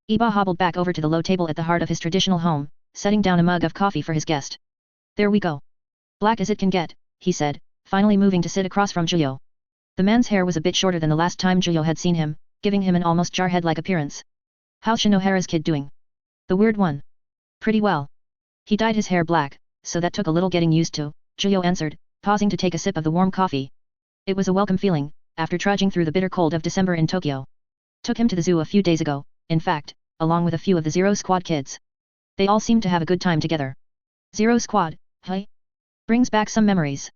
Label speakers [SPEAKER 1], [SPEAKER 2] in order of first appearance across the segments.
[SPEAKER 1] Iba hobbled back over to the low table at the heart of his traditional home, setting down a mug of coffee for his guest. There we go. Black as it can get, he said, finally moving to sit across from Zhuyo. The man's hair was a bit shorter than the last time Zhuyo had seen him, giving him an almost jarhead-like appearance. How's Shinohara's kid doing? The weird one. Pretty well. He dyed his hair black, so that took a little getting used to, Zhuyo answered, pausing to take a sip of the warm coffee. It was a welcome feeling, after trudging through the bitter cold of December in Tokyo. Took him to the zoo a few days ago, in fact, along with a few of the Zero Squad kids. They all seemed to have a good time together. Zero Squad, hey? Brings back some memories.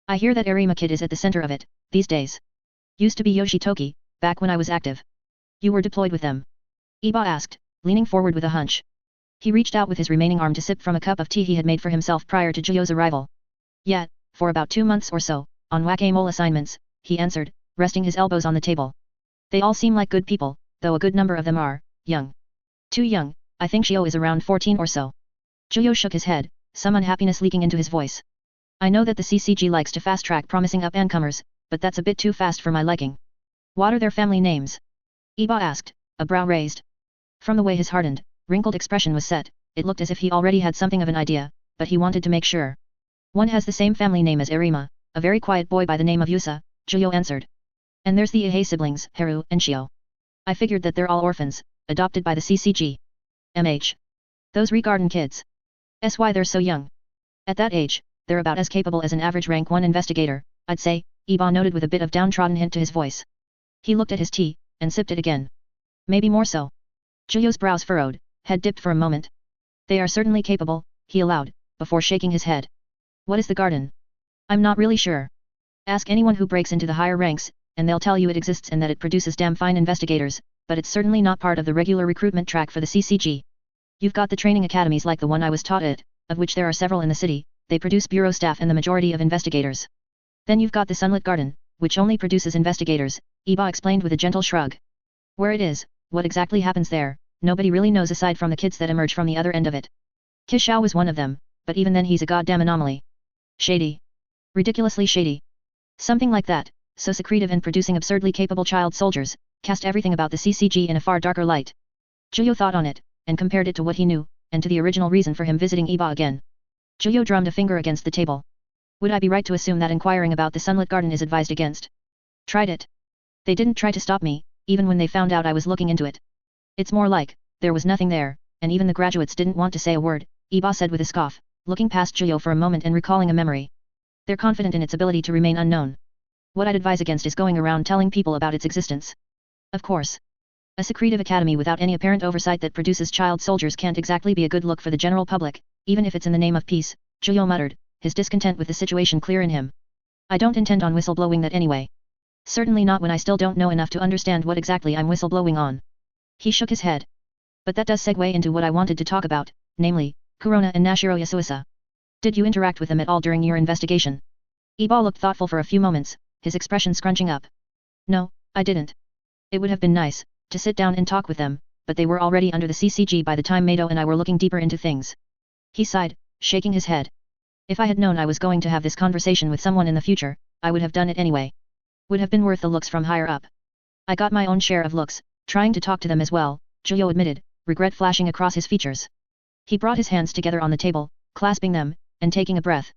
[SPEAKER 1] I hear that Nerima kid is at the center of it, these days. Used to be Yoshitoki, back when I was active. You were deployed with them? Iba asked, leaning forward with a hunch. He reached out with his remaining arm to sip from a cup of tea he had made for himself prior to Zhuyo's arrival. Yet, for about 2 months or so, on whack-a-mole assignments, he answered, resting his elbows on the table. They all seem like good people, though a good number of them are young. Too young, I think Shio is around 14 or so. Zhuyo shook his head, some unhappiness leaking into his voice. I know that the CCG likes to fast-track promising up-and-comers, but that's a bit too fast for my liking. What are their family names? Iba asked, a brow raised. From the way his hardened, wrinkled expression was set, it looked as if he already had something of an idea, but he wanted to make sure. One has the same family name as Nerima, a very quiet boy by the name of Yusa, Zhuyo answered. And there's the Ihei siblings, Haru and Shio. I figured that they're all orphans, adopted by the CCG. Those Regarden kids. Why they're so young. At that age, they're about as capable as an average rank 1 investigator, I'd say, Iba noted with a bit of downtrodden hint to his voice. He looked at his tea, and sipped it again. Maybe more so. Zhuyo's brows furrowed, head dipped for a moment. They are certainly capable, he allowed, before shaking his head. What is the garden? I'm not really sure. Ask anyone who breaks into the higher ranks, and they'll tell you it exists and that it produces damn fine investigators, but it's certainly not part of the regular recruitment track for the CCG. You've got the training academies like the one I was taught at, of which there are several in the city, they produce bureau staff and the majority of investigators. Then you've got the Sunlit Garden, which only produces investigators, Iba explained with a gentle shrug. Where it is, what exactly happens there, nobody really knows aside from the kids that emerge from the other end of it. Kishao was one of them, but even then he's a goddamn anomaly. Shady. Ridiculously shady. Something like that, so secretive and producing absurdly capable child soldiers, cast everything about the CCG in a far darker light. Zhuyo thought on it, and compared it to what he knew, and to the original reason for him visiting Iba again. Zhuyo drummed a finger against the table. Would I be right to assume that inquiring about the Sunlit Garden is advised against? Tried it. They didn't try to stop me, even when they found out I was looking into it. It's more like, there was nothing there, and even the graduates didn't want to say a word, Iba said with a scoff, looking past Zhuyo for a moment and recalling a memory. They're confident in its ability to remain unknown. What I'd advise against is going around telling people about its existence. Of course. A secretive academy without any apparent oversight that produces child soldiers can't exactly be a good look for the general public, even if it's in the name of peace, Zhuyo muttered, his discontent with the situation clear in him. I don't intend on whistleblowing that anyway. Certainly not when I still don't know enough to understand what exactly I'm whistleblowing on. He shook his head. But that does segue into what I wanted to talk about, namely, Kurona and Nashiro Yasuisa. Did you interact with them at all during your investigation? Iba looked thoughtful for a few moments, his expression scrunching up. No, I didn't. It would have been nice, to sit down and talk with them, but they were already under the CCG by the time Mado and I were looking deeper into things. He sighed, shaking his head. If I had known I was going to have this conversation with someone in the future, I would have done it anyway. Would have been worth the looks from higher up. I got my own share of looks, trying to talk to them as well, Zhuyo admitted, regret flashing across his features. He brought his hands together on the table, clasping them, and taking a breath.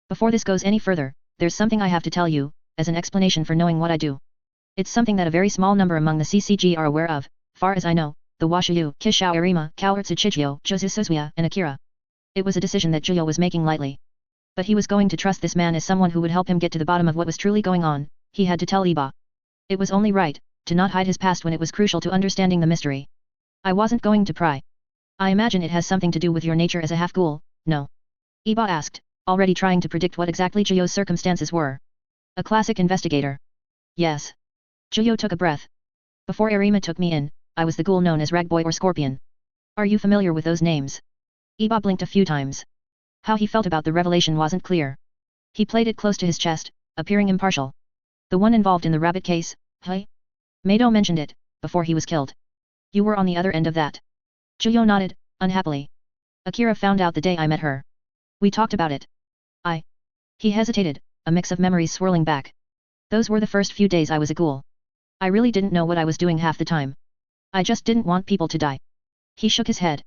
[SPEAKER 1] Before this goes any further, there's something I have to tell you, as an explanation for knowing what I do. It's something that a very small number among the CCG are aware of, far as I know, the Washiyu, Kishao Nerima, Kaoritsu Chichio, Jozu Suzuya, and Akira. It was a decision that Zhuyo was making lightly. But he was going to trust this man as someone who would help him get to the bottom of what was truly going on, he had to tell Iba. It was only right, to not hide his past when it was crucial to understanding the mystery. I wasn't going to pry. I imagine it has something to do with your nature as a half-ghoul, no? Iba asked, already trying to predict what exactly Zhuyo's circumstances were. A classic investigator. Yes. Zhuyo took a breath. Before Nerima took me in, I was the ghoul known as Ragboy or Scorpion. Are you familiar with those names? Iba blinked a few times. How he felt about the revelation wasn't clear. He played it close to his chest, appearing impartial. The one involved in the rabbit case, hey? Mado mentioned it, before he was killed. You were on the other end of that. Zhuyo nodded, unhappily. Akira found out the day I met her. We talked about it. He hesitated, a mix of memories swirling back. Those were the first few days I was a ghoul. I really didn't know what I was doing half the time. I just didn't want people to die. He shook his head.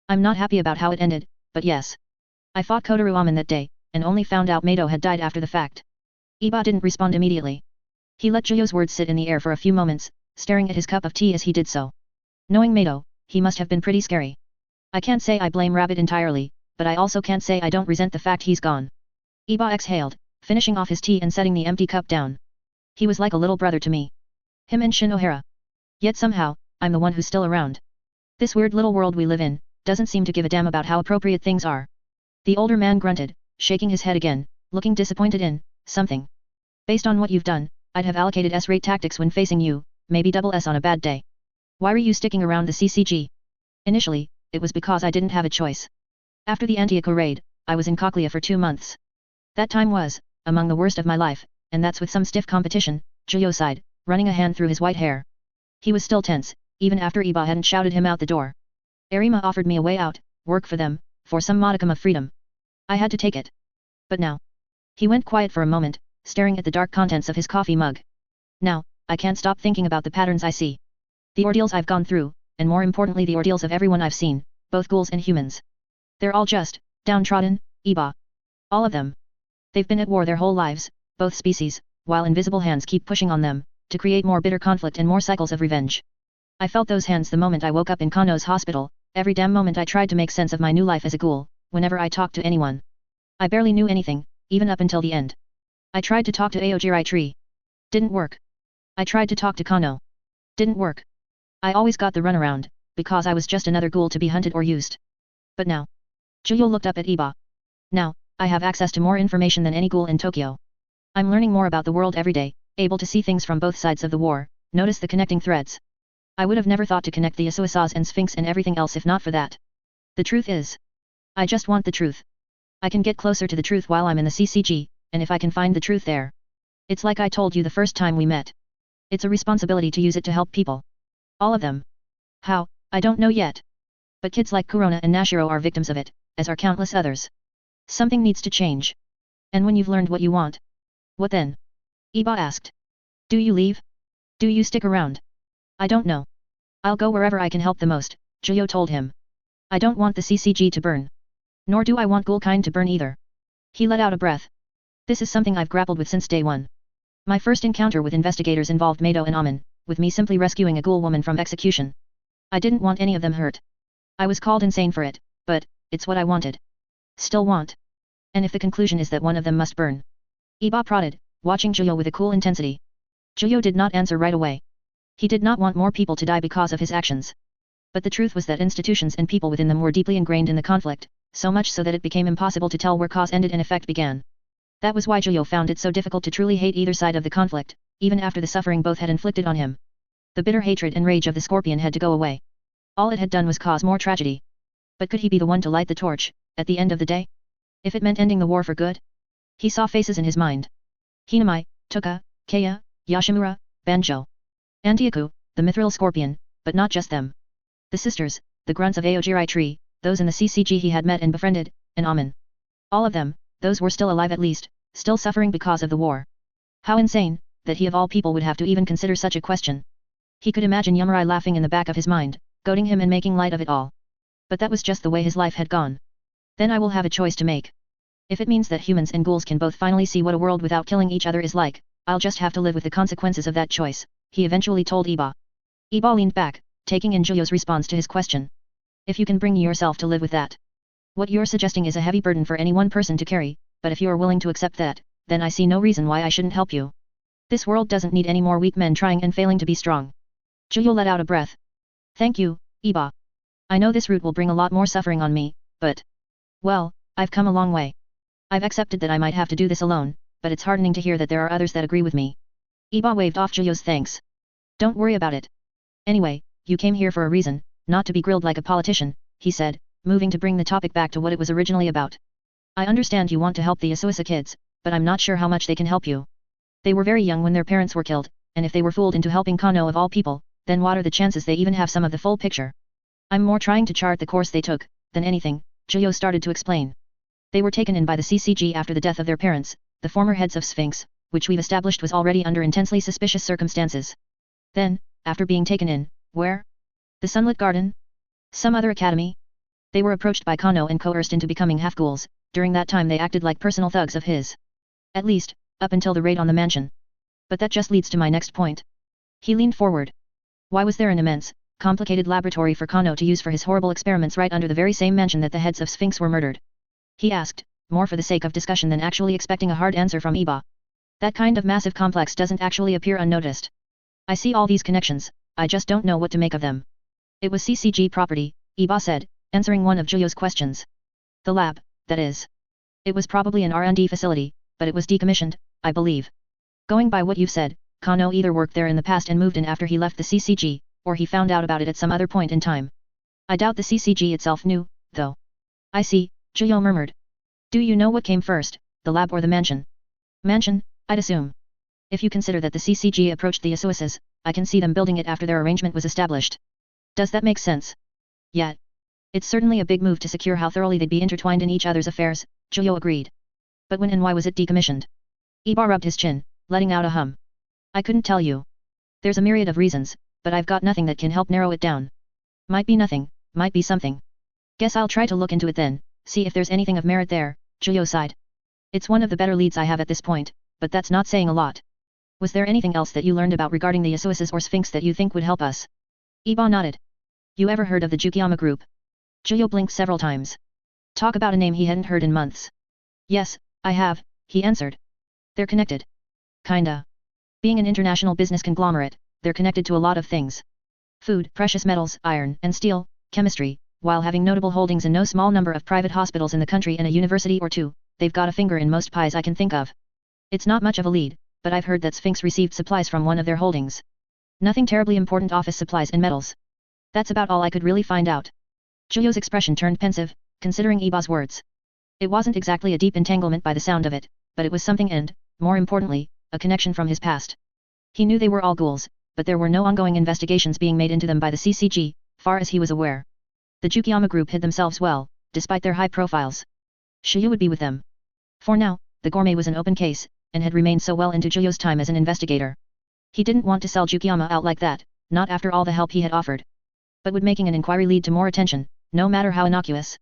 [SPEAKER 1] I'm not happy about how it ended, but yes. I fought Kotaru Aman that day, and only found out Mato had died after the fact. Iba didn't respond immediately. He let Juyo's words sit in the air for a few moments, staring at his cup of tea as he did so. Knowing Mato, he must have been pretty scary. I can't say I blame Rabbit entirely, but I also can't say I don't resent the fact he's gone. Iba exhaled, finishing off his tea and setting the empty cup down. He was like a little brother to me. Him and Shinohara. Yet somehow, I'm the one who's still around. This weird little world we live in, doesn't seem to give a damn about how appropriate things are. The older man grunted, shaking his head again, looking disappointed in something. Based on what you've done, I'd have allocated S-rate tactics when facing you, maybe double S on a bad day. Why were you sticking around the CCG? Initially, it was because I didn't have a choice. After the Antioch raid, I was in Cochlea for 2 months. That time was, among the worst of my life, and that's with some stiff competition, Juyo sighed, running a hand through his white hair. He was still tense, even after Iba hadn't shouted him out the door. Nerima offered me a way out, work for them, for some modicum of freedom. I had to take it. But now. He went quiet for a moment, staring at the dark contents of his coffee mug. Now, I can't stop thinking about the patterns I see. The ordeals I've gone through, and more importantly the ordeals of everyone I've seen, both ghouls and humans. They're all just downtrodden, Iba. All of them. They've been at war their whole lives, both species, while invisible hands keep pushing on them, to create more bitter conflict and more cycles of revenge. I felt those hands the moment I woke up in Kano's hospital, every damn moment I tried to make sense of my new life as a ghoul, whenever I talked to anyone. I barely knew anything, even up until the end. I tried to talk to Aojirai Tree. Didn't work. I tried to talk to Kano. Didn't work. I always got the runaround, because I was just another ghoul to be hunted or used. But now. Juyo looked up at Iba. Now, I have access to more information than any ghoul in Tokyo. I'm learning more about the world every day, able to see things from both sides of the war, notice the connecting threads. I would have never thought to connect the Asuasas and Sphinx and everything else if not for that. The truth is. I just want the truth. I can get closer to the truth while I'm in the CCG, and if I can find the truth there. It's like I told you the first time we met. It's a responsibility to use it to help people. All of them. How, I don't know yet. But kids like Kurona and Nashiro are victims of it, as are countless others. Something needs to change. And when you've learned what you want. What then? Iba asked. Do you leave? Do you stick around? I don't know. I'll go wherever I can help the most, Juyo told him. I don't want the CCG to burn. Nor do I want Ghoulkind to burn either. He let out a breath. This is something I've grappled with since day one. My first encounter with investigators involved Mato and Aman, with me simply rescuing a ghoul woman from execution. I didn't want any of them hurt. I was called insane for it, but it's what I wanted. Still want. And if the conclusion is that one of them must burn. Iba prodded, watching Juyo with a cool intensity. Juyo did not answer right away. He did not want more people to die because of his actions. But the truth was that institutions and people within them were deeply ingrained in the conflict, so much so that it became impossible to tell where cause ended and effect began. That was why Juyo found it so difficult to truly hate either side of the conflict, even after the suffering both had inflicted on him. The bitter hatred and rage of the scorpion had to go away. All it had done was cause more tragedy. But could he be the one to light the torch, at the end of the day? If it meant ending the war for good? He saw faces in his mind. Hinamai, Toka, Keiya, Yashimura, Banjo. Antioku, the mithril scorpion, but not just them. The sisters, the grunts of Aojirai Tree, those in the CCG he had met and befriended, and Aman. All of them, those were still alive at least, still suffering because of the war. How insane, that he of all people would have to even consider such a question. He could imagine Yamurai laughing in the back of his mind, goading him and making light of it all. But that was just the way his life had gone. Then I will have a choice to make. If it means that humans and ghouls can both finally see what a world without killing each other is like, I'll just have to live with the consequences of that choice, he eventually told Iba. Iba leaned back, taking in Juyo's response to his question. If you can bring yourself to live with that. What you're suggesting is a heavy burden for any one person to carry, but if you are willing to accept that, then I see no reason why I shouldn't help you. This world doesn't need any more weak men trying and failing to be strong. Juyo let out a breath. Thank you, Iba. I know this route will bring a lot more suffering on me, but... well, I've come a long way. I've accepted that I might have to do this alone, but it's heartening to hear that there are others that agree with me. Iba waved off Juyo's thanks. Don't worry about it. Anyway, you came here for a reason, not to be grilled like a politician, he said, moving to bring the topic back to what it was originally about. I understand you want to help the Asuasa kids, but I'm not sure how much they can help you. They were very young when their parents were killed, and if they were fooled into helping Kano of all people, then what are the chances they even have some of the full picture? I'm more trying to chart the course they took, than anything, Juyo started to explain. They were taken in by the CCG after the death of their parents, the former heads of Sphinx, which we've established was already under intensely suspicious circumstances. Then, after being taken in, where? The Sunlit Garden? Some other academy? They were approached by Kano and coerced into becoming half-ghouls. During that time they acted like personal thugs of his. At least, up until the raid on the mansion. But that just leads to my next point. He leaned forward. Why was there an immense, complicated laboratory for Kano to use for his horrible experiments right under the very same mansion that the heads of Sphinx were murdered? He asked, more for the sake of discussion than actually expecting a hard answer from Iba. That kind of massive complex doesn't actually appear unnoticed. I see all these connections, I just don't know what to make of them. It was CCG property, Iba said, answering one of Juyo's questions. The lab, that is. It was probably an R&D facility, but it was decommissioned, I believe. Going by what you've said, Kano either worked there in the past and moved in after he left the CCG, or he found out about it at some other point in time. I doubt the CCG itself knew, though. I see, Juyo murmured. Do you know what came first, the lab or the mansion? Mansion, I'd assume. If you consider that the CCG approached the Asuises, I can see them building it after their arrangement was established. Does that make sense? Yeah. It's certainly a big move to secure how thoroughly they'd be intertwined in each other's affairs, Juyo agreed. But when and why was it decommissioned? Iba rubbed his chin, letting out a hum. I couldn't tell you. There's a myriad of reasons, but I've got nothing that can help narrow it down. Might be nothing, might be something. Guess I'll try to look into it then, see if there's anything of merit there, Juyo sighed. It's one of the better leads I have at this point, but that's not saying a lot. Was there anything else that you learned about regarding the Asuises or Sphinx that you think would help us? Iba nodded. You ever heard of the Jukiyama group? Juyo blinked several times. Talk about a name he hadn't heard in months. Yes, I have, he answered. They're connected. Kinda. Being an international business conglomerate, they're connected to a lot of things. Food, precious metals, iron, and steel, chemistry, while having notable holdings in no small number of private hospitals in the country and a university or two, they've got a finger in most pies I can think of. It's not much of a lead, but I've heard that Sphinx received supplies from one of their holdings. Nothing terribly important, office supplies and metals. That's about all I could really find out. Juyo's expression turned pensive, considering Iba's words. It wasn't exactly a deep entanglement by the sound of it, but it was something and, more importantly, a connection from his past. He knew they were all ghouls, but there were no ongoing investigations being made into them by the CCG, far as he was aware. The Jukiyama group hid themselves well, despite their high profiles. Shiyu would be with them. For now, the gourmet was an open case, and had remained so well into Juyo's time as an investigator. He didn't want to sell Jukiyama out like that, not after all the help he had offered. But would making an inquiry lead to more attention, no matter how innocuous?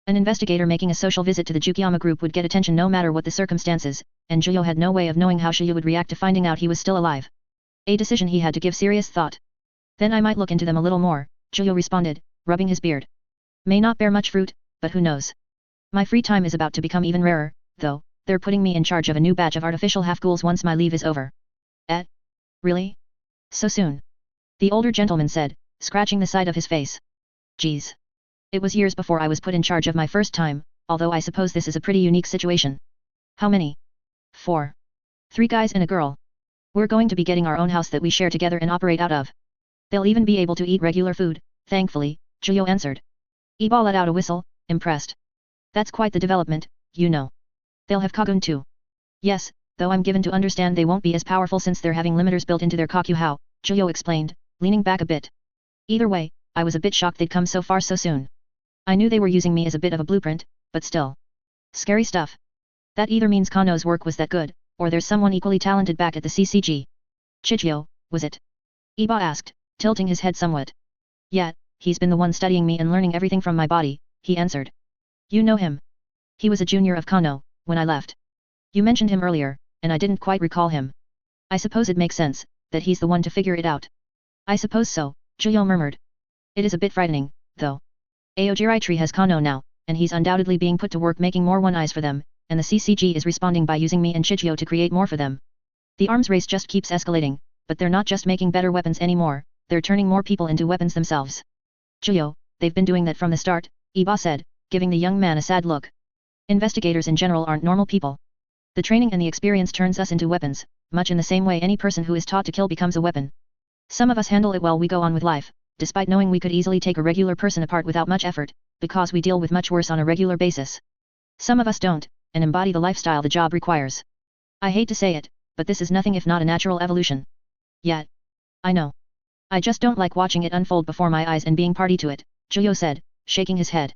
[SPEAKER 1] An investigator making a social visit to the Jukiyama group would get attention no matter what the circumstances, and Juyo had no way of knowing how Shiyu would react to finding out he was still alive. A decision he had to give serious thought. Then I might look into them a little more, Juyo responded, rubbing his beard. May not bear much fruit, but who knows? My free time is about to become even rarer, though. They're putting me in charge of a new batch of artificial half-ghouls once my leave is over. Really? So soon? The older gentleman said, scratching the side of his face. Geez. It was years before I was put in charge of my first time, although I suppose this is a pretty unique situation. How many? 4. 3 guys and a girl. We're going to be getting our own house that we share together and operate out of. They'll even be able to eat regular food, thankfully, Juyo answered. Iba let out a whistle, impressed. That's quite the development, you know. They'll have Kagun too. Yes, though I'm given to understand they won't be as powerful since they're having limiters built into their Kakuhao, Juyo explained, leaning back a bit. Either way, I was a bit shocked they'd come so far so soon. I knew they were using me as a bit of a blueprint, but still. Scary stuff. That either means Kano's work was that good, or there's someone equally talented back at the CCG. Chichio, was it? Iba asked, tilting his head somewhat. Yeah, he's been the one studying me and learning everything from my body, he answered. You know him? He was a junior of Kano, when I left. You mentioned him earlier, and I didn't quite recall him. I suppose it makes sense, that he's the one to figure it out. I suppose so, Juyo murmured. It is a bit frightening, though. Aojirai Tree has Kano now, and he's undoubtedly being put to work making more one-eyes for them, and the CCG is responding by using me and Chichio to create more for them. The arms race just keeps escalating, but they're not just making better weapons anymore, they're turning more people into weapons themselves. Juyo, they've been doing that from the start, Iba said, giving the young man a sad look. Investigators in general aren't normal people. The training and the experience turns us into weapons, much in the same way any person who is taught to kill becomes a weapon. Some of us handle it well, we go on with life, despite knowing we could easily take a regular person apart without much effort, because we deal with much worse on a regular basis. Some of us don't, and embody the lifestyle the job requires. I hate to say it, but this is nothing if not a natural evolution. Yet. I know. I just don't like watching it unfold before my eyes and being party to it, Juyo said, shaking his head.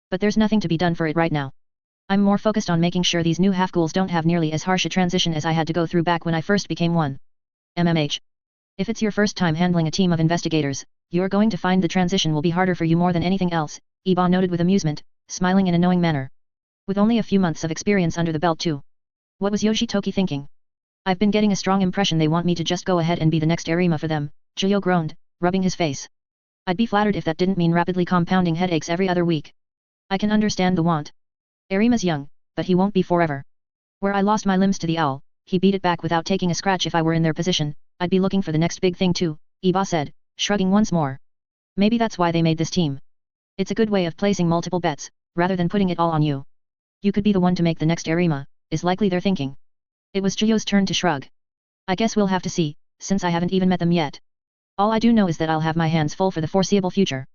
[SPEAKER 1] But there's nothing to be done for it right now. I'm more focused on making sure these new half-ghouls don't have nearly as harsh a transition as I had to go through back when I first became one. MMH. If it's your first time handling a team of investigators, you're going to find the transition will be harder for you more than anything else, Iba noted with amusement, smiling in a knowing manner. With only a few months of experience under the belt too. What was Yoshitoki thinking? I've been getting a strong impression they want me to just go ahead and be the next Nerima for them, Giulio groaned, rubbing his face. I'd be flattered if that didn't mean rapidly compounding headaches every other week. I can understand the want. Nerima's young, but he won't be forever. Where I lost my limbs to the owl, he beat it back without taking a scratch. If I were in their position, I'd be looking for the next big thing too, Iba said, shrugging once more. Maybe that's why they made this team. It's a good way of placing multiple bets, rather than putting it all on you. You could be the one to make the next Nerima, is likely their thinking. It was Giulio's turn to shrug. I guess we'll have to see, since I haven't even met them yet. All I do know is that I'll have my hands full for the foreseeable future.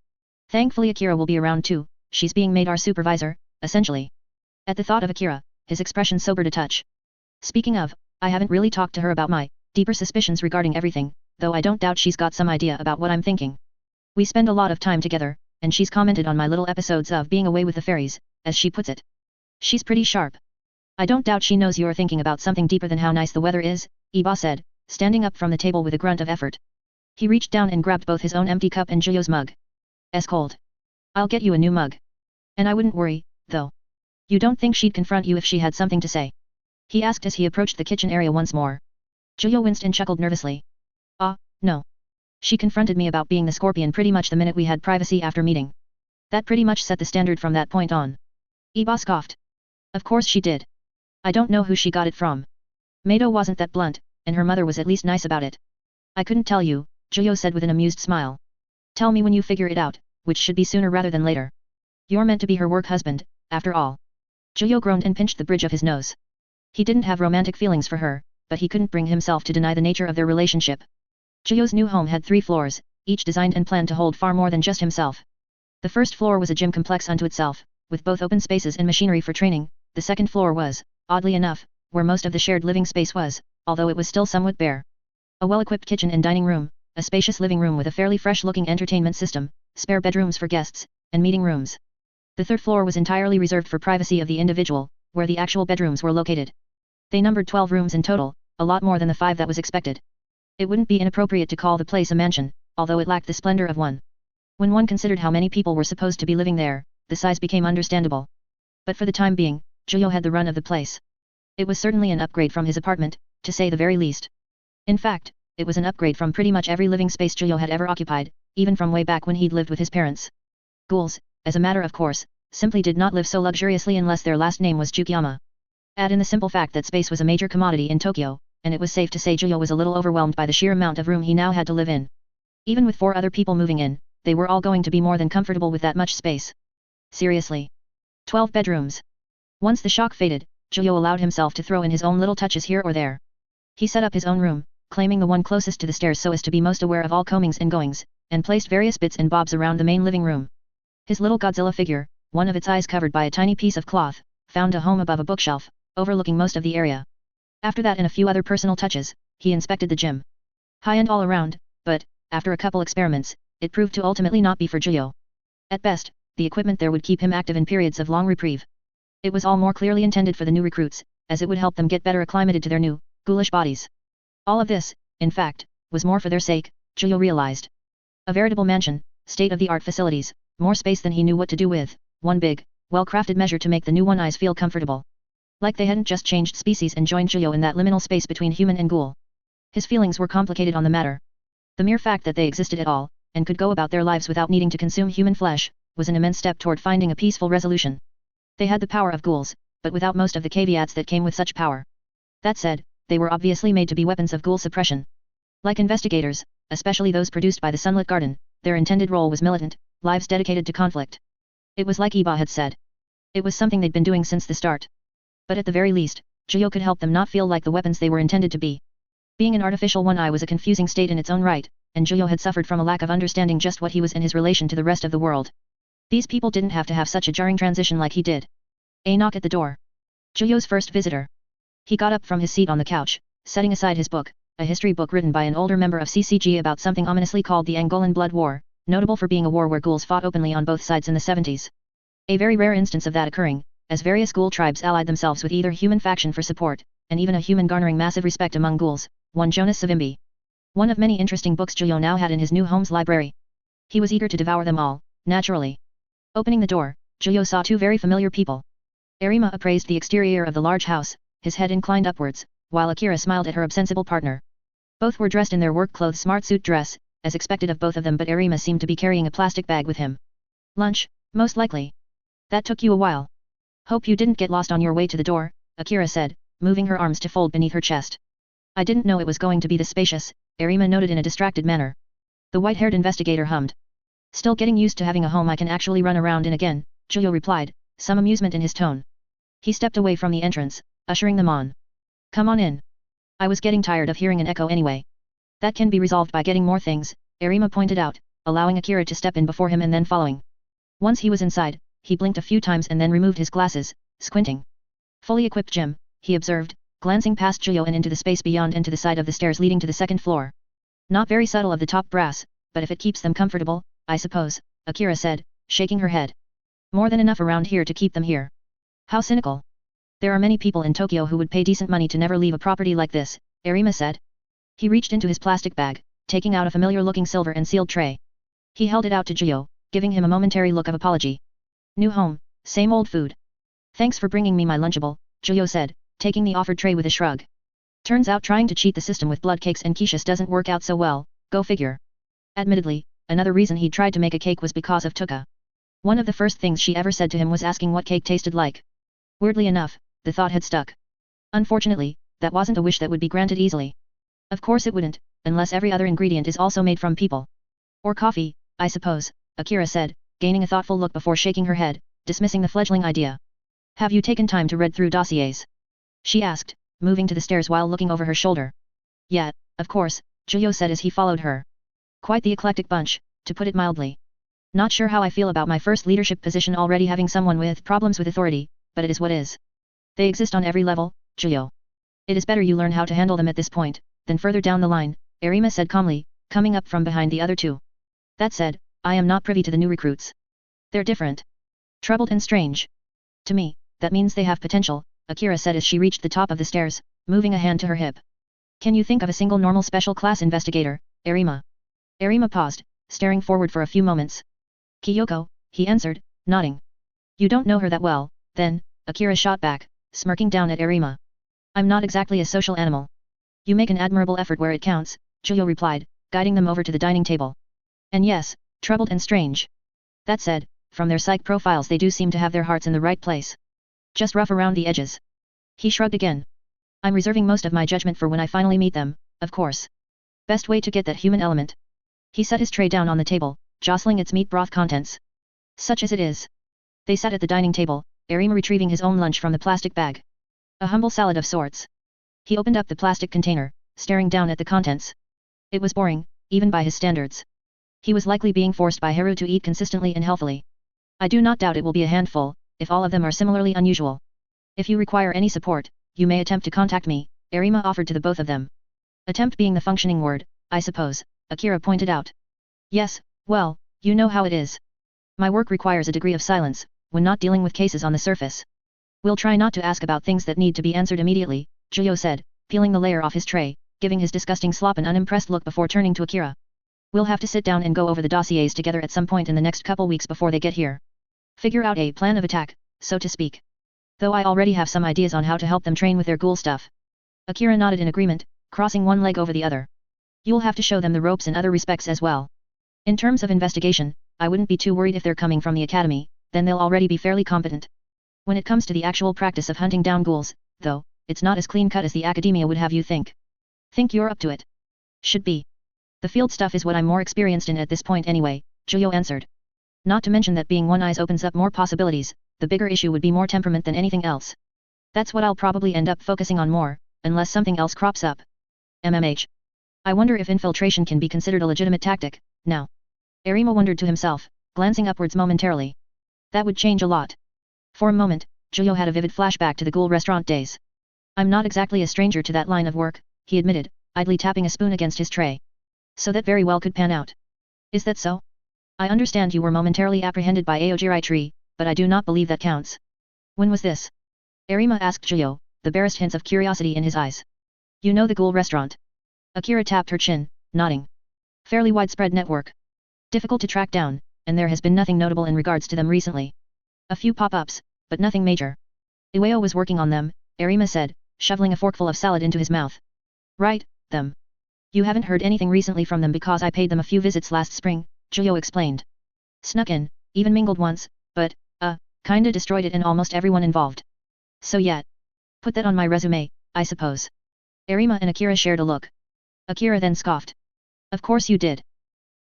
[SPEAKER 1] Thankfully Akira will be around too, she's being made our supervisor, essentially. At the thought of Akira, his expression sobered a touch. Speaking of, I haven't really talked to her about my deeper suspicions regarding everything, though I don't doubt she's got some idea about what I'm thinking. We spend a lot of time together, and she's commented on my little episodes of being away with the fairies, as she puts it. She's pretty sharp. I don't doubt she knows you're thinking about something deeper than how nice the weather is, Iba said, standing up from the table with a grunt of effort. He reached down and grabbed both his own empty cup and Giulio's mug. "Es cold. I'll get you a new mug. And I wouldn't worry, though. You don't think she'd confront you if she had something to say?" he asked as he approached the kitchen area once more. Giulio winced and chuckled nervously. No. She confronted me about being the scorpion pretty much the minute we had privacy after meeting. That pretty much set the standard from that point on. Iba scoffed. Of course she did. I don't know who she got it from. Mado wasn't that blunt, and her mother was at least nice about it. I couldn't tell you, Giulio said with an amused smile. Tell me when you figure it out, which should be sooner rather than later. You're meant to be her work husband, after all. Giulio groaned and pinched the bridge of his nose. He didn't have romantic feelings for her, but he couldn't bring himself to deny the nature of their relationship. Giulio's new home had 3 floors, each designed and planned to hold far more than just himself. The first floor was a gym complex unto itself, with both open spaces and machinery for training. The second floor was, oddly enough, where most of the shared living space was, although it was still somewhat bare. A well-equipped kitchen and dining room, a spacious living room with a fairly fresh-looking entertainment system, spare bedrooms for guests, and meeting rooms. The third floor was entirely reserved for privacy of the individual, where the actual bedrooms were located. They numbered 12 rooms in total, a lot more than the 5 that was expected. It wouldn't be inappropriate to call the place a mansion, although it lacked the splendor of one. When one considered how many people were supposed to be living there, the size became understandable. But for the time being, Giulio had the run of the place. It was certainly an upgrade from his apartment, to say the very least. In fact, it was an upgrade from pretty much every living space Giulio had ever occupied, even from way back when he'd lived with his parents. Ghouls, as a matter of course, simply did not live so luxuriously unless their last name was Jukiyama. Add in the simple fact that space was a major commodity in Tokyo, and it was safe to say Giulio was a little overwhelmed by the sheer amount of room he now had to live in. Even with 4 other people moving in, they were all going to be more than comfortable with that much space. Seriously. 12 bedrooms. Once the shock faded, Giulio allowed himself to throw in his own little touches here or there. He set up his own room, claiming the one closest to the stairs so as to be most aware of all comings and goings, and placed various bits and bobs around the main living room. His little Godzilla figure, one of its eyes covered by a tiny piece of cloth, found a home above a bookshelf, overlooking most of the area. After that and a few other personal touches, he inspected the gym. High-end all around, but, after a couple experiments, it proved to ultimately not be for Giulio. At best, the equipment there would keep him active in periods of long reprieve. It was all more clearly intended for the new recruits, as it would help them get better acclimated to their new, ghoulish bodies. All of this, in fact, was more for their sake, Giulio realized. A veritable mansion, state-of-the-art facilities, more space than he knew what to do with, one big, well-crafted measure to make the new one-eyes feel comfortable. Like they hadn't just changed species and joined Giulio in that liminal space between human and ghoul. His feelings were complicated on the matter. The mere fact that they existed at all, and could go about their lives without needing to consume human flesh, was an immense step toward finding a peaceful resolution. They had the power of ghouls, but without most of the caveats that came with such power. That said, they were obviously made to be weapons of ghoul suppression. Like investigators, especially those produced by the Sunlit Garden, their intended role was militant, lives dedicated to conflict. It was like Iba had said. It was something they'd been doing since the start. But at the very least, Giulio could help them not feel like the weapons they were intended to be. Being an artificial one-eye was a confusing state in its own right, and Giulio had suffered from a lack of understanding just what he was in his relation to the rest of the world. These people didn't have to have such a jarring transition like he did. A knock at the door. Giulio's first visitor. He got up from his seat on the couch, setting aside his book, a history book written by an older member of CCG about something ominously called the Pangolin Blood War, notable for being a war where ghouls fought openly on both sides in the 70s. A very rare instance of that occurring, as various ghoul tribes allied themselves with either human faction for support, and even a human garnering massive respect among ghouls, one Jonas Savimbi. One of many interesting books Giulio now had in his new home's library. He was eager to devour them all, naturally. Opening the door, Juyo saw two very familiar people. Nerima appraised the exterior of the large house, his head inclined upwards, while Akira smiled at her ostensible partner. Both were dressed in their work clothes smart suit dress, as expected of both of them, but Nerima seemed to be carrying a plastic bag with him. Lunch, most likely. That took you a while. Hope you didn't get lost on your way to the door, Akira said, moving her arms to fold beneath her chest. I didn't know it was going to be this spacious, Nerima noted in a distracted manner. The white-haired investigator hummed. Still getting used to having a home I can actually run around in again, Juyo replied, some amusement in his tone. He stepped away from the entrance, ushering them on. Come on in. I was getting tired of hearing an echo anyway. That can be resolved by getting more things, Nerima pointed out, allowing Akira to step in before him and then following. Once he was inside, he blinked a few times and then removed his glasses, squinting. Fully equipped gym, he observed, glancing past Juyo and into the space beyond and to the side of the stairs leading to the second floor. Not very subtle of the top brass, but if it keeps them comfortable, I suppose, Akira said, shaking her head. More than enough around here to keep them here. How cynical. There are many people in Tokyo who would pay decent money to never leave a property like this, Nerima said. He reached into his plastic bag, taking out a familiar-looking silver and sealed tray. He held it out to Juyo, giving him a momentary look of apology. New home, same old food. Thanks for bringing me my Lunchable, Juyo said, taking the offered tray with a shrug. Turns out trying to cheat the system with blood cakes and quiches doesn't work out so well, go figure. Admittedly, another reason he tried to make a cake was because of Tuka. One of the first things she ever said to him was asking what cake tasted like. Weirdly enough, the thought had stuck. Unfortunately, that wasn't a wish that would be granted easily. Of course it wouldn't, unless every other ingredient is also made from people. Or coffee, I suppose, Akira said, gaining a thoughtful look before shaking her head, dismissing the fledgling idea. Have you taken time to read through dossiers? She asked, moving to the stairs while looking over her shoulder. Yeah, of course, Juyo said as he followed her. Quite the eclectic bunch, to put it mildly. Not sure how I feel about my first leadership position already having someone with problems with authority, but it is what is. They exist on every level, Juyo. It is better you learn how to handle them at this point, than further down the line, Nerima said calmly, coming up from behind the other two. That said, I am not privy to the new recruits. They're different. Troubled and strange. To me, that means they have potential, Akira said as she reached the top of the stairs, moving a hand to her hip. Can you think of a single normal special class investigator, Nerima? Nerima paused, staring forward for a few moments. Kyoko, he answered, nodding. You don't know her that well, then, Akira shot back, smirking down at Nerima. I'm not exactly a social animal. You make an admirable effort where it counts, Juyo replied, guiding them over to the dining table. And yes, troubled and strange. That said, from their psych profiles they do seem to have their hearts in the right place. Just rough around the edges. He shrugged again. I'm reserving most of my judgment for when I finally meet them, of course. Best way to get that human element. He set his tray down on the table, jostling its meat broth contents. Such as it is. They sat at the dining table, Nerima retrieving his own lunch from the plastic bag. A humble salad of sorts. He opened up the plastic container, staring down at the contents. It was boring, even by his standards. He was likely being forced by Haru to eat consistently and healthily. I do not doubt it will be a handful, if all of them are similarly unusual. If you require any support, you may attempt to contact me, Nerima offered to the both of them. Attempt being the functioning word, I suppose, Akira pointed out. Yes, well, you know how it is. My work requires a degree of silence, when not dealing with cases on the surface. We'll try not to ask about things that need to be answered immediately, Juyo said, peeling the layer off his tray, giving his disgusting slop an unimpressed look before turning to Akira. We'll have to sit down and go over the dossiers together at some point in the next couple weeks before they get here. Figure out a plan of attack, so to speak. Though I already have some ideas on how to help them train with their ghoul stuff. Akira nodded in agreement, crossing one leg over the other. You'll have to show them the ropes in other respects as well. In terms of investigation, I wouldn't be too worried if they're coming from the academy, then they'll already be fairly competent. When it comes to the actual practice of hunting down ghouls, though, it's not as clean-cut as the academia would have you think. Think you're up to it? Should be. The field stuff is what I'm more experienced in at this point anyway, Juyo answered. Not to mention that being one-eyes opens up more possibilities, the bigger issue would be more temperament than anything else. That's what I'll probably end up focusing on more, unless something else crops up. MMH. I wonder if infiltration can be considered a legitimate tactic, now. Nerima wondered to himself, glancing upwards momentarily. That would change a lot. For a moment, Juyo had a vivid flashback to the Ghoul restaurant days. I'm not exactly a stranger to that line of work, he admitted, idly tapping a spoon against his tray. So that very well could pan out. Is that so? I understand you were momentarily apprehended by Aojirai Tree, but I do not believe that counts. When was this? Nerima asked Juyo, the barest hints of curiosity in his eyes. You know the Ghoul restaurant? Akira tapped her chin, nodding. Fairly widespread network. difficult to track down, and there has been nothing notable in regards to them recently. A few pop-ups, but nothing major. Iwao was working on them, Nerima said, shoveling a forkful of salad into his mouth. Right, them. You haven't heard anything recently from them because I paid them a few visits last spring, Giulio explained. Snuck in, even mingled once, but, kinda destroyed it and almost everyone involved. So yet. Put that on my resume, I suppose. Nerima and Akira shared a look. Akira then scoffed. Of course you did.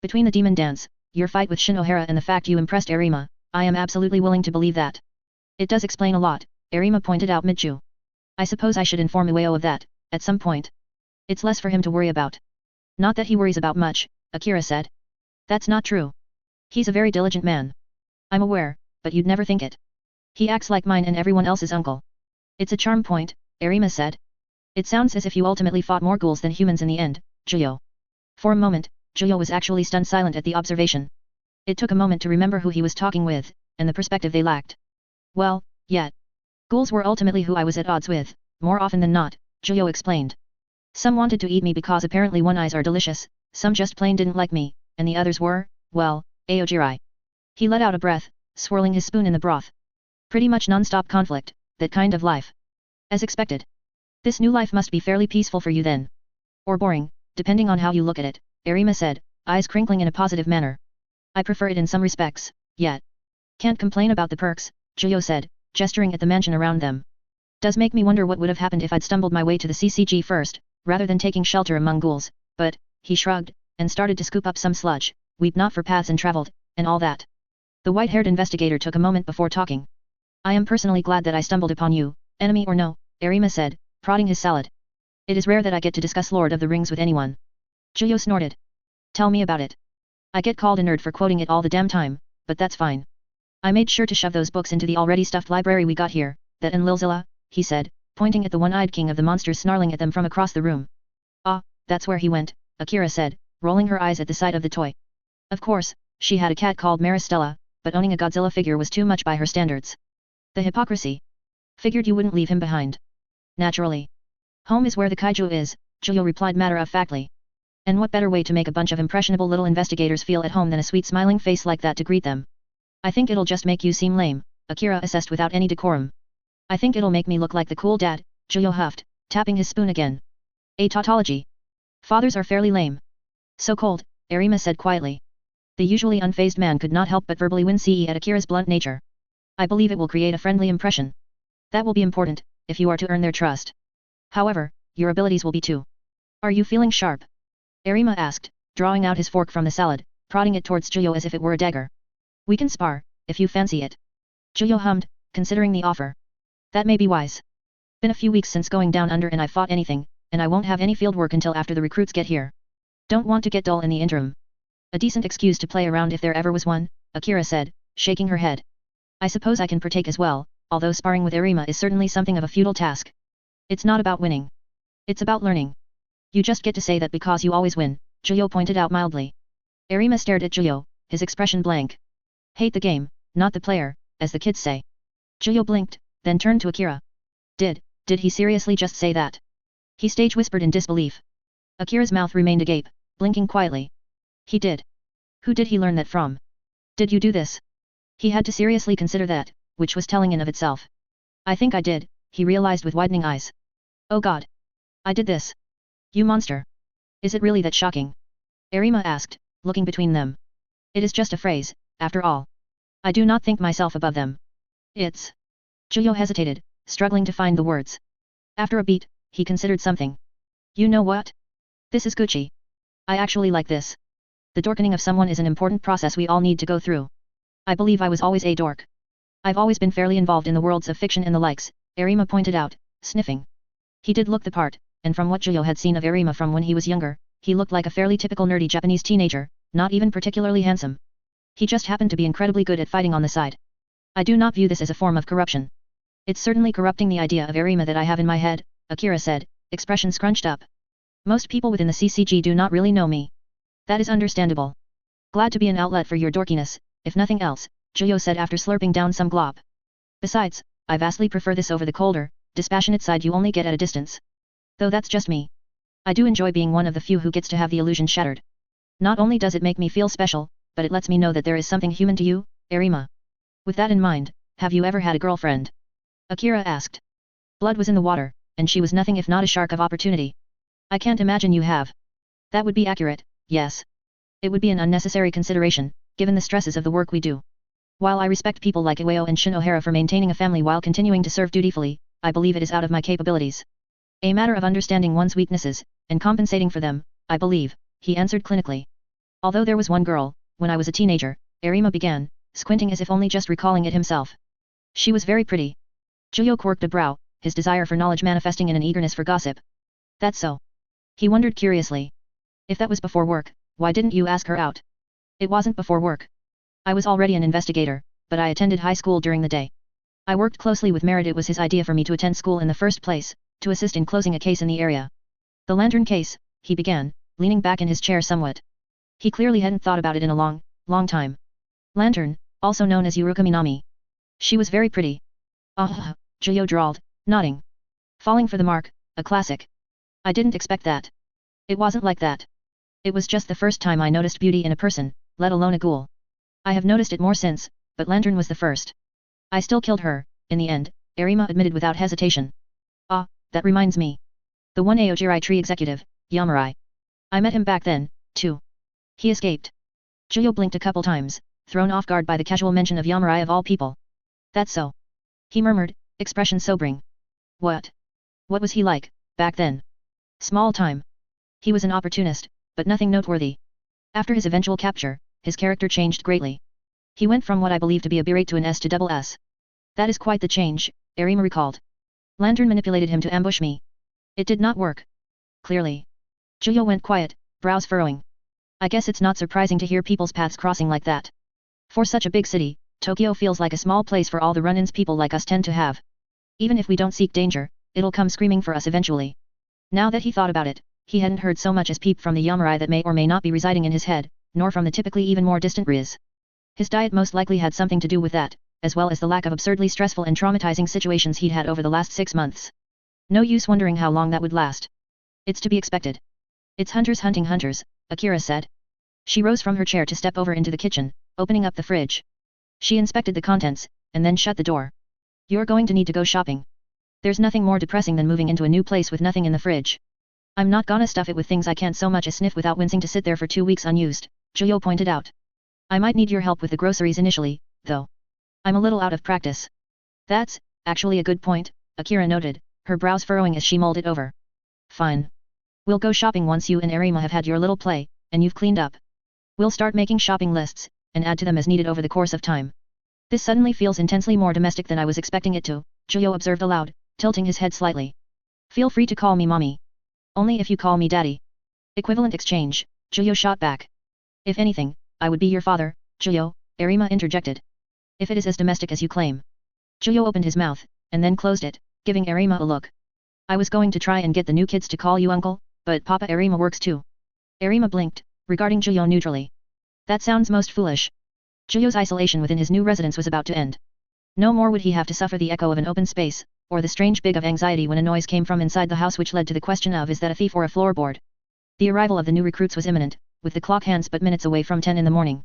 [SPEAKER 1] Between the demon dance, your fight with Shinohara and the fact you impressed Nerima, I am absolutely willing to believe that. It does explain a lot, Nerima pointed out mid-chew. I suppose I should inform Iwao of that, at some point. It's less for him to worry about. Not that he worries about much, Akira said. That's not true. He's a very diligent man. I'm aware, but you'd never think it. He acts like mine and everyone else's uncle. It's a charm point, Nerima said. It sounds as if you ultimately fought more ghouls than humans in the end, Giulio. For a moment, Giulio was actually stunned silent at the observation. It took a moment to remember who he was talking with, and the perspective they lacked. Well, yet. Ghouls were ultimately who I was at odds with, more often than not, Giulio explained. Some wanted to eat me because apparently one eyes are delicious, some just plain didn't like me, and the others were, well, Aojirai. He let out a breath, swirling his spoon in the broth. Pretty much non-stop conflict, that kind of life. As expected. This new life must be fairly peaceful for you then. Or boring, depending on how you look at it, Nerima said, eyes crinkling in a positive manner. I prefer it in some respects, yet. Can't complain about the perks, Giulio said, gesturing at the mansion around them. Does make me wonder what would have happened if I'd stumbled my way to the CCG first, rather than taking shelter among ghouls, but, he shrugged, and started to scoop up some sludge, weep not for paths and traveled, and all that. The white-haired investigator took a moment before talking. I am personally glad that I stumbled upon you, enemy or no, Nerima said, prodding his salad. It is rare that I get to discuss Lord of the Rings with anyone. Giulio snorted. Tell me about it. I get called a nerd for quoting it all the damn time, but that's fine. I made sure to shove those books into the already stuffed library we got here, that and Lilzilla, he said, pointing at the one-eyed king of the monsters snarling at them from across the room. Ah, that's where he went, Akira said, rolling her eyes at the sight of the toy. Of course, she had a cat called Maristella, but owning a Godzilla figure was too much by her standards. The hypocrisy. Figured you wouldn't leave him behind. Naturally. Home is where the kaiju is, Giulio replied matter-of-factly. And what better way to make a bunch of impressionable little investigators feel at home than a sweet smiling face like that to greet them? I think it'll just make you seem lame, Akira assessed without any decorum. I think it'll make me look like the cool dad, Giulio huffed, tapping his spoon again. A tautology. Fathers are fairly lame. So cold, Nerima said quietly. The usually unfazed man could not help but verbally wince at Akira's blunt nature. I believe it will create a friendly impression. That will be important, if you are to earn their trust. However, your abilities will be too. Are you feeling sharp? Nerima asked, drawing out his fork from the salad, prodding it towards Giulio as if it were a dagger. We can spar, if you fancy it. Giulio hummed, considering the offer. That may be wise. Been a few weeks since going down under and I've fought anything, and I won't have any field work until after the recruits get here. Don't want to get dull in the interim. A decent excuse to play around if there ever was one, Akira said, shaking her head. I suppose I can partake as well, although sparring with Nerima is certainly something of a futile task. It's not about winning. It's about learning. You just get to say that because you always win, Giulio pointed out mildly. Nerima stared at Giulio, his expression blank. Hate the game, not the player, as the kids say. Giulio blinked, then turned to Akira. Did he seriously just say that? He stage whispered in disbelief. Akira's mouth remained agape, blinking quietly. He did. Who did he learn that from? Did you do this? He had to seriously consider that, which was telling in of itself. I think I did, he realized with widening eyes. Oh God. I did this. You monster. Is it really that shocking? Nerima asked, looking between them. It is just a phrase, after all. I do not think myself above them. It's... Giulio hesitated, struggling to find the words. After a beat, he considered something. You know what? This is Gucci. I actually like this. The dorkening of someone is an important process we all need to go through. I believe I was always a dork. I've always been fairly involved in the worlds of fiction and the likes, Nerima pointed out, sniffing. He did look the part, and from what Giulio had seen of Nerima from when he was younger, he looked like a fairly typical nerdy Japanese teenager, not even particularly handsome. He just happened to be incredibly good at fighting on the side. I do not view this as a form of corruption. It's certainly corrupting the idea of Nerima that I have in my head, Akira said, expression scrunched up. Most people within the CCG do not really know me. That is understandable. Glad to be an outlet for your dorkiness, if nothing else, Giulio said after slurping down some glop. Besides, I vastly prefer this over the colder, dispassionate side you only get at a distance. Though that's just me. I do enjoy being one of the few who gets to have the illusion shattered. Not only does it make me feel special, but it lets me know that there is something human to you, Nerima. With that in mind, have you ever had a girlfriend? Akira asked. Blood was in the water, and she was nothing if not a shark of opportunity. I can't imagine you have. That would be accurate, yes. It would be an unnecessary consideration, given the stresses of the work we do. While I respect people like Iwao and Shinohara for maintaining a family while continuing to serve dutifully, I believe it is out of my capabilities. A matter of understanding one's weaknesses, and compensating for them, I believe, he answered clinically. Although there was one girl, when I was a teenager, Nerima began, squinting as if only just recalling it himself. She was very pretty. Giulio quirked a brow, his desire for knowledge manifesting in an eagerness for gossip. That's so. He wondered curiously. If that was before work, why didn't you ask her out? It wasn't before work. I was already an investigator, but I attended high school during the day. I worked closely with Merit. It was his idea for me to attend school in the first place, to assist in closing a case in the area. The lantern case, he began, leaning back in his chair somewhat. He clearly hadn't thought about it in a long time. Lantern, also known as Yuruka Minami. She was very pretty. Ah, Giulio drawled, nodding. Falling for the mark, a classic. I didn't expect that. It wasn't like that. It was just the first time I noticed beauty in a person, let alone a ghoul. I have noticed it more since, but Lantern was the first. I still killed her, in the end, Nerima admitted without hesitation. Ah, that reminds me. The one Aojirai tree executive, Yamurai. I met him back then, too. He escaped. Giulio blinked a couple times, thrown off guard by the casual mention of Yamurai of all people. That's so. He murmured, expression sobering. What? What was he like, back then? Small time. He was an opportunist, but nothing noteworthy. After his eventual capture, his character changed greatly. He went from what I believe to be a berate to an S to double S. That is quite the change, Nerima recalled. Lantern manipulated him to ambush me. It did not work. Clearly. Giulio went quiet, brows furrowing. I guess it's not surprising to hear people's paths crossing like that. For such a big city, Tokyo feels like a small place for all the run-ins people like us tend to have. Even if we don't seek danger, it'll come screaming for us eventually. Now that he thought about it, he hadn't heard so much as peep from the Yamurai that may or may not be residing in his head, nor from the typically even more distant Riz. His diet most likely had something to do with that, as well as the lack of absurdly stressful and traumatizing situations he'd had over the last 6 months. No use wondering how long that would last. It's to be expected. It's hunters hunting hunters, Akira said. She rose from her chair to step over into the kitchen, opening up the fridge. She inspected the contents, and then shut the door. You're going to need to go shopping. There's nothing more depressing than moving into a new place with nothing in the fridge. I'm not gonna stuff it with things I can't so much as sniff without wincing to sit there for 2 weeks unused, Giulio pointed out. I might need your help with the groceries initially, though. I'm a little out of practice. That's, actually a good point, Akira noted, her brows furrowing as she mulled it over. Fine. We'll go shopping once you and Nerima have had your little play, and you've cleaned up. We'll start making shopping lists, and add to them as needed over the course of time. This suddenly feels intensely more domestic than I was expecting it to, Giulio observed aloud, tilting his head slightly. Feel free to call me mommy. Only if you call me daddy. Equivalent exchange, Giulio shot back. If anything, I would be your father, Giulio, Nerima interjected. If it is as domestic as you claim. Giulio opened his mouth, and then closed it, giving Nerima a look. I was going to try and get the new kids to call you uncle, but Papa Nerima works too. Nerima blinked, regarding Giulio neutrally. That sounds most foolish. Giulio's isolation within his new residence was about to end. No more would he have to suffer the echo of an open space, or the strange big of anxiety when a noise came from inside the house, which led to the question of is that a thief or a floorboard. The arrival of the new recruits was imminent, with the clock hands but minutes away from 10 in the morning.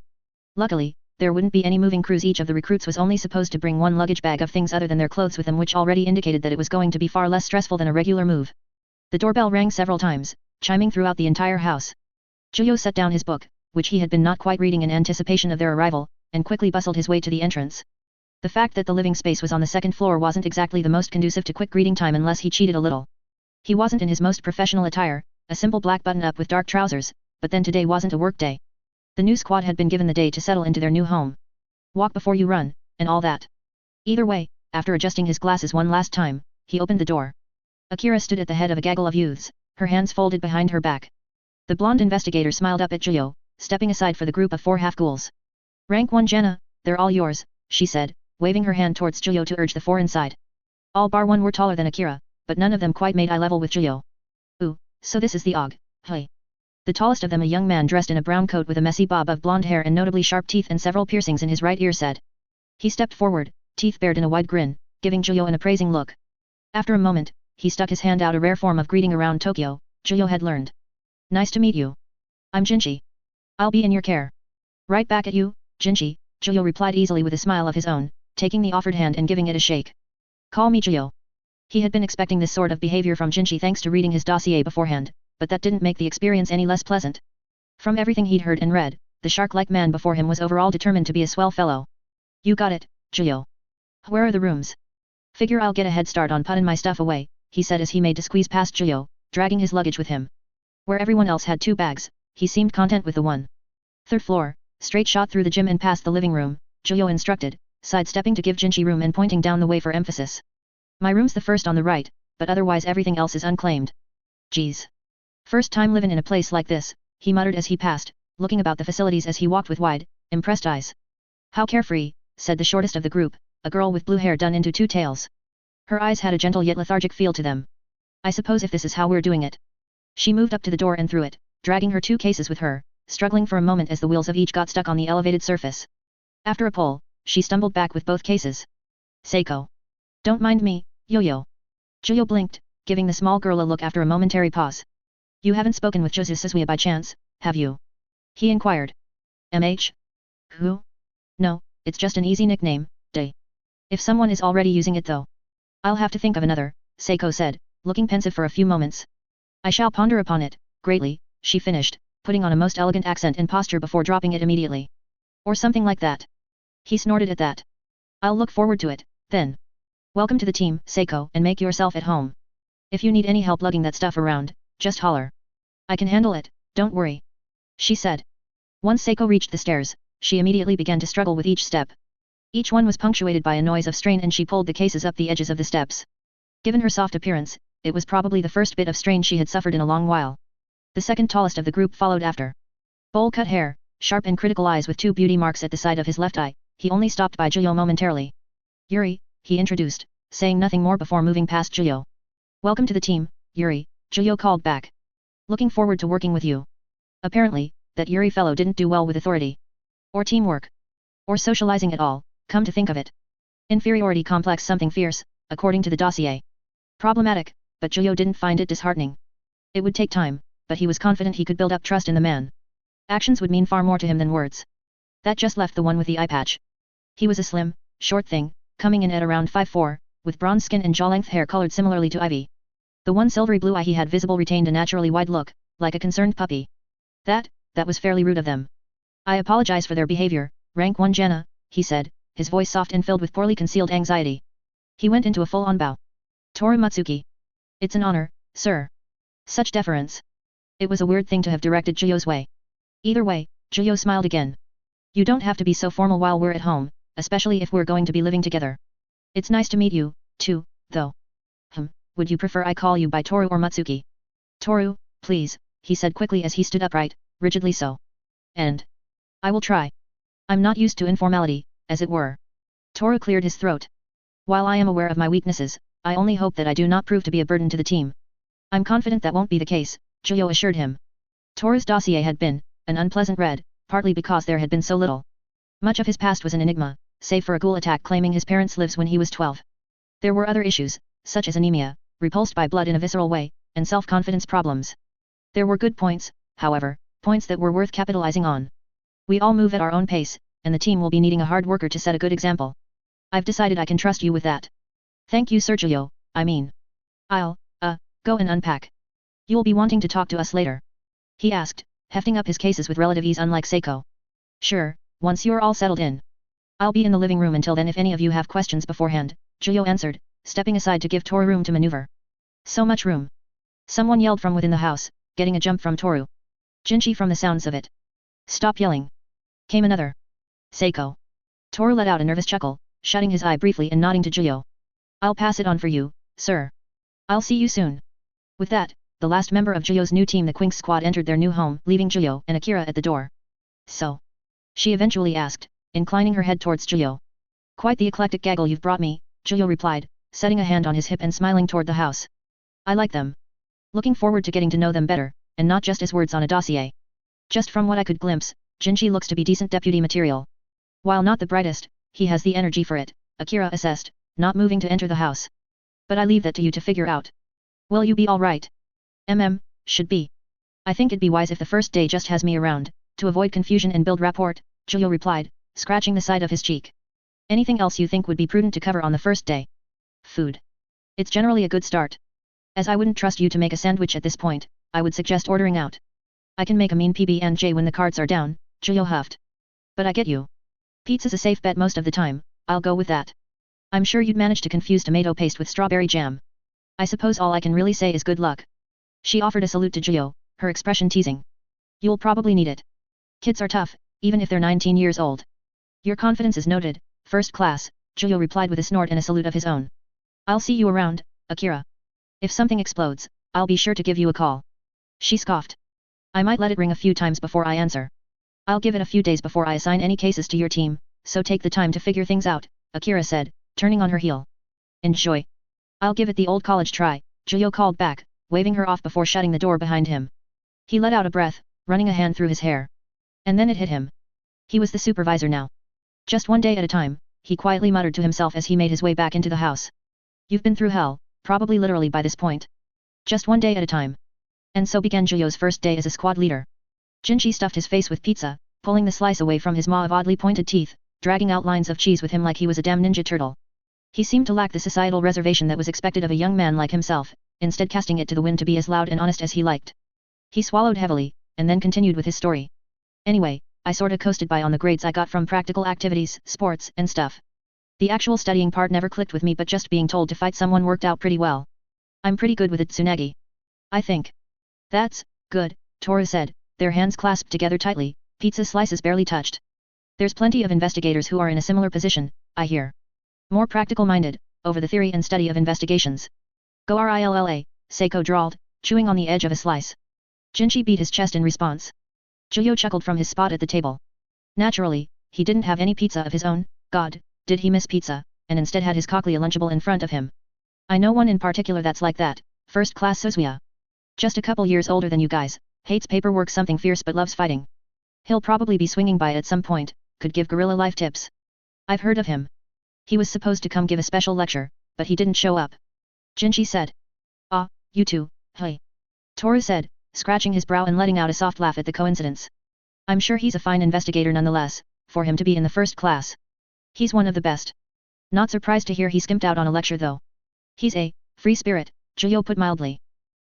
[SPEAKER 1] Luckily, there wouldn't be any moving crews. Each of the recruits was only supposed to bring one luggage bag of things other than their clothes with them, which already indicated that it was going to be far less stressful than a regular move. The doorbell rang several times, chiming throughout the entire house. Giulio set down his book, which he had been not quite reading in anticipation of their arrival, and quickly bustled his way to the entrance. The fact that the living space was on the second floor wasn't exactly the most conducive to quick greeting time unless he cheated a little. He wasn't in his most professional attire, a simple black button-up with dark trousers, but then today wasn't a work day. The new squad had been given the day to settle into their new home. Walk before you run, and all that. Either way, after adjusting his glasses one last time, he opened the door. Akira stood at the head of a gaggle of youths, her hands folded behind her back. The blonde investigator smiled up at Giulio, stepping aside for the group of 4 half-ghouls. Rank 1 Janna, they're all yours, she said, waving her hand towards Giulio to urge the 4 inside. All bar 1 were taller than Akira, but none of them quite made eye level with Giulio. Ooh, so this is the Og, hey. The tallest of them, a young man dressed in a brown coat with a messy bob of blonde hair and notably sharp teeth and several piercings in his right ear, said. He stepped forward, teeth bared in a wide grin, giving Giulio an appraising look. After a moment, he stuck his hand out, a rare form of greeting around Tokyo, Giulio had learned. Nice to meet you. I'm Jinchi. I'll be in your care. Right back at you, Jinchi, Zhuyo replied easily with a smile of his own, taking the offered hand and giving it a shake. Call me Zhuyo. He had been expecting this sort of behavior from Jinchi thanks to reading his dossier beforehand, but that didn't make the experience any less pleasant. From everything he'd heard and read, the shark-like man before him was overall determined to be a swell fellow. You got it, Zhuyo. Where are the rooms? Figure I'll get a head start on putting my stuff away, he said as he made to squeeze past Zhuyo, dragging his luggage with him. Where everyone else had 2 bags, he seemed content with the one. 3rd floor, straight shot through the gym and past the living room, Zhuyo instructed, sidestepping to give Jinchi room and pointing down the way for emphasis. My room's the first on the right, but otherwise everything else is unclaimed. Geez. First time living in a place like this, he muttered as he passed, looking about the facilities as he walked with wide, impressed eyes. How carefree, said the shortest of the group, a girl with blue hair done into 2 tails. Her eyes had a gentle yet lethargic feel to them. I suppose if this is how we're doing it. She moved up to the door and through it, dragging her 2 cases with her, struggling for a moment as the wheels of each got stuck on the elevated surface. After a pull, she stumbled back with both cases. Seiko. Don't mind me, Yo-Yo. Zhuyo blinked, giving the small girl a look after a momentary pause. You haven't spoken with Jozu Suzuya by chance, have you? He inquired. MH? Who? No, it's just an easy nickname, Day. If someone is already using it though. I'll have to think of another, Seiko said, looking pensive for a few moments. I shall ponder upon it, greatly, she finished, putting on a most elegant accent and posture before dropping it immediately. Or something like that. He snorted at that. I'll look forward to it, then. Welcome to the team, Seiko, and make yourself at home. If you need any help lugging that stuff around, just holler. I can handle it, don't worry. She said. Once Seiko reached the stairs, she immediately began to struggle with each step. Each one was punctuated by a noise of strain and she pulled the cases up the edges of the steps. Given her soft appearance, it was probably the first bit of strain she had suffered in a long while. The second tallest of the group followed after. Bowl-cut hair, sharp and critical eyes with 2 beauty marks at the side of his left eye, he only stopped by Zhuyo momentarily. Yuri, he introduced, saying nothing more before moving past Zhuyo. Welcome to the team, Yuri, Zhuyo called back. Looking forward to working with you. Apparently, that Yuri fellow didn't do well with authority. Or teamwork. Or socializing at all, come to think of it. Inferiority complex something fierce, according to the dossier. Problematic, but Zhuyo didn't find it disheartening. It would take time, but he was confident he could build up trust in the man. Actions would mean far more to him than words. That just left the one with the eye patch. He was a slim, short thing, coming in at around 5'4", with bronze skin and jaw-length hair colored similarly to ivy. The one silvery blue eye he had visible retained a naturally wide look, like a concerned puppy. That was fairly rude of them. I apologize for their behavior, rank 1 Jana, he said, his voice soft and filled with poorly concealed anxiety. He went into a full-on bow. Toru Matsuki. It's an honor, sir. Such deference. It was a weird thing to have directed Zhuyo's way. Either way, Zhuyo smiled again. You don't have to be so formal while we're at home, especially if we're going to be living together. It's nice to meet you, too, though. Would you prefer I call you by Toru or Matsuki? Toru, please, he said quickly as he stood upright, rigidly so. And I will try. I'm not used to informality, as it were. Toru cleared his throat. While I am aware of my weaknesses, I only hope that I do not prove to be a burden to the team. I'm confident that won't be the case, Zhuyo assured him. Toru's dossier had been an unpleasant read, partly because there had been so little. Much of his past was an enigma, save for a ghoul attack claiming his parents' lives when he was 12. There were other issues, such as anemia, repulsed by blood in a visceral way, and self-confidence problems. There were good points, however, points that were worth capitalizing on. We all move at our own pace, and the team will be needing a hard worker to set a good example. I've decided I can trust you with that. Thank you, Sir Zhuyo, I mean. I'll, go and unpack. You'll be wanting to talk to us later? He asked, hefting up his cases with relative ease unlike Seiko. Sure, once you're all settled in. I'll be in the living room until then if any of you have questions beforehand, Zhuyo answered, stepping aside to give Toru room to maneuver. So much room. Someone yelled from within the house, getting a jump from Toru. Jinchi from the sounds of it. Stop yelling. Came another. Seiko. Toru let out a nervous chuckle, shutting his eye briefly and nodding to Zhuyo. I'll pass it on for you, sir. I'll see you soon. With that, the last member of Zhuyo's new team the Quinx squad entered their new home, leaving Zhuyo and Akira at the door. So? She eventually asked, inclining her head towards Zhuyo. Quite the eclectic gaggle you've brought me, Zhuyo replied, setting a hand on his hip and smiling toward the house. I like them. Looking forward to getting to know them better, and not just as words on a dossier. Just from what I could glimpse, Jinchi looks to be decent deputy material. While not the brightest, he has the energy for it, Akira assessed, not moving to enter the house. But I leave that to you to figure out. Will you be alright? Should be. I think it'd be wise if the first day just has me around, to avoid confusion and build rapport, Julio replied, scratching the side of his cheek. Anything else you think would be prudent to cover on the first day? Food. It's generally a good start. As I wouldn't trust you to make a sandwich at this point, I would suggest ordering out. I can make a mean PB&J when the cards are down, Julio huffed. But I get you. Pizza's a safe bet most of the time, I'll go with that. I'm sure you'd manage to confuse tomato paste with strawberry jam. I suppose all I can really say is good luck. She offered a salute to Julio, her expression teasing. You'll probably need it. Kids are tough, even if they're 19 years old. Your confidence is noted, first class, Julio replied with a snort and a salute of his own. I'll see you around, Akira. If something explodes, I'll be sure to give you a call. She scoffed. I might let it ring a few times before I answer. I'll give it a few days before I assign any cases to your team, so take the time to figure things out, Akira said, turning on her heel. Enjoy. I'll give it the old college try, Julio called back, waving her off before shutting the door behind him. He let out a breath, running a hand through his hair. And then it hit him. He was the supervisor now. Just one day at a time, he quietly muttered to himself as he made his way back into the house. You've been through hell, probably literally by this point. Just one day at a time. And so began Julio's first day as a squad leader. Jinchi stuffed his face with pizza, pulling the slice away from his maw of oddly pointed teeth, dragging out lines of cheese with him like he was a damn ninja turtle. He seemed to lack the societal reservation that was expected of a young man like himself, instead casting it to the wind to be as loud and honest as he liked. He swallowed heavily, and then continued with his story. Anyway, I sorta coasted by on the grades I got from practical activities, sports, and stuff. The actual studying part never clicked with me, but just being told to fight someone worked out pretty well. I'm pretty good with it, Tsunagi. I think. That's good, Toru said, their hands clasped together tightly, pizza slices barely touched. There's plenty of investigators who are in a similar position, I hear. More practical-minded, over the theory and study of investigations. Go Rilla, Seiko drawled, chewing on the edge of a slice. Jinchi beat his chest in response. Julio chuckled from his spot at the table. Naturally, he didn't have any pizza of his own, God, did he miss pizza, and instead had his cochlea lunchable in front of him. I know one in particular that's like that, first class Suzuya. Just a couple years older than you guys, hates paperwork something fierce but loves fighting. He'll probably be swinging by at some point, could give guerrilla life tips. I've heard of him. He was supposed to come give a special lecture, but he didn't show up. Jinchi said. Ah, you two, hey. Toru said, scratching his brow and letting out a soft laugh at the coincidence. I'm sure he's a fine investigator nonetheless, for him to be in the first class. He's one of the best. Not surprised to hear he skimped out on a lecture though. He's a free spirit, Julio put mildly.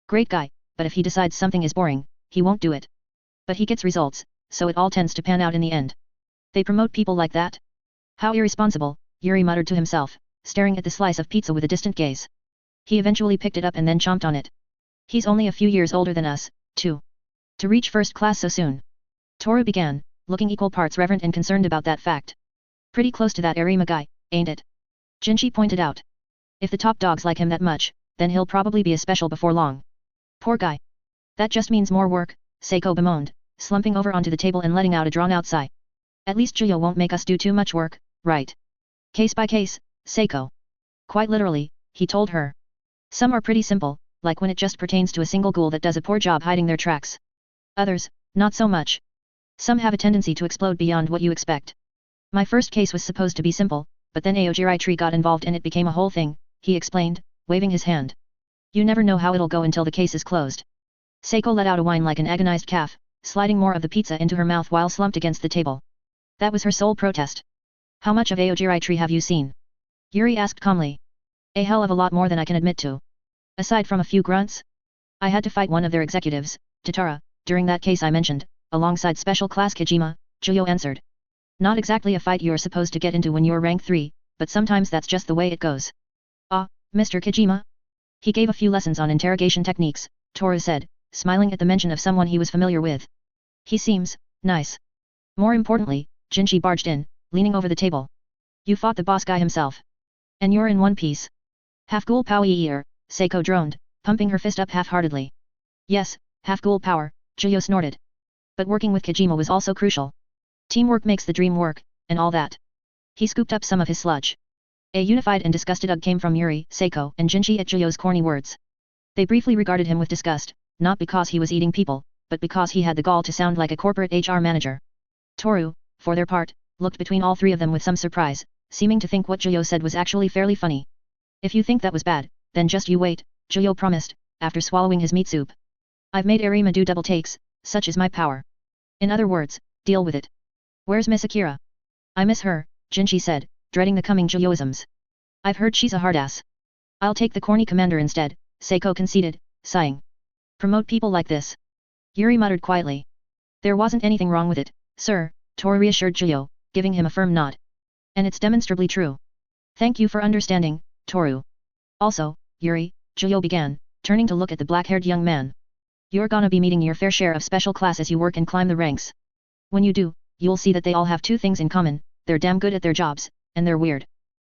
[SPEAKER 1] Great guy, but if he decides something is boring, he won't do it. But he gets results, so it all tends to pan out in the end. They promote people like that? How irresponsible, Yuri muttered to himself, staring at the slice of pizza with a distant gaze. He eventually picked it up and then chomped on it. He's only a few years older than us, too. To reach first class so soon. Toru began, looking equal parts reverent and concerned about that fact. Pretty close to that Nerima guy, ain't it? Jinchi pointed out. If the top dogs like him that much, then he'll probably be a special before long. Poor guy. That just means more work, Seiko bemoaned, slumping over onto the table and letting out a drawn-out sigh. At least Julio won't make us do too much work, right? Case by case, Seiko. Quite literally, he told her. Some are pretty simple, like when it just pertains to a single ghoul that does a poor job hiding their tracks. Others, not so much. Some have a tendency to explode beyond what you expect. My first case was supposed to be simple, but then Aojirai tree got involved and it became a whole thing, he explained, waving his hand. You never know how it'll go until the case is closed. Seiko let out a whine like an agonized calf, sliding more of the pizza into her mouth while slumped against the table. That was her sole protest. How much of Aojirai tree have you seen? Yuri asked calmly. A hell of a lot more than I can admit to. Aside from a few grunts? I had to fight one of their executives, Tatara, during that case I mentioned, alongside Special Class Kojima, Julio answered. Not exactly a fight you're supposed to get into when you're rank 3, but sometimes that's just the way it goes. Ah, Mr. Kojima? He gave a few lessons on interrogation techniques, Toru said, smiling at the mention of someone he was familiar with. He seems nice. More importantly, Jinchi barged in, leaning over the table. You fought the boss guy himself. And you're in one piece. Half ghoul power ear, Seiko droned, pumping her fist up half-heartedly. Yes, half ghoul power, Julio snorted. But working with Kojima was also crucial. Teamwork makes the dream work, and all that. He scooped up some of his sludge. A unified and disgusted ugh came from Yuri, Seiko, and Jinchi at Julio's corny words. They briefly regarded him with disgust, not because he was eating people, but because he had the gall to sound like a corporate HR manager. Toru, for their part, looked between all three of them with some surprise, seeming to think what Julio said was actually fairly funny. If you think that was bad, then just you wait, Julio promised, after swallowing his meat soup. I've made Nerima do double takes, such is my power. In other words, deal with it. Where's Miss Akira? I miss her, Jinchi said, dreading the coming Juyoisms. I've heard she's a hard ass. I'll take the corny commander instead, Seiko conceded, sighing. Promote people like this. Yuri muttered quietly. There wasn't anything wrong with it, sir, Toru reassured Juyo, giving him a firm nod. And it's demonstrably true. Thank you for understanding, Toru. Also, Yuri, Juyo began, turning to look at the black-haired young man. You're gonna be meeting your fair share of special class as you work and climb the ranks. When you do, you'll see that they all have two things in common, they're damn good at their jobs, and they're weird.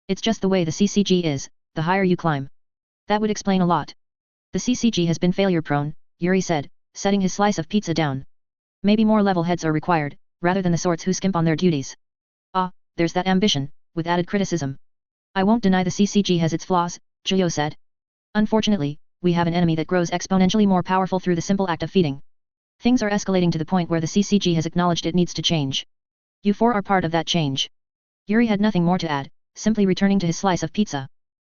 [SPEAKER 1] It's just the way the CCG is, the higher you climb. That would explain a lot. The CCG has been failure-prone, Yuri said, setting his slice of pizza down. Maybe more level heads are required, rather than the sorts who skimp on their duties. Ah, there's that ambition, with added criticism. I won't deny the CCG has its flaws, Juyo said. Unfortunately, we have an enemy that grows exponentially more powerful through the simple act of feeding. Things are escalating to the point where the CCG has acknowledged it needs to change. You four are part of that change. Yuri had nothing more to add, simply returning to his slice of pizza.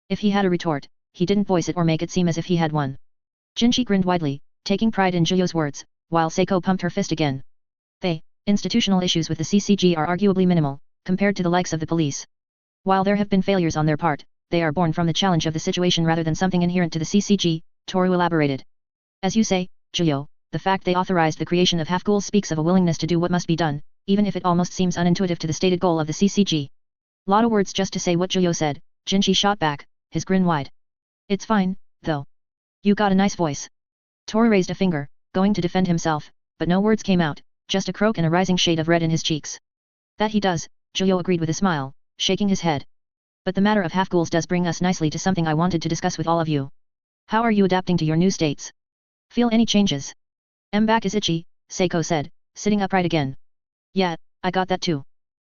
[SPEAKER 1] If he had a retort, he didn't voice it or make it seem as if he had one. Jinchi grinned widely, taking pride in Juyo's words, while Seiko pumped her fist again. Institutional issues with the CCG are arguably minimal, compared to the likes of the police. While there have been failures on their part, they are born from the challenge of the situation rather than something inherent to the CCG, Toru elaborated. As you say, Juyo, the fact they authorized the creation of half-ghouls speaks of a willingness to do what must be done, even if it almost seems unintuitive to the stated goal of the CCG. Lot of words just to say what Juyo said, Jinchi shot back, his grin wide. It's fine, though. You got a nice voice. Toru raised a finger, going to defend himself, but no words came out, just a croak and a rising shade of red in his cheeks. That he does, Juyo agreed with a smile, shaking his head. But the matter of half-ghouls does bring us nicely to something I wanted to discuss with all of you. How are you adapting to your new states? Feel any changes? Back is itchy, Seiko said, sitting upright again. Yeah, I got that too.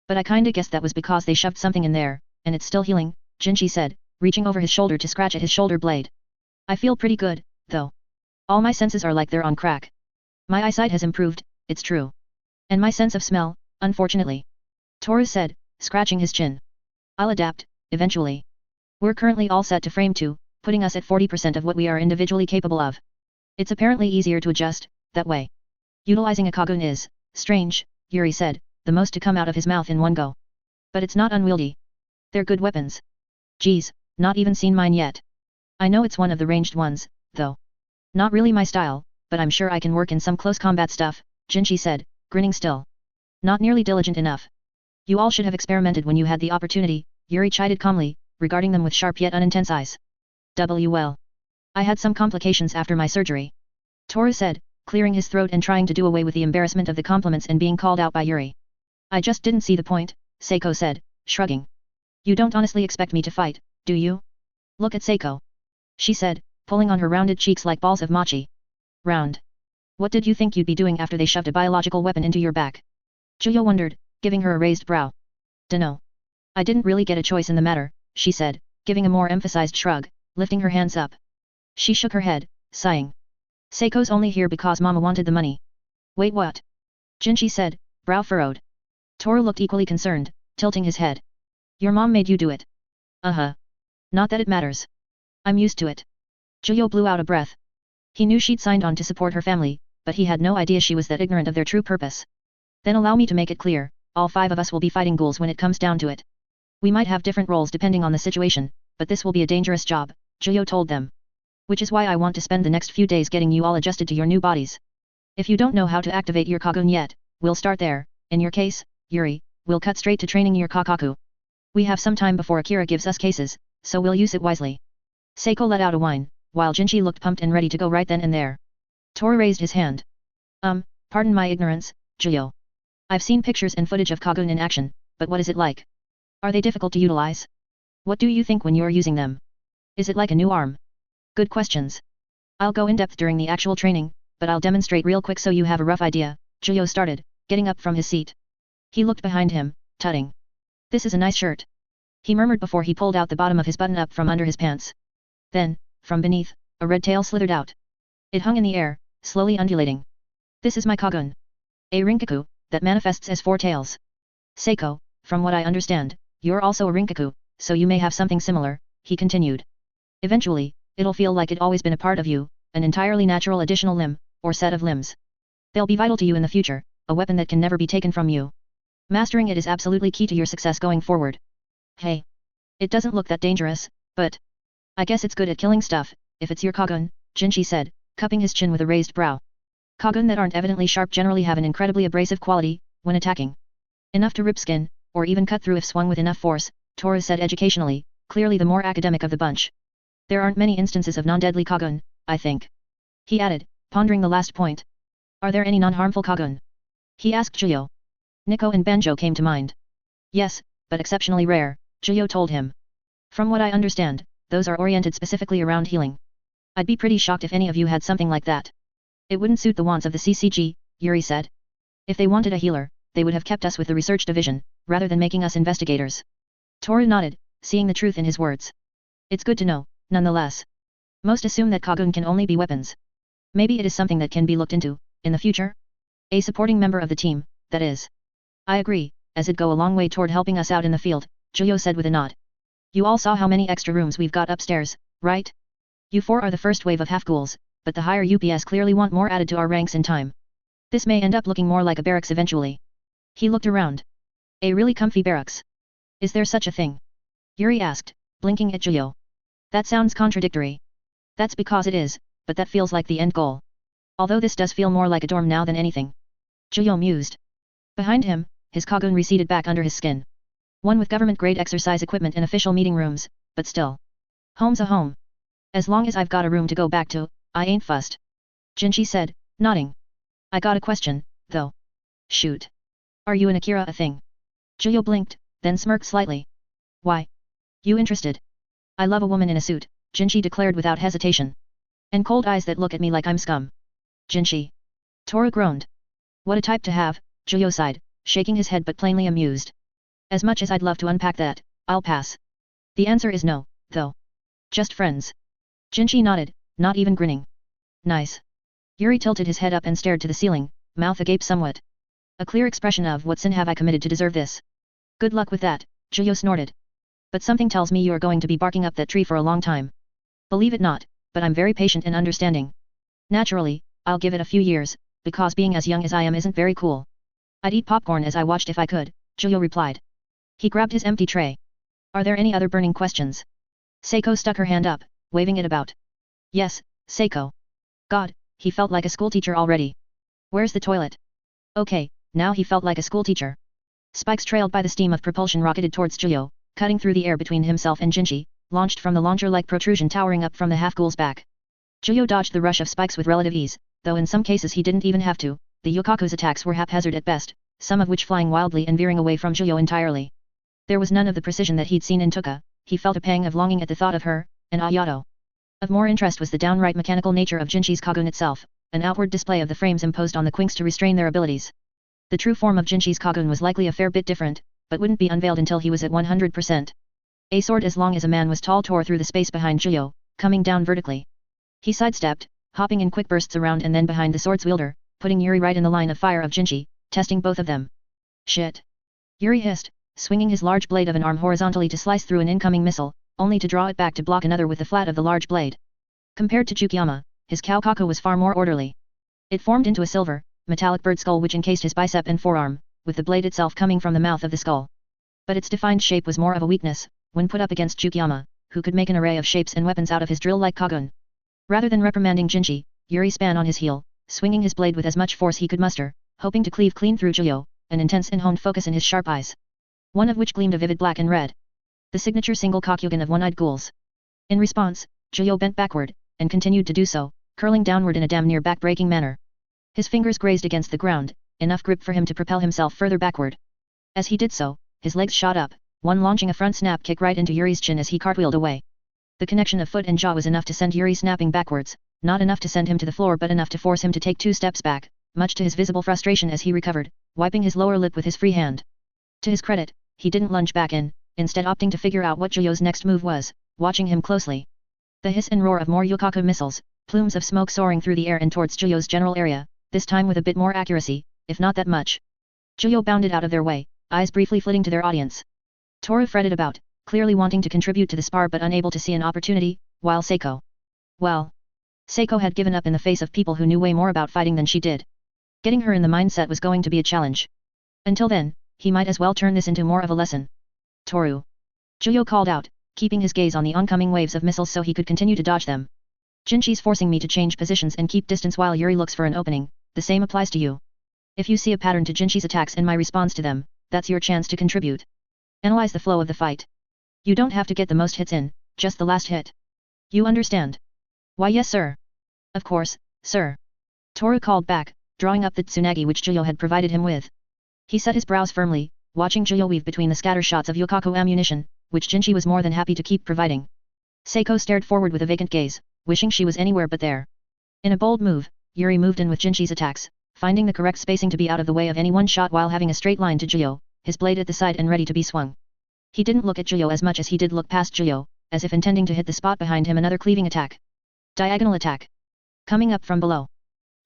[SPEAKER 1] But I kinda guessed that was because they shoved something in there, and it's still healing, Jinchi said, reaching over his shoulder to scratch at his shoulder blade. I feel pretty good, though. All my senses are like they're on crack. My eyesight has improved, it's true. And my sense of smell, unfortunately. Toru said, scratching his chin. I'll adapt, eventually. We're currently all set to frame 2, putting us at 40% of what we are individually capable of. It's apparently easier to adjust, that way. Utilizing a Kagun is, strange, Yuri said, the most to come out of his mouth in one go. But it's not unwieldy. They're good weapons. Geez, not even seen mine yet. I know it's one of the ranged ones, though. Not really my style, but I'm sure I can work in some close combat stuff, Jinchi said, grinning still. Not nearly diligent enough. You all should have experimented when you had the opportunity, Yuri chided calmly, regarding them with sharp yet unintense eyes. Well. I had some complications after my surgery. Toru said, clearing his throat and trying to do away with the embarrassment of the compliments and being called out by Yuri. I just didn't see the point, Seiko said, shrugging. You don't honestly expect me to fight, do you? Look at Seiko. She said, pulling on her rounded cheeks like balls of mochi. Round. What did you think you'd be doing after they shoved a biological weapon into your back? Juyo wondered, giving her a raised brow. Dunno. I didn't really get a choice in the matter, she said, giving a more emphasized shrug, lifting her hands up. She shook her head, sighing. Seiko's only here because Mama wanted the money. Wait, what? Jinchi said, brow furrowed. Toru looked equally concerned, tilting his head. Your mom made you do it. Uh-huh. Not that it matters. I'm used to it. Juyo blew out a breath. He knew she'd signed on to support her family, but he had no idea she was that ignorant of their true purpose. Then allow me to make it clear, all 5 of us will be fighting ghouls when it comes down to it. We might have different roles depending on the situation, but this will be a dangerous job, Juyo told them. Which is why I want to spend the next few days getting you all adjusted to your new bodies. If you don't know how to activate your Kagun yet, we'll start there. In your case, Yuri, we'll cut straight to training your Kakaku. We have some time before Akira gives us cases, so we'll use it wisely. Seiko let out a whine, while Jinchi looked pumped and ready to go right then and there. Toru raised his hand. Pardon my ignorance, Juyo. I've seen pictures and footage of Kagun in action, but what is it like? Are they difficult to utilize? What do you think when you're using them? Is it like a new arm? Good questions. I'll go in depth during the actual training, but I'll demonstrate real quick so you have a rough idea, Juyo started, getting up from his seat. He looked behind him, tutting. This is a nice shirt. He murmured before he pulled out the bottom of his button-up from under his pants. Then, from beneath, a red tail slithered out. It hung in the air, slowly undulating. This is my Kagun. A Rinkaku, that manifests as 4 tails. Seiko, from what I understand, you're also a Rinkaku, so you may have something similar, he continued. Eventually, it'll feel like it always been a part of you, an entirely natural additional limb, or set of limbs. They'll be vital to you in the future, a weapon that can never be taken from you. Mastering it is absolutely key to your success going forward. Hey. It doesn't look that dangerous, but I guess it's good at killing stuff, if it's your Kagun, Jinchi said, cupping his chin with a raised brow. Kagun that aren't evidently sharp generally have an incredibly abrasive quality, when attacking. Enough to rip skin, or even cut through if swung with enough force, Toru said educationally, clearly the more academic of the bunch. There aren't many instances of non-deadly Kagun, I think. He added, pondering the last point. Are there any non-harmful Kagun? He asked Juyo. Nico and Banjo came to mind. Yes, but exceptionally rare, Juyo told him. From what I understand, those are oriented specifically around healing. I'd be pretty shocked if any of you had something like that. It wouldn't suit the wants of the CCG, Yuri said. If they wanted a healer, they would have kept us with the research division, rather than making us investigators. Toru nodded, seeing the truth in his words. It's good to know, nonetheless. Most assume that Kagun can only be weapons. Maybe it is something that can be looked into, in the future? A supporting member of the team, that is. I agree, as it'd go a long way toward helping us out in the field, Juyo said with a nod. You all saw how many extra rooms we've got upstairs, right? You four are the first wave of half-ghouls, but the higher UPS clearly want more added to our ranks in time. This may end up looking more like a barracks eventually. He looked around. A really comfy barracks. Is there such a thing? Yuri asked, blinking at Juyo. That sounds contradictory. That's because it is, but that feels like the end goal. Although this does feel more like a dorm now than anything. Juyo mused. Behind him, his Kagun receded back under his skin. One with government-grade exercise equipment and official meeting rooms, but still. Home's a home. As long as I've got a room to go back to, I ain't fussed. Jinchi said, nodding. I got a question, though. Shoot. Are you and Akira a thing? Juyo blinked, then smirked slightly. Why? You interested? I love a woman in a suit, Jinchi declared without hesitation. And cold eyes that look at me like I'm scum. Jinchi. Toru groaned. What a type to have, Juyo sighed, shaking his head but plainly amused. As much as I'd love to unpack that, I'll pass. The answer is no, though. Just friends. Jinchi nodded, not even grinning. Nice. Yuri tilted his head up and stared to the ceiling, mouth agape somewhat. A clear expression of what sin have I committed to deserve this. Good luck with that, Juyo snorted. But something tells me you are going to be barking up that tree for a long time. Believe it not, but I'm very patient and understanding. Naturally, I'll give it a few years, because being as young as I am isn't very cool. I'd eat popcorn as I watched if I could, Juyo replied. He grabbed his empty tray. Are there any other burning questions? Seiko stuck her hand up, waving it about. Yes, Seiko. God, he felt like a schoolteacher already. Where's the toilet? Okay, now he felt like a schoolteacher. Spikes trailed by the steam of propulsion rocketed towards Juyo, cutting through the air between himself and Jinchi, launched from the launcher-like protrusion towering up from the half-ghoul's back. Juyo dodged the rush of spikes with relative ease, though in some cases he didn't even have to. The Yokaku's attacks were haphazard at best, some of which flying wildly and veering away from Juyo entirely. There was none of the precision that he'd seen in Tuka. He felt a pang of longing at the thought of her, and Ayato. Of more interest was the downright mechanical nature of Jinchi's Kagun itself, an outward display of the frames imposed on the Quinks to restrain their abilities. The true form of Jinchi's Kagun was likely a fair bit different, but wouldn't be unveiled until he was at 100%. A sword as long as a man was tall tore through the space behind Juyo, coming down vertically. He sidestepped, hopping in quick bursts around and then behind the sword's wielder, putting Yuri right in the line of fire of Jinchi, testing both of them. Shit. Yuri hissed, swinging his large blade of an arm horizontally to slice through an incoming missile, only to draw it back to block another with the flat of the large blade. Compared to Tsukiyama, his Kaukaku was far more orderly. It formed into a silver, metallic bird skull which encased his bicep and forearm, with the blade itself coming from the mouth of the skull. But its defined shape was more of a weakness, when put up against Tsukiyama, who could make an array of shapes and weapons out of his drill-like Kagun. Rather than reprimanding Jinchi, Yuri span on his heel, swinging his blade with as much force he could muster, hoping to cleave clean through Juyo, an intense and honed focus in his sharp eyes. One of which gleamed a vivid black and red. The signature single Kakyugen of one-eyed ghouls. In response, Juyo bent backward, and continued to do so, curling downward in a damn near back-breaking manner. His fingers grazed against the ground, enough grip for him to propel himself further backward. As he did so, his legs shot up, one launching a front snap kick right into Yuri's chin as he cartwheeled away. The connection of foot and jaw was enough to send Yuri snapping backwards, not enough to send him to the floor but enough to force him to take 2 steps back, much to his visible frustration as he recovered, wiping his lower lip with his free hand. To his credit, he didn't lunge back in, instead opting to figure out what Juyo's next move was, watching him closely. The hiss and roar of more Yokaku missiles, plumes of smoke soaring through the air and towards Juyo's general area, this time with a bit more accuracy, if not that much. Juyo bounded out of their way, eyes briefly flitting to their audience. Toru fretted about, clearly wanting to contribute to the spar but unable to see an opportunity, while Seiko. Well. Seiko had given up in the face of people who knew way more about fighting than she did. Getting her in the mindset was going to be a challenge. Until then, he might as well turn this into more of a lesson. Toru. Juyo called out, keeping his gaze on the oncoming waves of missiles so he could continue to dodge them. Jinchi's forcing me to change positions and keep distance while Yuri looks for an opening, the same applies to you. If you see a pattern to Jinchi's attacks and my response to them, that's your chance to contribute. Analyze the flow of the fight. You don't have to get the most hits in, just the last hit. You understand? Why yes sir. Of course, sir. Toru called back, drawing up the tsunagi which Juyo had provided him with. He set his brows firmly, watching Juyo weave between the scatter shots of Yokaku ammunition, which Jinchi was more than happy to keep providing. Seiko stared forward with a vacant gaze, wishing she was anywhere but there. In a bold move, Yuri moved in with Jinchi's attacks, finding the correct spacing to be out of the way of any one shot while having a straight line to Juyo, his blade at the side and ready to be swung. He didn't look at Juyo as much as he did look past Juyo, as if intending to hit the spot behind him. Another cleaving attack. Diagonal attack. Coming up from below.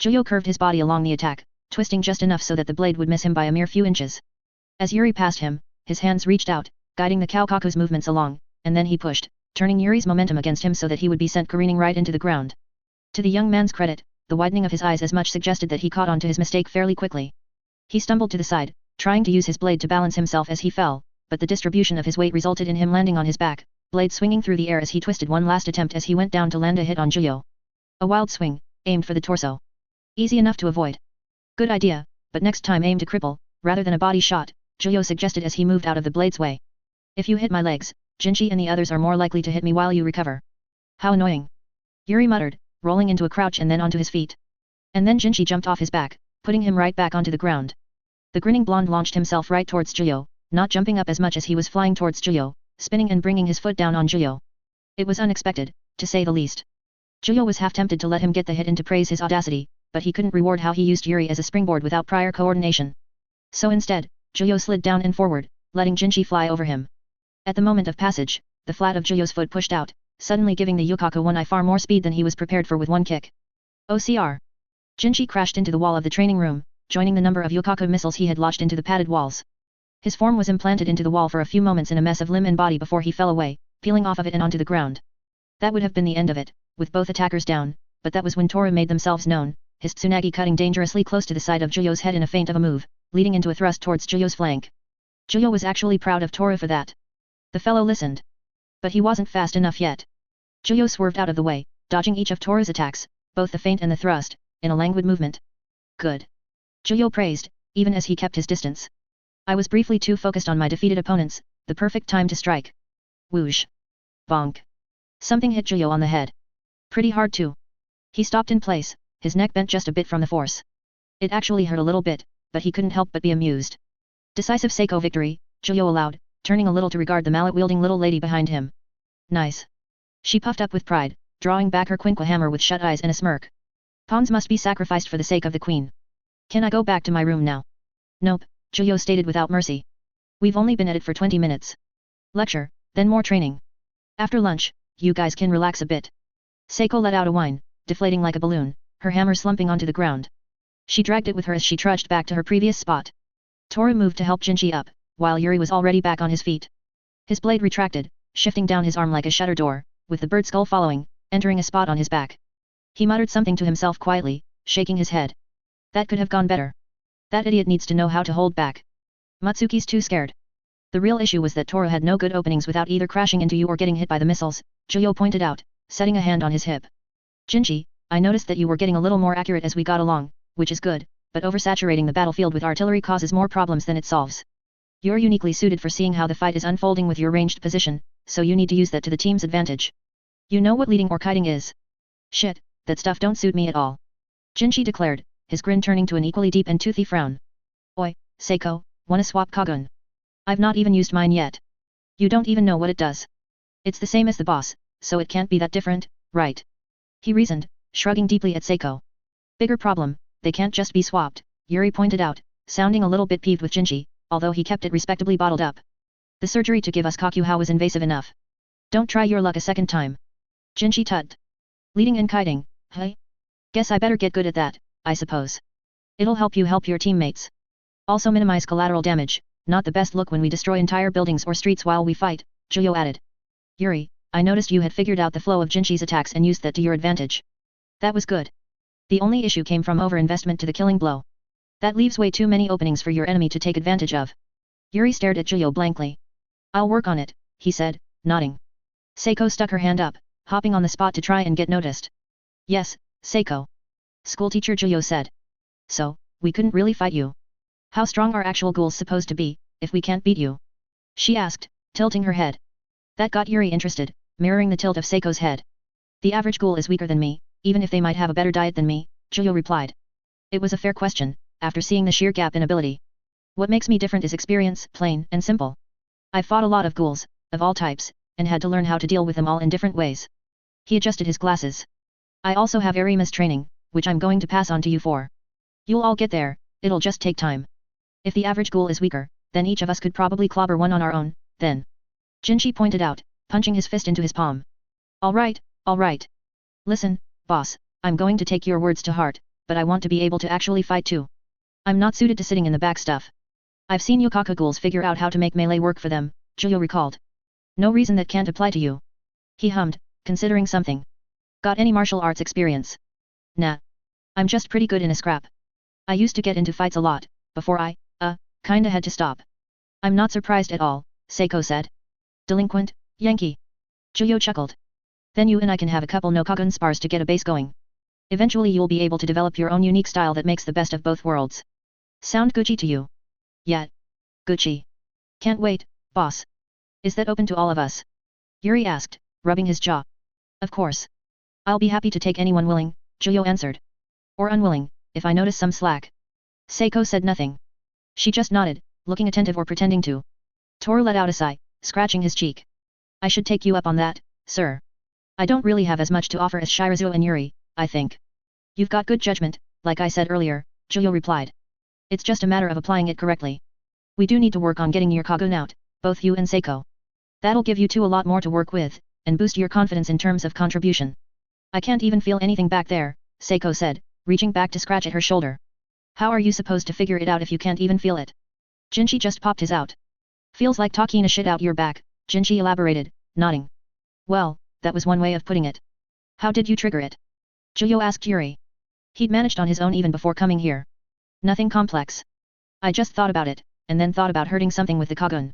[SPEAKER 1] Juyo curved his body along the attack, twisting just enough so that the blade would miss him by a mere few inches. As Yuri passed him, his hands reached out, guiding the Kaukaku's movements along, and then he pushed, turning Yuri's momentum against him so that he would be sent careening right into the ground. To the young man's credit, the widening of his eyes as much suggested that he caught on to his mistake fairly quickly. He stumbled to the side, trying to use his blade to balance himself as he fell, but the distribution of his weight resulted in him landing on his back, blade swinging through the air as he twisted one last attempt as he went down to land a hit on Juyo. A wild swing, aimed for the torso. Easy enough to avoid. Good idea, but next time aim to cripple, rather than a body shot, Juyo suggested as he moved out of the blade's way. If you hit my legs, Jinchi and the others are more likely to hit me while you recover. How annoying. Yuri muttered, rolling into a crouch and then onto his feet. And then Jinchi jumped off his back, putting him right back onto the ground. The grinning blonde launched himself right towards Juyo, not jumping up as much as he was flying towards Juyo, spinning and bringing his foot down on Juyo. It was unexpected, to say the least. Juyo was half tempted to let him get the hit in to praise his audacity, but he couldn't reward how he used Yuri as a springboard without prior coordination. So instead, Juyo slid down and forward, letting Jinchi fly over him. At the moment of passage, the flat of Juyo's foot pushed out, suddenly giving the Yukaku One Eye far more speed than he was prepared for with one kick. OCR. Jinchi crashed into the wall of the training room, joining the number of Yukaku missiles he had lodged into the padded walls. His form was implanted into the wall for a few moments in a mess of limb and body before he fell away, peeling off of it and onto the ground. That would have been the end of it, with both attackers down, but that was when Toru made themselves known, his tsunagi cutting dangerously close to the side of Juyo's head in a feint of a move, leading into a thrust towards Juyo's flank. Juyo was actually proud of Toru for that. The fellow listened. But he wasn't fast enough yet. Juyo swerved out of the way, dodging each of Toru's attacks, both the feint and the thrust, in a languid movement. Good. Juyo praised, even as he kept his distance. I was briefly too focused on my defeated opponents, the perfect time to strike. Whoosh. Bonk. Something hit Juyo on the head. Pretty hard too. He stopped in place, his neck bent just a bit from the force. It actually hurt a little bit, but he couldn't help but be amused. Decisive Seiko victory, Juyo allowed, turning a little to regard the mallet-wielding little lady behind him. Nice. She puffed up with pride, drawing back her quinqua hammer with shut eyes and a smirk. Pawns must be sacrificed for the sake of the queen. Can I go back to my room now? Nope, Juyo stated without mercy. We've only been at it for 20 minutes. Lecture, then more training. After lunch, you guys can relax a bit. Seiko let out a whine, deflating like a balloon, her hammer slumping onto the ground. She dragged it with her as she trudged back to her previous spot. Toru moved to help Jinchi up, while Yuri was already back on his feet. His blade retracted, shifting down his arm like a shutter door, with the bird skull following, entering a spot on his back. He muttered something to himself quietly, shaking his head. That could have gone better. That idiot needs to know how to hold back. Matsuki's too scared. The real issue was that Toru had no good openings without either crashing into you or getting hit by the missiles, Juyo pointed out, setting a hand on his hip. Jinchi, I noticed that you were getting a little more accurate as we got along, which is good, but oversaturating the battlefield with artillery causes more problems than it solves. You're uniquely suited for seeing how the fight is unfolding with your ranged position, so you need to use that to the team's advantage. You know what leading or kiting is? Shit, that stuff don't suit me at all. Jinchi declared, his grin turning to an equally deep and toothy frown. Oi, Seiko, wanna swap Kagun? I've not even used mine yet. You don't even know what it does. It's the same as the boss, so it can't be that different, right? He reasoned, shrugging deeply at Seiko. Bigger problem, they can't just be swapped, Yuri pointed out, sounding a little bit peeved with Jinchi, although he kept it respectably bottled up. The surgery to give us Kakuhou was invasive enough. Don't try your luck a second time. Jinchi tugged. Leading and kiting, hey? Guess I better get good at that, I suppose. It'll help you help your teammates. Also minimize collateral damage, not the best look when we destroy entire buildings or streets while we fight, Juyo added. Yuri, I noticed you had figured out the flow of Jinchi's attacks and used that to your advantage. That was good. The only issue came from overinvestment to the killing blow. That leaves way too many openings for your enemy to take advantage of. Yuri stared at Juyo blankly. I'll work on it, he said, nodding. Seiko stuck her hand up, hopping on the spot to try and get noticed. Yes, Seiko. Schoolteacher Juyo said. So, we couldn't really fight you. How strong are actual ghouls supposed to be, if we can't beat you? She asked, tilting her head. That got Yuri interested, mirroring the tilt of Seiko's head. The average ghoul is weaker than me, even if they might have a better diet than me, Juyo replied. It was a fair question, after seeing the sheer gap in ability. What makes me different is experience, plain and simple. I've fought a lot of ghouls, of all types, and had to learn how to deal with them all in different ways. He adjusted his glasses. I also have Nerima's training, which I'm going to pass on to you for. You'll all get there, it'll just take time. If the average ghoul is weaker, then each of us could probably clobber one on our own, then. Jinshi pointed out, punching his fist into his palm. Alright, alright. Listen, boss, I'm going to take your words to heart, but I want to be able to actually fight too. I'm not suited to sitting in the back stuff. I've seen Yokaka ghouls figure out how to make melee work for them, Juyo recalled. No reason that can't apply to you. He hummed, considering something. Got any martial arts experience? Nah. I'm just pretty good in a scrap. I used to get into fights a lot, before I, kinda had to stop. I'm not surprised at all, Seiko said. Delinquent, Yankee. Juyo chuckled. Then you and I can have a couple no-kagun spars to get a base going. Eventually you'll be able to develop your own unique style that makes the best of both worlds. Sound Gucci to you? Yeah. Gucci. Can't wait, boss. Is that open to all of us? Yuri asked, rubbing his jaw. Of course. I'll be happy to take anyone willing, Juyo answered. Or unwilling, if I notice some slack. Seiko said nothing. She just nodded, looking attentive or pretending to. Toru let out a sigh, scratching his cheek. I should take you up on that, sir. I don't really have as much to offer as Shirazu and Yuri, I think. You've got good judgment, like I said earlier, Juyo replied. It's just a matter of applying it correctly. We do need to work on getting your Kagun out, both you and Seiko. That'll give you two a lot more to work with, and boost your confidence in terms of contribution. I can't even feel anything back there, Seiko said, reaching back to scratch at her shoulder. How are you supposed to figure it out if you can't even feel it? Jinshi just popped his out. Feels like talking a shit out your back, Jinshi elaborated, nodding. Well, that was one way of putting it. How did you trigger it? Juyo asked Yuri. He'd managed on his own even before coming here. Nothing complex. I just thought about it, and then thought about hurting something with the Kagun.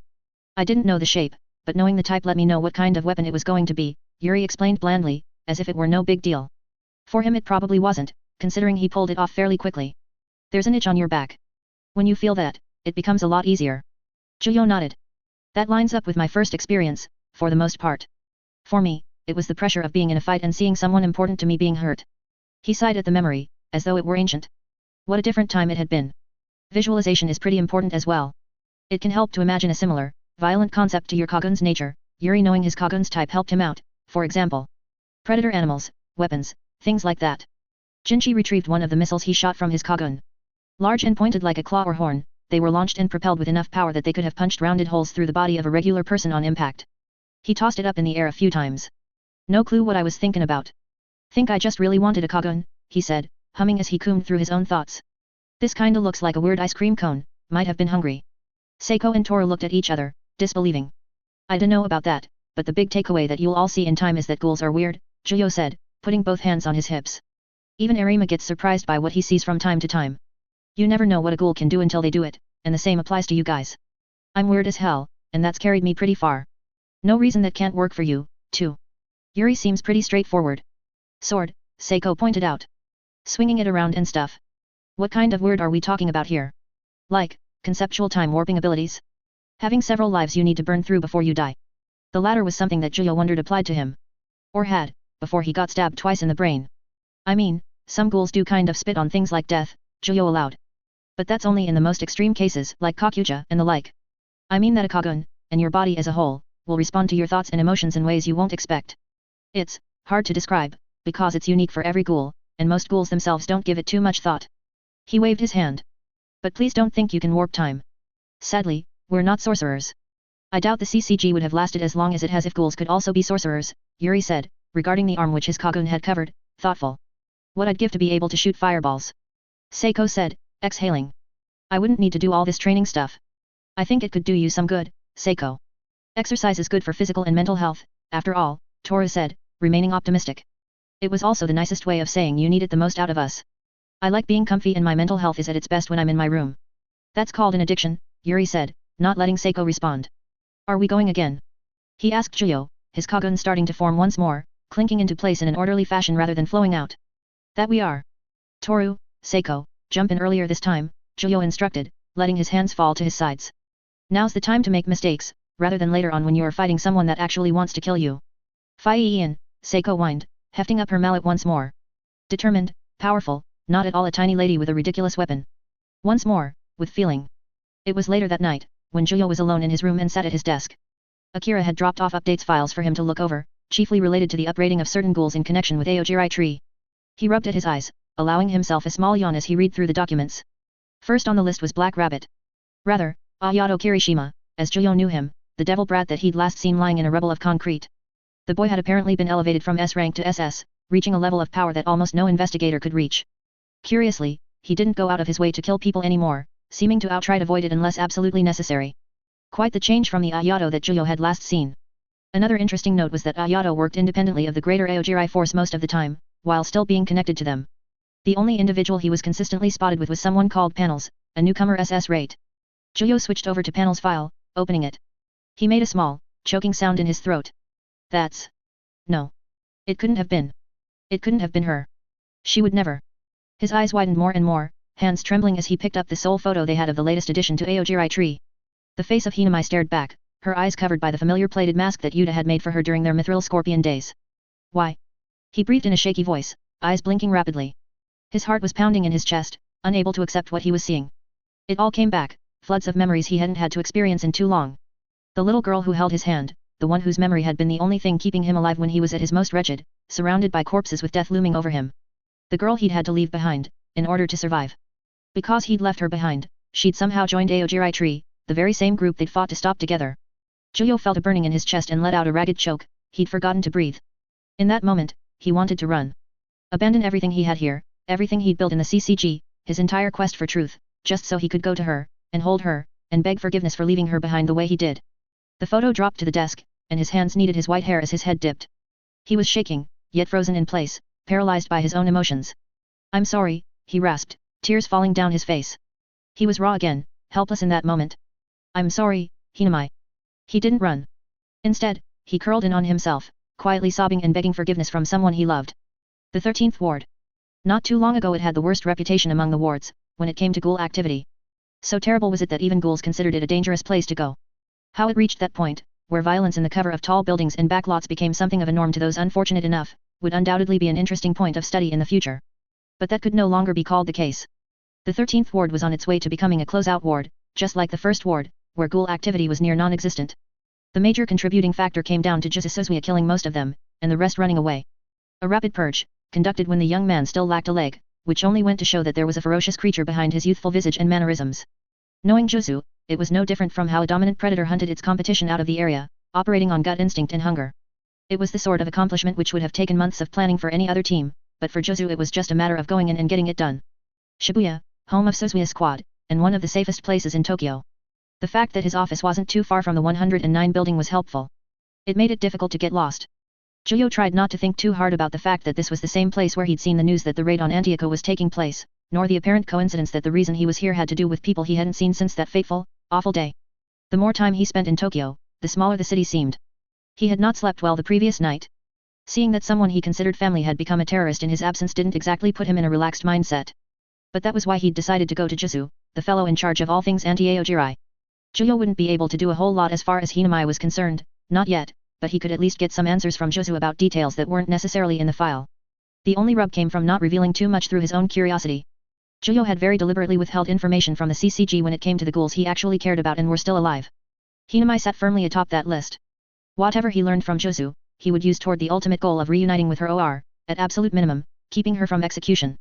[SPEAKER 1] I didn't know the shape, but knowing the type let me know what kind of weapon it was going to be, Yuri explained blandly, as if it were no big deal. For him it probably wasn't, considering he pulled it off fairly quickly. There's an itch on your back. When you feel that, it becomes a lot easier. Juyo nodded. That lines up with my first experience, for the most part. For me, it was the pressure of being in a fight and seeing someone important to me being hurt. He sighed at the memory, as though it were ancient. What a different time it had been. Visualization is pretty important as well. It can help to imagine a similar, violent concept to your Kagun's nature. Yuri knowing his Kagun's type helped him out, for example. Predator animals, weapons, things like that. Jinshi retrieved one of the missiles he shot from his Kagun. Large and pointed like a claw or horn, they were launched and propelled with enough power that they could have punched rounded holes through the body of a regular person on impact. He tossed it up in the air a few times. No clue what I was thinking about. Think I just really wanted a Kagun, he said, humming as he combed through his own thoughts. This kinda looks like a weird ice cream cone, might have been hungry. Seiko and Toru looked at each other, disbelieving. I dunno about that, but the big takeaway that you'll all see in time is that ghouls are weird, Juyo said, putting both hands on his hips. Even Nerima gets surprised by what he sees from time to time. You never know what a ghoul can do until they do it, and the same applies to you guys. I'm weird as hell, and that's carried me pretty far. No reason that can't work for you, too. Yuri seems pretty straightforward. Sword, Seiko pointed out. Swinging it around and stuff. What kind of weird are we talking about here? Like, conceptual time warping abilities? Having several lives you need to burn through before you die. The latter was something that Juyo wondered applied to him. Or had, before he got stabbed twice in the brain. I mean, some ghouls do kind of spit on things like death, Juyo allowed. But that's only in the most extreme cases like Kakuja and the like. I mean that a Kagun, and your body as a whole, will respond to your thoughts and emotions in ways you won't expect. It's hard to describe, because it's unique for every ghoul, and most ghouls themselves don't give it too much thought. He waved his hand. But please don't think you can warp time. Sadly, we're not sorcerers. I doubt the CCG would have lasted as long as it has if ghouls could also be sorcerers, Yuri said, regarding the arm which his Kagun had covered, thoughtful. What I'd give to be able to shoot fireballs. Seiko said, exhaling. I wouldn't need to do all this training stuff. I think it could do you some good, Seiko. Exercise is good for physical and mental health, after all, Toru said, remaining optimistic. It was also the nicest way of saying you need it the most out of us. I like being comfy and my mental health is at its best when I'm in my room. That's called an addiction, Yuri said, not letting Seiko respond. Are we going again? He asked Juyo, his Kagun starting to form once more, clinking into place in an orderly fashion rather than flowing out. That we are. Toru, Seiko, jump in earlier this time, Juyo instructed, letting his hands fall to his sides. Now's the time to make mistakes, rather than later on when you are fighting someone that actually wants to kill you. Fie Ian, Seiko whined, hefting up her mallet once more. Determined, powerful, not at all a tiny lady with a ridiculous weapon. Once more, with feeling. It was later that night, when Juyo was alone in his room and sat at his desk. Akira had dropped off updates files for him to look over, chiefly related to the uprating of certain ghouls in connection with Aojirai tree. He rubbed at his eyes, allowing himself a small yawn as he read through the documents. First on the list was Black Rabbit. Rather, Ayato Kirishima, as Juyo knew him, the devil brat that he'd last seen lying in a rubble of concrete. The boy had apparently been elevated from S rank to SS, reaching a level of power that almost no investigator could reach. Curiously, he didn't go out of his way to kill people anymore, seeming to outright avoid it unless absolutely necessary. Quite the change from the Ayato that Juyo had last seen. Another interesting note was that Ayato worked independently of the greater Aojirai force most of the time, while still being connected to them. The only individual he was consistently spotted with was someone called Panels, a newcomer SS rate. Juyo switched over to Panels' file, opening it. He made a small, choking sound in his throat. That's... No. It couldn't have been. It couldn't have been her. She would never. His eyes widened more and more, hands trembling as he picked up the sole photo they had of the latest addition to Aojirai tree. The face of Hinamai stared back, her eyes covered by the familiar plated mask that Yuta had made for her during their mithril scorpion days. Why? He breathed in a shaky voice, eyes blinking rapidly. His heart was pounding in his chest, unable to accept what he was seeing. It all came back, floods of memories he hadn't had to experience in too long. The little girl who held his hand, the one whose memory had been the only thing keeping him alive when he was at his most wretched, surrounded by corpses with death looming over him. The girl he'd had to leave behind, in order to survive. Because he'd left her behind, she'd somehow joined Aojirai tree, the very same group they'd fought to stop together. Juyo felt a burning in his chest and let out a ragged choke, he'd forgotten to breathe. In that moment, he wanted to run. Abandon everything he had here, everything he'd built in the CCG, his entire quest for truth, just so he could go to her, and hold her, and beg forgiveness for leaving her behind the way he did. The photo dropped to the desk, and his hands kneaded his white hair as his head dipped. He was shaking, yet frozen in place, paralyzed by his own emotions. I'm sorry, he rasped, tears falling down his face. He was raw again, helpless in that moment. I'm sorry, Hinamai. He didn't run. Instead, he curled in on himself, quietly sobbing and begging forgiveness from someone he loved. The 13th ward. Not too long ago it had the worst reputation among the wards, when it came to ghoul activity. So terrible was it that even ghouls considered it a dangerous place to go. How it reached that point, where violence in the cover of tall buildings and backlots became something of a norm to those unfortunate enough, would undoubtedly be an interesting point of study in the future. But that could no longer be called the case. The 13th ward was on its way to becoming a closeout ward, just like the first ward, where ghoul activity was near non-existent. The major contributing factor came down to just Suzuya killing most of them, and the rest running away. A rapid purge, conducted when the young man still lacked a leg, which only went to show that there was a ferocious creature behind his youthful visage and mannerisms. Knowing Juzu, it was no different from how a dominant predator hunted its competition out of the area, operating on gut instinct and hunger. It was the sort of accomplishment which would have taken months of planning for any other team, but for Juzu it was just a matter of going in and getting it done. Shibuya, home of Suzuya Squad, and one of the safest places in Tokyo. The fact that his office wasn't too far from the 109 building was helpful. It made it difficult to get lost. Juyo tried not to think too hard about the fact that this was the same place where he'd seen the news that the raid on Antioco was taking place, nor the apparent coincidence that the reason he was here had to do with people he hadn't seen since that fateful, awful day. The more time he spent in Tokyo, the smaller the city seemed. He had not slept well the previous night. Seeing that someone he considered family had become a terrorist in his absence didn't exactly put him in a relaxed mindset. But that was why he'd decided to go to Juzu, the fellow in charge of all things anti-Aojirai. Juyo wouldn't be able to do a whole lot as far as Hinamai was concerned, not yet, but he could at least get some answers from Juzu about details that weren't necessarily in the file. The only rub came from not revealing too much through his own curiosity. Juyo had very deliberately withheld information from the CCG when it came to the ghouls he actually cared about and were still alive. Hinamai sat firmly atop that list. Whatever he learned from Juzu, he would use toward the ultimate goal of reuniting with her OR, at absolute minimum, keeping her from execution.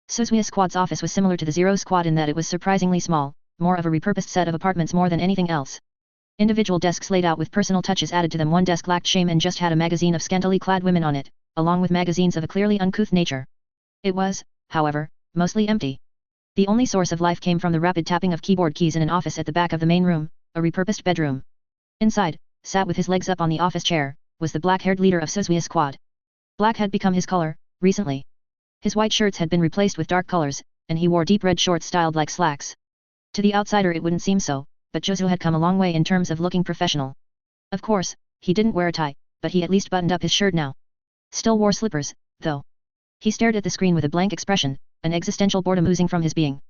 [SPEAKER 1] Suzuya Squad's office was similar to the Zero Squad in that it was surprisingly small, more of a repurposed set of apartments more than anything else. Individual desks laid out with personal touches added to them. One desk lacked shame and just had a magazine of scantily clad women on it, along with magazines of a clearly uncouth nature. It was, however, mostly empty. The only source of life came from the rapid tapping of keyboard keys in an office at the back of the main room, a repurposed bedroom. Inside, sat with his legs up on the office chair, was the black-haired leader of Suzuya Squad. Black had become his color, recently. His white shirts had been replaced with dark colors, and he wore deep red shorts styled like slacks. To the outsider it wouldn't seem so, but Josu had come a long way in terms of looking professional. Of course, he didn't wear a tie, but he at least buttoned up his shirt now. Still wore slippers, though. He stared at the screen with a blank expression, an existential boredom oozing from his being.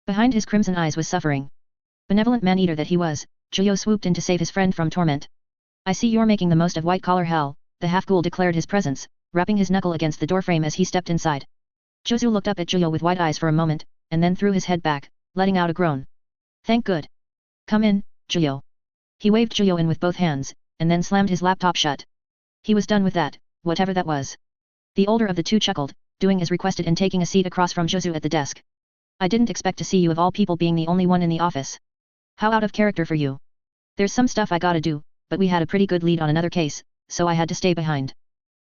[SPEAKER 1] Behind his crimson eyes was suffering. Benevolent man-eater that he was, Juyo swooped in to save his friend from torment. I see you're making the most of white-collar hell, the half-ghoul declared his presence, rapping his knuckle against the doorframe as he stepped inside. Josu looked up at Juyo with wide eyes for a moment, and then threw his head back, letting out a groan. Thank good. Come in, Juyo. He waved Juyo in with both hands, and then slammed his laptop shut. He was done with that, whatever that was. The older of the two chuckled, doing as requested and taking a seat across from Josu at the desk. I didn't expect to see you of all people being the only one in the office. How out of character for you. There's some stuff I gotta do, but we had a pretty good lead on another case, so I had to stay behind.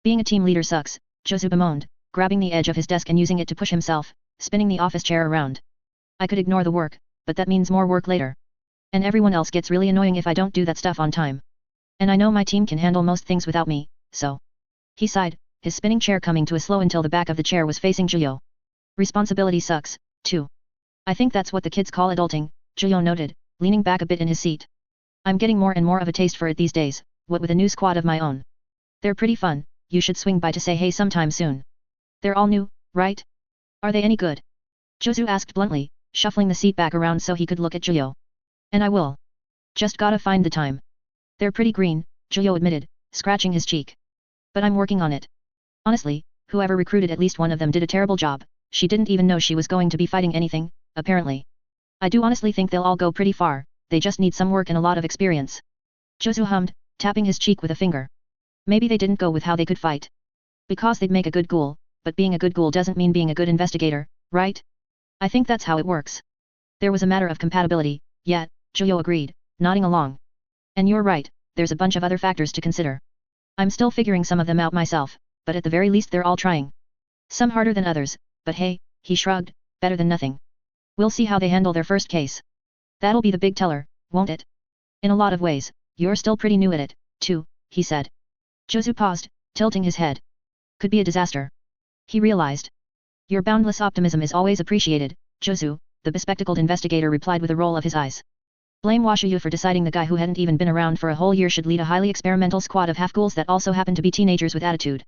[SPEAKER 1] Being a team leader sucks, Josu bemoaned, grabbing the edge of his desk and using it to push himself, spinning the office chair around. I could ignore the work, but that means more work later. And everyone else gets really annoying if I don't do that stuff on time. And I know my team can handle most things without me, so. He sighed, his spinning chair coming to a slow until the back of the chair was facing Juyo. Responsibility sucks, too. I think that's what the kids call adulting, Juyo noted, leaning back a bit in his seat. I'm getting more and more of a taste for it these days, what with a new squad of my own. They're pretty fun, you should swing by to say hey sometime soon. They're all new, right? Are they any good? Josu asked bluntly, shuffling the seat back around so he could look at Juyo. And I will. Just gotta find the time. They're pretty green, Juyo admitted, scratching his cheek. But I'm working on it. Honestly, whoever recruited at least one of them did a terrible job, she didn't even know she was going to be fighting anything, apparently. I do honestly think they'll all go pretty far, they just need some work and a lot of experience. Josu hummed, tapping his cheek with a finger. Maybe they didn't go with how they could fight. Because they'd make a good ghoul, but being a good ghoul doesn't mean being a good investigator, right? I think that's how it works. There was a matter of compatibility, yet, Juyo agreed, nodding along. And you're right, there's a bunch of other factors to consider. I'm still figuring some of them out myself, but at the very least they're all trying. Some harder than others, but hey, he shrugged, better than nothing. We'll see how they handle their first case. That'll be the big teller, won't it? In a lot of ways, you're still pretty new at it, too, he said. Josu paused, tilting his head. Could be a disaster. He realized. Your boundless optimism is always appreciated, Josu, the bespectacled investigator replied with a roll of his eyes. Blame Washuyu for deciding the guy who hadn't even been around for a whole year should lead a highly experimental squad of half-ghouls that also happen to be teenagers with attitude.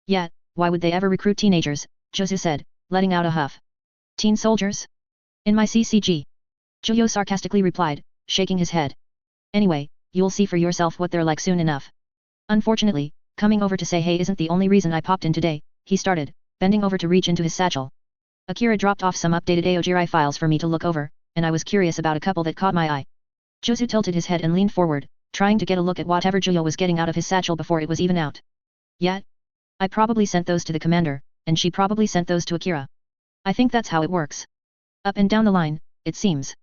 [SPEAKER 1] Yet, why would they ever recruit teenagers, Josu said, letting out a huff. Teen soldiers? In my CCG. Juyo sarcastically replied, shaking his head. Anyway, you'll see for yourself what they're like soon enough. Unfortunately, coming over to say hey isn't the only reason I popped in today, he started, bending over to reach into his satchel. Akira dropped off some updated Aogiri files for me to look over, and I was curious about a couple that caught my eye. Josu tilted his head and leaned forward, trying to get a look at whatever Juyo was getting out of his satchel before it was even out. Yet? I probably sent those to the commander, and she probably sent those to Akira. I think that's how it works. Up and down the line, it seems.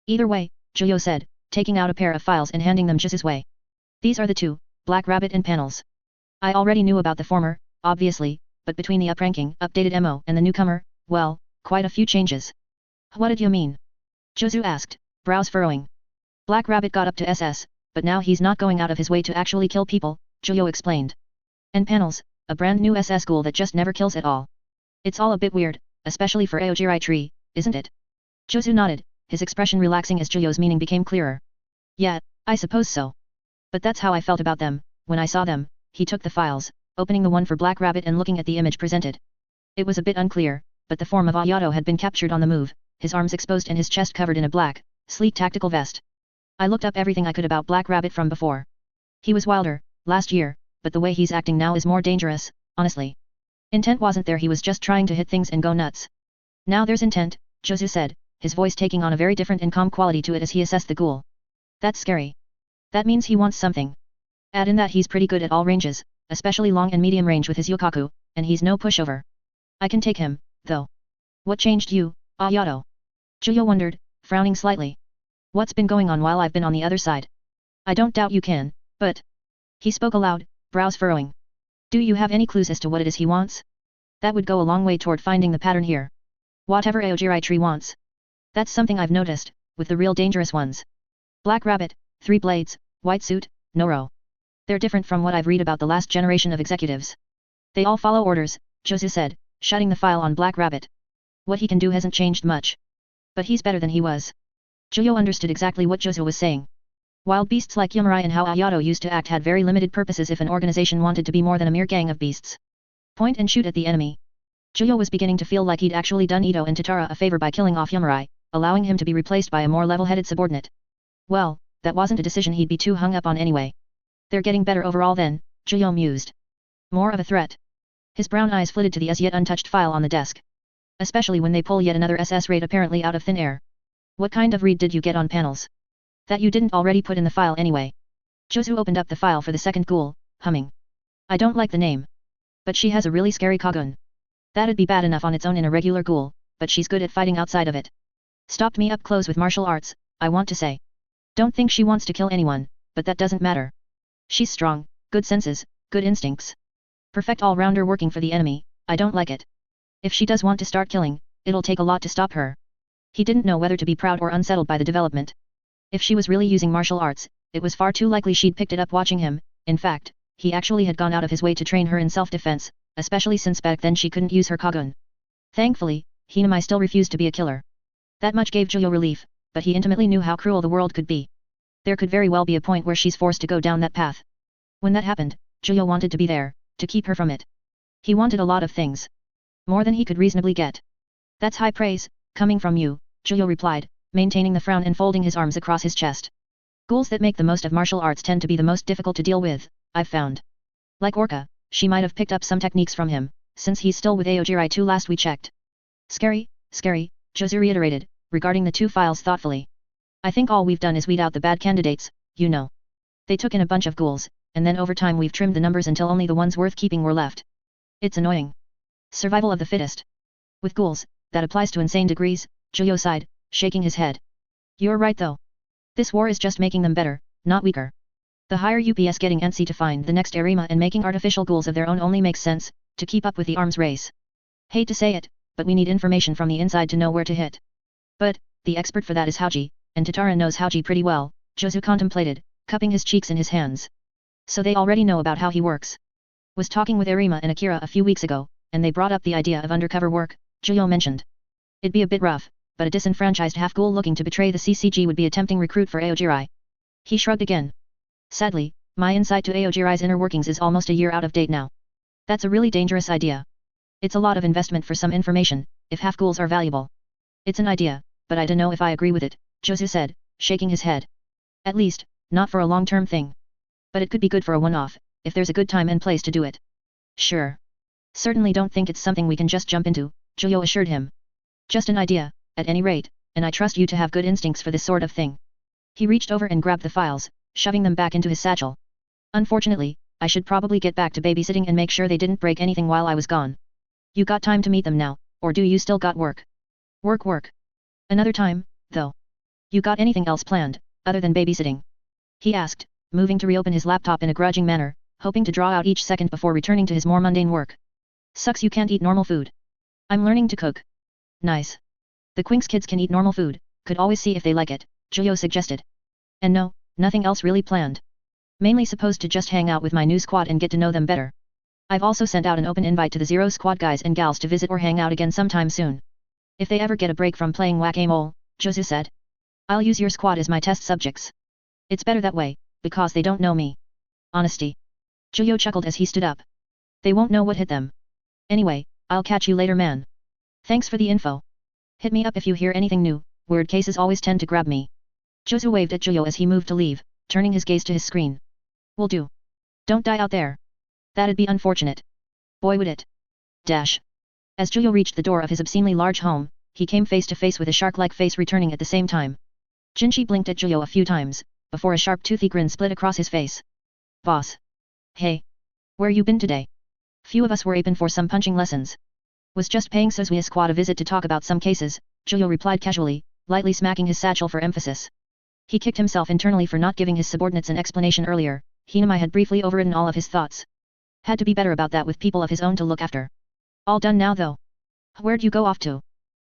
[SPEAKER 1] Either way, Juyo said, taking out a pair of files and handing them Josu's way. These are the two, Black Rabbit and Panels. I already knew about the former, obviously, but between the upranking, updated MO and the newcomer, well, quite a few changes. What did you mean? Josu asked, brows furrowing. Black Rabbit got up to SS, but now he's not going out of his way to actually kill people, Juyo explained. And Panels, a brand new SS ghoul that just never kills at all. It's all a bit weird, especially for Aogiri Tree, isn't it? Josu nodded, his expression relaxing as Juyo's meaning became clearer. Yeah, I suppose so. But that's how I felt about them, when I saw them. He took the files, opening the one for Black Rabbit and looking at the image presented. It was a bit unclear, but the form of Ayato had been captured on the move, his arms exposed and his chest covered in a black, sleek tactical vest. I looked up everything I could about Black Rabbit from before. He was wilder, last year, but the way he's acting now is more dangerous, honestly. Intent wasn't there, he was just trying to hit things and go nuts. Now there's intent, Josu said, his voice taking on a very different and calm quality to it as he assessed the ghoul. That's scary. That means he wants something. Add in that he's pretty good at all ranges, especially long and medium range with his yokaku, and he's no pushover. I can take him, though. What changed you, Ayato? Juyo wondered, frowning slightly. What's been going on while I've been on the other side? I don't doubt you can, but... He spoke aloud, brows furrowing. Do you have any clues as to what it is he wants? That would go a long way toward finding the pattern here. Whatever Aogiri Tree wants. That's something I've noticed, with the real dangerous ones. Black Rabbit, 3 blades, white suit, no row. They're different from what I've read about the last generation of executives. They all follow orders, Josu said, shutting the file on Black Rabbit. What he can do hasn't changed much. But he's better than he was. Zhuyo understood exactly what Jozu was saying. Wild beasts like Yamurai and how Ayato used to act had very limited purposes if an organization wanted to be more than a mere gang of beasts. Point and shoot at the enemy. Zhuyo was beginning to feel like he'd actually done Ito and Tatara a favor by killing off Yamurai, allowing him to be replaced by a more level-headed subordinate. Well, that wasn't a decision he'd be too hung up on anyway. They're getting better overall then, Zhuyo mused. More of a threat. His brown eyes flitted to the as yet untouched file on the desk. Especially when they pull yet another SS raid apparently out of thin air. What kind of read did you get on panels? That you didn't already put in the file anyway. Jozu opened up the file for the second ghoul, humming. I don't like the name. But she has a really scary Kagun. That'd be bad enough on its own in a regular ghoul, but she's good at fighting outside of it. Stopped me up close with martial arts, I want to say. Don't think she wants to kill anyone, but that doesn't matter. She's strong, good senses, good instincts. Perfect all-rounder working for the enemy, I don't like it. If she does want to start killing, it'll take a lot to stop her. He didn't know whether to be proud or unsettled by the development. If she was really using martial arts, it was far too likely she'd picked it up watching him. In fact, he actually had gone out of his way to train her in self-defense, especially since back then she couldn't use her Kagun. Thankfully, Hinamai still refused to be a killer. That much gave Zhuyo relief, but he intimately knew how cruel the world could be. There could very well be a point where she's forced to go down that path. When that happened, Zhuyo wanted to be there, to keep her from it. He wanted a lot of things. More than he could reasonably get. That's high praise, coming from you, Zhuyo replied, maintaining the frown and folding his arms across his chest. Ghouls that make the most of martial arts tend to be the most difficult to deal with, I've found. Like Orca, she might have picked up some techniques from him, since he's still with Aojirai too last we checked. Scary, Jozu reiterated, regarding the two files thoughtfully. I think all we've done is weed out the bad candidates, you know. They took in a bunch of ghouls, and then over time we've trimmed the numbers until only the ones worth keeping were left. It's annoying. Survival of the fittest. With ghouls, that applies to insane degrees, Zhuyo sighed, shaking his head. You're right though. This war is just making them better, not weaker. The higher UPS getting antsy to find the next Nerima and making artificial ghouls of their own only makes sense, to keep up with the arms race. Hate to say it, but we need information from the inside to know where to hit. But, the expert for that is Haoji, and Tatara knows Haoji pretty well, Jozu contemplated, cupping his cheeks in his hands. So they already know about how he works. Was talking with Nerima and Akira a few weeks ago, and they brought up the idea of undercover work, Zhuyo mentioned. It'd be a bit rough, but a disenfranchised half-ghoul looking to betray the CCG would be a tempting recruit for Aojirai. He shrugged again. Sadly, my insight to Aojirai's inner workings is almost a year out of date now. That's a really dangerous idea. It's a lot of investment for some information, if half-ghouls are valuable. It's an idea, but I don't know if I agree with it, Jozu said, shaking his head. At least, not for a long-term thing. But it could be good for a one-off, if there's a good time and place to do it. Sure. Certainly don't think it's something we can just jump into, Zhuyo assured him. Just an idea, at any rate, and I trust you to have good instincts for this sort of thing. He reached over and grabbed the files, shoving them back into his satchel. Unfortunately, I should probably get back to babysitting and make sure they didn't break anything while I was gone. You got time to meet them now, or do you still got work? Work. Another time, though. You got anything else planned, other than babysitting? He asked, moving to reopen his laptop in a grudging manner, hoping to draw out each second before returning to his more mundane work. Sucks you can't eat normal food. I'm learning to cook. Nice. The Quinks kids can eat normal food, could always see if they like it, Zhuyo suggested. And no, nothing else really planned. Mainly supposed to just hang out with my new squad and get to know them better. I've also sent out an open invite to the Zero Squad guys and gals to visit or hang out again sometime soon. If they ever get a break from playing whack-a-mole, Jozu said. I'll use your squad as my test subjects. It's better that way, because they don't know me. Honesty. Zhuyo chuckled as he stood up. They won't know what hit them. Anyway, I'll catch you later man. Thanks for the info. Hit me up if you hear anything new, weird cases always tend to grab me. Jozu waved at Zhuyo as he moved to leave, turning his gaze to his screen. Will do. Don't die out there. That'd be unfortunate. Boy would it. Dash. As Zhuyo reached the door of his obscenely large home, he came face to face with a shark-like face returning at the same time. Jinchi blinked at Zhuyo a few times, before a sharp toothy grin split across his face. Boss. Hey. Where you been today? Few of us were open for some punching lessons. Was just paying Sozui's squad a visit to talk about some cases, Zhuyo replied casually, lightly smacking his satchel for emphasis. He kicked himself internally for not giving his subordinates an explanation earlier. Hinamai had briefly overridden all of his thoughts. Had to be better about that with people of his own to look after. All done now though. Where'd you go off to?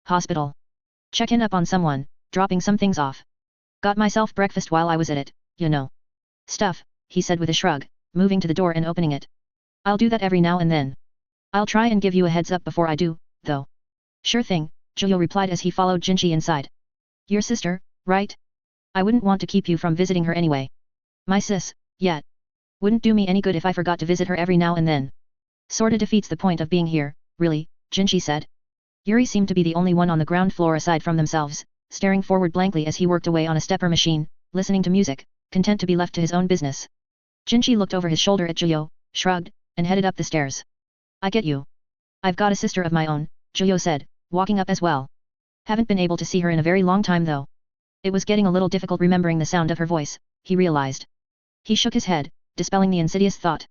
[SPEAKER 1] Hospital. Checking up on someone, dropping some things off. Got myself breakfast while I was at it, you know. Stuff, he said with a shrug, moving to the door and opening it. I'll do that every now and then. I'll try and give you a heads up before I do, though. Sure thing, Zhuyo replied as he followed Jinchi inside. Your sister, right? I wouldn't want to keep you from visiting her anyway. My sis, yet. Wouldn't do me any good if I forgot to visit her every now and then. Sorta defeats the point of being here, really, Jinchi said. Yuri seemed to be the only one on the ground floor aside from themselves, staring forward blankly as he worked away on a stepper machine, listening to music, content to be left to his own business. Jinchi looked over his shoulder at Juyo, shrugged, and headed up the stairs. I get you. I've got a sister of my own, Juyo said, walking up as well. Haven't been able to see her in a very long time though. It was getting a little difficult remembering the sound of her voice, he realized. He shook his head, dispelling the insidious thought.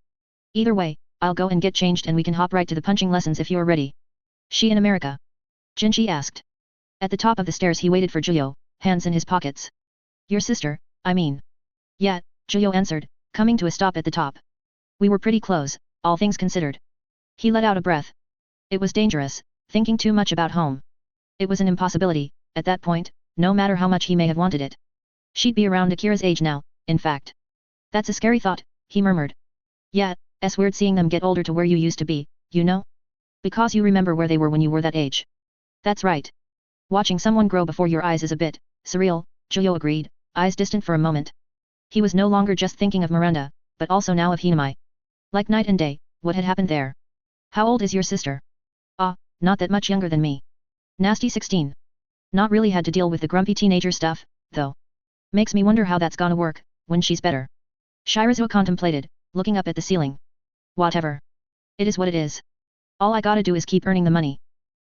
[SPEAKER 1] Either way, I'll go and get changed and we can hop right to the punching lessons if you're ready. She in America? Jinchi asked. At the top of the stairs he waited for Juyo, hands in his pockets. Your sister, I mean. Yeah, Juyo answered, coming to a stop at the top. We were pretty close, all things considered. He let out a breath. It was dangerous, thinking too much about home. It was an impossibility, at that point, no matter how much he may have wanted it. She'd be around Akira's age now, in fact. That's a scary thought, he murmured. Yeah, it's weird seeing them get older to where you used to be, you know? Because you remember where they were when you were that age. That's right. Watching someone grow before your eyes is a bit surreal, Juyo agreed, eyes distant for a moment. He was no longer just thinking of Miranda, but also now of Hinamai. Like night and day, what had happened there? How old is your sister? Ah, not that much younger than me. Nasty 16. Not really had to deal with the grumpy teenager stuff, though. Makes me wonder how that's gonna work, when she's better. Shirazuo contemplated, looking up at the ceiling. Whatever. It is what it is. All I gotta do is keep earning the money.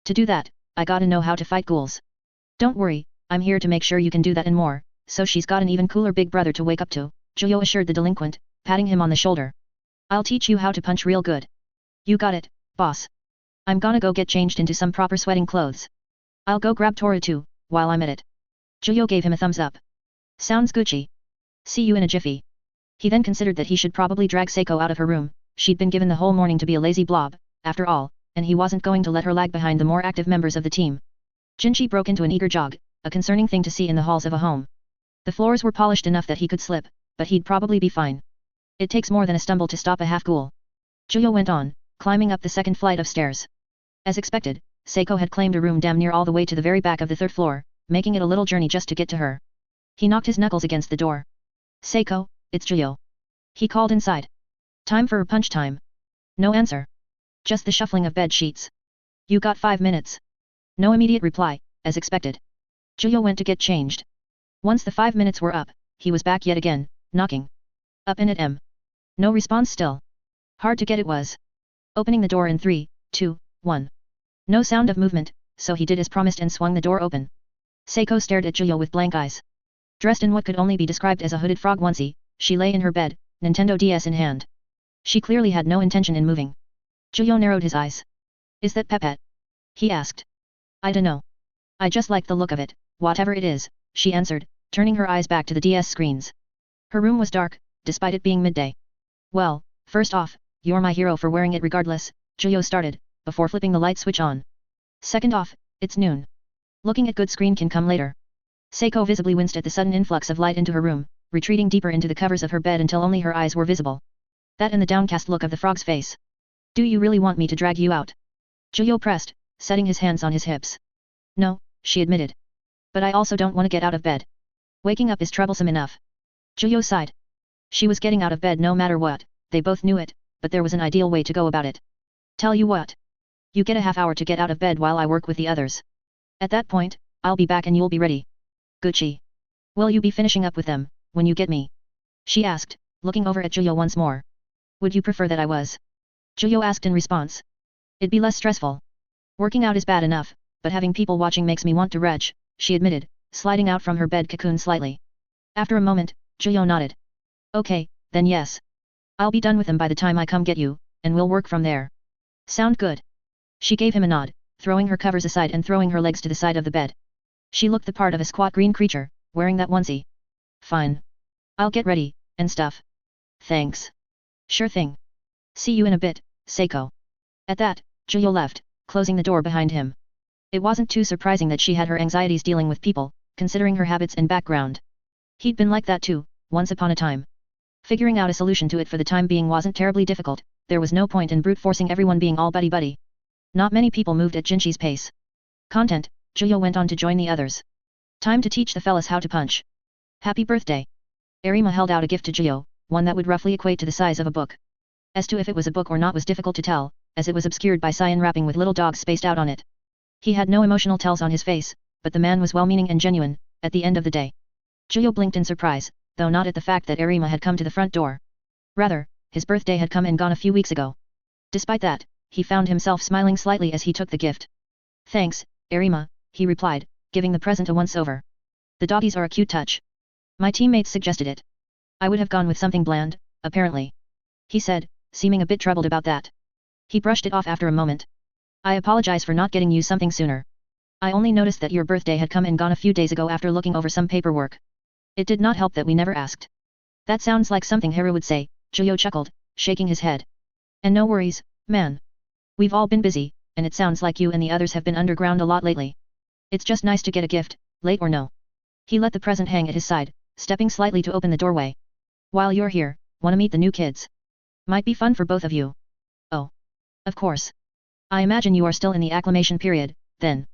[SPEAKER 1] To do that, I gotta know how to fight ghouls. Don't worry, I'm here to make sure you can do that and more, so she's got an even cooler big brother to wake up to, Juyo assured the delinquent, patting him on the shoulder. I'll teach you how to punch real good. You got it, boss. I'm gonna go get changed into some proper sweating clothes. I'll go grab Toru too, while I'm at it. Juyo gave him a thumbs up. Sounds Gucci. See you in a jiffy. He then considered that he should probably drag Seiko out of her room, she'd been given the whole morning to be a lazy blob, after all, and he wasn't going to let her lag behind the more active members of the team. Jinchi broke into an eager jog, a concerning thing to see in the halls of a home. The floors were polished enough that he could slip, but he'd probably be fine. It takes more than a stumble to stop a half-ghoul. Juyo went on, climbing up the second flight of stairs. As expected, Seiko had claimed a room damn near all the way to the very back of the third floor, making it a little journey just to get to her. He knocked his knuckles against the door. Seiko, it's Juyo. He called inside. Time for a punch time. No answer. Just the shuffling of bed sheets. You got 5 minutes. No immediate reply, as expected. Juyo went to get changed. Once the 5 minutes were up, he was back yet again, knocking. Up and at M. No response still. Hard to get it was. Opening the door in 3, 2, 1. No sound of movement, so he did as promised and swung the door open. Seiko stared at Juyo with blank eyes. Dressed in what could only be described as a hooded frog onesie, she lay in her bed, Nintendo DS in hand. She clearly had no intention in moving. Juyo narrowed his eyes. Is that Pepette? He asked. I dunno. I just like the look of it, whatever it is, she answered, turning her eyes back to the DS screens. Her room was dark, despite it being midday. Well, first off, you're my hero for wearing it regardless, Juyo started, before flipping the light switch on. Second off, it's noon. Looking at good screen can come later. Seiko visibly winced at the sudden influx of light into her room, retreating deeper into the covers of her bed until only her eyes were visible. That and the downcast look of the frog's face. Do you really want me to drag you out? Juyo pressed, setting his hands on his hips. No, she admitted. But I also don't want to get out of bed. Waking up is troublesome enough. Juyo sighed. She was getting out of bed no matter what, they both knew it, but there was an ideal way to go about it. Tell you what. You get a half hour to get out of bed while I work with the others. At that point, I'll be back and you'll be ready. Gucci. Will you be finishing up with them, when you get me? She asked, looking over at Juyo once more. Would you prefer that I was? Juyo asked in response. It'd be less stressful. Working out is bad enough, but having people watching makes me want to retch, she admitted, sliding out from her bed cocoon slightly. After a moment, Juyo nodded. Okay, then yes. I'll be done with them by the time I come get you, and we'll work from there. Sound good? She gave him a nod, throwing her covers aside and throwing her legs to the side of the bed. She looked the part of a squat green creature, wearing that onesie. Fine. I'll get ready, and stuff. Thanks. Sure thing. See you in a bit, Seiko. At that, Juyo left, closing the door behind him. It wasn't too surprising that she had her anxieties dealing with people, considering her habits and background. He'd been like that too, once upon a time. Figuring out a solution to it for the time being wasn't terribly difficult, there was no point in brute forcing everyone being all buddy-buddy. Not many people moved at Jinchi's pace. Content, Juyo went on to join the others. Time to teach the fellas how to punch. Happy birthday. Nerima held out a gift to Gio, one that would roughly equate to the size of a book. As to if it was a book or not was difficult to tell, as it was obscured by cyan wrapping with little dogs spaced out on it. He had no emotional tells on his face, but the man was well-meaning and genuine, at the end of the day. Gio blinked in surprise, though not at the fact that Nerima had come to the front door. Rather, his birthday had come and gone a few weeks ago. Despite that, he found himself smiling slightly as he took the gift. Thanks, Nerima, he replied, giving the present a once-over. The doggies are a cute touch. My teammates suggested it. I would have gone with something bland, apparently. He said, seeming a bit troubled about that. He brushed it off after a moment. I apologize for not getting you something sooner. I only noticed that your birthday had come and gone a few days ago after looking over some paperwork. It did not help that we never asked. That sounds like something Haru would say, Gio chuckled, shaking his head. And no worries, man. We've all been busy, and it sounds like you and the others have been underground a lot lately. It's just nice to get a gift, late or no. He let the present hang at his side, stepping slightly to open the doorway. While you're here, wanna meet the new kids? Might be fun for both of you. Oh. Of course. I imagine you are still in the acclimation period, then.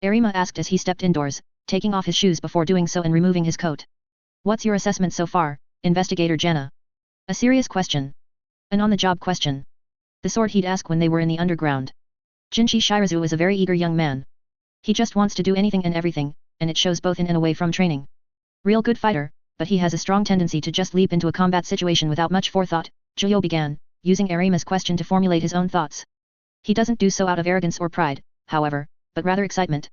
[SPEAKER 1] Nerima asked as he stepped indoors, taking off his shoes before doing so and removing his coat. What's your assessment so far, Investigator Jana? A serious question. An on-the-job question. The sort he'd ask when they were in the underground. Jinshi Shirazu is a very eager young man. He just wants to do anything and everything, and it shows both in and away from training. Real good fighter, but he has a strong tendency to just leap into a combat situation without much forethought, Gio began, using Nerima's question to formulate his own thoughts. He doesn't do so out of arrogance or pride, however, but rather excitement.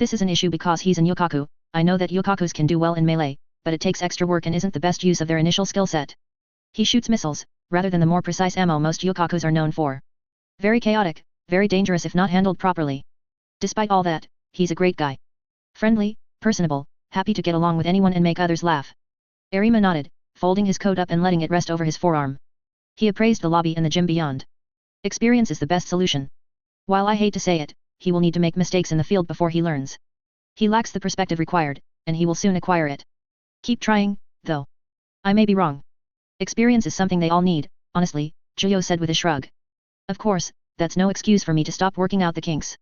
[SPEAKER 1] This is an issue because he's an yokaku. I know that yokakus can do well in melee, but it takes extra work and isn't the best use of their initial skill set. He shoots missiles, rather than the more precise ammo most yokakus are known for. Very chaotic, very dangerous if not handled properly. Despite all that, he's a great guy. Friendly, personable, happy to get along with anyone and make others laugh. Nerima nodded, folding his coat up and letting it rest over his forearm. He appraised the lobby and the gym beyond. Experience is the best solution. While I hate to say it, he will need to make mistakes in the field before he learns. He lacks the perspective required, and he will soon acquire it. Keep trying, though. I may be wrong. Experience is something they all need, honestly, Gio said with a shrug. Of course, that's no excuse for me to stop working out the kinks.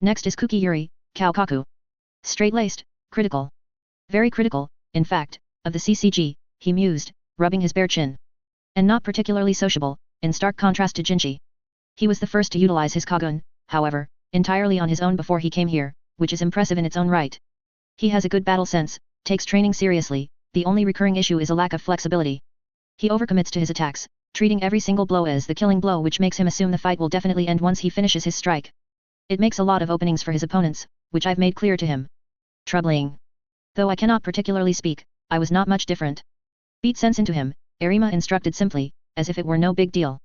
[SPEAKER 1] Next is Kuki Yuri, Kaukaku. Straight-laced, critical. Very critical, in fact, of the CCG, he mused, rubbing his bare chin. And not particularly sociable, in stark contrast to Jinshi. He was the first to utilize his Kagun, however, entirely on his own before he came here, which is impressive in its own right. He has a good battle sense, takes training seriously, the only recurring issue is a lack of flexibility. He overcommits to his attacks, treating every single blow as the killing blow which makes him assume the fight will definitely end once he finishes his strike. It makes a lot of openings for his opponents, which I've made clear to him. Troubling. Though I cannot particularly speak, I was not much different. Beat sense into him, Nerima instructed simply, as if it were no big deal.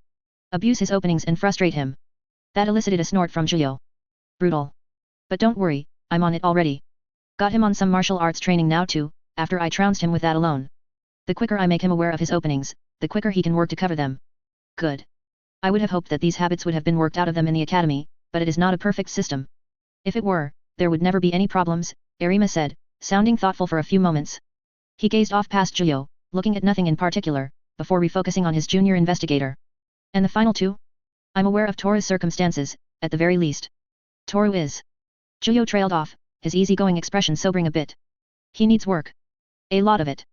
[SPEAKER 1] Abuse his openings and frustrate him. That elicited a snort from Gio. Brutal. But don't worry, I'm on it already. Got him on some martial arts training now too, after I trounced him with that alone. The quicker I make him aware of his openings, the quicker he can work to cover them. Good. I would have hoped that these habits would have been worked out of them in the academy, but it is not a perfect system. If it were, there would never be any problems, Nerima said, sounding thoughtful for a few moments. He gazed off past Gio, looking at nothing in particular, before refocusing on his junior investigator. And the final two? I'm aware of Toru's circumstances, at the very least. Toru is. Gio trailed off, his easygoing expression sobering a bit. He needs work. A lot of it.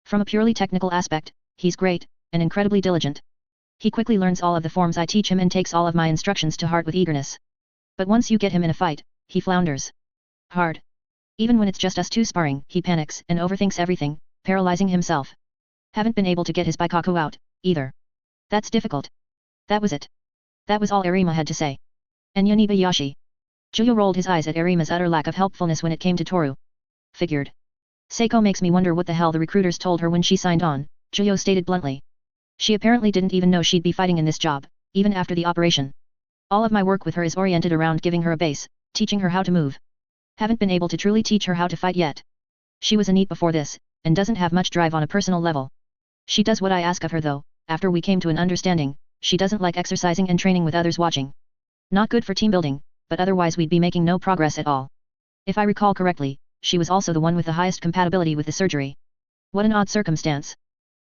[SPEAKER 1] From a purely technical aspect, he's great, and incredibly diligent. He quickly learns all of the forms I teach him and takes all of my instructions to heart with eagerness. But once you get him in a fight, he flounders. Hard. Even when it's just us two sparring, he panics and overthinks everything, paralyzing himself. Haven't been able to get his Baikaku out, either. That's difficult. That was it. That was all Nerima had to say. And Yanibayashi. Gio rolled his eyes at Nerima's utter lack of helpfulness when it came to Toru. Figured. Seiko makes me wonder what the hell the recruiters told her when she signed on, Gio stated bluntly. She apparently didn't even know she'd be fighting in this job, even after the operation. All of my work with her is oriented around giving her a base, teaching her how to move. Haven't been able to truly teach her how to fight yet. She was a NEET before this, and doesn't have much drive on a personal level. She does what I ask of her though, after we came to an understanding, she doesn't like exercising and training with others watching. Not good for team building, but otherwise we'd be making no progress at all. If I recall correctly, she was also the one with the highest compatibility with the surgery. What an odd circumstance.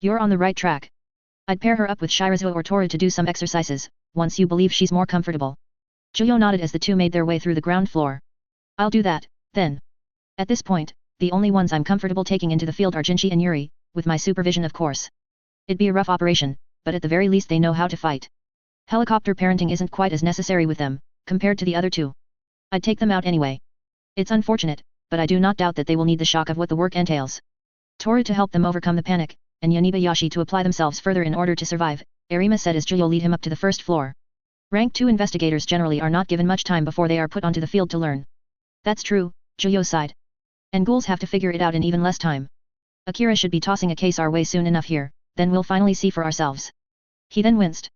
[SPEAKER 1] You're on the right track. I'd pair her up with Shirazu or Toru to do some exercises, once you believe she's more comfortable. Gio nodded as the two made their way through the ground floor. I'll do that, then. At this point, the only ones I'm comfortable taking into the field are Jinchi and Yuri, with my supervision of course. It'd be a rough operation, but at the very least they know how to fight. Helicopter parenting isn't quite as necessary with them, compared to the other two. I'd take them out anyway. It's unfortunate, but I do not doubt that they will need the shock of what the work entails. Toru to help them overcome the panic, and Yanibayashi to apply themselves further in order to survive, Nerima said as Juyo lead him up to the first floor. Rank 2 investigators generally are not given much time before they are put onto the field to learn. That's true, Juyo sighed. And ghouls have to figure it out in even less time. Akira should be tossing a case our way soon enough here, then we'll finally see for ourselves. He then winced.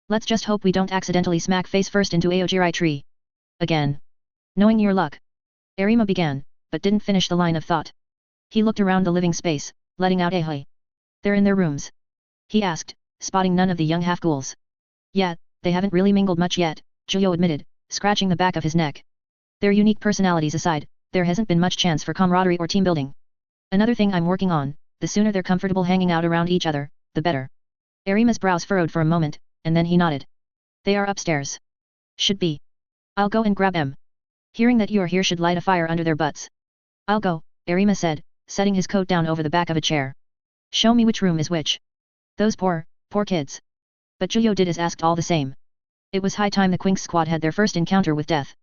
[SPEAKER 1] Let's just hope we don't accidentally smack face first into Aojirai tree. Again. Knowing your luck. Nerima began, but didn't finish the line of thought. He looked around the living space, letting out a hey. They're in their rooms. He asked, spotting none of the young half-ghouls. Yeah, they haven't really mingled much yet, Juyo admitted, scratching the back of his neck. Their unique personalities aside, there hasn't been much chance for camaraderie or team building. Another thing I'm working on, the sooner they're comfortable hanging out around each other, the better. Nerima's brows furrowed for a moment, and then he nodded. They are upstairs. Should be. I'll go and grab them. Hearing that you're here should light a fire under their butts. I'll go, Nerima said, setting his coat down over the back of a chair. Show me which room is which. Those poor kids. But Juyo did as asked all the same. It was high time the Quinks squad had their first encounter with death.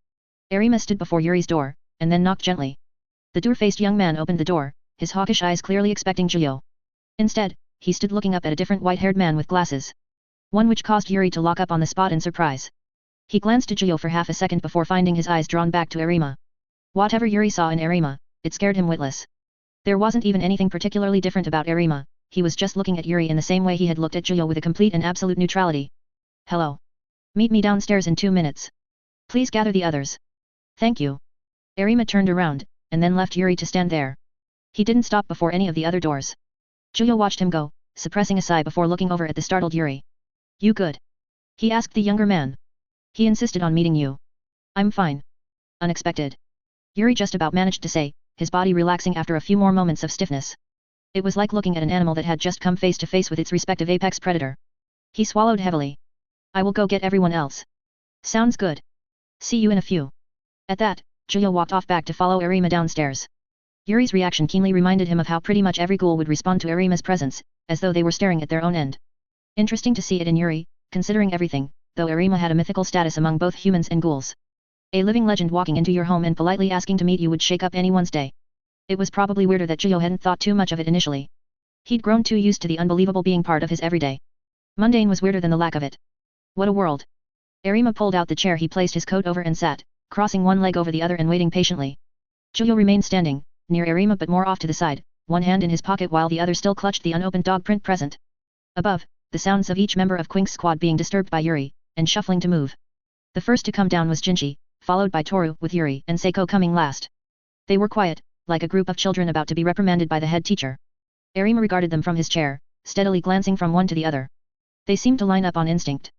[SPEAKER 1] Nerima stood before Yuri's door, and then knocked gently. The dour-faced young man opened the door, his hawkish eyes clearly expecting Juyo. Instead, he stood looking up at a different white-haired man with glasses. One which caused Yuri to lock up on the spot in surprise. He glanced at Juyo for half a second before finding his eyes drawn back to Nerima. Whatever Yuri saw in Nerima, it scared him witless. There wasn't even anything particularly different about Nerima, he was just looking at Yuri in the same way he had looked at Juyo with a complete and absolute neutrality. Hello. Meet me downstairs in 2 minutes. Please gather the others. Thank you. Nerima turned around, and then left Yuri to stand there. He didn't stop before any of the other doors. Juyo watched him go, suppressing a sigh before looking over at the startled Yuri. You good? He asked the younger man. He insisted on meeting you. I'm fine. Unexpected. Yuri just about managed to say, his body relaxing after a few more moments of stiffness. It was like looking at an animal that had just come face to face with its respective apex predator. He swallowed heavily. I will go get everyone else. Sounds good. See you in a few. At that, Juyo walked off back to follow Nerima downstairs. Yuri's reaction keenly reminded him of how pretty much every ghoul would respond to Nerima's presence, as though they were staring at their own end. Interesting to see it in Yuri, considering everything, though Nerima had a mythical status among both humans and ghouls. A living legend walking into your home and politely asking to meet you would shake up anyone's day. It was probably weirder that Juyo hadn't thought too much of it initially. He'd grown too used to the unbelievable being part of his everyday. Mundane was weirder than the lack of it. What a world. Nerima pulled out the chair he placed his coat over and sat, crossing one leg over the other and waiting patiently. Juyo remained standing, near Nerima but more off to the side, one hand in his pocket while the other still clutched the unopened dog print present. Above, the sounds of each member of Quink's squad being disturbed by Yuri, and shuffling to move. The first to come down was Jinchi, followed by Toru with Yuri and Seiko coming last. They were quiet, like a group of children about to be reprimanded by the head teacher. Nerima regarded them from his chair, steadily glancing from one to the other. They seemed to line up on instinct.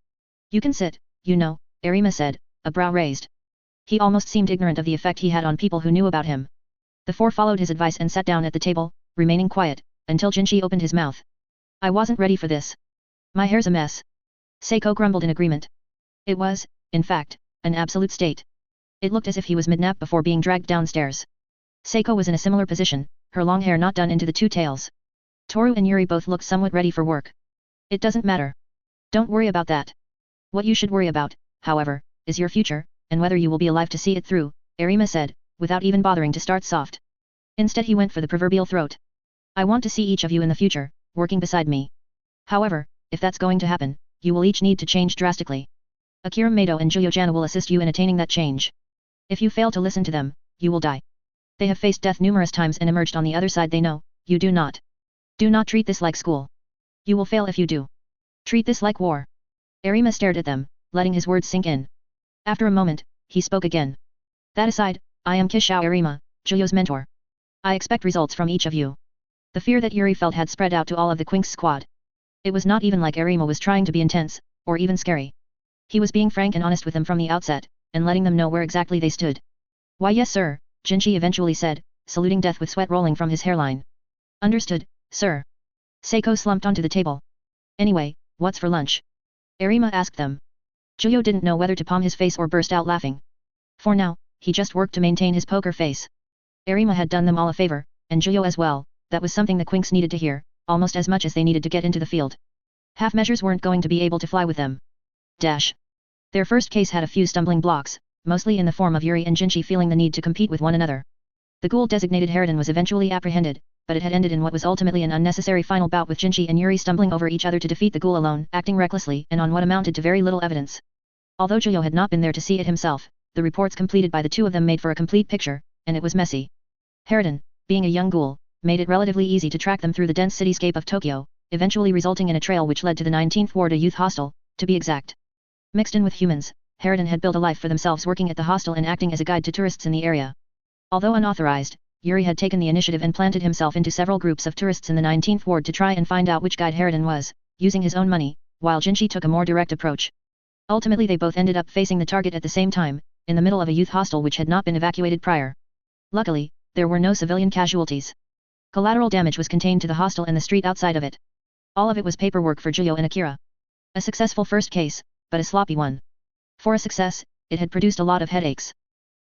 [SPEAKER 1] You can sit, you know, Nerima said, a brow raised. He almost seemed ignorant of the effect he had on people who knew about him. The four followed his advice and sat down at the table, remaining quiet, until Jinchi opened his mouth. I wasn't ready for this. My hair's a mess. Seiko grumbled in agreement. It was, in fact, an absolute state. It looked as if he was mid-nap before being dragged downstairs. Seiko was in a similar position, her long hair not done into the two tails. Toru and Yuri both looked somewhat ready for work. It doesn't matter. Don't worry about that. What you should worry about, however, is your future, and whether you will be alive to see it through, Nerima said, without even bothering to start soft. Instead he went for the proverbial throat. I want to see each of you in the future, working beside me. However, if that's going to happen, you will each need to change drastically. Akira Mato and Juyo-jana will assist you in attaining that change. If you fail to listen to them, you will die. They have faced death numerous times and emerged on the other side. They know, you do not. Do not treat this like school. You will fail if you do. Treat this like war. Nerima stared at them, letting his words sink in. After a moment, he spoke again. That aside, I am Kishao Nerima, Juyo's mentor. I expect results from each of you. The fear that Yuri felt had spread out to all of the Quinks squad. It was not even like Nerima was trying to be intense, or even scary. He was being frank and honest with them from the outset, and letting them know where exactly they stood. Why yes sir, Jinchi eventually said, saluting death with sweat rolling from his hairline. Understood, sir. Seiko slumped onto the table. Anyway, what's for lunch? Nerima asked them. Juyo didn't know whether to palm his face or burst out laughing. For now, he just worked to maintain his poker face. Nerima had done them all a favor, and Juyo as well. That was something the Quinks needed to hear, almost as much as they needed to get into the field. Half measures weren't going to be able to fly with them. Dash. Their first case had a few stumbling blocks, mostly in the form of Yuri and Jinchi feeling the need to compete with one another. The ghoul designated Harridan was eventually apprehended, but it had ended in what was ultimately an unnecessary final bout with Jinchi and Yuri stumbling over each other to defeat the ghoul alone, acting recklessly and on what amounted to very little evidence. Although Juyo had not been there to see it himself, the reports completed by the two of them made for a complete picture, and it was messy. Harridan, being a young ghoul, made it relatively easy to track them through the dense cityscape of Tokyo, eventually resulting in a trail which led to the 19th Ward, a youth hostel, to be exact. Mixed in with humans, Harridan had built a life for themselves working at the hostel and acting as a guide to tourists in the area. Although unauthorized, Yuri had taken the initiative and planted himself into several groups of tourists in the 19th Ward to try and find out which guide Harridan was, using his own money, while Jinchi took a more direct approach. Ultimately they both ended up facing the target at the same time, in the middle of a youth hostel which had not been evacuated prior. Luckily, there were no civilian casualties. Collateral damage was contained to the hostel and the street outside of it. All of it was paperwork for Juyo and Akira. A successful first case, but a sloppy one. For a success, it had produced a lot of headaches.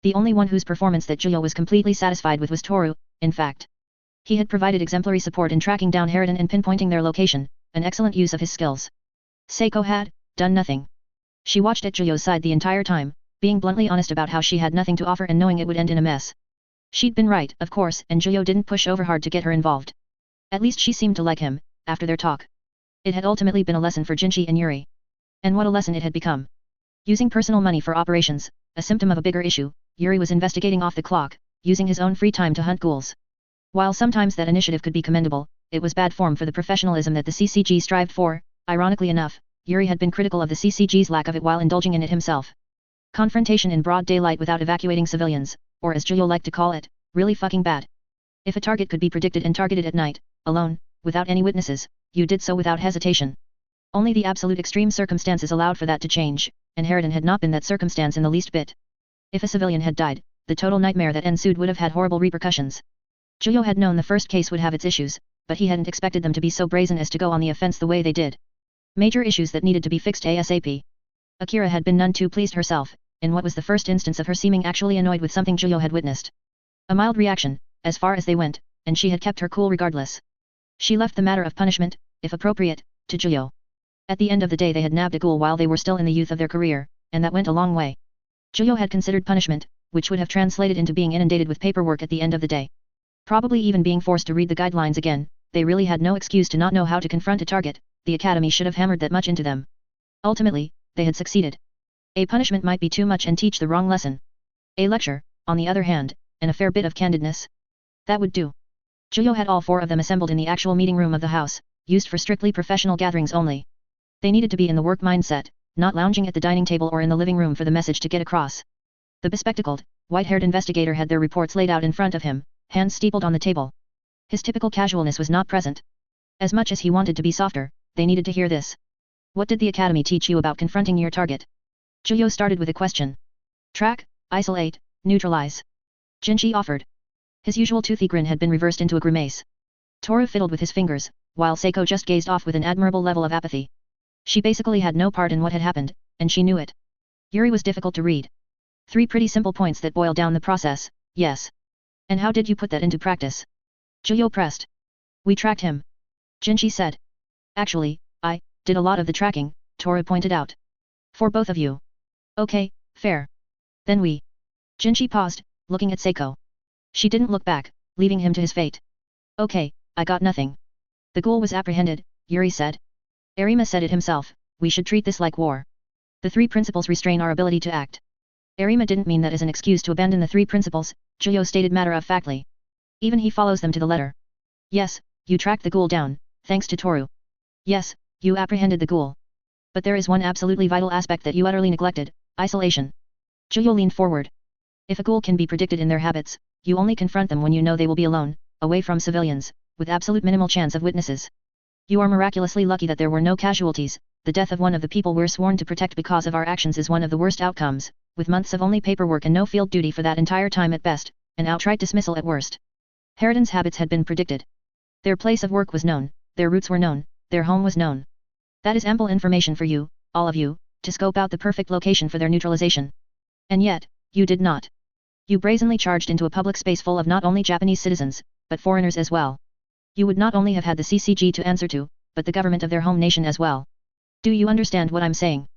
[SPEAKER 1] The only one whose performance that Juyo was completely satisfied with was Toru, in fact. He had provided exemplary support in tracking down Harridan and pinpointing their location, an excellent use of his skills. Seiko had done nothing. She watched at Juyo's side the entire time, being bluntly honest about how she had nothing to offer and knowing it would end in a mess. She'd been right, of course, and Juyo didn't push over hard to get her involved. At least she seemed to like him, after their talk. It had ultimately been a lesson for Jinchi and Yuri. And what a lesson it had become. Using personal money for operations, a symptom of a bigger issue, Yuri was investigating off the clock, using his own free time to hunt ghouls. While sometimes that initiative could be commendable, it was bad form for the professionalism that the CCG strived for. Ironically enough, Yuri had been critical of the CCG's lack of it while indulging in it himself. Confrontation in broad daylight without evacuating civilians, or as Juyo liked to call it, really fucking bad. If a target could be predicted and targeted at night, alone, without any witnesses, you did so without hesitation. Only the absolute extreme circumstances allowed for that to change, and Harridan had not been that circumstance in the least bit. If a civilian had died, the total nightmare that ensued would have had horrible repercussions. Juyo had known the first case would have its issues, but he hadn't expected them to be so brazen as to go on the offense the way they did. Major issues that needed to be fixed ASAP. Akira had been none too pleased herself, in what was the first instance of her seeming actually annoyed with something Juyo had witnessed. A mild reaction, as far as they went, and she had kept her cool regardless. She left the matter of punishment, if appropriate, to Juyo. At the end of the day they had nabbed a ghoul while they were still in the youth of their career, and that went a long way. Juyo had considered punishment, which would have translated into being inundated with paperwork at the end of the day. Probably even being forced to read the guidelines again. They really had no excuse to not know how to confront a target. The academy should have hammered that much into them. Ultimately, they had succeeded. A punishment might be too much and teach the wrong lesson. A lecture, on the other hand, and a fair bit of candidness. That would do. Juyo had all four of them assembled in the actual meeting room of the house, used for strictly professional gatherings only. They needed to be in the work mindset, not lounging at the dining table or in the living room for the message to get across. The bespectacled, white-haired investigator had their reports laid out in front of him, hands steepled on the table. His typical casualness was not present. As much as he wanted to be softer, they needed to hear this. What did the academy teach you about confronting your target? Juyo started with a question. Track, isolate, neutralize. Jinchi offered. His usual toothy grin had been reversed into a grimace. Toru fiddled with his fingers, while Seiko just gazed off with an admirable level of apathy. She basically had no part in what had happened, and she knew it. Yuri was difficult to read. 3 pretty simple points that boil down the process, yes. And how did you put that into practice? Juyo pressed. We tracked him. Jinchi said. Actually, I did a lot of the tracking, Toru pointed out. For both of you. Okay, fair. Then we. Jinchi paused, looking at Seiko. She didn't look back, leaving him to his fate. Okay, I got nothing. The ghoul was apprehended, Yuri said. Nerima said it himself, we should treat this like war. The 3 principles restrain our ability to act. Nerima didn't mean that as an excuse to abandon the 3 principles, Juyo stated matter-of-factly. Even he follows them to the letter. Yes, you tracked the ghoul down, thanks to Toru. Yes, you apprehended the ghoul. But there is one absolutely vital aspect that you utterly neglected, isolation. Juyo leaned forward. If a ghoul can be predicted in their habits, you only confront them when you know they will be alone, away from civilians, with absolute minimal chance of witnesses. You are miraculously lucky that there were no casualties. The death of one of the people we're sworn to protect because of our actions is one of the worst outcomes, with months of only paperwork and no field duty for that entire time at best, and outright dismissal at worst. Harridan's habits had been predicted. Their place of work was known, their roots were known, their home was known. That is ample information for you, all of you, to scope out the perfect location for their neutralization. And yet, you did not. You brazenly charged into a public space full of not only Japanese citizens, but foreigners as well. You would not only have had the CCG to answer to, but the government of their home nation as well. Do you understand what I'm saying?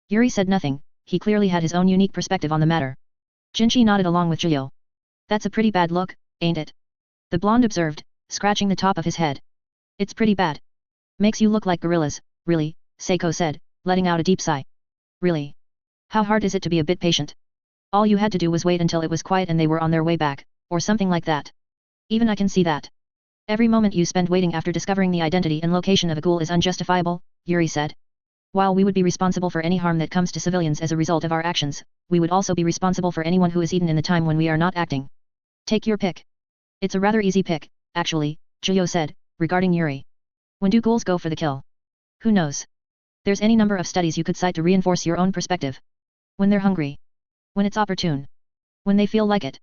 [SPEAKER 1] Yuri said nothing, he clearly had his own unique perspective on the matter. Jinchi nodded along with Jiyo. That's a pretty bad look, ain't it? The blonde observed, scratching the top of his head. It's pretty bad. Makes you look like gorillas, really, Seiko said, letting out a deep sigh. Really? How hard is it to be a bit patient? All you had to do was wait until it was quiet and they were on their way back, or something like that. Even I can see that. Every moment you spend waiting after discovering the identity and location of a ghoul is unjustifiable, Yuri said. While we would be responsible for any harm that comes to civilians as a result of our actions, we would also be responsible for anyone who is eaten in the time when we are not acting. Take your pick. It's a rather easy pick, actually, Jiyo said, regarding Yuri. When do ghouls go for the kill? Who knows? There's any number of studies you could cite to reinforce your own perspective. When they're hungry. When it's opportune. When they feel like it.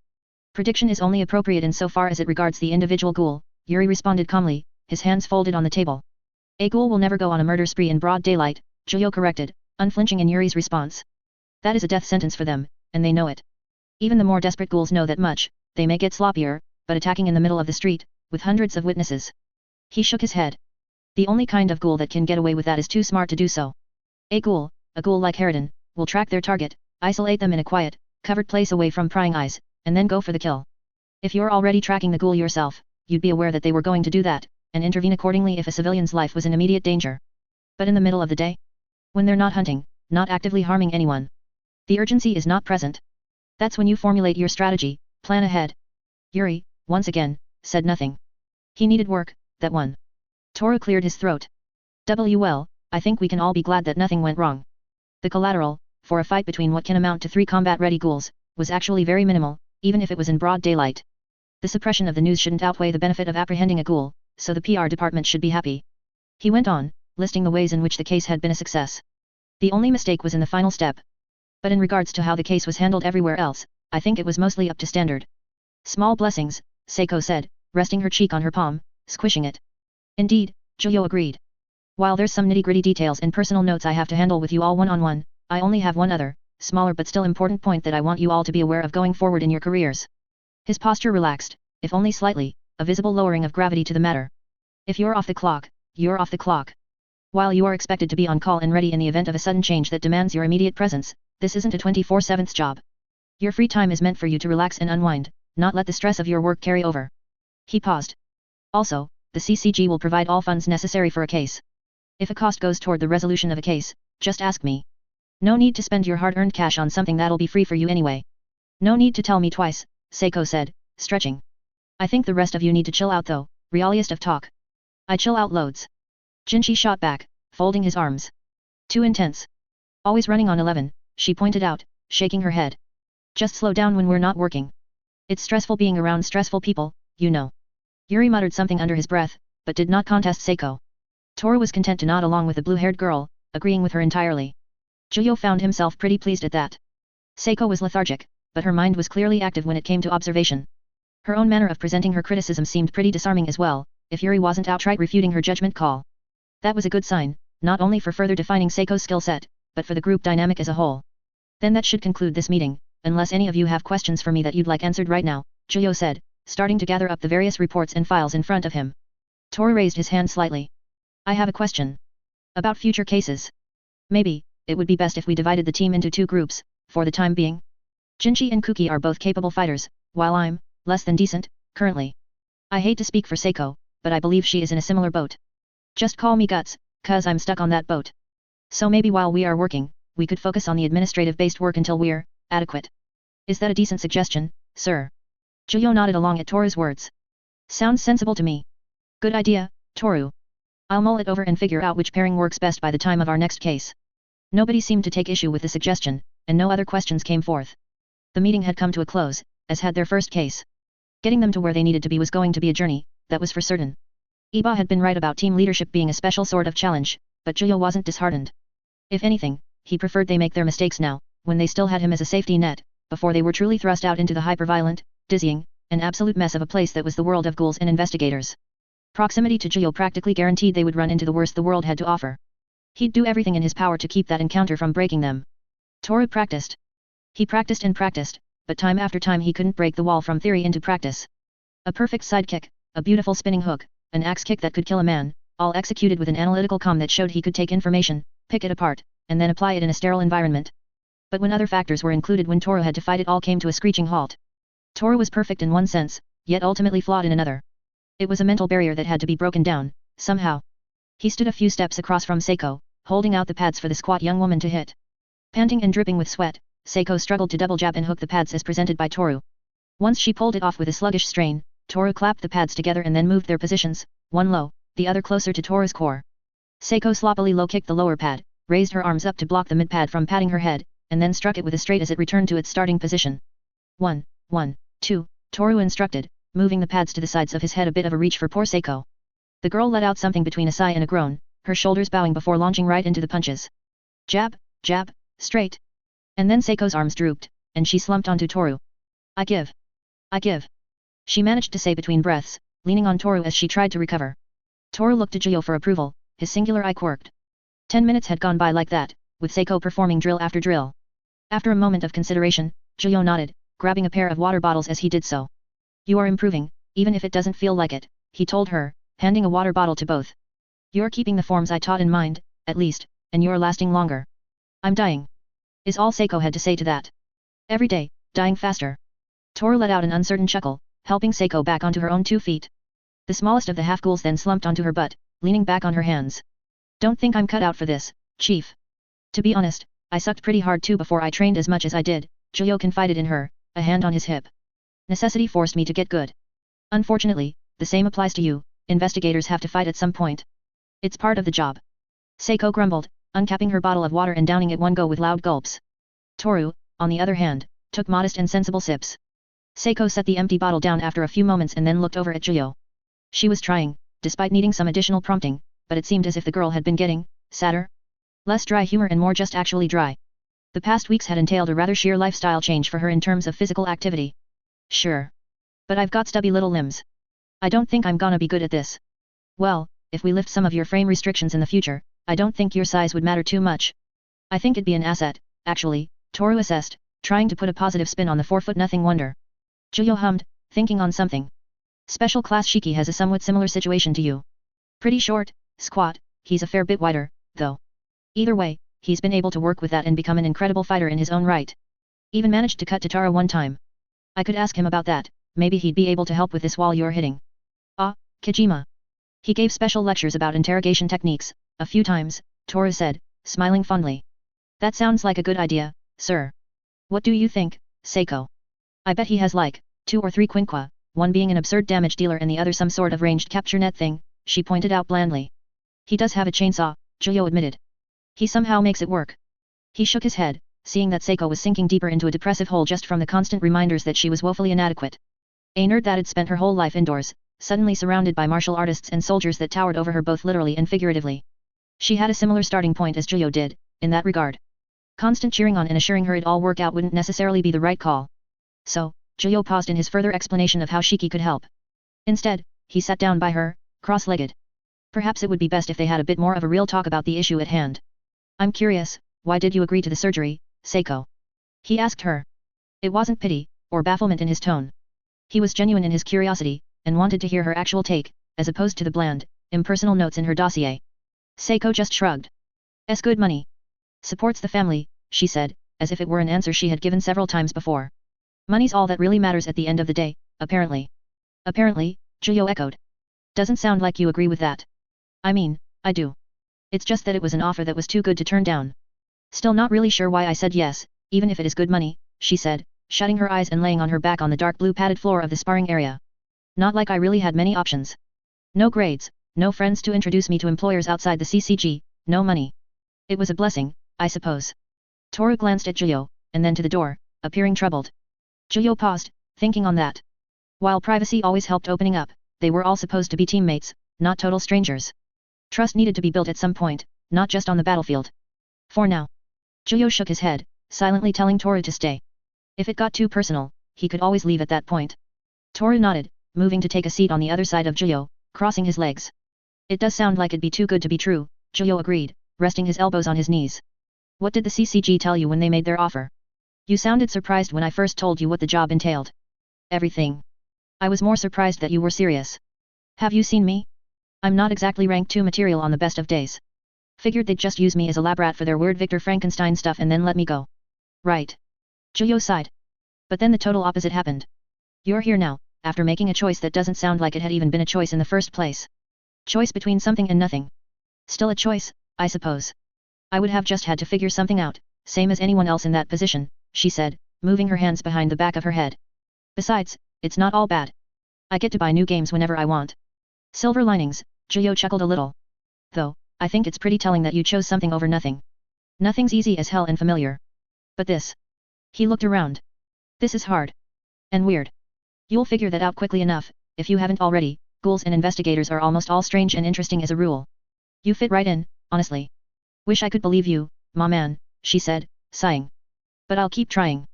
[SPEAKER 1] Prediction is only appropriate insofar as it regards the individual ghoul, Yuri responded calmly, his hands folded on the table. A ghoul will never go on a murder spree in broad daylight, Jiyo corrected, unflinching in Yuri's response. That is a death sentence for them, and they know it. Even the more desperate ghouls know that much, they may get sloppier, but attacking in the middle of the street, with hundreds of witnesses. He shook his head. The only kind of ghoul that can get away with that is too smart to do so. A ghoul like Harridan, will track their target, isolate them in a quiet, covered place away from prying eyes, and then go for the kill. If you're already tracking the ghoul yourself, you'd be aware that they were going to do that, and intervene accordingly if a civilian's life was in immediate danger. But in the middle of the day? When they're not hunting, not actively harming anyone. The urgency is not present. That's when you formulate your strategy, plan ahead. Yuri, once again, said nothing. He needed work, that one. Toru cleared his throat. Well, I think we can all be glad that nothing went wrong. The collateral, for a fight between what can amount to 3 combat-ready ghouls, was actually very minimal, even if it was in broad daylight. The suppression of the news shouldn't outweigh the benefit of apprehending a ghoul, so the PR department should be happy. He went on, listing the ways in which the case had been a success. The only mistake was in the final step. But in regards to how the case was handled everywhere else, I think it was mostly up to standard. Small blessings, Seiko said, resting her cheek on her palm, squishing it. Indeed, Jiyo agreed. While there's some nitty-gritty details and personal notes I have to handle with you all one-on-one, I only have one other, smaller but still important point that I want you all to be aware of going forward in your careers. His posture relaxed, if only slightly, a visible lowering of gravity to the matter. If you're off the clock, you're off the clock. While you are expected to be on call and ready in the event of a sudden change that demands your immediate presence, this isn't a 24/7 job. Your free time is meant for you to relax and unwind, not let the stress of your work carry over. He paused. Also, the CCG will provide all funds necessary for a case. If a cost goes toward the resolution of a case, just ask me. No need to spend your hard-earned cash on something that'll be free for you anyway. No need to tell me twice, Seiko said, stretching. I think the rest of you need to chill out though, realiest of talk. I chill out loads. Jinchi shot back, folding his arms. Too intense. Always running on 11, she pointed out, shaking her head. Just slow down when we're not working. It's stressful being around stressful people, you know. Yuri muttered something under his breath, but did not contest Seiko. Toru was content to nod along with the blue-haired girl, agreeing with her entirely. Jiyo found himself pretty pleased at that. Seiko was lethargic, but her mind was clearly active when it came to observation. Her own manner of presenting her criticism seemed pretty disarming as well, if Yuri wasn't outright refuting her judgment call. That was a good sign, not only for further defining Seiko's skill set, but for the group dynamic as a whole. Then that should conclude this meeting, unless any of you have questions for me that you'd like answered right now, Jiyo said, starting to gather up the various reports and files in front of him. Toru raised his hand slightly. I have a question. About future cases. Maybe, it would be best if we divided the team into 2 groups, for the time being. Jinchi and Kuki are both capable fighters, while I'm, less than decent, currently. I hate to speak for Seiko, but I believe she is in a similar boat. Just call me Guts, cuz I'm stuck on that boat. So maybe while we are working, we could focus on the administrative-based work until we're adequate. Is that a decent suggestion, sir? Jiyo nodded along at Toru's words. Sounds sensible to me. Good idea, Toru. I'll mull it over and figure out which pairing works best by the time of our next case. Nobody seemed to take issue with the suggestion, and no other questions came forth. The meeting had come to a close, as had their first case. Getting them to where they needed to be was going to be a journey, that was for certain. Iba had been right about team leadership being a special sort of challenge, but Jiyo wasn't disheartened. If anything, he preferred they make their mistakes now, when they still had him as a safety net, before they were truly thrust out into the hyper-violent, dizzying, and absolute mess of a place that was the world of ghouls and investigators. Proximity to Jiyo practically guaranteed they would run into the worst the world had to offer. He'd do everything in his power to keep that encounter from breaking them. Toru practiced. He practiced and practiced, but time after time he couldn't break the wall from theory into practice. A perfect sidekick, a beautiful spinning hook, an axe kick that could kill a man, all executed with an analytical calm that showed he could take information, pick it apart, and then apply it in a sterile environment. But when other factors were included, when Toru had to fight, it all came to a screeching halt. Toru was perfect in one sense, yet ultimately flawed in another. It was a mental barrier that had to be broken down, somehow. He stood a few steps across from Seiko, holding out the pads for the squat young woman to hit. Panting and dripping with sweat, Seiko struggled to double jab and hook the pads as presented by Toru. Once she pulled it off with a sluggish strain, Toru clapped the pads together and then moved their positions, one low, the other closer to Toru's core. Seiko sloppily low-kicked the lower pad, raised her arms up to block the mid-pad from patting her head, and then struck it with a straight as it returned to its starting position. 1, 2, Toru instructed, moving the pads to the sides of his head, a bit of a reach for poor Seiko. The girl let out something between a sigh and a groan, her shoulders bowing before launching right into the punches. Jab, jab, straight. And then Seiko's arms drooped, and she slumped onto Toru. I give. She managed to say between breaths, leaning on Toru as she tried to recover. Toru looked to Juyo for approval, his singular eye quirked. 10 minutes had gone by like that, with Seiko performing drill after drill. After a moment of consideration, Juyo nodded, grabbing a pair of water bottles as he did so. You are improving, even if it doesn't feel like it, he told her, handing a water bottle to both. You're keeping the forms I taught in mind, at least, and you're lasting longer. I'm dying. Is all Seiko had to say to that. Every day, dying faster. Toru let out an uncertain chuckle, helping Seiko back onto her own 2 feet. The smallest of the half-ghouls then slumped onto her butt, leaning back on her hands. Don't think I'm cut out for this, Chief. To be honest, I sucked pretty hard too before I trained as much as I did, Juyo confided in her, a hand on his hip. Necessity forced me to get good. Unfortunately, the same applies to you, investigators have to fight at some point. It's part of the job. Seiko grumbled, uncapping her bottle of water and downing it one go with loud gulps. Toru, on the other hand, took modest and sensible sips. Seiko set the empty bottle down after a few moments and then looked over at Juyo. She was trying, despite needing some additional prompting, but it seemed as if the girl had been getting sadder. Less dry humor and more just actually dry. The past weeks had entailed a rather sheer lifestyle change for her in terms of physical activity. Sure. But I've got stubby little limbs. I don't think I'm gonna be good at this. Well, if we lift some of your frame restrictions in the future, I don't think your size would matter too much. I think it'd be an asset, actually, Toru assessed, trying to put a positive spin on the 4-foot-nothing wonder. Juyo hummed, thinking on something. Special Class Shiki has a somewhat similar situation to you. Pretty short, squat, he's a fair bit wider, though. Either way, he's been able to work with that and become an incredible fighter in his own right. Even managed to cut Tatara one time. I could ask him about that, maybe he'd be able to help with this while you're hitting. Ah, Kijima. He gave special lectures about interrogation techniques, a few times, Toru said, smiling fondly. That sounds like a good idea, sir. What do you think, Seiko? I bet he has like, 2 or 3 quinqua, one being an absurd damage dealer and the other some sort of ranged capture net thing, she pointed out blandly. He does have a chainsaw, Juyo admitted. He somehow makes it work. He shook his head, seeing that Seiko was sinking deeper into a depressive hole just from the constant reminders that she was woefully inadequate. A nerd that had spent her whole life indoors, suddenly surrounded by martial artists and soldiers that towered over her both literally and figuratively. She had a similar starting point as Juyo did, in that regard. Constant cheering on and assuring her it'd all work out wouldn't necessarily be the right call. So, Juyo paused in his further explanation of how Shiki could help. Instead, he sat down by her, cross-legged. Perhaps it would be best if they had a bit more of a real talk about the issue at hand. I'm curious, why did you agree to the surgery, Seiko? He asked her. It wasn't pity, or bafflement in his tone. He was genuine in his curiosity, and wanted to hear her actual take, as opposed to the bland, impersonal notes in her dossier. Seiko just shrugged. "Es good money. Supports the family," she said, as if it were an answer she had given several times before. "Money's all that really matters at the end of the day, apparently." "Apparently," Juyo echoed. "Doesn't sound like you agree with that." "I mean, I do. It's just that it was an offer that was too good to turn down." "Still not really sure why I said yes, even if it is good money," she said, shutting her eyes and laying on her back on the dark blue padded floor of the sparring area. "Not like I really had many options. No grades, no friends to introduce me to employers outside the CCG, no money. It was a blessing, I suppose." Toru glanced at Juyo, and then to the door, appearing troubled. Juyo paused, thinking on that. While privacy always helped opening up, they were all supposed to be teammates, not total strangers. Trust needed to be built at some point, not just on the battlefield. For now. Juyo shook his head, silently telling Toru to stay. If it got too personal, he could always leave at that point. Toru nodded, moving to take a seat on the other side of Juyo, crossing his legs. "It does sound like it'd be too good to be true," Juyo agreed, resting his elbows on his knees. "What did the CCG tell you when they made their offer?" You sounded surprised when I first told you what the job entailed. Everything. I was more surprised that you were serious. Have you seen me? I'm not exactly rank 2 material on the best of days. Figured they'd just use me as a lab rat for their weird Victor Frankenstein stuff and then let me go. Right. Zhuyo sighed. But then the total opposite happened. You're here now, after making a choice that doesn't sound like it had even been a choice in the first place. Choice between something and nothing. Still a choice, I suppose. I would have just had to figure something out, same as anyone else in that position, she said, moving her hands behind the back of her head. Besides, it's not all bad. I get to buy new games whenever I want. Silver linings, Zhuyo chuckled a little. Though, I think it's pretty telling that you chose something over nothing. Nothing's easy as hell and familiar. But this. He looked around. This is hard. And weird. You'll figure that out quickly enough, if you haven't already. Ghouls and investigators are almost all strange and interesting as a rule. You fit right in, honestly. Wish I could believe you, ma man, she said, sighing. But I'll keep trying.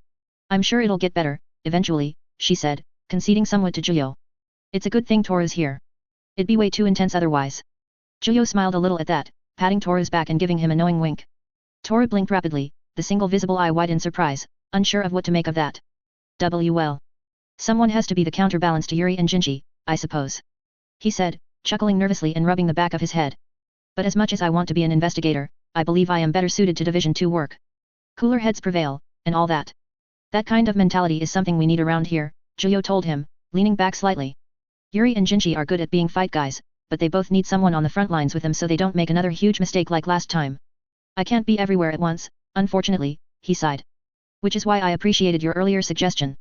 [SPEAKER 1] I'm sure it'll get better, eventually, she said, conceding somewhat to Zhuyo. It's a good thing Toru's here. It'd be way too intense otherwise. Zhuyo smiled a little at that, patting Toru's back and giving him a knowing wink. Toru blinked rapidly, the single visible eye wide in surprise, unsure of what to make of that. Well. Someone has to be the counterbalance to Yuri and Jinji, I suppose. He said, chuckling nervously and rubbing the back of his head. But as much as I want to be an investigator, I believe I am better suited to Division 2 work. Cooler heads prevail, and all that. That kind of mentality is something we need around here, Zhuyo told him, leaning back slightly. Yuri and Jinji are good at being fight guys, but they both need someone on the front lines with them so they don't make another huge mistake like last time. I can't be everywhere at once, unfortunately, he sighed. Which is why I appreciated your earlier suggestion.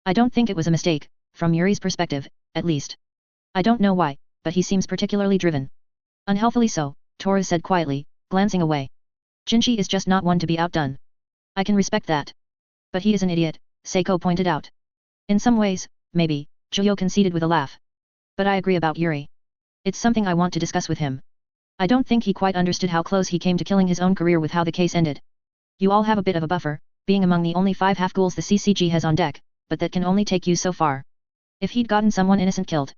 [SPEAKER 1] I don't think it was a mistake, from Yuri's perspective, at least. I don't know why, but he seems particularly driven. Unhealthily so, Toru said quietly, glancing away. Jinji is just not one to be outdone. I can respect that. But he is an idiot, Seiko pointed out. In some ways, maybe, Zhuyo conceded with a laugh. But I agree about Yuri. It's something I want to discuss with him. I don't think he quite understood how close he came to killing his own career with how the case ended. You all have a bit of a buffer, being among the only 5 half-ghouls the CCG has on deck, but that can only take you so far. If he'd gotten someone innocent killed.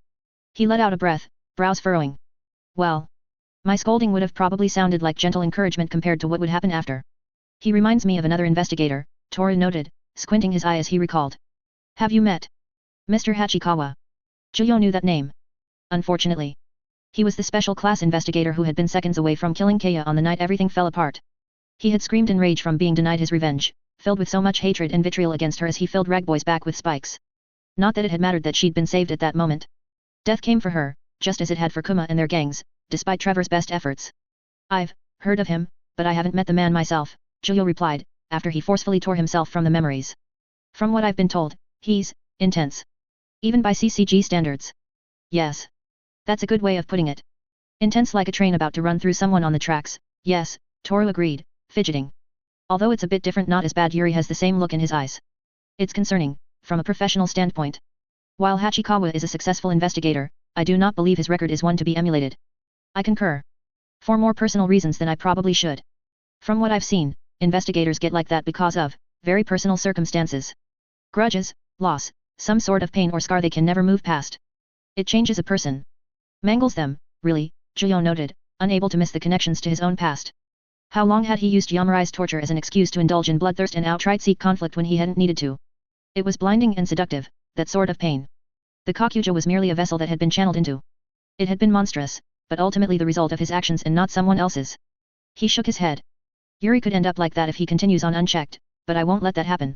[SPEAKER 1] He let out a breath, brows furrowing. Well. My scolding would have probably sounded like gentle encouragement compared to what would happen after. He reminds me of another investigator, Toru noted, squinting his eye as he recalled. Have you met? Mr. Hachikawa. Zhuyo knew that name. Unfortunately. He was the special class investigator who had been seconds away from killing Kaya on the night everything fell apart. He had screamed in rage from being denied his revenge, filled with so much hatred and vitriol against her as he filled Ragboy's back with spikes. Not that it had mattered that she'd been saved at that moment. Death came for her, just as it had for Kuma and their gangs, despite Trevor's best efforts. I've heard of him, but I haven't met the man myself, Zhuyo replied, after he forcefully tore himself from the memories. From what I've been told, he's intense. Even by CCG standards. Yes. That's a good way of putting it. Intense like a train about to run through someone on the tracks, yes, Toru agreed, fidgeting. Although it's a bit different, not as bad. Yuri has the same look in his eyes. It's concerning, from a professional standpoint. While Hachikawa is a successful investigator, I do not believe his record is one to be emulated. I concur. For more personal reasons than I probably should. From what I've seen, investigators get like that because of very personal circumstances. Grudges, loss, some sort of pain or scar they can never move past. It changes a person. Mangles them, really, Zhuyo noted, unable to miss the connections to his own past. How long had he used Yamurai's torture as an excuse to indulge in bloodthirst and outright seek conflict when he hadn't needed to? It was blinding and seductive, that sort of pain. The Kakuja was merely a vessel that had been channeled into. It had been monstrous, but ultimately the result of his actions and not someone else's. He shook his head. Yuri could end up like that if he continues on unchecked, but I won't let that happen.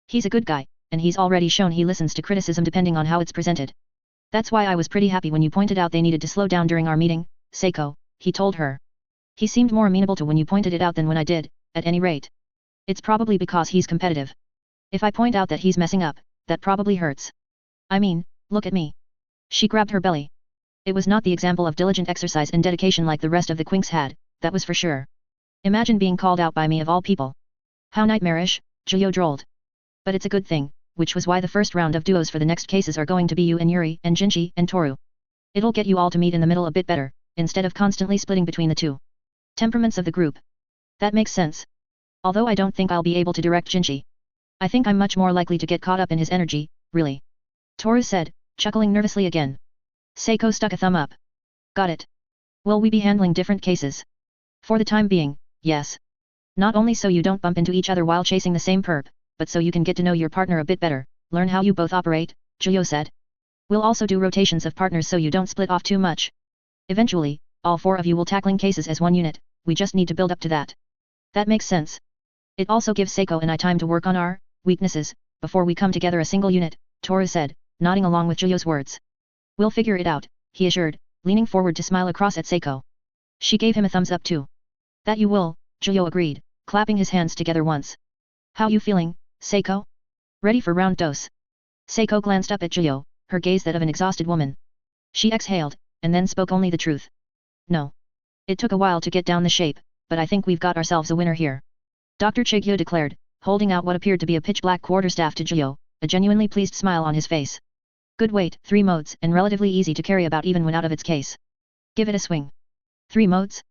[SPEAKER 1] He's a good guy, and he's already shown he listens to criticism depending on how it's presented. That's why I was pretty happy when you pointed out they needed to slow down during our meeting, Seiko, he told her. He seemed more amenable to when you pointed it out than when I did, at any rate. It's probably because he's competitive. If I point out that he's messing up, that probably hurts. I mean, look at me. She grabbed her belly. It was not the example of diligent exercise and dedication like the rest of the Quinks had, that was for sure. Imagine being called out by me of all people. How nightmarish, Zhuyo drawled. But it's a good thing, which was why the first round of duos for the next cases are going to be you and Yuri and Jinji and Toru. It'll get you all to meet in the middle a bit better, instead of constantly splitting between the two temperaments of the group. That makes sense. Although I don't think I'll be able to direct Jinji. I think I'm much more likely to get caught up in his energy, really. Toru said, chuckling nervously again. Seiko stuck a thumb up. Got it. Will we be handling different cases? For the time being, yes. Not only so you don't bump into each other while chasing the same perp, but so you can get to know your partner a bit better, learn how you both operate, Julio said. We'll also do rotations of partners so you don't split off too much. Eventually, all 4 of you will tackling cases as one unit, we just need to build up to that. That makes sense. It also gives Seiko and I time to work on our weaknesses, before we come together a single unit, Toru said, nodding along with Julio's words. We'll figure it out, he assured, leaning forward to smile across at Seiko. She gave him a thumbs up too. That you will, Julio agreed, clapping his hands together once. How you feeling, Seiko? Ready for round dose? Seiko glanced up at Julio, her gaze that of an exhausted woman. She exhaled, and then spoke only the truth. No. It took a while to get down the shape, but I think we've got ourselves a winner here. Dr. Chigyo declared, holding out what appeared to be a pitch-black quarterstaff to Julio, a genuinely pleased smile on his face. Good weight, 3 modes, and relatively easy to carry about even when out of its case. Give it a swing. 3 modes?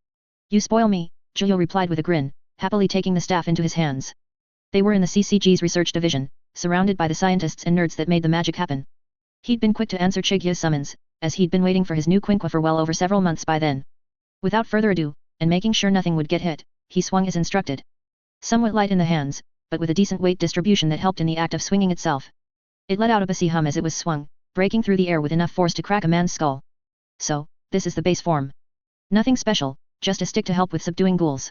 [SPEAKER 1] You spoil me, Julio replied with a grin, happily taking the staff into his hands. They were in the CCG's research division, surrounded by the scientists and nerds that made the magic happen. He'd been quick to answer Chigyo's summons, as he'd been waiting for his new Quinqua for well over several months by then. Without further ado, and making sure nothing would get hit, he swung as instructed. Somewhat light in the hands, but with a decent weight distribution that helped in the act of swinging itself. It let out a bassy hum as it was swung, breaking through the air with enough force to crack a man's skull. So, this is the base form. Nothing special, just a stick to help with subduing ghouls.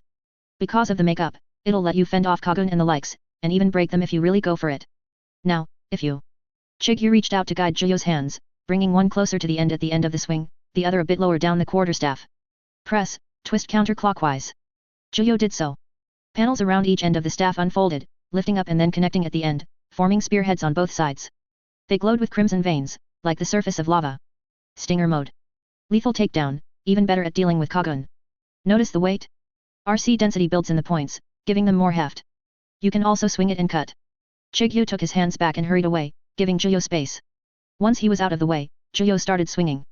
[SPEAKER 1] Because of the makeup, it'll let you fend off Kagun and the likes, and even break them if you really go for it. Now, if you... Chigyu reached out to guide Julio's hands, bringing one closer to the end at the end of the swing, the other a bit lower down the quarterstaff. Press, twist counterclockwise. Julio did so. Panels around each end of the staff unfolded, lifting up and then connecting at the end, forming spearheads on both sides. They glowed with crimson veins, like the surface of lava. Stinger mode. Lethal takedown, even better at dealing with Kagun. Notice the weight? RC density builds in the points, giving them more heft. You can also swing it and cut. Chigyu took his hands back and hurried away, giving Julio space. Once he was out of the way, Julio started swinging.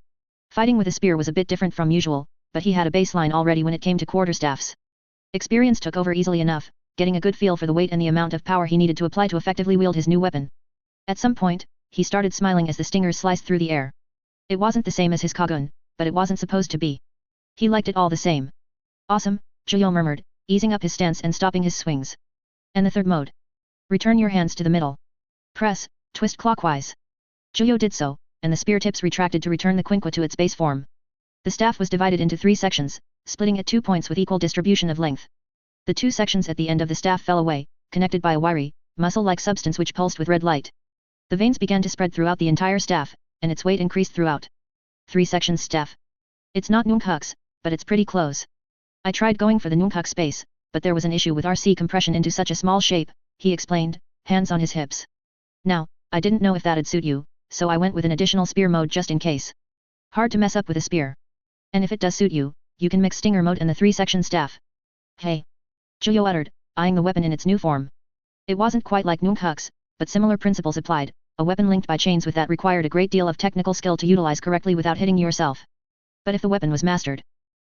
[SPEAKER 1] Fighting with a spear was a bit different from usual, but he had a baseline already when it came to quarterstaffs. Experience took over easily enough, getting a good feel for the weight and the amount of power he needed to apply to effectively wield his new weapon. At some point, he started smiling as the stingers sliced through the air. It wasn't the same as his Kagun, but it wasn't supposed to be. He liked it all the same. Awesome, Julio murmured, easing up his stance and stopping his swings. And the third mode. Return your hands to the middle. Press, twist clockwise. Julio did so, and the spear tips retracted to return the Quinqua to its base form. The staff was divided into 3 sections, splitting at 2 points with equal distribution of length. The 2 sections at the end of the staff fell away, connected by a wiry, muscle-like substance which pulsed with red light. The veins began to spread throughout the entire staff, and its weight increased throughout. 3 sections staff. It's not Nunkuks, but it's pretty close. I tried going for the Nunkuk space, but there was an issue with RC compression into such a small shape, he explained, hands on his hips. Now, I didn't know if that'd suit you, so I went with an additional spear mode just in case. Hard to mess up with a spear. And if it does suit you, you can mix stinger mode and the 3-section staff. Hey! Julio uttered, eyeing the weapon in its new form. It wasn't quite like Nunkuks, but similar principles applied, a weapon linked by chains with that required a great deal of technical skill to utilize correctly without hitting yourself. But if the weapon was mastered.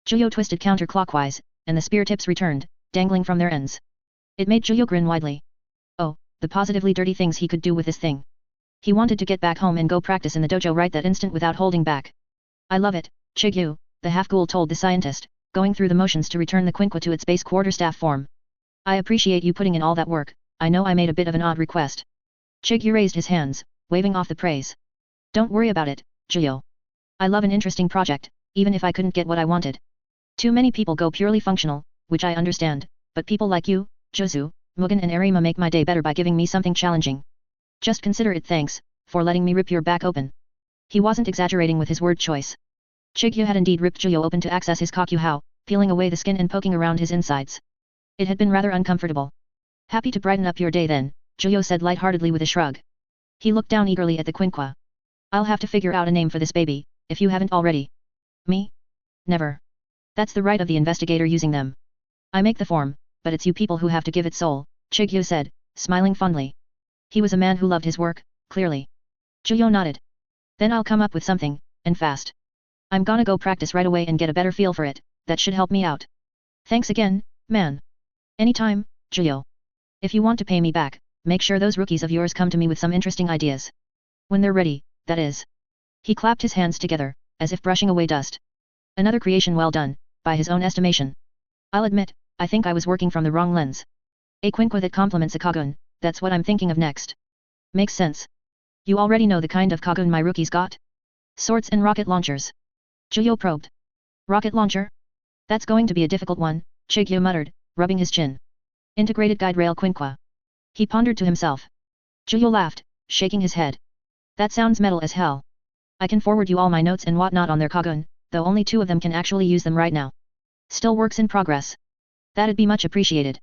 [SPEAKER 1] Julio twisted counterclockwise, and the spear tips returned, dangling from their ends. It made Julio grin widely. Oh, the positively dirty things he could do with this thing. He wanted to get back home and go practice in the dojo right that instant without holding back. I love it, Chigyu, the half-ghoul told the scientist, going through the motions to return the Quinqua to its base quarterstaff form. I appreciate you putting in all that work, I know I made a bit of an odd request. Chigyu raised his hands, waving off the praise. Don't worry about it, Julio. I love an interesting project, even if I couldn't get what I wanted. Too many people go purely functional, which I understand, but people like you, Jozu, Mugen and Nerima make my day better by giving me something challenging. Just consider it thanks, for letting me rip your back open. He wasn't exaggerating with his word choice. Chigyu had indeed ripped Julio open to access his Kakuhao, peeling away the skin and poking around his insides. It had been rather uncomfortable. Happy to brighten up your day then, Julio said lightheartedly with a shrug. He looked down eagerly at the Quinqua. I'll have to figure out a name for this baby, if you haven't already. Me? Never. That's the right of the investigator using them. I make the form, but it's you people who have to give it soul, Chigyu said, smiling fondly. He was a man who loved his work, clearly. Julio nodded. Then I'll come up with something, and fast. I'm gonna go practice right away and get a better feel for it, that should help me out. Thanks again, man. Anytime, Julio. If you want to pay me back, make sure those rookies of yours come to me with some interesting ideas. When they're ready, that is. He clapped his hands together, as if brushing away dust. Another creation well done, by his own estimation. I'll admit, I think I was working from the wrong lens. A Quinqua that complements a Kagun, that's what I'm thinking of next. Makes sense. You already know the kind of Kagun my rookies got? Swords and rocket launchers. Zhuyo probed. Rocket launcher? That's going to be a difficult one, Chigyu muttered, rubbing his chin. Integrated guide rail quinqua. He pondered to himself. Zhuyo laughed, shaking his head. That sounds metal as hell. I can forward you all my notes and whatnot on their Kagun, though only 2 of them can actually use them right now. Still works in progress. That'd be much appreciated.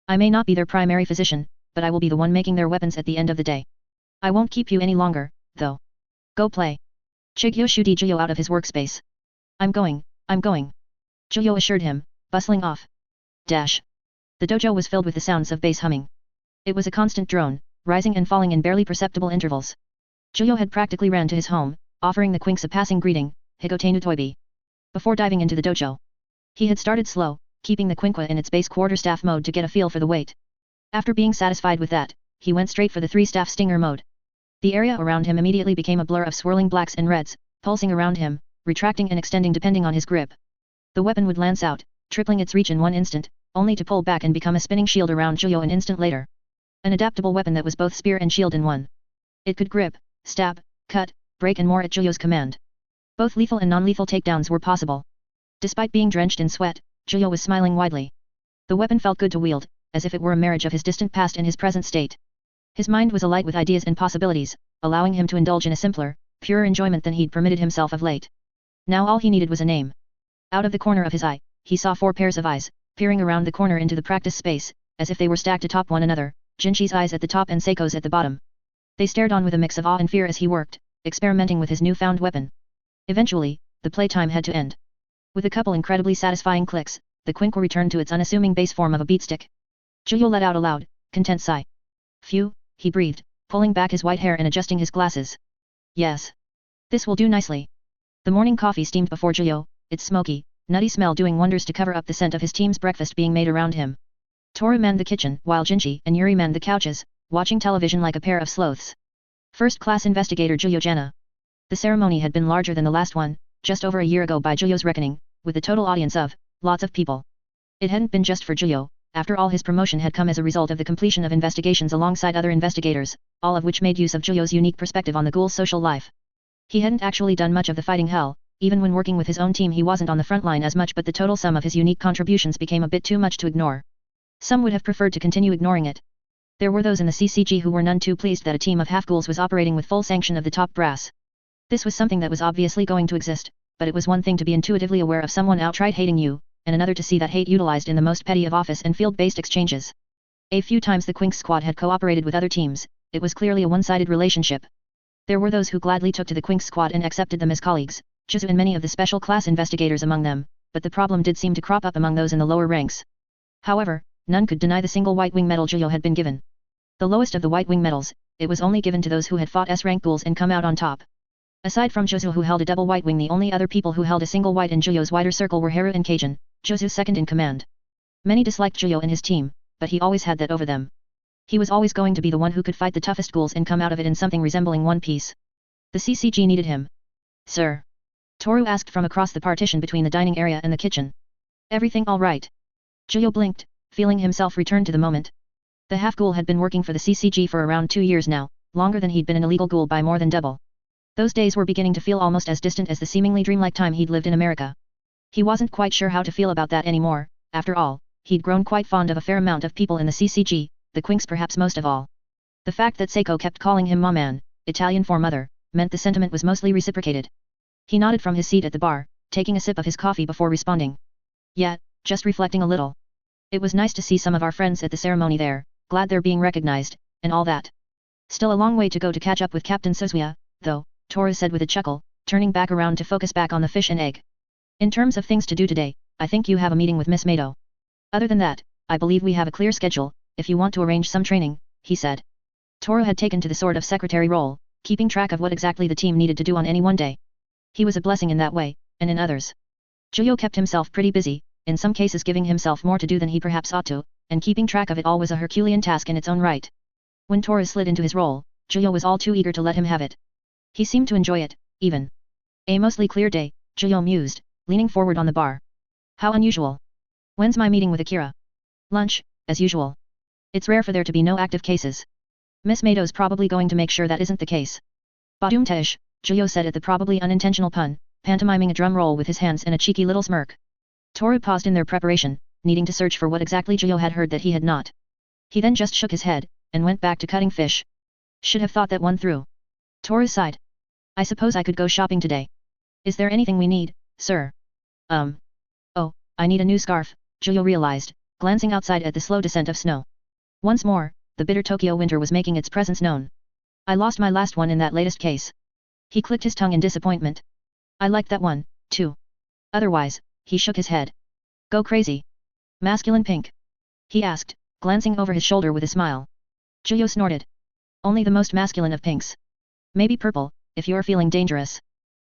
[SPEAKER 1] I may not be their primary physician, but I will be the one making their weapons at the end of the day. I won't keep you any longer, though. Go play. Chigyo shooted Zhuyo out of his workspace. I'm going. Zhuyo assured him, bustling off. Dash. The dojo was filled with the sounds of bass humming. It was a constant drone, rising and falling in barely perceptible intervals. Zhuyo had practically ran to his home, offering the Quinks a passing greeting, Higotenu Toibi. Before diving into the dojo, he had started slow, keeping the Quinqua in its base quarterstaff mode to get a feel for the weight. After being satisfied with that, he went straight for the 3-staff stinger mode. The area around him immediately became a blur of swirling blacks and reds, pulsing around him, retracting and extending depending on his grip. The weapon would lance out, tripling its reach in one instant, only to pull back and become a spinning shield around Zhuyo an instant later. An adaptable weapon that was both spear and shield in one. It could grip, stab, cut, break and more at Zhuyo's command. Both lethal and non-lethal takedowns were possible. Despite being drenched in sweat, Zhuyo was smiling widely. The weapon felt good to wield, as if it were a marriage of his distant past and his present state. His mind was alight with ideas and possibilities, allowing him to indulge in a simpler, purer enjoyment than he'd permitted himself of late. Now all he needed was a name. Out of the corner of his eye, he saw 4 pairs of eyes, peering around the corner into the practice space, as if they were stacked atop one another, Jinchi's eyes at the top and Seiko's at the bottom. They stared on with a mix of awe and fear as he worked, experimenting with his newfound weapon. Eventually, the playtime had to end. With a couple incredibly satisfying clicks, the Quinqua returned to its unassuming base form of a beatstick. Zhuyo let out a loud, content sigh. Phew, he breathed, pulling back his white hair and adjusting his glasses. Yes. This will do nicely. The morning coffee steamed before Zhuyo, its smoky, nutty smell doing wonders to cover up the scent of his team's breakfast being made around him. Toru manned the kitchen, while Jinchi and Yuri manned the couches, watching television like a pair of sloths. First-class investigator Zhuyo Jana. The ceremony had been larger than the last one, just over a year ago by Zhuyo's reckoning, with a total audience of lots of people. It hadn't been just for Zhuyo, after all his promotion had come as a result of the completion of investigations alongside other investigators, all of which made use of Zhuyo's unique perspective on the Ghoul's social life. He hadn't actually done much of the fighting hell, even when working with his own team he wasn't on the front line as much, but the total sum of his unique contributions became a bit too much to ignore. Some would have preferred to continue ignoring it. There were those in the CCG who were none too pleased that a team of half-ghouls was operating with full sanction of the top brass. This was something that was obviously going to exist, but it was one thing to be intuitively aware of someone outright hating you, and another to see that hate utilized in the most petty of office and field-based exchanges. A few times the Quinks squad had cooperated with other teams, it was clearly a one-sided relationship. There were those who gladly took to the Quinks squad and accepted them as colleagues, Jizu and many of the special class investigators among them, but the problem did seem to crop up among those in the lower ranks. However, none could deny the single White Wing medal Zhuyo had been given. The lowest of the White Wing medals, it was only given to those who had fought S-rank ghouls and come out on top. Aside from Jizu who held a double White Wing, the only other people who held a single white in Zhuyo's wider circle were Haru and Kajin, Jizu's second in command. Many disliked Zhuyo and his team, but he always had that over them. He was always going to be the one who could fight the toughest ghouls and come out of it in something resembling one piece. The CCG needed him. Sir. Toru asked from across the partition between the dining area and the kitchen. Everything all right? Zhuyo blinked, feeling himself return to the moment. The half-ghoul had been working for the CCG for around 2 years now, longer than he'd been an illegal ghoul by more than double. Those days were beginning to feel almost as distant as the seemingly dreamlike time he'd lived in America. He wasn't quite sure how to feel about that anymore. After all, he'd grown quite fond of a fair amount of people in the CCG, the Quinks perhaps most of all. The fact that Seiko kept calling him Maman, Italian for mother, meant the sentiment was mostly reciprocated. He nodded from his seat at the bar, taking a sip of his coffee before responding. Yeah, just reflecting a little. It was nice to see some of our friends at the ceremony there, glad they're being recognized, and all that. Still a long way to go to catch up with Captain Suzuya, though, Toru said with a chuckle, turning back around to focus back on the fish and egg. In terms of things to do today, I think you have a meeting with Miss Mado. Other than that, I believe we have a clear schedule, if you want to arrange some training, he said. Toru had taken to the sort of secretary role, keeping track of what exactly the team needed to do on any one day. He was a blessing in that way, and in others. Zhuyo kept himself pretty busy, in some cases giving himself more to do than he perhaps ought to, and keeping track of it all was a Herculean task in its own right. When Toru slid into his role, Zhuyo was all too eager to let him have it. He seemed to enjoy it, even. A mostly clear day, Zhuyo mused, leaning forward on the bar. How unusual. When's my meeting with Akira? Lunch, as usual. It's rare for there to be no active cases. Miss Mado's probably going to make sure that isn't the case. Badumtesh, Juyo said at the probably unintentional pun, pantomiming a drum roll with his hands and a cheeky little smirk. Toru paused in their preparation, needing to search for what exactly Juyo had heard that he had not. He then just shook his head, and went back to cutting fish. Should have thought that one through. Toru sighed. I suppose I could go shopping today. Is there anything we need, sir? Oh, I need a new scarf, Juyo realized, glancing outside at the slow descent of snow. Once more, the bitter Tokyo winter was making its presence known. I lost my last one in that latest case. He clicked his tongue in disappointment. I liked that one, too. Otherwise, he shook his head. Go crazy. Masculine pink? He asked, glancing over his shoulder with a smile. Juyo snorted. Only the most masculine of pinks. Maybe purple, if you're feeling dangerous.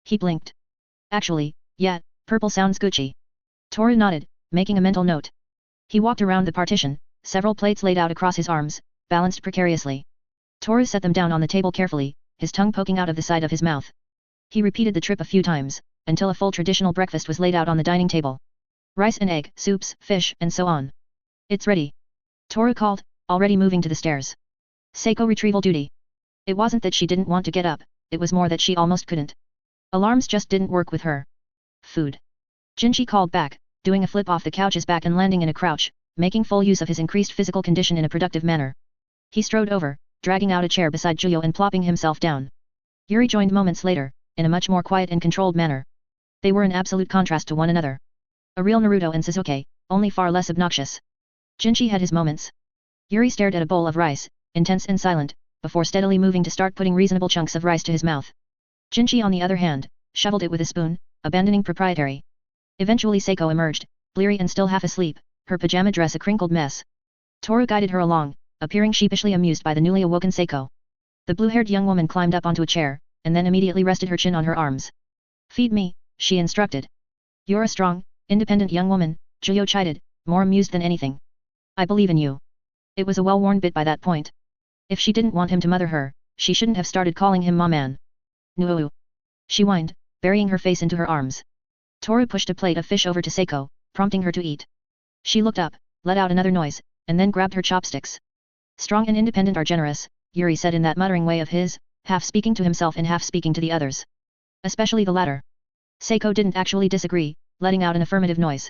[SPEAKER 1] He blinked. Actually, yeah, purple sounds Gucci. Toru nodded, making a mental note. He walked around the partition, several plates laid out across his arms, balanced precariously. Toru set them down on the table carefully, his tongue poking out of the side of his mouth. He repeated the trip a few times, until a full traditional breakfast was laid out on the dining table. Rice and egg, soups, fish, and so on. It's ready. Toru called, already moving to the stairs. Seiko retrieval duty. It wasn't that she didn't want to get up, it was more that she almost couldn't. Alarms just didn't work with her. Food. Jinchi called back, doing a flip off the couch's back and landing in a crouch, making full use of his increased physical condition in a productive manner. He strode over, dragging out a chair beside Juyo and plopping himself down. Yuri joined moments later, in a much more quiet and controlled manner. They were in absolute contrast to one another. A real Naruto and Sasuke, only far less obnoxious. Jinchi had his moments. Yuri stared at a bowl of rice, intense and silent, before steadily moving to start putting reasonable chunks of rice to his mouth. Jinchi on the other hand, shoveled it with a spoon, abandoning proprietary. Eventually Seiko emerged, bleary and still half asleep, her pajama dress a crinkled mess. Toru guided her along, appearing sheepishly amused by the newly awoken Seiko. The blue-haired young woman climbed up onto a chair, and then immediately rested her chin on her arms. Feed me, she instructed. You're a strong, independent young woman, Juyo chided, more amused than anything. I believe in you. It was a well-worn bit by that point. If she didn't want him to mother her, she shouldn't have started calling him Ma-man. Nuuu. She whined, burying her face into her arms. Toru pushed a plate of fish over to Seiko, prompting her to eat. She looked up, let out another noise, and then grabbed her chopsticks. Strong and independent are generous, Yuri said in that muttering way of his, half speaking to himself and half speaking to the others. Especially the latter. Seiko didn't actually disagree, letting out an affirmative noise.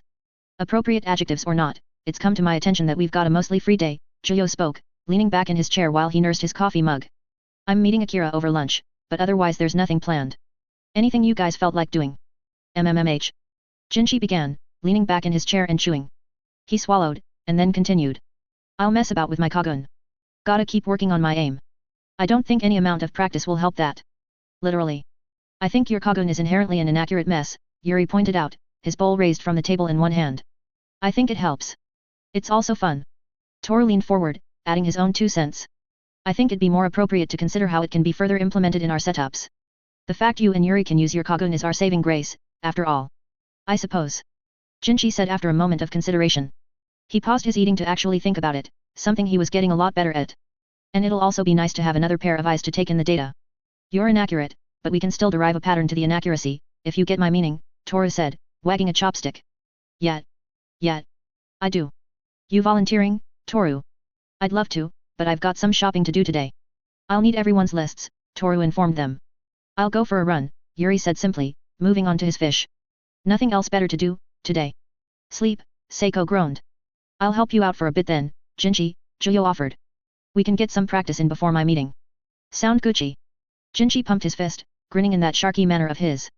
[SPEAKER 1] Appropriate adjectives or not, it's come to my attention that we've got a mostly free day, Juyo spoke, leaning back in his chair while he nursed his coffee mug. I'm meeting Akira over lunch, but otherwise there's nothing planned. Anything you guys felt like doing? MMMH. Jinchi began, leaning back in his chair and chewing. He swallowed, and then continued. I'll mess about with my Kagun. Gotta keep working on my aim. I don't think any amount of practice will help that. Literally. I think your Kagun is inherently an inaccurate mess, Yuri pointed out, his bowl raised from the table in one hand. I think it helps. It's also fun. Toru leaned forward, adding his own 2 cents. I think it'd be more appropriate to consider how it can be further implemented in our setups. The fact you and Yuri can use your Kagun is our saving grace, after all. I suppose. Jinchi said after a moment of consideration. He paused his eating to actually think about it, something he was getting a lot better at. And it'll also be nice to have another pair of eyes to take in the data. You're inaccurate, but we can still derive a pattern to the inaccuracy, if you get my meaning, Toru said, wagging a chopstick. Yeah. I do. You volunteering, Toru? I'd love to, but I've got some shopping to do today. I'll need everyone's lists, Toru informed them. I'll go for a run, Yuri said simply, moving on to his fish. Nothing else better to do, today. Sleep, Seiko groaned. I'll help you out for a bit then, Jinchi, Juyo offered. We can get some practice in before my meeting. Sound Gucci. Jinchi pumped his fist, grinning in that sharky manner of his.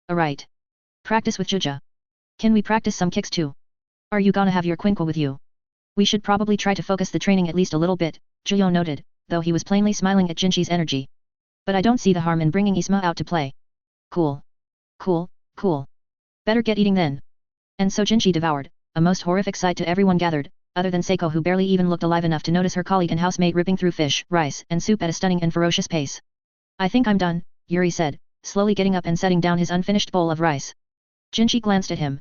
[SPEAKER 1] Alright. Practice with Juja. Can we practice some kicks too? Are you gonna have your Quinqua with you? We should probably try to focus the training at least a little bit, Juyo noted, though he was plainly smiling at Jinchi's energy. But I don't see the harm in bringing Isma out to play. Cool. Better get eating then. And so Jinchi devoured, a most horrific sight to everyone gathered, other than Seiko who barely even looked alive enough to notice her colleague and housemate ripping through fish, rice, and soup at a stunning and ferocious pace. I think I'm done, Yuri said, slowly getting up and setting down his unfinished bowl of rice. Jinchi glanced at him.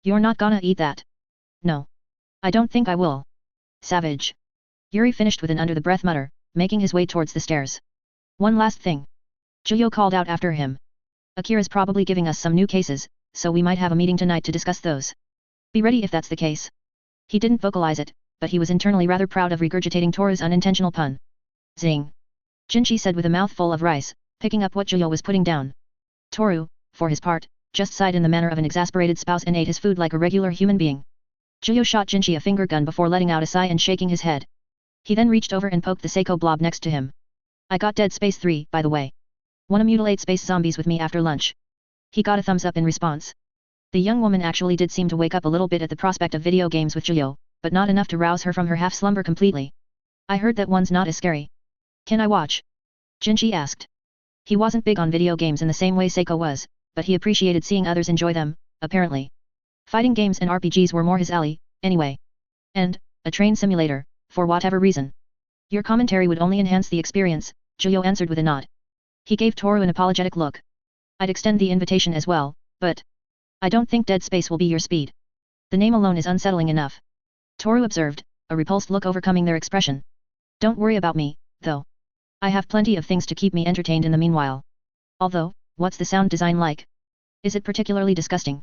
[SPEAKER 1] You're not gonna eat that? No. I don't think I will. Savage. Yuri finished with an under-the-breath mutter, making his way towards the stairs. One last thing. Juyo called out after him. Akira's probably giving us some new cases, so we might have a meeting tonight to discuss those. Be ready if that's the case. He didn't vocalize it, but he was internally rather proud of regurgitating Toru's unintentional pun. Zing! Jinchi said with a mouthful of rice, picking up what Juyo was putting down. Toru, for his part, just sighed in the manner of an exasperated spouse and ate his food like a regular human being. Juyo shot Jinchi a finger gun before letting out a sigh and shaking his head. He then reached over and poked the Seiko blob next to him. I got Dead Space 3, by the way. Wanna mutilate space zombies with me after lunch? He got a thumbs up in response. The young woman actually did seem to wake up a little bit at the prospect of video games with Juyo, but not enough to rouse her from her half-slumber completely. I heard that one's not as scary. Can I watch? Jinchi asked. He wasn't big on video games in the same way Seiko was, but he appreciated seeing others enjoy them, apparently. Fighting games and RPGs were more his alley, anyway. And, a train simulator, for whatever reason. Your commentary would only enhance the experience, Juyo answered with a nod. He gave Toru an apologetic look. I'd extend the invitation as well, but I don't think Dead Space will be your speed. The name alone is unsettling enough. Toru observed, a repulsed look overcoming their expression. Don't worry about me, though. I have plenty of things to keep me entertained in the meanwhile. Although, what's the sound design like? Is it particularly disgusting?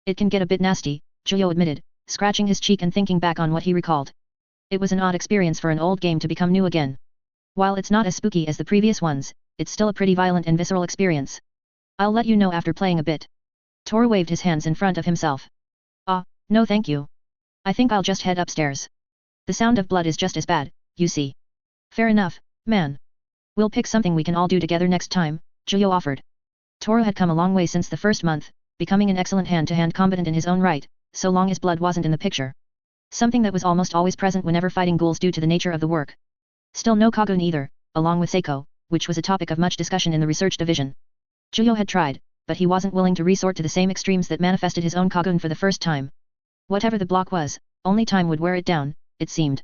[SPEAKER 1] It can get a bit nasty, Juyo admitted, scratching his cheek and thinking back on what he recalled. It was an odd experience for an old game to become new again. While it's not as spooky as the previous ones, it's still a pretty violent and visceral experience. I'll let you know after playing a bit. Toru waved his hands in front of himself. No thank you. I think I'll just head upstairs. The sound of blood is just as bad, you see. Fair enough, man. We'll pick something we can all do together next time, Juyo offered. Toru had come a long way since the first month, becoming an excellent hand-to-hand combatant in his own right, so long as blood wasn't in the picture. Something that was almost always present whenever fighting ghouls due to the nature of the work. Still no Kagun either, along with Seiko, which was a topic of much discussion in the research division. Juyo had tried, but he wasn't willing to resort to the same extremes that manifested his own Kagun for the first time. Whatever the block was, only time would wear it down, it seemed.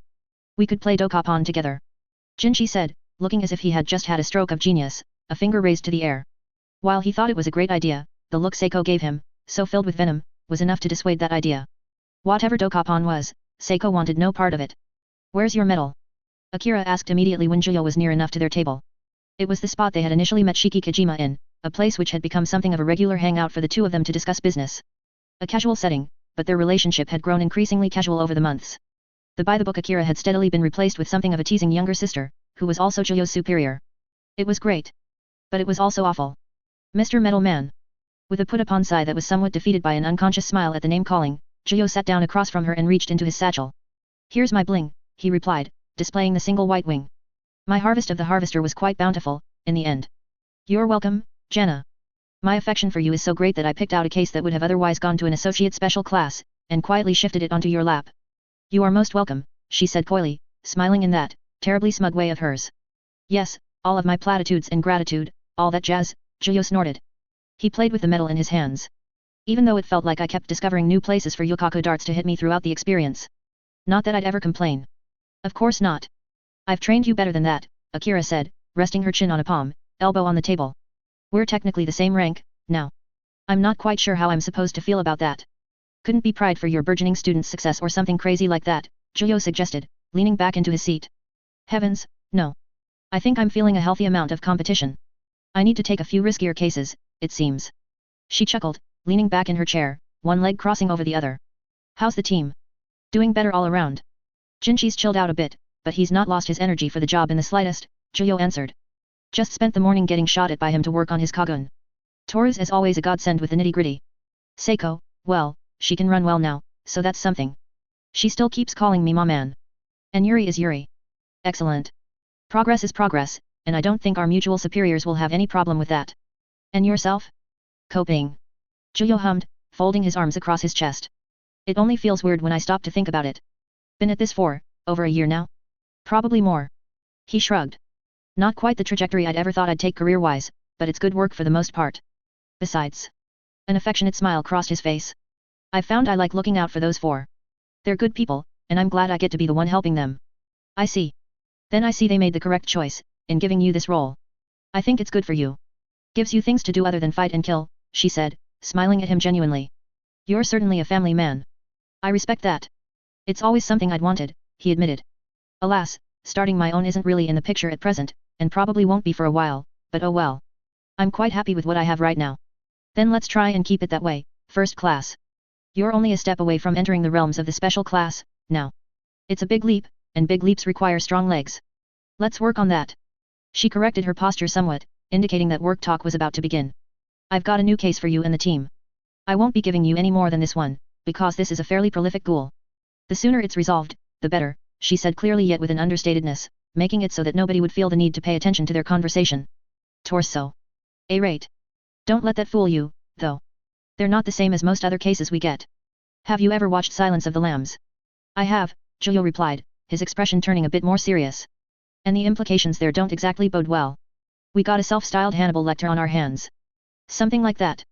[SPEAKER 1] We could play Dokapon together. Jinchi said, looking as if he had just had a stroke of genius, a finger raised to the air. While he thought it was a great idea, the look Seiko gave him, so filled with venom, was enough to dissuade that idea. Whatever Dokapon was, Seiko wanted no part of it. Where's your medal? Akira asked immediately when Juyo was near enough to their table. It was the spot they had initially met Shiki Kojima in, a place which had become something of a regular hangout for the two of them to discuss business. A casual setting, but their relationship had grown increasingly casual over the months. The by-the-book Akira had steadily been replaced with something of a teasing younger sister, who was also Juyo's superior. It was great. But it was also awful. Mr. Metal Man. With a put-upon sigh that was somewhat defeated by an unconscious smile at the name-calling, Juyo sat down across from her and reached into his satchel. Here's my bling, he replied, displaying the single white wing. My harvest of the harvester was quite bountiful, in the end. You're welcome, Jana. My affection for you is so great that I picked out a case that would have otherwise gone to an associate special class, and quietly shifted it onto your lap. You are most welcome, she said coyly, smiling in that terribly smug way of hers. Yes, all of my platitudes and gratitude, all that jazz, Juyo snorted. He played with the metal in his hands. Even though it felt like I kept discovering new places for Yukaku darts to hit me throughout the experience. Not that I'd ever complain. Of course not. I've trained you better than that, Akira said, resting her chin on a palm, elbow on the table. We're technically the same rank, now. I'm not quite sure how I'm supposed to feel about that. Couldn't be pride for your burgeoning student's success or something crazy like that, Juyo suggested, leaning back into his seat. Heavens, no. I think I'm feeling a healthy amount of competition. I need to take a few riskier cases, it seems. She chuckled, leaning back in her chair, one leg crossing over the other. How's the team? Doing better all around. Jinchi's chilled out a bit, but he's not lost his energy for the job in the slightest, Juyo answered. Just spent the morning getting shot at by him to work on his Kagun. Toru's as always a godsend with the nitty-gritty. Seiko, well, she can run well now, so that's something. She still keeps calling me Ma-man. And Yuri is Yuri. Excellent. Progress is progress, and I don't think our mutual superiors will have any problem with that. And yourself? Coping. Juyo hummed, folding his arms across his chest. It only feels weird when I stop to think about it. Been at this for over a year now? Probably more. He shrugged. Not quite the trajectory I'd ever thought I'd take career-wise, but it's good work for the most part. Besides. An affectionate smile crossed his face. I've found I like looking out for those four. They're good people, and I'm glad I get to be the one helping them. I see. Then I see they made the correct choice, in giving you this role. I think it's good for you. Gives you things to do other than fight and kill, she said, smiling at him genuinely. You're certainly a family man. I respect that. It's always something I'd wanted, he admitted. Alas, starting my own isn't really in the picture at present, and probably won't be for a while, but oh well. I'm quite happy with what I have right now. Then let's try and keep it that way, first class. You're only a step away from entering the realms of the special class, now. It's a big leap, and big leaps require strong legs. Let's work on that. She corrected her posture somewhat, indicating that work talk was about to begin. I've got a new case for you and the team. I won't be giving you any more than this one, because this is a fairly prolific ghoul. The sooner it's resolved, the better, she said clearly yet with an understatedness, making it so that nobody would feel the need to pay attention to their conversation. Torso. A-rate. Don't let that fool you, though. They're not the same as most other cases we get. Have you ever watched Silence of the Lambs? I have, Julio replied, his expression turning a bit more serious. And the implications there don't exactly bode well. We got a self-styled Hannibal Lecter on our hands. Something like that.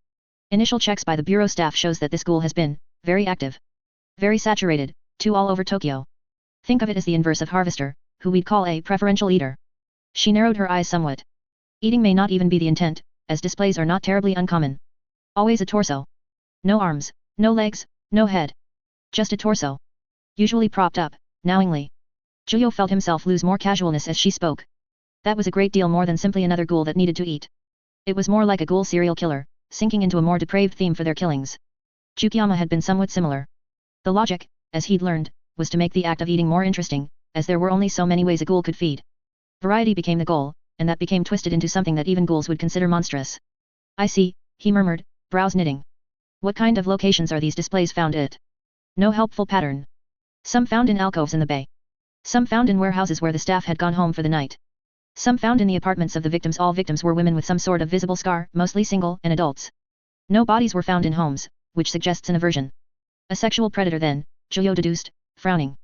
[SPEAKER 1] Initial checks by the bureau staff shows that this ghoul has been very active. Very saturated, too, all over Tokyo. Think of it as the inverse of Harvester, who we'd call a preferential eater. She narrowed her eyes somewhat. Eating may not even be the intent, as displays are not terribly uncommon. Always a torso. No arms, no legs, no head. Just a torso. Usually propped up, knowingly. Julio felt himself lose more casualness as she spoke. That was a great deal more than simply another ghoul that needed to eat. It was more like a ghoul serial killer, sinking into a more depraved theme for their killings. Tsukiyama had been somewhat similar. The logic, as he'd learned, was to make the act of eating more interesting, as there were only so many ways a ghoul could feed. Variety became the goal, and that became twisted into something that even ghouls would consider monstrous. I see, he murmured, brows knitting. What kind of locations are these displays found at? No helpful pattern. Some found in alcoves in the bay. Some found in warehouses where the staff had gone home for the night. Some found in the apartments of the victims. All victims were women with some sort of visible scar, mostly single and adults. No bodies were found in homes, which suggests an aversion. A sexual predator then, Julio deduced, frowning.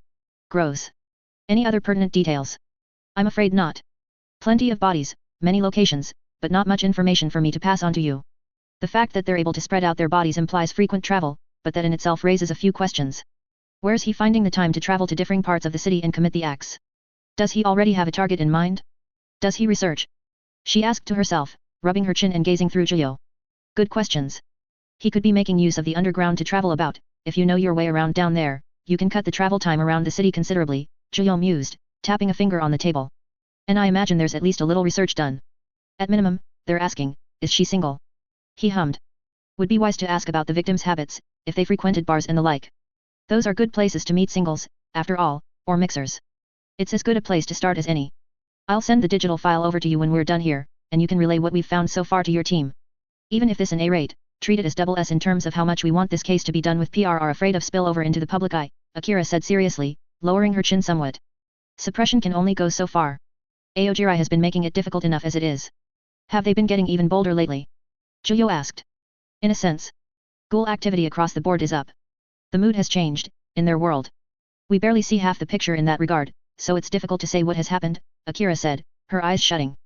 [SPEAKER 1] Gross. Any other pertinent details? I'm afraid not. Plenty of bodies, many locations, but not much information for me to pass on to you. The fact that they're able to spread out their bodies implies frequent travel, but that in itself raises a few questions. Where's he finding the time to travel to differing parts of the city and commit the acts? Does he already have a target in mind? Does he research? She asked to herself, rubbing her chin and gazing through Julio. Good questions. He could be making use of the underground to travel about. If you know your way around down there, you can cut the travel time around the city considerably, Julio mused, tapping a finger on the table. And I imagine there's at least a little research done. At minimum, they're asking, is she single? He hummed. Would be wise to ask about the victim's habits, if they frequented bars and the like. Those are good places to meet singles, after all, or mixers. It's as good a place to start as any. I'll send the digital file over to you when we're done here, and you can relay what we've found so far to your team. Even if this an A-rate, treat it as double S in terms of how much we want this case to be done with. PR are afraid of spillover into the public eye, Akira said seriously, lowering her chin somewhat. Suppression can only go so far. Aojirai has been making it difficult enough as it is. Have they been getting even bolder lately? Julio asked. In a sense. Ghoul activity across the board is up. The mood has changed, in their world. We barely see half the picture in that regard, so it's difficult to say what has happened, Akira said, her eyes shutting.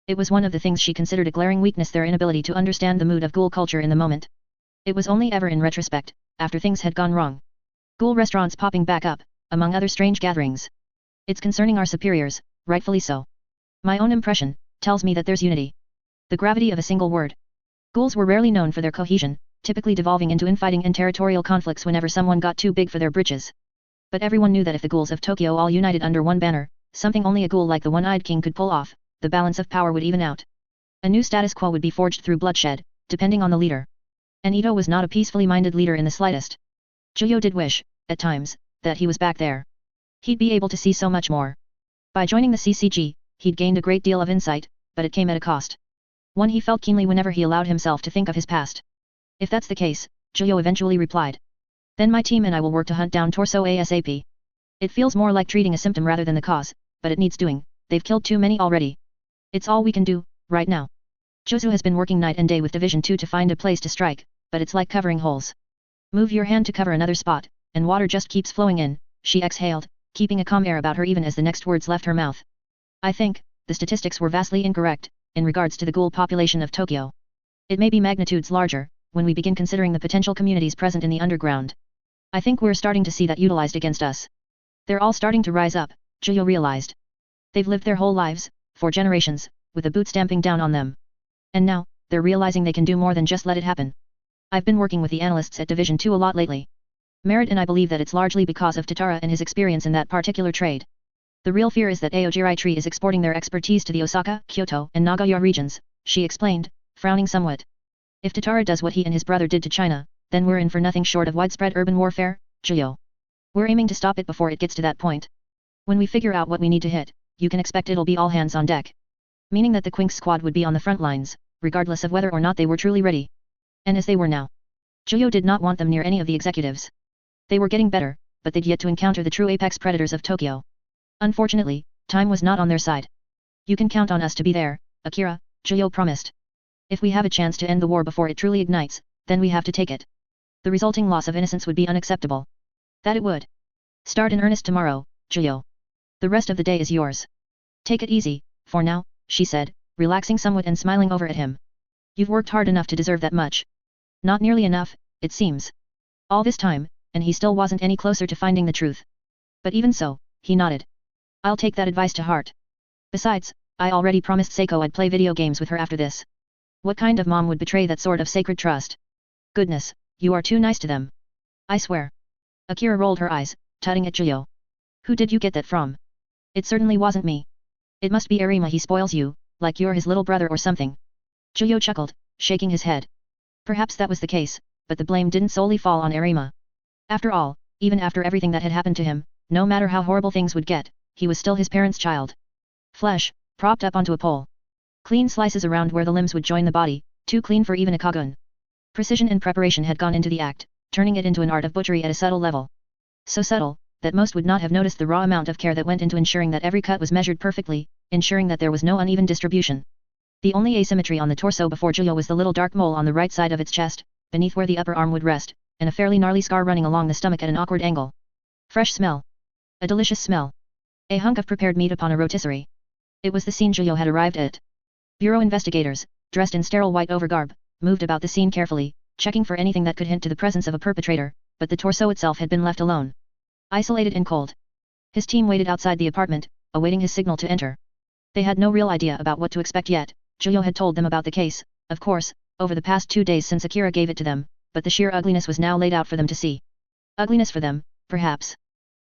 [SPEAKER 1] It was one of the things she considered a glaring weakness, their inability to understand the mood of ghoul culture in the moment. It was only ever in retrospect, after things had gone wrong. Ghoul restaurants popping back up, among other strange gatherings. It's concerning our superiors, rightfully so. My own impression tells me that there's unity. The gravity of a single word. Ghouls were rarely known for their cohesion, typically devolving into infighting and territorial conflicts whenever someone got too big for their britches. But everyone knew that if the ghouls of Tokyo all united under one banner, something only a ghoul like the One-Eyed King could pull off, the balance of power would even out. A new status quo would be forged through bloodshed, depending on the leader. And Ito was not a peacefully minded leader in the slightest. Julio did wish, at times, that he was back there. He'd be able to see so much more. By joining the CCG, he'd gained a great deal of insight, but it came at a cost. One he felt keenly whenever he allowed himself to think of his past. If that's the case, Julio eventually replied. Then my team and I will work to hunt down Torso ASAP. It feels more like treating a symptom rather than the cause, but it needs doing. They've killed too many already. It's all we can do, right now. Josu has been working night and day with Division 2 to find a place to strike, but it's like covering holes. Move your hand to cover another spot, and water just keeps flowing in, she exhaled, keeping a calm air about her even as the next words left her mouth. I think, the statistics were vastly incorrect, in regards to the ghoul population of Tokyo. It may be magnitudes larger, when we begin considering the potential communities present in the underground. I think we're starting to see that utilized against us. They're all starting to rise up, Julio realized. They've lived their whole lives, for generations, with the boot stamping down on them. And now, they're realizing they can do more than just let it happen. I've been working with the analysts at Division 2 a lot lately. Merritt and I believe that it's largely because of Tatara and his experience in that particular trade. The real fear is that Aojirai Tree is exporting their expertise to the Osaka, Kyoto, and Nagaya regions, she explained, frowning somewhat. If Tatara does what he and his brother did to China, then we're in for nothing short of widespread urban warfare, Julio. We're aiming to stop it before it gets to that point. When we figure out what we need to hit, you can expect it'll be all hands on deck. Meaning that the Quinks squad would be on the front lines, regardless of whether or not they were truly ready. And as they were now, Juyo did not want them near any of the executives. They were getting better, but they'd yet to encounter the true apex predators of Tokyo. Unfortunately, time was not on their side. You can count on us to be there, Akira, Juyo promised. If we have a chance to end the war before it truly ignites, then we have to take it. The resulting loss of innocence would be unacceptable. That it would. Start in earnest tomorrow, Juyo. The rest of the day is yours. Take it easy, for now, she said, relaxing somewhat and smiling over at him. You've worked hard enough to deserve that much. Not nearly enough, it seems. All this time, and he still wasn't any closer to finding the truth. But even so, he nodded. I'll take that advice to heart. Besides, I already promised Seiko I'd play video games with her after this. What kind of mom would betray that sort of sacred trust? Goodness, you are too nice to them. I swear. Akira rolled her eyes, tutting at Juyo. Who did you get that from? It certainly wasn't me. It must be Nerima. He spoils you, like you're his little brother or something. Juyo chuckled, shaking his head. Perhaps that was the case, but the blame didn't solely fall on Nerima. After all, even after everything that had happened to him, no matter how horrible things would get, he was still his parents' child. Flesh, propped up onto a pole. Clean slices around where the limbs would join the body, too clean for even a Kagun. Precision and preparation had gone into the act, turning it into an art of butchery at a subtle level. So subtle, that most would not have noticed the raw amount of care that went into ensuring that every cut was measured perfectly, ensuring that there was no uneven distribution. The only asymmetry on the torso before Juyo was the little dark mole on the right side of its chest, beneath where the upper arm would rest, and a fairly gnarly scar running along the stomach at an awkward angle. Fresh smell. A delicious smell. A hunk of prepared meat upon a rotisserie. It was the scene Juyo had arrived at. Bureau investigators, dressed in sterile white overgarb, moved about the scene carefully, checking for anything that could hint to the presence of a perpetrator, but the torso itself had been left alone. Isolated and cold. His team waited outside the apartment, awaiting his signal to enter. They had no real idea about what to expect yet. Juyo had told them about the case, of course, over the past 2 days since Akira gave it to them, but the sheer ugliness was now laid out for them to see. Ugliness for them, perhaps.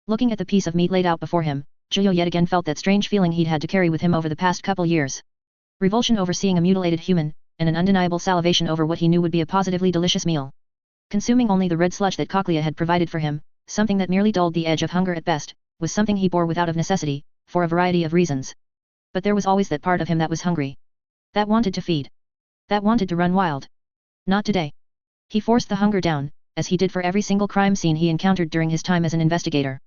[SPEAKER 1] Looking at the piece of meat laid out before him, Juyo yet again felt that strange feeling he'd had to carry with him over the past couple years. Revulsion over seeing a mutilated human, and an undeniable salivation over what he knew would be a positively delicious meal. Consuming only the red sludge that Cochlea had provided for him, something that merely dulled the edge of hunger at best, was something he bore without of necessity, for a variety of reasons. But there was always that part of him that was hungry. That wanted to feed. That wanted to run wild. Not today. He forced the hunger down, as he did for every single crime scene he encountered during his time as an investigator.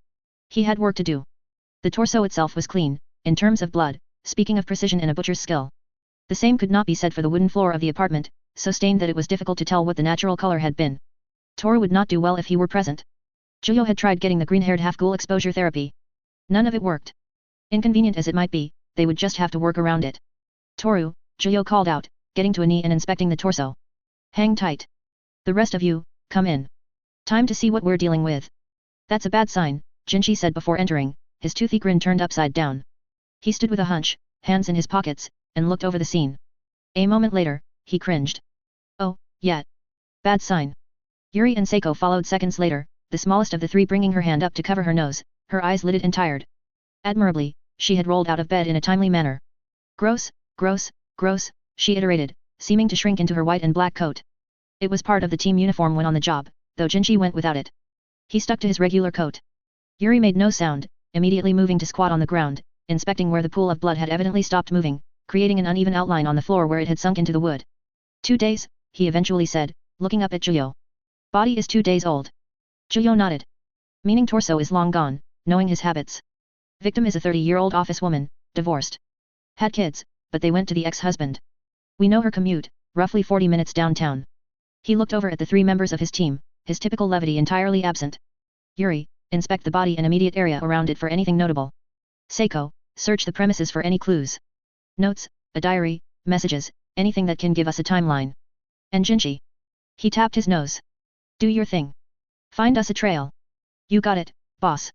[SPEAKER 1] He had work to do. The torso itself was clean, in terms of blood, speaking of precision and a butcher's skill. The same could not be said for the wooden floor of the apartment, so stained that it was difficult to tell what the natural color had been. Toru would not do well if he were present. Juyo had tried getting the green-haired half-ghoul exposure therapy. None of it worked. Inconvenient as it might be, they would just have to work around it. Toru, Juyo called out, getting to a knee and inspecting the torso. Hang tight. The rest of you, come in. Time to see what we're dealing with. That's a bad sign, Jinchi said before entering, his toothy grin turned upside down. He stood with a hunch, hands in his pockets, and looked over the scene. A moment later, he cringed. Oh, yeah. Bad sign. Yuri and Seiko followed seconds later, the smallest of the three bringing her hand up to cover her nose, her eyes lidded and tired. Admirably, she had rolled out of bed in a timely manner. Gross, gross, gross, she iterated, seeming to shrink into her white and black coat. It was part of the team uniform when on the job, though Jinchi went without it. He stuck to his regular coat. Yuri made no sound, immediately moving to squat on the ground, inspecting where the pool of blood had evidently stopped moving, creating an uneven outline on the floor where it had sunk into the wood. 2 days, he eventually said, looking up at Juyo. Body is 2 days old. Juyo nodded. Meaning torso is long gone, knowing his habits. Victim is a 30-year-old office woman, divorced. Had kids, but they went to the ex-husband. We know her commute, roughly 40 minutes downtown. He looked over at the 3 members of his team, his typical levity entirely absent. Yuri, inspect the body and immediate area around it for anything notable. Seiko, search the premises for any clues. Notes, a diary, messages, anything that can give us a timeline. And Jinchi. He tapped his nose. Do your thing. Find us a trail. You got it, boss.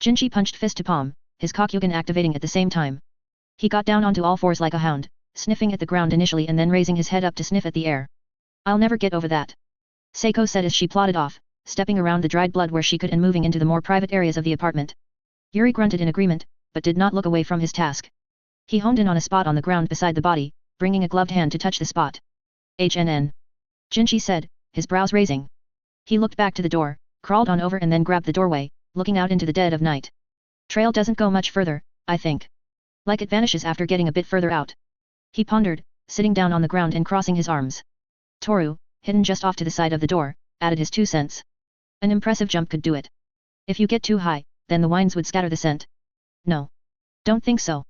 [SPEAKER 1] Jinchi punched fist to palm, his Kokyugen activating at the same time. He got down onto all fours like a hound, sniffing at the ground initially and then raising his head up to sniff at the air. I'll never get over that. Seiko said as she plodded off, stepping around the dried blood where she could and moving into the more private areas of the apartment. Yuri grunted in agreement, but did not look away from his task. He honed in on a spot on the ground beside the body, bringing a gloved hand to touch the spot. HNN. Jinchi said, his brows raising. He looked back to the door, crawled on over and then grabbed the doorway, looking out into the dead of night. Trail doesn't go much further, I think. Like it vanishes after getting a bit further out. He pondered, sitting down on the ground and crossing his arms. Toru, hidden just off to the side of the door, added his 2 cents. An impressive jump could do it. If you get too high, then the wines would scatter the scent. No. Don't think so.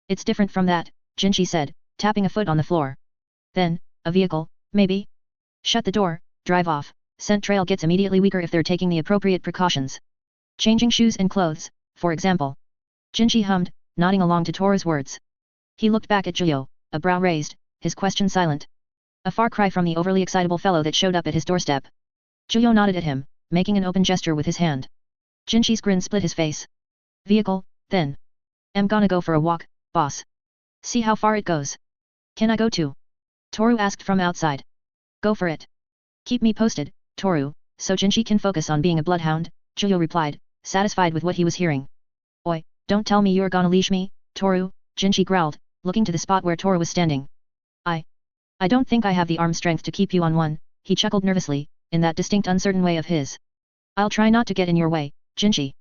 [SPEAKER 1] It's different from that, Jinchi said, tapping a foot on the floor. Then, a vehicle, maybe? Shut the door, drive off. Scent trail gets immediately weaker if they're taking the appropriate precautions. Changing shoes and clothes, for example. Jinchi hummed, nodding along to Toru's words. He looked back at Juyo, a brow raised, his question silent. A far cry from the overly excitable fellow that showed up at his doorstep. Juyo nodded at him, making an open gesture with his hand. Jinchi's grin split his face. Vehicle, then. I'm gonna go for a walk, boss. See how far it goes. Can I go too? Toru asked from outside. Go for it. Keep me posted, Toru, so Jinchi can focus on being a bloodhound, Juyo replied, satisfied with what he was hearing. Oi, don't tell me you're gonna leash me, Toru, Jinchi growled, looking to the spot where Toru was standing. I don't think I have the arm strength to keep you on one, he chuckled nervously, in that distinct uncertain way of his. I'll try not to get in your way, Jinchi.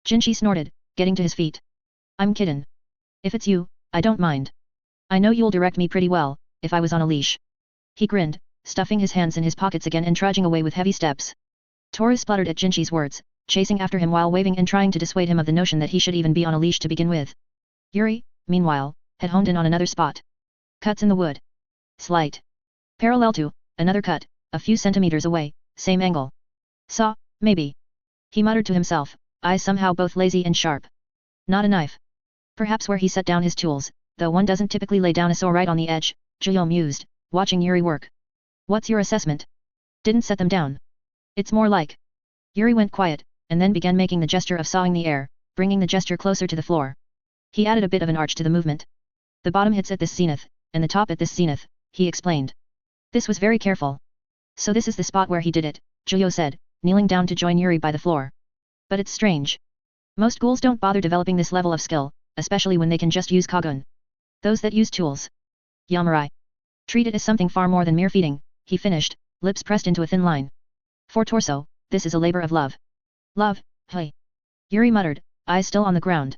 [SPEAKER 1] Jinchi snorted, getting to his feet. I'm kiddin'. If it's you, I don't mind. I know you'll direct me pretty well, if I was on a leash. He grinned, stuffing his hands in his pockets again and trudging away with heavy steps. Toru spluttered at Jinchi's words, chasing after him while waving and trying to dissuade him of the notion that he should even be on a leash to begin with. Yuri, meanwhile, had honed in on another spot. Cuts in the wood. Slight. Parallel to, another cut, a few centimeters away, same angle. Saw, maybe. He muttered to himself, eyes somehow both lazy and sharp. Not a knife. Perhaps where he set down his tools, though one doesn't typically lay down a saw right on the edge, Juyo mused, watching Yuri work. What's your assessment? Didn't set them down. It's more like. Yuri went quiet, and then began making the gesture of sawing the air, bringing the gesture closer to the floor. He added a bit of an arch to the movement. The bottom hits at this zenith, and the top at this zenith, he explained. This was very careful. So this is the spot where he did it, Juyo said, kneeling down to join Yuri by the floor. But it's strange. Most ghouls don't bother developing this level of skill, especially when they can just use Kagun. Those that use tools. Yamurai. Treat it as something far more than mere feeding, he finished, lips pressed into a thin line. For torso, this is a labor of love. Love, hey. Yuri muttered, eyes still on the ground.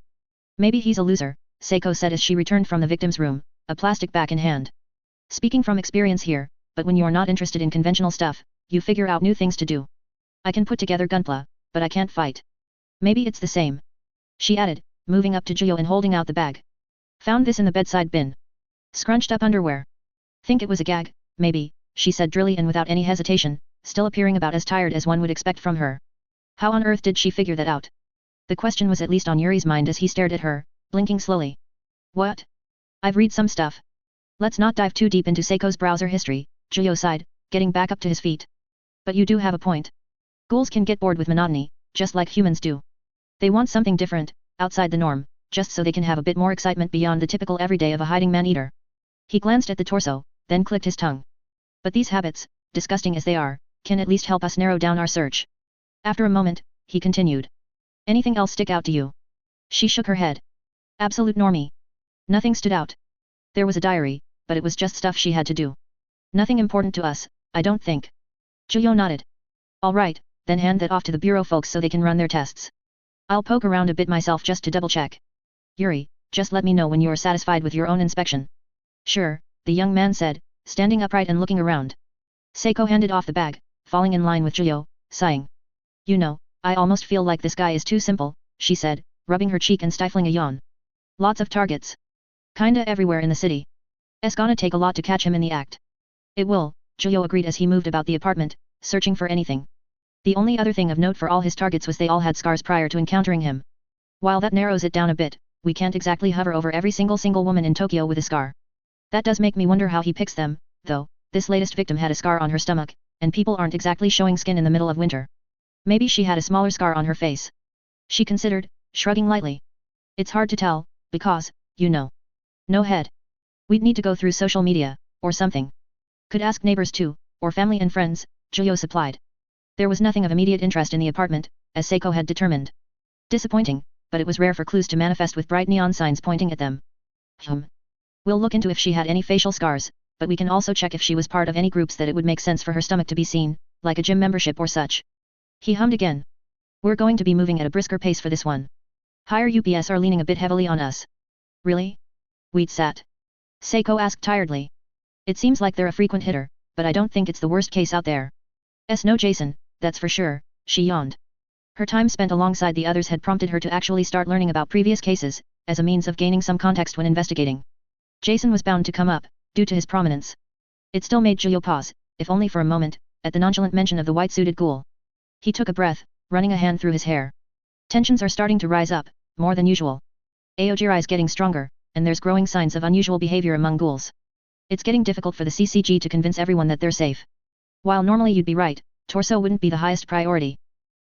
[SPEAKER 1] Maybe he's a loser, Seiko said as she returned from the victim's room, a plastic back in hand. Speaking from experience here, but when you're not interested in conventional stuff, you figure out new things to do. I can put together gunpla, but I can't fight. Maybe it's the same. She added, moving up to Juyo and holding out the bag. Found this in the bedside bin. Scrunched up underwear. Think it was a gag, maybe, she said drily and without any hesitation, still appearing about as tired as one would expect from her. How on earth did she figure that out? The question was at least on Yuri's mind as he stared at her, blinking slowly. What? I've read some stuff. Let's not dive too deep into Seiko's browser history, Juyo sighed, getting back up to his feet. But you do have a point. Ghouls can get bored with monotony, just like humans do. They want something different, outside the norm, just so they can have a bit more excitement beyond the typical everyday of a hiding man-eater. He glanced at the torso, then clicked his tongue. But these habits, disgusting as they are, can at least help us narrow down our search. After a moment, he continued. Anything else stick out to you? She shook her head. Absolute normie. Nothing stood out. There was a diary, but it was just stuff she had to do. Nothing important to us, I don't think. Juyo nodded. All right, then hand that off to the bureau folks so they can run their tests. I'll poke around a bit myself just to double-check. Yuri, just let me know when you are satisfied with your own inspection. Sure, the young man said, standing upright and looking around. Seiko handed off the bag, falling in line with Juyo, sighing. You know, I almost feel like this guy is too simple, she said, rubbing her cheek and stifling a yawn. Lots of targets. Kinda everywhere in the city. It's gonna take a lot to catch him in the act. It will, Juyo agreed as he moved about the apartment, searching for anything. The only other thing of note for all his targets was they all had scars prior to encountering him. While that narrows it down a bit, we can't exactly hover over every single woman in Tokyo with a scar. That does make me wonder how he picks them, though. This latest victim had a scar on her stomach, and people aren't exactly showing skin in the middle of winter. Maybe she had a smaller scar on her face. She considered, shrugging lightly. It's hard to tell, because, you know. No head. We'd need to go through social media, or something. Could ask neighbors too, or family and friends, Juyo supplied. There was nothing of immediate interest in the apartment, as Seiko had determined. Disappointing, but it was rare for clues to manifest with bright neon signs pointing at them. We'll look into if she had any facial scars, but we can also check if she was part of any groups that it would make sense for her stomach to be seen, like a gym membership or such. He hummed again. We're going to be moving at a brisker pace for this one. Higher UPS are leaning a bit heavily on us. Really? Wheat sat. Seiko asked tiredly. It seems like they're a frequent hitter, but I don't think it's the worst case out there. No Jason, that's for sure, she yawned. Her time spent alongside the others had prompted her to actually start learning about previous cases, as a means of gaining some context when investigating. Jason was bound to come up, due to his prominence. It still made Julio pause, if only for a moment, at the nonchalant mention of the white-suited ghoul. He took a breath, running a hand through his hair. Tensions are starting to rise up, more than usual. Aojirai is getting stronger, and there's growing signs of unusual behavior among ghouls. It's getting difficult for the CCG to convince everyone that they're safe. While normally you'd be right, torso wouldn't be the highest priority.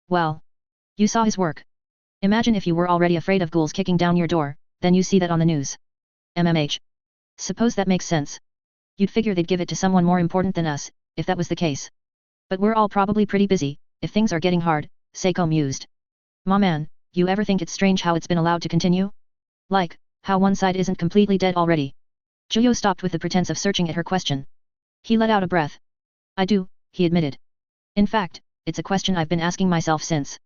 [SPEAKER 1] Well, you saw his work. Imagine if you were already afraid of ghouls kicking down your door, then you see that on the news. MMH. Suppose that makes sense. You'd figure they'd give it to someone more important than us, if that was the case. But we're all probably pretty busy, if things are getting hard, Seiko mused. Ma man, you ever think it's strange how it's been allowed to continue? Like, how one side isn't completely dead already? Julio stopped with the pretense of searching at her question. He let out a breath. I do, he admitted. In fact, it's a question I've been asking myself since.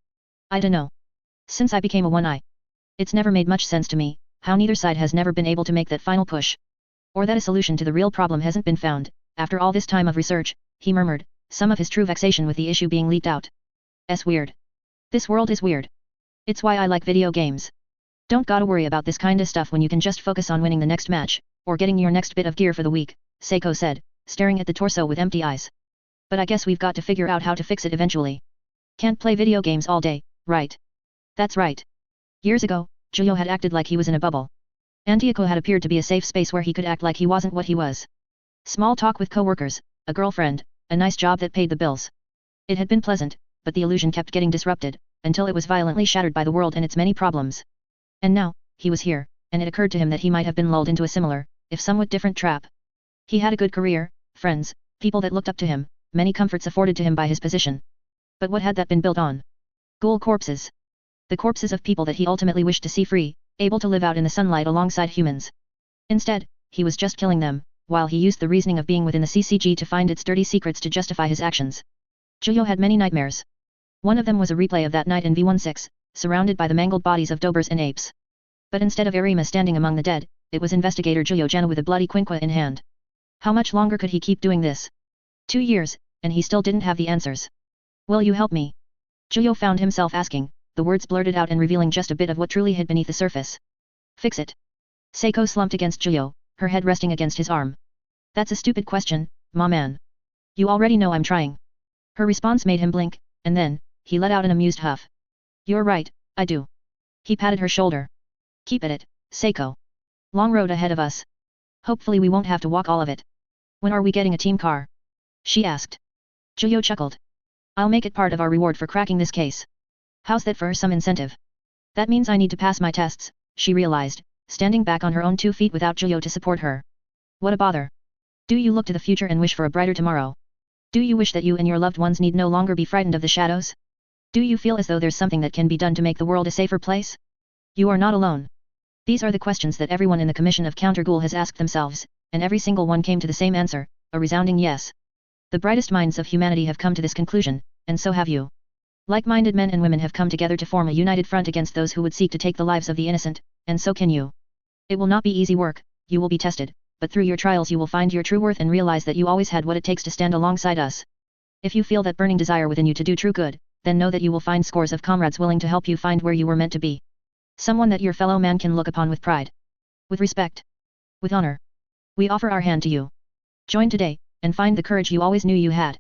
[SPEAKER 1] I dunno. Since I became a one-eye. It's never made much sense to me, how neither side has never been able to make that final push. Or that a solution to the real problem hasn't been found, after all this time of research, he murmured, some of his true vexation with the issue being leaked out. Weird. This world is weird. It's why I like video games. Don't gotta worry about this kinda stuff when you can just focus on winning the next match, or getting your next bit of gear for the week, Seiko said, staring at the torso with empty eyes. But I guess we've got to figure out how to fix it eventually. Can't play video games all day, right? That's right. Years ago, Julio had acted like he was in a bubble. Antioco had appeared to be a safe space where he could act like he wasn't what he was. Small talk with co-workers, a girlfriend, a nice job that paid the bills. It had been pleasant, but the illusion kept getting disrupted, until it was violently shattered by the world and its many problems. And now, he was here, and it occurred to him that he might have been lulled into a similar, if somewhat different trap. He had a good career, friends, people that looked up to him, many comforts afforded to him by his position. But what had that been built on? Ghoul corpses. The corpses of people that he ultimately wished to see free, able to live out in the sunlight alongside humans. Instead, he was just killing them, while he used the reasoning of being within the CCG to find its dirty secrets to justify his actions. Julio had many nightmares. One of them was a replay of that night in V16, surrounded by the mangled bodies of Dobers and apes. But instead of Nerima standing among the dead, it was investigator Julio Jena with a bloody quinquet in hand. How much longer could he keep doing this? 2 years, and he still didn't have the answers. Will you help me? Julio found himself asking, the words blurted out and revealing just a bit of what truly hid beneath the surface. Fix it. Seiko slumped against Julio, her head resting against his arm. That's a stupid question, ma man. You already know I'm trying. Her response made him blink, and then, he let out an amused huff. You're right, I do. He patted her shoulder. Keep at it, Seiko. Long road ahead of us. Hopefully we won't have to walk all of it. When are we getting a team car? She asked. Julio chuckled. I'll make it part of our reward for cracking this case. How's that for some incentive? That means I need to pass my tests, she realized, standing back on her own 2 feet without Julio to support her. What a bother. Do you look to the future and wish for a brighter tomorrow? Do you wish that you and your loved ones need no longer be frightened of the shadows? Do you feel as though there's something that can be done to make the world a safer place? You are not alone. These are the questions that everyone in the Commission of Counter Ghoul has asked themselves, and every single one came to the same answer, a resounding yes. The brightest minds of humanity have come to this conclusion, and so have you. Like-minded men and women have come together to form a united front against those who would seek to take the lives of the innocent, and so can you. It will not be easy work, you will be tested, but through your trials you will find your true worth and realize that you always had what it takes to stand alongside us. If you feel that burning desire within you to do true good, then know that you will find scores of comrades willing to help you find where you were meant to be. Someone that your fellow man can look upon with pride. With respect. With honor. We offer our hand to you. Join today, and find the courage you always knew you had.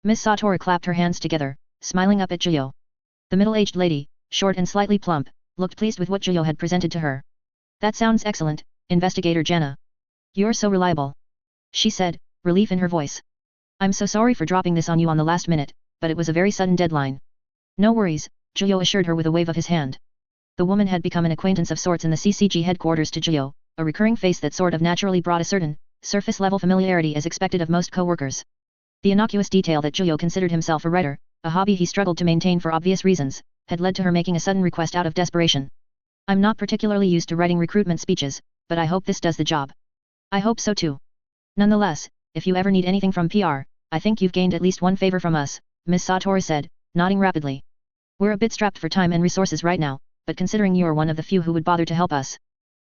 [SPEAKER 1] Miss Satora clapped her hands together, smiling up at Julio. The middle-aged lady, short and slightly plump, looked pleased with what Julio had presented to her. That sounds excellent, Investigator Jena. You're so reliable. She said, relief in her voice. I'm so sorry for dropping this on you on the last minute, but it was a very sudden deadline. No worries, Julio assured her with a wave of his hand. The woman had become an acquaintance of sorts in the CCG headquarters to Julio, a recurring face that sort of naturally brought a certain, surface-level familiarity as expected of most co-workers. The innocuous detail that Julio considered himself a writer, a hobby he struggled to maintain for obvious reasons, had led to her making a sudden request out of desperation. I'm not particularly used to writing recruitment speeches, but I hope this does the job. I hope so too. Nonetheless, if you ever need anything from PR, I think you've gained at least one favor from us, Miss Satori said, nodding rapidly. We're a bit strapped for time and resources right now, but considering you're one of the few who would bother to help us,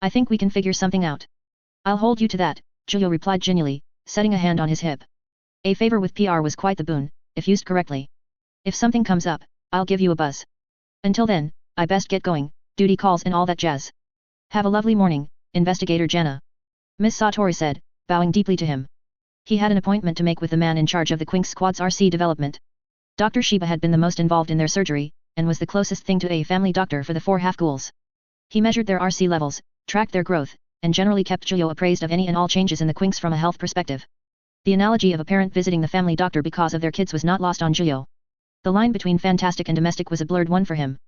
[SPEAKER 1] I think we can figure something out. I'll hold you to that, Julio replied genially, setting a hand on his hip. A favor with PR was quite the boon, if used correctly. If something comes up, I'll give you a buzz. Until then, I best get going, duty calls and all that jazz. Have a lovely morning, Investigator Jana. Miss Satori said, bowing deeply to him. He had an appointment to make with the man in charge of the Quinx Squad's RC development. Dr. Shiba had been the most involved in their surgery, and was the closest thing to a family doctor for the 4 half-ghouls. He measured their RC levels, tracked their growth, and generally kept Julio appraised of any and all changes in the Quinx from a health perspective. The analogy of a parent visiting the family doctor because of their kids was not lost on Julio. The line between fantastic and domestic was a blurred one for him.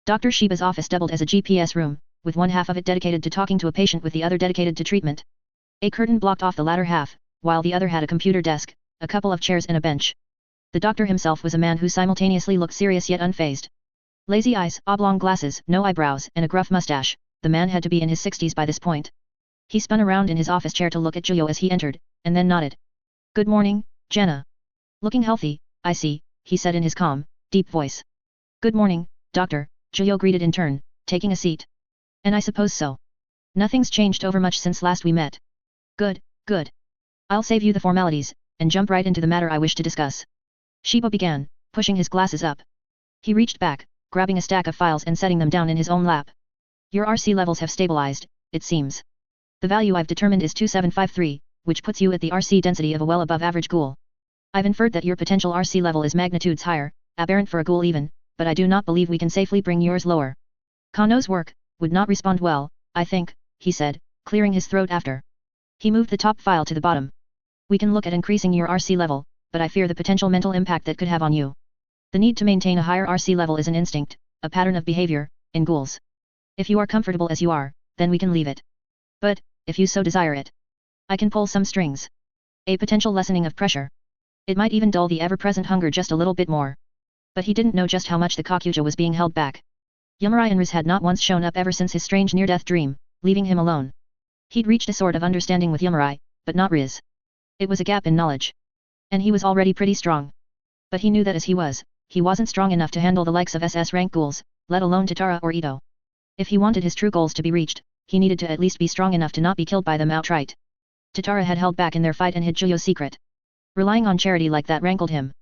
[SPEAKER 1] Dr. Shiba's office doubled as a GPS room, with one half of it dedicated to talking to a patient with the other dedicated to treatment. A curtain blocked off the latter half, while the other had a computer desk, a couple of chairs and a bench. The doctor himself was a man who simultaneously looked serious yet unfazed. Lazy eyes, oblong glasses, no eyebrows, and a gruff mustache. The man had to be in his 60s by this point. He spun around in his office chair to look at Julio as he entered, and then nodded. Good morning, Jana. Looking healthy, I see, he said in his calm, deep voice. Good morning, doctor, Julio greeted in turn, taking a seat. And I suppose so. Nothing's changed over much since last we met. Good, good. I'll save you the formalities, and jump right into the matter I wish to discuss. Shiba began, pushing his glasses up. He reached back, grabbing a stack of files and setting them down in his own lap. Your RC levels have stabilized, it seems. The value I've determined is 2753, which puts you at the RC density of a well above average ghoul. I've inferred that your potential RC level is magnitudes higher, aberrant for a ghoul even, but I do not believe we can safely bring yours lower. Kano's work would not respond well, I think, he said, clearing his throat after. He moved the top file to the bottom. We can look at increasing your RC level, but I fear the potential mental impact that could have on you. The need to maintain a higher RC level is an instinct, a pattern of behavior, in ghouls. If you are comfortable as you are, then we can leave it. But, if you so desire it, I can pull some strings. A potential lessening of pressure. It might even dull the ever-present hunger just a little bit more. But he didn't know just how much the Kakuja was being held back. Yamurai and Riz had not once shown up ever since his strange near-death dream, leaving him alone. He'd reached a sort of understanding with Yamurai, but not Riz. It was a gap in knowledge. And he was already pretty strong. But he knew that as he wasn't strong enough to handle the likes of SS rank ghouls, let alone Tatara or Ito. If he wanted his true goals to be reached, he needed to at least be strong enough to not be killed by them outright. Tatara had held back in their fight and hid Julio's secret. Relying on charity like that rankled him.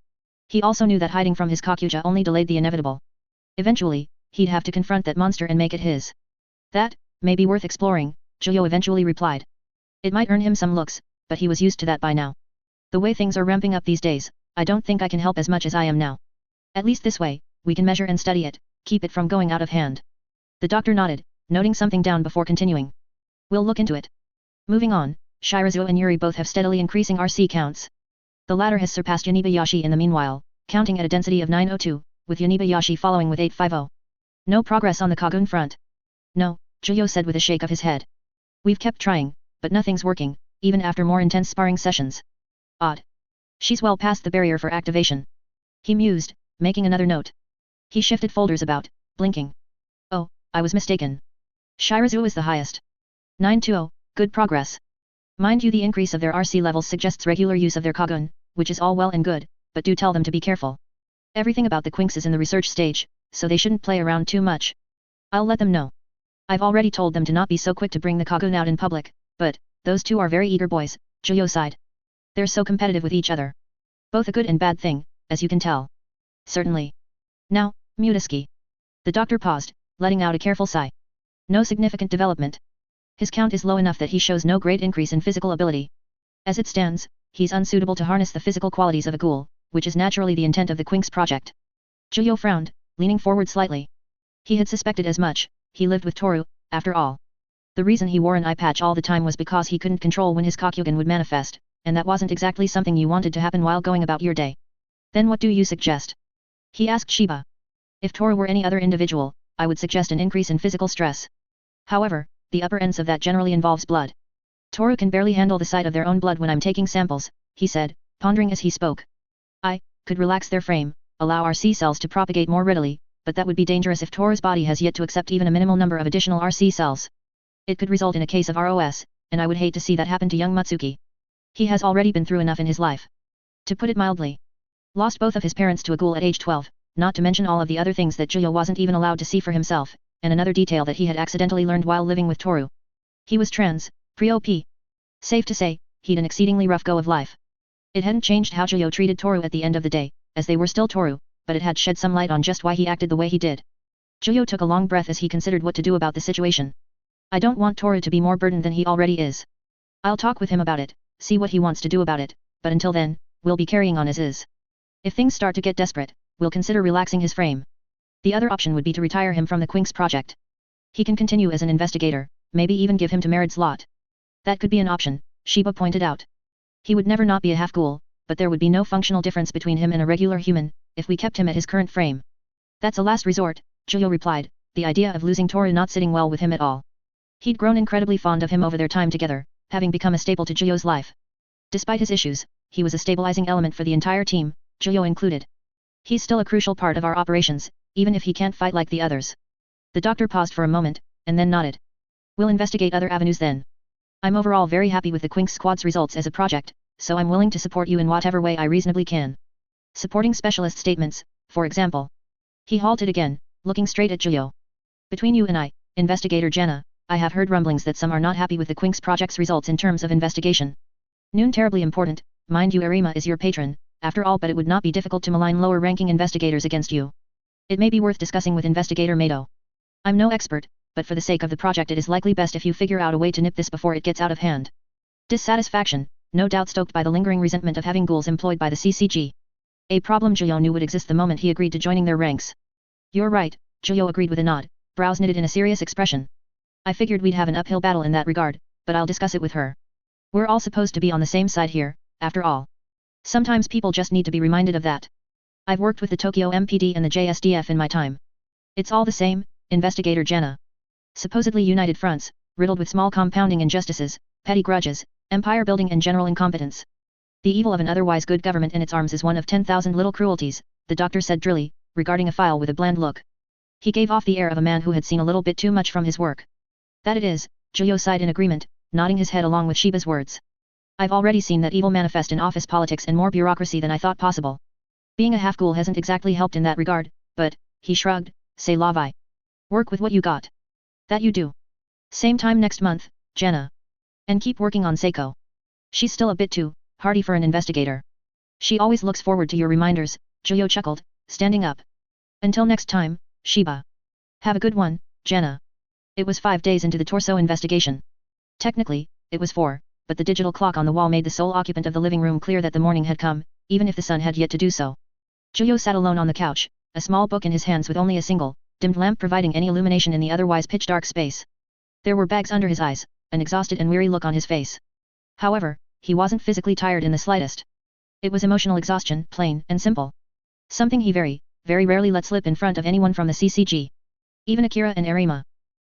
[SPEAKER 1] He also knew that hiding from his Kakuja only delayed the inevitable. Eventually, he'd have to confront that monster and make it his. That may be worth exploring, Julio eventually replied. It might earn him some looks, but he was used to that by now. The way things are ramping up these days, I don't think I can help as much as I am now. At least this way, we can measure and study it, keep it from going out of hand. The doctor nodded, noting something down before continuing. We'll look into it. Moving on, Shirazu and Yuri both have steadily increasing RC counts. The latter has surpassed Yanibayashi in the meanwhile, counting at a density of 902, with Yanibayashi following with 850. No progress on the Kagun front. No, Julio said with a shake of his head. We've kept trying, but nothing's working, even after more intense sparring sessions. Odd. She's well past the barrier for activation. He mused, making another note. He shifted folders about, blinking. Oh, I was mistaken. Shirazu is the highest. 920, good progress. Mind you, the increase of their RC levels suggests regular use of their Kagun, which is all well and good, but do tell them to be careful. Everything about the Quinx is in the research stage, so they shouldn't play around too much. I'll let them know. I've already told them to not be so quick to bring the Kagun out in public, but, those two are very eager boys, Julio sighed. They're so competitive with each other. Both a good and bad thing, as you can tell. Certainly. Now, Mutaski. The doctor paused, letting out a careful sigh. No significant development. His count is low enough that he shows no great increase in physical ability. As it stands, he's unsuitable to harness the physical qualities of a ghoul, which is naturally the intent of the Quinx project. Julio frowned, leaning forward slightly. He had suspected as much, he lived with Toru, after all. The reason he wore an eye patch all the time was because he couldn't control when his Kakugan would manifest, and that wasn't exactly something you wanted to happen while going about your day. Then what do you suggest? He asked Shiba. If Toru were any other individual, I would suggest an increase in physical stress. However, the upper ends of that generally involves blood. Toru can barely handle the sight of their own blood when I'm taking samples, he said, pondering as he spoke. I could relax their frame, allow RC cells to propagate more readily, but that would be dangerous if Toru's body has yet to accept even a minimal number of additional RC cells. It could result in a case of ROS, and I would hate to see that happen to young Matsuki. He has already been through enough in his life. To put it mildly. Lost both of his parents to a ghoul at age 12, not to mention all of the other things that Juyo wasn't even allowed to see for himself, and another detail that he had accidentally learned while living with Toru. He was trans, pre-OP. Safe to say, he'd an exceedingly rough go of life. It hadn't changed how Juyo treated Toru at the end of the day, as they were still Toru, but it had shed some light on just why he acted the way he did. Juyo took a long breath as he considered what to do about the situation. I don't want Toru to be more burdened than he already is. I'll talk with him about it, see what he wants to do about it, but until then, we'll be carrying on as is. If things start to get desperate, we'll consider relaxing his frame. The other option would be to retire him from the Quinks project. He can continue as an investigator, maybe even give him to Merid's lot. That could be an option, Shiba pointed out. He would never not be a half-ghoul, but there would be no functional difference between him and a regular human, if we kept him at his current frame. That's a last resort, Juyo replied, the idea of losing Toru not sitting well with him at all. He'd grown incredibly fond of him over their time together, having become a staple to Juyo's life. Despite his issues, he was a stabilizing element for the entire team, Juyo included. He's still a crucial part of our operations, even if he can't fight like the others. The doctor paused for a moment, and then nodded. We'll investigate other avenues then. I'm overall very happy with the Quinks squad's results as a project, so I'm willing to support you in whatever way I reasonably can. Supporting specialist statements, for example. He halted again, looking straight at Juyo. Between you and I, Investigator Jenna, I have heard rumblings that some are not happy with the Quinks project's results in terms of investigation. Noon terribly important, mind you Nerima is your patron, after all, but it would not be difficult to malign lower-ranking investigators against you. It may be worth discussing with Investigator Mado. I'm no expert, but for the sake of the project it is likely best if you figure out a way to nip this before it gets out of hand. Dissatisfaction, no doubt stoked by the lingering resentment of having ghouls employed by the CCG. A problem Juyo knew would exist the moment he agreed to joining their ranks. You're right, Juyo agreed with a nod, brows knitted in a serious expression. I figured we'd have an uphill battle in that regard, but I'll discuss it with her. We're all supposed to be on the same side here, after all. Sometimes people just need to be reminded of that. I've worked with the Tokyo MPD and the JSDF in my time. It's all the same, Investigator Jenna. Supposedly united fronts, riddled with small compounding injustices, petty grudges, empire building and general incompetence. The evil of an otherwise good government in its arms is one of 10,000 little cruelties, the doctor said drily, regarding a file with a bland look. He gave off the air of a man who had seen a little bit too much from his work. That it is, Juyo sighed in agreement, nodding his head along with Shiba's words. I've already seen that evil manifest in office politics and more bureaucracy than I thought possible. Being a half-ghoul hasn't exactly helped in that regard, but, he shrugged, c'est la vie. Work with what you got. That you do. Same time next month, Jenna. And keep working on Seiko. She's still a bit too hardy for an investigator. She always looks forward to your reminders, Juyo chuckled, standing up. Until next time, Shiba. Have a good one, Jenna. It was 5 days into the torso investigation. Technically, it was 4, but the digital clock on the wall made the sole occupant of the living room clear that the morning had come, even if the sun had yet to do so. Juyo sat alone on the couch, a small book in his hands with only a single, dimmed lamp providing any illumination in the otherwise pitch-dark space. There were bags under his eyes, an exhausted and weary look on his face. However, he wasn't physically tired in the slightest. It was emotional exhaustion, plain and simple. Something he very, very rarely let slip in front of anyone from the CCG. Even Akira and Nerima.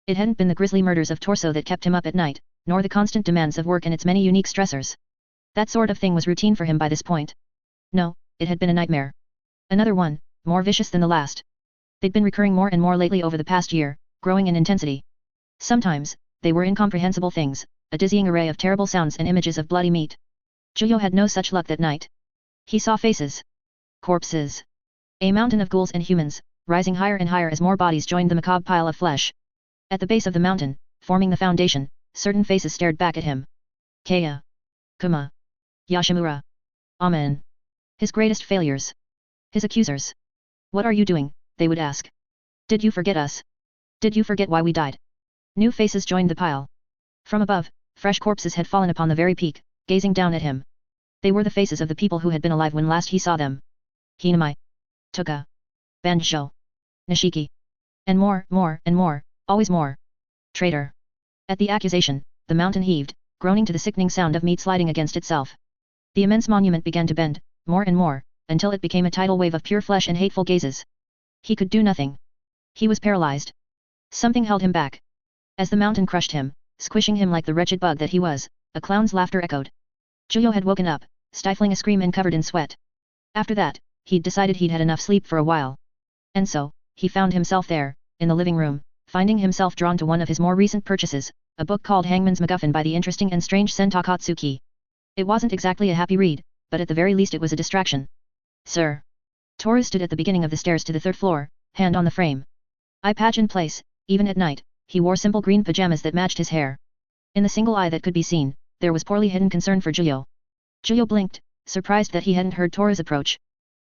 [SPEAKER 1] It hadn't been the grisly murders of Torso that kept him up at night, nor the constant demands of work and its many unique stressors. That sort of thing was routine for him by this point. No, it had been a nightmare. Another one, more vicious than the last. They'd been recurring more and more lately over the past year, growing in intensity. Sometimes, they were incomprehensible things, a dizzying array of terrible sounds and images of bloody meat. Juyo had no such luck that night. He saw faces. Corpses. A mountain of ghouls and humans, rising higher and higher as more bodies joined the macabre pile of flesh. At the base of the mountain, forming the foundation, certain faces stared back at him. Kaya. Kuma. Yashimura. Amen. His greatest failures. His accusers. What are you doing, they would ask. Did you forget us? Did you forget why we died? New faces joined the pile. From above, fresh corpses had fallen upon the very peak, gazing down at him. They were the faces of the people who had been alive when last he saw them. Hinamai. Tuka. Banjo. Nishiki. And more, and more, always more. Traitor. At the accusation, the mountain heaved, groaning to the sickening sound of meat sliding against itself. The immense monument began to bend, more and more, until it became a tidal wave of pure flesh and hateful gazes. He could do nothing. He was paralyzed. Something held him back. As the mountain crushed him, squishing him like the wretched bug that he was, a clown's laughter echoed. Juyo had woken up, stifling a scream and covered in sweat. After that, he'd decided he'd had enough sleep for a while. And so, he found himself there, in the living room, finding himself drawn to one of his more recent purchases, a book called Hangman's MacGuffin by the interesting and strange Sen Takatsuki. It wasn't exactly a happy read, but at the very least it was a distraction. Sir. Toru stood at the beginning of the stairs to the third floor, hand on the frame. Eye patch in place, even at night, he wore simple green pajamas that matched his hair. In the single eye that could be seen, there was poorly hidden concern for Giulio. Giulio blinked, surprised that he hadn't heard Toru's approach.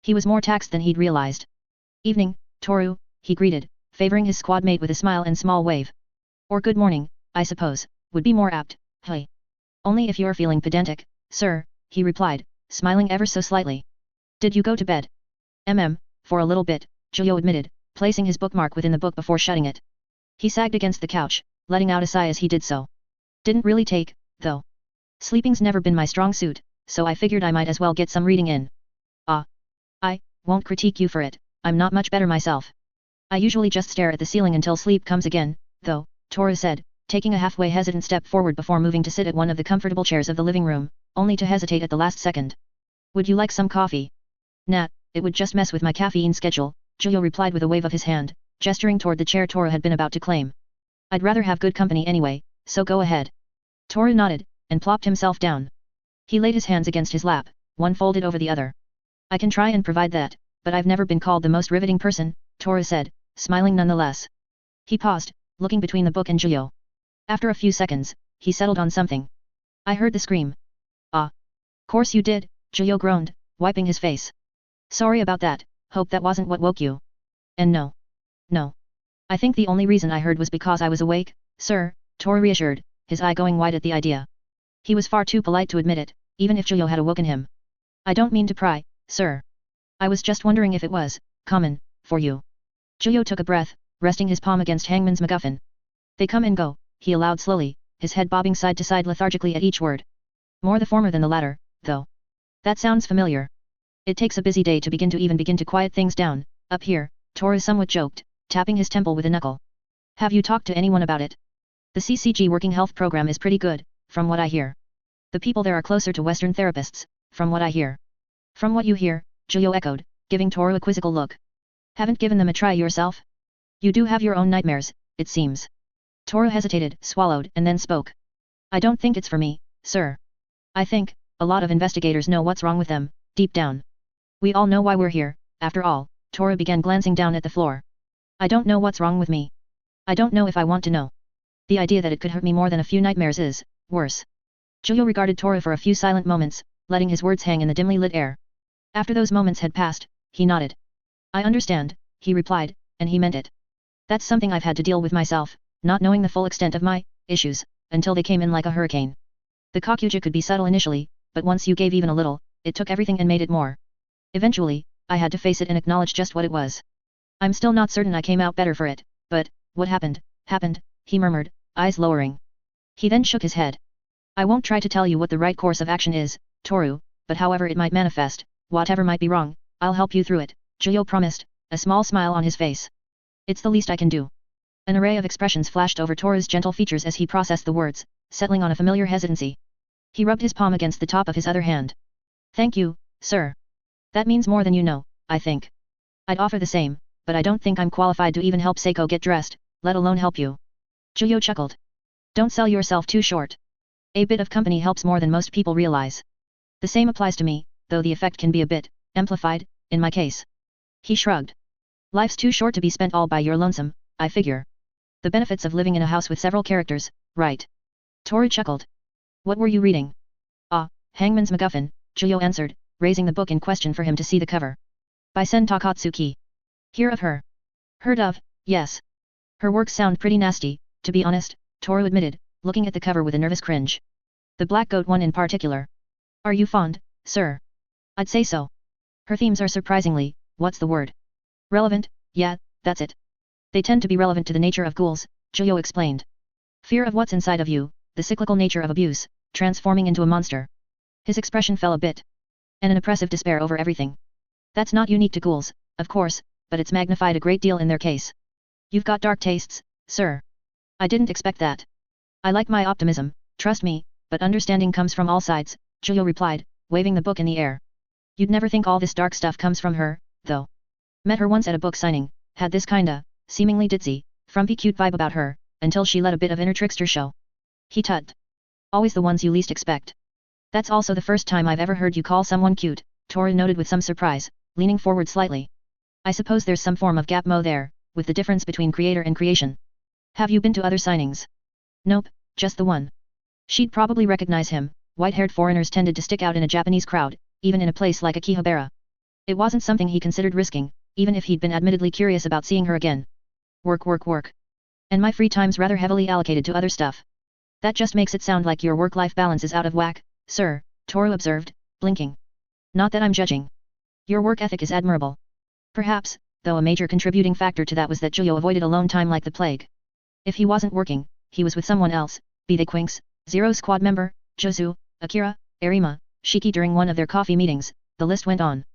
[SPEAKER 1] He was more taxed than he'd realized. Evening, Toru, he greeted, favoring his squad mate with a smile and small wave. Or good morning, I suppose, would be more apt, hey. Only if you're feeling pedantic, sir, he replied, smiling ever so slightly. Did you go to bed? For a little bit, Giulio admitted, placing his bookmark within the book before shutting it. He sagged against the couch, letting out a sigh as he did so. Didn't really take, though. Sleeping's never been my strong suit, so I figured I might as well get some reading in. I won't critique you for it, I'm not much better myself. I usually just stare at the ceiling until sleep comes again, though, Toru said, taking a halfway hesitant step forward before moving to sit at one of the comfortable chairs of the living room, only to hesitate at the last second. Would you like some coffee? Nah, it would just mess with my caffeine schedule, Giulio replied with a wave of his hand, gesturing toward the chair Toru had been about to claim. I'd rather have good company anyway, so go ahead. Toru nodded, and plopped himself down. He laid his hands against his lap, one folded over the other. I can try and provide that, but I've never been called the most riveting person, Toru said, smiling nonetheless. He paused, looking between the book and Giulio. After a few seconds, he settled on something. I heard the scream. Ah. Course you did, Giulio groaned, wiping his face. Sorry about that, hope that wasn't what woke you. And no. I think the only reason I heard was because I was awake, sir, Toru reassured, his eye going wide at the idea. He was far too polite to admit it, even if Giulio had awoken him. I don't mean to pry, sir. I was just wondering if it was common for you. Giulio took a breath, resting his palm against Hangman's MacGuffin. They come and go, he allowed slowly, his head bobbing side to side lethargically at each word. More the former than the latter, though. That sounds familiar. It takes a busy day to begin to quiet things down, up here, Toru somewhat joked, tapping his temple with a knuckle. Have you talked to anyone about it? The CCG working health program is pretty good, from what I hear. The people there are closer to Western therapists, from what I hear. From what you hear, Giulio echoed, giving Toru a quizzical look. Haven't given them a try yourself? You do have your own nightmares, it seems. Toru hesitated, swallowed, and then spoke. I don't think it's for me, sir. I think, a lot of investigators know what's wrong with them, deep down. We all know why we're here, after all, Toru began glancing down at the floor. I don't know what's wrong with me. I don't know if I want to know. The idea that it could hurt me more than a few nightmares is worse. Giulio regarded Toru for a few silent moments, letting his words hang in the dimly lit air. After those moments had passed, he nodded. I understand, he replied, and he meant it. That's something I've had to deal with myself, not knowing the full extent of my issues, until they came in like a hurricane. The Kakuja could be subtle initially, but once you gave even a little, it took everything and made it more. Eventually, I had to face it and acknowledge just what it was. I'm still not certain I came out better for it, but, what happened, he murmured, eyes lowering. He then shook his head. I won't try to tell you what the right course of action is, Toru, but however it might manifest, whatever might be wrong, I'll help you through it, Giulio promised, a small smile on his face. It's the least I can do. An array of expressions flashed over Toru's gentle features as he processed the words, settling on a familiar hesitancy. He rubbed his palm against the top of his other hand. Thank you, sir. That means more than you know, I think. I'd offer the same, but I don't think I'm qualified to even help Seiko get dressed, let alone help you. Giulio chuckled. Don't sell yourself too short. A bit of company helps more than most people realize. The same applies to me, though the effect can be a bit amplified, in my case. He shrugged. Life's too short to be spent all by your lonesome, I figure. The benefits of living in a house with several characters, right? Toru chuckled. What were you reading? Hangman's MacGuffin, Giulio answered, raising the book in question for him to see the cover. By Sen Takatsuki. Hear of her? Heard of, yes. Her works sound pretty nasty, to be honest, Toru admitted, looking at the cover with a nervous cringe. The Black Goat one in particular. Are you fond, sir? I'd say so. Her themes are surprisingly, what's the word? Relevant, yeah, that's it. They tend to be relevant to the nature of ghouls, Giulio explained. Fear of what's inside of you, the cyclical nature of abuse, transforming into a monster. His expression fell a bit. And an oppressive despair over everything. That's not unique to ghouls, of course, but it's magnified a great deal in their case. You've got dark tastes, sir. I didn't expect that. I like my optimism, trust me, but understanding comes from all sides, Giulio replied, waving the book in the air. You'd never think all this dark stuff comes from her, though. Met her once at a book signing, had this kinda, seemingly ditzy, frumpy cute vibe about her, until she let a bit of inner trickster show. He tugged. Always the ones you least expect. That's also the first time I've ever heard you call someone cute, Toru noted with some surprise, leaning forward slightly. I suppose there's some form of gap mo there, with the difference between creator and creation. Have you been to other signings? Nope, just the one. She'd probably recognize him. White-haired foreigners tended to stick out in a Japanese crowd, even in a place like Akihabara. It wasn't something he considered risking, even if he'd been admittedly curious about seeing her again. Work. And my free time's rather heavily allocated to other stuff. That just makes it sound like your work-life balance is out of whack, sir, Toru observed, blinking. Not that I'm judging. Your work ethic is admirable. Perhaps, though a major contributing factor to that was that Juyo avoided alone time like the plague. If he wasn't working, he was with someone else, be they Quinks, Zero Squad member, Jozu, Akira, Nerima, Shiki. During one of their coffee meetings, the list went on.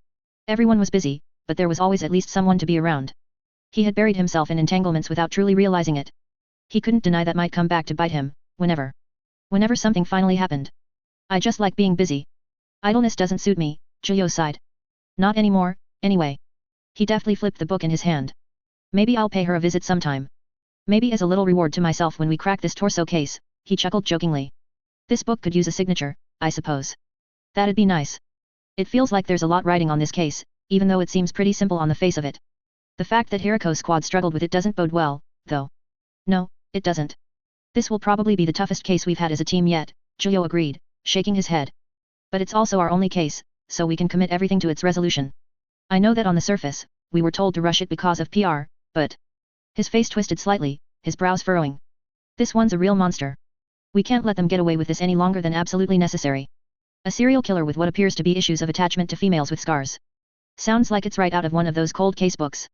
[SPEAKER 1] Everyone was busy, but there was always at least someone to be around. He had buried himself in entanglements without truly realizing it. He couldn't deny that might come back to bite him, whenever something finally happened. I just like being busy. Idleness doesn't suit me, Juyo sighed. Not anymore, anyway. He deftly flipped the book in his hand. Maybe I'll pay her a visit sometime. Maybe as a little reward to myself when we crack this torso case, he chuckled jokingly. This book could use a signature, I suppose. That'd be nice. It feels like there's a lot riding on this case, even though it seems pretty simple on the face of it. The fact that Hiriko's squad struggled with it doesn't bode well, though. No, it doesn't. This will probably be the toughest case we've had as a team yet, Juyo agreed, shaking his head. But it's also our only case, so we can commit everything to its resolution. I know that on the surface, we were told to rush it because of PR, but... His face twisted slightly, his brows furrowing. This one's a real monster. We can't let them get away with this any longer than absolutely necessary. A serial killer with what appears to be issues of attachment to females with scars. Sounds like it's right out of one of those cold case books.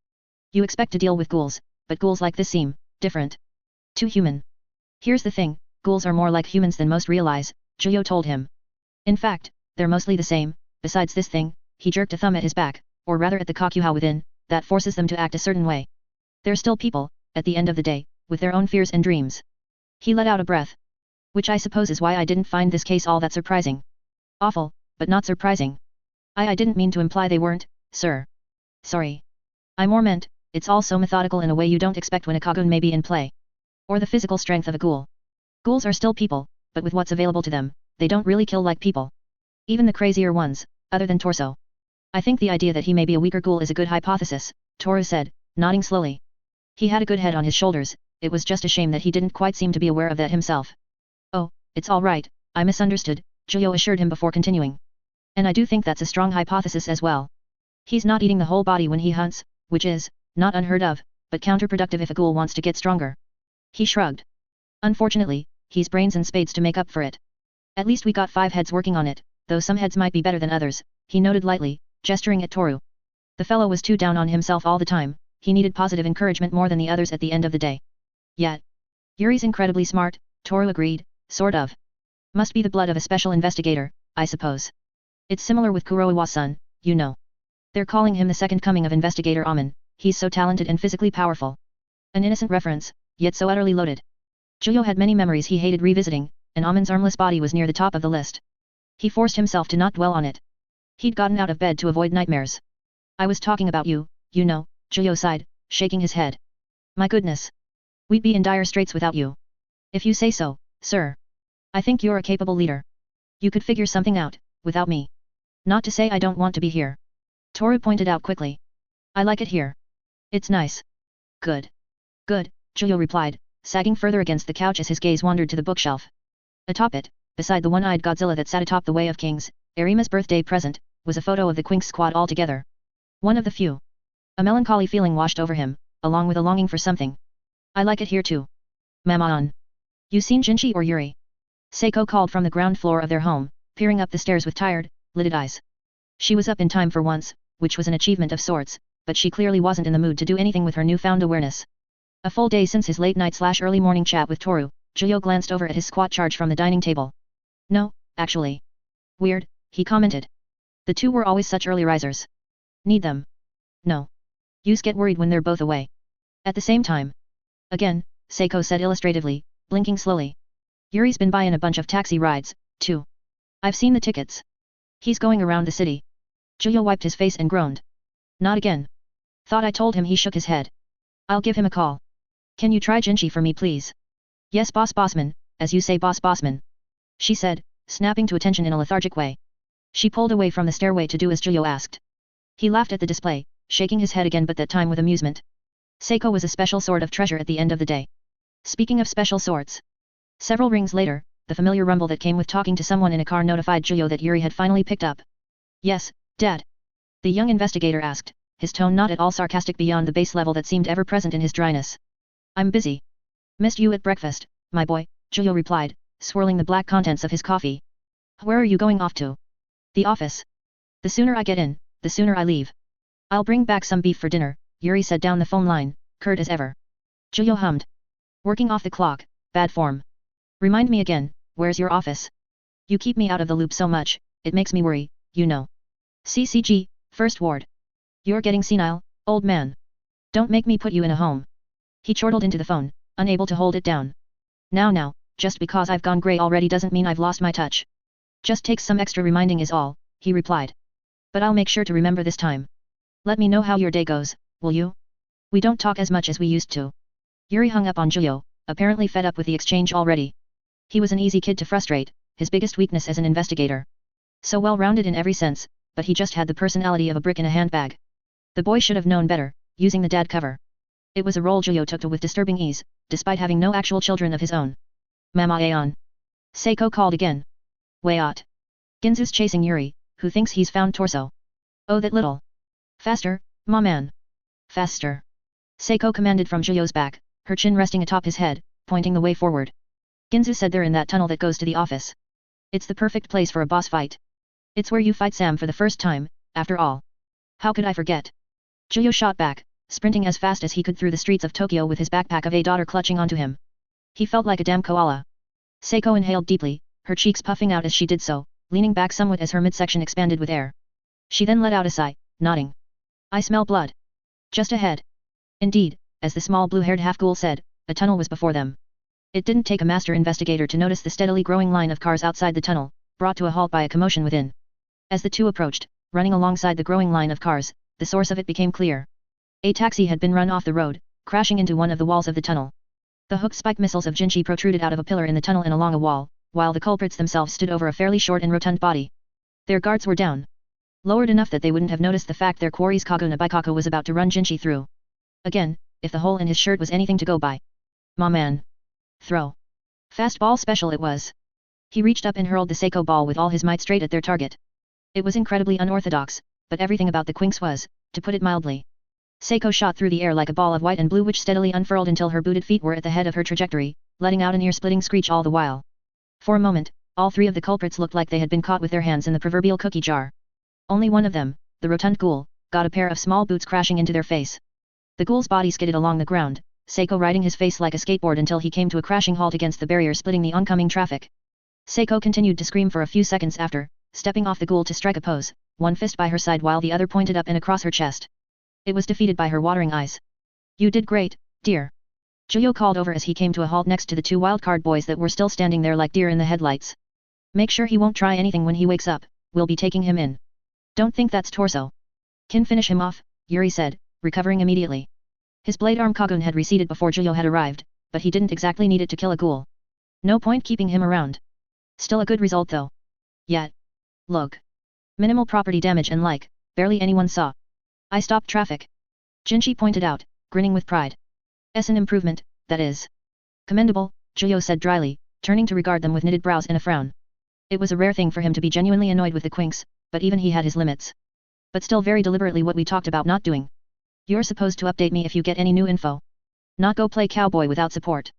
[SPEAKER 1] You expect to deal with ghouls, but ghouls like this seem different. Too human. Here's the thing, ghouls are more like humans than most realize, Juyo told him. In fact, they're mostly the same. Besides this thing, he jerked a thumb at his back, or rather at the kakuhao within, that forces them to act a certain way. They're still people, at the end of the day, with their own fears and dreams. He let out a breath. Which I suppose is why I didn't find this case all that surprising. Awful, but not surprising. I didn't mean to imply they weren't, sir. Sorry. I more meant, it's all so methodical in a way you don't expect when a Kagun may be in play. Or the physical strength of a ghoul. Ghouls are still people, but with what's available to them, they don't really kill like people. Even the crazier ones, other than Torso. I think the idea that he may be a weaker ghoul is a good hypothesis, Toru said, nodding slowly. He had a good head on his shoulders, it was just a shame that he didn't quite seem to be aware of that himself. Oh, it's all right, I misunderstood, Juyo assured him before continuing. And I do think that's a strong hypothesis as well. He's not eating the whole body when he hunts, which is, not unheard of, but counterproductive if a ghoul wants to get stronger. He shrugged. Unfortunately, he's brains and spades to make up for it. At least we got 5 heads working on it, though some heads might be better than others, he noted lightly, gesturing at Toru. The fellow was too down on himself all the time, he needed positive encouragement more than the others at the end of the day. Yet. Yuri's incredibly smart, Toru agreed, sort of. Must be the blood of a special investigator, I suppose. It's similar with Kuroiwa-san, you know. They're calling him the second coming of Investigator Amen, he's so talented and physically powerful. An innocent reference, yet so utterly loaded. Juyo had many memories he hated revisiting, and Amen's armless body was near the top of the list. He forced himself to not dwell on it. He'd gotten out of bed to avoid nightmares. I was talking about you, you know, Juyo sighed, shaking his head. My goodness. We'd be in dire straits without you. If you say so, sir. I think you're a capable leader. You could figure something out, without me. Not to say I don't want to be here. Toru pointed out quickly. I like it here. It's nice. Good. Good, Juyo replied, sagging further against the couch as his gaze wandered to the bookshelf. Atop it, beside the one-eyed Godzilla that sat atop the Way of Kings, Nerima's birthday present, was a photo of the Quinks squad all together. One of the few. A melancholy feeling washed over him, along with a longing for something. I like it here too. Maman. You seen Jinchi or Yuri? Seiko called from the ground floor of their home, peering up the stairs with tired, lidded eyes. She was up in time for once, which was an achievement of sorts, but she clearly wasn't in the mood to do anything with her newfound awareness. A full day since his late night/early morning chat with Toru, Juyo glanced over at his squat charge from the dining table. No, actually. Weird, he commented. The two were always such early risers. Need them. No. Yous get worried when they're both away. At the same time. Again, Seiko said illustratively, blinking slowly. Yuri's been buying a bunch of taxi rides, too. I've seen the tickets. He's going around the city. Juyo wiped his face and groaned. Not again. Thought I told him. He shook his head. I'll give him a call. Can you try Jinchi for me please? Yes bossman, as you say bossman. She said, snapping to attention in a lethargic way. She pulled away from the stairway to do as Juyo asked. He laughed at the display, shaking his head again but that time with amusement. Seiko was a special sort of treasure at the end of the day. Speaking of special sorts. Several rings later, the familiar rumble that came with talking to someone in a car notified Juyo that Yuri had finally picked up. Yes, Dad. The young investigator asked, his tone not at all sarcastic beyond the base level that seemed ever present in his dryness. I'm busy. Missed you at breakfast, my boy, Juyo replied, swirling the black contents of his coffee. Where are you going off to? The office. The sooner I get in, the sooner I leave. I'll bring back some beef for dinner, Yuri said down the phone line, curt as ever. Juyo hummed. Working off the clock, bad form. Remind me again, where's your office? You keep me out of the loop so much, it makes me worry, you know. CCG, First Ward. You're getting senile, old man. Don't make me put you in a home. He chortled into the phone, unable to hold it down. Now, just because I've gone grey already doesn't mean I've lost my touch. Just takes some extra reminding is all, he replied. But I'll make sure to remember this time. Let me know how your day goes, will you? We don't talk as much as we used to. Yuri hung up on Juyo, apparently fed up with the exchange already. He was an easy kid to frustrate, his biggest weakness as an investigator. So well-rounded in every sense, but he just had the personality of a brick in a handbag. The boy should have known better, using the dad cover. It was a role Juyo took to with disturbing ease, despite having no actual children of his own. Mama Aeon. Seiko called again. Wayot. Ginzu's chasing Yuri, who thinks he's found torso. Oh that little. Faster, ma man. Faster. Seiko commanded from Juyo's back, her chin resting atop his head, pointing the way forward. Ginzu said they're in that tunnel that goes to the office. It's the perfect place for a boss fight. It's where you fight Sam for the first time, after all. How could I forget? Juyo shot back, sprinting as fast as he could through the streets of Tokyo with his backpack of a daughter clutching onto him. He felt like a damn koala. Seiko inhaled deeply, her cheeks puffing out as she did so, leaning back somewhat as her midsection expanded with air. She then let out a sigh, nodding. I smell blood. Just ahead. Indeed, as the small blue-haired half-ghoul said, a tunnel was before them. It didn't take a master investigator to notice the steadily growing line of cars outside the tunnel, brought to a halt by a commotion within. As the two approached, running alongside the growing line of cars, the source of it became clear. A taxi had been run off the road, crashing into one of the walls of the tunnel. The hooked spike missiles of Jinchi protruded out of a pillar in the tunnel and along a wall, while the culprits themselves stood over a fairly short and rotund body. Their guards were down. Lowered enough that they wouldn't have noticed the fact their quarry's Kaguna Baikaku was about to run Jinchi through. Again, if the hole in his shirt was anything to go by. Ma man. Throw. Fastball special it was. He reached up and hurled the Seiko ball with all his might straight at their target. It was incredibly unorthodox, but everything about the Quinks was, to put it mildly. Seiko shot through the air like a ball of white and blue which steadily unfurled until her booted feet were at the head of her trajectory, letting out an ear-splitting screech all the while. For a moment, all three of the culprits looked like they had been caught with their hands in the proverbial cookie jar. Only one of them, the rotund ghoul, got a pair of small boots crashing into their face. The ghoul's body skidded along the ground, Seiko riding his face like a skateboard until he came to a crashing halt against the barrier splitting the oncoming traffic. Seiko continued to scream for a few seconds after, stepping off the ghoul to strike a pose, one fist by her side while the other pointed up and across her chest. It was defeated by her watering eyes. You did great, dear. Juyo called over as he came to a halt next to the two wildcard boys that were still standing there like deer in the headlights. Make sure he won't try anything when he wakes up, we'll be taking him in. Don't think that's torso. Can finish him off, Yuri said, recovering immediately. His blade arm Kagun had receded before Juyo had arrived, but he didn't exactly need it to kill a ghoul. No point keeping him around. Still a good result though. Yet. Look. Minimal property damage and barely anyone saw. I stopped traffic. Jinchi pointed out, grinning with pride. An improvement, that is. Commendable, Juyo said dryly, turning to regard them with knitted brows and a frown. It was a rare thing for him to be genuinely annoyed with the Quinks, but even he had his limits. But still very deliberately what we talked about not doing. You're supposed to update me if you get any new info. Not go play cowboy without support.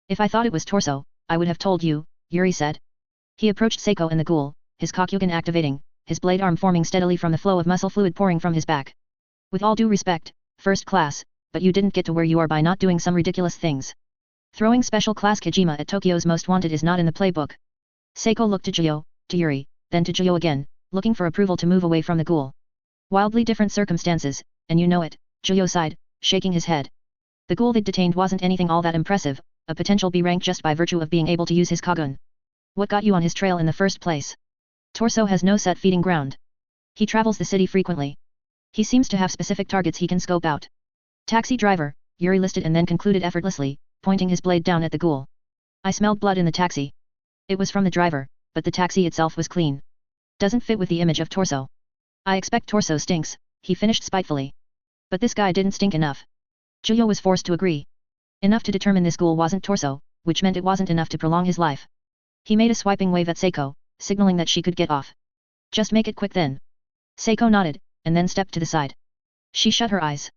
[SPEAKER 1] If I thought it was torso, I would have told you, Yuri said. He approached Seiko and the ghoul, his Kokyugen activating, his blade arm forming steadily from the flow of muscle fluid pouring from his back. With all due respect, first class, but you didn't get to where you are by not doing some ridiculous things. Throwing special class Kajima at Tokyo's Most Wanted is not in the playbook. Seiko looked to Juyo, to Yuri, then to Juyo again, looking for approval to move away from the ghoul. Wildly different circumstances, and you know it, Juyo sighed, shaking his head. The ghoul they'd detained wasn't anything all that impressive, a potential B rank just by virtue of being able to use his Kagun. What got you on his trail in the first place? Torso has no set feeding ground. He travels the city frequently. He seems to have specific targets he can scope out. Taxi driver, Yuri listed and then concluded effortlessly, pointing his blade down at the ghoul. I smelled blood in the taxi. It was from the driver, but the taxi itself was clean. Doesn't fit with the image of torso. I expect torso stinks, he finished spitefully. But this guy didn't stink enough. Juyo was forced to agree. Enough to determine this ghoul wasn't torso, which meant it wasn't enough to prolong his life. He made a swiping wave at Seiko, signaling that she could get off. Just make it quick then. Seiko nodded, and then stepped to the side. She shut her eyes.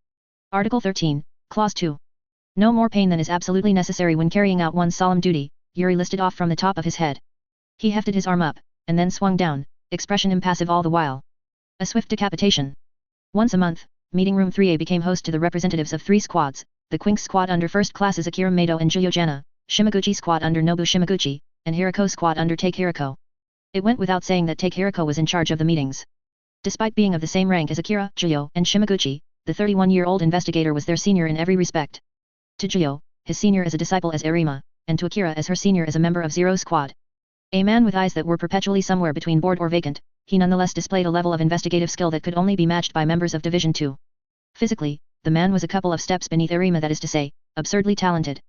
[SPEAKER 1] Article 13, Clause 2. No more pain than is absolutely necessary when carrying out one's solemn duty, Yuri listed off from the top of his head. He hefted his arm up, and then swung down, expression impassive all the while. A swift decapitation. Once a month, Meeting Room 3A became host to the representatives of three squads, the Quinx squad under first classes Akira Mato and Juyo Jana, Shimaguchi squad under Nobu Shimaguchi, and Hirako squad under Take Hirako. It went without saying that Take Hirako was in charge of the meetings. Despite being of the same rank as Akira, Juyo, and Shimaguchi, the 31-year-old investigator was their senior in every respect. To Juyo, his senior as a disciple as Nerima, and to Akira as her senior as a member of Zero Squad. A man with eyes that were perpetually somewhere between bored or vacant, he nonetheless displayed a level of investigative skill that could only be matched by members of Division 2. Physically, the man was a couple of steps beneath Nerima, that is to say, absurdly talented.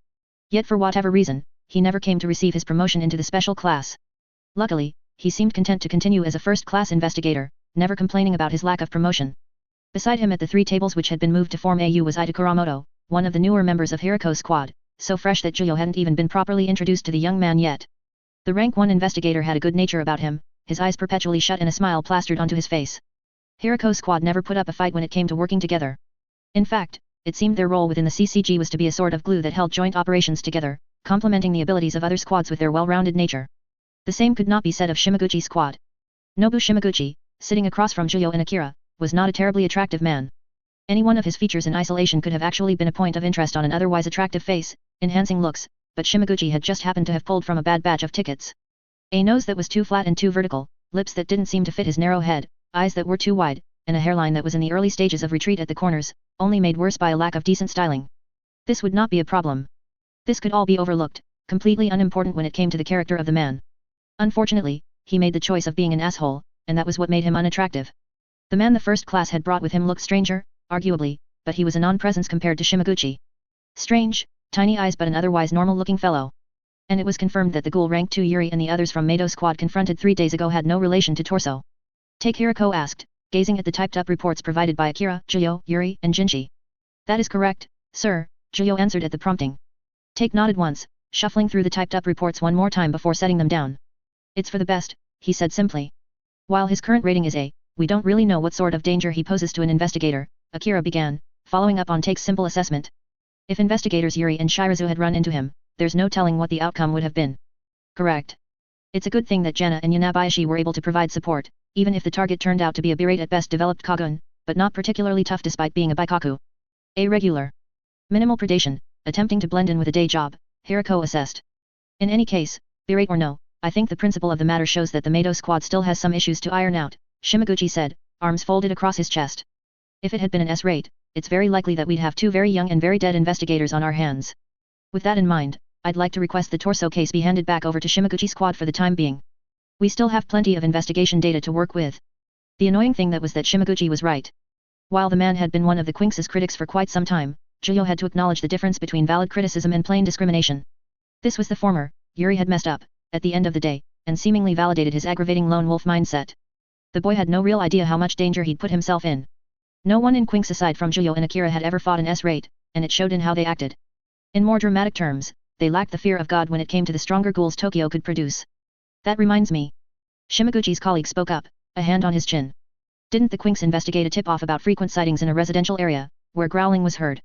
[SPEAKER 1] Yet for whatever reason, he never came to receive his promotion into the special class. Luckily, he seemed content to continue as a first-class investigator, never complaining about his lack of promotion. Beside him at the three tables which had been moved to form AU was Ida Kuramoto, one of the newer members of Hirako's squad, so fresh that Juyo hadn't even been properly introduced to the young man yet. The rank 1 investigator had a good nature about him, his eyes perpetually shut and a smile plastered onto his face. Hirako's squad never put up a fight when it came to working together. In fact, it seemed their role within the CCG was to be a sort of glue that held joint operations together, complementing the abilities of other squads with their well-rounded nature. The same could not be said of Shimaguchi's squad. Nobu Shimaguchi, sitting across from Juyo and Akira, was not a terribly attractive man. Any one of his features in isolation could have actually been a point of interest on an otherwise attractive face, enhancing looks, but Shimaguchi had just happened to have pulled from a bad batch of tickets. A nose that was too flat and too vertical, lips that didn't seem to fit his narrow head, eyes that were too wide, and a hairline that was in the early stages of retreat at the corners, only made worse by a lack of decent styling. This would not be a problem. This could all be overlooked, completely unimportant when it came to the character of the man. Unfortunately, he made the choice of being an asshole, and that was what made him unattractive. The man the first class had brought with him looked stranger, arguably, but he was a non-presence compared to Shimaguchi. Strange, tiny eyes but an otherwise normal-looking fellow. And it was confirmed that the ghoul rank 2 Yuri and the others from Mato squad confronted 3 days ago had no relation to Torso. Take Hirako asked, gazing at the typed-up reports provided by Akira, Juyo, Yuri, and Jinchi. That is correct, sir, Juyo answered at the prompting. Take nodded once, shuffling through the typed-up reports one more time before setting them down. It's for the best, he said simply. While his current rating is A, we don't really know what sort of danger he poses to an investigator, Akira began, following up on Take's simple assessment. If investigators Yuri and Shirazu had run into him, there's no telling what the outcome would have been. Correct. It's a good thing that Jana and Yanabayashi were able to provide support, even if the target turned out to be a berate at best developed Kagun, but not particularly tough despite being a Baikaku. A regular. Minimal predation, attempting to blend in with a day job, Hirako assessed. In any case, berate or no, I think the principle of the matter shows that the Mato squad still has some issues to iron out, Shimaguchi said, arms folded across his chest. If it had been an S-rate, it's very likely that we'd have 2 very young and very dead investigators on our hands. With that in mind, I'd like to request the Torso case be handed back over to Shimaguchi squad for the time being. We still have plenty of investigation data to work with. The annoying thing that was that Shimaguchi was right. While the man had been one of the Quinx's critics for quite some time, Juyo had to acknowledge the difference between valid criticism and plain discrimination. This was the former, Yuri had messed up, at the end of the day, and seemingly validated his aggravating lone wolf mindset. The boy had no real idea how much danger he'd put himself in. No one in Quinx aside from Juyo and Akira had ever fought an S-rate, and it showed in how they acted. In more dramatic terms, they lacked the fear of God when it came to the stronger ghouls Tokyo could produce. That reminds me. Shimaguchi's colleague spoke up, a hand on his chin. Didn't the Quinx investigate a tip-off about frequent sightings in a residential area, where growling was heard?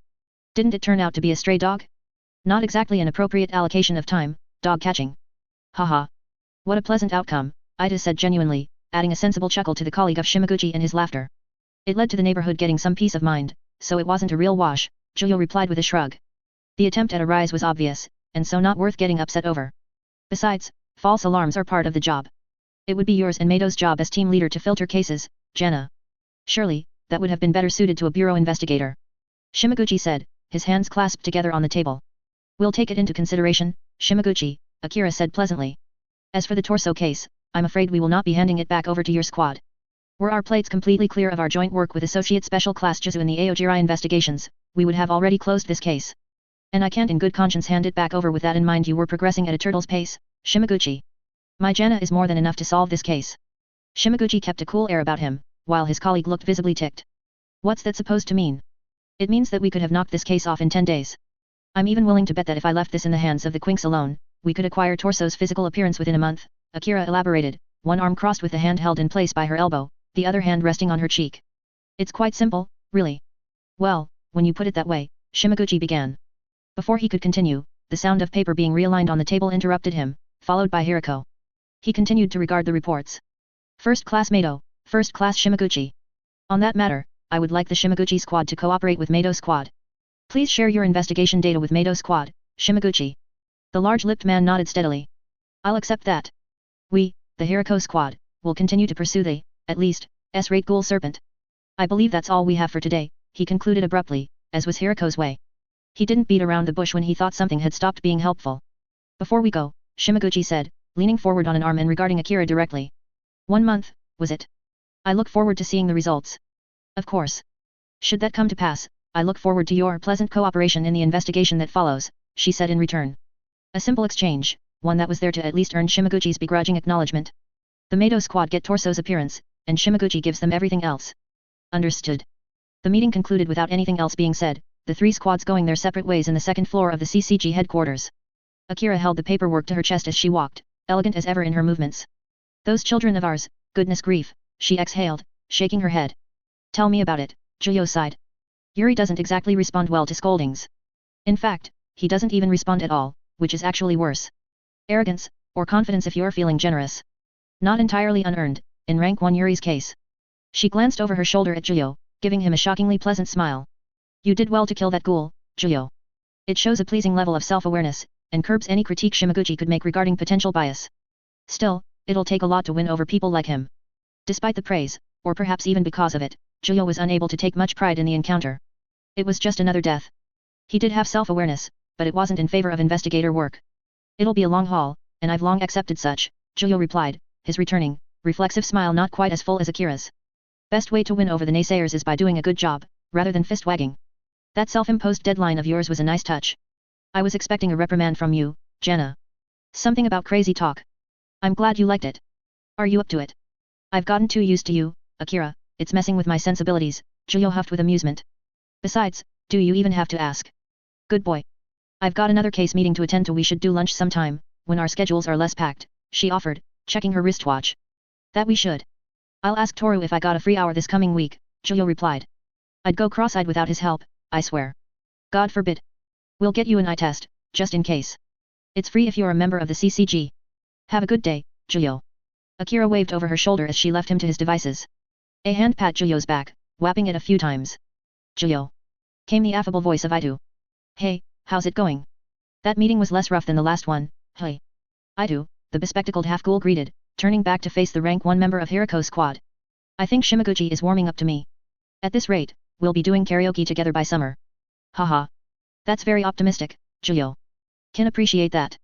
[SPEAKER 1] Didn't it turn out to be a stray dog? Not exactly an appropriate allocation of time, dog catching. Haha. What a pleasant outcome, Ida said genuinely, adding a sensible chuckle to the colleague of Shimaguchi in his laughter. It led to the neighborhood getting some peace of mind, so it wasn't a real wash, Juyo replied with a shrug. The attempt at a rise was obvious, and so not worth getting upset over. Besides, false alarms are part of the job. It would be yours and Mato's job as team leader to filter cases, Jana. Surely, that would have been better suited to a bureau investigator. Shimaguchi said, his hands clasped together on the table. We'll take it into consideration, Shimaguchi, Akira said pleasantly. As for the Torso case, I'm afraid we will not be handing it back over to your squad. Were our plates completely clear of our joint work with Associate Special Class Jizu in the Aojirai investigations, we would have already closed this case. And I can't in good conscience hand it back over with that in mind. You were progressing at a turtle's pace, Shimaguchi. My Jana is more than enough to solve this case. Shimaguchi kept a cool air about him, while his colleague looked visibly ticked. What's that supposed to mean? It means that we could have knocked this case off in 10 days. I'm even willing to bet that if I left this in the hands of the Quinks alone, we could acquire Torso's physical appearance within a month, Akira elaborated, one arm crossed with the hand held in place by her elbow, the other hand resting on her cheek. It's quite simple, really. Well, when you put it that way, Shimaguchi began. Before he could continue, the sound of paper being realigned on the table interrupted him, followed by Hirako. He continued to regard the reports. First Class Mato, First Class Shimaguchi. On that matter, I would like the Shimaguchi squad to cooperate with Mato squad. Please share your investigation data with Mato squad, Shimaguchi. The large-lipped man nodded steadily. I'll accept that. We, the Hirako squad, will continue to pursue the, at least, S-rate Ghoul serpent. I believe that's all we have for today, he concluded abruptly, as was Hirako's way. He didn't beat around the bush when he thought something had stopped being helpful. Before we go, Shimaguchi said, leaning forward on an arm and regarding Akira directly. 1 month, was it? I look forward to seeing the results. Of course. Should that come to pass, I look forward to your pleasant cooperation in the investigation that follows, she said in return. A simple exchange, one that was there to at least earn Shimaguchi's begrudging acknowledgement. The Mato squad get Torso's appearance, and Shimaguchi gives them everything else. Understood. The meeting concluded without anything else being said, the 3 squads going their separate ways in the second floor of the CCG headquarters. Akira held the paperwork to her chest as she walked, elegant as ever in her movements. Those children of ours, goodness grief, she exhaled, shaking her head. Tell me about it, Juyo sighed. Yuri doesn't exactly respond well to scoldings. In fact, he doesn't even respond at all, which is actually worse. Arrogance, or confidence if you're feeling generous. Not entirely unearned, in rank 1 Yuri's case. She glanced over her shoulder at Juyo, giving him a shockingly pleasant smile. You did well to kill that ghoul, Juyo. It shows a pleasing level of self-awareness, and curbs any critique Shimaguchi could make regarding potential bias. Still, it'll take a lot to win over people like him. Despite the praise, or perhaps even because of it, Juyo was unable to take much pride in the encounter. It was just another death. He did have self-awareness, but it wasn't in favor of investigator work. It'll be a long haul, and I've long accepted such, Juyo replied, his returning, reflexive smile not quite as full as Akira's. Best way to win over the naysayers is by doing a good job, rather than fist-wagging. That self-imposed deadline of yours was a nice touch. I was expecting a reprimand from you, Jana. Something about crazy talk. I'm glad you liked it. Are you up to it? I've gotten too used to you, Akira, it's messing with my sensibilities, Juyo huffed with amusement. Besides, do you even have to ask? Good boy. I've got another case meeting to attend to. We should do lunch sometime, when our schedules are less packed, she offered, checking her wristwatch. That we should. I'll ask Toru if I got a free hour this coming week, Juyo replied. I'd go cross-eyed without his help, I swear. God forbid. We'll get you an eye test, just in case. It's free if you're a member of the CCG. Have a good day, Juyo. Akira waved over her shoulder as she left him to his devices. A hand pat Juyo's back, whapping it a few times. Juyo. Came the affable voice of Itu. Hey, how's it going? That meeting was less rough than the last one, hey. Itu, the bespectacled half-ghoul greeted, turning back to face the rank 1 member of Hirako's squad. I think Shimaguchi is warming up to me. At this rate, we'll be doing karaoke together by summer. Haha. That's very optimistic, Juyo. Can appreciate that.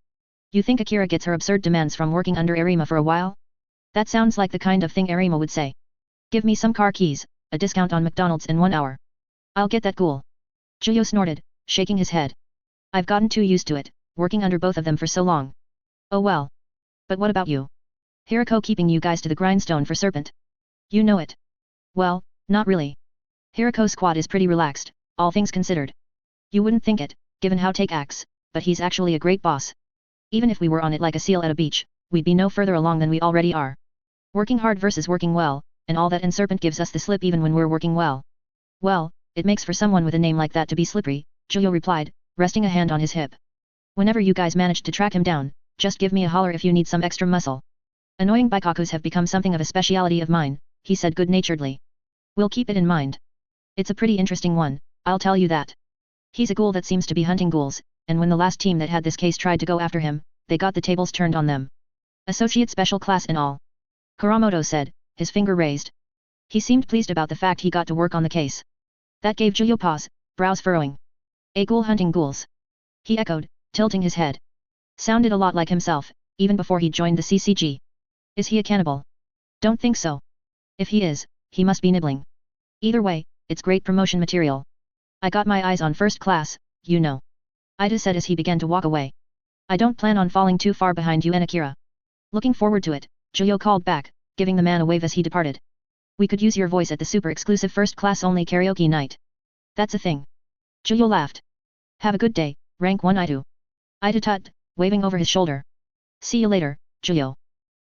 [SPEAKER 1] You think Akira gets her absurd demands from working under Nerima for a while? That sounds like the kind of thing Nerima would say. Give me some car keys, a discount on McDonald's in 1 hour. I'll get that ghoul. Juyo snorted, shaking his head. I've gotten too used to it, working under both of them for so long. Oh well. But what about you? Hirako keeping you guys to the grindstone for Serpent? You know it. Well, not really. Hirako's squad is pretty relaxed, all things considered. You wouldn't think it, given how Take acts, but he's actually a great boss. Even if we were on it like a seal at a beach, we'd be no further along than we already are. Working hard versus working well, and all that, and Serpent gives us the slip even when we're working well. Well, it makes for someone with a name like that to be slippery, Juyo replied, resting a hand on his hip. Whenever you guys manage to track him down, just give me a holler if you need some extra muscle. Annoying baikakus have become something of a speciality of mine, he said good-naturedly. We'll keep it in mind. It's a pretty interesting one, I'll tell you that. He's a ghoul that seems to be hunting ghouls, and when the last team that had this case tried to go after him, they got the tables turned on them. Associate special class and all. Kuramoto said, his finger raised. He seemed pleased about the fact he got to work on the case. That gave Juyo pause, brows furrowing. A ghoul hunting ghouls. He echoed, tilting his head. Sounded a lot like himself, even before he joined the CCG. Is he a cannibal? Don't think so. If he is, he must be nibbling. Either way, it's great promotion material. I got my eyes on first class, you know. Ida said as he began to walk away. I don't plan on falling too far behind you and Akira. Looking forward to it, Juyo called back, giving the man a wave as he departed. We could use your voice at the super exclusive first class only karaoke night. That's a thing. Julio laughed. Have a good day, rank 1 Itu. Ida tut, waving over his shoulder. See you later, Julio.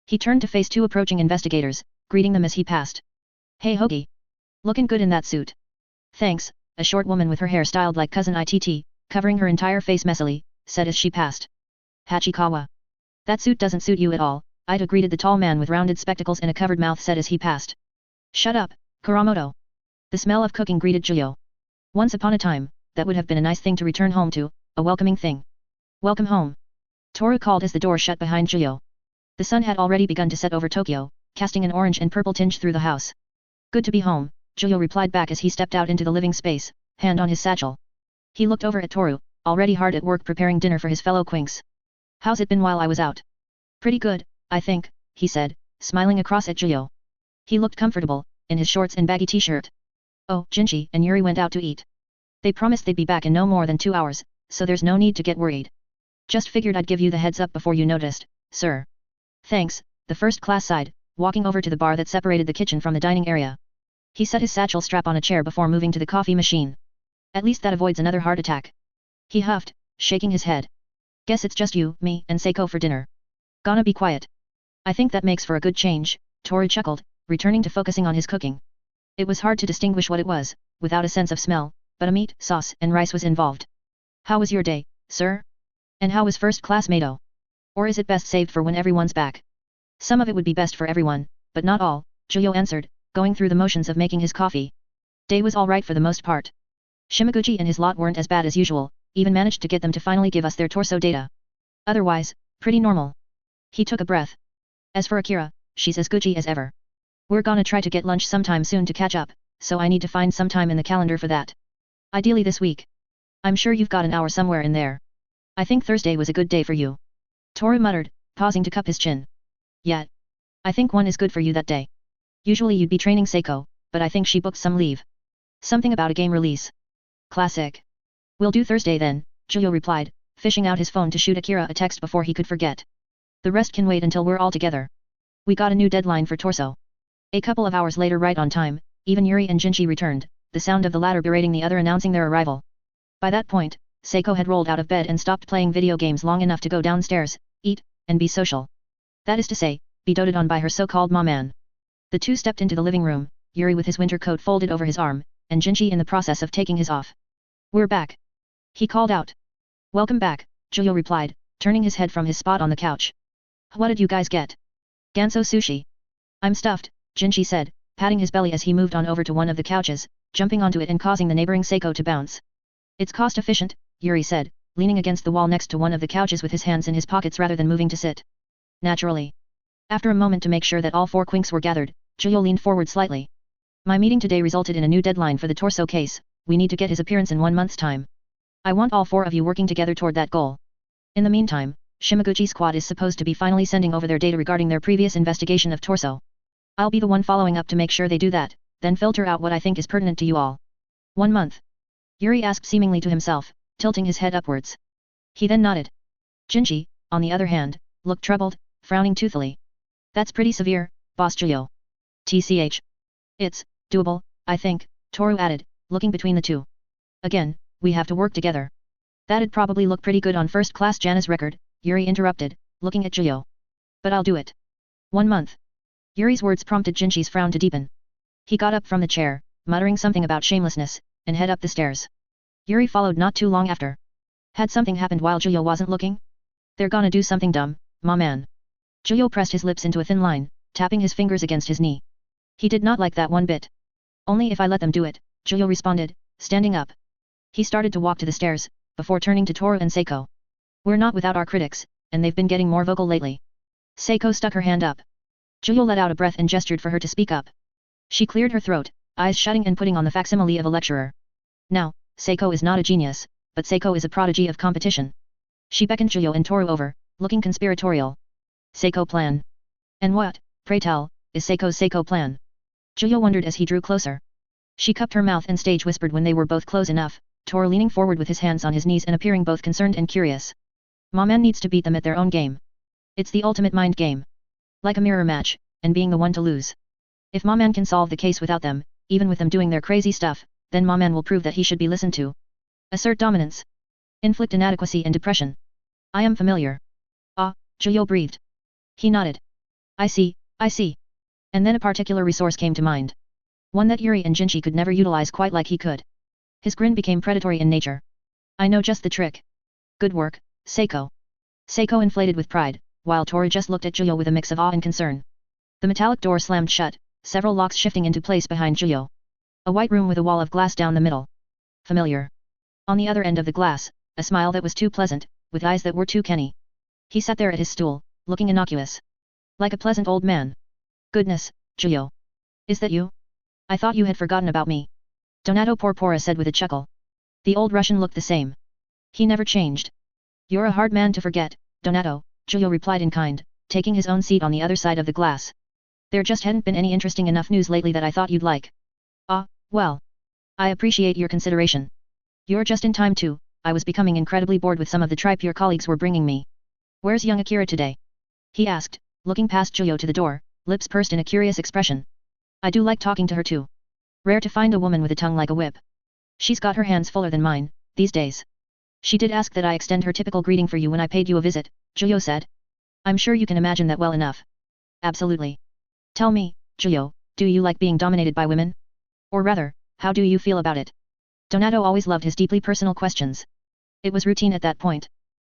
[SPEAKER 1] He turned to face two approaching investigators, greeting them as he passed. Hey Hoagie. Looking good in that suit. Thanks, a short woman with her hair styled like cousin Itt, covering her entire face messily, said as she passed. Hachikawa. That suit doesn't suit you at all, Ida greeted the tall man with rounded spectacles and a covered mouth said as he passed. Shut up, Kuramoto. The smell of cooking greeted Julio. Once upon a time, that would have been a nice thing to return home to, a welcoming thing. Welcome home. Toru called as the door shut behind Julio. The sun had already begun to set over Tokyo, casting an orange and purple tinge through the house. Good to be home, Julio replied back as he stepped out into the living space, hand on his satchel. He looked over at Toru, already hard at work preparing dinner for his fellow quinks. How's it been while I was out? Pretty good, I think, he said, smiling across at Julio. He looked comfortable, in his shorts and baggy t-shirt. Oh, Jinchi and Yuri went out to eat. They promised they'd be back in no more than 2 hours, so there's no need to get worried. Just figured I'd give you the heads up before you noticed, sir. Thanks, the first class sighed, walking over to the bar that separated the kitchen from the dining area. He set his satchel strap on a chair before moving to the coffee machine. At least that avoids another heart attack. He huffed, shaking his head. Guess it's just you, me, and Seiko for dinner. Gonna be quiet. I think that makes for a good change, Toru chuckled, returning to focusing on his cooking. It was hard to distinguish what it was, without a sense of smell, but a meat, sauce, and rice was involved. How was your day, sir? And how was first class Mado? Or is it best saved for when everyone's back? Some of it would be best for everyone, but not all, Julio answered, going through the motions of making his coffee. Day was alright for the most part. Shimaguchi and his lot weren't as bad as usual, even managed to get them to finally give us their torso data. Otherwise, pretty normal. He took a breath. As for Akira, she's as Gucci as ever. We're gonna try to get lunch sometime soon to catch up, so I need to find some time in the calendar for that. Ideally this week. I'm sure you've got an hour somewhere in there. I think Thursday was a good day for you. Toru muttered, pausing to cup his chin. Yet. I think one is good for you that day. Usually you'd be training Seiko, but I think she booked some leave. Something about a game release. Classic. We'll do Thursday then, Julio replied, fishing out his phone to shoot Akira a text before he could forget. The rest can wait until we're all together. We got a new deadline for torso. A couple of hours later, right on time, even Yuri and Jinchi returned, the sound of the latter berating the other announcing their arrival. By that point, Seiko had rolled out of bed and stopped playing video games long enough to go downstairs, eat, and be social. That is to say, be doted on by her so-called ma-man. The two stepped into the living room, Yuri with his winter coat folded over his arm, and Jinchi in the process of taking his off. We're back. He called out. Welcome back, Julio replied, turning his head from his spot on the couch. What did you guys get? Ganso sushi. I'm stuffed, Jinchi said, patting his belly as he moved on over to one of the couches, jumping onto it and causing the neighboring Seiko to bounce. It's cost efficient, Yuri said, leaning against the wall next to one of the couches with his hands in his pockets rather than moving to sit. Naturally. After a moment to make sure that all four quinks were gathered, Julio leaned forward slightly. My meeting today resulted in a new deadline for the torso case, we need to get his appearance in 1 month's time. I want all four of you working together toward that goal. In the meantime, Shimaguchi squad is supposed to be finally sending over their data regarding their previous investigation of torso. I'll be the one following up to make sure they do that, then filter out what I think is pertinent to you all. 1 month? Yuri asked seemingly to himself, tilting his head upwards. He then nodded. Jinchi, on the other hand, looked troubled, frowning toothily. That's pretty severe, boss Julio. TCH. It's doable, I think, Toru added, looking between the two. Again, we have to work together. That'd probably look pretty good on first class Jana's record, Yuri interrupted, looking at Julio. But I'll do it. 1 month. Yuri's words prompted Jinchi's frown to deepen. He got up from the chair, muttering something about shamelessness, and head up the stairs. Yuri followed not too long after. Had something happened while Julio wasn't looking? They're gonna do something dumb, ma man. Julio pressed his lips into a thin line, tapping his fingers against his knee. He did not like that one bit. Only if I let them do it, Julio responded, standing up. He started to walk to the stairs, before turning to Toru and Seiko. We're not without our critics, and they've been getting more vocal lately. Seiko stuck her hand up. Julio let out a breath and gestured for her to speak up. She cleared her throat, eyes shutting and putting on the facsimile of a lecturer. Now, Seiko is not a genius, but Seiko is a prodigy of competition. She beckoned Julio and Toru over, looking conspiratorial. Seiko plan. And what, pray tell, is Seiko's Seiko plan? Julio wondered as he drew closer. She cupped her mouth and stage whispered when they were both close enough, Toru leaning forward with his hands on his knees and appearing both concerned and curious. Ma-man needs to beat them at their own game. It's the ultimate mind game. Like a mirror match, and being the one to lose. If Ma Man can solve the case without them, even with them doing their crazy stuff, then Ma Man will prove that he should be listened to. Assert dominance. Inflict inadequacy and depression. I am familiar. Ah, Zhuyo breathed. He nodded. I see, I see. And then a particular resource came to mind. One that Yuri and Jinchi could never utilize quite like he could. His grin became predatory in nature. I know just the trick. Good work, Seiko. Seiko inflated with pride, while Tora just looked at Zhuyo with a mix of awe and concern. The metallic door slammed shut, several locks shifting into place behind Zhuyo. A white room with a wall of glass down the middle. Familiar. On the other end of the glass, a smile that was too pleasant, with eyes that were too canny. He sat there at his stool, looking innocuous. Like a pleasant old man. Goodness, Zhuyo. Is that you? I thought you had forgotten about me. Donato Porpora said with a chuckle. The old Russian looked the same. He never changed. You're a hard man to forget, Donato, Zhuyo replied in kind, taking his own seat on the other side of the glass. There just hadn't been any interesting enough news lately that I thought you'd like. Ah, well. I appreciate your consideration. You're just in time too, I was becoming incredibly bored with some of the tripe your colleagues were bringing me. Where's young Akira today? He asked, looking past Zhuyo to the door, lips pursed in a curious expression. I do like talking to her too. Rare to find a woman with a tongue like a whip. She's got her hands fuller than mine, these days. She did ask that I extend her typical greeting for you when I paid you a visit, Zhuyo said. I'm sure you can imagine that well enough. Absolutely. Tell me, Zhuyo, do you like being dominated by women? Or rather, how do you feel about it? Donato always loved his deeply personal questions. It was routine at that point.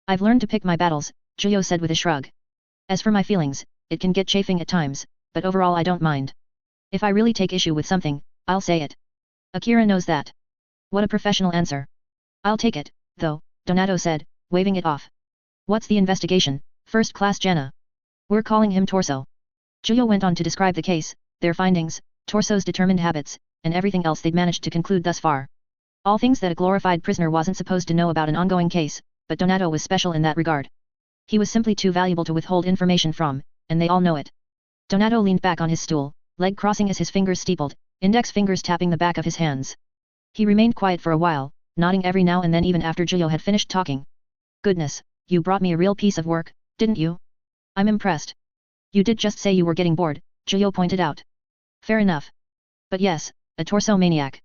[SPEAKER 1] I've learned to pick my battles, Zhuyo said with a shrug. As for my feelings, it can get chafing at times, but overall I don't mind. If I really take issue with something, I'll say it. Akira knows that. What a professional answer. I'll take it, though, Donato said, waving it off. What's the investigation, First Class Jana? We're calling him Torso. Zhuyo went on to describe the case, their findings, Torso's determined habits, and everything else they'd managed to conclude thus far. All things that a glorified prisoner wasn't supposed to know about an ongoing case, but Donato was special in that regard. He was simply too valuable to withhold information from, and they all know it. Donato leaned back on his stool, leg crossing as his fingers steepled, index fingers tapping the back of his hands. He remained quiet for a while, nodding every now and then even after Zhuyo had finished talking. Goodness, you brought me a real piece of work, didn't you? I'm impressed. You did just say you were getting bored, Zhuyo pointed out. Fair enough. But yes, a torso maniac.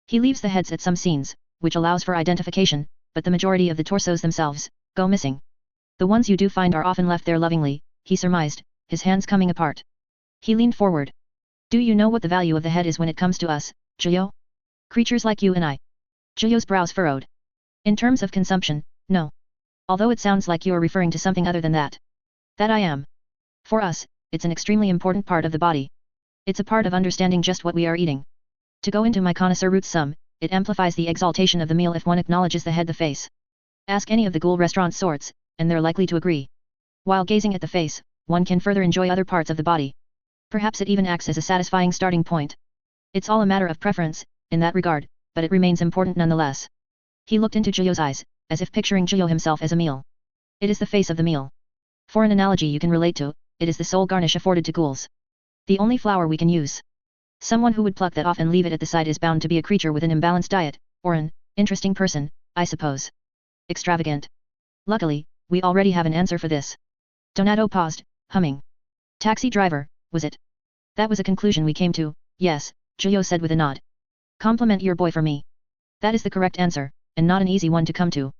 [SPEAKER 1] He leaves the heads at some scenes, which allows for identification, but the majority of the torsos themselves go missing. The ones you do find are often left there lovingly, he surmised, his hands coming apart. He leaned forward. Do you know what the value of the head is when it comes to us, Zhuyo? Creatures like you and I. Zhuyo's brows furrowed. In terms of consumption, no. Although it sounds like you are referring to something other than that. That I am. For us, it's an extremely important part of the body. It's a part of understanding just what we are eating. To go into my connoisseur roots some, it amplifies the exaltation of the meal if one acknowledges the head the face. Ask any of the Ghoul restaurant sorts, and they're likely to agree. While gazing at the face, one can further enjoy other parts of the body. Perhaps it even acts as a satisfying starting point. It's all a matter of preference, in that regard, but it remains important nonetheless. He looked into Zhuyo's eyes, as if picturing Zhuyo himself as a meal. It is the face of the meal. For an analogy you can relate to, it is the sole garnish afforded to ghouls. The only flower we can use. Someone who would pluck that off and leave it at the side is bound to be a creature with an imbalanced diet, or an interesting person, I suppose. Extravagant. Luckily, we already have an answer for this. Donato paused, humming. Taxi driver, was it? That was a conclusion we came to, yes, Zhuyo said with a nod. Compliment your boy for me. That is the correct answer, and not an easy one to come to.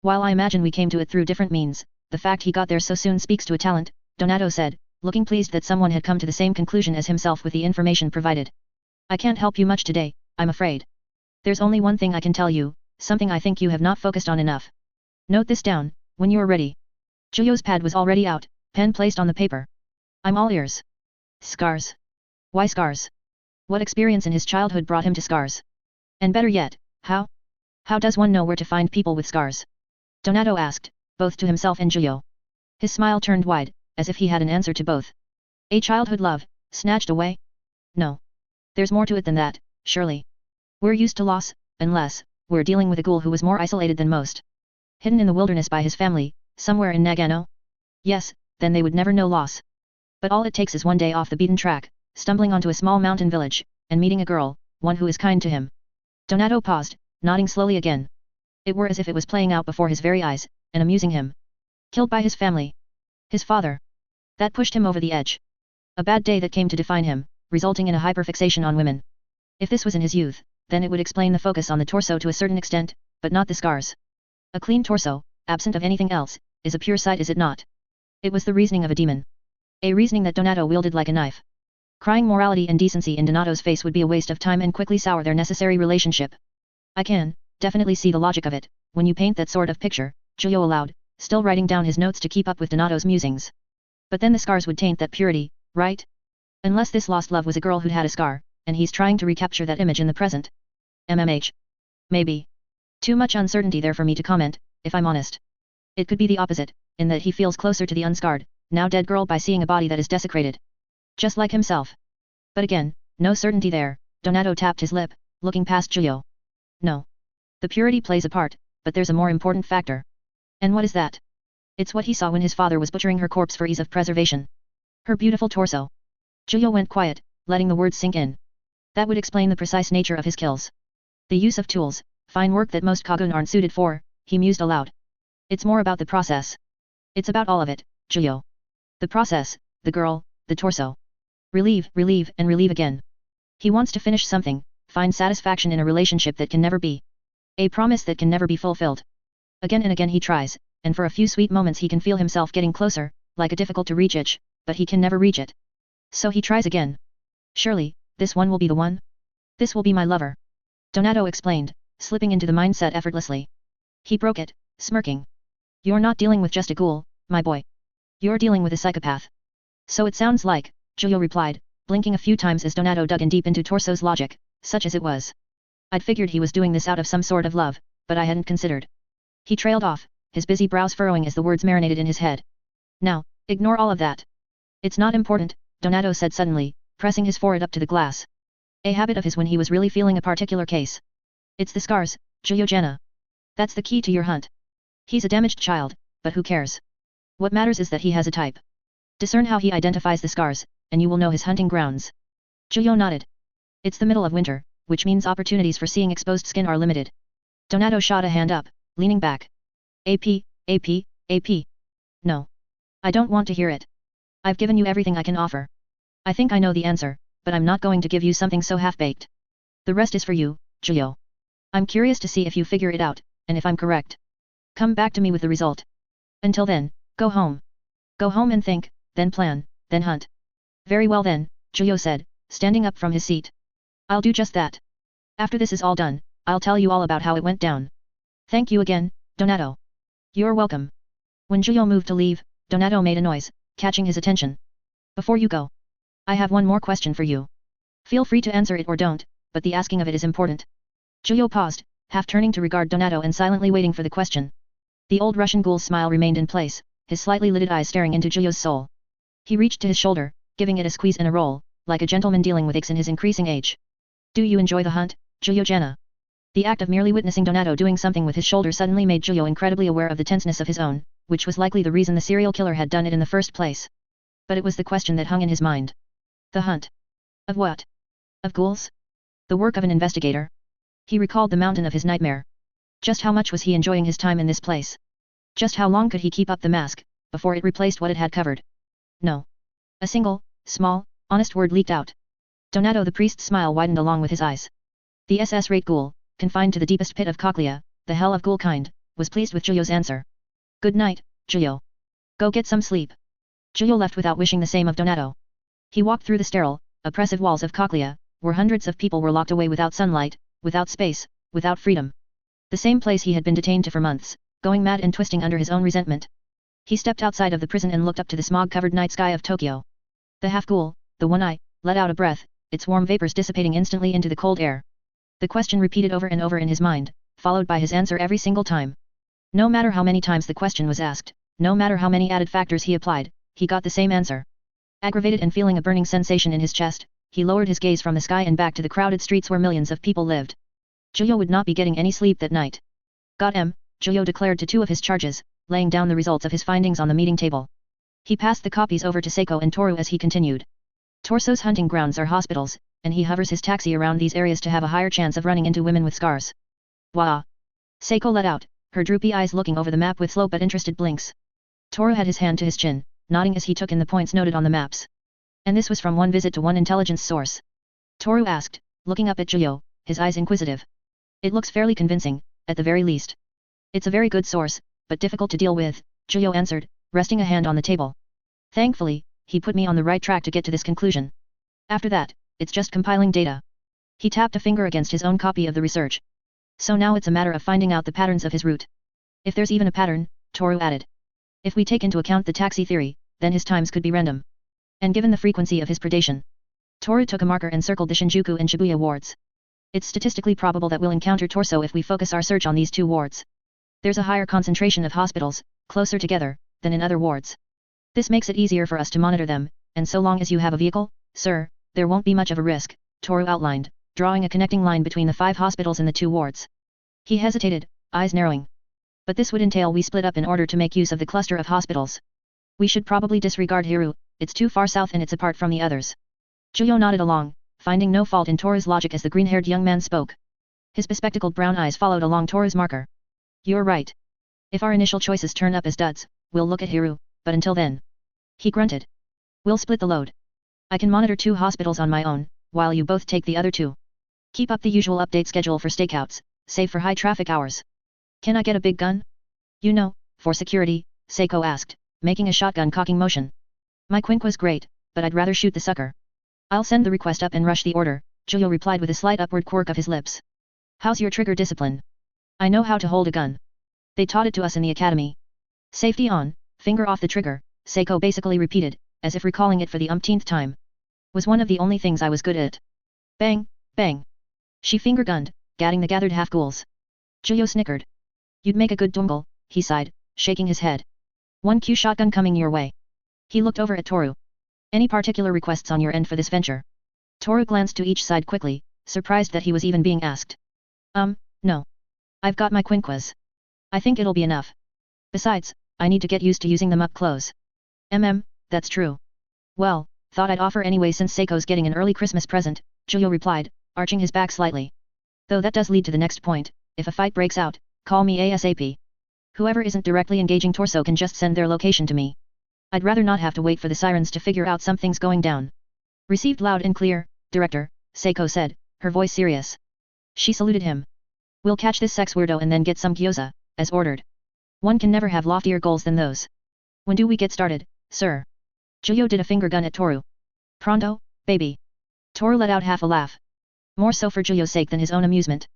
[SPEAKER 1] While I imagine we came to it through different means, the fact he got there so soon speaks to a talent, Donato said, looking pleased that someone had come to the same conclusion as himself with the information provided. I can't help you much today, I'm afraid. There's only one thing I can tell you, something I think you have not focused on enough. Note this down, when you are ready. Zhuyo's pad was already out, pen placed on the paper. I'm all ears. Scars. Why scars? What experience in his childhood brought him to scars? And better yet, how? How does one know where to find people with scars? Donato asked, both to himself and Zhuyo. His smile turned wide, as if he had an answer to both. A childhood love, snatched away? No. There's more to it than that, surely. We're used to loss, unless we're dealing with a ghoul who was more isolated than most. Hidden in the wilderness by his family, somewhere in Nagano? Yes, then they would never know loss. But all it takes is one day off the beaten track, stumbling onto a small mountain village, and meeting a girl, one who is kind to him. Donato paused, nodding slowly again. It were as if it was playing out before his very eyes, and amusing him. Killed by his family. His father. That pushed him over the edge. A bad day that came to define him, resulting in a hyperfixation on women. If this was in his youth, then it would explain the focus on the torso to a certain extent, but not the scars. A clean torso, absent of anything else, is a pure sight, is it not? It was the reasoning of a demon. A reasoning that Donato wielded like a knife. Crying morality and decency in Donato's face would be a waste of time and quickly sour their necessary relationship. I can, definitely see the logic of it, when you paint that sort of picture, Giulio allowed, still writing down his notes to keep up with Donato's musings. But then the scars would taint that purity, right? Unless this lost love was a girl who'd had a scar, and he's trying to recapture that image in the present. MMH. Maybe. Too much uncertainty there for me to comment, if I'm honest. It could be the opposite, in that he feels closer to the unscarred, now dead girl by seeing a body that is desecrated. Just like himself. But again, no certainty there. Donato tapped his lip, looking past Giulio. No. The purity plays a part, but there's a more important factor. And what is that? It's what he saw when his father was butchering her corpse for ease of preservation. Her beautiful torso. Giulio went quiet, letting the words sink in. That would explain the precise nature of his kills. The use of tools, fine work that most Kagun aren't suited for, he mused aloud. It's more about the process. It's about all of it, Giulio. The process, the girl, the torso. Relieve, and relieve again. He wants to finish something, find satisfaction in a relationship that can never be. A promise that can never be fulfilled. Again and again he tries, and for a few sweet moments he can feel himself getting closer, like a difficult to reach itch, but he can never reach it. So he tries again. Surely, this one will be the one? This will be my lover. Donato explained, slipping into the mindset effortlessly. He broke it, smirking. You're not dealing with just a ghoul, my boy. You're dealing with a psychopath. So it sounds like, Giulio replied, blinking a few times as Donato dug in deep into Torso's logic, such as it was. I'd figured he was doing this out of some sort of love, but I hadn't considered. He trailed off, his busy brows furrowing as the words marinated in his head. Now, ignore all of that. It's not important, Donato said suddenly, pressing his forehead up to the glass. A habit of his when he was really feeling a particular case. It's the scars, Giulio. That's the key to your hunt. He's a damaged child, but who cares? What matters is that he has a type. Discern how he identifies the scars, and you will know his hunting grounds. Giulio nodded. It's the middle of winter, which means opportunities for seeing exposed skin are limited. Donato shot a hand up, leaning back. AP. No. I don't want to hear it. I've given you everything I can offer. I think I know the answer, but I'm not going to give you something so half-baked. The rest is for you, Giulio. I'm curious to see if you figure it out, and if I'm correct. Come back to me with the result. Until then, go home. Go home and think, then plan, then hunt. Very well then, Giulio said, standing up from his seat. I'll do just that. After this is all done, I'll tell you all about how it went down. Thank you again, Donato. You're welcome. When Giulio moved to leave, Donato made a noise, catching his attention. Before you go, I have one more question for you. Feel free to answer it or don't, but the asking of it is important. Giulio paused, half turning to regard Donato and silently waiting for the question. The old Russian ghoul's smile remained in place, his slightly lidded eyes staring into Giulio's soul. He reached to his shoulder, giving it a squeeze and a roll, like a gentleman dealing with aches in his increasing age. Do you enjoy the hunt, Giulio? The act of merely witnessing Donato doing something with his shoulder suddenly made Giulio incredibly aware of the tenseness of his own, which was likely the reason the serial killer had done it in the first place. But it was the question that hung in his mind. The hunt. Of what? Of ghouls? The work of an investigator? He recalled the mountain of his nightmare. Just how much was he enjoying his time in this place? Just how long could he keep up the mask, before it replaced what it had covered? No. A single, small, honest word leaked out. Donato the priest's smile widened along with his eyes. The SS-rate ghoul, confined to the deepest pit of Cochlea, the hell of ghoul kind, was pleased with Giulio's answer. Good night, Giulio. Go get some sleep. Giulio left without wishing the same of Donato. He walked through the sterile, oppressive walls of Cochlea, where hundreds of people were locked away without sunlight, without space, without freedom. The same place he had been detained to for months, going mad and twisting under his own resentment. He stepped outside of the prison and looked up to the smog-covered night sky of Tokyo. The half-ghoul, the one-eye, let out a breath, its warm vapors dissipating instantly into the cold air. The question repeated over and over in his mind, followed by his answer every single time. No matter how many times the question was asked, no matter how many added factors he applied, he got the same answer. Aggravated and feeling a burning sensation in his chest, he lowered his gaze from the sky and back to the crowded streets where millions of people lived. Giulio would not be getting any sleep that night. Got him, Giulio declared to two of his charges, laying down the results of his findings on the meeting table. He passed the copies over to Seiko and Toru as he continued. Torso's hunting grounds are hospitals, and he hovers his taxi around these areas to have a higher chance of running into women with scars. Wah! Seiko let out, her droopy eyes looking over the map with slow but interested blinks. Toru had his hand to his chin, nodding as he took in the points noted on the maps. And this was from one visit to one intelligence source. Toru asked, looking up at Juyo, his eyes inquisitive. It looks fairly convincing, at the very least. It's a very good source, but difficult to deal with, Juyo answered, resting a hand on the table. Thankfully, he put me on the right track to get to this conclusion. After that, it's just compiling data. He tapped a finger against his own copy of the research. So now it's a matter of finding out the patterns of his route. If there's even a pattern, Toru added. If we take into account the taxi theory, then his times could be random. And given the frequency of his predation. Toru took a marker and circled the Shinjuku and Shibuya wards. It's statistically probable that we'll encounter Torso if we focus our search on these two wards. There's a higher concentration of hospitals, closer together, than in other wards. This makes it easier for us to monitor them, and so long as you have a vehicle, sir, there won't be much of a risk, Toru outlined, drawing a connecting line between the 5 hospitals and the 2 wards. He hesitated, eyes narrowing. But this would entail we split up in order to make use of the cluster of hospitals. We should probably disregard Hiru, it's too far south and it's apart from the others. Juyo nodded along, finding no fault in Toru's logic as the green-haired young man spoke. His bespectacled brown eyes followed along Toru's marker. You're right. If our initial choices turn up as duds, we'll look at Hiru, but until then. He grunted. We'll split the load. I can monitor 2 hospitals on my own, while you both take the other 2. Keep up the usual update schedule for stakeouts, save for high traffic hours. Can I get a big gun? You know, for security, Seiko asked, making a shotgun cocking motion. My quink was great, but I'd rather shoot the sucker. I'll send the request up and rush the order, Juyo replied with a slight upward quirk of his lips. How's your trigger discipline? I know how to hold a gun. They taught it to us in the academy. Safety on, finger off the trigger, Seiko basically repeated, as if recalling it for the umpteenth time. Was one of the only things I was good at. Bang, bang. She finger-gunned, gatting the gathered half-ghouls. Juyo snickered. You'd make a good dongle, he sighed, shaking his head. 1Q shotgun coming your way. He looked over at Toru. Any particular requests on your end for this venture? Toru glanced to each side quickly, surprised that he was even being asked. No. I've got my quinquas. I think it'll be enough. Besides, I need to get used to using them up close. That's true. Well, thought I'd offer anyway since Seiko's getting an early Christmas present, Juyo replied, arching his back slightly. Though that does lead to the next point, if a fight breaks out, call me ASAP. Whoever isn't directly engaging Torso can just send their location to me. I'd rather not have to wait for the sirens to figure out something's going down. Received loud and clear, Director, Seiko said, her voice serious. She saluted him. We'll catch this sex weirdo and then get some gyoza, as ordered. One can never have loftier goals than those. When do we get started, sir? Juyo did a finger gun at Toru. Pronto, baby. Toru let out half a laugh. More so for Juyo's sake than his own amusement.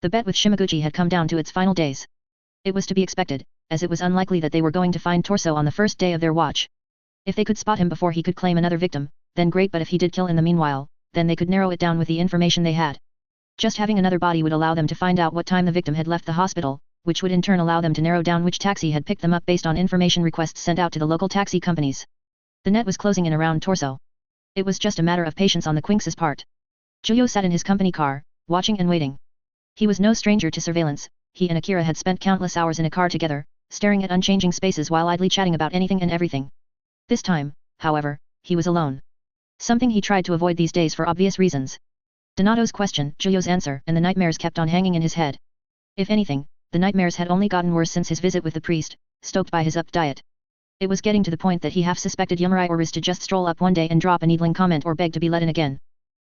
[SPEAKER 1] The bet with Shimaguchi had come down to its final days. It was to be expected, as it was unlikely that they were going to find Torso on the first day of their watch. If they could spot him before he could claim another victim, then great, but if he did kill in the meanwhile, then they could narrow it down with the information they had. Just having another body would allow them to find out what time the victim had left the hospital, which would in turn allow them to narrow down which taxi had picked them up based on information requests sent out to the local taxi companies. The net was closing in around Torso. It was just a matter of patience on the Quinx's part. Juyo sat in his company car, watching and waiting. He was no stranger to surveillance. He and Akira had spent countless hours in a car together, staring at unchanging spaces while idly chatting about anything and everything. This time, however, he was alone. Something he tried to avoid these days for obvious reasons. Donato's question, Juyo's answer, and the nightmares kept on hanging in his head. If anything, the nightmares had only gotten worse since his visit with the priest, stoked by his upped diet. It was getting to the point that he half suspected Yomurai or Riz to just stroll up one day and drop a needling comment or beg to be let in again.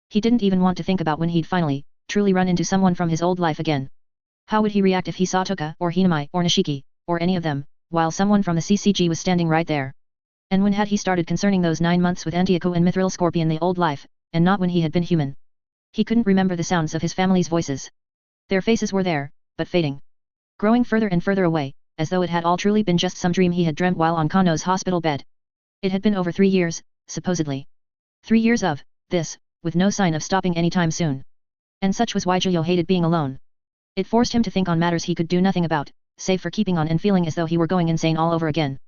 [SPEAKER 1] He didn't even want to think about when he'd finally, truly run into someone from his old life again. How would he react if he saw Toka, or Hinamai, or Nishiki, or any of them, while someone from the CCG was standing right there? And when had he started concerning those 9 months with Antioco and Mithril Scorpion the old life, and not when he had been human? He couldn't remember the sounds of his family's voices. Their faces were there, but fading. Growing further and further away, as though it had all truly been just some dream he had dreamt while on Kano's hospital bed. It had been over 3 years, supposedly. 3 years of this, with no sign of stopping anytime soon. And such was why Juyo hated being alone. It forced him to think on matters he could do nothing about, save for keeping on and feeling as though he were going insane all over again.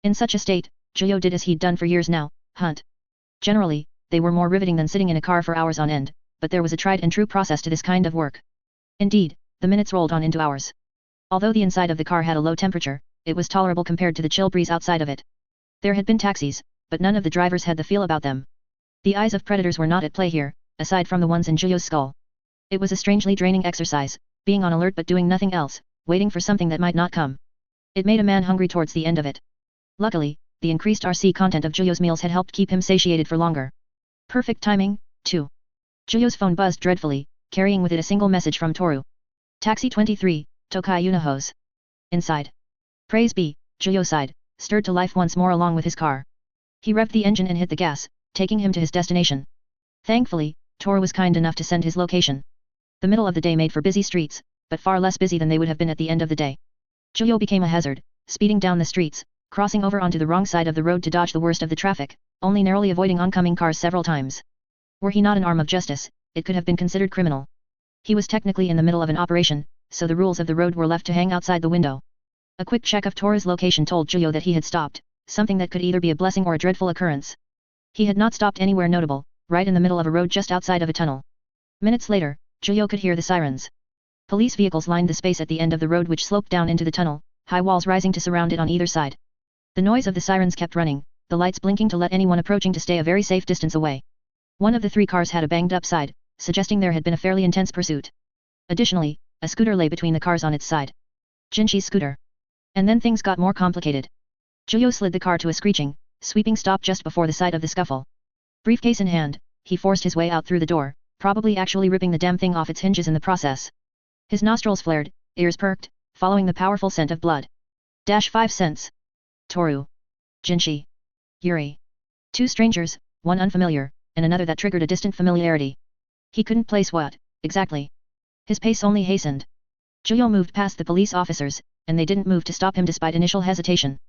[SPEAKER 1] In such a state, Juyo did as he'd done for years now, hunt. Generally, they were more riveting than sitting in a car for hours on end, but there was a tried and true process to this kind of work. Indeed, the minutes rolled on into hours. Although the inside of the car had a low temperature, it was tolerable compared to the chill breeze outside of it. There had been taxis, but none of the drivers had the feel about them. The eyes of predators were not at play here, aside from the ones in Juyo's skull. It was a strangely draining exercise, being on alert but doing nothing else, waiting for something that might not come. It made a man hungry towards the end of it. Luckily, the increased RC content of Juyo's meals had helped keep him satiated for longer. Perfect timing, too. Juyo's phone buzzed dreadfully, carrying with it a single message from Toru. Taxi 23, Tokai Unihose. Inside. Praise be, Juyo sighed, stirred to life once more along with his car. He revved the engine and hit the gas, taking him to his destination. Thankfully, Toru was kind enough to send his location. The middle of the day made for busy streets, but far less busy than they would have been at the end of the day. Juyo became a hazard, speeding down the streets, crossing over onto the wrong side of the road to dodge the worst of the traffic, only narrowly avoiding oncoming cars several times. Were he not an arm of justice, it could have been considered criminal. He was technically in the middle of an operation, so the rules of the road were left to hang outside the window. A quick check of Toru's location told Juyo that he had stopped, something that could either be a blessing or a dreadful occurrence. He had not stopped anywhere notable, right in the middle of a road just outside of a tunnel. Minutes later, Juyo could hear the sirens. Police vehicles lined the space at the end of the road which sloped down into the tunnel, high walls rising to surround it on either side. The noise of the sirens kept running, the lights blinking to let anyone approaching to stay a very safe distance away. One of the three cars had a banged-up side, suggesting there had been a fairly intense pursuit. Additionally, a scooter lay between the cars on its side. Jinshi's scooter. And then things got more complicated. Juyo slid the car to a screeching, sweeping stop just before the site of the scuffle. Briefcase in hand, he forced his way out through the door, probably actually ripping the damn thing off its hinges in the process. His nostrils flared, ears perked, following the powerful scent of blood. 5 cents. Toru. Jinshi. Yuri. Two strangers, one unfamiliar, and another that triggered a distant familiarity. He couldn't place what, exactly. His pace only hastened. Juyo moved past the police officers, and they didn't move to stop him despite initial hesitation.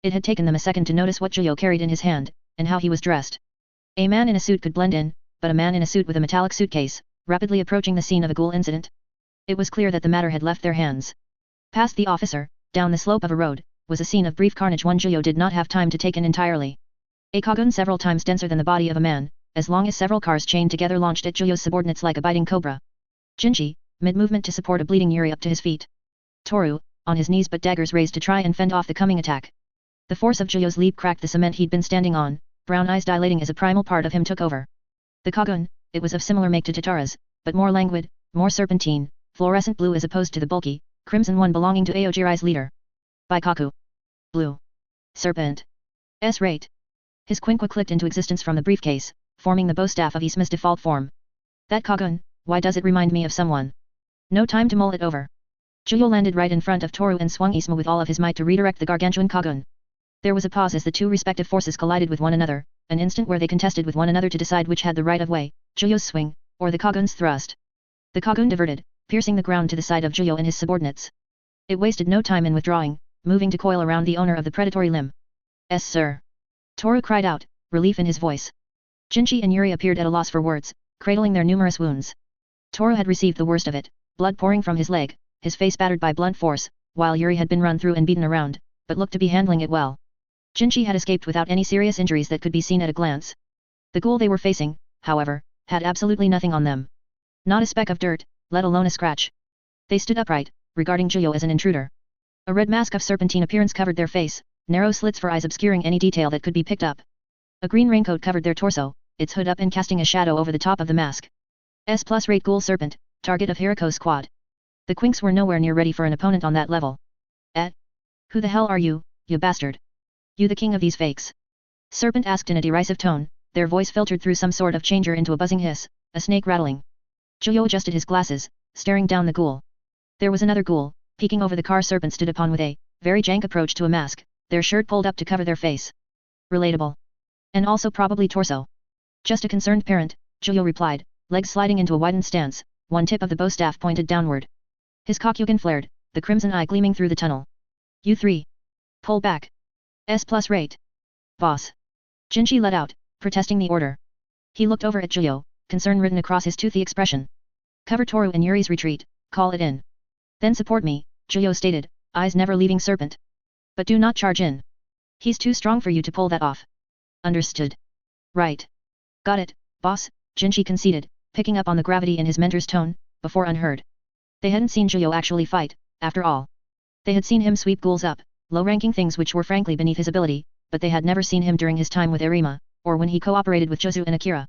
[SPEAKER 1] It had taken them a second to notice what Juyo carried in his hand, and how he was dressed. A man in a suit could blend in, but a man in a suit with a metallic suitcase, rapidly approaching the scene of a Ghoul incident. It was clear that the matter had left their hands. Past the officer, down the slope of a road, was a scene of brief carnage one Juyo did not have time to take in entirely. A Kagun several times denser than the body of a man, as long as several cars chained together launched at Juyo's subordinates like a biting cobra. Jinshi, mid-movement to support a bleeding Yuri up to his feet. Toru, on his knees but daggers raised to try and fend off the coming attack. The force of Juyo's leap cracked the cement he'd been standing on, brown eyes dilating as a primal part of him took over. The Kagun, it was of similar make to Tatara's, but more languid, more serpentine, fluorescent blue as opposed to the bulky, crimson one belonging to Aogiri's leader. Baikaku. Blue. Serpent. S-rate. His quinqua clicked into existence from the briefcase, forming the bow staff of Isma's default form. That Kagun, why does it remind me of someone? No time to mull it over. Juyo landed right in front of Toru and swung Isma with all of his might to redirect the gargantuan Kagun. There was a pause as the two respective forces collided with one another, an instant where they contested with one another to decide which had the right of way, Juyo's swing, or the Kagun's thrust. The Kagun diverted, piercing the ground to the side of Juyo and his subordinates. It wasted no time in withdrawing, moving to coil around the owner of the predatory limb. "Yes, sir." Toru cried out, relief in his voice. Jinshi and Yuri appeared at a loss for words, cradling their numerous wounds. Toru had received the worst of it, blood pouring from his leg, his face battered by blunt force, while Yuri had been run through and beaten around, but looked to be handling it well. Jinshi had escaped without any serious injuries that could be seen at a glance. The Ghoul they were facing, however, had absolutely nothing on them. Not a speck of dirt, let alone a scratch. They stood upright, regarding Juyo as an intruder. A red mask of serpentine appearance covered their face, narrow slits for eyes obscuring any detail that could be picked up. A green raincoat covered their torso, its hood up and casting a shadow over the top of the mask. S+rate Ghoul Serpent, target of Hiriko's squad. The Quinks were nowhere near ready for an opponent on that level. Who the hell are you, you bastard? You the king of these fakes? Serpent asked in a derisive tone, their voice filtered through some sort of changer into a buzzing hiss, a snake rattling. Juyo adjusted his glasses, staring down the Ghoul. There was another Ghoul, peeking over the car Serpent stood upon with a very jank approach to a mask, their shirt pulled up to cover their face. Relatable. And also probably torso. Just a concerned parent, Juyo replied, legs sliding into a widened stance, one tip of the bow staff pointed downward. His Kokyugen flared, the crimson eye gleaming through the tunnel. You three. Pull back. S+rate. Boss. Jinshi let out, protesting the order. He looked over at Juyo, concern written across his toothy expression. Cover Toru and Yuri's retreat, call it in. Then support me, Juyo stated, eyes never leaving Serpent. But do not charge in. He's too strong for you to pull that off. Understood. Right. Got it, boss, Jinshi conceded, picking up on the gravity in his mentor's tone, before unheard. They hadn't seen Juyo actually fight, after all. They had seen him sweep ghouls up, low-ranking things which were frankly beneath his ability, but they had never seen him during his time with Nerima, or when he cooperated with Jozu and Akira.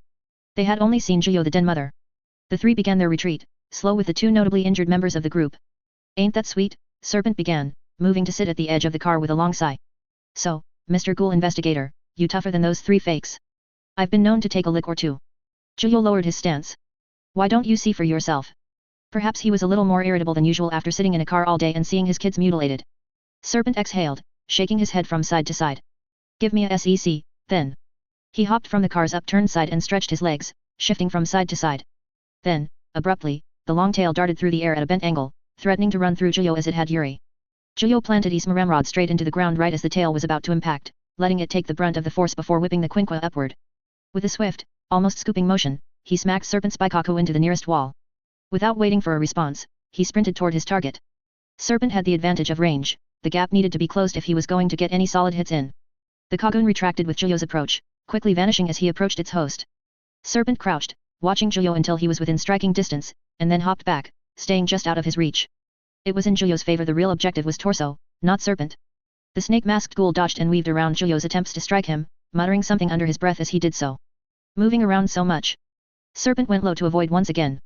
[SPEAKER 1] They had only seen Juyo the Den Mother. The three began their retreat, slow with the two notably injured members of the group. Ain't that sweet? Serpent began, moving to sit at the edge of the car with a long sigh. So, Mr. Ghoul investigator, you tougher than those 3 fakes. I've been known to take a lick or two. Zhuyo lowered his stance. Why don't you see for yourself? Perhaps he was a little more irritable than usual after sitting in a car all day and seeing his kids mutilated. Serpent exhaled, shaking his head from side to side. Give me a sec, then. He hopped from the car's upturned side and stretched his legs, shifting from side to side. Then, abruptly, the long tail darted through the air at a bent angle, threatening to run through Zhuyo as it had Yuri. Zhuyo planted Isma ramrod straight into the ground right as the tail was about to impact, letting it take the brunt of the force before whipping the quinqua upward. With a swift, almost scooping motion, he smacked Serpent's Baikaku into the nearest wall. Without waiting for a response, he sprinted toward his target. Serpent had the advantage of range, the gap needed to be closed if he was going to get any solid hits in. The Kagun retracted with Zhuyo's approach, quickly vanishing as he approached its host. Serpent crouched, watching Zhuyo until he was within striking distance, and then hopped back, staying just out of his reach. It was in Zhuyo's favor the real objective was torso, not Serpent. The snake-masked ghoul dodged and weaved around Zhuyo's attempts to strike him, muttering something under his breath as he did so. Moving around so much. Serpent went low to avoid once again.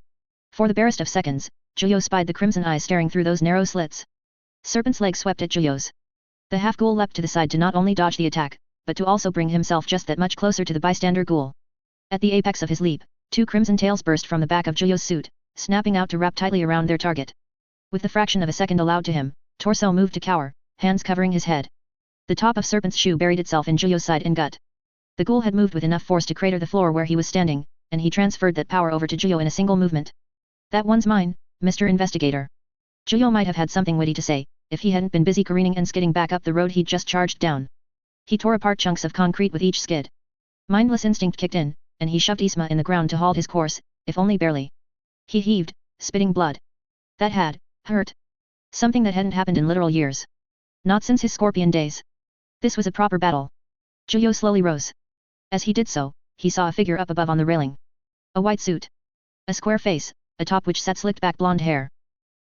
[SPEAKER 1] For the barest of seconds, Zhuyo spied the crimson eyes staring through those narrow slits. Serpent's leg swept at Zhuyo's. The half-ghoul leapt to the side to not only dodge the attack, but to also bring himself just that much closer to the bystander ghoul. At the apex of his leap, 2 crimson tails burst from the back of Zhuyo's suit, snapping out to wrap tightly around their target. With the fraction of a second allowed to him, Torso moved to cower, hands covering his head. The top of Serpent's shoe buried itself in Zhuyo's side and gut. The ghoul had moved with enough force to crater the floor where he was standing, and he transferred that power over to Zhuyo in a single movement. That one's mine, Mr. Investigator. Zhuyo might have had something witty to say, if he hadn't been busy careening and skidding back up the road he'd just charged down. He tore apart chunks of concrete with each skid. Mindless instinct kicked in, and he shoved Isma in the ground to halt his course, if only barely. He heaved, spitting blood. That had hurt. Something that hadn't happened in literal years. Not since his scorpion days. This was a proper battle. Zhuyo slowly rose. As he did so, he saw a figure up above on the railing. A white suit. A square face, atop which sat slicked back blonde hair.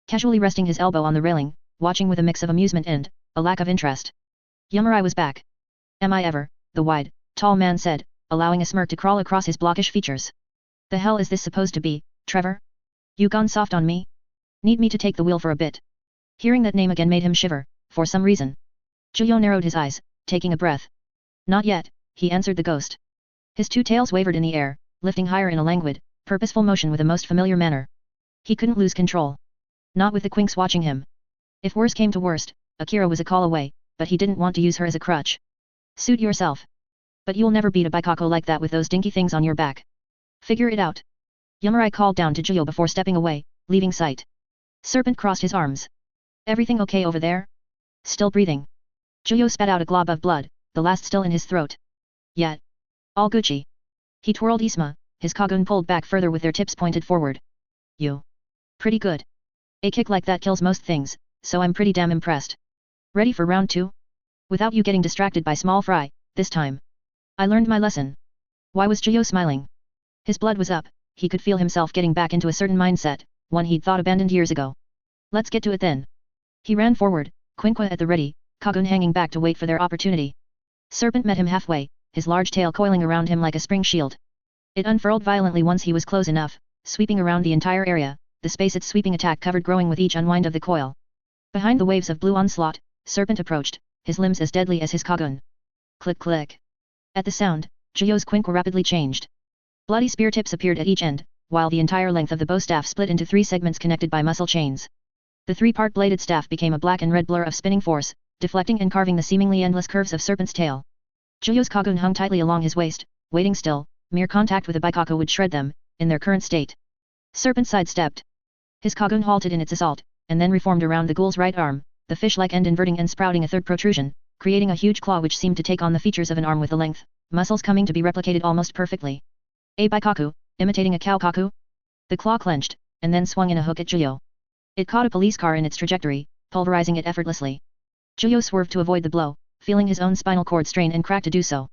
[SPEAKER 1] Casually resting his elbow on the railing, watching with a mix of amusement and a lack of interest. Yamurai was back. Am I ever, the wide, tall man said, allowing a smirk to crawl across his blockish features. The hell is this supposed to be, Trevor? You gone soft on me? Need me to take the wheel for a bit? Hearing that name again made him shiver, for some reason. Zhuyo narrowed his eyes, taking a breath. Not yet, he answered the ghost. His 2 tails wavered in the air, lifting higher in a languid, purposeful motion with a most familiar manner. He couldn't lose control. Not with the Quinks watching him. If worse came to worst, Akira was a call away, but he didn't want to use her as a crutch. Suit yourself. But you'll never beat a Baikako like that with those dinky things on your back. Figure it out. Yamurai called down to Zhuyo before stepping away, leaving sight. Serpent crossed his arms. Everything okay over there? Still breathing. Zhuyo spat out a glob of blood, the last still in his throat. Yet. All Gucci. He twirled Isma, his Kagun pulled back further with their tips pointed forward. You. Pretty good. A kick like that kills most things, so I'm pretty damn impressed. Ready for round 2? Without you getting distracted by small fry, this time. I learned my lesson. Why was Zhuyo smiling? His blood was up, he could feel himself getting back into a certain mindset, one he'd thought abandoned years ago. Let's get to it then. He ran forward, Quinqua at the ready, Kagun hanging back to wait for their opportunity. Serpent met him halfway, his large tail coiling around him like a spring shield. It unfurled violently once he was close enough, sweeping around the entire area, the space its sweeping attack covered growing with each unwind of the coil. Behind the waves of blue onslaught, Serpent approached, his limbs as deadly as his Kagun. Click click. At the sound, Zhuyo's Quinqua rapidly changed. Bloody spear tips appeared at each end, while the entire length of the bow staff split into 3 segments connected by muscle chains. The 3-part bladed staff became a black and red blur of spinning force, deflecting and carving the seemingly endless curves of Serpent's tail. Zhuyo's Kagun hung tightly along his waist, waiting still, mere contact with a Baikako would shred them, in their current state. Serpent sidestepped. His Kagun halted in its assault, and then reformed around the ghoul's right arm, the fish-like end inverting and sprouting a third protrusion, creating a huge claw which seemed to take on the features of an arm with the length, muscles coming to be replicated almost perfectly. A Baikaku, imitating a cow kaku? The claw clenched, and then swung in a hook at Zhuyo. It caught a police car in its trajectory, pulverizing it effortlessly. Zhuyo swerved to avoid the blow, feeling his own spinal cord strain and crack to do so.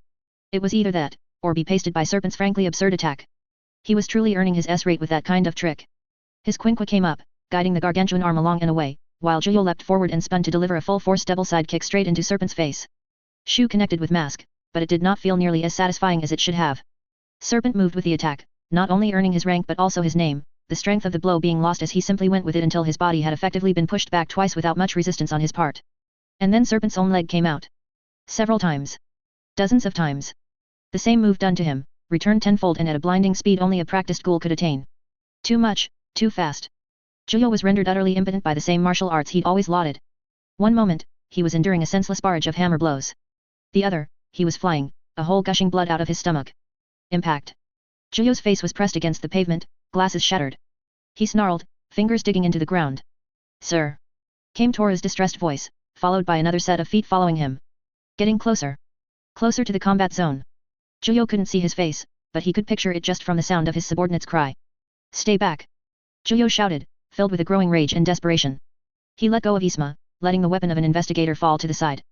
[SPEAKER 1] It was either that, or be pasted by Serpent's frankly absurd attack. He was truly earning his S-rate with that kind of trick. His Quinqua came up, guiding the gargantuan arm along and away, while Zhuyo leapt forward and spun to deliver a full-force double-side kick straight into Serpent's face. Shoe connected with mask, but it did not feel nearly as satisfying as it should have. Serpent moved with the attack, not only earning his rank but also his name, the strength of the blow being lost as he simply went with it until his body had effectively been pushed back twice without much resistance on his part. And then Serpent's own leg came out. Several times. Dozens of times. The same move done to him, returned tenfold and at a blinding speed only a practiced ghoul could attain. Too much, too fast. Zhuyo was rendered utterly impotent by the same martial arts he'd always lauded. One moment, he was enduring a senseless barrage of hammer blows. The other, he was flying, a hole gushing blood out of his stomach. Impact. Zhuyo's face was pressed against the pavement, glasses shattered. He snarled, fingers digging into the ground. Sir! Came Tora's distressed voice, followed by another set of feet following him. Getting closer. Closer to the combat zone. Zhuyo couldn't see his face, but he could picture it just from the sound of his subordinate's cry. Stay back! Zhuyo shouted, filled with a growing rage and desperation. He let go of Isma, letting the weapon of an investigator fall to the side.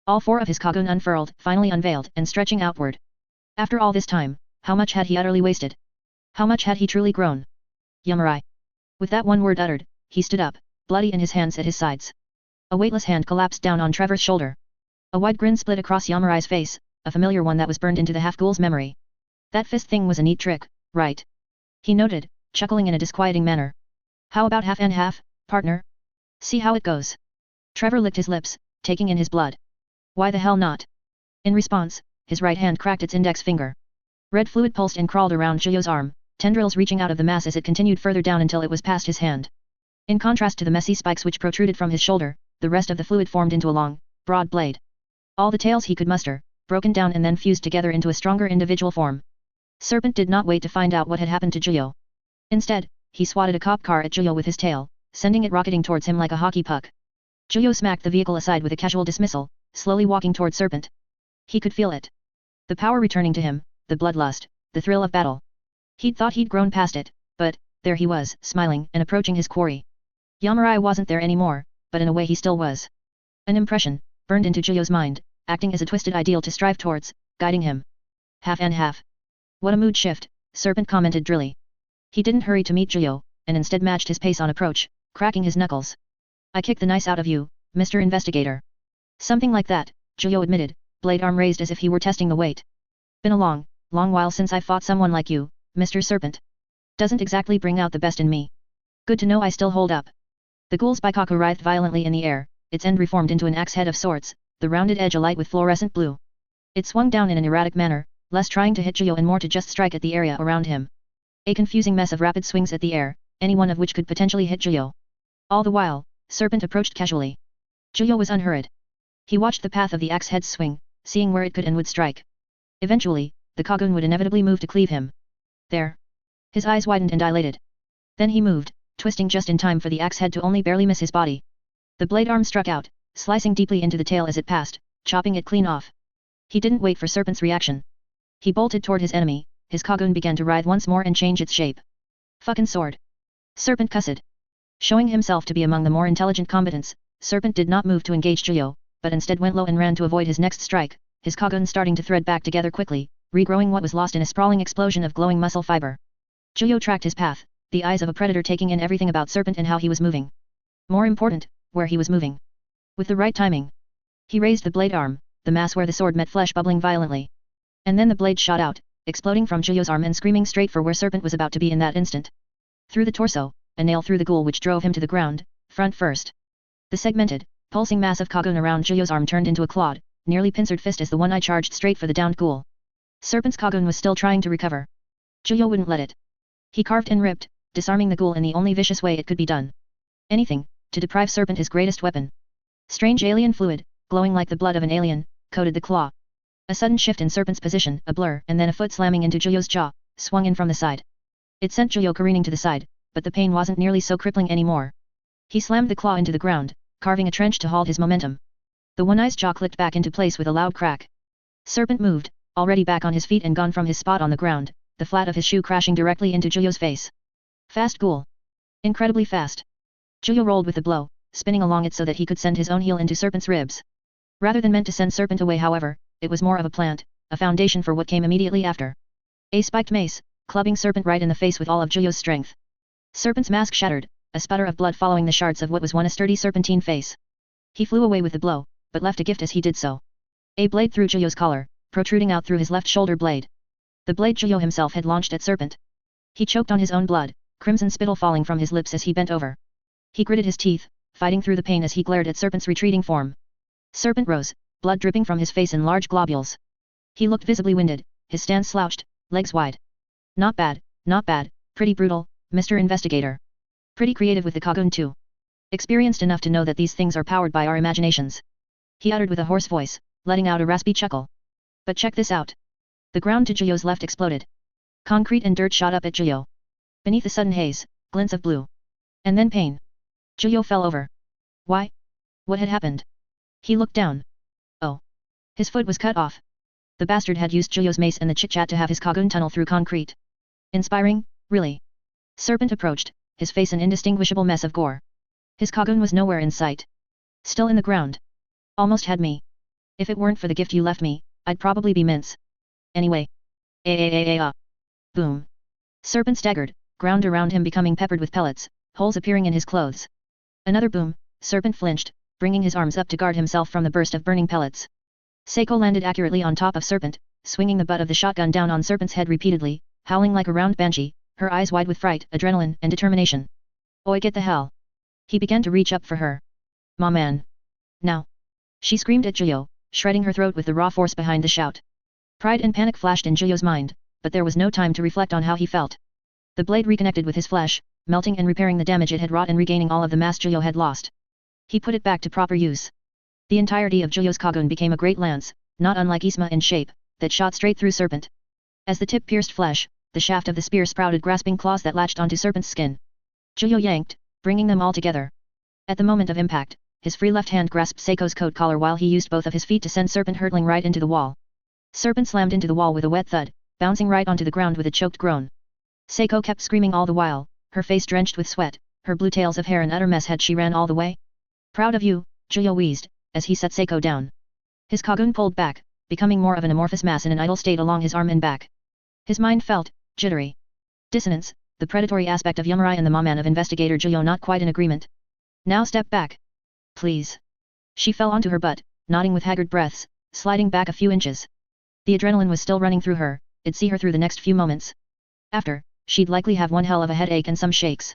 [SPEAKER 1] All four of his Kagun unfurled, finally unveiled, and stretching outward. After all this time, how much had he utterly wasted? How much had he truly grown? Yamurai. With that one word uttered, he stood up, bloody in his hands at his sides. A weightless hand collapsed down on Trevor's shoulder. A wide grin split across Yamurai's face, a familiar one that was burned into the half-ghoul's memory. That fist thing was a neat trick, right? He noted, chuckling in a disquieting manner. How about half and half, partner? See how it goes. Trevor licked his lips, taking in his blood. Why the hell not? In response, his right hand cracked its index finger. Red fluid pulsed and crawled around Zhuyo's arm, tendrils reaching out of the mass as it continued further down until it was past his hand. In contrast to the messy spikes which protruded from his shoulder, the rest of the fluid formed into a long, broad blade. All the tails he could muster, broken down and then fused together into a stronger individual form. Serpent did not wait to find out what had happened to Zhuyo. Instead, he swatted a cop car at Zhuyo with his tail, sending it rocketing towards him like a hockey puck. Zhuyo smacked the vehicle aside with a casual dismissal, slowly walking toward Serpent. He could feel it. The power returning to him, the bloodlust, the thrill of battle. He'd thought he'd grown past it, but, there he was, smiling and approaching his quarry. Yamurai wasn't there anymore, but in a way he still was. An impression, burned into Zhuyo's mind, acting as a twisted ideal to strive towards, guiding him. Half and half. What a mood shift, Serpent commented drily. He didn't hurry to meet Zhuyo, and instead matched his pace on approach, cracking his knuckles. I kicked the nice out of you, Mr. Investigator. Something like that, Zhuyo admitted, blade arm raised as if he were testing the weight. Been a long while since I fought someone like you, Mr. Serpent. Doesn't exactly bring out the best in me. Good to know I still hold up. The ghoul's baikaku writhed violently in the air, its end reformed into an axe head of sorts, the rounded edge alight with fluorescent blue. It swung down in an erratic manner, less trying to hit Zhuyo and more to just strike at the area around him. A confusing mess of rapid swings at the air, any one of which could potentially hit Zhuyo. All the while, Serpent approached casually. Zhuyo was unhurried. He watched the path of the axe head's swing, seeing where it could and would strike. Eventually, the Kagun would inevitably move to cleave him. There. His eyes widened and dilated. Then he moved, twisting just in time for the axe head to only barely miss his body. The blade arm struck out, slicing deeply into the tail as it passed, chopping it clean off. He didn't wait for Serpent's reaction. He bolted toward his enemy, his Kagun began to writhe once more and change its shape. Fucking sword. Serpent cussed. Showing himself to be among the more intelligent combatants, Serpent did not move to engage Zhuyo, but instead went low and ran to avoid his next strike, his Kagun starting to thread back together quickly, regrowing what was lost in a sprawling explosion of glowing muscle fiber. Zhuyo tracked his path, the eyes of a predator taking in everything about Serpent and how he was moving. More important, where he was moving. With the right timing. He raised the blade arm, the mass where the sword met flesh bubbling violently. And then the blade shot out, exploding from Zhuyo's arm and screaming straight for where Serpent was about to be in that instant. Through the torso, a nail through the ghoul which drove him to the ground, front first. The segmented, pulsing mass of Kagun around Zhuyo's arm turned into a clawed, nearly pincered fist as the one eye charged straight for the downed ghoul. Serpent's Kagun was still trying to recover. Zhuyo wouldn't let it. He carved and ripped, disarming the ghoul in the only vicious way it could be done. Anything, to deprive Serpent his greatest weapon. Strange alien fluid, glowing like the blood of an alien, coated the claw. A sudden shift in Serpent's position, a blur, and then a foot slamming into Zhuyo's jaw, swung in from the side. It sent Zhuyo careening to the side, but the pain wasn't nearly so crippling anymore. He slammed the claw into the ground, carving a trench to halt his momentum. The one-eye's jaw clicked back into place with a loud crack. Serpent moved, already back on his feet and gone from his spot on the ground, the flat of his shoe crashing directly into Zhuyo's face. Fast ghoul. Incredibly fast. Zhuyo rolled with the blow, spinning along it so that he could send his own heel into Serpent's ribs. Rather than meant to send Serpent away however, it was more of a plant, a foundation for what came immediately after. A spiked mace, clubbing Serpent right in the face with all of Zhuyo's strength. Serpent's mask shattered, a sputter of blood following the shards of what was one a sturdy serpentine face. He flew away with the blow, but left a gift as he did so. A blade through Zhuyo's collar, protruding out through his left shoulder blade. The blade Zhuyo himself had launched at Serpent. He choked on his own blood, crimson spittle falling from his lips as he bent over. He gritted his teeth, fighting through the pain as he glared at Serpent's retreating form. Serpent rose, blood dripping from his face in large globules. He looked visibly winded, his stance slouched, legs wide. Not bad, pretty brutal, Mr. Investigator. Pretty creative with the Kagun too. Experienced enough to know that these things are powered by our imaginations. He uttered with a hoarse voice, letting out a raspy chuckle. But check this out. The ground to Zhuyo's left exploded. Concrete and dirt shot up at Zhuyo. Beneath the sudden haze, glints of blue. And then pain. Zhuyo fell over. Why? What had happened? He looked down. Oh. His foot was cut off. The bastard had used Zhuyo's mace and the chit-chat to have his Kagun tunnel through concrete. Inspiring, really. Serpent approached, his face an indistinguishable mess of gore. His Kagun was nowhere in sight. Still in the ground. Almost had me. If it weren't for the gift you left me, I'd probably be mince. Anyway. Boom. Serpent staggered, ground around him becoming peppered with pellets, holes appearing in his clothes. Another boom, Serpent flinched, bringing his arms up to guard himself from the burst of burning pellets. Seiko landed accurately on top of Serpent, swinging the butt of the shotgun down on Serpent's head repeatedly, howling like a round banshee, her eyes wide with fright, adrenaline, and determination. Oi, get the hell! He began to reach up for her. Ma man! Now! She screamed at Zhuyo, shredding her throat with the raw force behind the shout. Pride and panic flashed in Zhuyo's mind, but there was no time to reflect on how he felt. The blade reconnected with his flesh, melting and repairing the damage it had wrought and regaining all of the mass Zhuyo had lost. He put it back to proper use. The entirety of Zhuyo's Kagun became a great lance, not unlike Isma in shape, that shot straight through Serpent. As the tip pierced flesh, the shaft of the spear sprouted grasping claws that latched onto Serpent's skin. Zhuyo yanked, bringing them all together. At the moment of impact, his free left hand grasped Seiko's coat collar while he used both of his feet to send Serpent hurtling right into the wall. Serpent slammed into the wall with a wet thud, bouncing right onto the ground with a choked groan. Seiko kept screaming all the while, her face drenched with sweat, her blue tails of hair an utter mess had she ran all the way. Proud of you, Zhuyo wheezed, as he set Seiko down. His Kagun pulled back, becoming more of an amorphous mass in an idle state along his arm and back. His mind felt jittery. Dissonance, the predatory aspect of Yamurai and the Maman of Investigator Zhuyo not quite in agreement. Now step back. Please. She fell onto her butt, nodding with haggard breaths, sliding back a few inches. The adrenaline was still running through her, it'd see her through the next few moments. After, she'd likely have one hell of a headache and some shakes.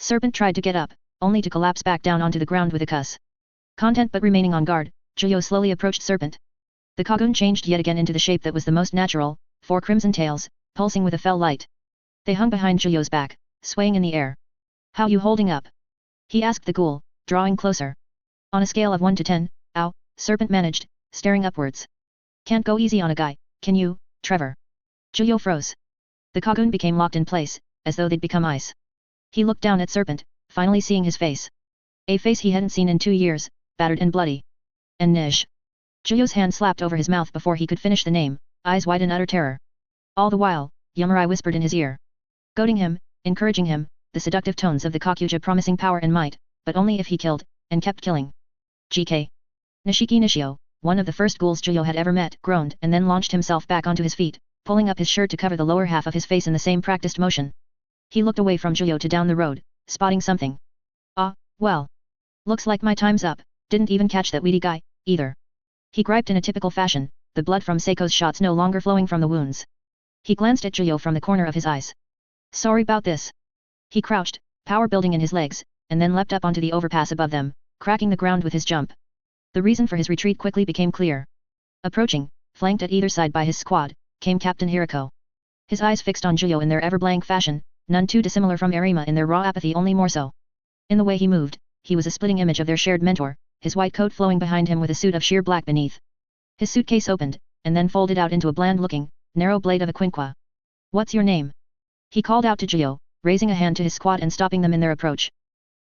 [SPEAKER 1] Serpent tried to get up, only to collapse back down onto the ground with a cuss. Content but remaining on guard, Zhuyo slowly approached Serpent. The Kagun changed yet again into the shape that was the most natural, 4 crimson tails, pulsing with a fell light. They hung behind Zhuyo's back, swaying in the air. How you holding up? He asked the ghoul, drawing closer. On a scale of 1 to 10, ow, Serpent managed, staring upwards. Can't go easy on a guy, can you, Trevor? Zhuyo froze. The Kagun became locked in place, as though they'd become ice. He looked down at Serpent, finally seeing his face. A face he hadn't seen in 2 years, battered and bloody. And Nish. Zhuyo's hand slapped over his mouth before he could finish the name, eyes wide in utter terror. All the while, Yamurai whispered in his ear. Goading him, encouraging him, the seductive tones of the Kakuja promising power and might, but only if he killed, and kept killing. GK. Nishiki Nishio, one of the first ghouls Zhuyo had ever met, groaned and then launched himself back onto his feet, pulling up his shirt to cover the lower half of his face in the same practiced motion. He looked away from Zhuyo to down the road, spotting something. Ah, well. Looks like my time's up, didn't even catch that weedy guy, either. He griped in a typical fashion, the blood from Seiko's shots no longer flowing from the wounds. He glanced at Zhuyo from the corner of his eyes. Sorry about this. He crouched, power building in his legs, and then leapt up onto the overpass above them, cracking the ground with his jump. The reason for his retreat quickly became clear. Approaching, flanked at either side by his squad, came Captain Hirako. His eyes fixed on Zhuyo in their ever-blank fashion, none too dissimilar from Nerima in their raw apathy, only more so. In the way he moved, he was a splitting image of their shared mentor, his white coat flowing behind him with a suit of sheer black beneath. His suitcase opened, and then folded out into a bland-looking, narrow blade of a quinqua. What's your name? He called out to Zhuyo, raising a hand to his squad and stopping them in their approach.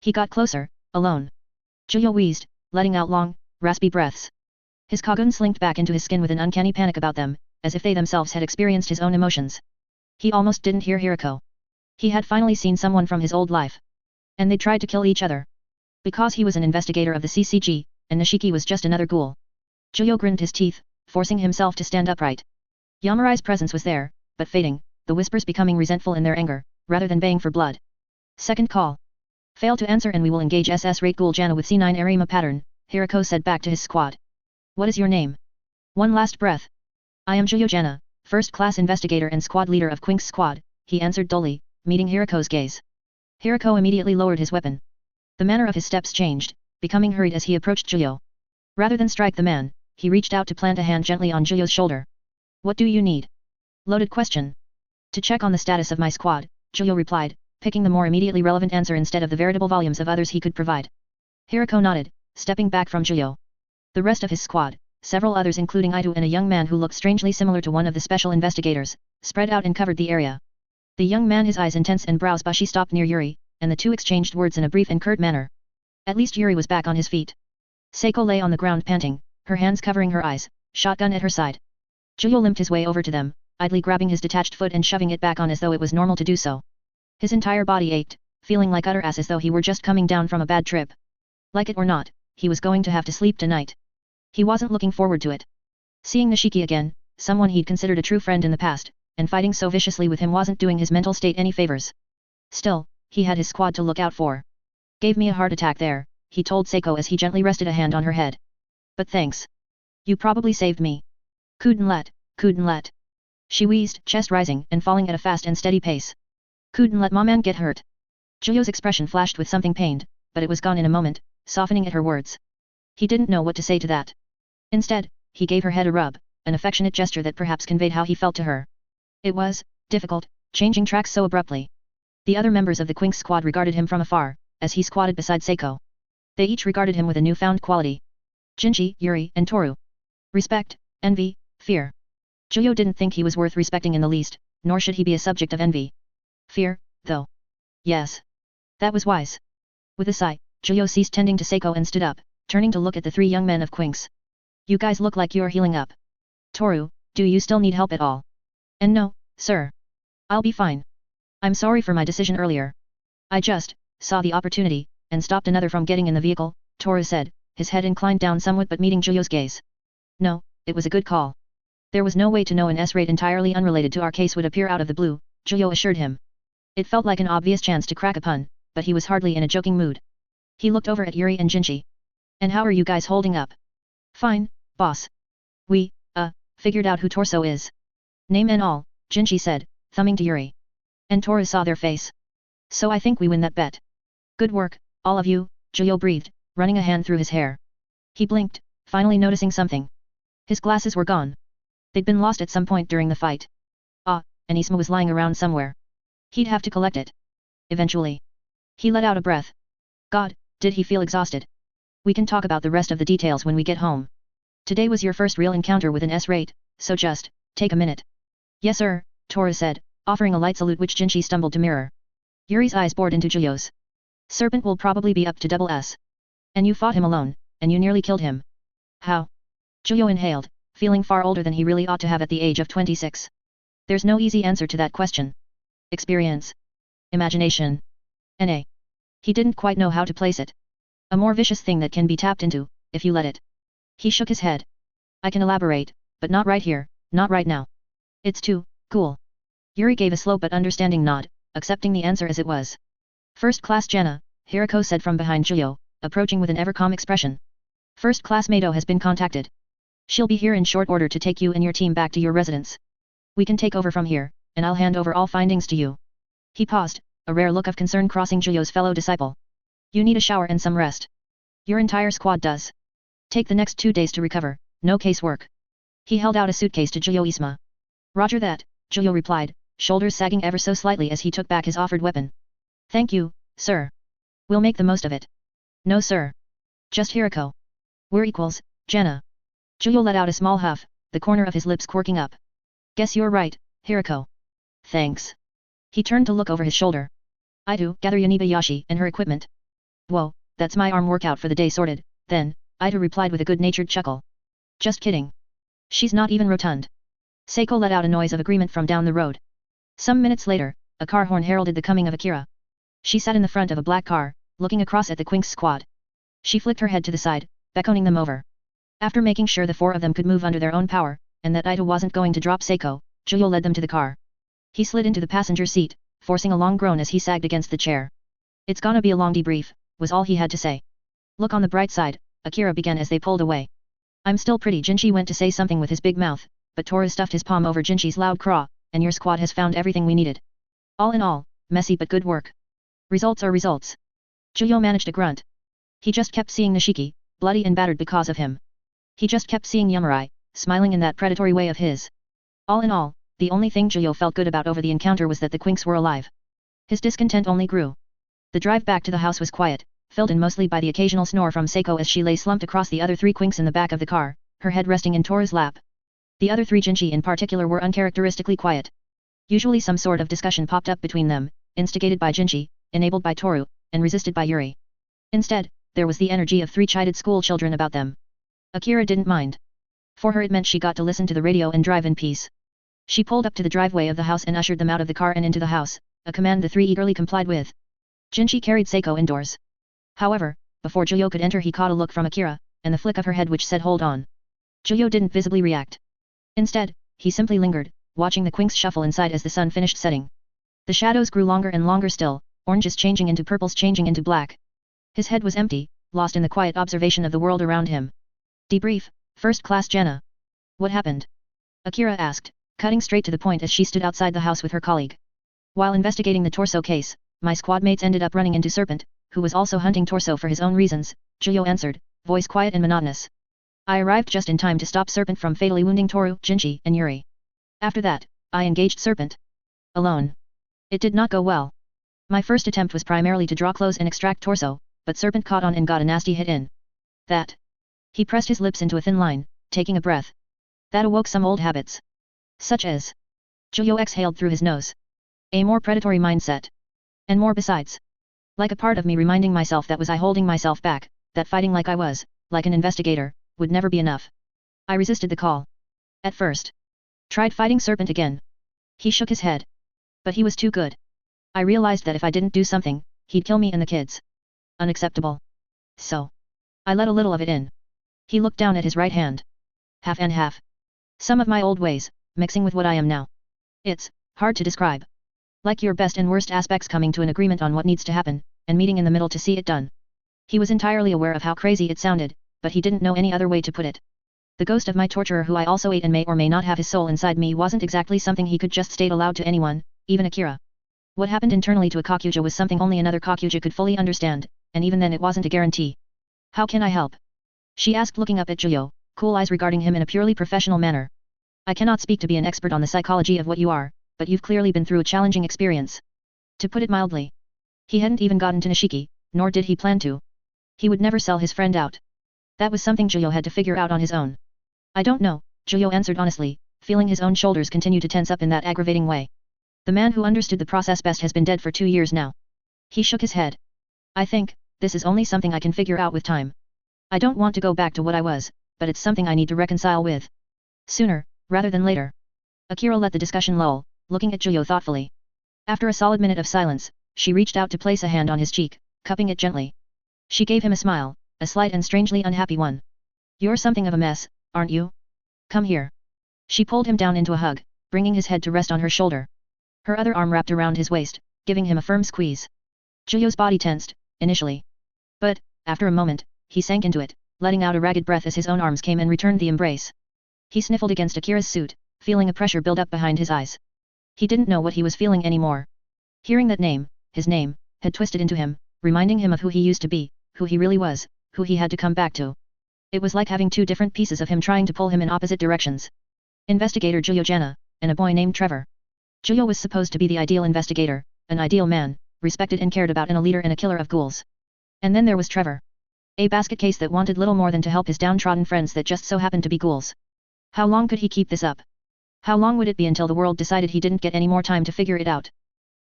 [SPEAKER 1] He got closer, alone. Zhuyo wheezed, letting out long, raspy breaths. His Kagun slinked back into his skin with an uncanny panic about them, as if they themselves had experienced his own emotions. He almost didn't hear Hirako. He had finally seen someone from his old life. And they tried to kill each other. Because he was an investigator of the CCG, and Nishiki was just another ghoul. Zhuyo grinned his teeth, forcing himself to stand upright. Yamurai's presence was there, but fading, the whispers becoming resentful in their anger, rather than baying for blood. Second call. Fail to answer and we will engage SS Rate Ghoul Jana with C9 Nerima pattern, Hirako said back to his squad. What is your name? One last breath. I am Zhuyo Jana, first-class investigator and squad leader of Quink's squad, he answered dully, meeting Hirako's gaze. Hirako immediately lowered his weapon. The manner of his steps changed, becoming hurried as he approached Zhuyo. Rather than strike the man, he reached out to plant a hand gently on Julio's shoulder. What do you need? Loaded question. To check on the status of my squad, Julio replied, picking the more immediately relevant answer instead of the veritable volumes of others he could provide. Hirako nodded, stepping back from Julio. The rest of his squad, several others including Ito and a young man who looked strangely similar to one of the special investigators, spread out and covered the area. The young man, his eyes intense and brows bushy, stopped near Yuri, and the two exchanged words in a brief and curt manner. At least Yuri was back on his feet. Seiko lay on the ground panting, her hands covering her eyes, shotgun at her side. Julio limped his way over to them, idly grabbing his detached foot and shoving it back on as though it was normal to do so. His entire body ached, feeling like utter ass as though he were just coming down from a bad trip. Like it or not, he was going to have to sleep tonight. He wasn't looking forward to it. Seeing Nishiki again, someone he'd considered a true friend in the past, and fighting so viciously with him wasn't doing his mental state any favors. Still, he had his squad to look out for. Gave me a heart attack there, he told Seiko as he gently rested a hand on her head. But thanks. You probably saved me. Couldn't let. She wheezed, chest rising and falling at a fast and steady pace. Couldn't let Maman get hurt. Julio's expression flashed with something pained, but it was gone in a moment, softening at her words. He didn't know what to say to that. Instead, he gave her head a rub, an affectionate gesture that perhaps conveyed how he felt to her. It was difficult, changing tracks so abruptly. The other members of the Quinks squad regarded him from afar, as he squatted beside Seiko. They each regarded him with a newfound quality. Jinchi, Yuri, and Toru. Respect, envy, fear. Julio didn't think he was worth respecting in the least, nor should he be a subject of envy. Fear, though. Yes. That was wise. With a sigh, Julio ceased tending to Seiko and stood up, turning to look at the three young men of Quinks. You guys look like you're healing up. Toru, do you still need help at all? And no, sir. I'll be fine. I'm sorry for my decision earlier. I just saw the opportunity, and stopped another from getting in the vehicle, Toru said, his head inclined down somewhat but meeting Julio's gaze. No, it was a good call. There was no way to know an S-rate entirely unrelated to our case would appear out of the blue, Julio assured him. It felt like an obvious chance to crack a pun, but he was hardly in a joking mood. He looked over at Yuri and Jinchi. And how are you guys holding up? Fine, boss. We, figured out who Torso is. Name and all, Jinchi said, thumbing to Yuri. And Toru saw their face. So I think we win that bet. Good work, all of you, Julio breathed, running a hand through his hair. He blinked, finally noticing something. His glasses were gone. They'd been lost at some point during the fight. And Isma was lying around somewhere. He'd have to collect it. Eventually. He let out a breath. God, did he feel exhausted. We can talk about the rest of the details when we get home. Today was your first real encounter with an S-rate, so just take a minute. Yes sir, Toru said, offering a light salute which Jinchi stumbled to mirror. Yuri's eyes bored into Julio's. Serpent will probably be up to double S. And you fought him alone, and you nearly killed him. How? Julio inhaled, feeling far older than he really ought to have at the age of 26. There's no easy answer to that question. Experience. Imagination. N.A. He didn't quite know how to place it. A more vicious thing that can be tapped into, if you let it. He shook his head. I can elaborate, but not right here, not right now. It's too cool. Yuri gave a slow but understanding nod, accepting the answer as it was. First class Jenna, Hirako said from behind Julio, approaching with an ever-calm expression. First class Mado has been contacted. She'll be here in short order to take you and your team back to your residence. We can take over from here, and I'll hand over all findings to you. He paused, a rare look of concern crossing Julio's fellow disciple. You need a shower and some rest. Your entire squad does. Take the next 2 days to recover, no casework. He held out a suitcase to Julio Isma. Roger that, Julio replied, shoulders sagging ever so slightly as he took back his offered weapon. Thank you, sir. We'll make the most of it. No sir. Just Hirako. We're equals, Jenna. Julio let out a small huff, the corner of his lips quirking up. Guess you're right, Hirako. Thanks. He turned to look over his shoulder. Ito, gather Yanibayashi and her equipment. Whoa, that's my arm workout for the day sorted, then, Ito replied with a good-natured chuckle. Just kidding. She's not even rotund. Seiko let out a noise of agreement from down the road. Some minutes later, a car horn heralded the coming of Akira. She sat in the front of a black car, looking across at the Quinks squad. She flicked her head to the side, beckoning them over. After making sure the four of them could move under their own power, and that Ito wasn't going to drop Seiko, Julio led them to the car. He slid into the passenger seat, forcing a long groan as he sagged against the chair. It's gonna be a long debrief, was all he had to say. Look on the bright side, Akira began as they pulled away. I'm still pretty. Jinchi went to say something with his big mouth, but Toru stuffed his palm over Jinchi's loud craw, and your squad has found everything we needed. All in all, messy but good work. Results are results. Julio managed a grunt. He just kept seeing Nishiki, bloody and battered because of him. He just kept seeing Yamurai, smiling in that predatory way of his. All in all, the only thing Jiyo felt good about over the encounter was that the Quinks were alive. His discontent only grew. The drive back to the house was quiet, filled in mostly by the occasional snore from Seiko as she lay slumped across the other 3 Quinks in the back of the car, her head resting in Toru's lap. The other 3 Jinchi in particular were uncharacteristically quiet. Usually some sort of discussion popped up between them, instigated by Jinchi, enabled by Toru, and resisted by Yuri. Instead, there was the energy of 3 chided school children about them. Akira didn't mind. For her it meant she got to listen to the radio and drive in peace. She pulled up to the driveway of the house and ushered them out of the car and into the house, a command the 3 eagerly complied with. Jinchi carried Seiko indoors. However, before Jiyo could enter he caught a look from Akira, and the flick of her head which said hold on. Jiyo didn't visibly react. Instead, he simply lingered, watching the Quinks shuffle inside as the sun finished setting. The shadows grew longer and longer still, oranges changing into purples changing into black. His head was empty, lost in the quiet observation of the world around him. Debrief, First Class Jenna. What happened? Akira asked, cutting straight to the point as she stood outside the house with her colleague. While investigating the Torso case, my squad mates ended up running into Serpent, who was also hunting Torso for his own reasons, Jiyo answered, voice quiet and monotonous. I arrived just in time to stop Serpent from fatally wounding Toru, Jinchi, and Yuri. After that, I engaged Serpent. Alone. It did not go well. My first attempt was primarily to draw close and extract Torso, but Serpent caught on and got a nasty hit in. That. He pressed his lips into a thin line, taking a breath. That awoke some old habits. Such as. Jiyo exhaled through his nose. A more predatory mindset. And more besides. Like a part of me reminding myself that was I holding myself back, that fighting like I was, like an investigator, would never be enough. I resisted the call. At first. Tried fighting Serpent again. He shook his head. But he was too good. I realized that if I didn't do something, he'd kill me and the kids. Unacceptable. So. I let a little of it in. He looked down at his right hand. Half and half. Some of my old ways, mixing with what I am now. It's hard to describe. Like your best and worst aspects coming to an agreement on what needs to happen, and meeting in the middle to see it done. He was entirely aware of how crazy it sounded, but he didn't know any other way to put it. The ghost of my torturer who I also ate and may or may not have his soul inside me wasn't exactly something he could just state aloud to anyone, even Akira. What happened internally to a Kakuja was something only another Kakuja could fully understand, and even then it wasn't a guarantee. How can I help? She asked looking up at Jiyo, cool eyes regarding him in a purely professional manner. I cannot speak to be an expert on the psychology of what you are, but you've clearly been through a challenging experience. To put it mildly. He hadn't even gotten to Nishiki, nor did he plan to. He would never sell his friend out. That was something Jiyo had to figure out on his own. I don't know, Jiyo answered honestly, feeling his own shoulders continue to tense up in that aggravating way. The man who understood the process best has been dead for 2 years now. He shook his head. I think, this is only something I can figure out with time. I don't want to go back to what I was, but it's something I need to reconcile with. Sooner, rather than later. Akira let the discussion lull, looking at Jiyo thoughtfully. After a solid minute of silence, she reached out to place a hand on his cheek, cupping it gently. She gave him a smile, a slight and strangely unhappy one. You're something of a mess, aren't you? Come here. She pulled him down into a hug, bringing his head to rest on her shoulder. Her other arm wrapped around his waist, giving him a firm squeeze. Jiyo's body tensed, initially. But, after a moment, he sank into it, letting out a ragged breath as his own arms came and returned the embrace. He sniffled against Akira's suit, feeling a pressure build up behind his eyes. He didn't know what he was feeling anymore. Hearing that name, his name, had twisted into him, reminding him of who he used to be, who he really was, who he had to come back to. It was like having 2 different pieces of him trying to pull him in opposite directions. Investigator Jiyo Janna, and a boy named Trevor. Jiyo was supposed to be the ideal investigator, an ideal man, respected and cared about and a leader and a killer of ghouls. And then there was Trevor. A basket case that wanted little more than to help his downtrodden friends that just so happened to be ghouls. How long could he keep this up? How long would it be until the world decided he didn't get any more time to figure it out?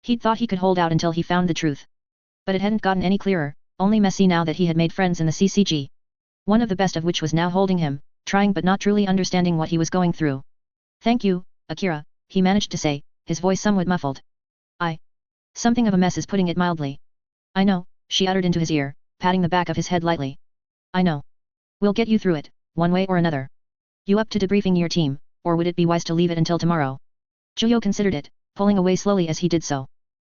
[SPEAKER 1] He'd thought he could hold out until he found the truth. But it hadn't gotten any clearer, only messy now that he had made friends in the CCG. One of the best of which was now holding him, trying but not truly understanding what he was going through. Thank you, Akira, he managed to say, his voice somewhat muffled. Something of a mess is putting it mildly. I know, she uttered into his ear, patting the back of his head lightly. I know. We'll get you through it, one way or another. You up to debriefing your team, or would it be wise to leave it until tomorrow? Jiyo considered it, pulling away slowly as he did so.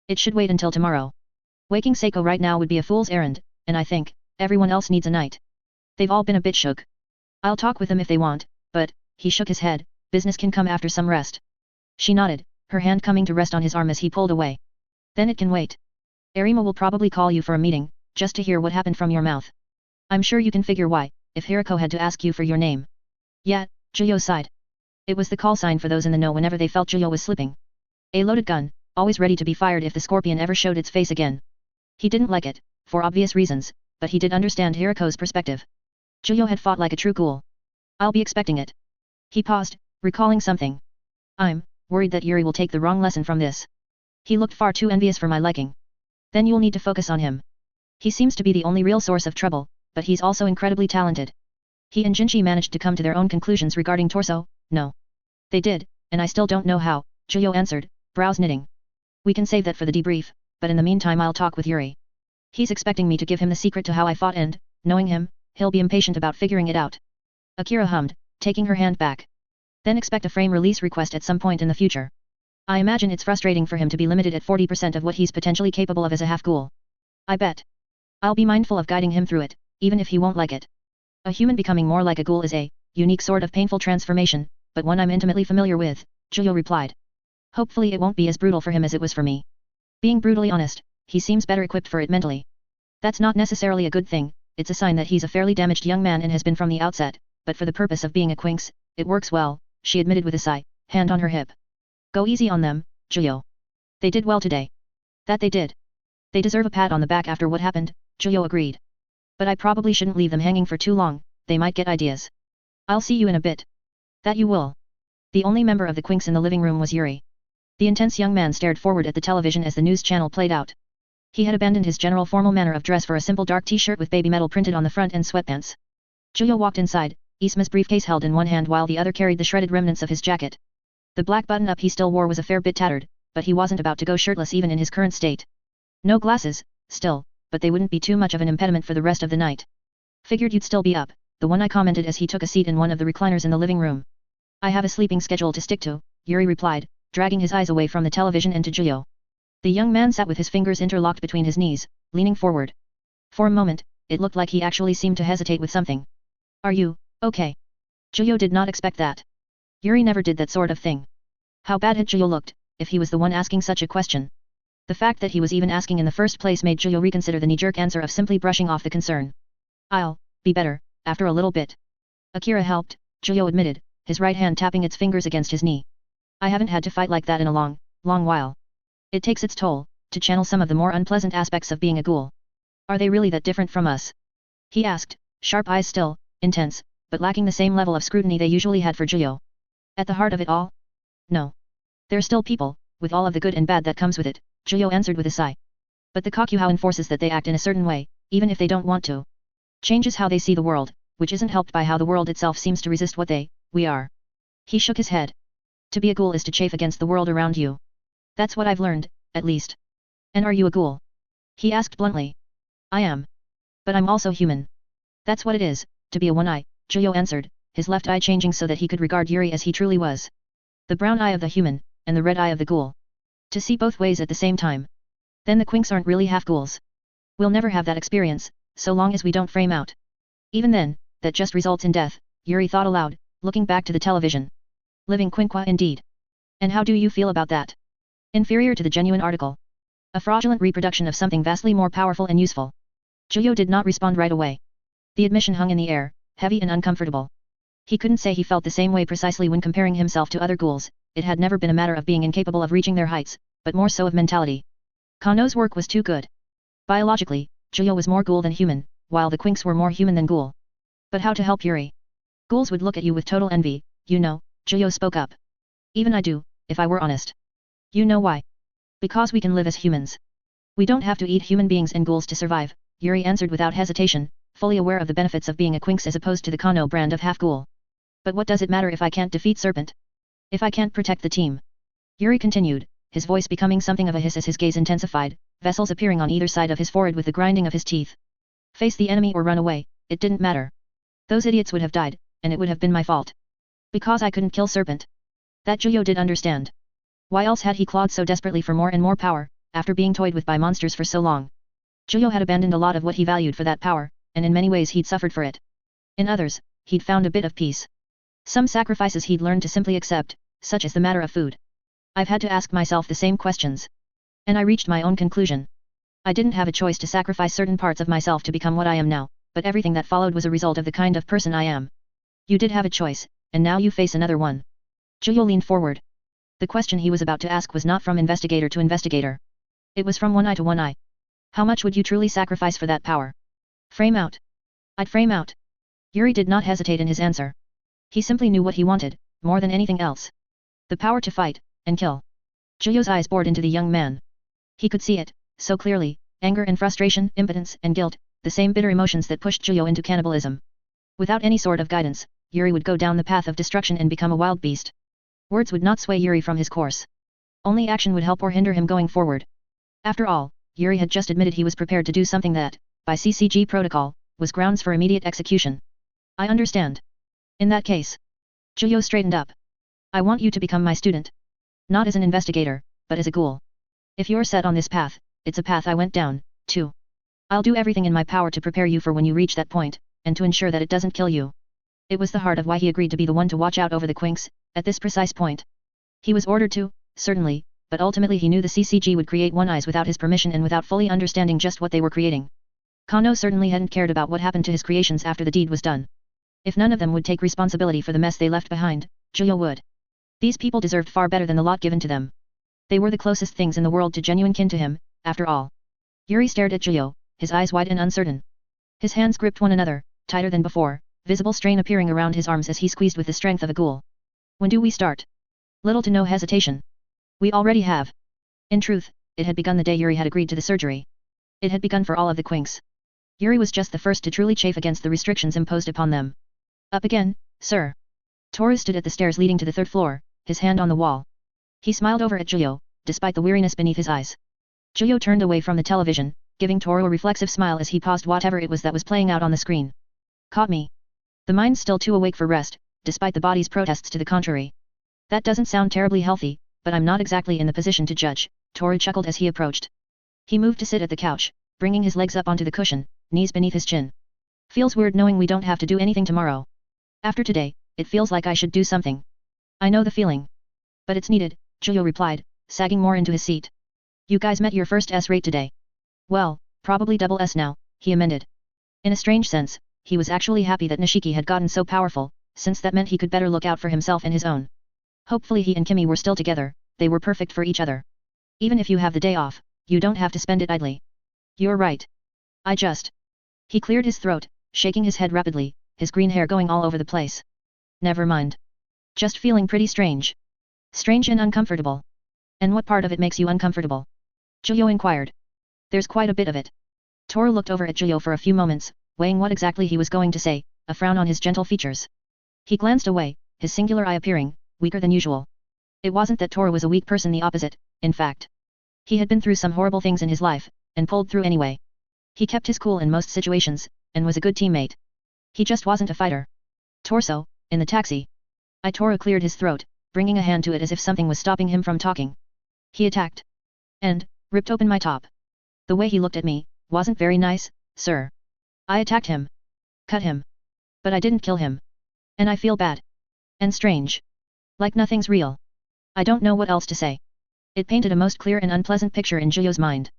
[SPEAKER 1] It should wait until tomorrow. Waking Seiko right now would be a fool's errand, and I think, everyone else needs a night. They've all been a bit shook. I'll talk with them if they want, but, he shook his head, business can come after some rest. She nodded, her hand coming to rest on his arm as he pulled away. Then it can wait. Nerima will probably call you for a meeting, just to hear what happened from your mouth. I'm sure you can figure why, if Hirako had to ask you for your name. Yeah, Juyo sighed. It was the call sign for those in the know whenever they felt Juyo was slipping. A loaded gun, always ready to be fired if the scorpion ever showed its face again. He didn't like it, for obvious reasons, but he did understand Hirako's perspective. Juyo had fought like a true ghoul. I'll be expecting it. He paused, recalling something. I'm worried that Yuri will take the wrong lesson from this. He looked far too envious for my liking. Then you'll need to focus on him. He seems to be the only real source of trouble, but he's also incredibly talented. He and Jinchi managed to come to their own conclusions regarding Torso. No. They did, and I still don't know how, Juyo answered, brows knitting. We can save that for the debrief, but in the meantime I'll talk with Yuri. He's expecting me to give him the secret to how I fought and, knowing him, he'll be impatient about figuring it out. Akira hummed, taking her hand back. Then expect a frame release request at some point in the future. I imagine it's frustrating for him to be limited at 40% of what he's potentially capable of as a half-ghoul. I bet. I'll be mindful of guiding him through it, even if he won't like it. A human becoming more like a ghoul is a unique sort of painful transformation, but one I'm intimately familiar with, Juyo replied. Hopefully it won't be as brutal for him as it was for me. Being brutally honest, he seems better equipped for it mentally. That's not necessarily a good thing, it's a sign that he's a fairly damaged young man and has been from the outset, but for the purpose of being a quinx, it works well, she admitted with a sigh, hand on her hip. Go easy on them, Juyo. They did well today. That they did. They deserve a pat on the back after what happened, Juyo agreed. But I probably shouldn't leave them hanging for too long, they might get ideas. I'll see you in a bit. That you will. The only member of the quinx in the living room was Yuri. The intense young man stared forward at the television as the news channel played out. He had abandoned his general formal manner of dress for a simple dark t-shirt with baby metal printed on the front and sweatpants. Juyo walked inside, Isma's briefcase held in one hand while the other carried the shredded remnants of his jacket. The black button-up he still wore was a fair bit tattered, but he wasn't about to go shirtless even in his current state. No glasses, still, but they wouldn't be too much of an impediment for the rest of the night. Figured you'd still be up, the one I commented as he took a seat in one of the recliners in the living room. I have a sleeping schedule to stick to, Yuri replied, dragging his eyes away from the television and to Juyo. The young man sat with his fingers interlocked between his knees, leaning forward. For a moment, it looked like he actually seemed to hesitate with something. Are you okay? Juyo did not expect that. Yuri never did that sort of thing. How bad had Juyo looked, if he was the one asking such a question? The fact that he was even asking in the first place made Juyo reconsider the knee-jerk answer of simply brushing off the concern. I'll be better, after a little bit. Akira helped, Juyo admitted, his right hand tapping its fingers against his knee. I haven't had to fight like that in a long while. It takes its toll, to channel some of the more unpleasant aspects of being a ghoul. Are they really that different from us? He asked, sharp eyes still, intense, but lacking the same level of scrutiny they usually had for Juyo. At the heart of it all? No. They're still people, with all of the good and bad that comes with it, Juyo answered with a sigh. But the Kokuhou enforces that they act in a certain way, even if they don't want to. Changes how they see the world, which isn't helped by how the world itself seems to resist what we are. He shook his head. To be a ghoul is to chafe against the world around you. That's what I've learned, at least. And are you a ghoul? He asked bluntly. I am. But I'm also human. That's what it is, to be a one-eye, Juyo answered, his left eye changing so that he could regard Yuri as he truly was. The brown eye of the human, and the red eye of the ghoul. To see both ways at the same time. Then the quinx aren't really half-ghouls. We'll never have that experience, so long as we don't frame out. Even then, that just results in death, Yuri thought aloud, looking back to the television. Living quinqua indeed. And how do you feel about that? Inferior to the genuine article. A fraudulent reproduction of something vastly more powerful and useful. Juyo did not respond right away. The admission hung in the air, heavy and uncomfortable. He couldn't say he felt the same way precisely when comparing himself to other ghouls, it had never been a matter of being incapable of reaching their heights, but more so of mentality. Kano's work was too good. Biologically, Juyo was more ghoul than human, while the quinx were more human than ghoul. But how to help Yuri? Ghouls would look at you with total envy, you know, Juyo spoke up. Even I do, if I were honest. You know why? Because we can live as humans. We don't have to eat human beings and ghouls to survive, Yuri answered without hesitation, fully aware of the benefits of being a quinx as opposed to the Kano brand of half-ghoul. But what does it matter if I can't defeat Serpent? If I can't protect the team? Yuri continued, his voice becoming something of a hiss as his gaze intensified, vessels appearing on either side of his forehead with the grinding of his teeth. Face the enemy or run away, it didn't matter. Those idiots would have died, and it would have been my fault. Because I couldn't kill Serpent. That Juyo did understand. Why else had he clawed so desperately for more and more power, after being toyed with by monsters for so long? Juyo had abandoned a lot of what he valued for that power, and in many ways he'd suffered for it. In others, he'd found a bit of peace. Some sacrifices he'd learned to simply accept, such as the matter of food. I've had to ask myself the same questions. And I reached my own conclusion. I didn't have a choice to sacrifice certain parts of myself to become what I am now, but everything that followed was a result of the kind of person I am. You did have a choice, and now you face another one. Zhuyo leaned forward. The question he was about to ask was not from investigator to investigator. It was from one eye to one eye. How much would you truly sacrifice for that power? Frame out. I'd frame out. Yuri did not hesitate in his answer. He simply knew what he wanted, more than anything else. The power to fight, and kill. Zhuyo's eyes bored into the young man. He could see it, so clearly, anger and frustration, impotence and guilt, the same bitter emotions that pushed Zhuyo into cannibalism. Without any sort of guidance, Yuri would go down the path of destruction and become a wild beast. Words would not sway Yuri from his course. Only action would help or hinder him going forward. After all, Yuri had just admitted he was prepared to do something that, by CCG protocol, was grounds for immediate execution. I understand. In that case. Zhuyo straightened up. I want you to become my student. Not as an investigator, but as a ghoul. If you're set on this path, it's a path I went down, too. I'll do everything in my power to prepare you for when you reach that point, and to ensure that it doesn't kill you. It was the heart of why he agreed to be the one to watch out over the Quinks, at this precise point. He was ordered to, certainly, but ultimately he knew the CCG would create One Eyes without his permission and without fully understanding just what they were creating. Kano certainly hadn't cared about what happened to his creations after the deed was done. If none of them would take responsibility for the mess they left behind, Zhuyo would. These people deserved far better than the lot given to them. They were the closest things in the world to genuine kin to him, after all. Yuri stared at Zhuyo, his eyes wide and uncertain. His hands gripped one another, tighter than before, visible strain appearing around his arms as he squeezed with the strength of a ghoul. When do we start? Little to no hesitation. We already have. In truth, it had begun the day Yuri had agreed to the surgery. It had begun for all of the Quinks. Yuri was just the first to truly chafe against the restrictions imposed upon them. Up again, sir. Toru stood at the stairs leading to the third floor, his hand on the wall. He smiled over at Zhuyo, despite the weariness beneath his eyes. Zhuyo turned away from the television, giving Toru a reflexive smile as he paused whatever it was that was playing out on the screen. Caught me. The mind's still too awake for rest, despite the body's protests to the contrary. That doesn't sound terribly healthy, but I'm not exactly in the position to judge, Toru chuckled as he approached. He moved to sit at the couch, bringing his legs up onto the cushion, knees beneath his chin. Feels weird knowing we don't have to do anything tomorrow. After today, it feels like I should do something. I know the feeling. But it's needed, Zhuyo replied, sagging more into his seat. You guys met your first S rate today. Well, probably double S now, he amended. In a strange sense, he was actually happy that Nishiki had gotten so powerful, since that meant he could better look out for himself and his own. Hopefully he and Kimi were still together, they were perfect for each other. Even if you have the day off, you don't have to spend it idly. You're right. I just... He cleared his throat, shaking his head rapidly, his green hair going all over the place. Never mind. Just feeling pretty strange. Strange and uncomfortable. And what part of it makes you uncomfortable? Zhuyo inquired. There's quite a bit of it. Toru looked over at Zhuyo for a few moments, weighing what exactly he was going to say, a frown on his gentle features. He glanced away, his singular eye appearing, weaker than usual. It wasn't that Toru was a weak person, the opposite, in fact. He had been through some horrible things in his life, and pulled through anyway. He kept his cool in most situations, and was a good teammate. He just wasn't a fighter. Torso, in the taxi. Toru cleared his throat, bringing a hand to it as if something was stopping him from talking. He attacked. And, ripped open my top. The way he looked at me, wasn't very nice, sir. I attacked him. Cut him. But I didn't kill him. And I feel bad. And strange. Like nothing's real. I don't know what else to say. It painted a most clear and unpleasant picture in Zhuyo's mind.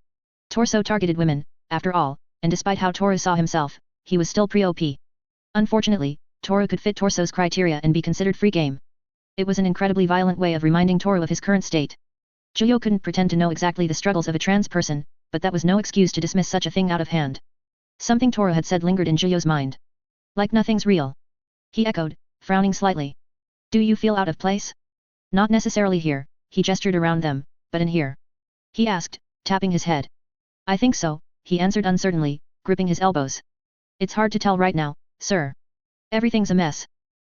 [SPEAKER 1] Torso targeted women, after all, and despite how Toru saw himself, he was still pre-OP. Unfortunately, Toru could fit Torso's criteria and be considered free game. It was an incredibly violent way of reminding Toru of his current state. Zhuyo couldn't pretend to know exactly the struggles of a trans person, but that was no excuse to dismiss such a thing out of hand. Something Toru had said lingered in Zhuyo's mind. Like nothing's real. He echoed, frowning slightly. Do you feel out of place? Not necessarily here, he gestured around them, but in here. He asked, tapping his head. I think so, he answered uncertainly, gripping his elbows. It's hard to tell right now, sir. Everything's a mess.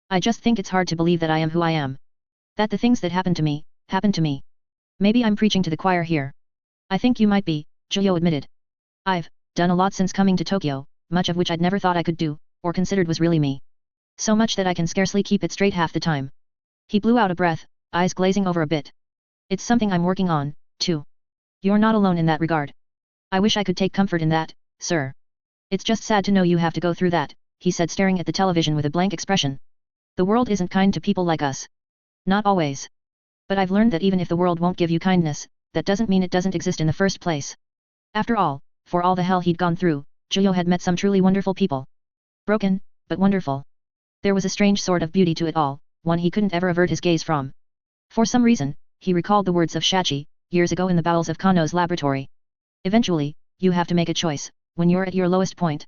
[SPEAKER 1] I just think it's hard to believe that I am who I am. That the things that happened to me, happened to me. Maybe I'm preaching to the choir here. I think you might be, Zhuyo admitted. I've done a lot since coming to Tokyo, much of which I'd never thought I could do, or considered was really me. So much that I can scarcely keep it straight half the time. He blew out a breath, eyes glazing over a bit. It's something I'm working on, too. You're not alone in that regard. I wish I could take comfort in that, sir. It's just sad to know you have to go through that, he said, staring at the television with a blank expression. The world isn't kind to people like us. Not always. But I've learned that even if the world won't give you kindness, that doesn't mean it doesn't exist in the first place. After all, for all the hell he'd gone through, Juyo had met some truly wonderful people. Broken, but wonderful. There was a strange sort of beauty to it all, one he couldn't ever avert his gaze from. For some reason, he recalled the words of Shachi, years ago in the bowels of Kano's laboratory. Eventually, you have to make a choice, when you're at your lowest point.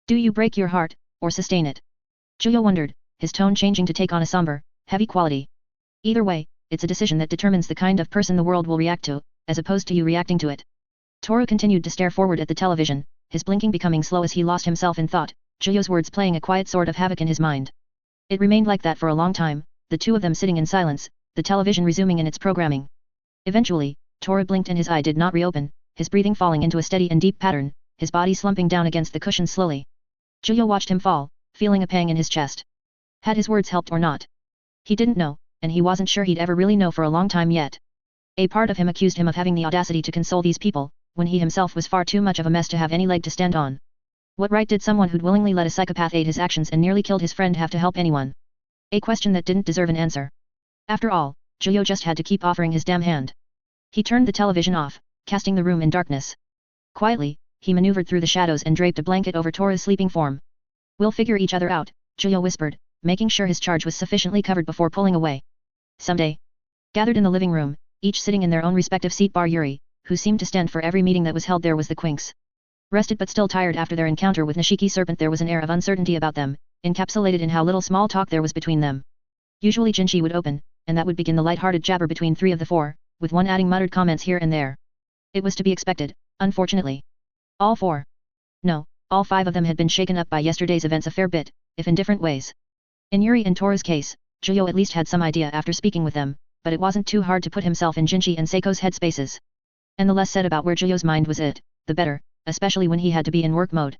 [SPEAKER 1] Do you break your heart, or sustain it? Juyo wondered, his tone changing to take on a somber, heavy quality. Either way, it's a decision that determines the kind of person the world will react to, as opposed to you reacting to it. Toru continued to stare forward at the television, his blinking becoming slow as he lost himself in thought, Juyo's words playing a quiet sort of havoc in his mind. It remained like that for a long time, the two of them sitting in silence, the television resuming in its programming. Eventually, Toru blinked and his eye did not reopen, his breathing falling into a steady and deep pattern, his body slumping down against the cushion slowly. Juyo watched him fall, feeling a pang in his chest. Had his words helped or not? He didn't know, and he wasn't sure he'd ever really know for a long time yet. A part of him accused him of having the audacity to console these people, when he himself was far too much of a mess to have any leg to stand on. What right did someone who'd willingly let a psychopath aid his actions and nearly killed his friend have to help anyone? A question that didn't deserve an answer. After all, Juyo just had to keep offering his damn hand. He turned the television off, casting the room in darkness. Quietly, he maneuvered through the shadows and draped a blanket over Toru's sleeping form. We'll figure each other out, Juyo whispered, making sure his charge was sufficiently covered before pulling away. Someday. Gathered in the living room, each sitting in their own respective seat bar Yuri, who seemed to stand for every meeting that was held there was the Quinks. Rested but still tired after their encounter with Nishiki Serpent, there was an air of uncertainty about them, encapsulated in how little small talk there was between them. Usually Jinshi would open, and that would begin the light-hearted jabber between three of the four, with one adding muttered comments here and there. It was to be expected, unfortunately. All four. No, all five of them had been shaken up by yesterday's events a fair bit, if in different ways. In Yuri and Toru's case, Juyo at least had some idea after speaking with them, but it wasn't too hard to put himself in Jinshi and Seiko's headspaces. And the less said about where Juyo's mind was at, the better, especially when he had to be in work mode.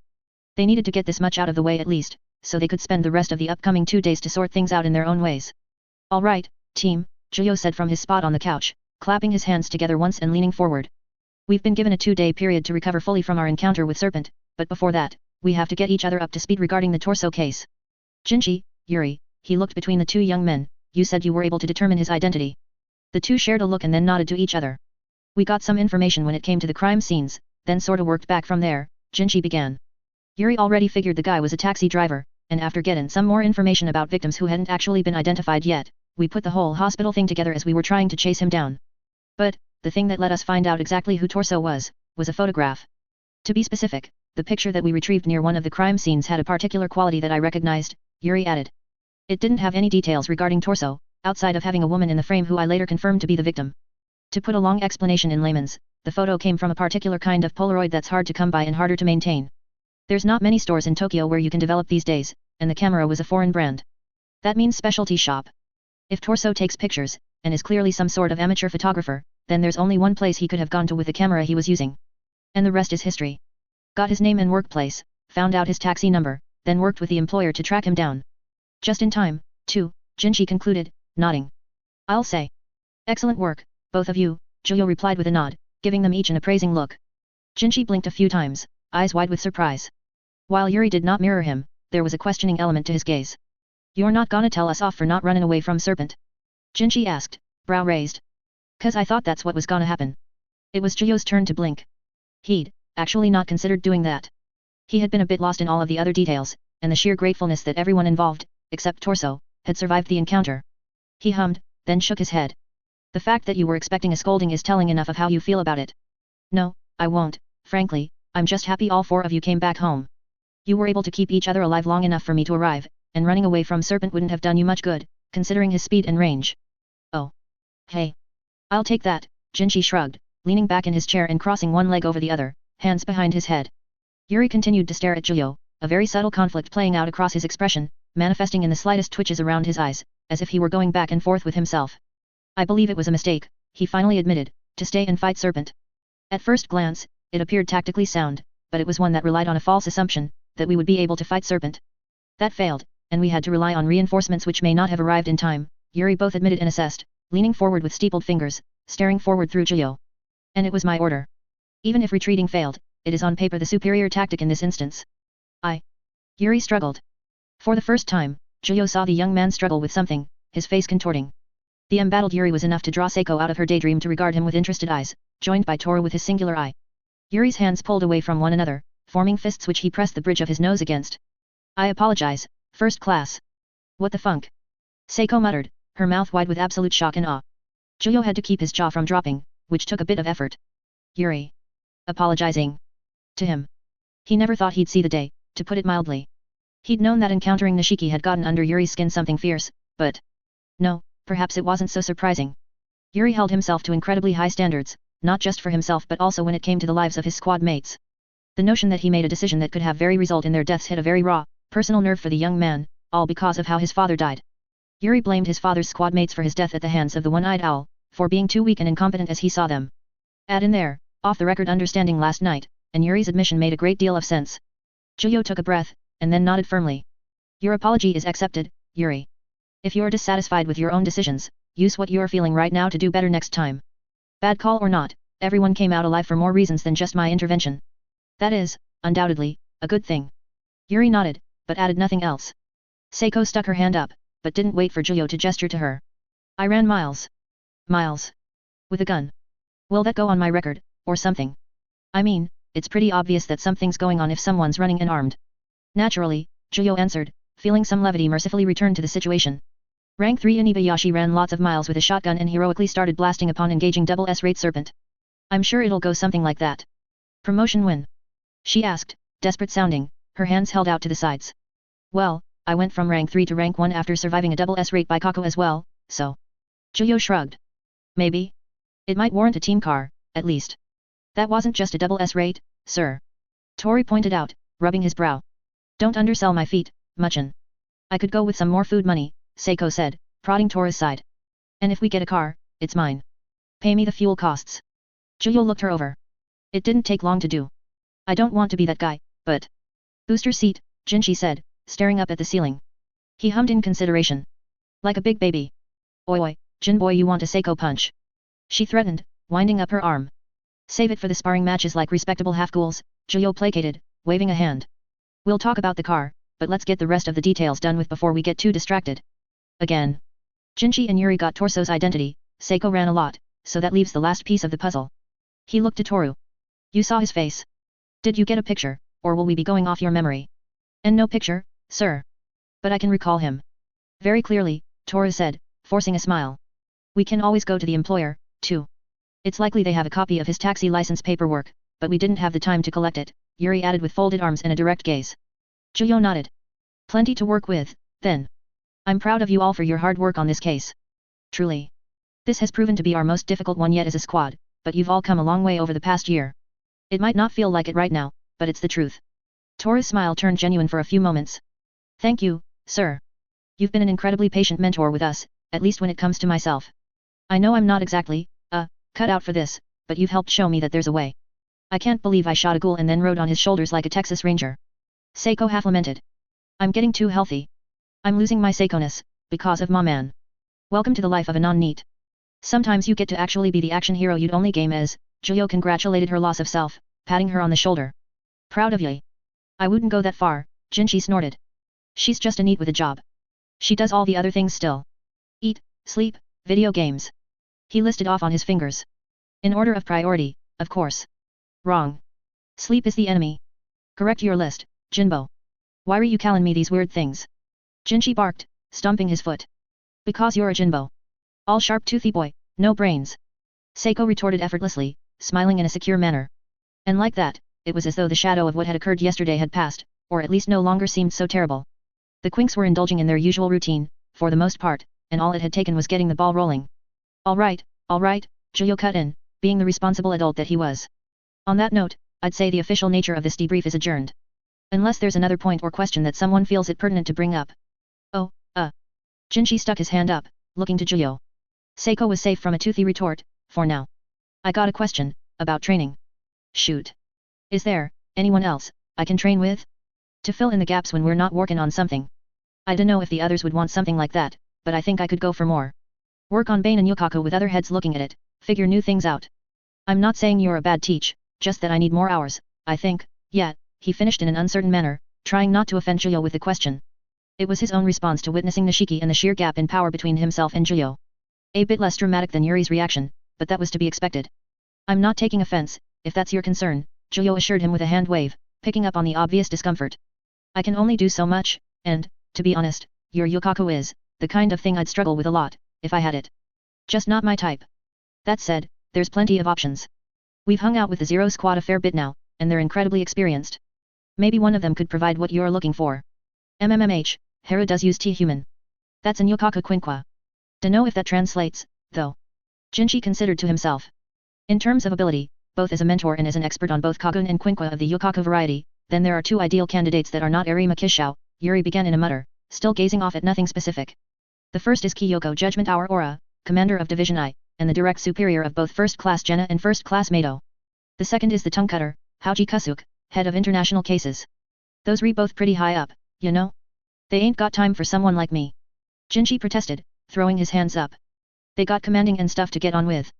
[SPEAKER 1] They needed to get this much out of the way at least, so they could spend the rest of the upcoming 2 days to sort things out in their own ways. All right, team, Juyo said from his spot on the couch, clapping his hands together once and leaning forward. We've been given a 2-day period to recover fully from our encounter with Serpent, but before that, we have to get each other up to speed regarding the torso case. Jinshi, Yuri, he looked between the two young men, you said you were able to determine his identity. The two shared a look and then nodded to each other. We got some information when it came to the crime scenes, then sorta worked back from there, Jinshi began. Yuri already figured the guy was a taxi driver, and after getting some more information about victims who hadn't actually been identified yet, we put the whole hospital thing together as we were trying to chase him down. But, the thing that let us find out exactly who Torso was a photograph. To be specific, the picture that we retrieved near one of the crime scenes had a particular quality that I recognized, Yuri added. It didn't have any details regarding Torso, outside of having a woman in the frame who I later confirmed to be the victim. To put a long explanation in layman's, the photo came from a particular kind of Polaroid that's hard to come by and harder to maintain. There's not many stores in Tokyo where you can develop these days, and the camera was a foreign brand. That means specialty shop. If Torso takes pictures, and is clearly some sort of amateur photographer, then there's only one place he could have gone to with the camera he was using. And the rest is history. Got his name and workplace, found out his taxi number, then worked with the employer to track him down. Just in time, too, Jinshi concluded, nodding. I'll say. Excellent work, both of you, Juyo replied with a nod, giving them each an appraising look. Jinshi blinked a few times, eyes wide with surprise. While Yuri did not mirror him, there was a questioning element to his gaze. You're not gonna tell us off for not running away from Serpent? Jinshi asked, brow raised. 'Cause I thought that's what was gonna happen. It was Juyo's turn to blink. He'd actually not considered doing that. He had been a bit lost in all of the other details, and the sheer gratefulness that everyone involved, except Torso, had survived the encounter. He hummed, then shook his head. The fact that you were expecting a scolding is telling enough of how you feel about it. No, I won't, frankly, I'm just happy all four of you came back home. You were able to keep each other alive long enough for me to arrive, and running away from Serpent wouldn't have done you much good, considering his speed and range. Oh. Hey. I'll take that, Jinshi shrugged, leaning back in his chair and crossing one leg over the other, hands behind his head. Yuri continued to stare at Juyo, a very subtle conflict playing out across his expression, manifesting in the slightest twitches around his eyes, as if he were going back and forth with himself. I believe it was a mistake, he finally admitted, to stay and fight Serpent. At first glance, it appeared tactically sound, but it was one that relied on a false assumption, that we would be able to fight Serpent. That failed, and we had to rely on reinforcements which may not have arrived in time, Yuri both admitted and assessed, leaning forward with steepled fingers, staring forward through Juyo. And it was my order. Even if retreating failed, it is on paper the superior tactic in this instance. Yuri struggled. For the first time, Juyo saw the young man struggle with something, his face contorting. The embattled Yuri was enough to draw Seiko out of her daydream to regard him with interested eyes, joined by Toru with his singular eye. Yuri's hands pulled away from one another, forming fists which he pressed the bridge of his nose against. I apologize, first class. What the funk? Seiko muttered, her mouth wide with absolute shock and awe. Julio had to keep his jaw from dropping, which took a bit of effort. Yuri. Apologizing. To him. He never thought he'd see the day, to put it mildly. He'd known that encountering Nishiki had gotten under Yuri's skin something fierce, but... no, perhaps it wasn't so surprising. Yuri held himself to incredibly high standards, not just for himself but also when it came to the lives of his squad mates. The notion that he made a decision that could have very result in their deaths hit a very raw, personal nerve for the young man, all because of how his father died. Yuri blamed his father's squad mates for his death at the hands of the one-eyed owl, for being too weak and incompetent as he saw them. Add in there, off-the-record understanding last night, and Yuri's admission made a great deal of sense. Julio took a breath, and then nodded firmly. Your apology is accepted, Yuri. If you're dissatisfied with your own decisions, use what you're feeling right now to do better next time. Bad call or not, everyone came out alive for more reasons than just my intervention. That is, undoubtedly, a good thing. Yuri nodded, but added nothing else. Seiko stuck her hand up, but didn't wait for Julio to gesture to her. I ran miles. Miles. With a gun. Will that go on my record, or something? I mean, it's pretty obvious that something's going on if someone's running and armed. Naturally, Julio answered, feeling some levity mercifully returned to the situation. Rank 3 Inibayashi ran lots of miles with a shotgun and heroically started blasting upon engaging double S-rate serpent. I'm sure it'll go something like that. Promotion win? She asked, desperate sounding, her hands held out to the sides. Well, I went from rank 3 to rank 1 after surviving a double S-rate by Kako as well, so... Julio shrugged. Maybe. It might warrant a team car, at least. That wasn't just a double S-rate, sir. Tori pointed out, rubbing his brow. Don't undersell my feat, Muchin. I could go with some more food money, Seiko said, prodding Tori's side. And if we get a car, it's mine. Pay me the fuel costs. Julio looked her over. It didn't take long to do. I don't want to be that guy, but... Booster seat, Jinchi said, staring up at the ceiling. He hummed in consideration. Like a big baby. Oi, Jin boy, you want a Seiko punch? She threatened, winding up her arm. Save it for the sparring matches like respectable half-ghouls, Julio placated, waving a hand. We'll talk about the car, but let's get the rest of the details done with before we get too distracted. Again. Jinchi and Yuri got Torso's identity, Seiko ran a lot, so that leaves the last piece of the puzzle. He looked to Toru. You saw his face. Did you get a picture, or will we be going off your memory? And no picture, sir. But I can recall him. Very clearly, Toru said, forcing a smile. We can always go to the employer, too. It's likely they have a copy of his taxi license paperwork, but we didn't have the time to collect it, Yuri added with folded arms and a direct gaze. Julio nodded. Plenty to work with, then. I'm proud of you all for your hard work on this case. Truly. This has proven to be our most difficult one yet as a squad, but you've all come a long way over the past year. It might not feel like it right now, but it's the truth. Toru's smile turned genuine for a few moments. Thank you, sir. You've been an incredibly patient mentor with us, at least when it comes to myself. I know I'm not exactly, cut out for this, but you've helped show me that there's a way. I can't believe I shot a ghoul and then rode on his shoulders like a Texas Ranger. Seiko half lamented. I'm getting too healthy. I'm losing my Seiko-ness, because of my man. Welcome to the life of a non-neat. Sometimes you get to actually be the action hero you'd only game as, Julio congratulated her loss of self, patting her on the shoulder. Proud of ye. I wouldn't go that far, Jinchi snorted. She's just a neat with a job. She does all the other things still. Eat, sleep, video games. He listed off on his fingers. In order of priority, of course. Wrong. Sleep is the enemy. Correct your list, Jinbo. Why are you calling me these weird things? Jinchi barked, stomping his foot. Because you're a Jinbo. All sharp-toothy boy, no brains. Seiko retorted effortlessly, smiling in a secure manner. And like that, it was as though the shadow of what had occurred yesterday had passed, or at least no longer seemed so terrible. The Quinks were indulging in their usual routine, for the most part, and all it had taken was getting the ball rolling. All right, Julio cut in, being the responsible adult that he was. On that note, I'd say the official nature of this debrief is adjourned. Unless there's another point or question that someone feels it pertinent to bring up. Oh, Jinchi stuck his hand up, looking to Julio. Seiko was safe from a toothy retort, for now. I got a question, about training. Shoot. Is there, anyone else, I can train with? To fill in the gaps when we're not working on something. I dunno if the others would want something like that, but I think I could go for more. Work on Bane and Yukaku with other heads looking at it, figure new things out. I'm not saying you're a bad teach, just that I need more hours, I think, yeah, he finished in an uncertain manner, trying not to offend Julio with the question. It was his own response to witnessing Nishiki and the sheer gap in power between himself and Julio. A bit less dramatic than Yuri's reaction, but that was to be expected. I'm not taking offense, if that's your concern, Julio assured him with a hand wave, picking up on the obvious discomfort. I can only do so much, and, to be honest, your yukaku is, the kind of thing I'd struggle with a lot, if I had it. Just not my type. That said, there's plenty of options. We've hung out with the Zero Squad a fair bit now, and they're incredibly experienced. Maybe one of them could provide what you're looking for. Hera does use T-Human. That's an yukaku quinqua. Dunno if that translates, though. Jinchi considered to himself. In terms of ability, both as a mentor and as an expert on both Kagun and Quinqua of the yukaku variety, then there are two ideal candidates that are not Nerima Kishao, Yuri began in a mutter, still gazing off at nothing specific. The first is Kyoko Judgment Hour Aura, commander of Division I, and the direct superior of both First Class Jenna and First Class Mato. The second is the tongue cutter, Haoji Kusuk, head of international cases. Those re both pretty high up, you know? They ain't got time for someone like me. Jinchi protested, throwing his hands up. They got commanding and stuff to get on with.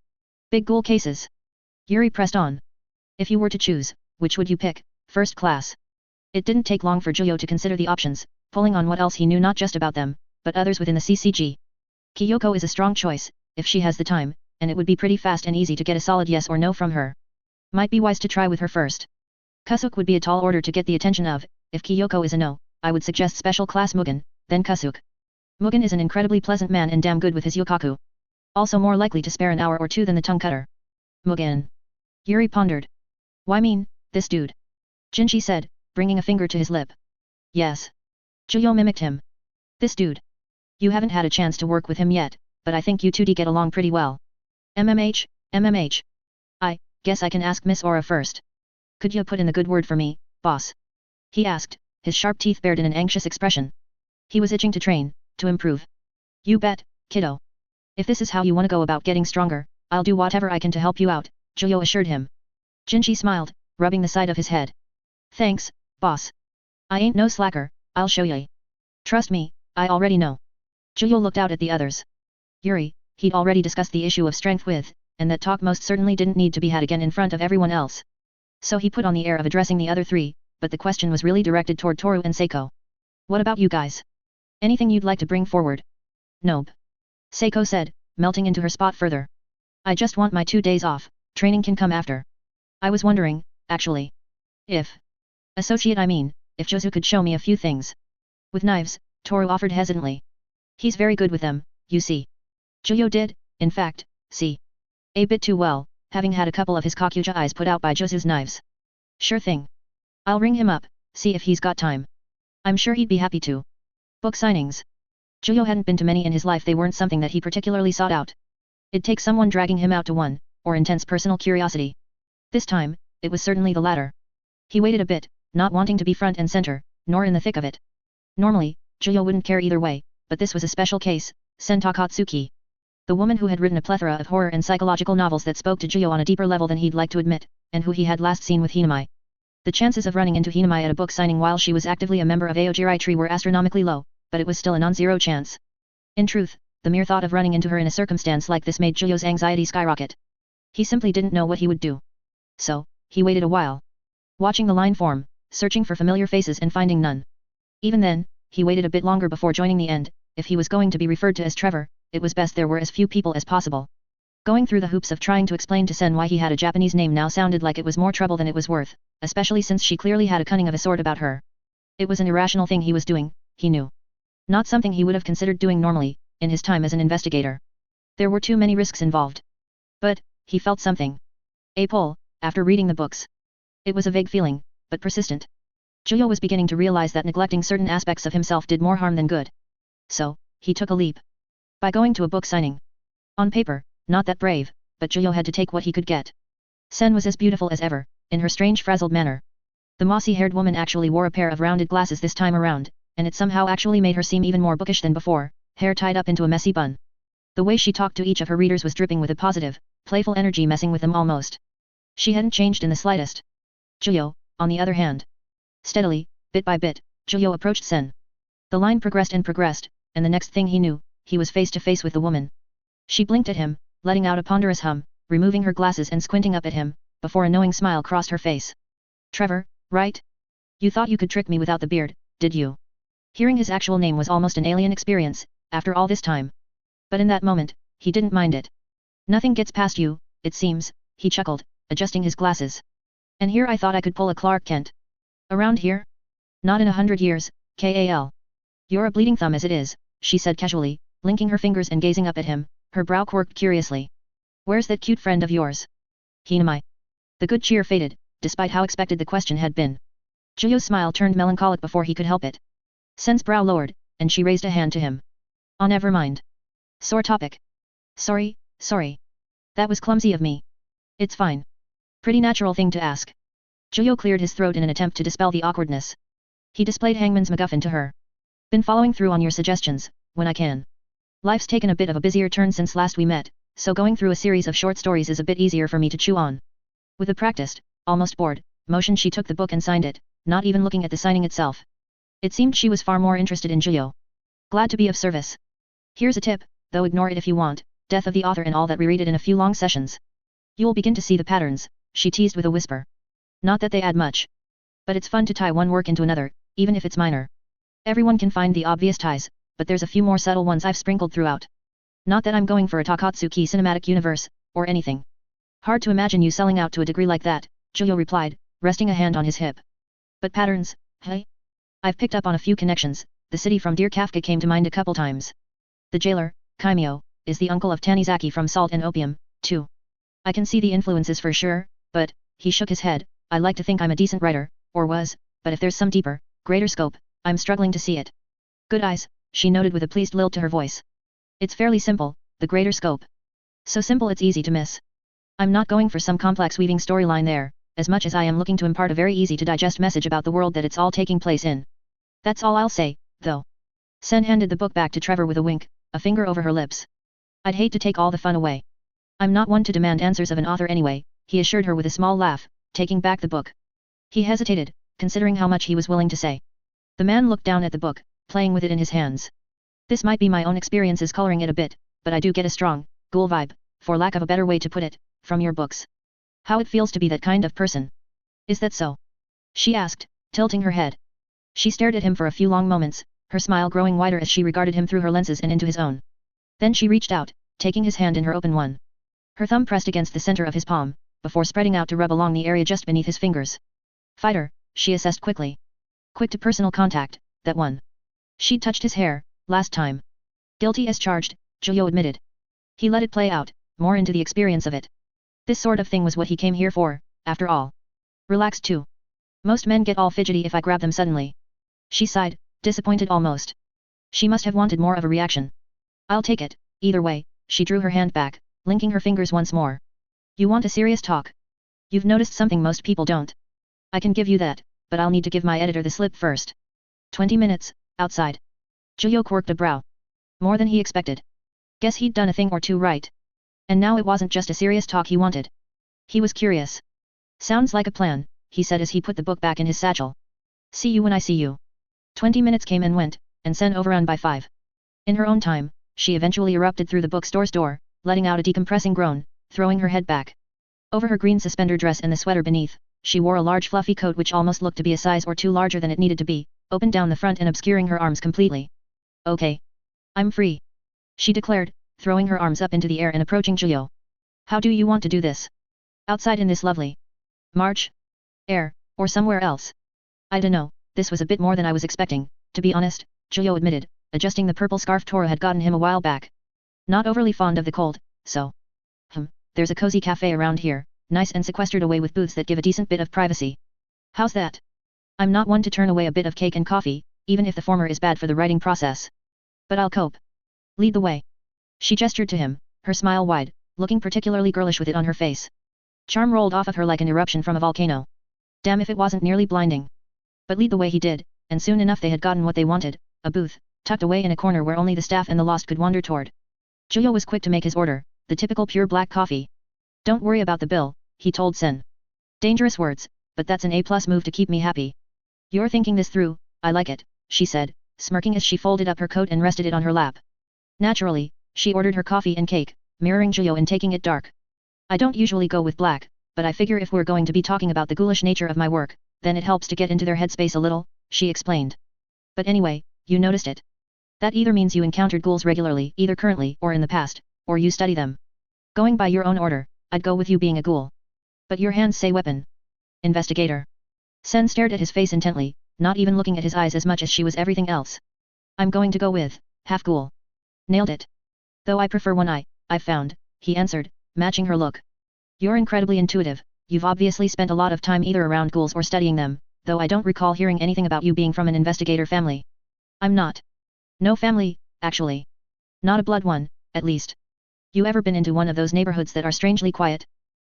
[SPEAKER 1] Big ghoul cases. Yuri pressed on. If you were to choose, which would you pick, First Class? It didn't take long for Juyo to consider the options, pulling on what else he knew not just about them, but others within the CCG. Kyoko is a strong choice, if she has the time, and it would be pretty fast and easy to get a solid yes or no from her. Might be wise to try with her first. Kusuk would be a tall order to get the attention of. If Kyoko is a no, I would suggest Special Class Mugen, then Kusuk. Mugen is an incredibly pleasant man and damn good with his yukaku. Also more likely to spare an hour or two than the tongue cutter. Mugen. Yuri pondered. Why mean, this dude? Jinchi said, bringing a finger to his lip. Yes. Juyo mimicked him. This dude. You haven't had a chance to work with him yet, but I think you 2D get along pretty well. MMH. I guess I can ask Miss Aura first. Could you put in the good word for me, boss? He asked, his sharp teeth bared in an anxious expression. He was itching to train, to improve. You bet, kiddo. If this is how you want to go about getting stronger, I'll do whatever I can to help you out, Juyo assured him. Jinchi smiled, rubbing the side of his head. Thanks, boss. I ain't no slacker, I'll show ya. Trust me, I already know. Juyo looked out at the others. Yuri, he'd already discussed the issue of strength with, and that talk most certainly didn't need to be had again in front of everyone else. So he put on the air of addressing the other three, but the question was really directed toward Toru and Seiko. What about you guys? Anything you'd like to bring forward? Nope. Seiko said, melting into her spot further. I just want my 2 days off, training can come after. I was wondering, actually. If Josu could show me a few things. With knives, Toru offered hesitantly. He's very good with them, you see. Juyo did, in fact, see. A bit too well, having had a couple of his Kakuja eyes put out by Josu's knives. Sure thing. I'll ring him up, see if he's got time. I'm sure he'd be happy to. Book signings. Juyo hadn't been to many in his life. They weren't something that he particularly sought out. It'd take someone dragging him out to one, or intense personal curiosity. This time, it was certainly the latter. He waited a bit, not wanting to be front and center, nor in the thick of it. Normally, Juyo wouldn't care either way, but this was a special case, Sen Takatsuki. The woman who had written a plethora of horror and psychological novels that spoke to Juyo on a deeper level than he'd like to admit, and who he had last seen with Hinamai. The chances of running into Hinamai at a book signing while she was actively a member of Aojirai Tree were astronomically low, but it was still a non-zero chance. In truth, the mere thought of running into her in a circumstance like this made Juyo's anxiety skyrocket. He simply didn't know what he would do. So, he waited a while. Watching the line form, searching for familiar faces and finding none. Even then, he waited a bit longer before joining the end. If he was going to be referred to as Trevor, it was best there were as few people as possible. Going through the hoops of trying to explain to Sen why he had a Japanese name now sounded like it was more trouble than it was worth, especially since she clearly had a cunning of a sort about her. It was an irrational thing he was doing, he knew. Not something he would have considered doing normally, in his time as an investigator. There were too many risks involved. But, he felt something. A pull, after reading the books. It was a vague feeling, but persistent. Juyo was beginning to realize that neglecting certain aspects of himself did more harm than good. So, he took a leap. By going to a book signing. On paper, not that brave, but Juyo had to take what he could get. Sen was as beautiful as ever, in her strange frazzled manner. The mossy-haired woman actually wore a pair of rounded glasses this time around, and it somehow actually made her seem even more bookish than before, hair tied up into a messy bun. The way she talked to each of her readers was dripping with a positive, playful energy messing with them almost. She hadn't changed in the slightest. Juyo, on the other hand. Steadily, bit by bit, Juyo approached Sen. The line progressed, and the next thing he knew, he was face to face with the woman. She blinked at him, letting out a ponderous hum, removing her glasses and squinting up at him, before a knowing smile crossed her face. Trevor, right? You thought you could trick me without the beard, did you? Hearing his actual name was almost an alien experience, after all this time. But in that moment, he didn't mind it. Nothing gets past you, it seems, he chuckled, adjusting his glasses. And here I thought I could pull a Clark Kent. Around here? Not in 100 years, Kal. You're a bleeding thumb as it is, she said casually, linking her fingers and gazing up at him, her brow quirked curiously. Where's that cute friend of yours? Hinamai. The good cheer faded, despite how expected the question had been. Juyo's smile turned melancholic before he could help it. Sen's brow lowered, and she raised a hand to him. Oh, never mind. Sore topic. Sorry. That was clumsy of me. It's fine. Pretty natural thing to ask. Juyo cleared his throat in an attempt to dispel the awkwardness. He displayed Hangman's MacGuffin to her. Been following through on your suggestions, when I can. Life's taken a bit of a busier turn since last we met, so going through a series of short stories is a bit easier for me to chew on. With a practiced, almost bored, motion she took the book and signed it, not even looking at the signing itself. It seemed she was far more interested in Juyo. Glad to be of service. Here's a tip, though ignore it if you want, death of the author and all that, reread it in a few long sessions. You'll begin to see the patterns, she teased with a whisper. Not that they add much. But it's fun to tie one work into another, even if it's minor. Everyone can find the obvious ties, but there's a few more subtle ones I've sprinkled throughout. Not that I'm going for a Takatsuki cinematic universe, or anything. Hard to imagine you selling out to a degree like that, Juyo replied, resting a hand on his hip. But patterns, hey? I've picked up on a few connections. The city from Dear Kafka came to mind a couple times. The jailer, Kaimyo, is the uncle of Tanizaki from Salt and Opium, too. I can see the influences for sure, but, he shook his head, I like to think I'm a decent writer, or was, but if there's some deeper, greater scope, I'm struggling to see it. Good eyes, she noted with a pleased lilt to her voice. It's fairly simple, the greater scope. So simple it's easy to miss. I'm not going for some complex weaving storyline there, as much as I am looking to impart a very easy to digest message about the world that it's all taking place in. That's all I'll say, though. Sen handed the book back to Trevor with a wink, a finger over her lips. I'd hate to take all the fun away. I'm not one to demand answers of an author anyway, he assured her with a small laugh, taking back the book. He hesitated, considering how much he was willing to say. The man looked down at the book, playing with it in his hands. This might be my own experiences coloring it a bit, but I do get a strong, ghoul vibe, for lack of a better way to put it, from your books. How it feels to be that kind of person. Is that so? She asked, tilting her head. She stared at him for a few long moments, her smile growing wider as she regarded him through her lenses and into his own. Then she reached out, taking his hand in her open one. Her thumb pressed against the center of his palm, before spreading out to rub along the area just beneath his fingers. Fighter, she assessed quickly. Quick to personal contact, that one. She'd touched his hair, last time. Guilty as charged, Juyo admitted. He let it play out, more into the experience of it. This sort of thing was what he came here for, after all. Relaxed too. Most men get all fidgety if I grab them suddenly. She sighed, disappointed almost. She must have wanted more of a reaction. I'll take it, either way, she drew her hand back, linking her fingers once more. You want a serious talk? You've noticed something most people don't. I can give you that, but I'll need to give my editor the slip first. 20 minutes, outside. Juyo quirked a brow. More than he expected. Guess he'd done a thing or two right. And now it wasn't just a serious talk he wanted. He was curious. Sounds like a plan, he said as he put the book back in his satchel. See you when I see you. 20 minutes came and went, and Sen overrun by 5. In her own time, she eventually erupted through the bookstore's door, letting out a decompressing groan, throwing her head back. Over her green suspender dress and the sweater beneath, she wore a large fluffy coat which almost looked to be a size or two larger than it needed to be, opened down the front and obscuring her arms completely. Okay. I'm free. She declared, throwing her arms up into the air and approaching Juyo. How do you want to do this? Outside in this lovely March? Air, or somewhere else? I dunno, this was a bit more than I was expecting, to be honest, Juyo admitted, adjusting the purple scarf Tora had gotten him a while back. Not overly fond of the cold, so. There's a cozy cafe around here, nice and sequestered away with booths that give a decent bit of privacy. How's that? I'm not one to turn away a bit of cake and coffee, even if the former is bad for the writing process. But I'll cope. Lead the way. She gestured to him, her smile wide, looking particularly girlish with it on her face. Charm rolled off of her like an eruption from a volcano. Damn if it wasn't nearly blinding. But lead the way he did, and soon enough they had gotten what they wanted, a booth, tucked away in a corner where only the staff and the lost could wander toward. Juyo was quick to make his order, the typical pure black coffee. Don't worry about the bill, he told Sen. Dangerous words, but that's an A+ move to keep me happy. You're thinking this through, I like it, she said, smirking as she folded up her coat and rested it on her lap. Naturally, she ordered her coffee and cake, mirroring Juyo in taking it dark. I don't usually go with black, but I figure if we're going to be talking about the ghoulish nature of my work, then it helps to get into their headspace a little, she explained. But anyway, you noticed it. That either means you encountered ghouls regularly, either currently or in the past, or you study them. Going by your own order, I'd go with you being a ghoul. But your hands say weapon. Investigator. Sen stared at his face intently, not even looking at his eyes as much as she was everything else. I'm going to go with, half ghoul. Nailed it. Though I prefer one eye, I've found, he answered, matching her look. You're incredibly intuitive, you've obviously spent a lot of time either around ghouls or studying them, though I don't recall hearing anything about you being from an investigator family. I'm not. No family, actually. Not a blood one, at least. You ever been into one of those neighborhoods that are strangely quiet?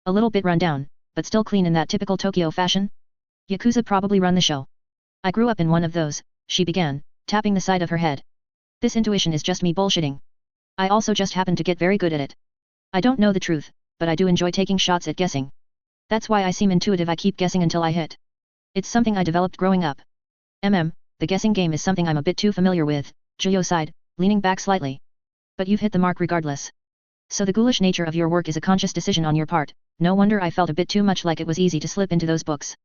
[SPEAKER 1] A little bit run down, but still clean in that typical Tokyo fashion? Yakuza probably run the show. I grew up in one of those, she began, tapping the side of her head. This intuition is just me bullshitting. I also just happen to get very good at it. I don't know the truth, but I do enjoy taking shots at guessing. That's why I seem intuitive. I keep guessing until I hit. It's something I developed growing up. The guessing game is something I'm a bit too familiar with, Juyo sighed, leaning back slightly. But you've hit the mark regardless. So the ghoulish nature of your work is a conscious decision on your part, no wonder I felt a bit too much like it was easy to slip into those books.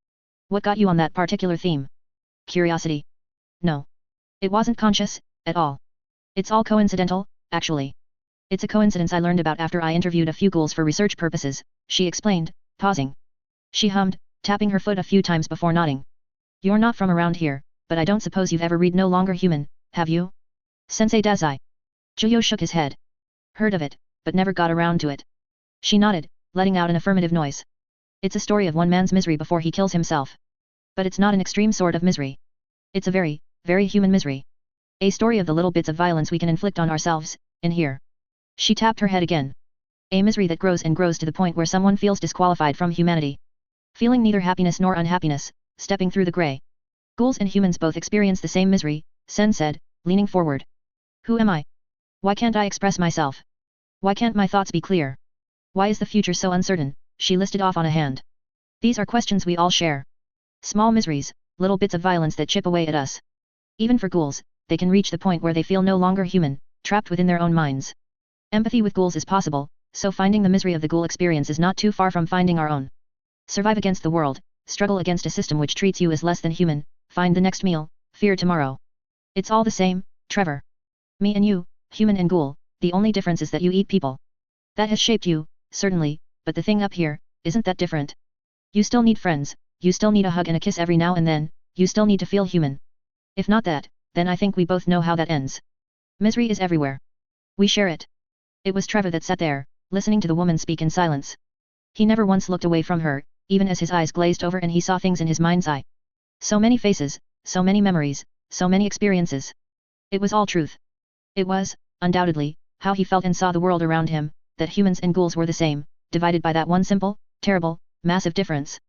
[SPEAKER 1] What got you on that particular theme? Curiosity. No. It wasn't conscious, at all. It's all coincidental, actually. It's a coincidence I learned about after I interviewed a few ghouls for research purposes, she explained, pausing. She hummed, tapping her foot a few times before nodding. You're not from around here, but I don't suppose you've ever read No Longer Human, have you? Sensei Dazai. Juyo shook his head. Heard of it, but never got around to it. She nodded, letting out an affirmative noise. It's a story of one man's misery before he kills himself. But it's not an extreme sort of misery. It's a very, very human misery. A story of the little bits of violence we can inflict on ourselves, in here. She tapped her head again. A misery that grows and grows to the point where someone feels disqualified from humanity. Feeling neither happiness nor unhappiness, stepping through the gray. Ghouls and humans both experience the same misery, Sen said, leaning forward. Who am I? Why can't I express myself? Why can't my thoughts be clear? Why is the future so uncertain? She listed off on a hand. These are questions we all share. Small miseries, little bits of violence that chip away at us. Even for ghouls, they can reach the point where they feel no longer human, trapped within their own minds. Empathy with ghouls is possible, so finding the misery of the ghoul experience is not too far from finding our own. Survive against the world, struggle against a system which treats you as less than human, find the next meal, fear tomorrow. It's all the same, Trevor. Me and you, human and ghoul, the only difference is that you eat people. That has shaped you, certainly, but the thing up here, isn't that different? You still need friends, you still need a hug and a kiss every now and then, you still need to feel human. If not that, then I think we both know how that ends. Misery is everywhere. We share it. It was Trevor that sat there, listening to the woman speak in silence. He never once looked away from her, even as his eyes glazed over and he saw things in his mind's eye. So many faces, so many memories, so many experiences. It was all truth. It was, undoubtedly, how he felt and saw the world around him, that humans and ghouls were the same, divided by that one simple, terrible, massive difference.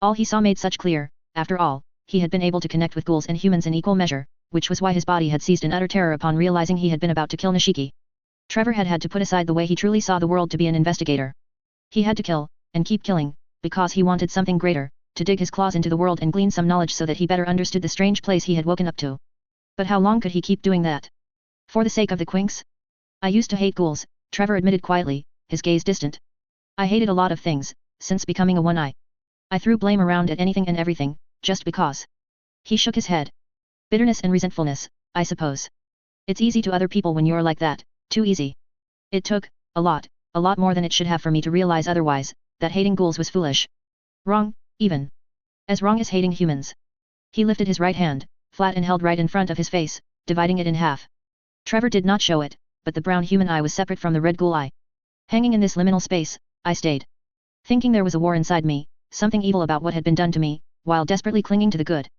[SPEAKER 1] All he saw made such clear, after all, he had been able to connect with ghouls and humans in equal measure, which was why his body had seized in utter terror upon realizing he had been about to kill Nishiki. Trevor had had to put aside the way he truly saw the world to be an investigator. He had to kill, and keep killing, because he wanted something greater, to dig his claws into the world and glean some knowledge so that he better understood the strange place he had woken up to. But how long could he keep doing that? For the sake of the Quinks? I used to hate ghouls, Trevor admitted quietly, his gaze distant. I hated a lot of things, since becoming a one-eye. I threw blame around at anything and everything, just because. He shook his head. Bitterness and resentfulness, I suppose. It's easy to other people when you're like that, too easy. It took, a lot more than it should have for me to realize otherwise, that hating ghouls was foolish. Wrong, even. As wrong as hating humans. He lifted his right hand, flat and held right in front of his face, dividing it in half. Trevor did not show it, but the brown human eye was separate from the red ghoul eye. Hanging in this liminal space, I stayed. Thinking there was a war inside me, something evil about what had been done to me, while desperately clinging to the good.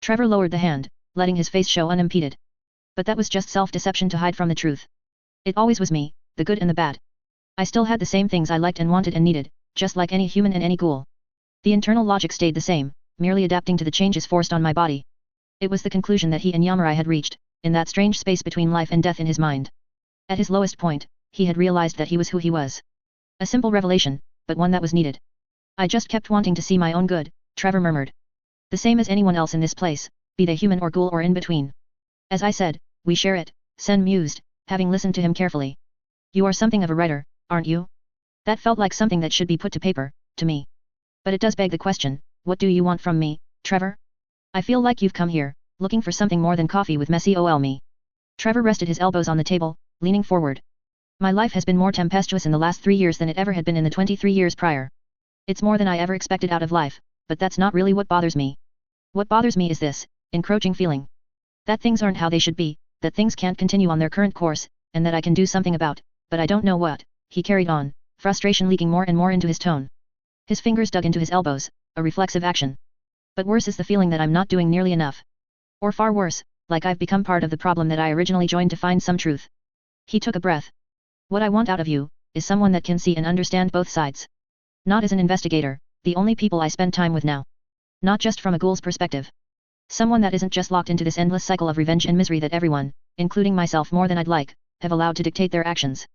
[SPEAKER 1] Trevor lowered the hand, letting his face show unimpeded. But that was just self-deception to hide from the truth. It always was me, the good and the bad. I still had the same things I liked and wanted and needed, just like any human and any ghoul. The internal logic stayed the same, merely adapting to the changes forced on my body. It was the conclusion that he and Yamurai had reached, in that strange space between life and death in his mind. At his lowest point, he had realized that he was who he was. A simple revelation, but one that was needed. I just kept wanting to see my own good, Trevor murmured. The same as anyone else in this place, be they human or ghoul or in between. As I said, we share it, Sen mused, having listened to him carefully. You are something of a writer, aren't you? That felt like something that should be put to paper, to me. But it does beg the question, what do you want from me, Trevor? I feel like you've come here, looking for something more than coffee with messy me. Trevor rested his elbows on the table, leaning forward. My life has been more tempestuous in the last 3 years than it ever had been in the 23 years prior. It's more than I ever expected out of life, but that's not really what bothers me. What bothers me is this encroaching feeling. That things aren't how they should be, that things can't continue on their current course, and that I can do something about, but I don't know what," he carried on, frustration leaking more and more into his tone. His fingers dug into his elbows, a reflexive action. "But worse is the feeling that I'm not doing nearly enough. Or far worse, like I've become part of the problem that I originally joined to find some truth." He took a breath. "What I want out of you, is someone that can see and understand both sides. Not as an investigator, the only people I spend time with now. Not just from a ghoul's perspective. Someone that isn't just locked into this endless cycle of revenge and misery that everyone, including myself more than I'd like, have allowed to dictate their actions.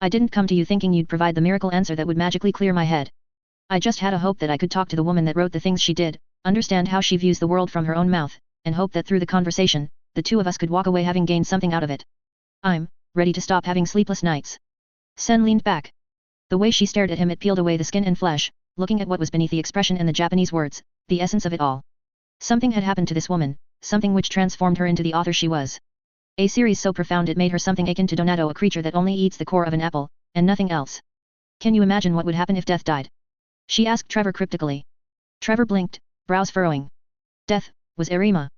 [SPEAKER 1] I didn't come to you thinking you'd provide the miracle answer that would magically clear my head. I just had a hope that I could talk to the woman that wrote the things she did, understand how she views the world from her own mouth, and hope that through the conversation, the two of us could walk away having gained something out of it. I'm ready to stop having sleepless nights." Sen leaned back. The way she stared at him, it peeled away the skin and flesh, looking at what was beneath the expression and the Japanese words, the essence of it all. Something had happened to this woman, something which transformed her into the author she was. A series so profound it made her something akin to Donato, a creature that only eats the core of an apple, and nothing else. "Can you imagine what would happen if death died?" she asked Trevor cryptically. Trevor blinked, brows furrowing. Death, was Nerima.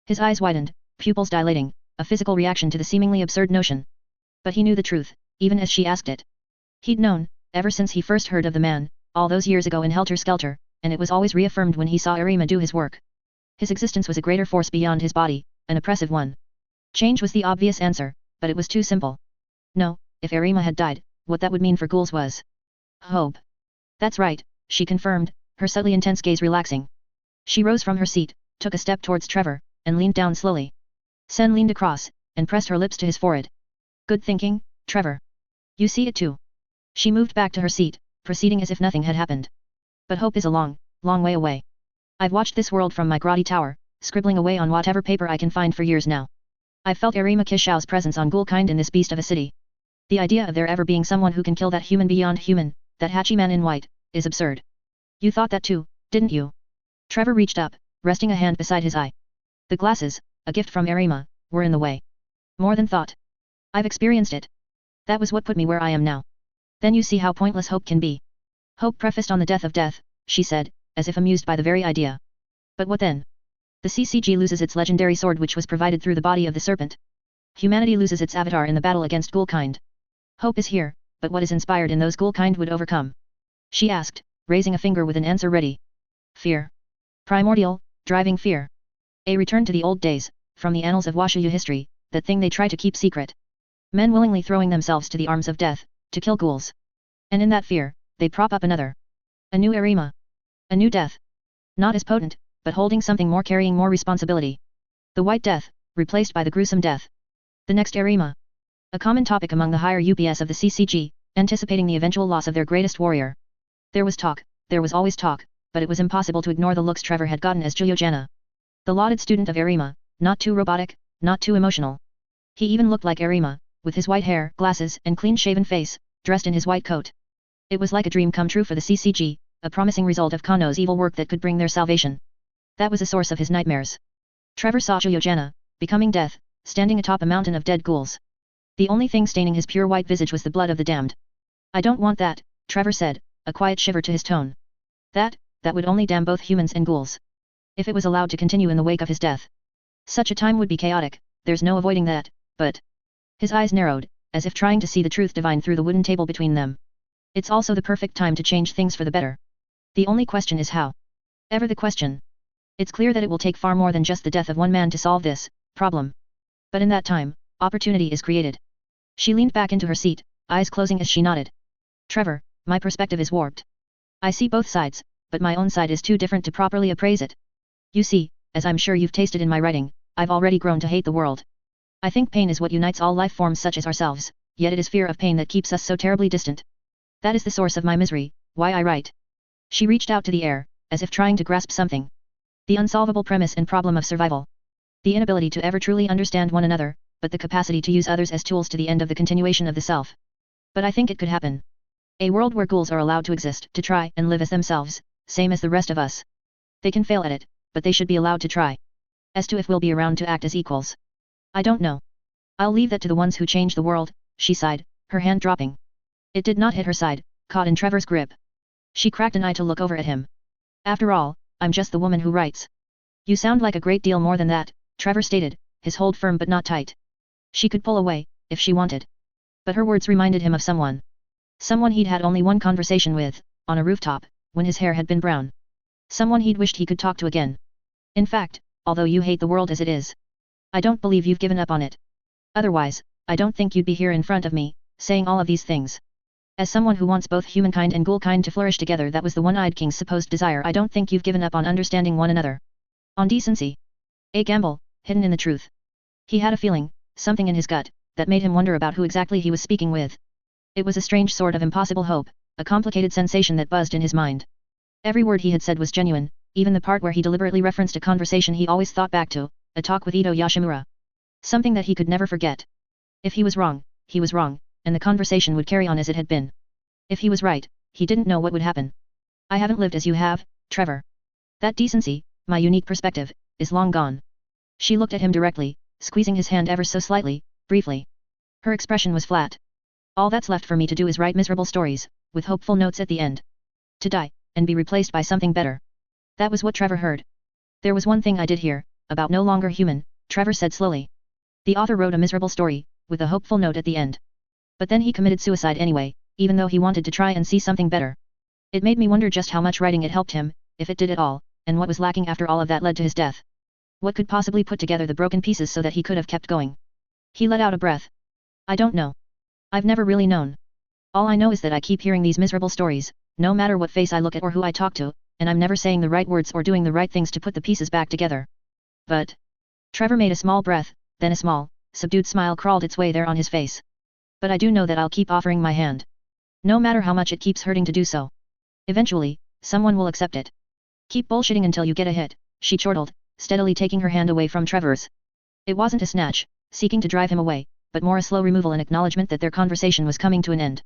[SPEAKER 1] His eyes widened, pupils dilating, a physical reaction to the seemingly absurd notion. But he knew the truth, even as she asked it. He'd known, ever since he first heard of the man, all those years ago in Helter Skelter, and it was always reaffirmed when he saw Nerima do his work. His existence was a greater force beyond his body, an oppressive one. Change was the obvious answer, but it was too simple. No, if Nerima had died, what that would mean for ghouls was hope. "That's right," she confirmed, her subtly intense gaze relaxing. She rose from her seat, took a step towards Trevor, and leaned down slowly. Sen leaned across, and pressed her lips to his forehead. "Good thinking, Trevor. You see it too." She moved back to her seat, proceeding as if nothing had happened. "But hope is a long, long way away. I've watched this world from my grotty tower, scribbling away on whatever paper I can find for years now. I've felt LuckyChaos' presence on ghoul-kind in this beast of a city. The idea of there ever being someone who can kill that human beyond human, that Hachi man in white, is absurd. You thought that too, didn't you?" Trevor reached up, resting a hand beside his eye. "The glasses, a gift from Nerima, were in the way. More than thought. I've experienced it. That was what put me where I am now. Then you see how pointless hope can be." "Hope prefaced on the death of death," she said, as if amused by the very idea. "But what then? The CCG loses its legendary sword which was provided through the body of the serpent. Humanity loses its avatar in the battle against ghoul-kind. Hope is here, but what is inspired in those ghoul-kind would overcome?" she asked, raising a finger with an answer ready. "Fear. Primordial, driving fear. A return to the old days, from the annals of Washiyu history, that thing they try to keep secret. Men willingly throwing themselves to the arms of death, to kill ghouls. And in that fear, they prop up another. A new Nerima. A new death. Not as potent, but holding something more, carrying more responsibility. The White Death, replaced by the gruesome death. The next Nerima. A common topic among the higher UPS of the CCG, anticipating the eventual loss of their greatest warrior. There was talk, there was always talk, but it was impossible to ignore the looks Trevor had gotten as Juliojana. The lauded student of Nerima, not too robotic, not too emotional. He even looked like Nerima, with his white hair, glasses, and clean-shaven face, dressed in his white coat. It was like a dream come true for the CCG, a promising result of Kano's evil work that could bring their salvation. That was a source of his nightmares. Trevor saw Juliojana, becoming death, standing atop a mountain of dead ghouls. The only thing staining his pure white visage was the blood of the damned. "I don't want that," Trevor said, a quiet shiver to his tone. That would only damn both humans and ghouls. If it was allowed to continue in the wake of his death. Such a time would be chaotic, there's no avoiding that, but... His eyes narrowed, as if trying to see the truth divine through the wooden table between them. It's also the perfect time to change things for the better. The only question is how. Ever the question. It's clear that it will take far more than just the death of one man to solve this problem. But in that time, opportunity is created. She leaned back into her seat, eyes closing as she nodded. "Trevor, my perspective is warped. I see both sides, but my own side is too different to properly appraise it. You see, as I'm sure you've tasted in my writing, I've already grown to hate the world. I think pain is what unites all life forms such as ourselves, yet it is fear of pain that keeps us so terribly distant. That is the source of my misery, why I write." She reached out to the air, as if trying to grasp something. The unsolvable premise and problem of survival. The inability to ever truly understand one another, but the capacity to use others as tools to the end of the continuation of the self. But I think it could happen. A world where ghouls are allowed to exist, to try and live as themselves, same as the rest of us. They can fail at it, but they should be allowed to try. As to if we'll be around to act as equals. I don't know. I'll leave that to the ones who change the world, she sighed, her hand dropping. It did not hit her side, caught in Trevor's grip. She cracked an eye to look over at him. "After all, I'm just the woman who writes. You sound like a great deal more than that, Trevor stated, his hold firm but not tight. She could pull away, if she wanted. But her words reminded him of someone. Someone he'd had only one conversation with, on a rooftop, when his hair had been brown. Someone he'd wished he could talk to again. In fact, although you hate the world as it is, I don't believe you've given up on it. Otherwise, I don't think you'd be here in front of me, saying all of these things. As someone who wants both humankind and ghoulkind to flourish together, that was the one-eyed king's supposed desire. I don't think you've given up on understanding one another. On decency. A gamble, hidden in the truth. He had a feeling, something in his gut, that made him wonder about who exactly he was speaking with. It was a strange sort of impossible hope, a complicated sensation that buzzed in his mind. Every word he had said was genuine, even the part where he deliberately referenced a conversation he always thought back to, a talk with Ito Yashimura. Something that he could never forget. If he was wrong, and the conversation would carry on as it had been. If he was right, he didn't know what would happen. I haven't lived as you have, Trevor. That decency, my unique perspective, is long gone. She looked at him directly, squeezing his hand ever so slightly, briefly. Her expression was flat. All that's left for me to do is write miserable stories, with hopeful notes at the end. To die, and be replaced by something better. That was what Trevor heard. There was one thing I did hear, about no longer human, Trevor said slowly. The author wrote a miserable story, with a hopeful note at the end. But then he committed suicide anyway, even though he wanted to try and see something better. It made me wonder just how much writing it helped him, if it did at all, and what was lacking after all of that led to his death. What could possibly put together the broken pieces so that he could have kept going? He let out a breath. I don't know. I've never really known. All I know is that I keep hearing these miserable stories, no matter what face I look at or who I talk to, and I'm never saying the right words or doing the right things to put the pieces back together. But... Trevor made a small breath, then a small, subdued smile crawled its way there on his face. But I do know that I'll keep offering my hand. No matter how much it keeps hurting to do so. Eventually, someone will accept it. Keep bullshitting until you get a hit, she chortled, steadily taking her hand away from Trevor's. It wasn't a snatch, seeking to drive him away, but more a slow removal and acknowledgement that their conversation was coming to an end.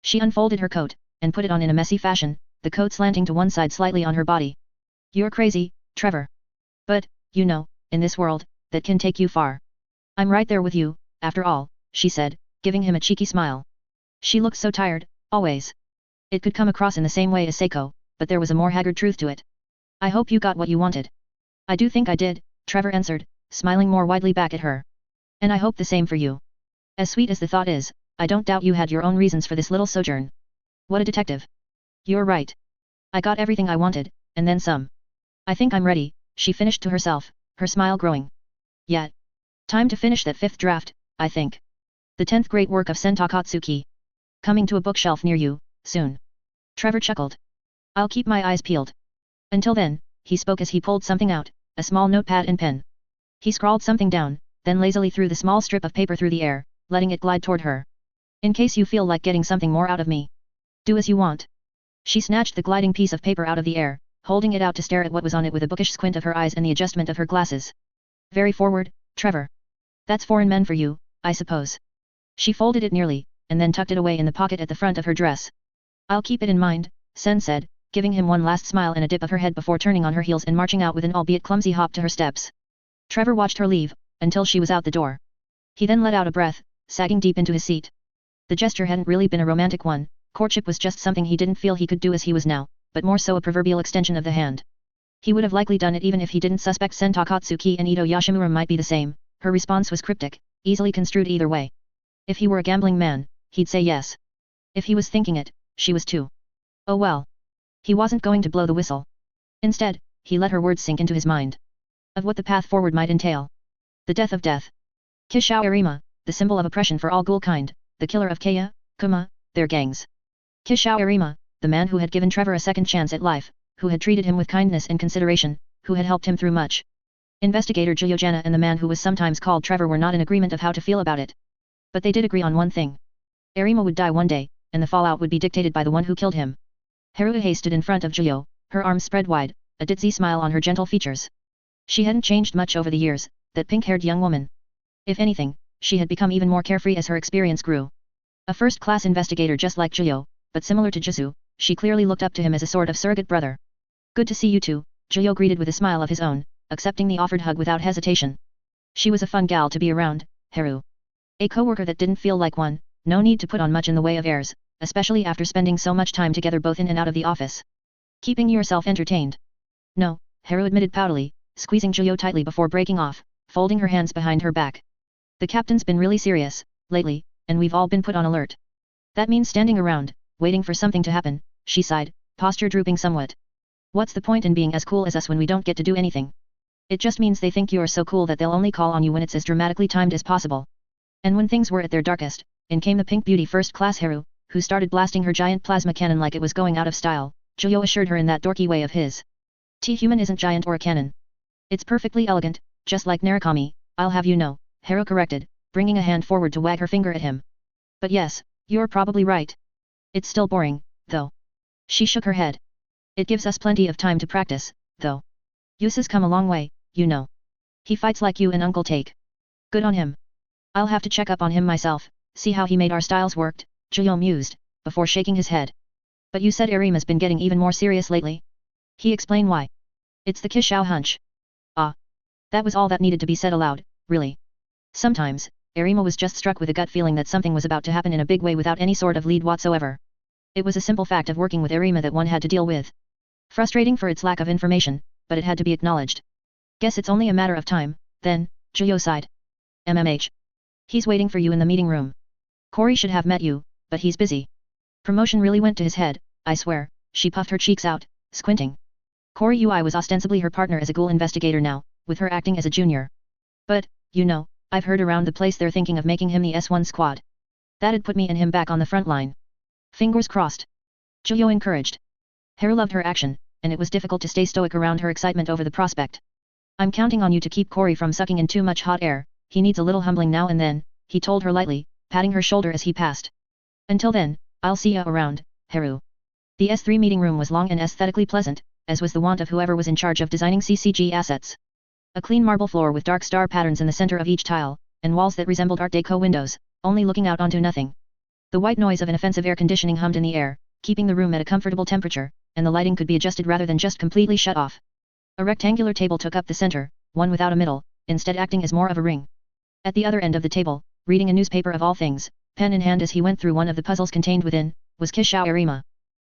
[SPEAKER 1] She unfolded her coat, and put it on in a messy fashion, the coat slanting to one side slightly on her body. You're crazy, Trevor. But, you know, in this world, that can take you far. I'm right there with you, after all, she said, giving him a cheeky smile. She looked so tired, always. It could come across in the same way as Seiko, but there was a more haggard truth to it. I hope you got what you wanted. I do think I did, Trevor answered, smiling more widely back at her. And I hope the same for you. As sweet as the thought is, I don't doubt you had your own reasons for this little sojourn. What a detective. You're right. I got everything I wanted, and then some. I think I'm ready, she finished to herself, her smile growing. Yet. Time to finish that 5th draft, I think. The 10th great work of Sen Takatsuki. Coming to a bookshelf near you, soon. Trevor chuckled. I'll keep my eyes peeled. Until then, he spoke as he pulled something out, a small notepad and pen. He scrawled something down, then lazily threw the small strip of paper through the air, letting it glide toward her. In case you feel like getting something more out of me. Do as you want. She snatched the gliding piece of paper out of the air, holding it out to stare at what was on it with a bookish squint of her eyes and the adjustment of her glasses. Very forward, Trevor. That's foreign men for you, I suppose. She folded it nearly, and then tucked it away in the pocket at the front of her dress. I'll keep it in mind, Sen said, giving him one last smile and a dip of her head before turning on her heels and marching out with an albeit clumsy hop to her steps. Trevor watched her leave, until she was out the door. He then let out a breath, sagging deep into his seat. The gesture hadn't really been a romantic one, courtship was just something he didn't feel he could do as he was now, but more so a proverbial extension of the hand. He would have likely done it even if he didn't suspect Sen Takatsuki and Ito Yashimura might be the same. Her response was cryptic, easily construed either way. If he were a gambling man, he'd say yes. If he was thinking it, she was too. Oh well. He wasn't going to blow the whistle. Instead, he let her words sink into his mind. Of what the path forward might entail. The death of death. Kishao Nerima, the symbol of oppression for all ghoul kind, the killer of Kaya, Kuma, their gangs. Kishao Nerima, the man who had given Trevor a second chance at life, who had treated him with kindness and consideration, who had helped him through much. Investigator Giojana and the man who was sometimes called Trevor were not in agreement of how to feel about it. But they did agree on one thing. Nerima would die one day, and the fallout would be dictated by the one who killed him. Haruhi stood in front of Gio, her arms spread wide, a ditzy smile on her gentle features. She hadn't changed much over the years, that pink-haired young woman. If anything, she had become even more carefree as her experience grew. A first-class investigator just like Gio, but similar to Jizu, she clearly looked up to him as a sort of surrogate brother. Good to see you two, Gio greeted with a smile of his own, accepting the offered hug without hesitation. She was a fun gal to be around, Haru. A co-worker that didn't feel like one, no need to put on much in the way of airs, especially after spending so much time together both in and out of the office. Keeping yourself entertained. No, Haru admitted poutily, squeezing Juyo tightly before breaking off, folding her hands behind her back. The captain's been really serious, lately, and we've all been put on alert. That means standing around, waiting for something to happen, she sighed, posture drooping somewhat. What's the point in being as cool as us when we don't get to do anything? It just means they think you are so cool that they'll only call on you when it's as dramatically timed as possible. And when things were at their darkest, in came the pink beauty first class Haru, who started blasting her giant plasma cannon like it was going out of style. Juyo assured her in that dorky way of his. T-human isn't giant or a cannon. It's perfectly elegant, just like Narukami, I'll have you know, Haru corrected, bringing a hand forward to wag her finger at him. But yes, you're probably right. It's still boring, though. She shook her head. It gives us plenty of time to practice, though. Yusa's come a long way, you know. He fights like you and Uncle Take. Good on him. I'll have to check up on him myself, see how he made our styles worked, Juyo mused, before shaking his head. But you said Erima's been getting even more serious lately? He explained why. It's the Kishao hunch. Ah. That was all that needed to be said aloud, really. Sometimes, Erima was just struck with a gut feeling that something was about to happen in a big way without any sort of lead whatsoever. It was a simple fact of working with Erima that one had to deal with. Frustrating for its lack of information, but it had to be acknowledged. Guess it's only a matter of time, then, Juyo sighed. MMH. He's waiting for you in the meeting room. Cory should have met you, but he's busy. Promotion really went to his head, I swear, she puffed her cheeks out, squinting. Cory Ui was ostensibly her partner as a Ghoul investigator now, with her acting as a junior. But, you know, I've heard around the place they're thinking of making him the S1 squad. That'd put me and him back on the front line. Fingers crossed. Juyo encouraged. Haru loved her action, and it was difficult to stay stoic around her excitement over the prospect. I'm counting on you to keep Cory from sucking in too much hot air, he needs a little humbling now and then, he told her lightly, patting her shoulder as he passed. Until then, I'll see ya around, Haru. The S3 meeting room was long and aesthetically pleasant, as was the wont of whoever was in charge of designing CCG assets. A clean marble floor with dark star patterns in the center of each tile, and walls that resembled Art Deco windows, only looking out onto nothing. The white noise of an offensive air conditioning hummed in the air, keeping the room at a comfortable temperature, and the lighting could be adjusted rather than just completely shut off. A rectangular table took up the center, one without a middle, instead acting as more of a ring. At the other end of the table, reading a newspaper of all things, pen in hand as he went through one of the puzzles contained within, was Kishao Erima.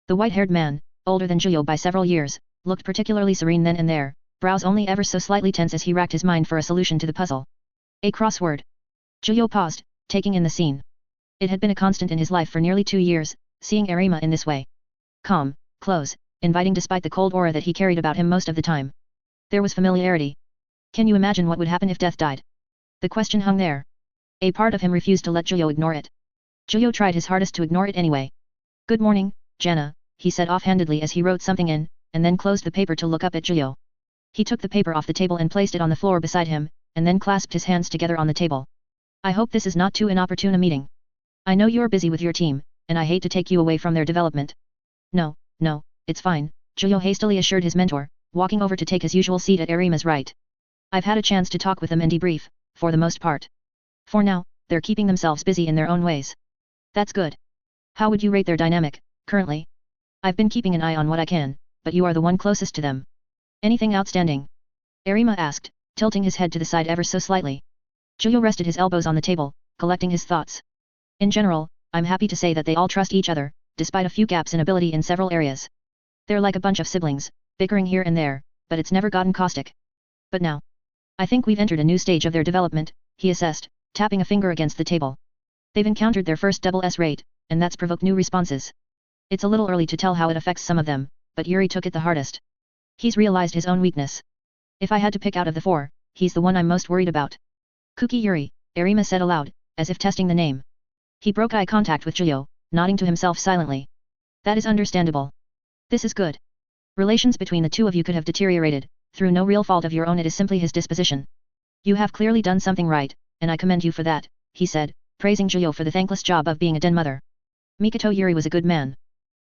[SPEAKER 1] The white-haired man, older than Juyo by several years, looked particularly serene then and there, brows only ever so slightly tense as he racked his mind for a solution to the puzzle. A crossword. Juyo paused, taking in the scene. It had been a constant in his life for nearly 2 years, seeing Erima in this way. Calm, close, inviting despite the cold aura that he carried about him most of the time. There was familiarity. Can you imagine what would happen if death died? The question hung there. A part of him refused to let Juyo ignore it. Juyo tried his hardest to ignore it anyway. Good morning, Jana, he said offhandedly as he wrote something in, and then closed the paper to look up at Juyo. He took the paper off the table and placed it on the floor beside him, and then clasped his hands together on the table. I hope this is not too inopportune a meeting. I know you're busy with your team, and I hate to take you away from their development. No, it's fine, Juyo hastily assured his mentor, walking over to take his usual seat at Erima's right. I've had a chance to talk with them and debrief, for the most part. For now, they're keeping themselves busy in their own ways. That's good. How would you rate their dynamic, currently? I've been keeping an eye on what I can, but you are the one closest to them. Anything outstanding? Erima asked, tilting his head to the side ever so slightly. Juyo rested his elbows on the table, collecting his thoughts. In general, I'm happy to say that they all trust each other, despite a few gaps in ability in several areas. They're like a bunch of siblings, bickering here and there, but it's never gotten caustic. But now, I think we've entered a new stage of their development, he assessed, tapping a finger against the table. They've encountered their first double S rate, and that's provoked new responses. It's a little early to tell how it affects some of them, but Yuri took it the hardest. He's realized his own weakness. If I had to pick out of the 4, he's the one I'm most worried about. Kuki Yuri, Erima said aloud, as if testing the name. He broke eye contact with Juyo, nodding to himself silently. That is understandable. This is good. Relations between the two of you could have deteriorated, through no real fault of your own. It is simply his disposition. You have clearly done something right, and I commend you for that, he said, praising Juyo for the thankless job of being a den mother. Mikoto Yuri was a good man.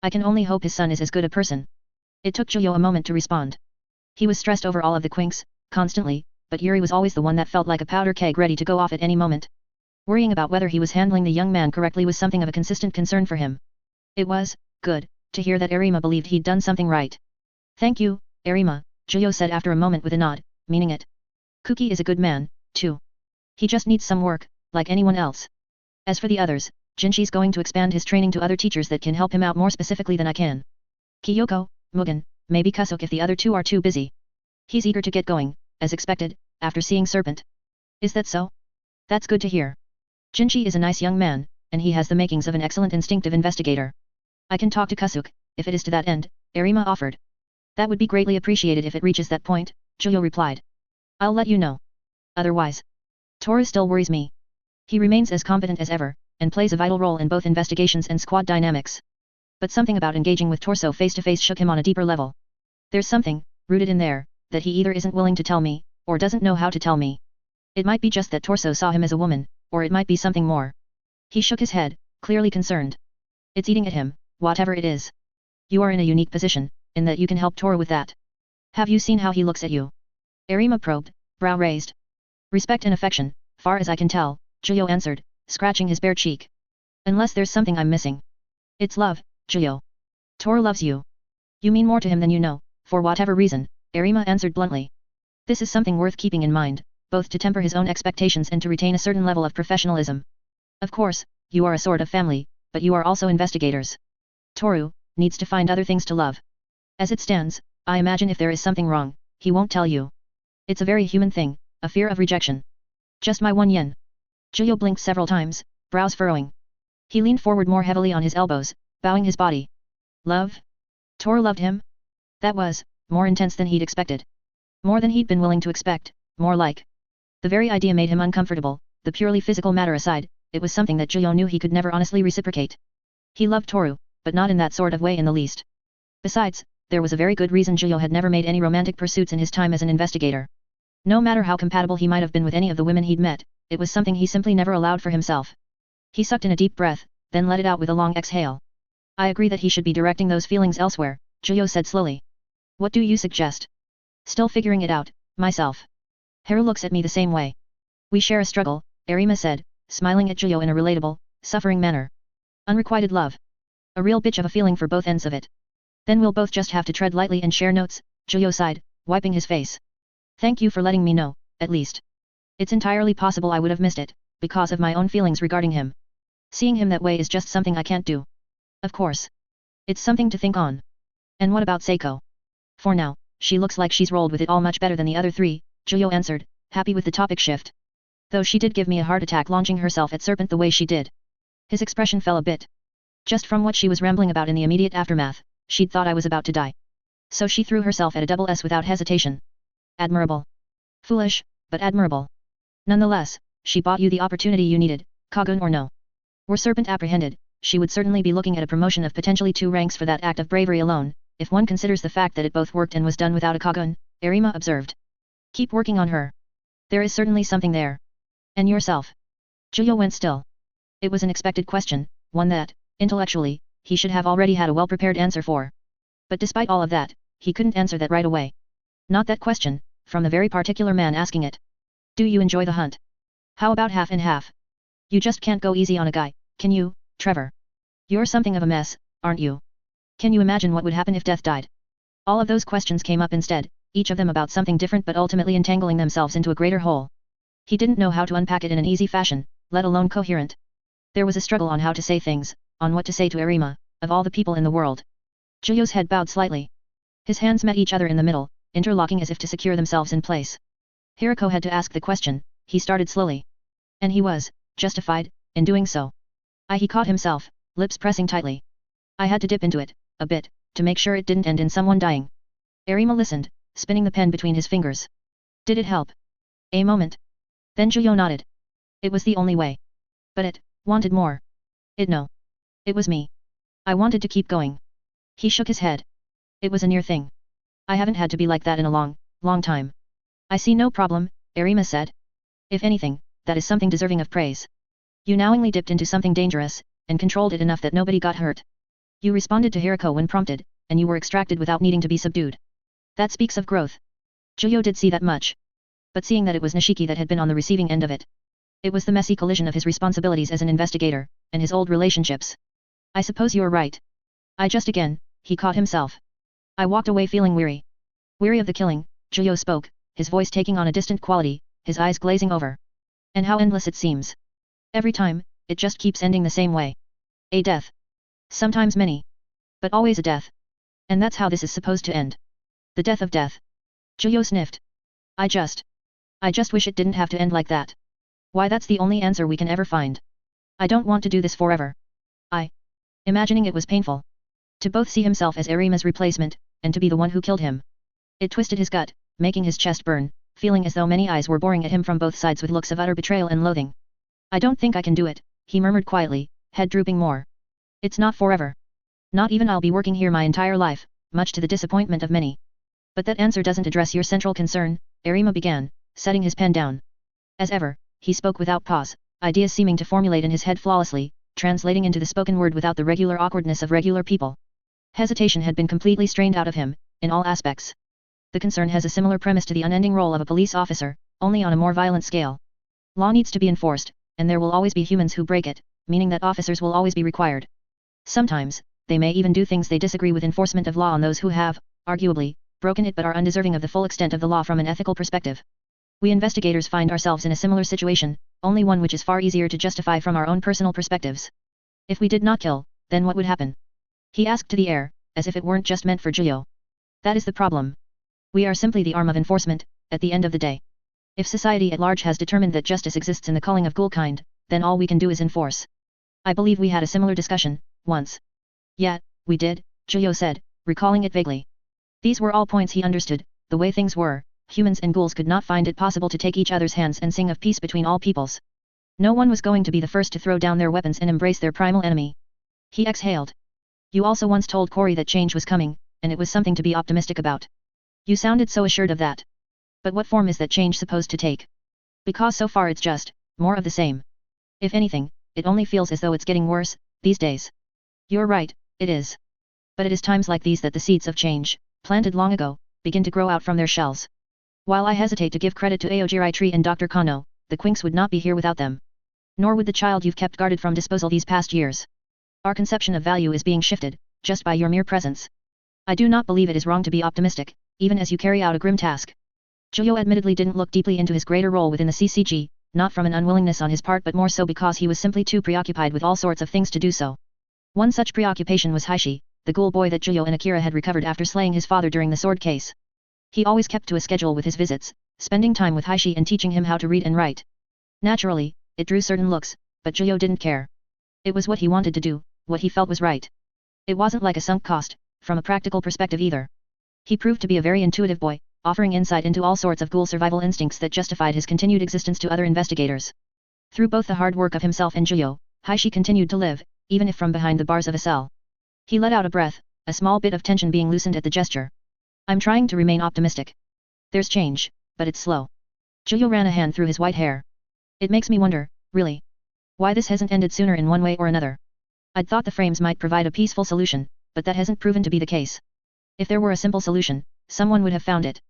[SPEAKER 1] I can only hope his son is as good a person. It took Juyo a moment to respond. He was stressed over all of the quinks, constantly, but Yuri was always the one that felt like a powder keg ready to go off at any moment. Worrying about whether he was handling the young man correctly was something of a consistent concern for him. It was good to hear that Erima believed he'd done something right. Thank you, Erima, Juyo said after a moment with a nod, meaning it. Kuki is a good man, too. He just needs some work, like anyone else. As for the others, Jinshi's going to expand his training to other teachers that can help him out more specifically than I can. Kyoko, Mugen, maybe Kusuk if the other two are too busy. He's eager to get going, as expected, after seeing Serpent. Is that so? That's good to hear. Jinchi is a nice young man, and he has the makings of an excellent instinctive investigator. I can talk to Kusuk, if it is to that end, Nerima offered. That would be greatly appreciated if it reaches that point, Juyo replied. I'll let you know. Otherwise, Toru still worries me. He remains as competent as ever, and plays a vital role in both investigations and squad dynamics. But something about engaging with Torso face-to-face shook him on a deeper level. There's something, rooted in there, that he either isn't willing to tell me, or doesn't know how to tell me. It might be just that Torso saw him as a woman, or it might be something more. He shook his head, clearly concerned. It's eating at him, whatever it is. You are in a unique position, in that you can help Toru with that. Have you seen how he looks at you? Nerima probed, brow raised. Respect and affection, far as I can tell, Juyo answered, scratching his bare cheek. Unless there's something I'm missing. It's love, Juyo. Toru loves you. You mean more to him than you know, for whatever reason, Nerima answered bluntly. This is something worth keeping in mind, both to temper his own expectations and to retain a certain level of professionalism. Of course, you are a sort of family, but you are also investigators. Toru needs to find other things to love. As it stands, I imagine if there is something wrong, he won't tell you. It's a very human thing, a fear of rejection. Just my 1 yen. Juyo blinked several times, brows furrowing. He leaned forward more heavily on his elbows, bowing his body. Love? Toru loved him? That was more intense than he'd expected. More than he'd been willing to expect, more like. The very idea made him uncomfortable, the purely physical matter aside, it was something that Juyo knew he could never honestly reciprocate. He loved Toru, but not in that sort of way in the least. Besides, there was a very good reason Juyo had never made any romantic pursuits in his time as an investigator. No matter how compatible he might have been with any of the women he'd met, it was something he simply never allowed for himself. He sucked in a deep breath, then let it out with a long exhale. I agree that he should be directing those feelings elsewhere, Juyo said slowly. What do you suggest? Still figuring it out, myself. Haru looks at me the same way. We share a struggle, Nerima said, smiling at Juyo in a relatable, suffering manner. Unrequited love. A real bitch of a feeling for both ends of it. Then we'll both just have to tread lightly and share notes, Juyo sighed, wiping his face. Thank you for letting me know, at least. It's entirely possible I would have missed it, because of my own feelings regarding him. Seeing him that way is just something I can't do. Of course. It's something to think on. And what about Seiko? For now, she looks like she's rolled with it all much better than the other 3, Juyo answered, happy with the topic shift. Though she did give me a heart attack launching herself at Serpent the way she did. His expression fell a bit. Just from what she was rambling about in the immediate aftermath, she'd thought I was about to die. So she threw herself at a double S without hesitation. Admirable. Foolish, but admirable. Nonetheless, she bought you the opportunity you needed, Kagun or no. Were Serpent apprehended, she would certainly be looking at a promotion of potentially 2 ranks for that act of bravery alone, if one considers the fact that it both worked and was done without a Kagun, Nerima observed. Keep working on her. There is certainly something there. And yourself? Juyo went still. It was an expected question, one that, intellectually, he should have already had a well-prepared answer for. But despite all of that, he couldn't answer that right away. Not that question, from the very particular man asking it. Do you enjoy the hunt? How about half and half? You just can't go easy on a guy, can you, Trevor? You're something of a mess, aren't you? Can you imagine what would happen if Death died? All of those questions came up instead, each of them about something different but ultimately entangling themselves into a greater whole. He didn't know how to unpack it in an easy fashion, let alone coherent. There was a struggle on how to say things, on what to say to Nerima, of all the people in the world. Juyo's head bowed slightly. His hands met each other in the middle, interlocking as if to secure themselves in place. Hirako had to ask the question, he started slowly. And he was justified in doing so. He caught himself, lips pressing tightly. I had to dip into it, a bit, to make sure it didn't end in someone dying. Nerima listened, spinning the pen between his fingers. Did it help? A moment. Then Juyo nodded. It was the only way. But it wanted more. No. It was me. I wanted to keep going. He shook his head. It was a near thing. I haven't had to be like that in a long time. I see no problem, Nerima said. If anything, that is something deserving of praise. You knowingly dipped into something dangerous, and controlled it enough that nobody got hurt. You responded to Hirako when prompted, and you were extracted without needing to be subdued. That speaks of growth. Juyo did see that much. But seeing that it was Nishiki that had been on the receiving end of it. It was the messy collision of his responsibilities as an investigator, and his old relationships. I suppose you're right. He caught himself. I walked away feeling weary. Weary of the killing, Juyo spoke, his voice taking on a distant quality, his eyes glazing over. And how endless it seems. Every time, it just keeps ending the same way. A death. Sometimes many. But always a death. And that's how this is supposed to end. The death of death. Juyo sniffed. I just wish it didn't have to end like that. Why, that's the only answer we can ever find. I don't want to do this forever. Imagining it was painful. To both see himself as Erima's replacement, and to be the one who killed him. It twisted his gut, making his chest burn, feeling as though many eyes were boring at him from both sides with looks of utter betrayal and loathing. I don't think I can do it, he murmured quietly, head drooping more. It's not forever. Not even I'll be working here my entire life, much to the disappointment of many. But that answer doesn't address your central concern, Nerima began, setting his pen down. As ever, he spoke without pause, ideas seeming to formulate in his head flawlessly, translating into the spoken word without the regular awkwardness of regular people. Hesitation had been completely strained out of him, in all aspects. The concern has a similar premise to the unending role of a police officer, only on a more violent scale. Law needs to be enforced, and there will always be humans who break it, meaning that officers will always be required. Sometimes, they may even do things they disagree with enforcement of law on those who have, arguably, broken it but are undeserving of the full extent of the law from an ethical perspective. We investigators find ourselves in a similar situation, only one which is far easier to justify from our own personal perspectives. If we did not kill, then what would happen? He asked to the air, as if it weren't just meant for Giulio. That is the problem. We are simply the arm of enforcement, at the end of the day. If society at large has determined that justice exists in the culling of ghoul kind, then all we can do is enforce. I believe we had a similar discussion, once. Yeah, we did, Giulio said, recalling it vaguely. These were all points he understood, the way things were. Humans and ghouls could not find it possible to take each other's hands and sing of peace between all peoples. No one was going to be the first to throw down their weapons and embrace their primal enemy. He exhaled. You also once told Corey that change was coming, and it was something to be optimistic about. You sounded so assured of that. But what form is that change supposed to take? Because so far it's just, more of the same. If anything, it only feels as though it's getting worse, these days. You're right, it is. But it is times like these that the seeds of change, planted long ago, begin to grow out from their shells. While I hesitate to give credit to Aogiri Tree and Dr. Kano, the Quinks would not be here without them. Nor would the child you've kept guarded from disposal these past years. Our conception of value is being shifted, just by your mere presence. I do not believe it is wrong to be optimistic, even as you carry out a grim task. Giulio admittedly didn't look deeply into his greater role within the CCG, not from an unwillingness on his part but more so because he was simply too preoccupied with all sorts of things to do so. One such preoccupation was Haishi, the ghoul boy that Giulio and Akira had recovered after slaying his father during the sword case. He always kept to a schedule with his visits, spending time with Haishi and teaching him how to read and write. Naturally, it drew certain looks, but Giulio didn't care. It was what he wanted to do, what he felt was right. It wasn't like a sunk cost, from a practical perspective either. He proved to be a very intuitive boy, offering insight into all sorts of ghoul survival instincts that justified his continued existence to other investigators. Through both the hard work of himself and Giulio, Haishi continued to live, even if from behind the bars of a cell. He let out a breath, a small bit of tension being loosened at the gesture. I'm trying to remain optimistic. There's change, but it's slow. Giulio ran a hand through his white hair. It makes me wonder, really, why this hasn't ended sooner in one way or another. I'd thought the frames might provide a peaceful solution, but that hasn't proven to be the case. If there were a simple solution, someone would have found it.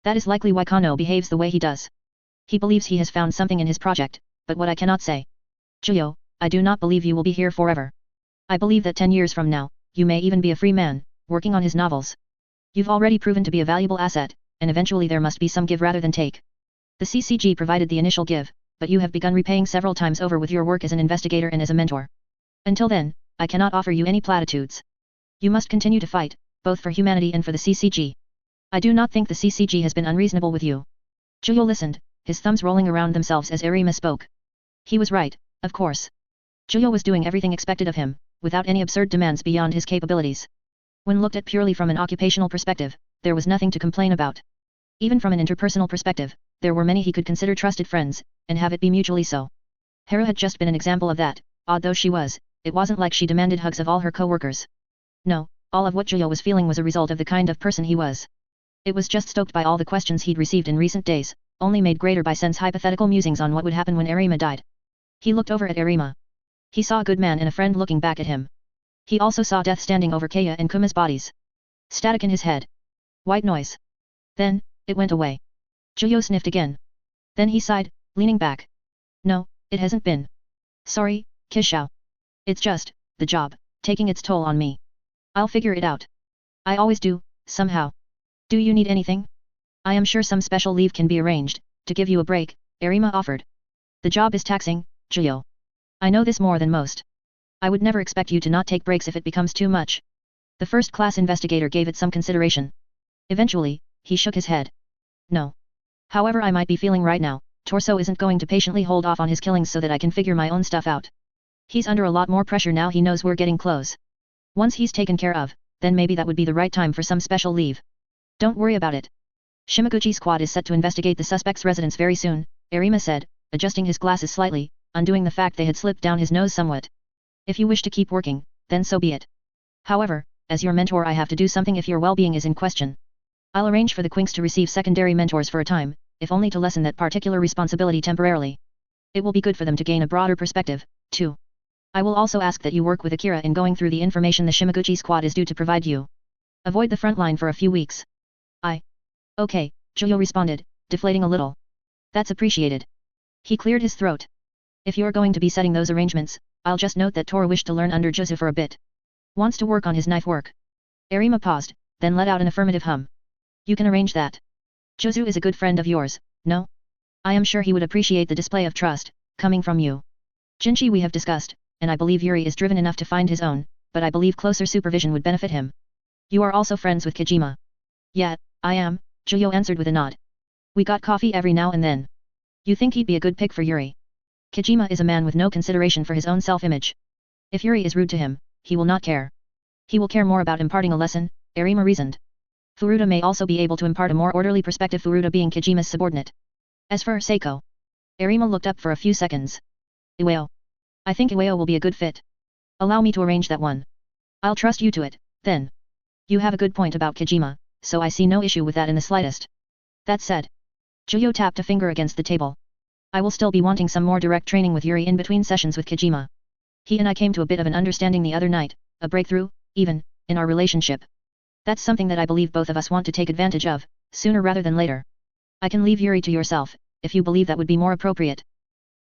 [SPEAKER 1] That is likely why Kano behaves the way he does. He believes he has found something in his project, but what I cannot say. Giulio, I do not believe you will be here forever. I believe that 10 years from now, you may even be a free man, working on his novels. You've already proven to be a valuable asset, and eventually there must be some give rather than take. The CCG provided the initial give, but you have begun repaying several times over with your work as an investigator and as a mentor. Until then, I cannot offer you any platitudes. You must continue to fight, both for humanity and for the CCG. I do not think the CCG has been unreasonable with you. Giulio listened, his thumbs rolling around themselves as Nerima spoke. He was right, of course. Giulio was doing everything expected of him, without any absurd demands beyond his capabilities. When looked at purely from an occupational perspective, there was nothing to complain about. Even from an interpersonal perspective, there were many he could consider trusted friends, and have it be mutually so. Hera had just been an example of that. Odd though she was, it wasn't like she demanded hugs of all her co-workers. No, all of what Giulio was feeling was a result of the kind of person he was. It was just stoked by all the questions he'd received in recent days, only made greater by Sen's hypothetical musings on what would happen when Nerima died. He looked over at Nerima. He saw a good man and a friend looking back at him. He also saw death standing over Kaya and Kuma's bodies. Static in his head. White noise. Then, it went away. Giulio sniffed again. Then he sighed, leaning back. No, it hasn't been. Sorry, Kishao. It's just, the job, taking its toll on me. I'll figure it out. I always do, somehow. Do you need anything? I am sure some special leave can be arranged, to give you a break, Nerima offered. The job is taxing, Giulio. I know this more than most. I would never expect you to not take breaks if it becomes too much. The first-class investigator gave it some consideration. Eventually, he shook his head. No. However I might be feeling right now, Torso isn't going to patiently hold off on his killings so that I can figure my own stuff out. He's under a lot more pressure now he knows we're getting close. Once he's taken care of, then maybe that would be the right time for some special leave. Don't worry about it. Shimaguchi squad is set to investigate the suspect's residence very soon, Nerima said, adjusting his glasses slightly, undoing the fact they had slipped down his nose somewhat. If you wish to keep working, then so be it. However, as your mentor I have to do something if your well-being is in question. I'll arrange for the Quinks to receive secondary mentors for a time, if only to lessen that particular responsibility temporarily. It will be good for them to gain a broader perspective, too. I will also ask that you work with Akira in going through the information the Shimaguchi squad is due to provide you. Avoid the front line for a few weeks. Okay, Juyo responded, deflating a little. That's appreciated. He cleared his throat. If you're going to be setting those arrangements, I'll just note that Tora wished to learn under Jozu for a bit. Wants to work on his knife work. Nerima paused, then let out an affirmative hum. You can arrange that. Jozu is a good friend of yours, no? I am sure he would appreciate the display of trust, coming from you. Jinchi we have discussed, and I believe Yuri is driven enough to find his own, but I believe closer supervision would benefit him. You are also friends with Kojima. Yeah, I am, Juyo answered with a nod. We got coffee every now and then. You think he'd be a good pick for Yuri? Kojima is a man with no consideration for his own self-image. If Yuri is rude to him, he will not care. He will care more about imparting a lesson, Nerima reasoned. Furuta may also be able to impart a more orderly perspective, Furuta being Kojima's subordinate. As for Seiko. Nerima looked up for a few seconds. Iwao. I think Iwao will be a good fit. Allow me to arrange that one. I'll trust you to it, then. You have a good point about Kojima, so I see no issue with that in the slightest. That said. Juyo tapped a finger against the table. I will still be wanting some more direct training with Yuri in between sessions with Kojima. He and I came to a bit of an understanding the other night, a breakthrough, even, in our relationship. That's something that I believe both of us want to take advantage of, sooner rather than later. I can leave Yuri to yourself, if you believe that would be more appropriate.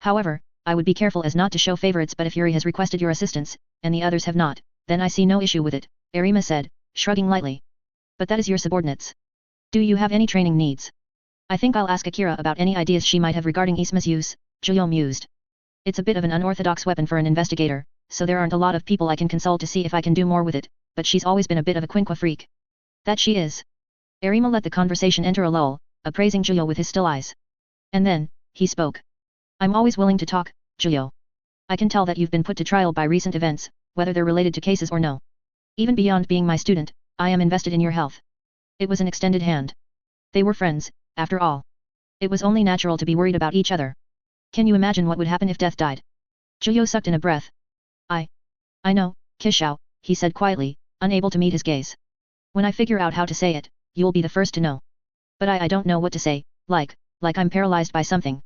[SPEAKER 1] However, I would be careful as not to show favorites, but if Yuri has requested your assistance, and the others have not, then I see no issue with it, Nerima said, shrugging lightly. But that is your subordinates. Do you have any training needs? I think I'll ask Akira about any ideas she might have regarding Isma's use, Juyo mused. It's a bit of an unorthodox weapon for an investigator, so there aren't a lot of people I can consult to see if I can do more with it, but she's always been a bit of a quinqua freak. That she is. Nerima let the conversation enter a lull, appraising Juyo with his still eyes. And then, he spoke. I'm always willing to talk, Juyo. I can tell that you've been put to trial by recent events, whether they're related to cases or no. Even beyond being my student, I am invested in your health. It was an extended hand. They were friends, after all. It was only natural to be worried about each other. Can you imagine what would happen if death died? Juyo sucked in a breath. I know, Kishao, he said quietly, unable to meet his gaze. When I figure out how to say it, you'll be the first to know. But I don't know what to say, like I'm paralyzed by something.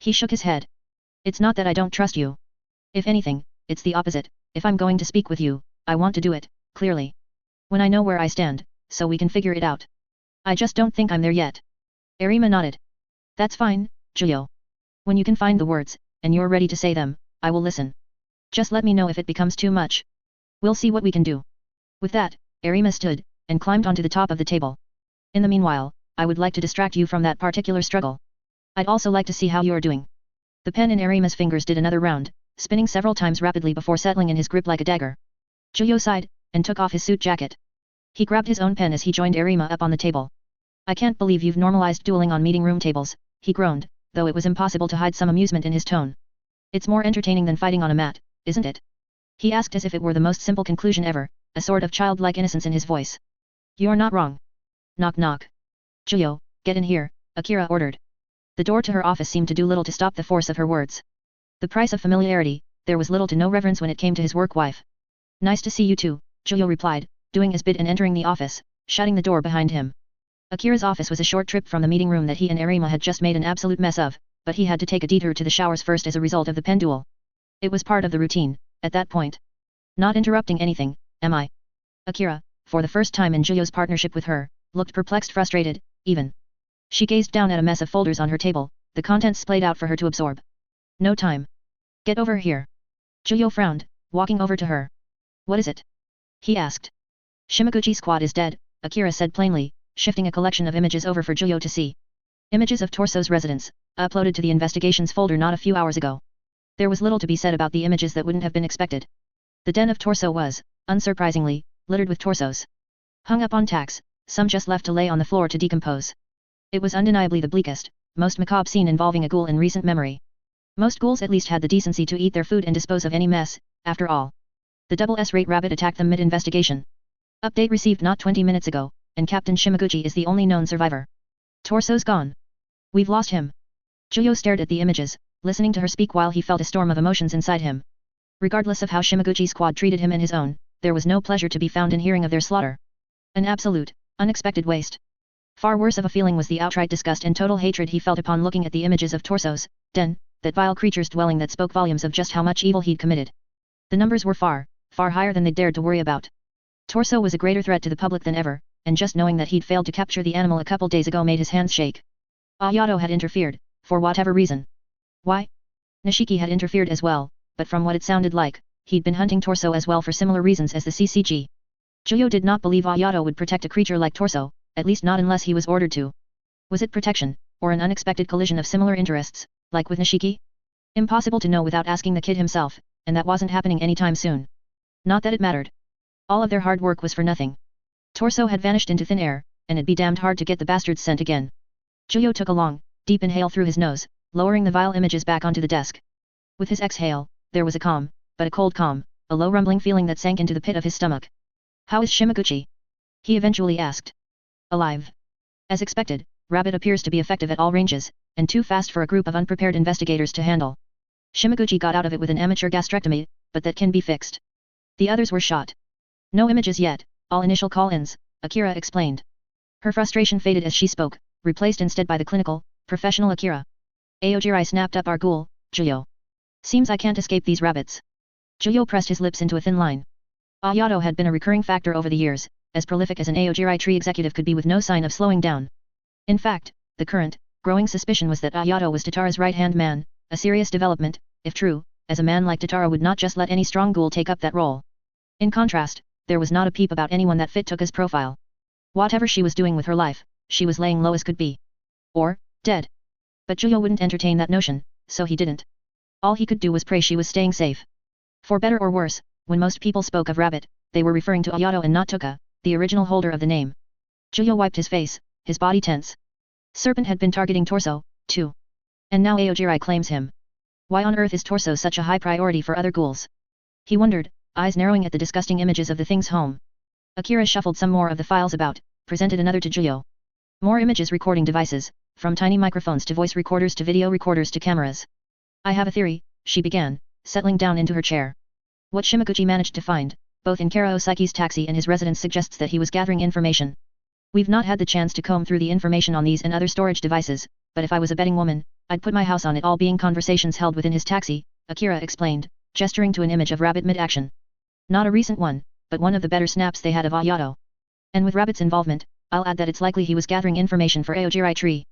[SPEAKER 1] He shook his head. It's not that I don't trust you. If anything, it's the opposite. If I'm going to speak with you, I want to do it, clearly. When I know where I stand, so we can figure it out. I just don't think I'm there yet. Nerima nodded. That's fine, Juyo. When you can find the words, and you're ready to say them, I will listen. Just let me know if it becomes too much. We'll see what we can do. With that, Nerima stood, and climbed onto the top of the table. In the meanwhile, I would like to distract you from that particular struggle. I'd also like to see how you're doing. The pen in Nerima's fingers did another round, spinning several times rapidly before settling in his grip like a dagger. Juyo sighed, and took off his suit jacket. He grabbed his own pen as he joined Nerima up on the table. I can't believe you've normalized dueling on meeting room tables, he groaned, though it was impossible to hide some amusement in his tone. It's more entertaining than fighting on a mat, isn't it? He asked as if it were the most simple conclusion ever, a sort of childlike innocence in his voice. You're not wrong. Knock knock. Juyo, get in here, Akira ordered. The door to her office seemed to do little to stop the force of her words. The price of familiarity, there was little to no reverence when it came to his work wife. Nice to see you too, Juyo replied, doing his bid and entering the office, shutting the door behind him. Akira's office was a short trip from the meeting room that he and Nerima had just made an absolute mess of, but he had to take a detour to the showers first as a result of the pen duel. It was part of the routine, at that point. Not interrupting anything, am I? Akira, for the first time in Juyo's partnership with her, looked perplexed, frustrated, even. She gazed down at a mess of folders on her table, the contents splayed out for her to absorb. No time. Get over here. Juyo frowned, walking over to her. What is it? He asked. Shimaguchi squad is dead, Akira said plainly, shifting a collection of images over for Juyo to see. Images of Torso's residence, uploaded to the investigations folder not a few hours ago. There was little to be said about the images that wouldn't have been expected. The den of Torso was, unsurprisingly, littered with torsos. Hung up on tacks, some just left to lay on the floor to decompose. It was undeniably the bleakest, most macabre scene involving a ghoul in recent memory. Most ghouls at least had the decency to eat their food and dispose of any mess, after all. The double S-rate rabbit attacked them mid-investigation. Update received not 20 minutes ago, and Captain Shimaguchi is the only known survivor. Torso's gone. We've lost him. Juyo stared at the images, listening to her speak while he felt a storm of emotions inside him. Regardless of how Shimaguchi's squad treated him and his own, there was no pleasure to be found in hearing of their slaughter. An absolute, unexpected waste. Far worse of a feeling was the outright disgust and total hatred he felt upon looking at the images of Torso's den, that vile creature's dwelling that spoke volumes of just how much evil he'd committed. The numbers were far, far higher than they'd dared to worry about. Torso was a greater threat to the public than ever, and just knowing that he'd failed to capture the animal a couple days ago made his hands shake. Ayato had interfered, for whatever reason. Why? Nishiki had interfered as well, but from what it sounded like, he'd been hunting Torso as well for similar reasons as the CCG. Juyo did not believe Ayato would protect a creature like Torso, at least not unless he was ordered to. Was it protection, or an unexpected collision of similar interests, like with Nishiki? Impossible to know without asking the kid himself, and that wasn't happening anytime soon. Not that it mattered. All of their hard work was for nothing. Torso had vanished into thin air, and it'd be damned hard to get the bastard's scent again. Juyo took a long, deep inhale through his nose, lowering the vile images back onto the desk. With his exhale, there was a calm, but a cold calm, a low rumbling feeling that sank into the pit of his stomach. How is Shimaguchi? He eventually asked. Alive. As expected, Rabbit appears to be effective at all ranges, and too fast for a group of unprepared investigators to handle. Shimaguchi got out of it with an amateur gastrectomy, but that can be fixed. The others were shot. No images yet, all initial call-ins, Akira explained. Her frustration faded as she spoke, replaced instead by the clinical, professional Akira. Aojirai snapped up our ghoul, Juyo. Seems I can't escape these rabbits. Juyo pressed his lips into a thin line. Ayato had been a recurring factor over the years, as prolific as an Aojirai tree executive could be with no sign of slowing down. In fact, the current, growing suspicion was that Ayato was Tatara's right-hand man, a serious development, if true, as a man like Tatara would not just let any strong ghoul take up that role. In contrast, there was not a peep about anyone that fit Toka's profile. Whatever she was doing with her life, she was laying low as could be. Or, dead. But Juyo wouldn't entertain that notion, so he didn't. All he could do was pray she was staying safe. For better or worse, when most people spoke of Rabbit, they were referring to Ayato and not Toka, the original holder of the name. Juyo wiped his face, his body tense. Serpent had been targeting Torso, too. And now Aojirai claims him. Why on earth is Torso such a high priority for other ghouls? He wondered, eyes narrowing at the disgusting images of the thing's home. Akira shuffled some more of the files about, presented another to Juyo. More images recording devices, from tiny microphones to voice recorders to video recorders to cameras. I have a theory, she began, settling down into her chair. What Shimaguchi managed to find, both in Karaosaki's taxi and his residence suggests that he was gathering information. We've not had the chance to comb through the information on these and other storage devices, but if I was a betting woman, I'd put my house on it all being conversations held within his taxi, Akira explained, gesturing to an image of Rabbit mid-action. Not a recent one, but one of the better snaps they had of Ayato. And with Rabbit's involvement, I'll add that it's likely he was gathering information for Aojirai Tree.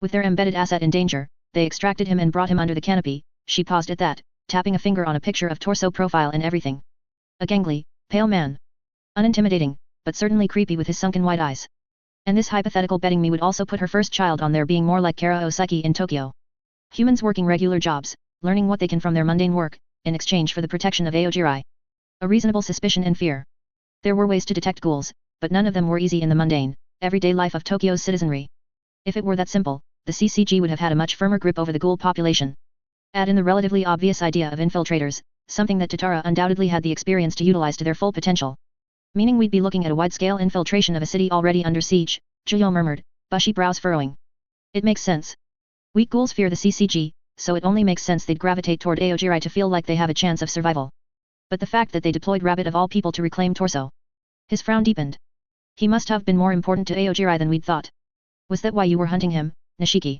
[SPEAKER 1] With their embedded asset in danger, they extracted him and brought him under the canopy. She paused at that, tapping a finger on a picture of Torso profile and everything. A gangly, pale man. Unintimidating, but certainly creepy with his sunken white eyes. And this hypothetical betting me would also put her first child on there being more like Karaosaki in Tokyo. Humans working regular jobs, learning what they can from their mundane work, in exchange for the protection of Aojirai. A reasonable suspicion and fear. There were ways to detect ghouls, but none of them were easy in the mundane, everyday life of Tokyo's citizenry. If it were that simple, the CCG would have had a much firmer grip over the ghoul population. Add in the relatively obvious idea of infiltrators, something that Tatara undoubtedly had the experience to utilize to their full potential. Meaning we'd be looking at a wide-scale infiltration of a city already under siege, Juyo murmured, bushy brows furrowing. It makes sense. Weak ghouls fear the CCG, so it only makes sense they'd gravitate toward Aojirai to feel like they have a chance of survival. But the fact that they deployed Rabbit of all people to reclaim Torso. His frown deepened. He must have been more important to Aojirai than we'd thought. Was that why you were hunting him, Nishiki?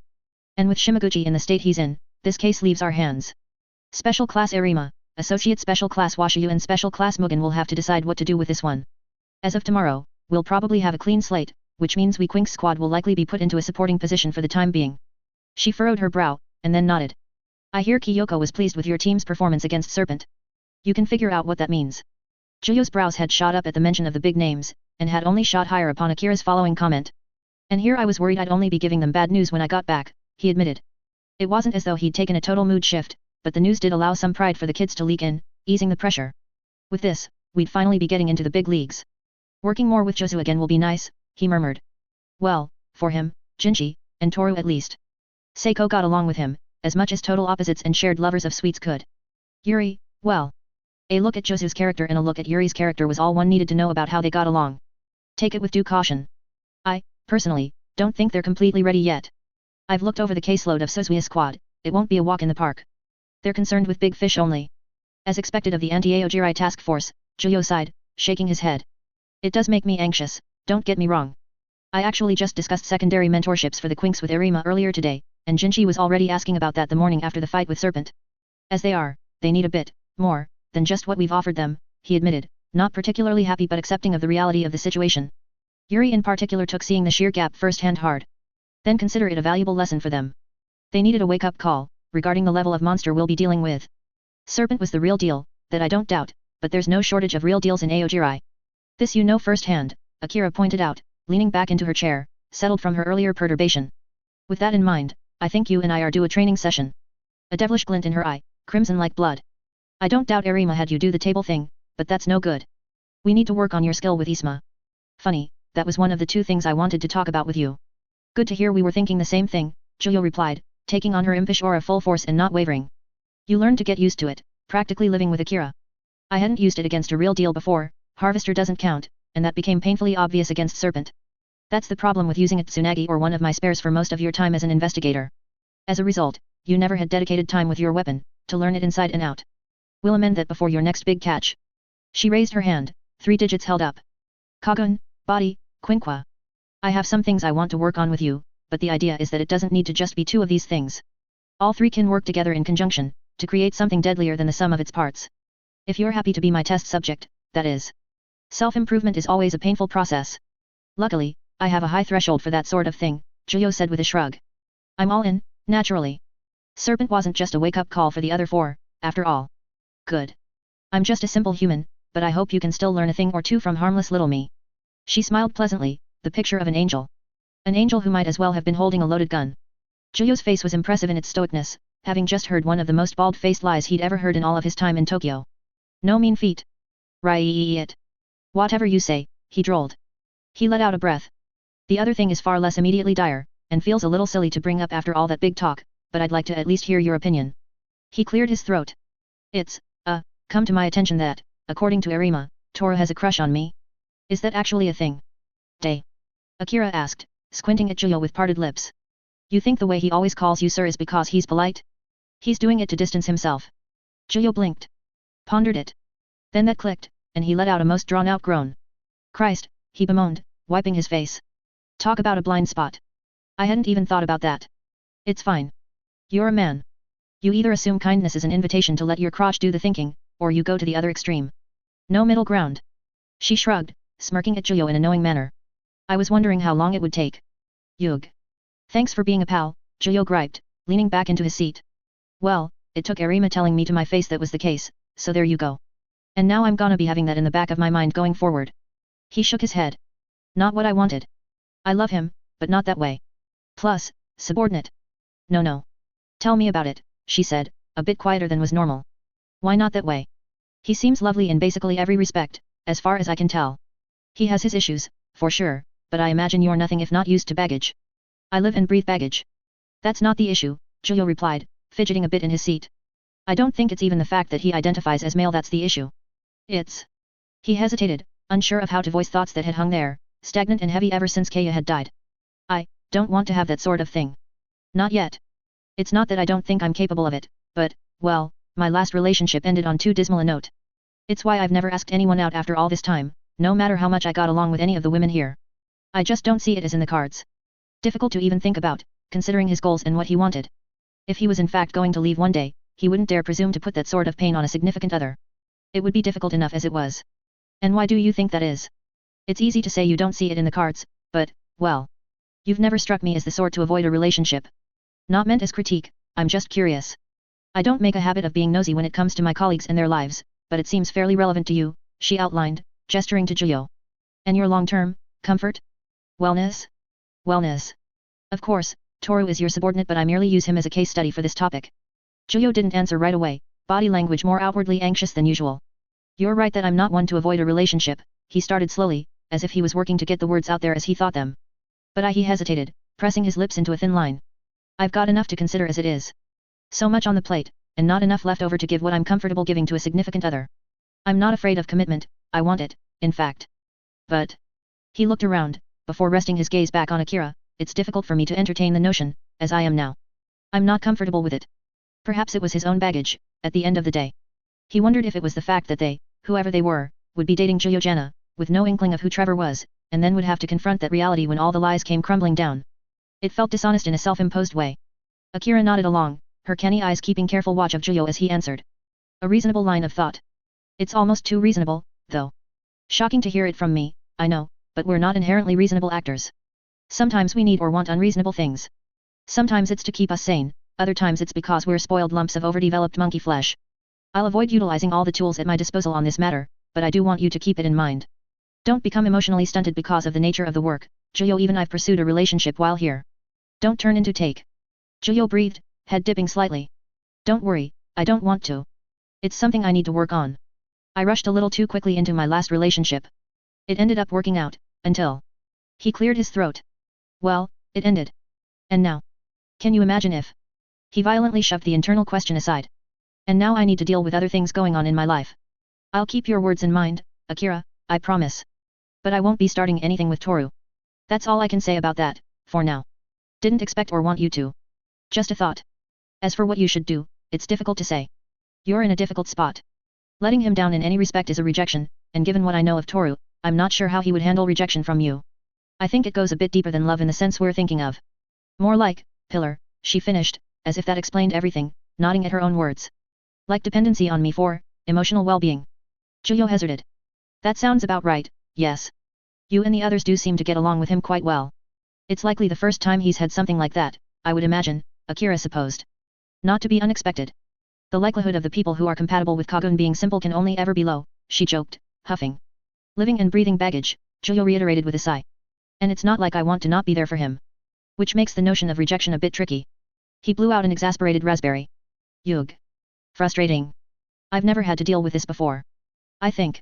[SPEAKER 1] And with Shimaguchi in the state he's in, this case leaves our hands. Special Class Nerima, Associate Special Class Washiyu and Special Class Mugen will have to decide what to do with this one. As of tomorrow, we'll probably have a clean slate, which means we Quinks squad will likely be put into a supporting position for the time being. She furrowed her brow, and then nodded. I hear Kyoko was pleased with your team's performance against Serpent. You can figure out what that means. Juyo's brows had shot up at the mention of the big names, and had only shot higher upon Akira's following comment. And here I was worried I'd only be giving them bad news when I got back, he admitted. It wasn't as though he'd taken a total mood shift, but the news did allow some pride for the kids to leak in, easing the pressure. With this, we'd finally be getting into the big leagues. Working more with Josu again will be nice, he murmured. Well, for him, Jinchi, and Toru at least. Seiko got along with him, as much as total opposites and shared lovers of sweets could. Yuri, well. A look at Josu's character and a look at Yuri's character was all one needed to know about how they got along. Take it with due caution. I, personally, don't think they're completely ready yet. I've looked over the caseload of Suzui's squad, it won't be a walk in the park. They're concerned with big fish only. As expected of the anti-Aogiri task force, Juyo sighed, shaking his head. It does make me anxious, don't get me wrong. I actually just discussed secondary mentorships for the Quinks with Nerima earlier today, and Jinchi was already asking about that the morning after the fight with Serpent. As they need a bit more than just what we've offered them, he admitted, not particularly happy but accepting of the reality of the situation. Yuri in particular took seeing the sheer gap firsthand hard. Then consider it a valuable lesson for them. They needed a wake-up call, regarding the level of monster we'll be dealing with. Serpent was the real deal, that I don't doubt, but there's no shortage of real deals in Aogiri. This you know firsthand, Akira pointed out, leaning back into her chair, settled from her earlier perturbation. With that in mind, I think you and I are due a training session. A devilish glint in her eye, crimson like blood. I don't doubt Nerima had you do the table thing, but that's no good. We need to work on your skill with Isma. Funny, that was one of the two things I wanted to talk about with you. Good to hear we were thinking the same thing, Juyo replied, taking on her impish aura full force and not wavering. You learned to get used to it, practically living with Akira. I hadn't used it against a real deal before, Harvester doesn't count, and that became painfully obvious against Serpent. That's the problem with using it Tsunagi or one of my spares for most of your time as an investigator. As a result, you never had dedicated time with your weapon, to learn it inside and out. We'll amend that before your next big catch. She raised her hand, 3 digits held up. Kagun, body, Quinqua. I have some things I want to work on with you, but the idea is that it doesn't need to just be 2 of these things. All 3 can work together in conjunction, to create something deadlier than the sum of its parts. If you're happy to be my test subject, that is. Self-improvement is always a painful process. Luckily, I have a high threshold for that sort of thing, Juyo said with a shrug. I'm all in, naturally. Serpent wasn't just a wake-up call for the other 4, after all. Good. I'm just a simple human, but I hope you can still learn a thing or two from harmless little me. She smiled pleasantly, the picture of an angel. An angel who might as well have been holding a loaded gun. Juyo's face was impressive in its stoicness, having just heard one of the most bald-faced lies he'd ever heard in all of his time in Tokyo. No mean feat. Right. Whatever you say, he drawled. He let out a breath. The other thing is far less immediately dire, and feels a little silly to bring up after all that big talk, but I'd like to at least hear your opinion. He cleared his throat. It's, come to my attention that, according to Nerima, Tora has a crush on me. Is that actually a thing? Day. Akira asked, squinting at Juyo with parted lips. You think the way he always calls you sir is because he's polite? He's doing it to distance himself. Juyo blinked. Pondered it. Then that clicked, and he let out a most drawn-out groan. Christ, he bemoaned, wiping his face. Talk about a blind spot. I hadn't even thought about that. It's fine. You're a man. You either assume kindness is an invitation to let your crotch do the thinking, or you go to the other extreme. No middle ground. She shrugged, smirking at Juyo in a knowing manner. I was wondering how long it would take. Yug. Thanks for being a pal, Juyo griped, leaning back into his seat. Well, it took Nerima telling me to my face that was the case, so there you go. And now I'm gonna be having that in the back of my mind going forward. He shook his head. Not what I wanted. I love him, but not that way. Plus, subordinate. No. Tell me about it, she said, a bit quieter than was normal. Why not that way? He seems lovely in basically every respect, as far as I can tell. He has his issues, for sure, but I imagine you're nothing if not used to baggage. I live and breathe baggage. That's not the issue, Juyo replied, fidgeting a bit in his seat. I don't think it's even the fact that he identifies as male that's the issue. It's... He hesitated, unsure of how to voice thoughts that had hung there, stagnant and heavy ever since Kaya had died. I don't want to have that sort of thing. Not yet. It's not that I don't think I'm capable of it, but, well, my last relationship ended on too dismal a note. It's why I've never asked anyone out after all this time, no matter how much I got along with any of the women here. I just don't see it as in the cards. Difficult to even think about, considering his goals and what he wanted. If he was in fact going to leave one day, he wouldn't dare presume to put that sort of pain on a significant other. It would be difficult enough as it was. And why do you think that is? It's easy to say you don't see it in the cards, but, well. You've never struck me as the sort to avoid a relationship. Not meant as critique, I'm just curious. I don't make a habit of being nosy when it comes to my colleagues and their lives, but it seems fairly relevant to you, she outlined, gesturing to Juyo. And your long-term comfort? Wellness? Wellness. Of course, Toru is your subordinate but I merely use him as a case study for this topic. Juyo didn't answer right away, body language more outwardly anxious than usual. You're right that I'm not one to avoid a relationship, he started slowly, as if he was working to get the words out there as he thought them. But he hesitated, pressing his lips into a thin line. I've got enough to consider as it is. So much on the plate, and not enough left over to give what I'm comfortable giving to a significant other. I'm not afraid of commitment, I want it, in fact. But... He looked around, before resting his gaze back on Akira. It's difficult for me to entertain the notion, as I am now. I'm not comfortable with it. Perhaps it was his own baggage, at the end of the day. He wondered if it was the fact that they, whoever they were, would be dating Juliana, with no inkling of who Trevor was, and then would have to confront that reality when all the lies came crumbling down. It felt dishonest in a self-imposed way. Akira nodded along, her canny eyes keeping careful watch of Julio as he answered. A reasonable line of thought. It's almost too reasonable, though. Shocking to hear it from me, I know, but we're not inherently reasonable actors. Sometimes we need or want unreasonable things. Sometimes it's to keep us sane, other times it's because we're spoiled lumps of overdeveloped monkey flesh. I'll avoid utilizing all the tools at my disposal on this matter, but I do want you to keep it in mind. Don't become emotionally stunted because of the nature of the work, Julio. Even I've pursued a relationship while here. Don't turn into take. Julio breathed, head dipping slightly. Don't worry, I don't want to. It's something I need to work on. I rushed a little too quickly into my last relationship. It ended up working out, until... He cleared his throat. Well, it ended. And now? Can you imagine if... He violently shoved the internal question aside. And now I need to deal with other things going on in my life. I'll keep your words in mind, Akira, I promise. But I won't be starting anything with Toru. That's all I can say about that, for now. Didn't expect or want you to. Just a thought. As for what you should do, it's difficult to say. You're in a difficult spot. Letting him down in any respect is a rejection, and given what I know of Toru, I'm not sure how he would handle rejection from you. I think it goes a bit deeper than love in the sense we're thinking of. More like, pillar, she finished, as if that explained everything, nodding at her own words. Like dependency on me for, emotional well-being. Julio hazarded. That sounds about right, yes. You and the others do seem to get along with him quite well. It's likely the first time he's had something like that, I would imagine, Akira supposed. Not to be unexpected. The likelihood of the people who are compatible with Kagun being simple can only ever be low, she joked, huffing. Living and breathing baggage, Julio reiterated with a sigh. And it's not like I want to not be there for him. Which makes the notion of rejection a bit tricky. He blew out an exasperated raspberry. Yug. Frustrating. I've never had to deal with this before. I think.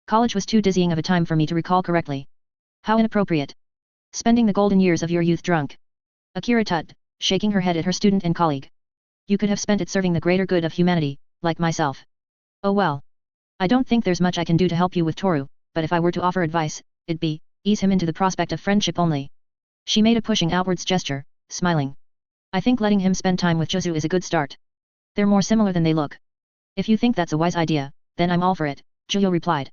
[SPEAKER 1] College was too dizzying of a time for me to recall correctly. How inappropriate. Spending the golden years of your youth drunk. Akira tutted, shaking her head at her student and colleague. You could have spent it serving the greater good of humanity, like myself. Oh well. I don't think there's much I can do to help you with Toru, but if I were to offer advice, it'd be, ease him into the prospect of friendship only. She made a pushing outwards gesture, smiling. I think letting him spend time with Jozu is a good start. They're more similar than they look. If you think that's a wise idea, then I'm all for it, Julio replied.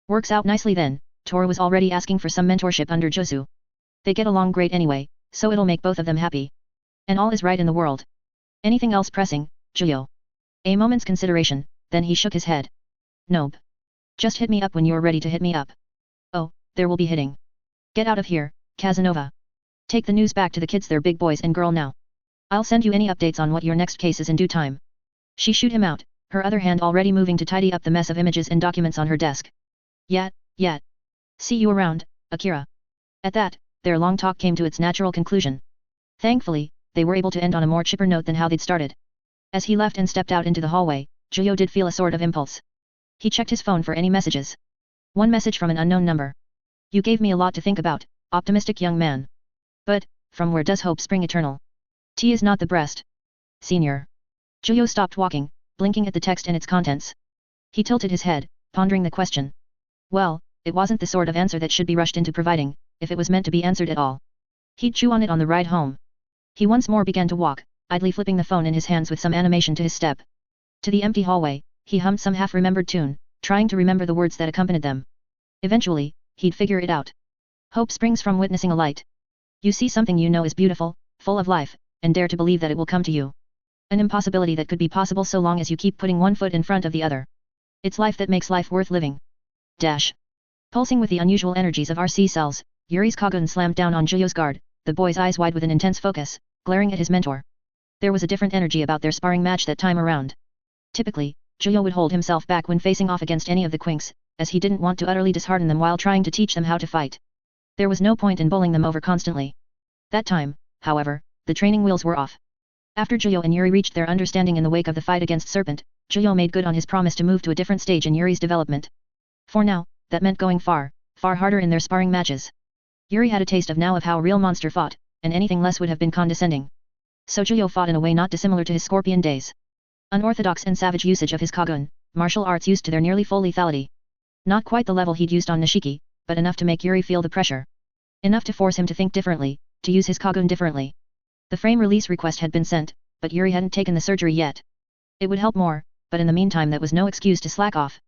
[SPEAKER 1] Works out nicely then, Toru was already asking for some mentorship under Jozu. They get along great anyway, so it'll make both of them happy. And all is right in the world. Anything else pressing, Julio? A moment's consideration, then he shook his head. Nope. Just hit me up when you're ready to hit me up. Oh, there will be hitting. Get out of here, Casanova. Take the news back to the kids, they're big boys and girl now. I'll send you any updates on what your next case is in due time. She shooed him out, her other hand already moving to tidy up the mess of images and documents on her desk. Yat. See you around, Akira. At that, their long talk came to its natural conclusion. Thankfully, they were able to end on a more chipper note than how they'd started. As he left and stepped out into the hallway, Julio did feel a sort of impulse. He checked his phone for any messages. One message from an unknown number. You gave me a lot to think about, optimistic young man. But, from where does hope spring eternal? Tea is not the breast. Senior. Julio stopped walking, blinking at the text and its contents. He tilted his head, pondering the question. Well, it wasn't the sort of answer that should be rushed into providing, if it was meant to be answered at all. He'd chew on it on the ride home. He once more began to walk, idly flipping the phone in his hands with some animation to his step. To the empty hallway, he hummed some half-remembered tune, trying to remember the words that accompanied them. Eventually, he'd figure it out. Hope springs from witnessing a light. You see something you know is beautiful, full of life, and dare to believe that it will come to you. An impossibility that could be possible so long as you keep putting one foot in front of the other. It's life that makes life worth living. Pulsing with the unusual energies of RC cells, Yuri's Kagun slammed down on Julio's guard, the boy's eyes wide with an intense focus, glaring at his mentor. There was a different energy about their sparring match that time around. Typically, Julio would hold himself back when facing off against any of the Quinks, as he didn't want to utterly dishearten them while trying to teach them how to fight. There was no point in bowling them over constantly. That time, however, the training wheels were off. After Julio and Yuri reached their understanding in the wake of the fight against Serpent, Julio made good on his promise to move to a different stage in Yuri's development. For now, that meant going far harder in their sparring matches. Yuri had a taste of how a real monster fought, and anything less would have been condescending. So Juyo fought in a way not dissimilar to his scorpion days. Unorthodox and savage usage of his Kagun, martial arts used to their nearly full lethality. Not quite the level he'd used on Nishiki, but enough to make Yuri feel the pressure. Enough to force him to think differently, to use his Kagun differently. The frame release request had been sent, but Yuri hadn't taken the surgery yet. It would help more, but in the meantime that was no excuse to slack off.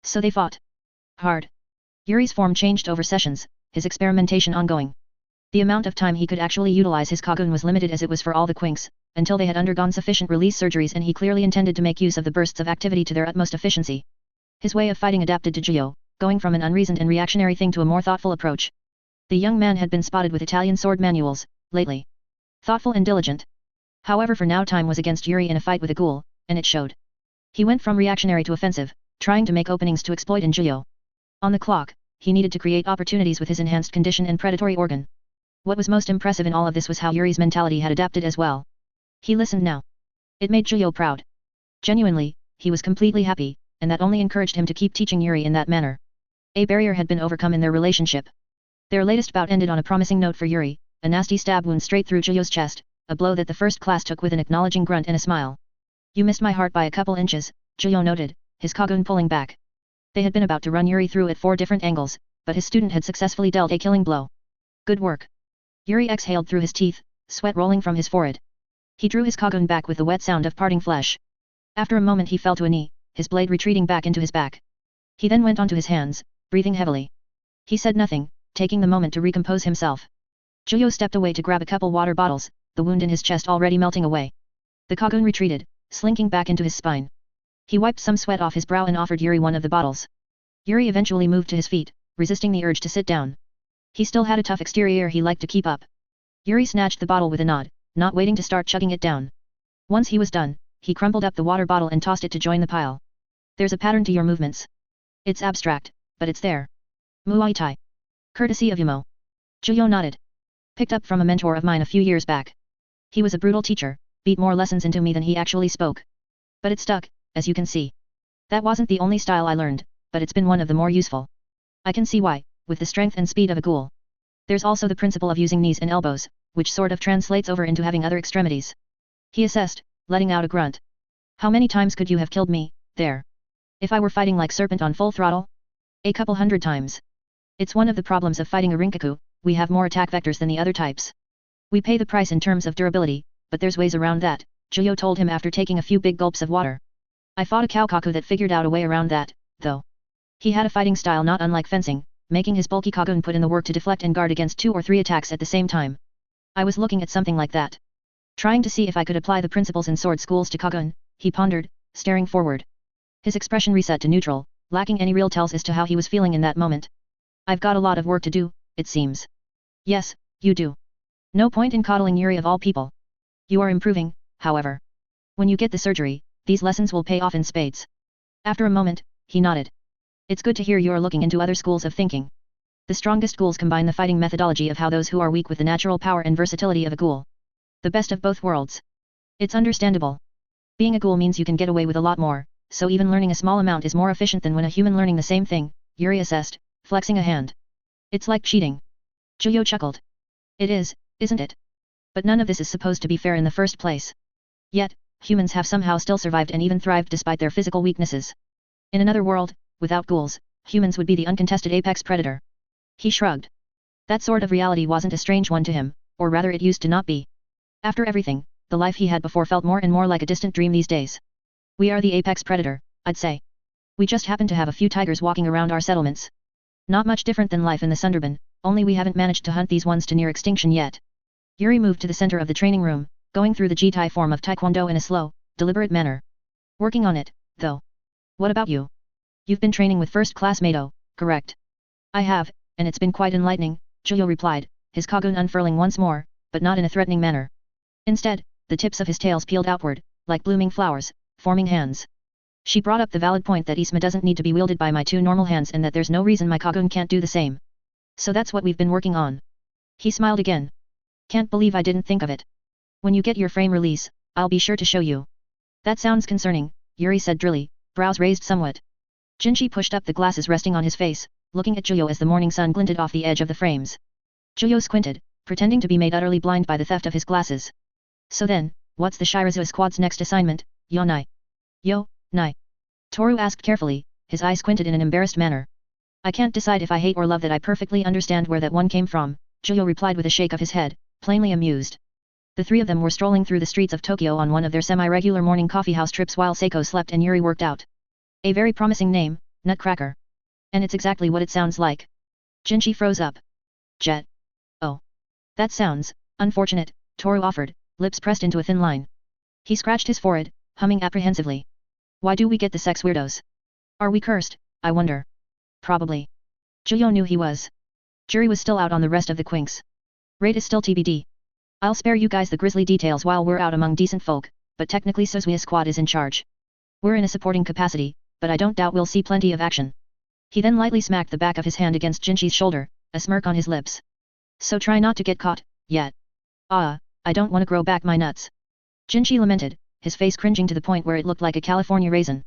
[SPEAKER 1] So they fought hard. Yuri's form changed over sessions, his experimentation ongoing. The amount of time he could actually utilize his Kagun was limited as it was for all the Quinks, until they had undergone sufficient release surgeries, and he clearly intended to make use of the bursts of activity to their utmost efficiency. His way of fighting adapted to Juyo, going from an unreasoned and reactionary thing to a more thoughtful approach. The young man had been spotted with Italian sword manuals, lately. Thoughtful and diligent. However, for now time was against Yuri in a fight with a ghoul, and it showed. He went from reactionary to offensive, trying to make openings to exploit in Juyo. On the clock, he needed to create opportunities with his enhanced condition and predatory organ. What was most impressive in all of this was how Yuri's mentality had adapted as well. He listened now. It made Juyo proud. Genuinely, he was completely happy, and that only encouraged him to keep teaching Yuri in that manner. A barrier had been overcome in their relationship. Their latest bout ended on a promising note for Yuri, a nasty stab wound straight through Juyo's chest, a blow that the first class took with an acknowledging grunt and a smile. You missed my heart by a couple inches, Juyo noted, his Kagun pulling back. They had been about to run Yuri through at 4 different angles, but his student had successfully dealt a killing blow. Good work. Yuri exhaled through his teeth, sweat rolling from his forehead. He drew his Kagun back with the wet sound of parting flesh. After a moment he fell to a knee, his blade retreating back into his back. He then went onto his hands, breathing heavily. He said nothing, taking the moment to recompose himself. Juyo stepped away to grab a couple water bottles, the wound in his chest already melting away. The Kagun retreated, slinking back into his spine. He wiped some sweat off his brow and offered Yuri one of the bottles. Yuri eventually moved to his feet, resisting the urge to sit down. He still had a tough exterior he liked to keep up. Yuri snatched the bottle with a nod, not waiting to start chugging it down. Once he was done, he crumpled up the water bottle and tossed it to join the pile. There's a pattern to your movements. It's abstract, but it's there. Muay Thai. Courtesy of Yumo. Juyo nodded. Picked up from a mentor of mine a few years back. He was a brutal teacher, beat more lessons into me than he actually spoke. But it stuck, as you can see. That wasn't the only style I learned, but it's been one of the more useful. I can see why, with the strength and speed of a ghoul. There's also the principle of using knees and elbows, which sort of translates over into having other extremities. He assessed, letting out a grunt. How many times could you have killed me, there? If I were fighting like Serpent on full throttle? A couple 100 times. It's one of the problems of fighting a Rinkaku, we have more attack vectors than the other types. We pay the price in terms of durability, but there's ways around that, Juyo told him after taking a few big gulps of water. I fought a Kaukaku that figured out a way around that, though. He had a fighting style not unlike fencing, making his bulky Kagun put in the work to deflect and guard against 2 or 3 attacks at the same time. I was looking at something like that. Trying to see if I could apply the principles in sword schools to Kagun, he pondered, staring forward. His expression reset to neutral, lacking any real tells as to how he was feeling in that moment. I've got a lot of work to do, it seems. Yes, you do. No point in coddling Yuri of all people. You are improving, however. When you get the surgery, these lessons will pay off in spades. After a moment, he nodded. It's good to hear you're looking into other schools of thinking. The strongest ghouls combine the fighting methodology of how those who are weak with the natural power and versatility of a ghoul. The best of both worlds. It's understandable. Being a ghoul means you can get away with a lot more, so even learning a small amount is more efficient than when a human learning the same thing, Yuri assessed, flexing a hand. It's like cheating. Juyo chuckled. It is, isn't it? But none of this is supposed to be fair in the first place. Yet, humans have somehow still survived and even thrived despite their physical weaknesses. In another world, without ghouls, humans would be the uncontested apex predator. He shrugged. That sort of reality wasn't a strange one to him, or rather it used to not be. After everything, the life he had before felt more and more like a distant dream these days. We are the apex predator, I'd say. We just happen to have a few tigers walking around our settlements. Not much different than life in the Sundarban, only we haven't managed to hunt these ones to near extinction yet. Yuri moved to the center of the training room, going through the Jitai form of Taekwondo in a slow, deliberate manner. Working on it, though. What about you? You've been training with first class Mado, correct? I have, and it's been quite enlightening, Juyo replied, his Kagun unfurling once more, but not in a threatening manner. Instead, the tips of his tails peeled outward, like blooming flowers, forming hands. She brought up the valid point that Isma doesn't need to be wielded by my 2 normal hands and that there's no reason my Kagun can't do the same. So that's what we've been working on. He smiled again. Can't believe I didn't think of it. When you get your frame release, I'll be sure to show you. That sounds concerning, Yuri said drily, brows raised somewhat. Jinshi pushed up the glasses resting on his face, looking at Juyo as the morning sun glinted off the edge of the frames. Juyo squinted, pretending to be made utterly blind by the theft of his glasses. So then, what's the Shirazu squad's next assignment, Yonai? Yo, Nai. Toru asked carefully, his eyes squinted in an embarrassed manner. I can't decide if I hate or love that. I perfectly understand where that one came from, Juyo replied with a shake of his head, plainly amused. The three of them were strolling through the streets of Tokyo on one of their semi-regular morning coffeehouse trips while Seiko slept and Yuri worked out. A very promising name, Nutcracker. And it's exactly what it sounds like. Jinchi froze up. Jet. Oh. That sounds unfortunate, Toru offered, lips pressed into a thin line. He scratched his forehead, humming apprehensively. Why do we get the sex weirdos? Are we cursed, I wonder? Probably. Juyo knew he was. Jury was still out on the rest of the quinks. Rate is still TBD. I'll spare you guys the grisly details while we're out among decent folk, but technically Suzuya squad is in charge. We're in a supporting capacity, but I don't doubt we'll see plenty of action. He then lightly smacked the back of his hand against Jinchi's shoulder, a smirk on his lips. So try not to get caught, yet. I don't want to grow back my nuts. Jinchi lamented, his face cringing to the point where it looked like a California raisin.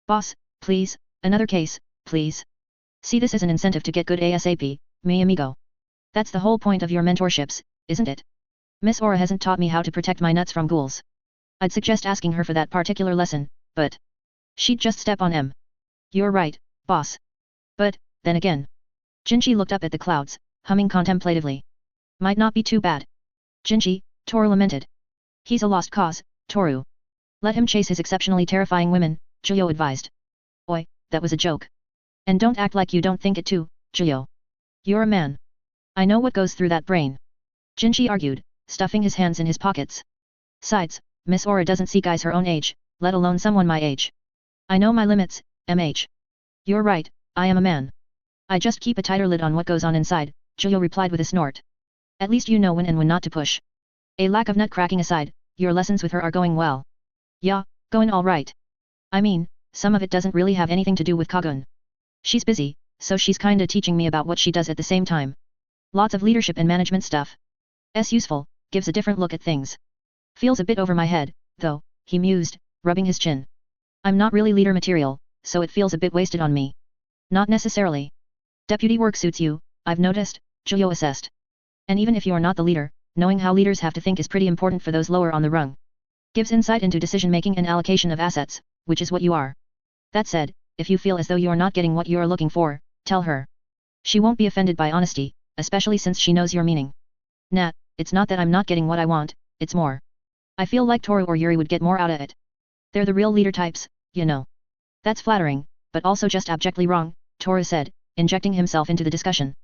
[SPEAKER 1] Boss, please, another case, please. See this as an incentive to get good ASAP, mi amigo. That's the whole point of your mentorships, isn't it? Miss Aura hasn't taught me how to protect my nuts from ghouls. I'd suggest asking her for that particular lesson, but she'd just step on em. You're right, boss. But, then again. Jinchi looked up at the clouds, humming contemplatively. Might not be too bad. Jinchi, Toru lamented. He's a lost cause, Toru. Let him chase his exceptionally terrifying women, Juyo advised. Oi, that was a joke. And don't act like you don't think it too, Juyo. You're a man. I know what goes through that brain. Jinchi argued, stuffing his hands in his pockets. Sides, Miss Aura doesn't see guys her own age, let alone someone my age. I know my limits, MH. You're right, I am a man. I just keep a tighter lid on what goes on inside, Juyo replied with a snort. At least you know when and when not to push. A lack of nut cracking aside, your lessons with her are going well. Yeah, going alright. I mean, some of it doesn't really have anything to do with Kagun. She's busy, so she's kinda teaching me about what she does at the same time. Lots of leadership and management stuff. Useful, gives a different look at things. Feels a bit over my head, though, he mused, rubbing his chin. I'm not really leader material, so it feels a bit wasted on me. Not necessarily. Deputy work suits you, I've noticed, Juyo assessed. And even if you're not the leader, knowing how leaders have to think is pretty important for those lower on the rung. Gives insight into decision-making and allocation of assets, which is what you are. That said, if you feel as though you're not getting what you're looking for, tell her. She won't be offended by honesty, especially since she knows your meaning. Nah, it's not that I'm not getting what I want, it's more. I feel like Toru or Yuri would get more out of it. They're the real leader types, you know. That's flattering, but also just abjectly wrong, Toru said, injecting himself into the discussion.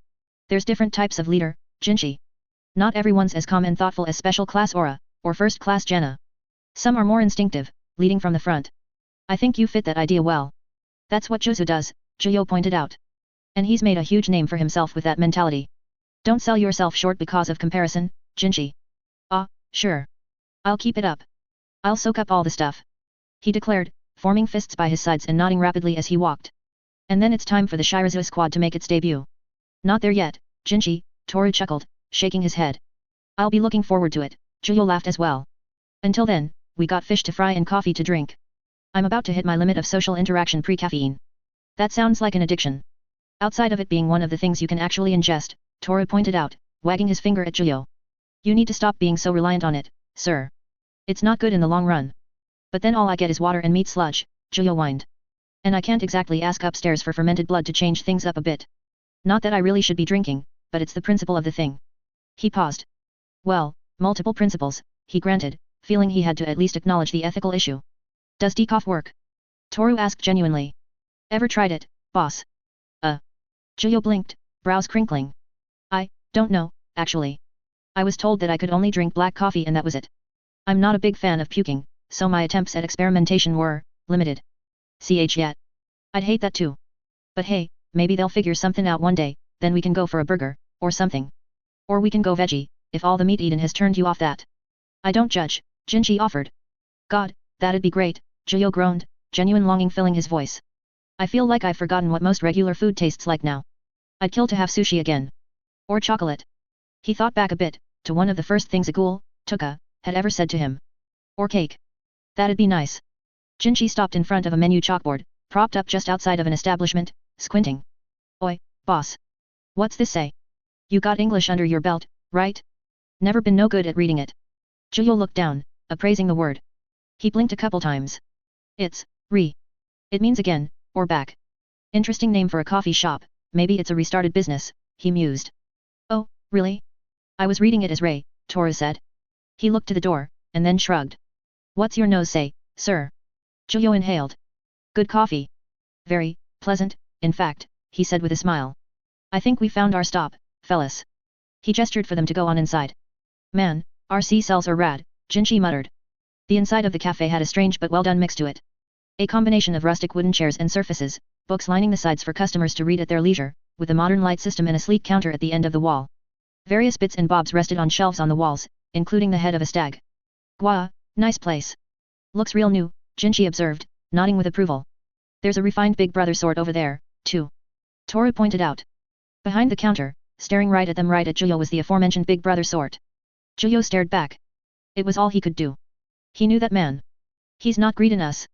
[SPEAKER 1] There's different types of leader, Jinchi. Not everyone's as calm and thoughtful as special class Aura, or first class Jenna. Some are more instinctive, leading from the front. I think you fit that idea well. That's what Juzo does, Juyo pointed out. And he's made a huge name for himself with that mentality. Don't sell yourself short because of comparison, Jinchi. Sure. I'll keep it up. I'll soak up all the stuff. He declared, forming fists by his sides and nodding rapidly as he walked. And then it's time for the Shirazu squad to make its debut. Not there yet, Jinchi, Toru chuckled, shaking his head. I'll be looking forward to it, Juyo laughed as well. Until then, we got fish to fry and coffee to drink. I'm about to hit my limit of social interaction pre-caffeine. That sounds like an addiction. Outside of it being one of the things you can actually ingest, Toru pointed out, wagging his finger at Juyo. You need to stop being so reliant on it, sir. It's not good in the long run. But then all I get is water and meat sludge, Juyo whined. And I can't exactly ask upstairs for fermented blood to change things up a bit. Not that I really should be drinking, but it's the principle of the thing. He paused. Well, multiple principles, he granted, feeling he had to at least acknowledge the ethical issue. Does decaf work? Toru asked genuinely. Ever tried it, boss? Juyo blinked, brows crinkling. I don't know, actually. I was told that I could only drink black coffee and that was it. I'm not a big fan of puking, so my attempts at experimentation were limited. Yet. I'd hate that too. But hey, maybe they'll figure something out one day, then we can go for a burger, or something. Or we can go veggie, if all the meat eaten has turned you off that. I don't judge, Jinchi offered. God, that'd be great, Juyo groaned, genuine longing filling his voice. I feel like I've forgotten what most regular food tastes like now. I'd kill to have sushi again. Or chocolate. He thought back a bit, to one of the first things a ghoul, Tuka, had ever said to him. Or cake. That'd be nice. Jinchi stopped in front of a menu chalkboard, propped up just outside of an establishment, squinting. Oi, boss. What's this say? You got English under your belt, right? Never been no good at reading it. Zhuyo looked down, appraising the word. He blinked a couple times. It's, re. It means again, or back. Interesting name for a coffee shop, maybe it's a restarted business, he mused. Oh, really? I was reading it as Ray, Toru said. He looked to the door, and then shrugged. What's your nose say, sir? Zhuyo inhaled. Good coffee. Very, pleasant, in fact, he said with a smile. I think we found our stop, fellas. He gestured for them to go on inside. Man, RC cells are rad, Jinchi muttered. The inside of the cafe had a strange but well done mix to it. A combination of rustic wooden chairs and surfaces, books lining the sides for customers to read at their leisure, with a modern light system and a sleek counter at the end of the wall. Various bits and bobs rested on shelves on the walls, including the head of a stag. Gwa, nice place. Looks real new, Jinchi observed, nodding with approval. There's a refined Big Brother sort over there, too. Toru pointed out. Behind the counter, staring right at them right at Zhuyo was the aforementioned Big Brother sort. Zhuyo stared back. It was all he could do. He knew that man. He's not greeting us.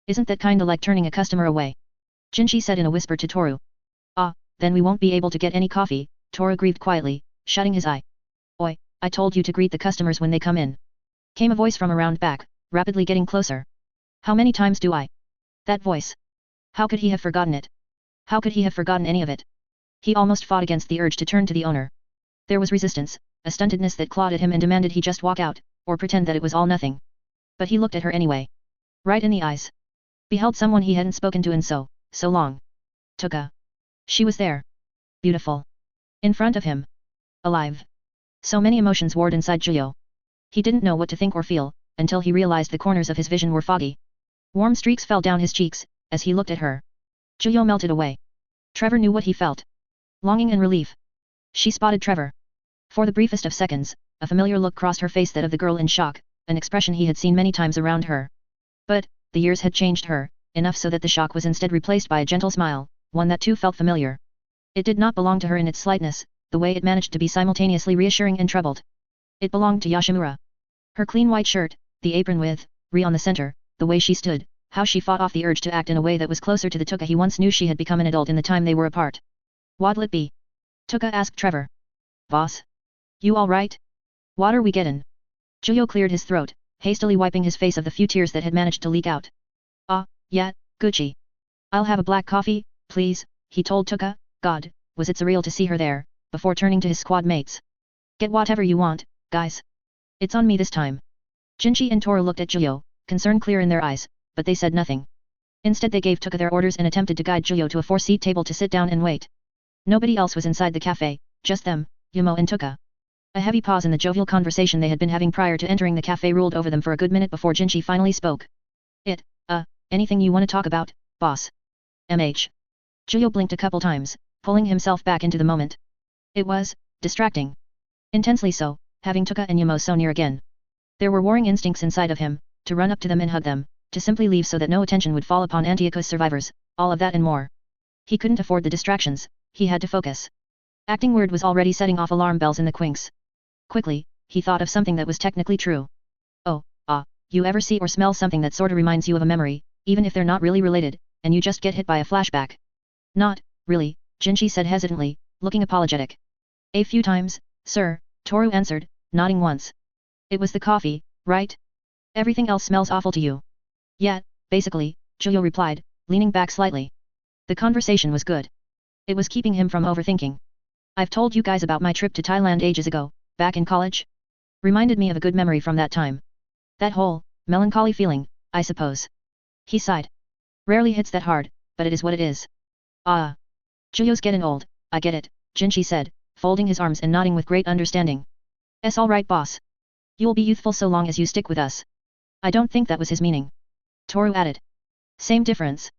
[SPEAKER 1] Isn't that kinda like turning a customer away? Jinchi said in a whisper to Toru. Ah, then we won't be able to get any coffee, Toru grieved quietly, shutting his eye. Oi, I told you to greet the customers when they come in. Came a voice from around back, rapidly getting closer. How many times do I? That voice. How could he have forgotten it? How could he have forgotten any of it? He almost fought against the urge to turn to the owner. There was resistance, a stuntedness that clawed at him and demanded he just walk out, or pretend that it was all nothing. But he looked at her anyway. Right in the eyes. Beheld someone he hadn't spoken to in so long. Tuka. She was there. Beautiful. In front of him. Alive. So many emotions warred inside Zhuyo. He didn't know what to think or feel, until he realized the corners of his vision were foggy. Warm streaks fell down his cheeks, as he looked at her. Zhuyo melted away. Trevor knew what he felt. Longing and relief. She spotted Trevor. For the briefest of seconds, a familiar look crossed her face, that of the girl in shock, an expression he had seen many times around her. But, the years had changed her, enough so that the shock was instead replaced by a gentle smile, one that too felt familiar. It did not belong to her in its slightness, the way it managed to be simultaneously reassuring and troubled. It belonged to Yashimura. Her clean white shirt, the apron with, Ri on the center, the way she stood, how she fought off the urge to act in a way that was closer to the Tuka he once knew. She had become an adult in the time they were apart. What'll it be? Tuka asked Trevor. Boss? You alright? Water we gettin'? Zhuyo cleared his throat, hastily wiping his face of the few tears that had managed to leak out. Ah, yeah, Gucci. I'll have a black coffee, please, he told Tuka. God, was it surreal to see her there, before turning to his squad mates. Get whatever you want, guys. It's on me this time. Jinchi and Toru looked at Zhuyo, concern clear in their eyes, but they said nothing. Instead they gave Tuka their orders and attempted to guide Zhuyo to a 4-seat table to sit down and wait. Nobody else was inside the cafe, just them, Yumo and Tuka. A heavy pause in the jovial conversation they had been having prior to entering the cafe ruled over them for a good minute before Jinchi finally spoke. Anything you want to talk about, boss? MH. Zhuyo blinked a couple times, pulling himself back into the moment. It was distracting. Intensely so, having Tuka and Yumo so near again. There were warring instincts inside of him, to run up to them and hug them, to simply leave so that no attention would fall upon Antiochus survivors, all of that and more. He couldn't afford the distractions, he had to focus. Acting weird was already setting off alarm bells in the Quinks. Quickly, he thought of something that was technically true. You ever see or smell something that sorta reminds you of a memory, even if they're not really related, and you just get hit by a flashback? Not, really, Jinchi said hesitantly, looking apologetic. A few times, sir, Toru answered, nodding once. It was the coffee, right? Everything else smells awful to you. Yeah, basically, Zhuyo replied, leaning back slightly. The conversation was good. It was keeping him from overthinking. I've told you guys about my trip to Thailand ages ago, back in college? Reminded me of a good memory from that time. That whole, melancholy feeling, I suppose. He sighed. Rarely hits that hard, but it is what it is. Ah. Zhuyo's getting old, I get it, Jinchi said, folding his arms and nodding with great understanding. S all right boss. You'll be youthful so long as you stick with us. I don't think that was his meaning. Toru added. Same difference.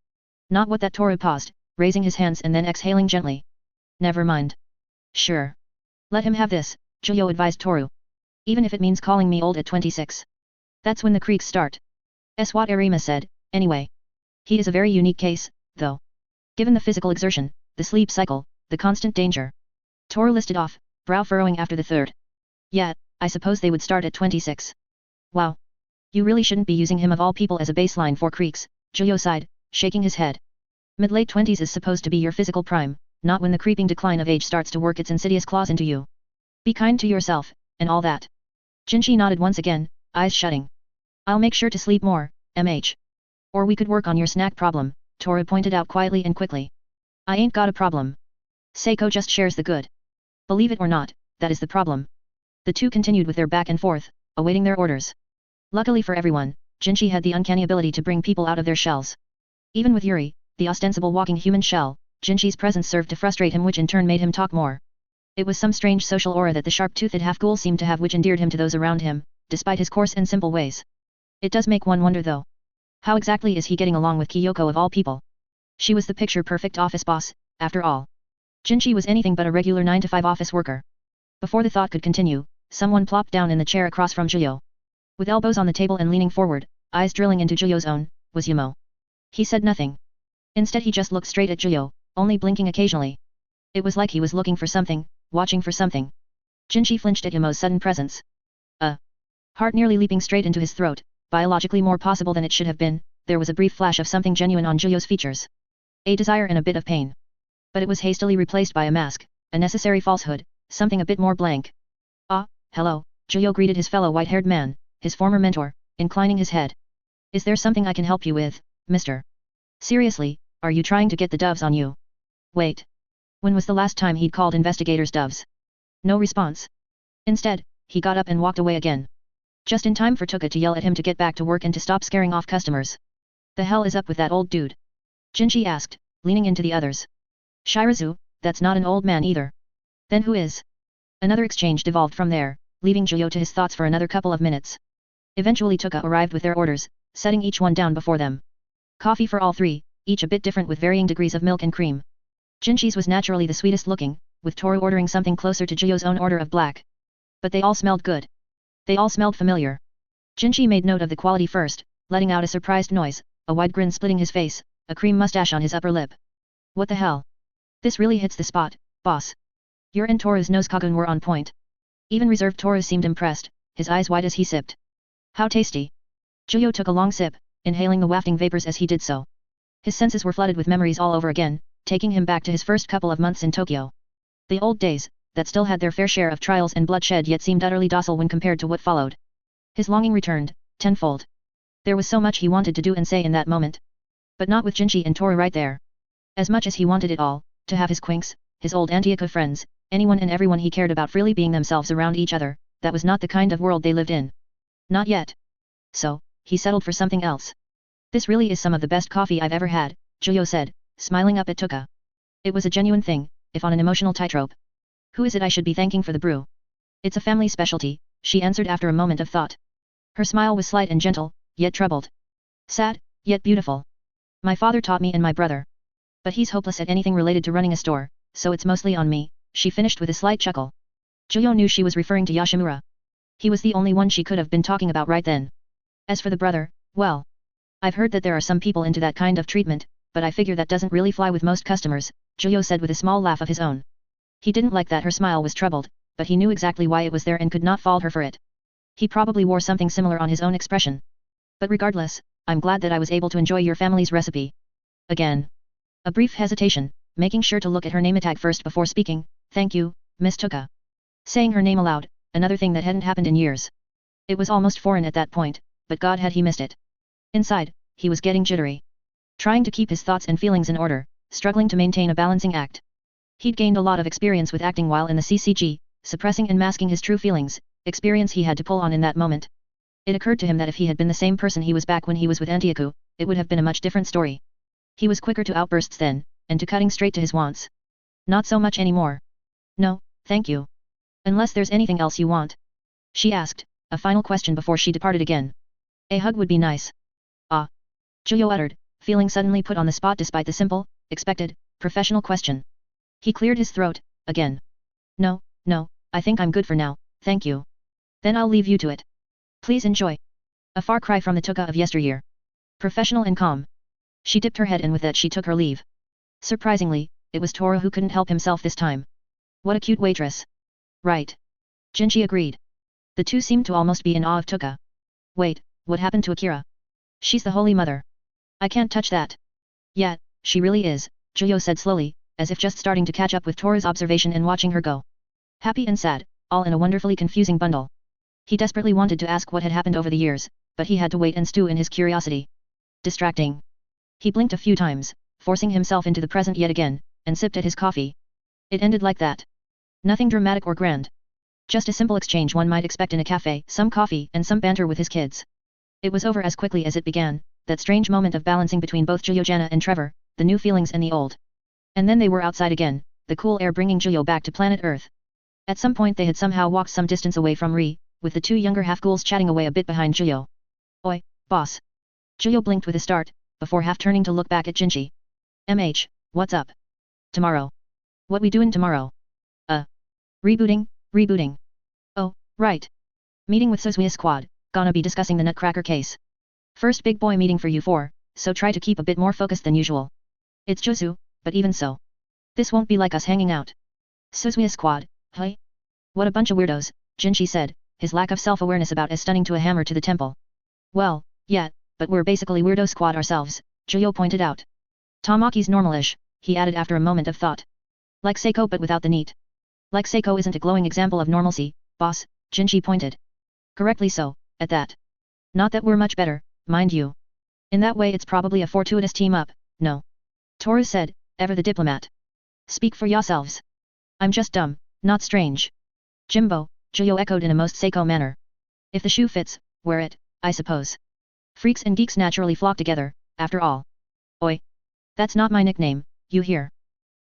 [SPEAKER 1] Not what that. Toru paused, raising his hands and then exhaling gently. Never mind. Sure. Let him have this, Zhuyo advised Toru. Even if it means calling me old at 26. That's when the creaks start. What Nerima said, anyway. He is a very unique case, though. Given the physical exertion, the sleep cycle, the constant danger. Toru listed off, brow furrowing after the third. Yeah, I suppose they would start at 26. Wow. You really shouldn't be using him of all people as a baseline for creaks, Zhuyo sighed, shaking his head. Mid-late 20s is supposed to be your physical prime, not when the creeping decline of age starts to work its insidious claws into you. Be kind to yourself, and all that. Jinchi nodded once again, eyes shutting. I'll make sure to sleep more, mh. Or we could work on your snack problem, Toru pointed out quietly and quickly. I ain't got a problem. Seiko just shares the good. Believe it or not, that is the problem. The two continued with their back and forth, awaiting their orders. Luckily for everyone, Jinchi had the uncanny ability to bring people out of their shells. Even with Yuri, the ostensible walking human shell, Jinchi's presence served to frustrate him, which in turn made him talk more. It was some strange social aura that the sharp-toothed half-ghoul seemed to have, which endeared him to those around him, despite his coarse and simple ways. It does make one wonder though. How exactly is he getting along with Kyoko of all people? She was the picture-perfect office boss, after all. Jinchi was anything but a regular 9-to-5 office worker. Before the thought could continue, someone plopped down in the chair across from Juyo. With elbows on the table and leaning forward, eyes drilling into Juyo's own, was Yumo. He said nothing. Instead he just looked straight at Juyo, only blinking occasionally. It was like he was looking for something, watching for something. Jinchi flinched at Yumo's sudden presence. Heart nearly leaping straight into his throat, biologically more possible than it should have been, there was a brief flash of something genuine on Juyo's features. A desire and a bit of pain. But it was hastily replaced by a mask, a necessary falsehood, something a bit more blank. Ah, hello, Juyo greeted his fellow white-haired man, his former mentor, inclining his head. Is there something I can help you with, mister? Seriously, are you trying to get the doves on you? Wait. When was the last time he'd called investigators doves? No response. Instead, he got up and walked away again. Just in time for Tuka to yell at him to get back to work and to stop scaring off customers. The hell is up with that old dude? Jinchi asked, leaning into the others. Shirazu, that's not an old man either. Then who is? Another exchange devolved from there, leaving Juyo to his thoughts for another couple of minutes. Eventually Tuka arrived with their orders, setting each one down before them. Coffee for all three, each a bit different with varying degrees of milk and cream. Jinchi's was naturally the sweetest looking, with Toru ordering something closer to Juyo's own order of black. But they all smelled good. They all smelled familiar. Jinchi made note of the quality first, letting out a surprised noise, a wide grin splitting his face, a cream mustache on his upper lip. What the hell? This really hits the spot, boss. Your and Toru's nose kagun were on point. Even reserved Toru seemed impressed, his eyes wide as he sipped. How tasty. Juyo took a long sip, inhaling the wafting vapors as he did so. His senses were flooded with memories all over again, taking him back to his first couple of months in Tokyo. The old days, that still had their fair share of trials and bloodshed yet seemed utterly docile when compared to what followed. His longing returned, tenfold. There was so much he wanted to do and say in that moment. But not with Jinchi and Toru right there. As much as he wanted it all, to have his quinks, his old Antioch friends, anyone and everyone he cared about freely being themselves around each other, that was not the kind of world they lived in. Not yet. So, he settled for something else. This really is some of the best coffee I've ever had, Juyo said, smiling up at Tuka. It was a genuine thing, if on an emotional tightrope. Who is it I should be thanking for the brew? It's a family specialty, she answered after a moment of thought. Her smile was slight and gentle, yet troubled. Sad, yet beautiful. My father taught me and my brother. But he's hopeless at anything related to running a store, so it's mostly on me, she finished with a slight chuckle. Juyo knew she was referring to Yashimura. He was the only one she could have been talking about right then. As for the brother, well. I've heard that there are some people into that kind of treatment, but I figure that doesn't really fly with most customers, Juyo said with a small laugh of his own. He didn't like that her smile was troubled, but he knew exactly why it was there and could not fault her for it. He probably wore something similar on his own expression. But regardless, I'm glad that I was able to enjoy your family's recipe. Again. A brief hesitation, making sure to look at her name tag first before speaking, thank you, Miss Tuka. Saying her name aloud, another thing that hadn't happened in years. It was almost foreign at that point, but God had he missed it. Inside, he was getting jittery. Trying to keep his thoughts and feelings in order, struggling to maintain a balancing act. He'd gained a lot of experience with acting while in the CCG, suppressing and masking his true feelings, experience he had to pull on in that moment. It occurred to him that if he had been the same person he was back when he was with Antioku, it would have been a much different story. He was quicker to outbursts then, and to cutting straight to his wants. Not so much anymore. No, thank you. Unless there's anything else you want? She asked, a final question before she departed again. A hug would be nice. Ah. Juyo uttered, feeling suddenly put on the spot despite the simple, expected, professional question. He cleared his throat, again. No, I think I'm good for now, thank you. Then I'll leave you to it. Please enjoy. A far cry from the Tuka of yesteryear. Professional and calm. She dipped her head and with that she took her leave. Surprisingly, it was Toru who couldn't help himself this time. What a cute waitress. Right. Jinchi agreed. The two seemed to almost be in awe of Tuka. Wait, what happened to Akira? She's the Holy Mother. I can't touch that. Yeah, she really is, Juyo said slowly, as if just starting to catch up with Toru's observation and watching her go. Happy and sad, all in a wonderfully confusing bundle. He desperately wanted to ask what had happened over the years, but he had to wait and stew in his curiosity. Distracting. He blinked a few times, forcing himself into the present yet again, and sipped at his coffee. It ended like that. Nothing dramatic or grand. Just a simple exchange one might expect in a cafe, some coffee and some banter with his kids. It was over as quickly as it began, that strange moment of balancing between both Juliana and Trevor, the new feelings and the old. And then they were outside again, the cool air bringing Julio back to planet Earth. At some point they had somehow walked some distance away from Ri, with the two younger half-ghouls chatting away a bit behind Julio. Oi, boss. Julio blinked with a start, before half turning to look back at Jinchi. What's up? Tomorrow. What we doing tomorrow? Rebooting. Oh, right. Meeting with Suzui's squad, gonna be discussing the Nutcracker case. First big boy meeting for you four, so try to keep a bit more focused than usual. It's Josu, but even so. This won't be like us hanging out. Suzui's squad, hey? What a bunch of weirdos, Jinchi said, his lack of self-awareness about as stunning to a hammer to the temple. Well, yeah, but we're basically weirdo squad ourselves, Julio pointed out. Tamaki's normalish, he added after a moment of thought. Like Seiko but without the neat. Like Seiko isn't a glowing example of normalcy, boss, Jinchi pointed. Correctly so, at that. Not that we're much better, mind you. In that way it's probably a fortuitous team-up, no. Toru said, ever the diplomat. Speak for yourselves. I'm just dumb, not strange. Jimbo, Julio echoed in a most Seiko manner. If the shoe fits, wear it, I suppose. Freaks and geeks naturally flock together, after all. Oi. That's not my nickname, you hear.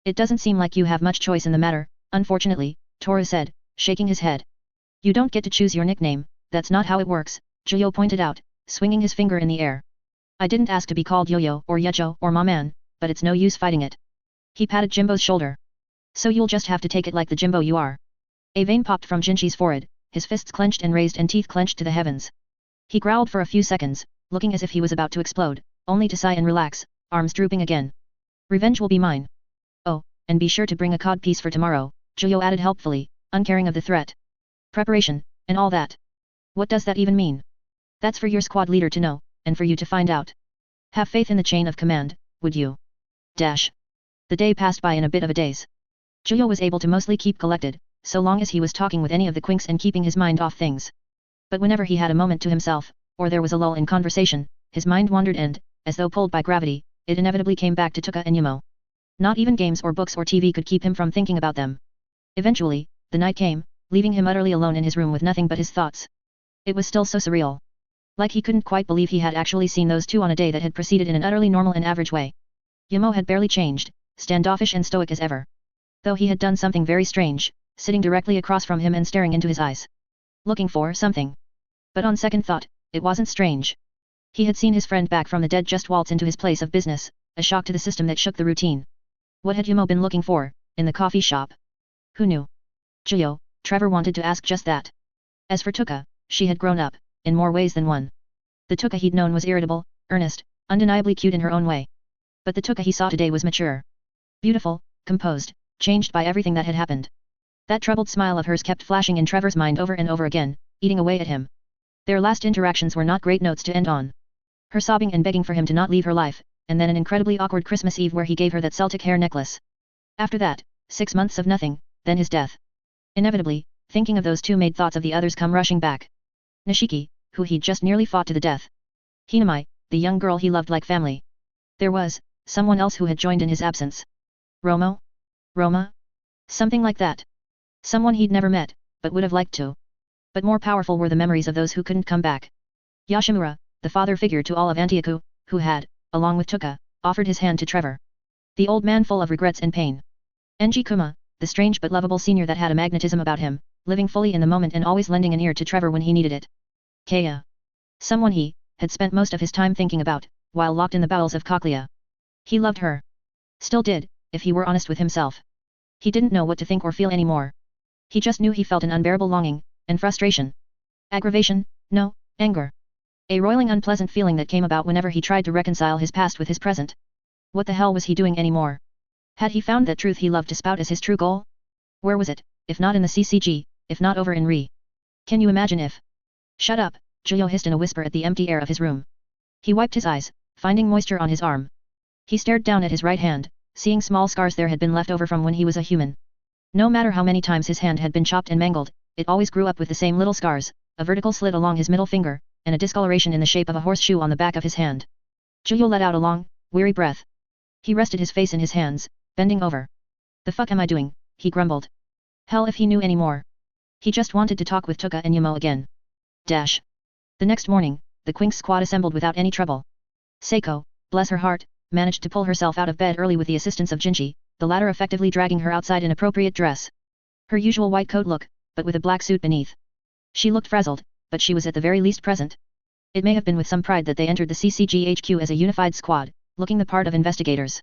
[SPEAKER 1] It doesn't seem like you have much choice in the matter, unfortunately, Toru said, shaking his head. You don't get to choose your nickname, that's not how it works, Julio pointed out, swinging his finger in the air. I didn't ask to be called Yo-Yo or Yejo or Ma Man, but it's no use fighting it. He patted Jimbo's shoulder. So you'll just have to take it like the Jimbo you are. A vein popped from Jinchi's forehead, his fists clenched and raised and teeth clenched to the heavens. He growled for a few seconds, looking as if he was about to explode, only to sigh and relax, arms drooping again. Revenge will be mine. Oh, and be sure to bring a codpiece for tomorrow, Julio added helpfully, uncaring of the threat. Preparation, and all that. What does that even mean? That's for your squad leader to know, and for you to find out. Have faith in the chain of command, would you? Dash. The day passed by in a bit of a daze. Julio was able to mostly keep collected, so long as he was talking with any of the quinks and keeping his mind off things. But whenever he had a moment to himself, or there was a lull in conversation, his mind wandered and, as though pulled by gravity, it inevitably came back to Tuka and Yumo. Not even games or books or TV could keep him from thinking about them. Eventually, the night came, leaving him utterly alone in his room with nothing but his thoughts. It was still so surreal. Like he couldn't quite believe he had actually seen those two on a day that had proceeded in an utterly normal and average way. Yumo had barely changed, standoffish and stoic as ever. Though he had done something very strange, sitting directly across from him and staring into his eyes. Looking for something. But on second thought, it wasn't strange. He had seen his friend back from the dead just waltz into his place of business, a shock to the system that shook the routine. What had Yumo been looking for, in the coffee shop? Who knew? Julio, Trevor wanted to ask just that. As for Tuka, she had grown up, in more ways than one. The Tuka he'd known was irritable, earnest, undeniably cute in her own way. But the Tuka he saw today was mature. Beautiful, composed, changed by everything that had happened. That troubled smile of hers kept flashing in Trevor's mind over and over again, eating away at him. Their last interactions were not great notes to end on. Her sobbing and begging for him to not leave her life, and then an incredibly awkward Christmas Eve where he gave her that Celtic hair necklace. After that, 6 months of nothing, then his death. Inevitably, thinking of those two made thoughts of the others come rushing back. Nishiki, who he'd just nearly fought to the death. Hinamai, the young girl he loved like family. There was someone else who had joined in his absence. Roma? Something like that. Someone he'd never met, but would have liked to. But more powerful were the memories of those who couldn't come back. Yashimura, the father figure to all of Antioku, who had, along with Tuka, offered his hand to Trevor. The old man full of regrets and pain. Enji Kuma, the strange but lovable senior that had a magnetism about him, living fully in the moment and always lending an ear to Trevor when he needed it. Kaya. Someone he had spent most of his time thinking about, while locked in the bowels of Cochlea. He loved her. Still did, if he were honest with himself. He didn't know what to think or feel anymore. He just knew he felt an unbearable longing, and frustration. Aggravation, no, anger. A roiling unpleasant feeling that came about whenever he tried to reconcile his past with his present. What the hell was he doing anymore? Had he found that truth he loved to spout as his true goal? Where was it, if not in the CCG, if not over in Ri? Can you imagine if... Shut up, Julio hissed in a whisper at the empty air of his room. He wiped his eyes, finding moisture on his arm. He stared down at his right hand, seeing small scars there had been left over from when he was a human. No matter how many times his hand had been chopped and mangled, it always grew up with the same little scars, a vertical slit along his middle finger, and a discoloration in the shape of a horseshoe on the back of his hand. Zhuyo let out a long, weary breath. He rested his face in his hands, bending over. The fuck am I doing, he grumbled. Hell if he knew any more. He just wanted to talk with Tuka and Yamo again. Dash. The next morning, the Quinks squad assembled without any trouble. Seiko, bless her heart, managed to pull herself out of bed early with the assistance of Jinchi, the latter effectively dragging her outside in appropriate dress. Her usual white coat look, but with a black suit beneath. She looked frazzled, but she was at the very least present. It may have been with some pride that they entered the CCGHQ as a unified squad, looking the part of investigators.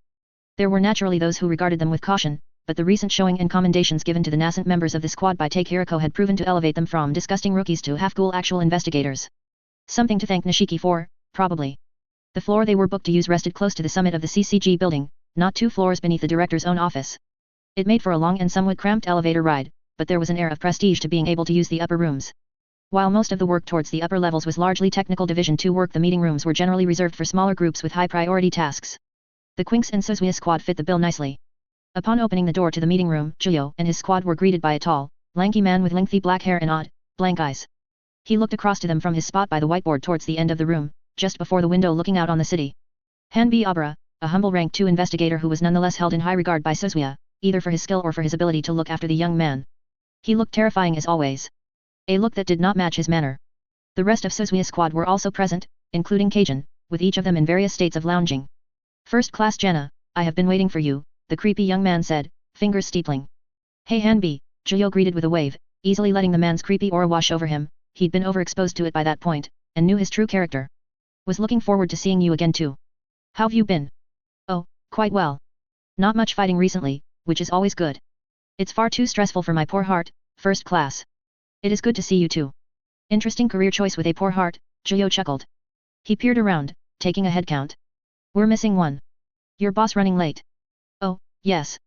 [SPEAKER 1] There were naturally those who regarded them with caution, but the recent showing and commendations given to the nascent members of the squad by Take Hiriko had proven to elevate them from disgusting rookies to half-ghoul actual investigators. Something to thank Nishiki for, probably. The floor they were booked to use rested close to the summit of the CCG building, not 2 floors beneath the director's own office. It made for a long and somewhat cramped elevator ride, but there was an air of prestige to being able to use the upper rooms. While most of the work towards the upper levels was largely technical Division 2 work, the meeting rooms were generally reserved for smaller groups with high-priority tasks. The Quinks and Suzuya squad fit the bill nicely. Upon opening the door to the meeting room, Zhuyo and his squad were greeted by a tall, lanky man with lengthy black hair and odd, blank eyes. He looked across to them from his spot by the whiteboard towards the end of the room, just before the window looking out on the city. Hanbi Abra, a humble rank 2 investigator who was nonetheless held in high regard by Suzuya, either for his skill or for his ability to look after the young man. He looked terrifying as always. A look that did not match his manner. The rest of Suzuya's squad were also present, including Kajin, with each of them in various states of lounging. First class Jenna, I have been waiting for you, the creepy young man said, fingers steepling. Hey Hanbi, Zhuyo greeted with a wave, easily letting the man's creepy aura wash over him. He'd been overexposed to it by that point, and knew his true character. Was looking forward to seeing you again too. How've you been? Oh, quite well. Not much fighting recently, which is always good. It's far too stressful for my poor heart, first class. It is good to see you too. Interesting career choice with a poor heart, Zhuyo chuckled. He peered around, taking a head count. We're missing one. Your boss running late. Oh, yes.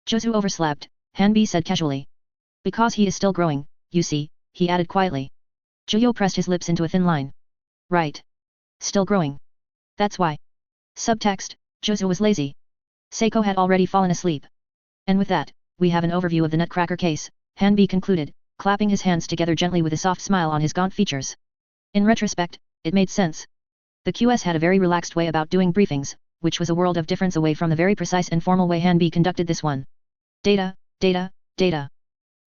[SPEAKER 1] Jozu overslept, Hanbi said casually. Because he is still growing, you see, he added quietly. Zhuyo pressed his lips into a thin line. Right. Still growing. That's why. Subtext, Jozu was lazy. Seiko had already fallen asleep. And with that, we have an overview of the Nutcracker case, Hanbi concluded, clapping his hands together gently with a soft smile on his gaunt features. In retrospect, it made sense. The QS had a very relaxed way about doing briefings, which was a world of difference away from the very precise and formal way Hanbi conducted this one. Data, data, data.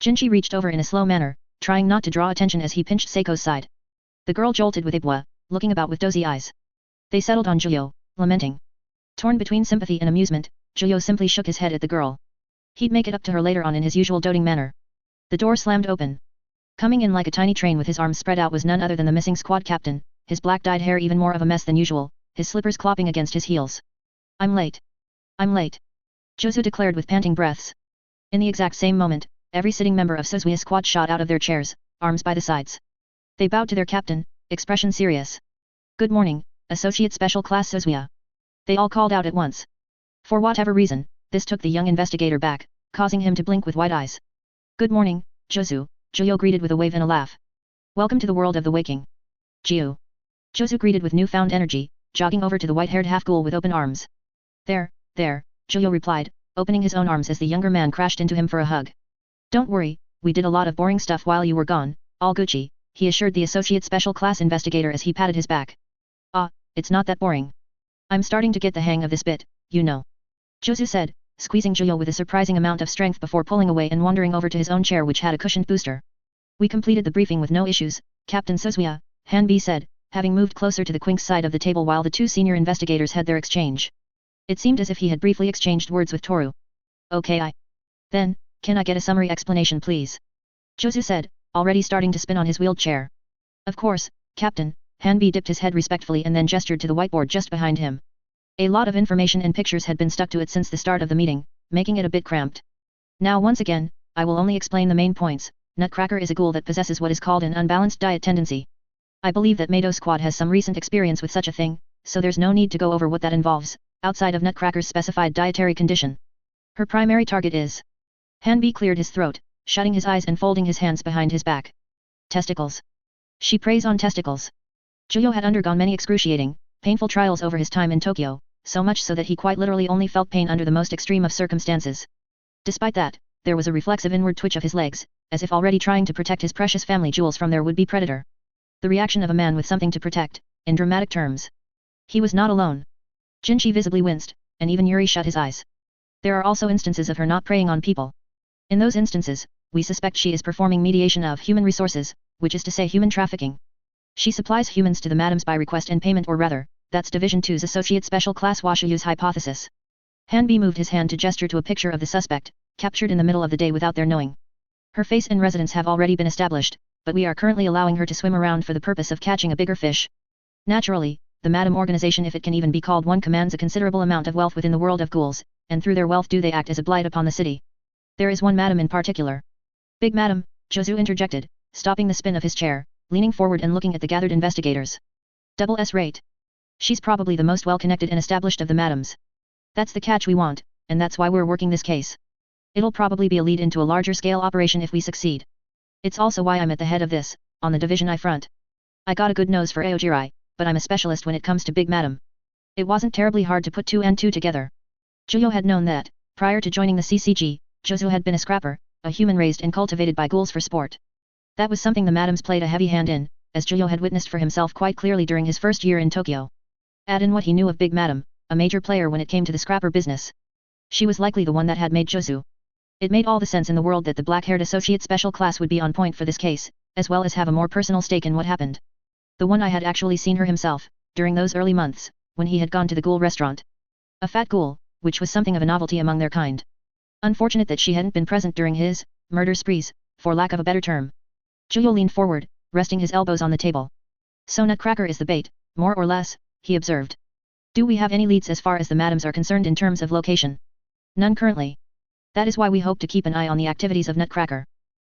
[SPEAKER 1] Jinchi reached over in a slow manner, trying not to draw attention as he pinched Seiko's side. The girl jolted with Ibwa, looking about with dozy eyes. They settled on Zhuyo, lamenting. Torn between sympathy and amusement, Zhuyo simply shook his head at the girl. He'd make it up to her later on in his usual doting manner. The door slammed open. Coming in like a tiny train with his arms spread out was none other than the missing squad captain, his black-dyed hair even more of a mess than usual, his slippers clopping against his heels. I'm late. I'm late. Jozu declared with panting breaths. In the exact same moment, every sitting member of Suzuya's squad shot out of their chairs, arms by the sides. They bowed to their captain, expression serious. Good morning, Associate Special Class Suzuya. They all called out at once. For whatever reason, this took the young investigator back, causing him to blink with wide eyes. Good morning, Jozu, Zhuyo greeted with a wave and a laugh. Welcome to the world of the waking. Jiu. Jozu greeted with newfound energy, jogging over to the white-haired half-ghoul with open arms. There, Zhuyo replied, opening his own arms as the younger man crashed into him for a hug. Don't worry, we did a lot of boring stuff while you were gone, all Gucci, he assured the Associate Special Class investigator as he patted his back. Ah, it's not that boring. I'm starting to get the hang of this bit, you know. Jozu said, squeezing Zhuyo with a surprising amount of strength before pulling away and wandering over to his own chair which had a cushioned booster. We completed the briefing with no issues, Captain Suzuya, Hanbi said, having moved closer to the Quink's side of the table while the two senior investigators had their exchange. It seemed as if he had briefly exchanged words with Toru. Okay Then, can I get a summary explanation please? Jozu said, already starting to spin on his wheeled chair. Of course, Captain, Hanbi dipped his head respectfully and then gestured to the whiteboard just behind him. A lot of information and pictures had been stuck to it since the start of the meeting, making it a bit cramped. Now once again, I will only explain the main points. Nutcracker is a ghoul that possesses what is called an unbalanced diet tendency. I believe that Mado Squad has some recent experience with such a thing, so there's no need to go over what that involves, outside of Nutcracker's specified dietary condition. Her primary target is... Hanbi cleared his throat, shutting his eyes and folding his hands behind his back. Testicles. She preys on testicles. Zhuyo had undergone many excruciating, painful trials over his time in Tokyo, so much so that he quite literally only felt pain under the most extreme of circumstances. Despite that, there was a reflexive inward twitch of his legs, as if already trying to protect his precious family jewels from their would-be predator. The reaction of a man with something to protect, in dramatic terms. He was not alone. Jinchi visibly winced, and even Yuri shut his eyes. There are also instances of her not preying on people. In those instances, we suspect she is performing mediation of human resources, which is to say human trafficking. She supplies humans to the madams by request and payment, or rather, that's Division 2's Associate Special Class Washuyu's hypothesis. Hanbi moved his hand to gesture to a picture of the suspect, captured in the middle of the day without their knowing. Her face and residence have already been established, but we are currently allowing her to swim around for the purpose of catching a bigger fish. Naturally, the Madam organization, if it can even be called one, commands a considerable amount of wealth within the world of ghouls, and through their wealth do they act as a blight upon the city. There is one madam in particular. Big Madam, Jozu interjected, stopping the spin of his chair, leaning forward and looking at the gathered investigators. Double S rate. She's probably the most well-connected and established of the madams. That's the catch we want, and that's why we're working this case. It'll probably be a lead into a larger-scale operation if we succeed. It's also why I'm at the head of this, on the Division I front. I got a good nose for Aojirai, but I'm a specialist when it comes to Big Madam. It wasn't terribly hard to put 2 and 2 together. Juyo had known that, prior to joining the CCG, Jozu had been a scrapper, a human raised and cultivated by ghouls for sport. That was something the madams played a heavy hand in, as Juyo had witnessed for himself quite clearly during his first year in Tokyo. Add in what he knew of Big Madam, a major player when it came to the scrapper business. She was likely the one that had made Jozu. It made all the sense in the world that the black-haired associate special class would be on point for this case, as well as have a more personal stake in what happened. The one I had actually seen her himself, during those early months, when he had gone to the ghoul restaurant. A fat ghoul, which was something of a novelty among their kind. Unfortunate that she hadn't been present during his murder sprees, for lack of a better term. Juyo leaned forward, resting his elbows on the table. So Nutcracker is the bait, more or less, he observed. Do we have any leads as far as the madams are concerned in terms of location? None currently. That is why we hope to keep an eye on the activities of Nutcracker.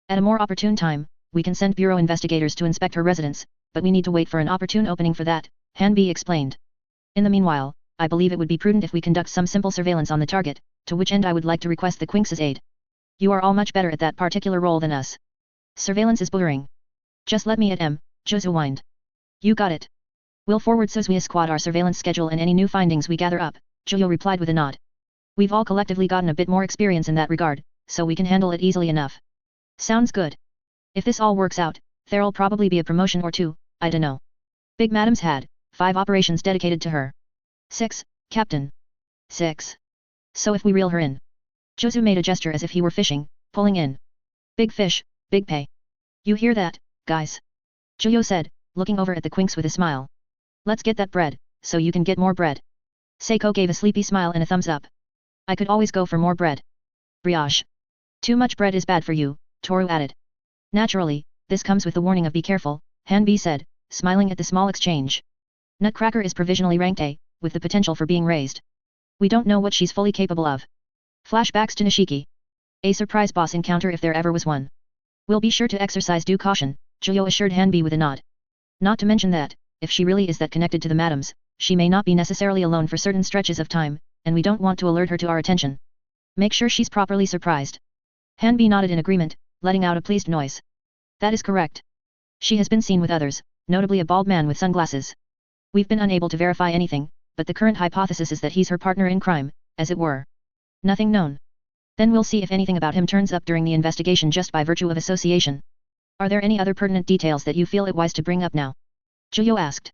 [SPEAKER 1] At a more opportune time, we can send bureau investigators to inspect her residence, but we need to wait for an opportune opening for that, Hanbi explained. In the meanwhile, I believe it would be prudent if we conduct some simple surveillance on the target, to which end I would like to request the Quinx's aid. You are all much better at that particular role than us. Surveillance is boring. Just let me at Jozu whined. You got it. We'll forward Suzui's squad our surveillance schedule and any new findings we gather up, Juyo replied with a nod. We've all collectively gotten a bit more experience in that regard, so we can handle it easily enough. Sounds good. If this all works out, there'll probably be a promotion or two, I dunno. Big Madam's had 5 operations dedicated to her. 6, Captain. 6. So if we reel her in. Jozu made a gesture as if he were fishing, pulling in. Big fish, big pay. You hear that, guys? Juyo said, looking over at the Quinx with a smile. Let's get that bread, so you can get more bread. Seiko gave a sleepy smile and a thumbs up. I could always go for more bread. Brioche. Too much bread is bad for you, Toru added. Naturally, this comes with the warning of be careful, Hanbi said, smiling at the small exchange. Nutcracker is provisionally ranked A, with the potential for being raised. We don't know what she's fully capable of. Flashbacks to Nishiki. A surprise boss encounter if there ever was one. We'll be sure to exercise due caution, Juyo assured Hanbi with a nod. Not to mention that, if she really is that connected to the madams, she may not be necessarily alone for certain stretches of time, and we don't want to alert her to our attention. Make sure she's properly surprised. Hanbi nodded in agreement, letting out a pleased noise. That is correct. She has been seen with others, notably a bald man with sunglasses. We've been unable to verify anything, but the current hypothesis is that he's her partner in crime, as it were. Nothing known. Then we'll see if anything about him turns up during the investigation just by virtue of association. Are there any other pertinent details that you feel it wise to bring up now? Juyo asked.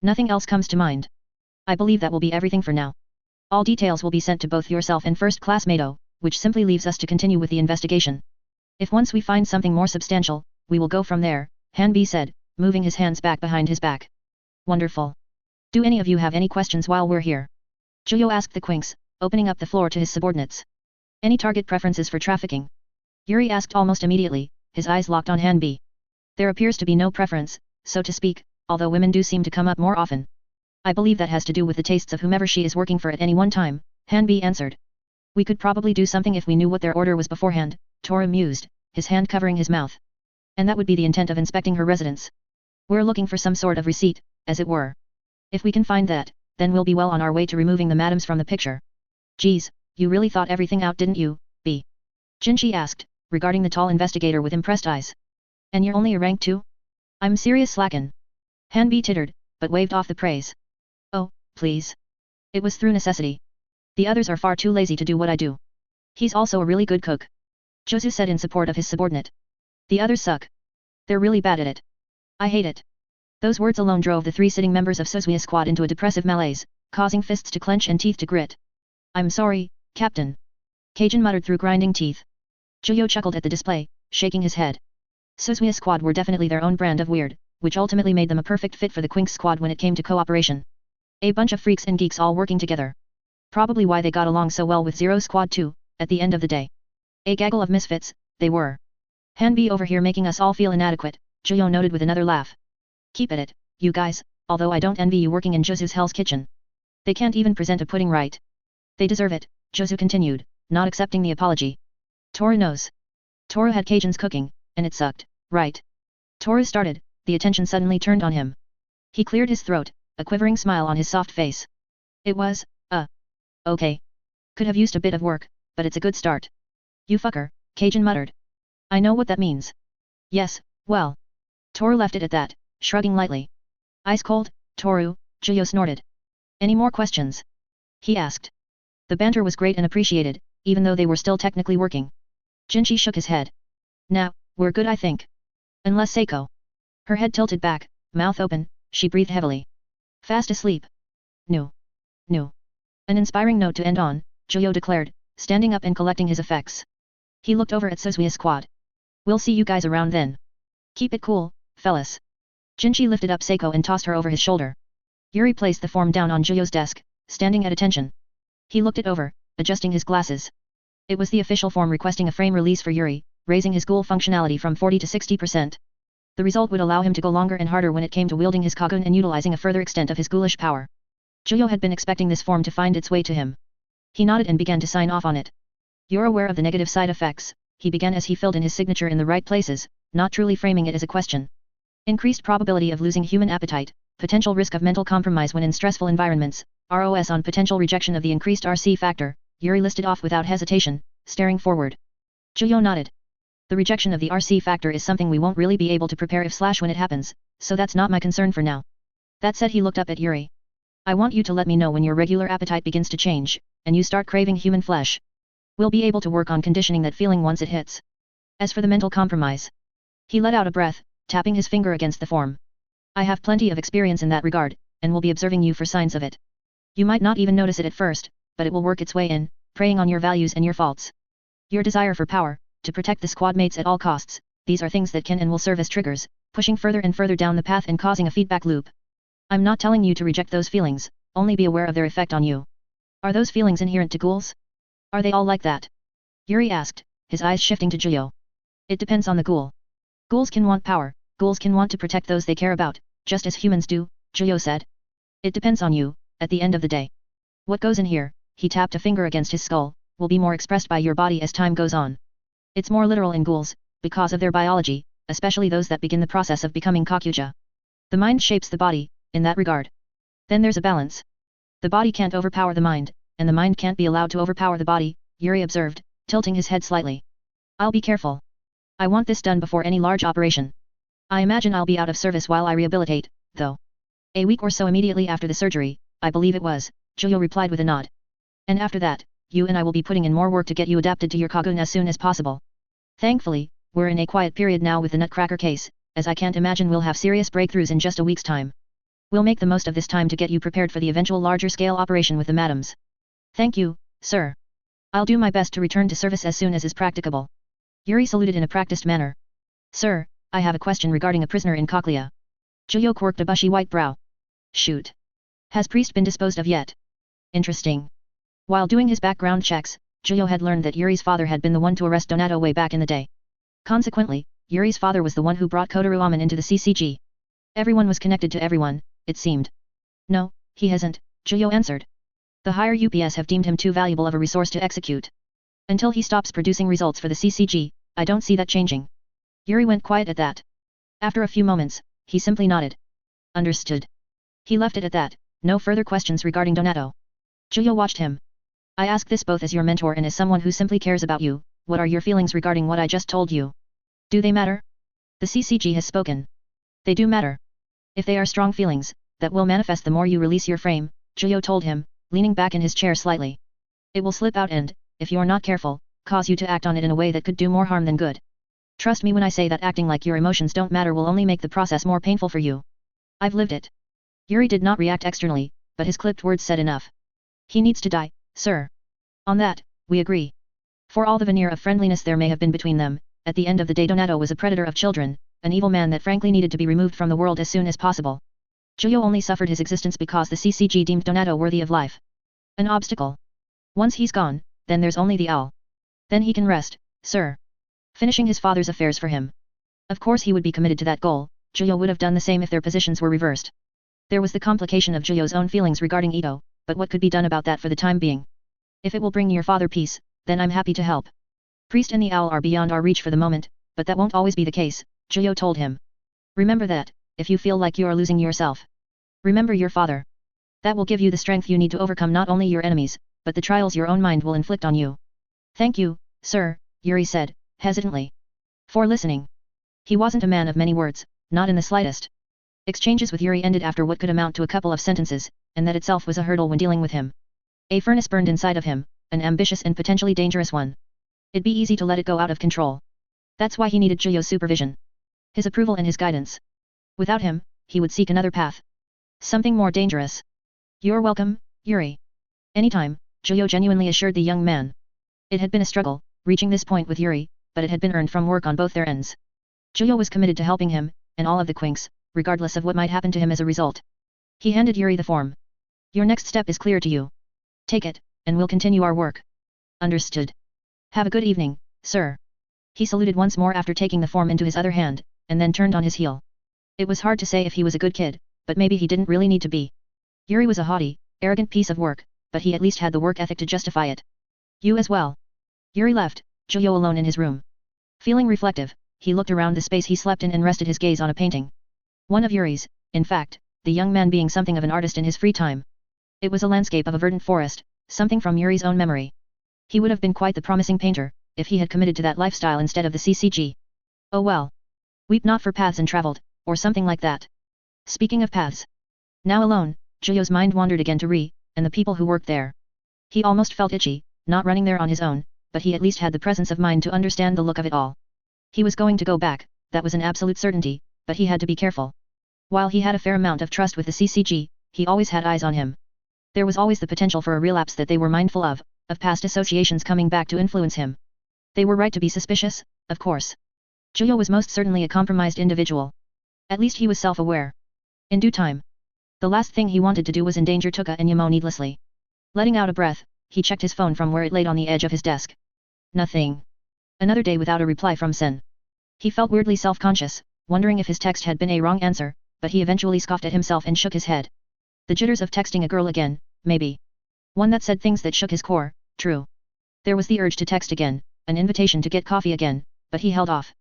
[SPEAKER 1] Nothing else comes to mind. I believe that will be everything for now. All details will be sent to both yourself and first class Mado, which simply leaves us to continue with the investigation. If once we find something more substantial, we will go from there, Hanbi said, moving his hands back behind his back. Wonderful. Do any of you have any questions while we're here? Juyo asked the Quinx, opening up the floor to his subordinates. Any target preferences for trafficking? Yuri asked almost immediately, his eyes locked on Hanbi. There appears to be no preference, so to speak, although women do seem to come up more often. I believe that has to do with the tastes of whomever she is working for at any one time, Hanbi answered. We could probably do something if we knew what their order was beforehand, Toru mused, his hand covering his mouth. And that would be the intent of inspecting her residence. We're looking for some sort of receipt, as it were. If we can find that, then we'll be well on our way to removing the madams from the picture. Geez, you really thought everything out, didn't you, B? Jinchi asked, regarding the tall investigator with impressed eyes. And you're only a rank 2? I'm serious slacken. Hanbi tittered, but waved off the praise. Oh, please. It was through necessity. The others are far too lazy to do what I do. He's also a really good cook. Jozu said in support of his subordinate. The others suck. They're really bad at it. I hate it. Those words alone drove the 3 sitting members of Suzuya squad into a depressive malaise, causing fists to clench and teeth to grit. I'm sorry, Captain. Kajin muttered through grinding teeth. Juyo chuckled at the display, shaking his head. Suzuya squad were definitely their own brand of weird, which ultimately made them a perfect fit for the Quinks squad when it came to cooperation. A bunch of freaks and geeks all working together. Probably why they got along so well with Zero Squad too, at the end of the day. A gaggle of misfits, they were. Hanbi over here making us all feel inadequate, Juyo noted with another laugh. Keep at it, you guys, although I don't envy you working in Josu's Hell's Kitchen. They can't even present a pudding right. They deserve it, Josu continued, not accepting the apology. Toru knows. Toru had Kajin's cooking, and it sucked, right? Toru started, the attention suddenly turned on him. He cleared his throat, a quivering smile on his soft face. It was, okay. Could have used a bit of work, but it's a good start. You fucker, Kajin muttered. I know what that means. Yes, well. Toru left it at that, shrugging lightly. Ice cold, Toru, Juyo snorted. Any more questions? He asked. The banter was great and appreciated, even though they were still technically working. Jinchi shook his head. Nah, we're good I think. Unless Seiko. Her head tilted back, mouth open, she breathed heavily. Fast asleep. No. An inspiring note to end on, Juyo declared, standing up and collecting his effects. He looked over at Suzuya squad. We'll see you guys around then. Keep it cool, fellas. Jinchi lifted up Seiko and tossed her over his shoulder. Yuri placed the form down on Juyo's desk, standing at attention. He looked it over, adjusting his glasses. It was the official form requesting a frame release for Yuri, raising his ghoul functionality from 40 to 60%. The result would allow him to go longer and harder when it came to wielding his Kagun and utilizing a further extent of his ghoulish power. Juyo had been expecting this form to find its way to him. He nodded and began to sign off on it. You're aware of the negative side effects, he began as he filled in his signature in the right places, not truly framing it as a question. Increased probability of losing human appetite, potential risk of mental compromise when in stressful environments, ROS on potential rejection of the increased RC factor, Yuri listed off without hesitation, staring forward. Juyo nodded. The rejection of the RC factor is something we won't really be able to prepare if / when it happens, so that's not my concern for now. That said, he looked up at Yuri. I want you to let me know when your regular appetite begins to change, and you start craving human flesh. We'll be able to work on conditioning that feeling once it hits. As for the mental compromise. He let out a breath, tapping his finger against the form. I have plenty of experience in that regard, and will be observing you for signs of it. You might not even notice it at first, but it will work its way in, preying on your values and your faults. Your desire for power, to protect the squad mates at all costs, these are things that can and will serve as triggers, pushing further and further down the path and causing a feedback loop. I'm not telling you to reject those feelings, only be aware of their effect on you. Are those feelings inherent to ghouls? Are they all like that? Yuri asked, his eyes shifting to Juyo. It depends on the ghoul. Ghouls can want power, ghouls can want to protect those they care about, just as humans do, Juyo said. It depends on you, at the end of the day. What goes in here, he tapped a finger against his skull, will be more expressed by your body as time goes on. It's more literal in ghouls, because of their biology, especially those that begin the process of becoming Kakuja. The mind shapes the body, in that regard. Then there's a balance. The body can't overpower the mind, and the mind can't be allowed to overpower the body, Yuri observed, tilting his head slightly. I'll be careful. I want this done before any large operation. I imagine I'll be out of service while I rehabilitate, though. A week or so immediately after the surgery, I believe it was, Juyo replied with a nod. And after that, you and I will be putting in more work to get you adapted to your Kagun as soon as possible. Thankfully, we're in a quiet period now with the Nutcracker case, as I can't imagine we'll have serious breakthroughs in just a week's time. We'll make the most of this time to get you prepared for the eventual larger-scale operation with the madams. Thank you, sir. I'll do my best to return to service as soon as is practicable. Yuri saluted in a practiced manner. Sir, I have a question regarding a prisoner in Cochlea. Juyo quirked a bushy white brow. Shoot. Has Priest been disposed of yet? Interesting. While doing his background checks, Juyo had learned that Yuri's father had been the one to arrest Donato way back in the day. Consequently, Yuri's father was the one who brought Kotoru Aman into the CCG. Everyone was connected to everyone, it seemed. No, he hasn't, Juyo answered. The higher UPS have deemed him too valuable of a resource to execute. Until he stops producing results for the CCG, I don't see that changing. Yuri went quiet at that. After a few moments, he simply nodded. Understood. He left it at that, no further questions regarding Donato. Juyo watched him. I ask this both as your mentor and as someone who simply cares about you, what are your feelings regarding what I just told you? Do they matter? The CCG has spoken. They do matter. If they are strong feelings, that will manifest the more you release your frame, Juyo told him, leaning back in his chair slightly. It will slip out and, if you're not careful, cause you to act on it in a way that could do more harm than good. Trust me when I say that acting like your emotions don't matter will only make the process more painful for you. I've lived it. Yuri did not react externally, but his clipped words said enough. He needs to die, sir. On that, we agree. For all the veneer of friendliness there may have been between them, at the end of the day Donato was a predator of children, an evil man that frankly needed to be removed from the world as soon as possible. Giulio only suffered his existence because the CCG deemed Donato worthy of life. An obstacle. Once he's gone, then there's only the owl. Then he can rest, sir. Finishing his father's affairs for him. Of course he would be committed to that goal, Giulio would have done the same if their positions were reversed. There was the complication of Giulio's own feelings regarding Ito, but what could be done about that for the time being? If it will bring your father peace, then I'm happy to help. Priest and the owl are beyond our reach for the moment, but that won't always be the case, Giulio told him. Remember that, if you feel like you are losing yourself. Remember your father. That will give you the strength you need to overcome not only your enemies, but the trials your own mind will inflict on you. Thank you, sir, Yuri said, hesitantly. For listening. He wasn't a man of many words, not in the slightest. Exchanges with Yuri ended after what could amount to a couple of sentences, and that itself was a hurdle when dealing with him. A furnace burned inside of him, an ambitious and potentially dangerous one. It'd be easy to let it go out of control. That's why he needed Giulio's supervision. His approval and his guidance. Without him, he would seek another path. Something more dangerous. You're welcome, Yuri. Anytime, Giulio genuinely assured the young man. It had been a struggle, reaching this point with Yuri, but it had been earned from work on both their ends. Giulio was committed to helping him, and all of the Quinks, regardless of what might happen to him as a result. He handed Yuri the form. Your next step is clear to you. Take it, and we'll continue our work. Understood. Have a good evening, sir. He saluted once more after taking the form into his other hand, and then turned on his heel. It was hard to say if he was a good kid, but maybe he didn't really need to be. Yuri was a haughty, arrogant piece of work, but he at least had the work ethic to justify it. You as well. Yuri left, Giulio alone in his room. Feeling reflective, he looked around the space he slept in and rested his gaze on a painting. One of Yuri's, in fact, the young man being something of an artist in his free time. It was a landscape of a verdant forest, something from Yuri's own memory. He would have been quite the promising painter, if he had committed to that lifestyle instead of the CCG. Oh well. Weep not for paths untraveled, or something like that. Speaking of paths. Now alone, Giulio's mind wandered again to Ri, and the people who worked there. He almost felt itchy, not running there on his own, but he at least had the presence of mind to understand the look of it all. He was going to go back, that was an absolute certainty, but he had to be careful. While he had a fair amount of trust with the CCG, he always had eyes on him. There was always the potential for a relapse that they were mindful of past associations coming back to influence him. They were right to be suspicious, of course. Giulio was most certainly a compromised individual. At least he was self-aware. In due time. The last thing he wanted to do was endanger Tuka and Yamo needlessly. Letting out a breath, he checked his phone from where it laid on the edge of his desk. Nothing. Another day without a reply from Sen. He felt weirdly self-conscious, wondering if his text had been a wrong answer, but he eventually scoffed at himself and shook his head. The jitters of texting a girl again, maybe. One that said things that shook his core, true. There was the urge to text again, an invitation to get coffee again, but he held off.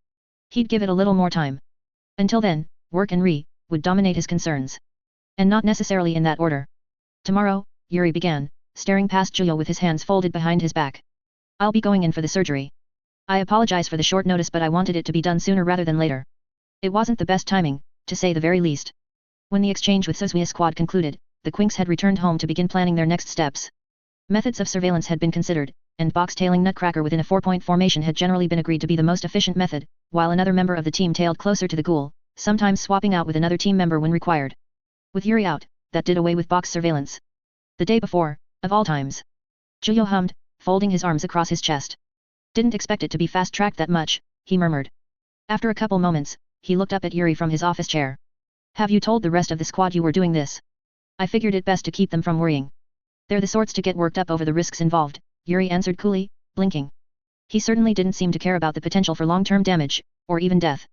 [SPEAKER 1] He'd give it a little more time. Until then, work and Ri would dominate his concerns. And not necessarily in that order. Tomorrow, Yuri began, staring past Giulio with his hands folded behind his back. I'll be going in for the surgery. I apologize for the short notice, but I wanted it to be done sooner rather than later. It wasn't the best timing, to say the very least. When the exchange with Suzumiya squad concluded, the Quinks had returned home to begin planning their next steps. Methods of surveillance had been considered, and box-tailing Nutcracker within a 4-point formation had generally been agreed to be the most efficient method, while another member of the team tailed closer to the Ghoul, sometimes swapping out with another team member when required. With Yuri out, that did away with box surveillance. The day before, of all times. Giulio hummed, folding his arms across his chest. Didn't expect it to be fast-tracked that much, he murmured. After a couple moments, he looked up at Yuri from his office chair. Have you told the rest of the squad you were doing this? I figured it best to keep them from worrying. They're the sorts to get worked up over the risks involved, Yuri answered coolly, blinking. He certainly didn't seem to care about the potential for long-term damage, or even death.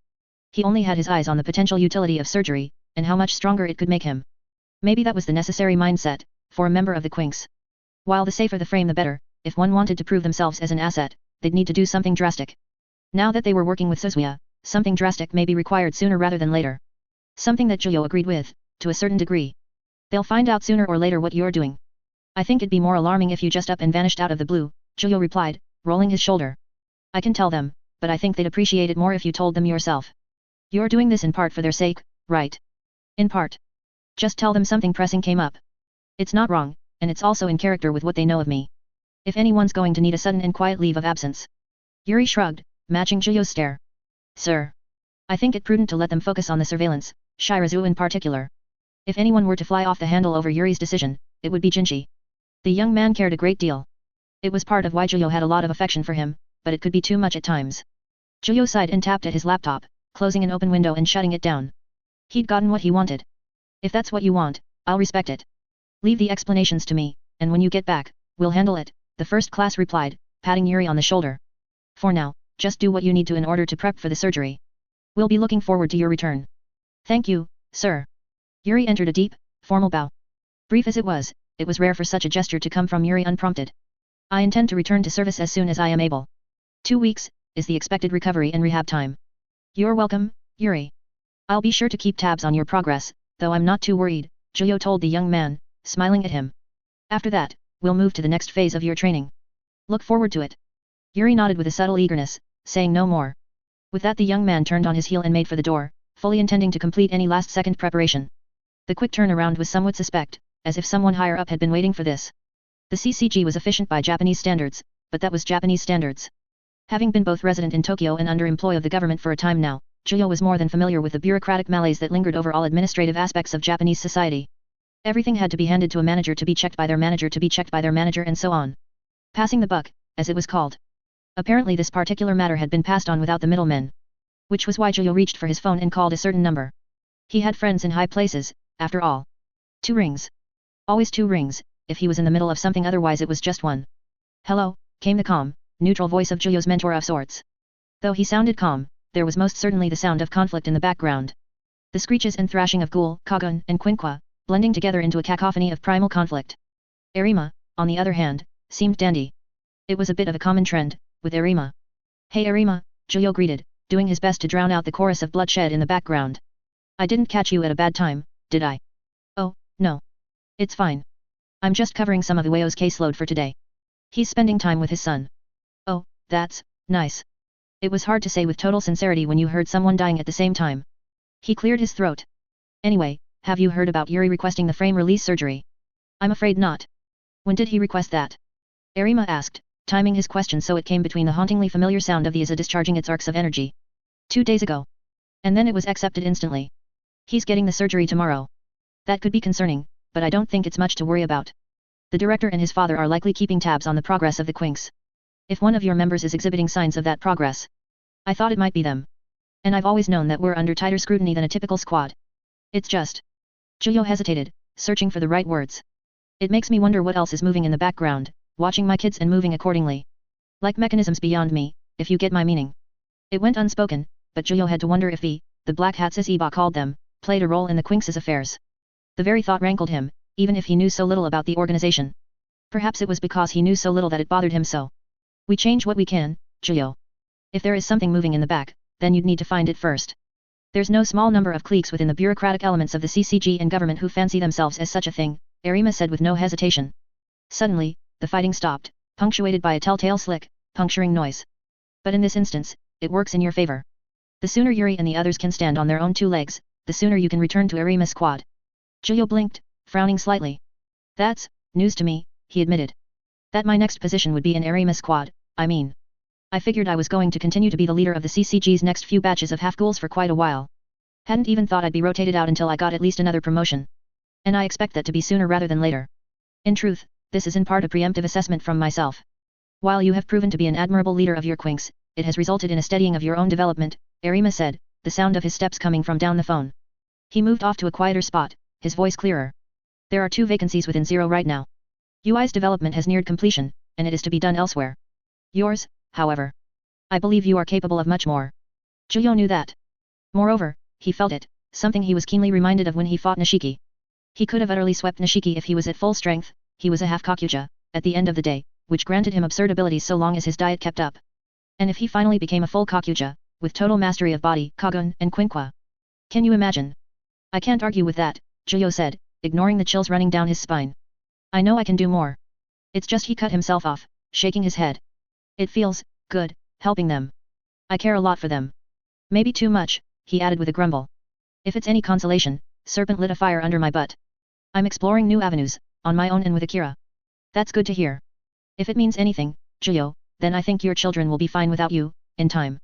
[SPEAKER 1] He only had his eyes on the potential utility of surgery, and how much stronger it could make him. Maybe that was the necessary mindset, for a member of the Quinks. While the safer the frame the better, if one wanted to prove themselves as an asset, they'd need to do something drastic. Now that they were working with Suzumiya, something drastic may be required sooner rather than later. Something that Giulio agreed with, to a certain degree. They'll find out sooner or later what you're doing. I think it'd be more alarming if you just up and vanished out of the blue, Giulio replied, rolling his shoulder. I can tell them, but I think they'd appreciate it more if you told them yourself. You're doing this in part for their sake, right? In part. Just tell them something pressing came up. It's not wrong, and it's also in character with what they know of me. If anyone's going to need a sudden and quiet leave of absence. Yuri shrugged, matching Giulio's stare. Sir. I think it prudent to let them focus on the surveillance, Shirazu in particular. If anyone were to fly off the handle over Yuri's decision, it would be Jinji. The young man cared a great deal. It was part of why Juyo had a lot of affection for him, but it could be too much at times. Juyo sighed and tapped at his laptop, closing an open window and shutting it down. He'd gotten what he wanted. If that's what you want, I'll respect it. Leave the explanations to me, and when you get back, we'll handle it, the first class replied, patting Yuri on the shoulder. For now, just do what you need to in order to prep for the surgery. We'll be looking forward to your return. Thank you, sir. Yuri entered a deep, formal bow. Brief as it was rare for such a gesture to come from Yuri unprompted. I intend to return to service as soon as I am able. 2 weeks is the expected recovery and rehab time. You're welcome, Yuri. I'll be sure to keep tabs on your progress, though I'm not too worried, Juyo told the young man, smiling at him. After that, we'll move to the next phase of your training. Look forward to it. Yuri nodded with a subtle eagerness, saying no more. With that the young man turned on his heel and made for the door, fully intending to complete any last-second preparation. The quick turnaround was somewhat suspect, as if someone higher up had been waiting for this. The CCG was efficient by Japanese standards, but that was Japanese standards. Having been both resident in Tokyo and under employ of the government for a time now, Juyo was more than familiar with the bureaucratic malaise that lingered over all administrative aspects of Japanese society. Everything had to be handed to a manager to be checked by their manager to be checked by their manager and so on. Passing the buck, as it was called. Apparently this particular matter had been passed on without the middlemen. Which was why Juyo reached for his phone and called a certain number. He had friends in high places, after all. 2 rings. Always 2 rings, if he was in the middle of something otherwise it was just 1. Hello, came the calm, neutral voice of Juyo's mentor of sorts. Though he sounded calm, there was most certainly the sound of conflict in the background. The screeches and thrashing of Ghoul, Kagun, and Quinqua, blending together into a cacophony of primal conflict. Nerima, on the other hand, seemed dandy. It was a bit of a common trend, with Nerima. Hey Nerima, Juyo greeted, doing his best to drown out the chorus of bloodshed in the background. I didn't catch you at a bad time, did I? Oh, no. It's fine. I'm just covering some of Ueo's caseload for today. He's spending time with his son. Oh, that's nice. It was hard to say with total sincerity when you heard someone dying at the same time. He cleared his throat. Anyway, have you heard about Yuri requesting the frame release surgery? I'm afraid not. When did he request that? Nerima asked, timing his question so it came between the hauntingly familiar sound of the Iza discharging its arcs of energy. 2 days ago. And then it was accepted instantly. He's getting the surgery tomorrow. That could be concerning, but I don't think it's much to worry about. The director and his father are likely keeping tabs on the progress of the Quinks. If one of your members is exhibiting signs of that progress. I thought it might be them. And I've always known that we're under tighter scrutiny than a typical squad. It's just. Juyo hesitated, searching for the right words. It makes me wonder what else is moving in the background, watching my kids and moving accordingly. Like mechanisms beyond me, if you get my meaning. It went unspoken, but Juyo had to wonder if the Black Hats as Iba called them, played a role in the Quinks' affairs. The very thought rankled him, even if he knew so little about the organization. Perhaps it was because he knew so little that it bothered him so. We change what we can, Juyo. If there is something moving in the back, then you'd need to find it first. There's no small number of cliques within the bureaucratic elements of the CCG and government who fancy themselves as such a thing, Nerima said with no hesitation. Suddenly, the fighting stopped, punctuated by a telltale slick, puncturing noise. But in this instance, it works in your favor. The sooner Yuri and the others can stand on their own 2 legs, the sooner you can return to Nerima's squad. Juyo blinked, frowning slightly. That's news to me, he admitted. That my next position would be in Nerima's squad, I mean. I figured I was going to continue to be the leader of the CCG's next few batches of half-ghouls for quite a while. Hadn't even thought I'd be rotated out until I got at least another promotion. And I expect that to be sooner rather than later. In truth, this is in part a preemptive assessment from myself. While you have proven to be an admirable leader of your Quinks, it has resulted in a steadying of your own development, Nerima said, the sound of his steps coming from down the phone. He moved off to a quieter spot, his voice clearer. There are 2 vacancies within Zero right now. UI's development has neared completion, and it is to be done elsewhere. Yours, however. I believe you are capable of much more. Juyo knew that. Moreover, he felt it, something he was keenly reminded of when he fought Nishiki. He could have utterly swept Nishiki if he was at full strength, he was a half-Kakuja, at the end of the day, which granted him absurd abilities so long as his diet kept up. And if he finally became a full Kakuja, with total mastery of body, Kagun, and Quinqua. Can you imagine? I can't argue with that, Juyo said, ignoring the chills running down his spine. I know I can do more. It's just he cut himself off, shaking his head. It feels good, helping them. I care a lot for them. Maybe too much, he added with a grumble. If it's any consolation, Serpent lit a fire under my butt. I'm exploring new avenues, on my own and with Akira. That's good to hear. If it means anything, Juyo, then I think your children will be fine without you, in time.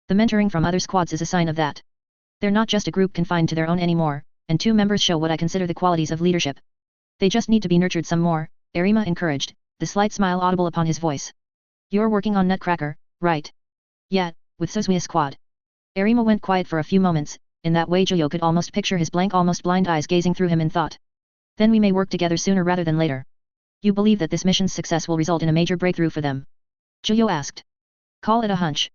[SPEAKER 1] The mentoring from other squads is a sign of that. They're not just a group confined to their own anymore, and 2 members show what I consider the qualities of leadership. They just need to be nurtured some more, Nerima encouraged, the slight smile audible upon his voice. You're working on Nutcracker, right? Yeah, with Suzumiya squad. Nerima went quiet for a few moments, in that way Juyo could almost picture his blank almost blind eyes gazing through him in thought. Then we may work together sooner rather than later. You believe that this mission's success will result in a major breakthrough for them? Juyo asked. Call it a hunch.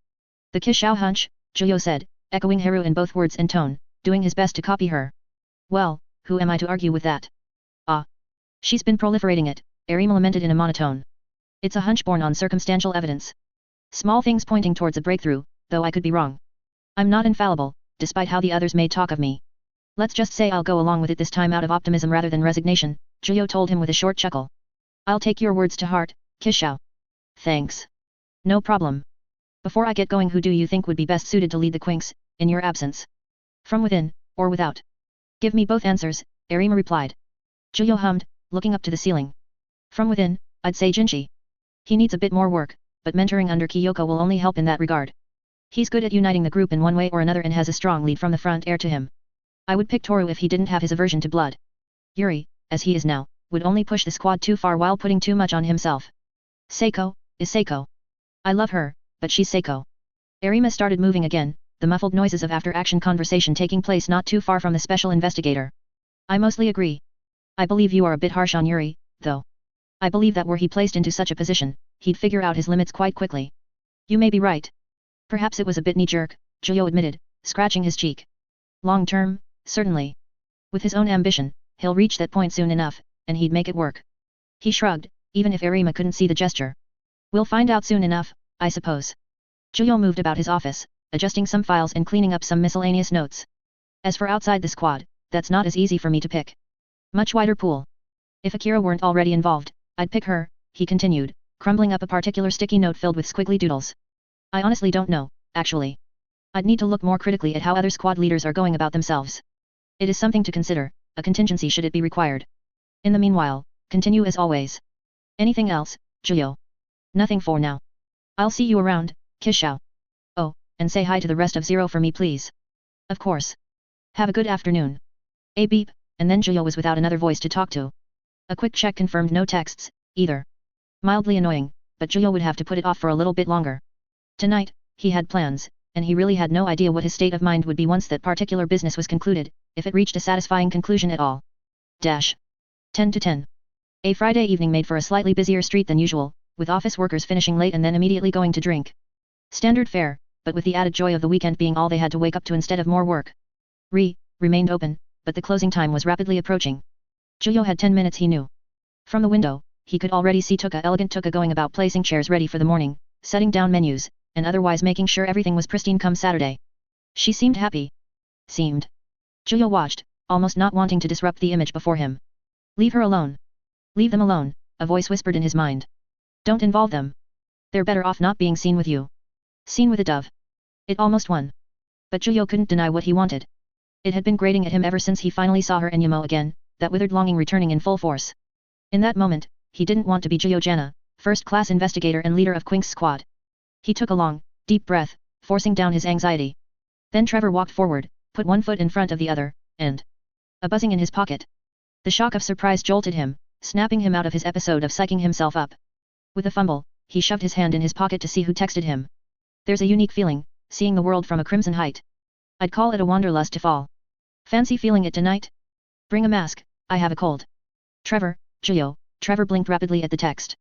[SPEAKER 1] The Kishao hunch, Juyo said, echoing Haru in both words and tone, doing his best to copy her. Well, who am I to argue with that? Ah. She's been proliferating it, Nerima lamented in a monotone. It's a hunch born on circumstantial evidence. Small things pointing towards a breakthrough, though I could be wrong. I'm not infallible, despite how the others may talk of me. Let's just say I'll go along with it this time out of optimism rather than resignation, Juyo told him with a short chuckle. I'll take your words to heart, Kishao. Thanks. No problem. Before I get going, who do you think would be best suited to lead the Quinks, in your absence? From within, or without? Give me both answers, Nerima replied. Juyo hummed, looking up to the ceiling. From within, I'd say Jinchi. He needs a bit more work, but mentoring under Kyoko will only help in that regard. He's good at uniting the group in one way or another and has a strong lead from the front heir to him. I would pick Toru if he didn't have his aversion to blood. Yuri, as he is now, would only push the squad too far while putting too much on himself. Seiko, is Seiko. I love her, but she's Seiko. Nerima started moving again, the muffled noises of after-action conversation taking place not too far from the special investigator. I mostly agree. I believe you are a bit harsh on Yuri, though. I believe that were he placed into such a position, he'd figure out his limits quite quickly. You may be right. Perhaps it was a bit knee-jerk, Juyo admitted, scratching his cheek. Long term, certainly. With his own ambition, he'll reach that point soon enough, and he'd make it work. He shrugged, even if Nerima couldn't see the gesture. We'll find out soon enough, I suppose. Juyo moved about his office, adjusting some files and cleaning up some miscellaneous notes. As for outside the squad, that's not as easy for me to pick. Much wider pool. If Akira weren't already involved, I'd pick her, he continued, crumbling up a particular sticky note filled with squiggly doodles. I honestly don't know, actually. I'd need to look more critically at how other squad leaders are going about themselves. It is something to consider, a contingency should it be required. In the meanwhile, continue as always. Anything else, Juyo? Nothing for now. I'll see you around, Kishao. Oh, and say hi to the rest of Zero for me please. Of course. Have a good afternoon. A beep, and then Juyo was without another voice to talk to. A quick check confirmed no texts, either. Mildly annoying, but Juyo would have to put it off for a little bit longer. Tonight, he had plans, and he really had no idea what his state of mind would be once that particular business was concluded, if it reached a satisfying conclusion at all. 10 to 10. A Friday evening made for a slightly busier street than usual, with office workers finishing late and then immediately going to drink. Standard fare, but with the added joy of the weekend being all they had to wake up to instead of more work. Remained open, but the closing time was rapidly approaching. Juyo had 10 minutes he knew. From the window, he could already see elegant Tuka going about placing chairs ready for the morning, setting down menus, and otherwise making sure everything was pristine come Saturday. She seemed happy. Seemed. Juyo watched, almost not wanting to disrupt the image before him. Leave her alone. Leave them alone, a voice whispered in his mind. Don't involve them. They're better off not being seen with you. Seen with a dove. It almost won. But Juyo couldn't deny what he wanted. It had been grating at him ever since he finally saw her and Yamo again, that withered longing returning in full force. In that moment, he didn't want to be Juyo Jana, first-class investigator and leader of Quink's squad. He took a long, deep breath, forcing down his anxiety. Then Trevor walked forward, put one foot in front of the other, and a buzzing in his pocket. The shock of surprise jolted him, snapping him out of his episode of psyching himself up. With a fumble, he shoved his hand in his pocket to see who texted him. There's a unique feeling, seeing the world from a crimson height. I'd call it a wanderlust to fall. Fancy feeling it tonight? Bring a mask, I have a cold. Trevor, Juyo. Trevor blinked rapidly at the text.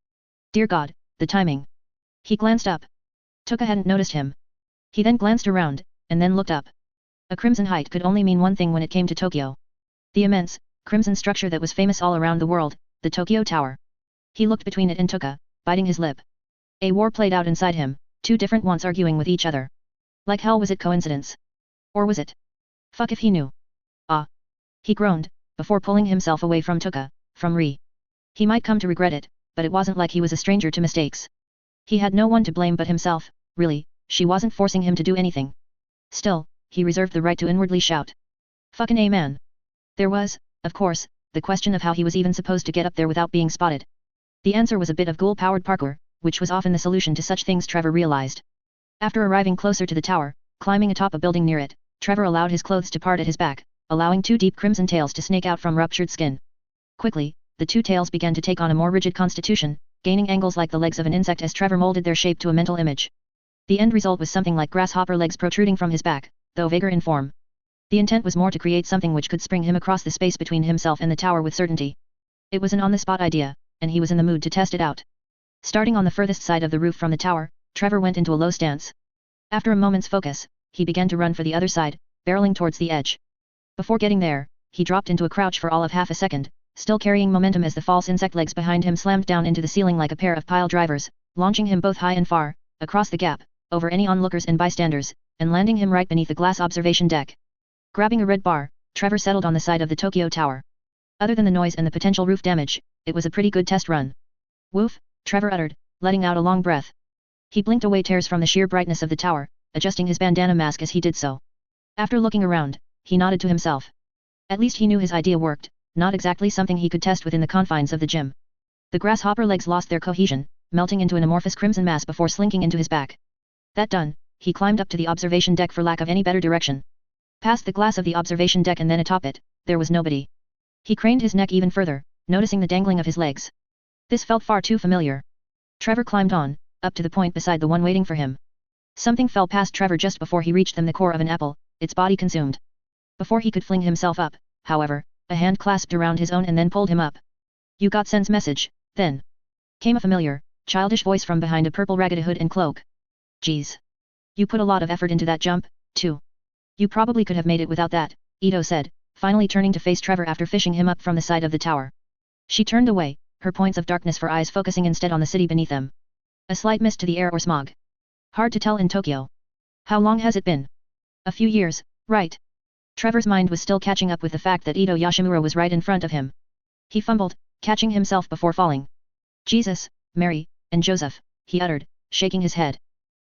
[SPEAKER 1] Dear God, the timing. He glanced up. Tuka hadn't noticed him. He then glanced around, and then looked up. A crimson height could only mean one thing when it came to Tokyo. The immense, crimson structure that was famous all around the world, the Tokyo Tower. He looked between it and Tuka, biting his lip. A war played out inside him, two different wants arguing with each other. Like hell, was it coincidence? Or was it? Fuck if he knew. Ah. He groaned, before pulling himself away from Tuka, from Ri. He might come to regret it, but it wasn't like he was a stranger to mistakes. He had no one to blame but himself, really, she wasn't forcing him to do anything. Still, he reserved the right to inwardly shout. Fucking amen. There was, of course, the question of how he was even supposed to get up there without being spotted. The answer was a bit of ghoul-powered parkour, which was often the solution to such things Trevor realized. After arriving closer to the tower, Climbing atop a building near it, Trevor allowed his clothes to part at his back, allowing two deep crimson tails to snake out from ruptured skin. Quickly, the two tails began to take on a more rigid constitution, gaining angles like the legs of an insect as Trevor molded their shape to a mental image. The end result was something like grasshopper legs protruding from his back, though vaguer in form. The intent was more to create something which could spring him across the space between himself and the tower with certainty. It was an on-the-spot idea, and he was in the mood to test it out. Starting on the furthest side of the roof from the tower, Trevor went into a low stance. After a moment's focus, he began to run for the other side, barreling towards the edge. Before getting there, he dropped into a crouch for all of half a second, still carrying momentum as the false insect legs behind him slammed down into the ceiling like a pair of pile drivers, launching him both high and far, across the gap, over any onlookers and bystanders, and landing him right beneath the glass observation deck. Grabbing a red bar, Trevor settled on the side of the Tokyo Tower. Other than the noise and the potential roof damage, it was a pretty good test run. Woof, Trevor uttered, letting out a long breath. He blinked away tears from the sheer brightness of the tower, adjusting his bandana mask as he did so. After looking around, he nodded to himself. At least he knew his idea worked, not exactly something he could test within the confines of the gym. The grasshopper legs lost their cohesion, melting into an amorphous crimson mass before slinking into his back. That done, he climbed up to the observation deck for lack of any better direction. Past the glass of the observation deck and then atop it, there was nobody. He craned his neck even further, noticing the dangling of his legs. This felt far too familiar. Trevor climbed on, up to the point beside the one waiting for him. Something fell past Trevor just before he reached them, the core of an apple, its body consumed. Before he could fling himself up, however, a hand clasped around his own and then pulled him up. "You got Sen's message, then?" came a familiar, childish voice from behind a purple ragged hood and cloak. "Geez. You put a lot of effort into that jump, too. You probably could have made it without that," Ito said, finally turning to face Trevor after fishing him up from the side of the tower. She turned away, her points of darkness for eyes focusing instead on the city beneath them. A slight mist to the air or smog. Hard to tell in Tokyo. How long has it been? A few years, right? Trevor's mind was still catching up with the fact that Ito Yoshimura was right in front of him. He fumbled, catching himself before falling. "Jesus, Mary, and Joseph," he uttered, shaking his head.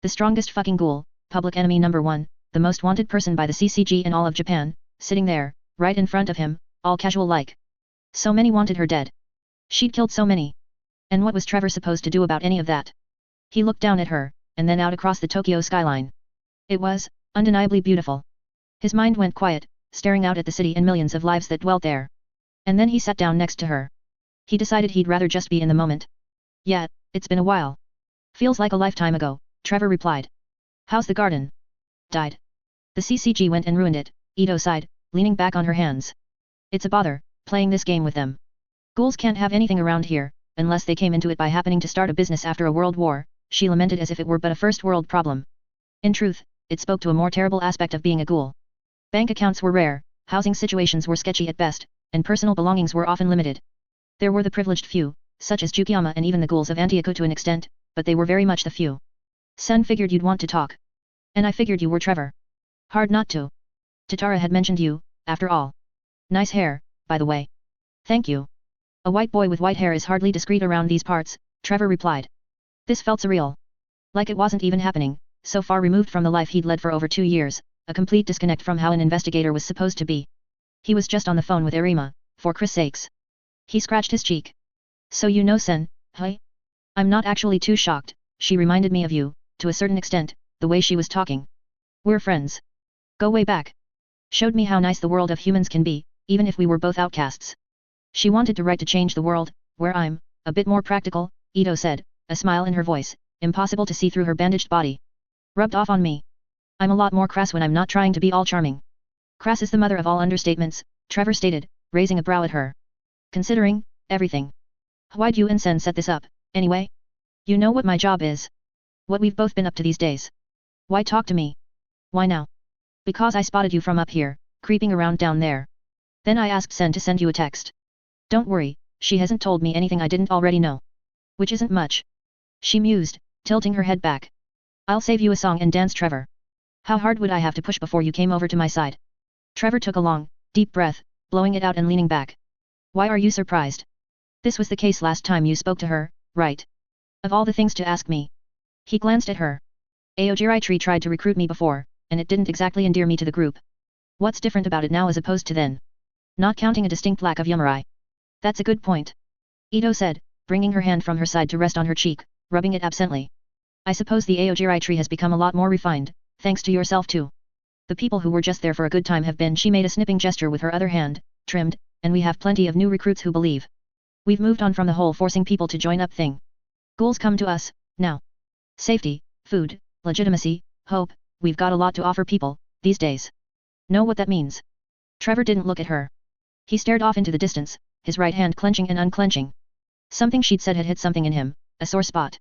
[SPEAKER 1] The strongest fucking ghoul, public enemy number 1, the most wanted person by the CCG in all of Japan, sitting there, right in front of him, all casual like. So many wanted her dead. She'd killed so many. And what was Trevor supposed to do about any of that? He looked down at her, and then out across the Tokyo skyline. It was, undeniably beautiful. His mind went quiet, staring out at the city and millions of lives that dwelt there. And then he sat down next to her. He decided he'd rather just be in the moment. "Yeah, it's been a while. Feels like a lifetime ago," Trevor replied. "How's the garden?" "Died. The CCG went and ruined it," Ito sighed, leaning back on her hands. "It's a bother, playing this game with them. Ghouls can't have anything around here, unless they came into it by happening to start a business after a world war," she lamented as if it were but a first world problem. In truth, it spoke to a more terrible aspect of being a ghoul. Bank accounts were rare, housing situations were sketchy at best, and personal belongings were often limited. There were the privileged few, such as Jukiyama and even the ghouls of Antioch to an extent, but they were very much the few. "Sen figured you'd want to talk. And I figured you were Trevor. Hard not to. Tatara had mentioned you, after all. Nice hair, by the way." "Thank you. A white boy with white hair is hardly discreet around these parts," Trevor replied. This felt surreal. Like it wasn't even happening, so far removed from the life he'd led for over 2 years, a complete disconnect from how an investigator was supposed to be. He was just on the phone with Nerima, for Chris' sakes. He scratched his cheek. "So you know Sen, huh?" "I'm not actually too shocked, she reminded me of you, to a certain extent, the way she was talking. We're friends. Go way back. Showed me how nice the world of humans can be, even if we were both outcasts. She wanted to write to change the world, where I'm, a bit more practical," Ito said, a smile in her voice, impossible to see through her bandaged body. "Rubbed off on me. I'm a lot more crass when I'm not trying to be all charming." "Crass is the mother of all understatements," Trevor stated, raising a brow at her. "Considering everything. Why'd you and Sen set this up, anyway? You know what my job is. What we've both been up to these days. Why talk to me? Why now?" "Because I spotted you from up here, creeping around down there. Then I asked Sen to send you a text. Don't worry, she hasn't told me anything I didn't already know. Which isn't much." She mused, tilting her head back. "I'll save you a song and dance, Trevor. How hard would I have to push before you came over to my side?" Trevor took a long, deep breath, blowing it out and leaning back. "Why are you surprised? This was the case last time you spoke to her, right? Of all the things to ask me." He glanced at her. "Aojirai Tree tried to recruit me before, and it didn't exactly endear me to the group. What's different about it now as opposed to then? Not counting a distinct lack of Yamurai." "That's a good point," Ito said, bringing her hand from her side to rest on her cheek, rubbing it absently. "I suppose the Aojirai tree has become a lot more refined, thanks to yourself too. The people who were just there for a good time have been. She made a snipping gesture with her other hand, trimmed, and we have plenty of new recruits who believe. We've moved on from the whole forcing people to join up thing. Ghouls come to us, now. Safety, food, legitimacy, hope, we've got a lot to offer people, these days. Know what that means? Trevor didn't look at her. He stared off into the distance, his right hand clenching and unclenching. Something she'd said had hit something in him, a sore spot.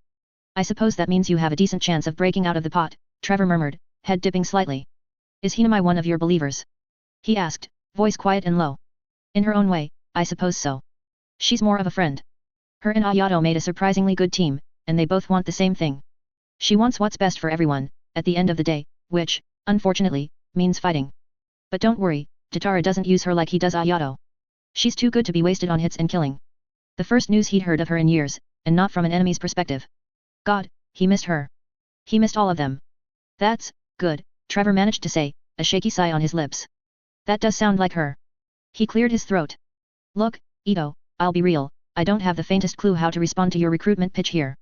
[SPEAKER 1] I suppose that means you have a decent chance of breaking out of the pot, Trevor murmured, head dipping slightly. Is Hinamai one of your believers? He asked, voice quiet and low. In her own way, I suppose so. She's more of a friend. Her and Ayato made a surprisingly good team, and they both want the same thing. She wants what's best for everyone, at the end of the day, which, unfortunately, means fighting. But don't worry, Jitara doesn't use her like he does Ayato. She's too good to be wasted on hits and killing. The first news he'd heard of her in years, and not from an enemy's perspective. God, he missed her. He missed all of them. That's good, Trevor managed to say, a shaky sigh on his lips. That does sound like her. He cleared his throat. Look, Ito, I'll be real, I don't have the faintest clue how to respond to your recruitment pitch here.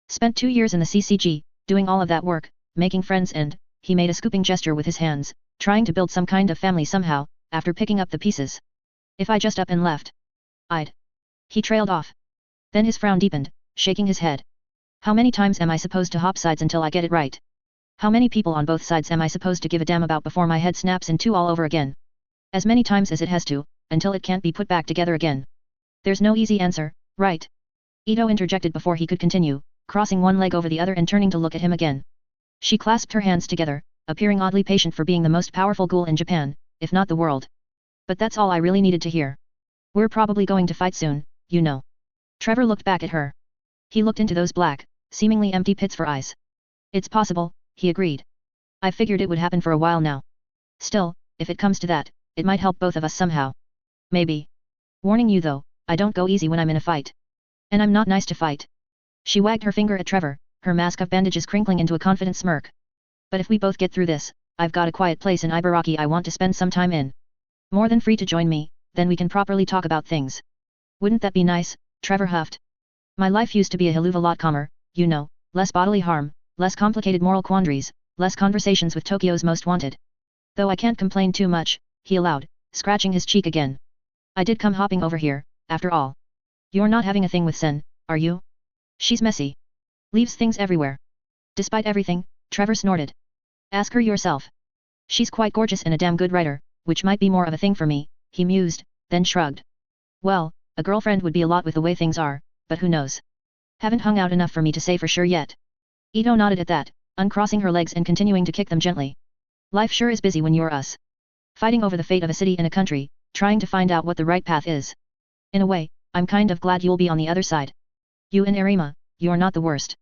[SPEAKER 1] Spent 2 years in the CCG, doing all of that work, making friends and, he made a scooping gesture with his hands, trying to build some kind of family somehow, after picking up the pieces. If I just up and left, I'd. He trailed off. Then his frown deepened, shaking his head. How many times am I supposed to hop sides until I get it right? How many people on both sides am I supposed to give a damn about before my head snaps in two all over again? As many times as it has to, until it can't be put back together again. There's no easy answer, right? Ito interjected before he could continue, crossing one leg over the other and turning to look at him again. She clasped her hands together, appearing oddly patient for being the most powerful ghoul in Japan, if not the world. But that's all I really needed to hear. We're probably going to fight soon, you know. Trevor looked back at her. He looked into those black, seemingly empty pits for eyes. It's possible, he agreed. I figured it would happen for a while now. Still, if it comes to that, it might help both of us somehow. Maybe. Warning you though, I don't go easy when I'm in a fight. And I'm not nice to fight. She wagged her finger at Trevor, her mask of bandages crinkling into a confident smirk. But if we both get through this, I've got a quiet place in Ibaraki I want to spend some time in. More than free to join me, then we can properly talk about things. Wouldn't that be nice? Trevor huffed. My life used to be a hell of a lot calmer, you know, less bodily harm, less complicated moral quandaries, less conversations with Tokyo's most wanted. Though I can't complain too much, he allowed, scratching his cheek again. I did come hopping over here, after all. You're not having a thing with Sen, are you? She's messy. Leaves things everywhere. Despite everything, Trevor snorted. Ask her yourself. She's quite gorgeous and a damn good writer, which might be more of a thing for me, he mused, then shrugged. Well, a girlfriend would be a lot with the way things are, but who knows? Haven't hung out enough for me to say for sure yet. Ito nodded at that, uncrossing her legs and continuing to kick them gently. Life sure is busy when you're us. Fighting over the fate of a city and a country, trying to find out what the right path is. In a way, I'm kind of glad you'll be on the other side. You and Nerima, you're not the worst.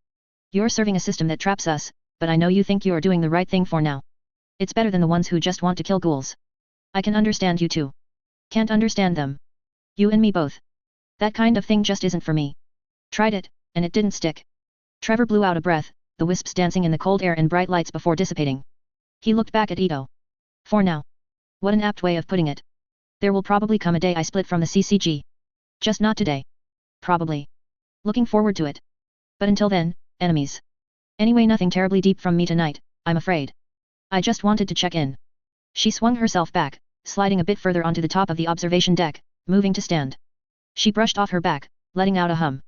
[SPEAKER 1] You're serving a system that traps us, but I know you think you're doing the right thing for now. It's better than the ones who just want to kill ghouls. I can understand you too. Can't understand them. You and me both. That kind of thing just isn't for me. Tried it, and it didn't stick. Trevor blew out a breath, the wisps dancing in the cold air and bright lights before dissipating. He looked back at Ito. For now. What an apt way of putting it. There will probably come a day I split from the CCG. Just not today. Probably. Looking forward to it. But until then, enemies. Anyway, nothing terribly deep from me tonight, I'm afraid. I just wanted to check in. She swung herself back, sliding a bit further onto the top of the observation deck, moving to stand. She brushed off her back, letting out a hum.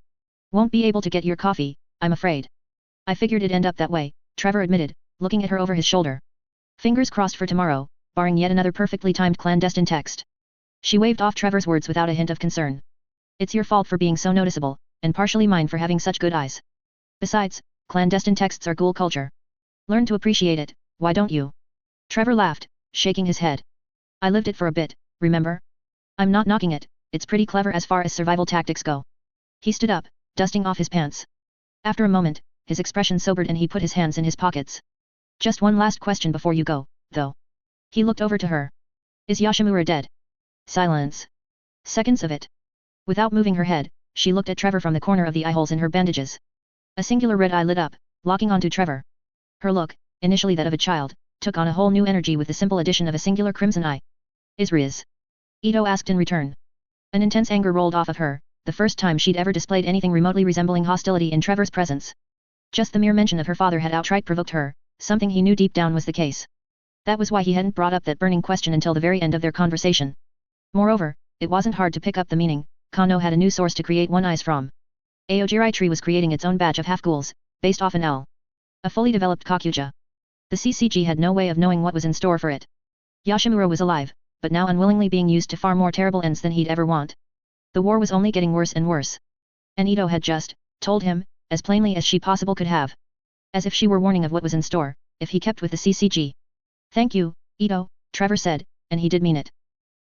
[SPEAKER 1] Won't be able to get your coffee, I'm afraid. I figured it'd end up that way, Trevor admitted, looking at her over his shoulder. Fingers crossed for tomorrow, barring yet another perfectly timed clandestine text. She waved off Trevor's words without a hint of concern. It's your fault for being so noticeable, and partially mine for having such good eyes. Besides, clandestine texts are ghoul culture. Learn to appreciate it, why don't you? Trevor laughed, shaking his head. I lived it for a bit, remember? I'm not knocking it, it's pretty clever as far as survival tactics go. He stood up, dusting off his pants. After a moment, his expression sobered and he put his hands in his pockets. Just one last question before you go, though. He looked over to her. Is Yoshimura dead? Silence. Seconds of it. Without moving her head, she looked at Trevor from the corner of the eye holes in her bandages. A singular red eye lit up, locking onto Trevor. Her look, initially that of a child, took on a whole new energy with the simple addition of a singular crimson eye. Is Riz? Ito asked in return. An intense anger rolled off of her, the first time she'd ever displayed anything remotely resembling hostility in Trevor's presence. Just the mere mention of her father had outright provoked her, something he knew deep down was the case. That was why he hadn't brought up that burning question until the very end of their conversation. Moreover, it wasn't hard to pick up the meaning. Kano had a new source to create one eyes from. Aogiri tree was creating its own batch of half-ghouls, based off an L. A fully developed Kakuja. The CCG had no way of knowing what was in store for it. Yashimura was alive, but now unwillingly being used to far more terrible ends than he'd ever want. The war was only getting worse and worse. And Ito had just told him, as plainly as she possible could have. As if she were warning of what was in store, if he kept with the CCG. Thank you, Ito, Trevor said, and he did mean it.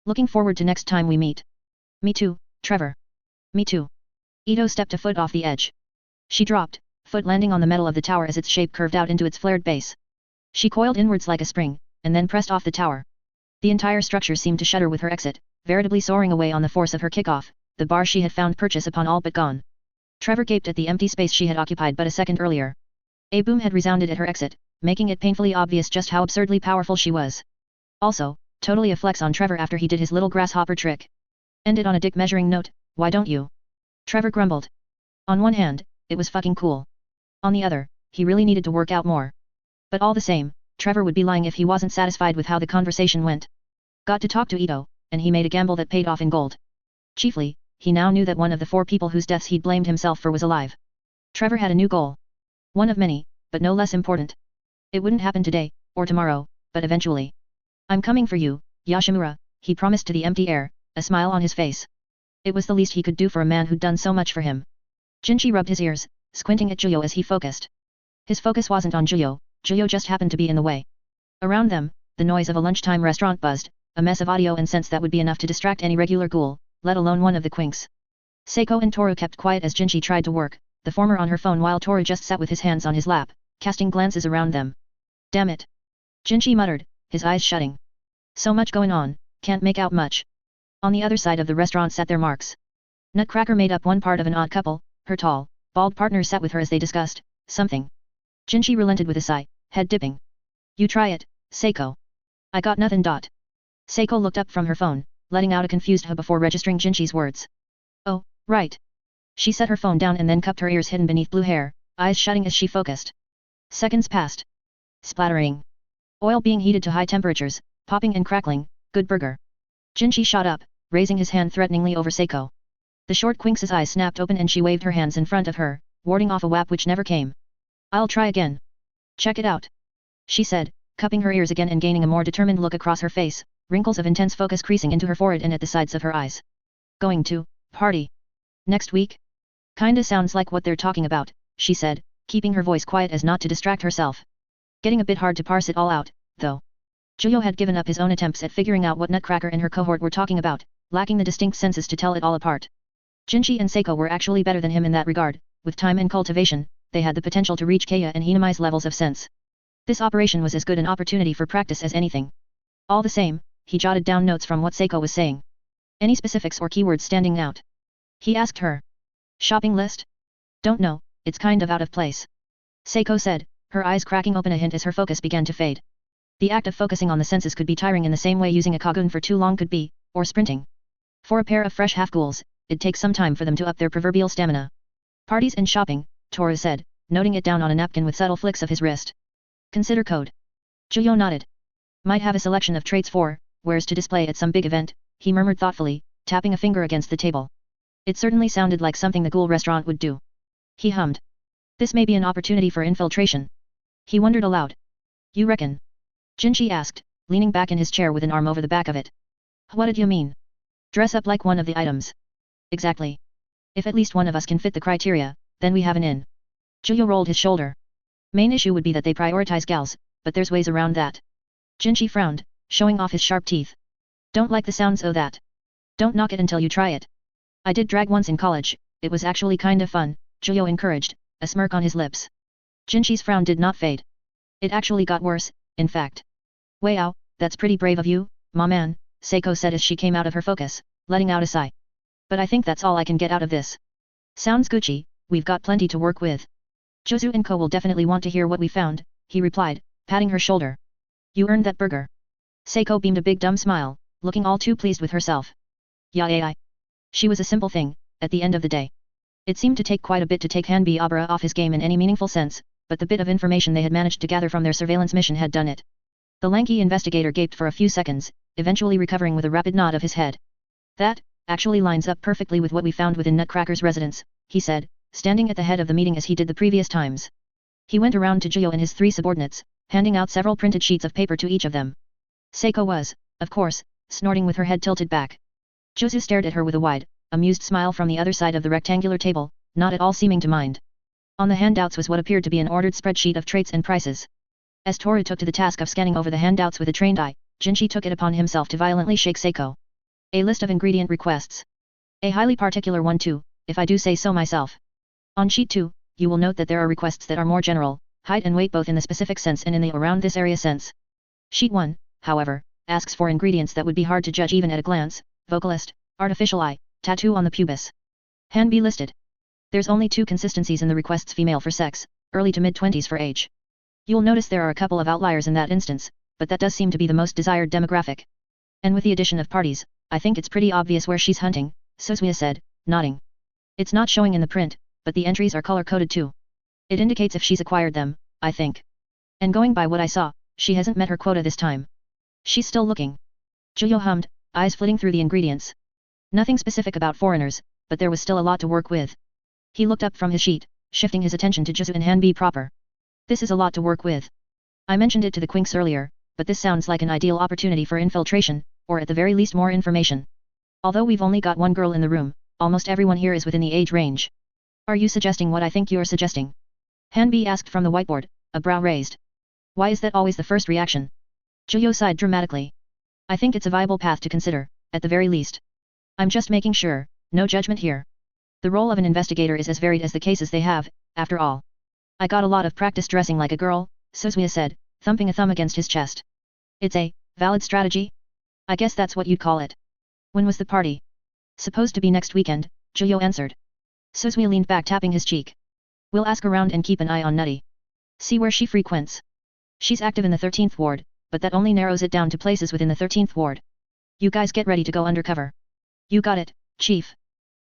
[SPEAKER 1] Looking forward to next time we meet. Me too, Trevor. Me too. Ito stepped a foot off the edge. She dropped, foot landing on the metal of the tower as its shape curved out into its flared base. She coiled inwards like a spring, and then pressed off the tower. The entire structure seemed to shudder with her exit, veritably soaring away on the force of her kickoff, the bar she had found purchase upon all but gone. Trevor gaped at the empty space she had occupied but a second earlier. A boom had resounded at her exit, making it painfully obvious just how absurdly powerful she was. Also, totally a flex on Trevor after he did his little grasshopper trick. Ended on a dick measuring note, why don't you? Trevor grumbled. On one hand, it was fucking cool. On the other, he really needed to work out more. But all the same, Trevor would be lying if he wasn't satisfied with how the conversation went. Got to talk to Ito, and he made a gamble that paid off in gold. Chiefly, he now knew that one of the 4 people whose deaths he'd blamed himself for was alive. Trevor had a new goal. One of many, but no less important. It wouldn't happen today, or tomorrow, but eventually. I'm coming for you, Yashimura, he promised to the empty air, a smile on his face. It was the least he could do for a man who'd done so much for him. Jinchi rubbed his ears, squinting at Juyo as he focused. His focus wasn't on Juyo just happened to be in the way. Around them, the noise of a lunchtime restaurant buzzed, a mess of audio and scents that would be enough to distract any regular ghoul, let alone one of the quinks. Seiko and Toru kept quiet as Jinchi tried to work, the former on her phone while Toru just sat with his hands on his lap, casting glances around them. Damn it! Jinchi muttered, his eyes shutting. So much going on, can't make out much. On the other side of the restaurant sat their marks. Nutcracker made up one part of an odd couple, her tall, bald partner sat with her as they discussed something. Jinchi relented with a sigh, head dipping. You try it, Seiko. I got nothing. Seiko looked up from her phone, letting out a confused huh before registering Jinchi's words. Oh, right. She set her phone down and then cupped her ears hidden beneath blue hair, eyes shutting as she focused. Seconds passed. Splattering. Oil being heated to high temperatures, popping and crackling, good burger. Jinchi shot up, raising his hand threateningly over Seiko. The short quinx's eyes snapped open and she waved her hands in front of her, warding off a whap which never came. I'll try again. Check it out. She said, cupping her ears again and gaining a more determined look across her face, wrinkles of intense focus creasing into her forehead and at the sides of her eyes. Going to party next week? Kinda sounds like what they're talking about, she said, keeping her voice quiet as not to distract herself. Getting a bit hard to parse it all out, though. Juyo had given up his own attempts at figuring out what Nutcracker and her cohort were talking about, lacking the distinct senses to tell it all apart. Jinchi and Seiko were actually better than him in that regard. With time and cultivation, they had the potential to reach Kaya and Hinami's levels of sense. This operation was as good an opportunity for practice as anything. All the same, he jotted down notes from what Seiko was saying. Any specifics or keywords standing out? He asked her. Shopping list? Don't know, it's kind of out of place. Seiko said, her eyes cracking open a hint as her focus began to fade. The act of focusing on the senses could be tiring in the same way using a Kagun for too long could be, or sprinting. For a pair of fresh half-ghouls, it'd take some time for them to up their proverbial stamina. Parties and shopping, Toru said, noting it down on a napkin with subtle flicks of his wrist. Consider code. Juyo nodded. Might have a selection of traits for, wares to display at some big event, he murmured thoughtfully, tapping a finger against the table. It certainly sounded like something the Ghoul restaurant would do. He hummed. This may be an opportunity for infiltration. He wondered aloud. You reckon? Jinchi asked, leaning back in his chair with an arm over the back of it. What did you mean? Dress up like one of the items. Exactly. If at least one of us can fit the criteria, then we have an in. Juyo rolled his shoulder. Main issue would be that they prioritize gals, but there's ways around that. Jinchi frowned, showing off his sharp teeth. Don't like the sounds of that. Don't knock it until you try it. I did drag once in college, it was actually kinda fun, Juyo encouraged, a smirk on his lips. Jinchi's frown did not fade. It actually got worse, in fact. Wow, that's pretty brave of you, ma man, Seiko said as she came out of her focus, letting out a sigh. But I think that's all I can get out of this. Sounds Gucci, we've got plenty to work with. Jozu and Ko will definitely want to hear what we found, he replied, patting her shoulder. You earned that burger. Seiko beamed a big dumb smile, looking all too pleased with herself. Yeah. She was a simple thing, at the end of the day. It seemed to take quite a bit to take Hanbi Abra off his game in any meaningful sense, but the bit of information they had managed to gather from their surveillance mission had done it. The lanky investigator gaped for a few seconds, eventually recovering with a rapid nod of his head. That actually lines up perfectly with what we found within Nutcracker's residence, he said, standing at the head of the meeting as he did the previous times. He went around to Jiyo and his three subordinates, handing out several printed sheets of paper to each of them. Seiko was, of course, snorting with her head tilted back. Josu stared at her with a wide, amused smile from the other side of the rectangular table, not at all seeming to mind. On the handouts was what appeared to be an ordered spreadsheet of traits and prices. As Toru took to the task of scanning over the handouts with a trained eye, Jinshi took it upon himself to violently shake Seiko. A list of ingredient requests. A highly particular one too, if I do say so myself. On sheet 2, you will note that there are requests that are more general, height and weight both in the specific sense and in the around this area sense. Sheet 1, however, asks for ingredients that would be hard to judge even at a glance: vocalist, artificial eye, tattoo on the pubis. Han be listed. There's only 2 consistencies in the requests: female for sex, early to mid-20s for age. You'll notice there are a couple of outliers in that instance, but that does seem to be the most desired demographic. And with the addition of parties, I think it's pretty obvious where she's hunting, Suzuya said, nodding. It's not showing in the print, but the entries are color-coded too. It indicates if she's acquired them, I think. And going by what I saw, she hasn't met her quota this time. She's still looking. Juyo hummed, eyes flitting through the ingredients. Nothing specific about foreigners, but there was still a lot to work with. He looked up from his sheet, shifting his attention to Jizu and Hanbi proper. This is a lot to work with. I mentioned it to the Quinks earlier, but this sounds like an ideal opportunity for infiltration, or at the very least more information. Although we've only got one girl in the room, almost everyone here is within the age range. Are you suggesting what I think you're suggesting? Hanbi asked from the whiteboard, a brow raised. Why is that always the first reaction? Juyo sighed dramatically. I think it's a viable path to consider, at the very least. I'm just making sure, no judgment here. The role of an investigator is as varied as the cases they have, after all. I got a lot of practice dressing like a girl, Suzuya said, thumping a thumb against his chest. It's a valid strategy? I guess that's what you'd call it. When was the party? Supposed to be next weekend, Juyo answered. Suzuya leaned back tapping his cheek. We'll ask around and keep an eye on Nutty. See where she frequents. She's active in the 13th ward, but that only narrows it down to places within the 13th ward. You guys get ready to go undercover. You got it, Chief.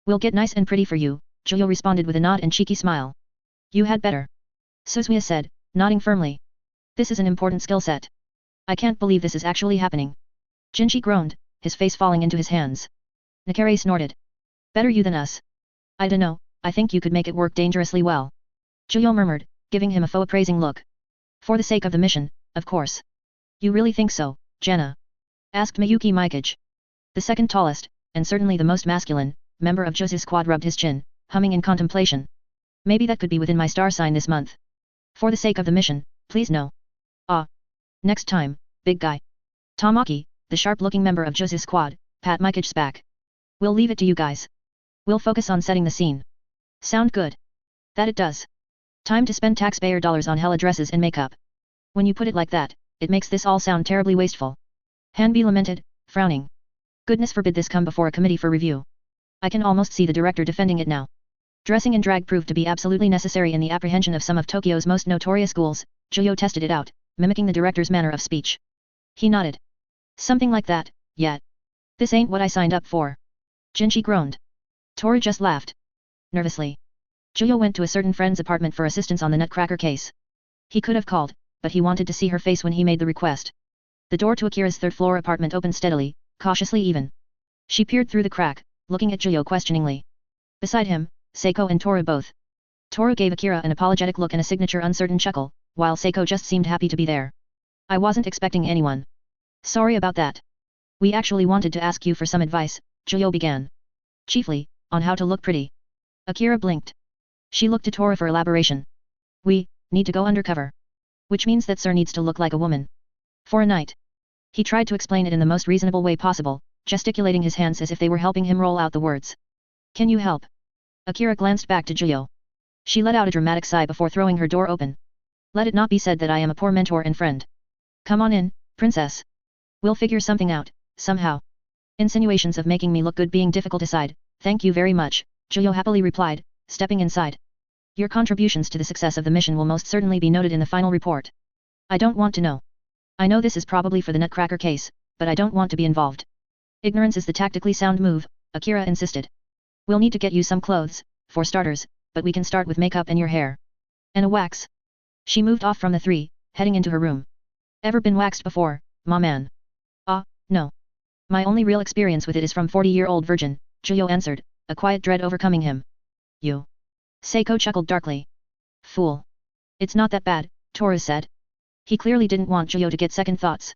[SPEAKER 1] We'll get nice and pretty for you, Juyo responded with a nod and cheeky smile. You had better. Suzuya said, nodding firmly. This is an important skill set. I can't believe this is actually happening. Jinshi groaned, his face falling into his hands. Nakare snorted. Better you than us. I dunno, I think you could make it work dangerously well. Juyo murmured, giving him a faux appraising look. For the sake of the mission, of course. You really think so, Jana? Asked Miyuki Mikage. The second tallest, and certainly the most masculine, member of Josu's squad rubbed his chin, humming in contemplation. Maybe that could be within my star sign this month. For the sake of the mission, please no. Ah. Next time, big guy. Tamaki, the sharp-looking member of Josu's squad, pat Mikage's back. We'll leave it to you guys. We'll focus on setting the scene. Sound good? That it does. Time to spend taxpayer dollars on hella dresses and makeup. When you put it like that, it makes this all sound terribly wasteful. Hanbi lamented, frowning. Goodness forbid this come before a committee for review. I can almost see the director defending it now. Dressing in drag proved to be absolutely necessary in the apprehension of some of Tokyo's most notorious ghouls. Juyo tested it out, mimicking the director's manner of speech. He nodded. Something like that, yeah. This ain't what I signed up for. Jinshi groaned. Toru just laughed. Nervously. Juyo went to a certain friend's apartment for assistance on the Nutcracker case. He could have called, but he wanted to see her face when he made the request. The door to Akira's third-floor apartment opened steadily, cautiously even. She peered through the crack, looking at Juyo questioningly. Beside him, Seiko and Toru both. Toru gave Akira an apologetic look and a signature uncertain chuckle, while Seiko just seemed happy to be there. I wasn't expecting anyone. Sorry about that. We actually wanted to ask you for some advice, Juyo began. Chiefly, on how to look pretty. Akira blinked. She looked to Toru for elaboration. We need to go undercover. Which means that Sir needs to look like a woman. For a night. He tried to explain it in the most reasonable way possible, gesticulating his hands as if they were helping him roll out the words. Can you help? Akira glanced back to Juyo. She let out a dramatic sigh before throwing her door open. Let it not be said that I am a poor mentor and friend. Come on in, princess. We'll figure something out, somehow. Insinuations of making me look good being difficult aside, thank you very much, Juyo happily replied, stepping inside. Your contributions to the success of the mission will most certainly be noted in the final report. I don't want to know. I know this is probably for the Nutcracker case, but I don't want to be involved. Ignorance is the tactically sound move, Akira insisted. We'll need to get you some clothes, for starters, but we can start with makeup and your hair. And a wax. She moved off from the three, heading into her room. Ever been waxed before, ma man? Ah, no. My only real experience with it is from 40-year-old virgin, Juyo answered, a quiet dread overcoming him. You. Seiko chuckled darkly. Fool. It's not that bad, Toru said. He clearly didn't want Juyo to get second thoughts.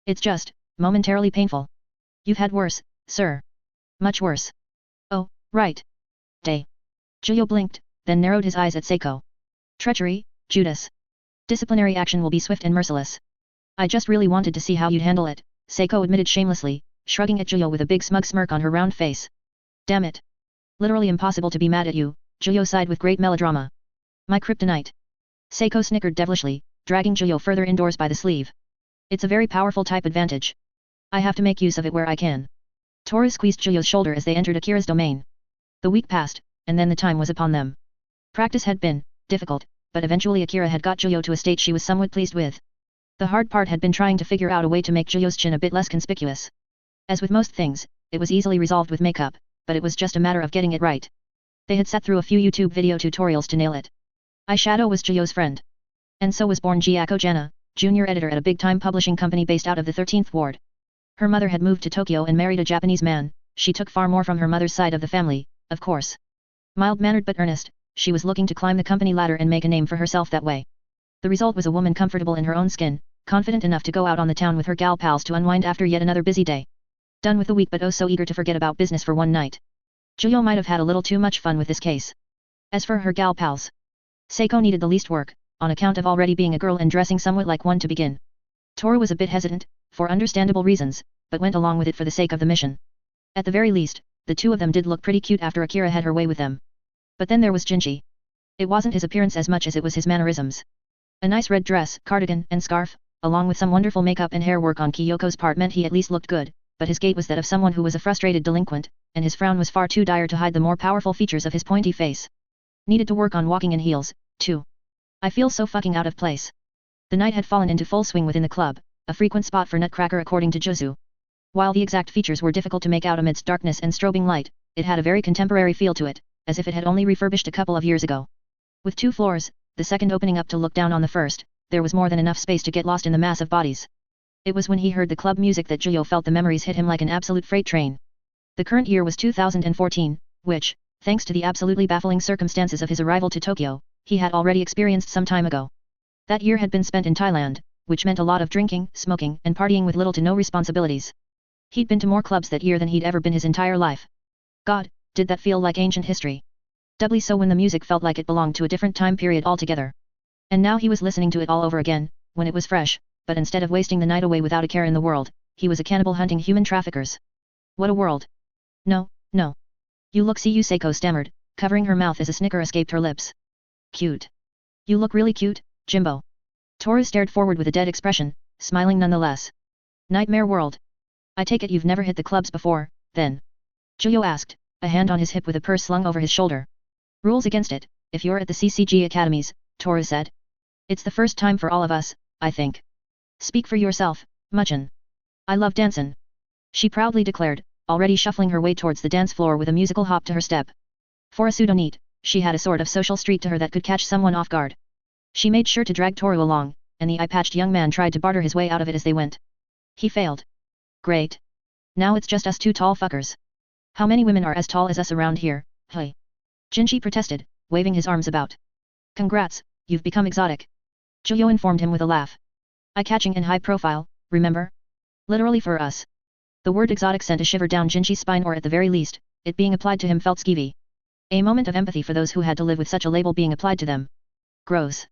[SPEAKER 1] It's just, momentarily painful. You've had worse, sir. Much worse. Oh, right. Day. Juyo blinked, then narrowed his eyes at Seiko. Treachery, Judas. Disciplinary action will be swift and merciless. I just really wanted to see how you'd handle it, Seiko admitted shamelessly, shrugging at Juyo with a big smug smirk on her round face. Damn it. Literally impossible to be mad at you, Juyo sighed with great melodrama. My kryptonite. Seiko snickered devilishly, dragging Juyo further indoors by the sleeve. It's a very powerful type advantage. I have to make use of it where I can. Toru squeezed Juyo's shoulder as they entered Akira's domain. The week passed, and then the time was upon them. Practice had been difficult, but eventually Akira had got Juyo to a state she was somewhat pleased with. The hard part had been trying to figure out a way to make Juyo's chin a bit less conspicuous. As with most things, it was easily resolved with makeup, but it was just a matter of getting it right. They had sat through a few YouTube video tutorials to nail it. Eyeshadow was Juyo's friend. And so was born Giako Jana, junior editor at a big-time publishing company based out of the 13th ward. Her mother had moved to Tokyo and married a Japanese man. She took far more from her mother's side of the family, of course. Mild-mannered but earnest, she was looking to climb the company ladder and make a name for herself that way. The result was a woman comfortable in her own skin, confident enough to go out on the town with her gal pals to unwind after yet another busy day. Done with the week but oh so eager to forget about business for one night. Juyo might have had a little too much fun with this case. As for her gal pals, Seiko needed the least work, on account of already being a girl and dressing somewhat like one to begin. Toru was a bit hesitant, for understandable reasons, but went along with it for the sake of the mission. At the very least, the two of them did look pretty cute after Akira had her way with them. But then there was Jinchi. It wasn't his appearance as much as it was his mannerisms. A nice red dress, cardigan, and scarf, along with some wonderful makeup and hair work on Kyoko's part meant he at least looked good, but his gait was that of someone who was a frustrated delinquent, and his frown was far too dire to hide the more powerful features of his pointy face. Needed to work on walking in heels, too. I feel so fucking out of place. The night had fallen into full swing within the club, a frequent spot for Nutcracker according to Juzu. While the exact features were difficult to make out amidst darkness and strobing light, it had a very contemporary feel to it, as if it had only refurbished a couple of years ago. With 2 floors, the second opening up to look down on the first, there was more than enough space to get lost in the mass of bodies. It was when he heard the club music that Juyo felt the memories hit him like an absolute freight train. The current year was 2014, which, thanks to the absolutely baffling circumstances of his arrival to Tokyo, he had already experienced some time ago. That year had been spent in Thailand, which meant a lot of drinking, smoking, and partying with little to no responsibilities. He'd been to more clubs that year than he'd ever been his entire life. God, did that feel like ancient history. Doubly so when the music felt like it belonged to a different time period altogether. And now he was listening to it all over again, when it was fresh, but instead of wasting the night away without a care in the world, he was a cannibal hunting human traffickers. What a world. No, no. You look, see you, Seiko stammered, covering her mouth as a snicker escaped her lips. Cute. You look really cute, Jimbo. Toru stared forward with a dead expression, smiling nonetheless. Nightmare world. I take it you've never hit the clubs before, then? Juyo asked, a hand on his hip with a purse slung over his shoulder. Rules against it, if you're at the CCG academies, Toru said. It's the first time for all of us, I think. Speak for yourself, Muchin. I love dancin'. She proudly declared, already shuffling her way towards the dance floor with a musical hop to her step. For a pseudo-neat, she had a sort of social streak to her that could catch someone off guard. She made sure to drag Toru along, and the eye-patched young man tried to barter his way out of it as they went. He failed. Great. Now it's just us 2 tall fuckers. How many women are as tall as us around here, hey? Jinchi protested, waving his arms about. Congrats, you've become exotic. Juyo informed him with a laugh. Eye-catching and high profile, remember? Literally for us. The word exotic sent a shiver down Jinchi's spine, or at the very least, it being applied to him felt skeevy. A moment of empathy for those who had to live with such a label being applied to them. Gross.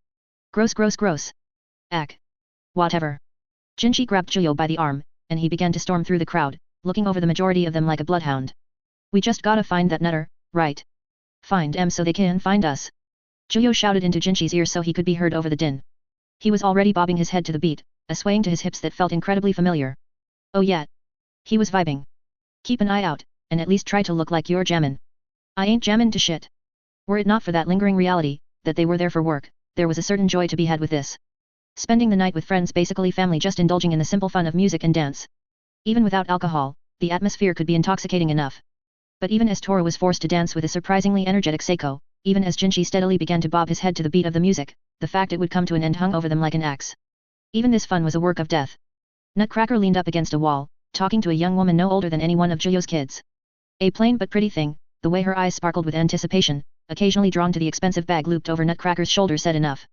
[SPEAKER 1] Gross, gross, gross. Ack. Whatever. Jinchi grabbed Juyo by the arm, and he began to storm through the crowd, looking over the majority of them like a bloodhound. We just gotta find that nutter, right? Find them so they can find us. Juyo shouted into Jinchi's ear so he could be heard over the din. He was already bobbing his head to the beat, a swaying to his hips that felt incredibly familiar. Oh yeah. He was vibing. Keep an eye out, and at least try to look like you're jammin'. I ain't jammin' to shit. Were it not for that lingering reality, that they were there for work, there was a certain joy to be had with this. Spending the night with friends, basically family, just indulging in the simple fun of music and dance. Even without alcohol, the atmosphere could be intoxicating enough. But even as Toru was forced to dance with a surprisingly energetic Seiko, even as Jinchi steadily began to bob his head to the beat of the music, the fact it would come to an end hung over them like an axe. Even this fun was a work of death. Nutcracker leaned up against a wall, talking to a young woman no older than any one of Juyo's kids. A plain but pretty thing, the way her eyes sparkled with anticipation, occasionally drawn to the expensive bag looped over Nutcracker's shoulder said enough.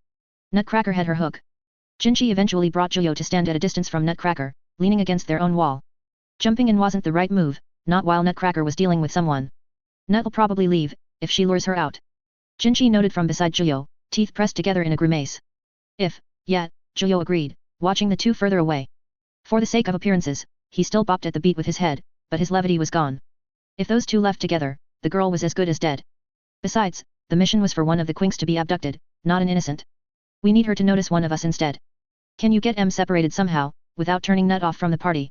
[SPEAKER 1] Nutcracker had her hook. Jinchi eventually brought Juyo to stand at a distance from Nutcracker, leaning against their own wall. Jumping in wasn't the right move, not while Nutcracker was dealing with someone. Nut'll probably leave, if she lures her out. Jinchi noted from beside Juyo, teeth pressed together in a grimace. Yeah, Juyo agreed, watching the two further away. For the sake of appearances, he still bopped at the beat with his head, but his levity was gone. If those two left together, the girl was as good as dead. Besides, the mission was for one of the Quinks to be abducted, not an innocent. We need her to notice one of us instead. Can you get separated somehow, without turning Nut off from the party?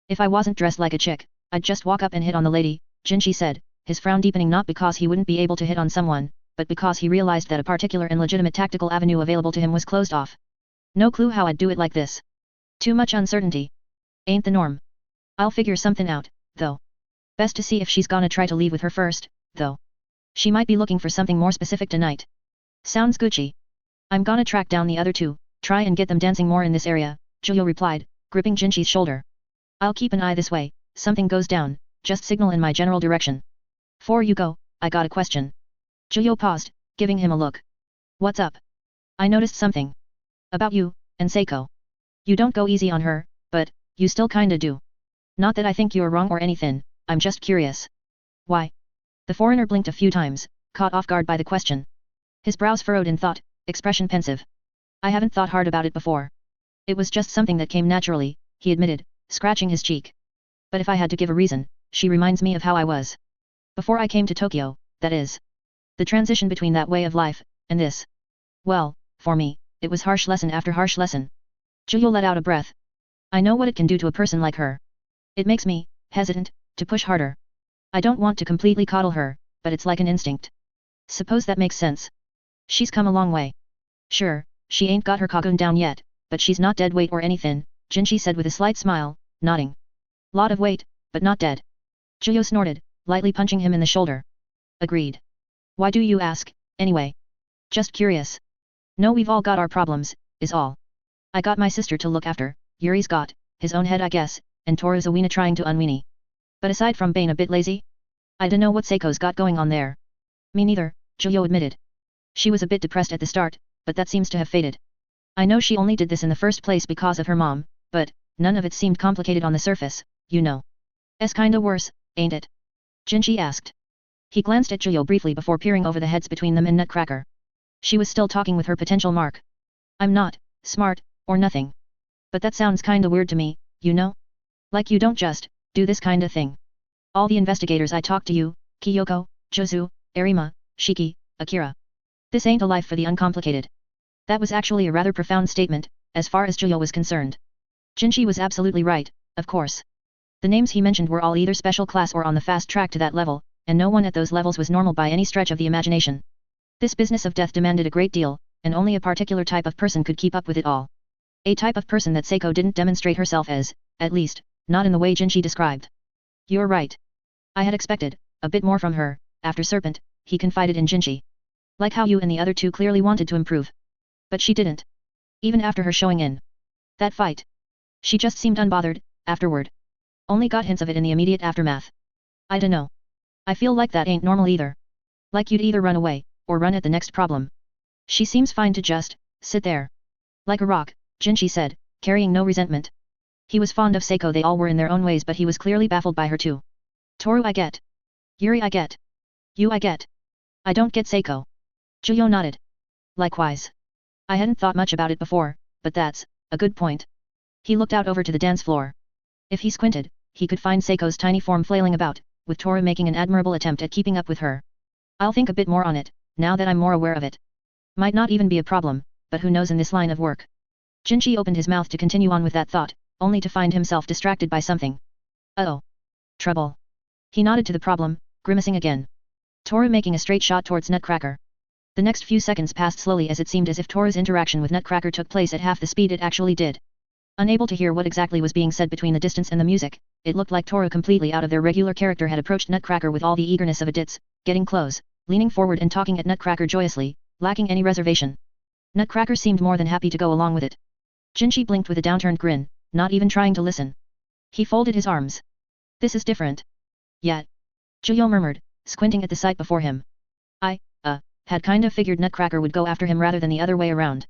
[SPEAKER 1] If I wasn't dressed like a chick, I'd just walk up and hit on the lady, Jinchi said, his frown deepening not because he wouldn't be able to hit on someone, but because he realized that a particular and legitimate tactical avenue available to him was closed off. No clue how I'd do it like this. Too much uncertainty. Ain't the norm. I'll figure something out, though. Best to see if she's gonna try to leave with her first, though. She might be looking for something more specific tonight. Sounds Gucci. I'm gonna track down the other two, try and get them dancing more in this area, Juyo replied, gripping Jinchi's shoulder. I'll keep an eye this way, something goes down, just signal in my general direction. Before you go, I got a question. Juyo paused, giving him a look. What's up? I noticed something. About you, and Seiko. You don't go easy on her, but, you still kinda do. Not that I think you're wrong or anything, I'm just curious. Why? The foreigner blinked a few times, caught off guard by the question. His brows furrowed in thought, expression pensive. I haven't thought hard about it before. It was just something that came naturally, he admitted, scratching his cheek. But if I had to give a reason, she reminds me of how I was. Before I came to Tokyo, that is. The transition between that way of life, and this. Well, for me, it was harsh lesson after harsh lesson. Juyo let out a breath. I know what it can do to a person like her. It makes me, hesitant, to push harder. I don't want to completely coddle her, but it's like an instinct. Suppose that makes sense. She's come a long way. Sure, she ain't got her cocoon down yet, but she's not dead weight or anything, Jinchi said with a slight smile, nodding. Lot of weight, but not dead. Juyo snorted, lightly punching him in the shoulder. Agreed. Why do you ask, anyway? Just curious. No, we've all got our problems, is all. I got my sister to look after, Yuri's got his own head I guess, and Toru's a weenie trying to unweenie. But aside from being a bit lazy, I dunno what Seiko's got going on there. Me neither, Juyo admitted. She was a bit depressed at the start, but that seems to have faded. I know she only did this in the first place because of her mom, but none of it seemed complicated on the surface, you know. It's kinda worse, ain't it? Jinchi asked. He glanced at Juyo briefly before peering over the heads between them and Nutcracker. She was still talking with her potential mark. I'm not smart, or nothing. But that sounds kinda weird to me, you know? Like you don't just do this kinda thing. All the investigators I talked to you, Kyoko, Jozu, Nerima, Shiki, Akira. This ain't a life for the uncomplicated. That was actually a rather profound statement, as far as Juyo was concerned. Jinchi was absolutely right, of course. The names he mentioned were all either special class or on the fast track to that level, and no one at those levels was normal by any stretch of the imagination. This business of death demanded a great deal, and only a particular type of person could keep up with it all. A type of person that Seiko didn't demonstrate herself as, at least, not in the way Jinchi described. You're right. I had expected a bit more from her, after Serpent, he confided in Jinchi. Like how you and the other two clearly wanted to improve. But she didn't. Even after her showing in that fight. She just seemed unbothered, afterward. Only got hints of it in the immediate aftermath. I dunno. I feel like that ain't normal either. Like you'd either run away, or run at the next problem. She seems fine to just sit there. Like a rock, Jinchi said, carrying no resentment. He was fond of Seiko, they all were in their own ways, but he was clearly baffled by her too. Toru I get. Yuri I get. You I get. I don't get Seiko. Juyo nodded. Likewise. I hadn't thought much about it before, but that's a good point. He looked out over to the dance floor. If he squinted, he could find Seiko's tiny form flailing about, with Toru making an admirable attempt at keeping up with her. I'll think a bit more on it, now that I'm more aware of it. Might not even be a problem, but who knows in this line of work. Jinchi opened his mouth to continue on with that thought, only to find himself distracted by something. Uh-oh. Trouble. He nodded to the problem, grimacing again. Toru making a straight shot towards Nutcracker. The next few seconds passed slowly as it seemed as if Toru's interaction with Nutcracker took place at half the speed it actually did. Unable to hear what exactly was being said between the distance and the music, it looked like Toru, completely out of their regular character, had approached Nutcracker with all the eagerness of a ditz, getting close, leaning forward and talking at Nutcracker joyously, lacking any reservation. Nutcracker seemed more than happy to go along with it. Jinchi blinked with a downturned grin, not even trying to listen. He folded his arms. This is different. Yet. Zhuyo murmured, squinting at the sight before him. Had kinda figured Nutcracker would go after him rather than the other way around.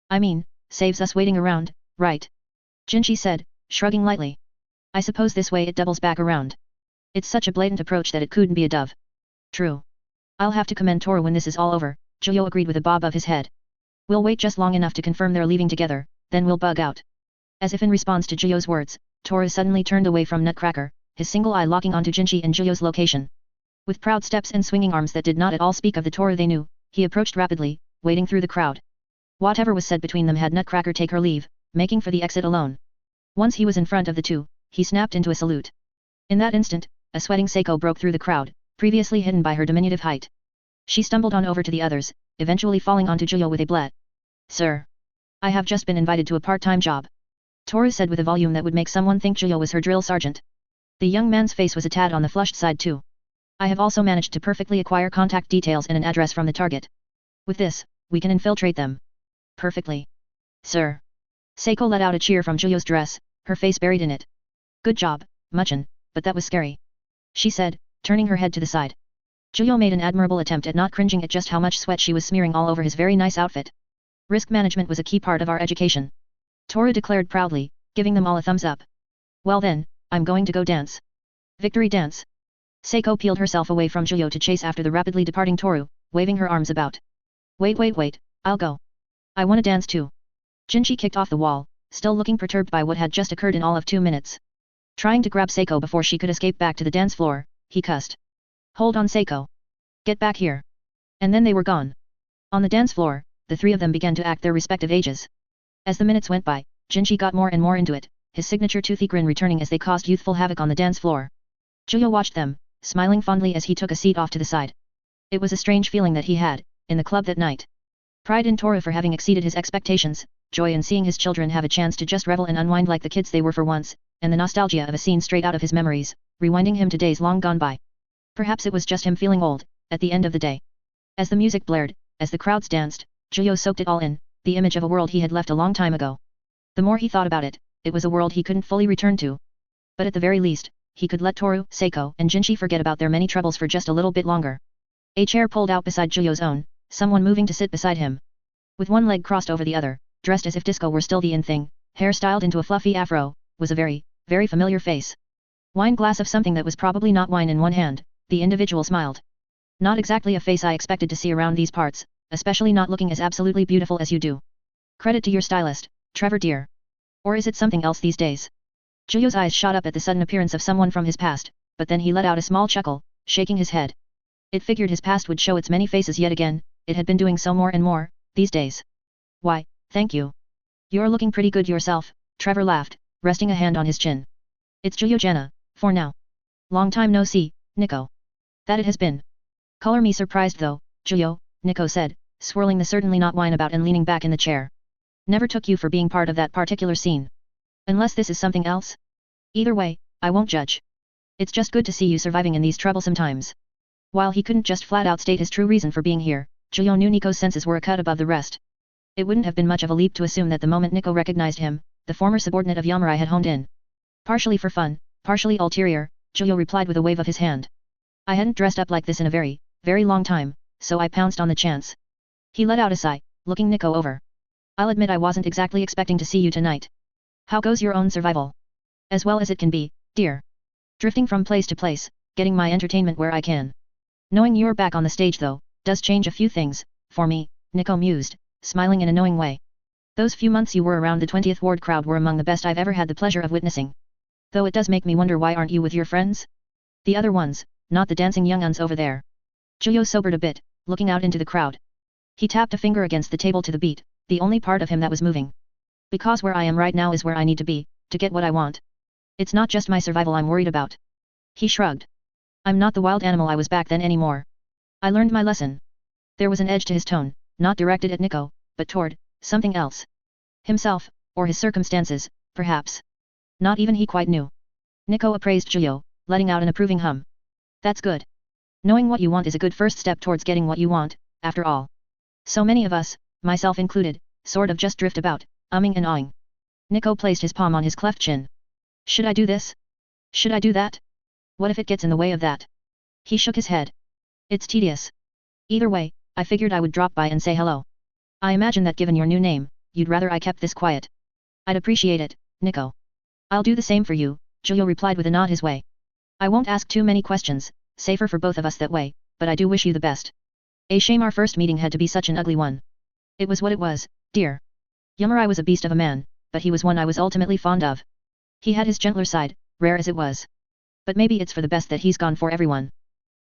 [SPEAKER 1] I mean, saves us waiting around, right? Jinchi said, shrugging lightly. I suppose this way it doubles back around. It's such a blatant approach that it couldn't be a dove. True. I'll have to commend Toru when this is all over, Zhuyo agreed with a bob of his head. We'll wait just long enough to confirm they're leaving together, then we'll bug out. As if in response to Zhuyo's words, Toru suddenly turned away from Nutcracker, his single eye locking onto Jinchi and Zhuyo's location. With proud steps and swinging arms that did not at all speak of the Toru they knew, he approached rapidly, wading through the crowd. Whatever was said between them had Nutcracker take her leave, making for the exit alone. Once he was in front of the two, he snapped into a salute. In that instant, a sweating Seiko broke through the crowd, previously hidden by her diminutive height. She stumbled on over to the others, eventually falling onto Zhuyo with a blet. Sir. I have just been invited to a part-time job. Toru said with a volume that would make someone think Zhuyo was her drill sergeant. The young man's face was a tad on the flushed side too. I have also managed to perfectly acquire contact details and an address from the target. With this, we can infiltrate them. Perfectly. Sir. Seiko let out a cheer from Zhuyo's dress, her face buried in it. Good job, Muchin, but that was scary. She said, turning her head to the side. Zhuyo made an admirable attempt at not cringing at just how much sweat she was smearing all over his very nice outfit. Risk management was a key part of our education. Toru declared proudly, giving them all a thumbs up. Well then, I'm going to go dance. Victory dance. Seiko peeled herself away from Zhuyo to chase after the rapidly departing Toru, waving her arms about. Wait, I'll go. I wanna dance too. Jinchi kicked off the wall, still looking perturbed by what had just occurred in all of 2 minutes. Trying to grab Seiko before she could escape back to the dance floor, he cussed. Hold on Seiko. Get back here. And then they were gone. On the dance floor, the three of them began to act their respective ages. As the minutes went by, Jinchi got more and more into it, his signature toothy grin returning as they caused youthful havoc on the dance floor. Zhuyo watched them, smiling fondly as he took a seat off to the side. It was a strange feeling that he had, in the club that night. Pride in Toru for having exceeded his expectations, joy in seeing his children have a chance to just revel and unwind like the kids they were for once, and the nostalgia of a scene straight out of his memories, rewinding him to days long gone by. Perhaps it was just him feeling old, at the end of the day. As the music blared, as the crowds danced, Zhuyo soaked it all in, the image of a world he had left a long time ago. The more he thought about it, it was a world he couldn't fully return to. But at the very least, he could let Toru, Seiko, and Jinchi forget about their many troubles for just a little bit longer. A chair pulled out beside Zhuyo's own, someone moving to sit beside him. With one leg crossed over the other, dressed as if disco were still the in thing, hair styled into a fluffy afro, was a very, very familiar face. Wine glass of something that was probably not wine in one hand, the individual smiled. Not exactly a face I expected to see around these parts, especially not looking as absolutely beautiful as you do. Credit to your stylist, Trevor dear. Or is it something else these days? Zhuyo's eyes shot up at the sudden appearance of someone from his past, but then he let out a small chuckle, shaking his head. It figured his past would show its many faces yet again, it had been doing so more and more, these days. Why, thank you. You're looking pretty good yourself, Trevor laughed, resting a hand on his chin. It's Zhuyo Jenna, for now. Long time no see, Nico. That it has been. Color me surprised though, Zhuyo, Nico said, swirling the certainly not wine about and leaning back in the chair. Never took you for being part of that particular scene. Unless this is something else? Either way, I won't judge. It's just good to see you surviving in these troublesome times. While he couldn't just flat out state his true reason for being here, Zhuyo knew Nico's senses were a cut above the rest. It wouldn't have been much of a leap to assume that the moment Nico recognized him, the former subordinate of Yamurai had honed in. Partially for fun, partially ulterior, Zhuyo replied with a wave of his hand. I hadn't dressed up like this in a very, very long time, so I pounced on the chance. He let out a sigh, looking Nico over. I'll admit I wasn't exactly expecting to see you tonight. How goes your own survival? As well as it can be, dear. Drifting from place to place, getting my entertainment where I can. Knowing you're back on the stage though, does change a few things, for me, Nico mused, smiling in a knowing way. Those few months you were around the 20th ward crowd were among the best I've ever had the pleasure of witnessing. Though it does make me wonder why aren't you with your friends? The other ones, not the dancing young uns over there. Zhuyo sobered a bit, looking out into the crowd. He tapped a finger against the table to the beat, the only part of him that was moving. Because where I am right now is where I need to be, to get what I want. It's not just my survival I'm worried about. He shrugged. I'm not the wild animal I was back then anymore. I learned my lesson. There was an edge to his tone, not directed at Nico, but toward something else. Himself, or his circumstances, perhaps. Not even he quite knew. Nico appraised Zhuyo, letting out an approving hum. That's good. Knowing what you want is a good first step towards getting what you want, after all. So many of us, myself included, sort of just drift about, umming and ahhing. Nico placed his palm on his cleft chin. Should I do this? Should I do that? What if it gets in the way of that? He shook his head. It's tedious. Either way, I figured I would drop by and say hello. I imagine that given your new name, you'd rather I kept this quiet. I'd appreciate it, Nico. I'll do the same for you, Julio replied with a nod his way. I won't ask too many questions, safer for both of us that way, but I do wish you the best. A shame our first meeting had to be such an ugly one. It was what it was, dear. Yamurai was a beast of a man, but he was one I was ultimately fond of. He had his gentler side, rare as it was. But maybe it's for the best that he's gone for everyone.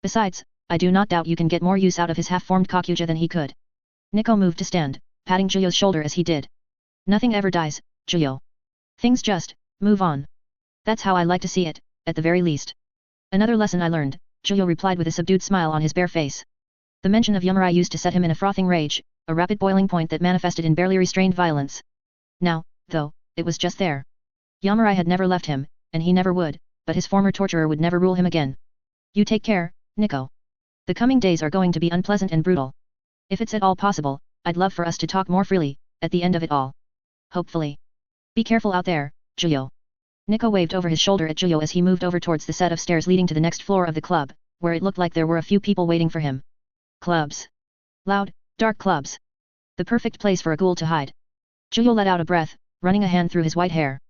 [SPEAKER 1] Besides, I do not doubt you can get more use out of his half-formed Kakuja than he could. Nico moved to stand, patting Julio's shoulder as he did. Nothing ever dies, Julio. Things just move on. That's how I like to see it, at the very least. Another lesson I learned, Julio replied with a subdued smile on his bare face. The mention of Yamurai used to set him in a frothing rage, a rapid boiling point that manifested in barely restrained violence. Now, though, it was just there. Yamurai had never left him, and he never would, but his former torturer would never rule him again. You take care, Nico. The coming days are going to be unpleasant and brutal. If it's at all possible, I'd love for us to talk more freely, at the end of it all. Hopefully. Be careful out there, Julio. Nico waved over his shoulder at Julio as he moved over towards the set of stairs leading to the next floor of the club, where it looked like there were a few people waiting for him. Clubs. Loud, dark clubs. The perfect place for a ghoul to hide. Julio let out a breath, running a hand through his white hair.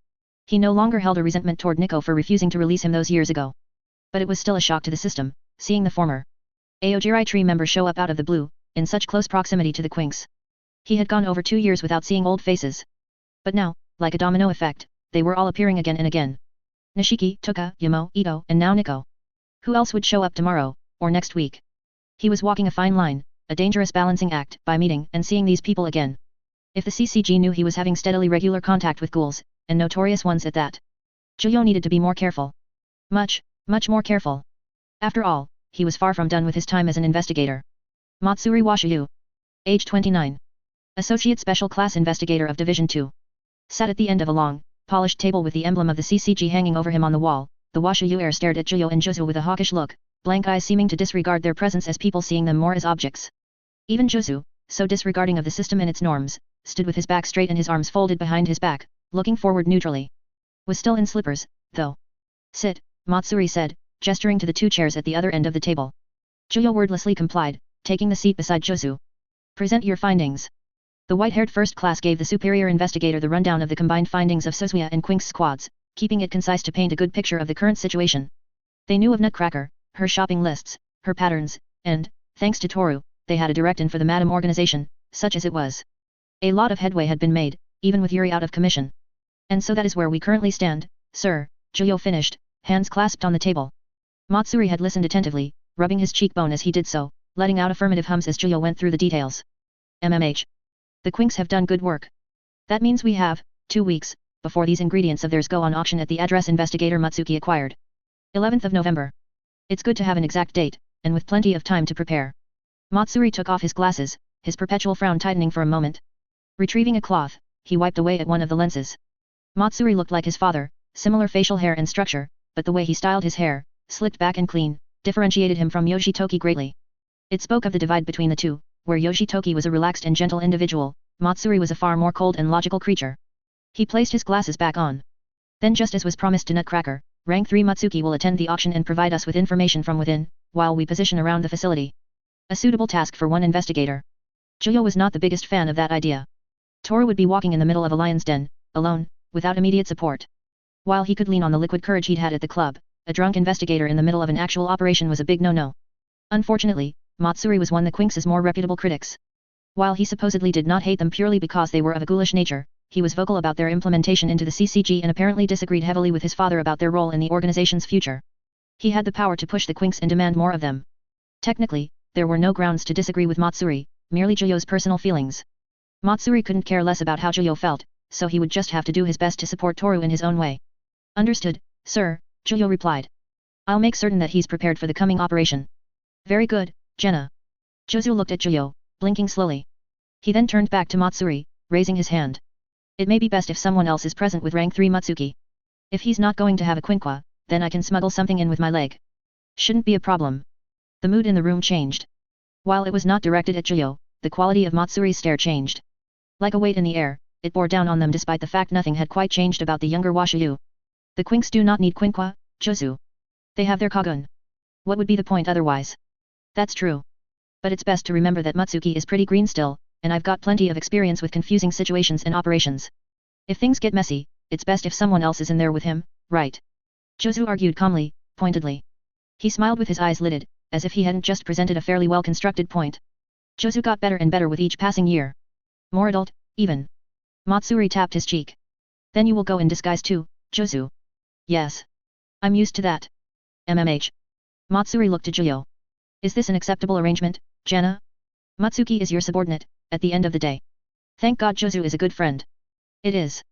[SPEAKER 1] He no longer held a resentment toward Nico for refusing to release him those years ago. But it was still a shock to the system, seeing the former Aojirai tree member show up out of the blue, in such close proximity to the Quinks. He had gone over 2 years without seeing old faces. But now, like a domino effect, they were all appearing again and again. Nishiki, Toka, Yamo, Ito, and now Nico. Who else would show up tomorrow, or next week? He was walking a fine line, a dangerous balancing act, by meeting and seeing these people again. If the CCG knew he was having steadily regular contact with ghouls, and notorious ones at that, Julio needed to be more careful. Much more careful. After all, he was far from done with his time as an investigator. Matsuri Washiyu. Age 29. Associate Special Class Investigator of Division 2. Sat at the end of a long, polished table with the emblem of the CCG hanging over him on the wall, the Washiyu heir stared at Julio and Juzu with a hawkish look, blank eyes seeming to disregard their presence as people seeing them more as objects. Even Juzu, so disregarding of the system and its norms, stood with his back straight and his arms folded behind his back, looking forward neutrally. Was still in slippers, though. Sit, Matsuri said, gesturing to the 2 chairs at the other end of the table. Julio wordlessly complied, taking the seat beside Juzu. Present your findings. The white-haired first class gave the superior investigator the rundown of the combined findings of Suzuya and Quink's squads, keeping it concise to paint a good picture of the current situation. They knew of Nutcracker, her shopping lists, her patterns, and, thanks to Toru, they had a direct in for the Madam organization, such as it was. A lot of headway had been made, even with Yuri out of commission. And so that is where we currently stand, sir, Julio finished, hands clasped on the table. Matsuri had listened attentively, rubbing his cheekbone as he did so, letting out affirmative hums as Julio went through the details. MMH. The Quinks have done good work. That means we have 2 weeks before these ingredients of theirs go on auction at the address investigator Matsuki acquired. 11th of November. It's good to have an exact date, and with plenty of time to prepare. Matsuri took off his glasses, his perpetual frown tightening for a moment. Retrieving a cloth, he wiped away at one of the lenses. Matsuri looked like his father, similar facial hair and structure, but the way he styled his hair, slicked back and clean, differentiated him from Yoshitoki greatly. It spoke of the divide between the two, where Yoshitoki was a relaxed and gentle individual, Matsuri was a far more cold and logical creature. He placed his glasses back on. Then, just as was promised to Nutcracker, Rank 3 Matsuki will attend the auction and provide us with information from within, while we position around the facility. A suitable task for one investigator. Julio was not the biggest fan of that idea. Toru would be walking in the middle of a lion's den, alone, without immediate support. While he could lean on the liquid courage he'd had at the club, a drunk investigator in the middle of an actual operation was a big no-no. Unfortunately, Matsuri was one of the Quinks' more reputable critics. While he supposedly did not hate them purely because they were of a ghoulish nature, he was vocal about their implementation into the CCG and apparently disagreed heavily with his father about their role in the organization's future. He had the power to push the Quinks and demand more of them. Technically, there were no grounds to disagree with Matsuri, merely Julio's personal feelings. Matsuri couldn't care less about how Julio felt, so he would just have to do his best to support Toru in his own way. Understood, sir, Julio replied. I'll make certain that he's prepared for the coming operation. Very good, Jenna. Jozu looked at Julio, blinking slowly. He then turned back to Matsuri, raising his hand. It may be best if someone else is present with rank 3 Matsuki. If he's not going to have a quinqua, then I can smuggle something in with my leg. Shouldn't be a problem. The mood in the room changed. While it was not directed at Juyo, the quality of Matsuri's stare changed. Like a weight in the air, it bore down on them despite the fact nothing had quite changed about the younger Washiyu. The Quinks do not need Quinqua, Jozu. They have their Kagun. What would be the point otherwise? That's true. But it's best to remember that Mutsuki is pretty green still, and I've got plenty of experience with confusing situations and operations. If things get messy, it's best if someone else is in there with him, right? Jozu argued calmly, pointedly. He smiled with his eyes lidded, as if he hadn't just presented a fairly well-constructed point. Jozu got better and better with each passing year. More adult, even. Matsuri tapped his cheek. Then you will go in disguise too, Jozu. Yes. I'm used to that. MMH. Matsuri looked to Juyo. Is this an acceptable arrangement, Jana? Mutsuki is your subordinate, at the end of the day. Thank God Jozu is a good friend. It is.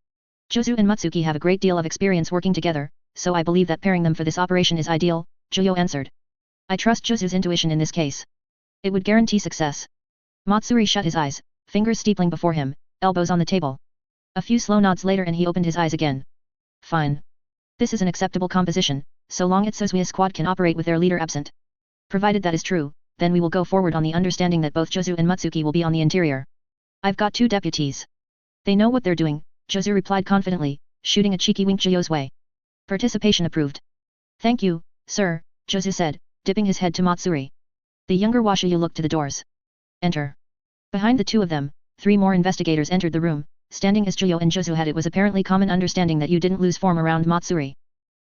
[SPEAKER 1] Jozu and Mutsuki have a great deal of experience working together, so I believe that pairing them for this operation is ideal, Juyo answered. I trust Jozu's intuition in this case. It would guarantee success. Matsuri shut his eyes, fingers steepling before him, elbows on the table. A few slow nods later and he opened his eyes again. Fine. This is an acceptable composition, so long its Suzuya squad can operate with their leader absent. Provided that is true, then we will go forward on the understanding that both Jozu and Mutsuki will be on the interior. I've got 2 deputies. They know what they're doing, Jozu replied confidently, shooting a cheeky wink Juyo's way. Participation approved. Thank you, sir, Jozu said, dipping his head to Matsuri. The younger Washiyu looked to the doors. Enter. Behind the 2 of them, 3 more investigators entered the room, standing as Juyo and Jozu had. It was apparently common understanding that you didn't lose form around Matsuri.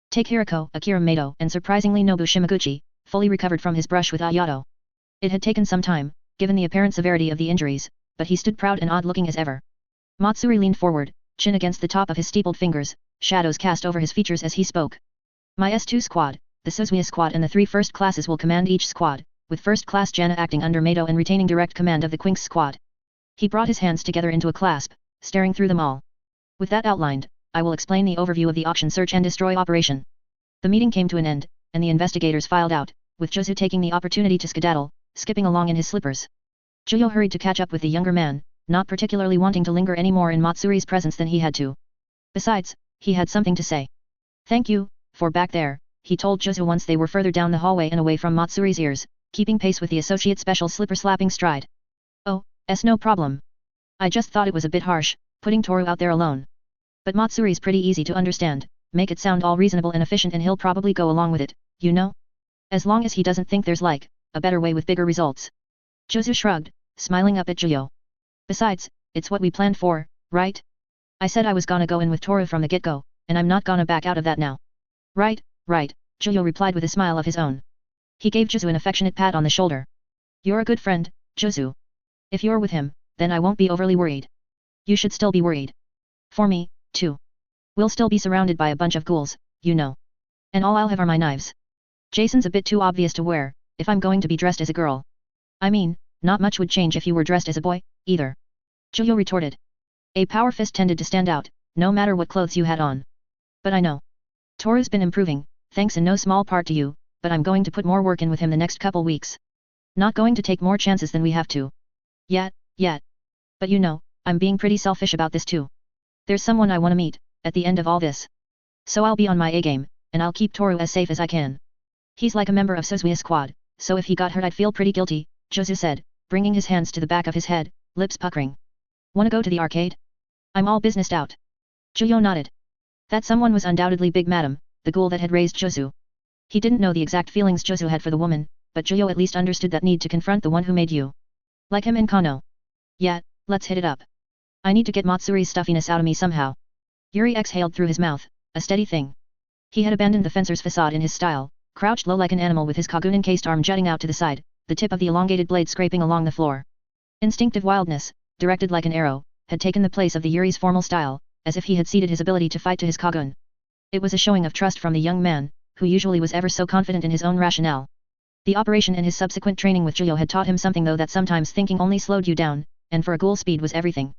[SPEAKER 1] Take Hirako, Akira Mato, and surprisingly Nobu Shimaguchi, fully recovered from his brush with Ayato. It had taken some time, given the apparent severity of the injuries, but he stood proud and odd-looking as ever. Matsuri leaned forward, chin against the top of his steepled fingers, shadows cast over his features as he spoke. My S2 squad, the Suzuya squad and the 3 first classes will command each squad, with first class Jana acting under Mato and retaining direct command of the Quinks squad. He brought his hands together into a clasp, staring through them all. With that outlined, I will explain the overview of the auction search and destroy operation. The meeting came to an end, and the investigators filed out, with Jozu taking the opportunity to skedaddle, skipping along in his slippers. Juyo hurried to catch up with the younger man, not particularly wanting to linger any more in Matsuri's presence than he had to. Besides, he had something to say. Thank you, for back there, he told Jozu once they were further down the hallway and away from Matsuri's ears, keeping pace with the associate special slipper-slapping stride. Oh, no problem. I just thought it was a bit harsh, putting Toru out there alone. But Matsuri's pretty easy to understand, make it sound all reasonable and efficient and he'll probably go along with it, you know? As long as he doesn't think there's a better way with bigger results. Jozu shrugged, smiling up at Juyo. Besides, it's what we planned for, right? I said I was gonna go in with Toru from the get-go, and I'm not gonna back out of that now. Right, Juyo replied with a smile of his own. He gave Jozu an affectionate pat on the shoulder. You're a good friend, Jozu. If you're with him, then I won't be overly worried. You should still be worried. For me, too. We'll still be surrounded by a bunch of ghouls, you know. And all I'll have are my knives. Jason's a bit too obvious to wear, if I'm going to be dressed as a girl. I mean, not much would change if you were dressed as a boy, either. Juyo retorted. A power fist tended to stand out, no matter what clothes you had on. But I know. Toru's been improving, thanks in no small part to you, but I'm going to put more work in with him the next couple weeks. Not going to take more chances than we have to. Yet. But you know, I'm being pretty selfish about this too. There's someone I want to meet, at the end of all this. So I'll be on my A-game, and I'll keep Toru as safe as I can. He's like a member of Suzuya squad, so if he got hurt I'd feel pretty guilty, Jozu said, bringing his hands to the back of his head, lips puckering. Wanna go to the arcade? I'm all businessed out. Juyo nodded. That someone was undoubtedly Big Madam, the ghoul that had raised Jozu. He didn't know the exact feelings Jozu had for the woman, but Juyo at least understood that need to confront the one who made you. Like him in Kano. Yeah, let's hit it up. I need to get Matsuri's stuffiness out of me somehow. Yuri exhaled through his mouth, a steady thing. He had abandoned the fencer's facade in his style, crouched low like an animal with his Kagun-encased arm jutting out to the side, the tip of the elongated blade scraping along the floor. Instinctive wildness, directed like an arrow, had taken the place of the Yuri's formal style, as if he had ceded his ability to fight to his Kagun. It was a showing of trust from the young man, who usually was ever so confident in his own rationale. The operation and his subsequent training with Juyo had taught him something though, that sometimes thinking only slowed you down, and for a ghoul speed was everything.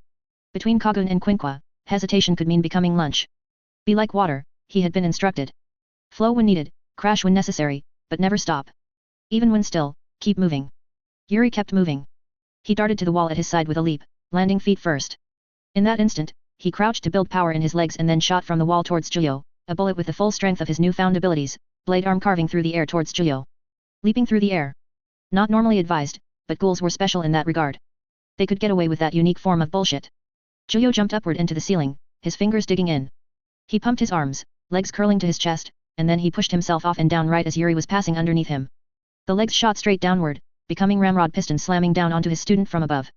[SPEAKER 1] Between Kagun and Quinqua, hesitation could mean becoming lunch. Be like water, he had been instructed. Flow when needed, crash when necessary, but never stop. Even when still, keep moving. Yuri kept moving. He darted to the wall at his side with a leap, landing feet first. In that instant, he crouched to build power in his legs and then shot from the wall towards Juyo, a bullet with the full strength of his newfound abilities, blade arm carving through the air towards Juyo. Leaping through the air. Not normally advised, but ghouls were special in that regard. They could get away with that unique form of bullshit. Zhuyo jumped upward into the ceiling, his fingers digging in. He pumped his arms, legs curling to his chest, and then he pushed himself off and down right as Yuri was passing underneath him. The legs shot straight downward, becoming ramrod pistons slamming down onto his student from above.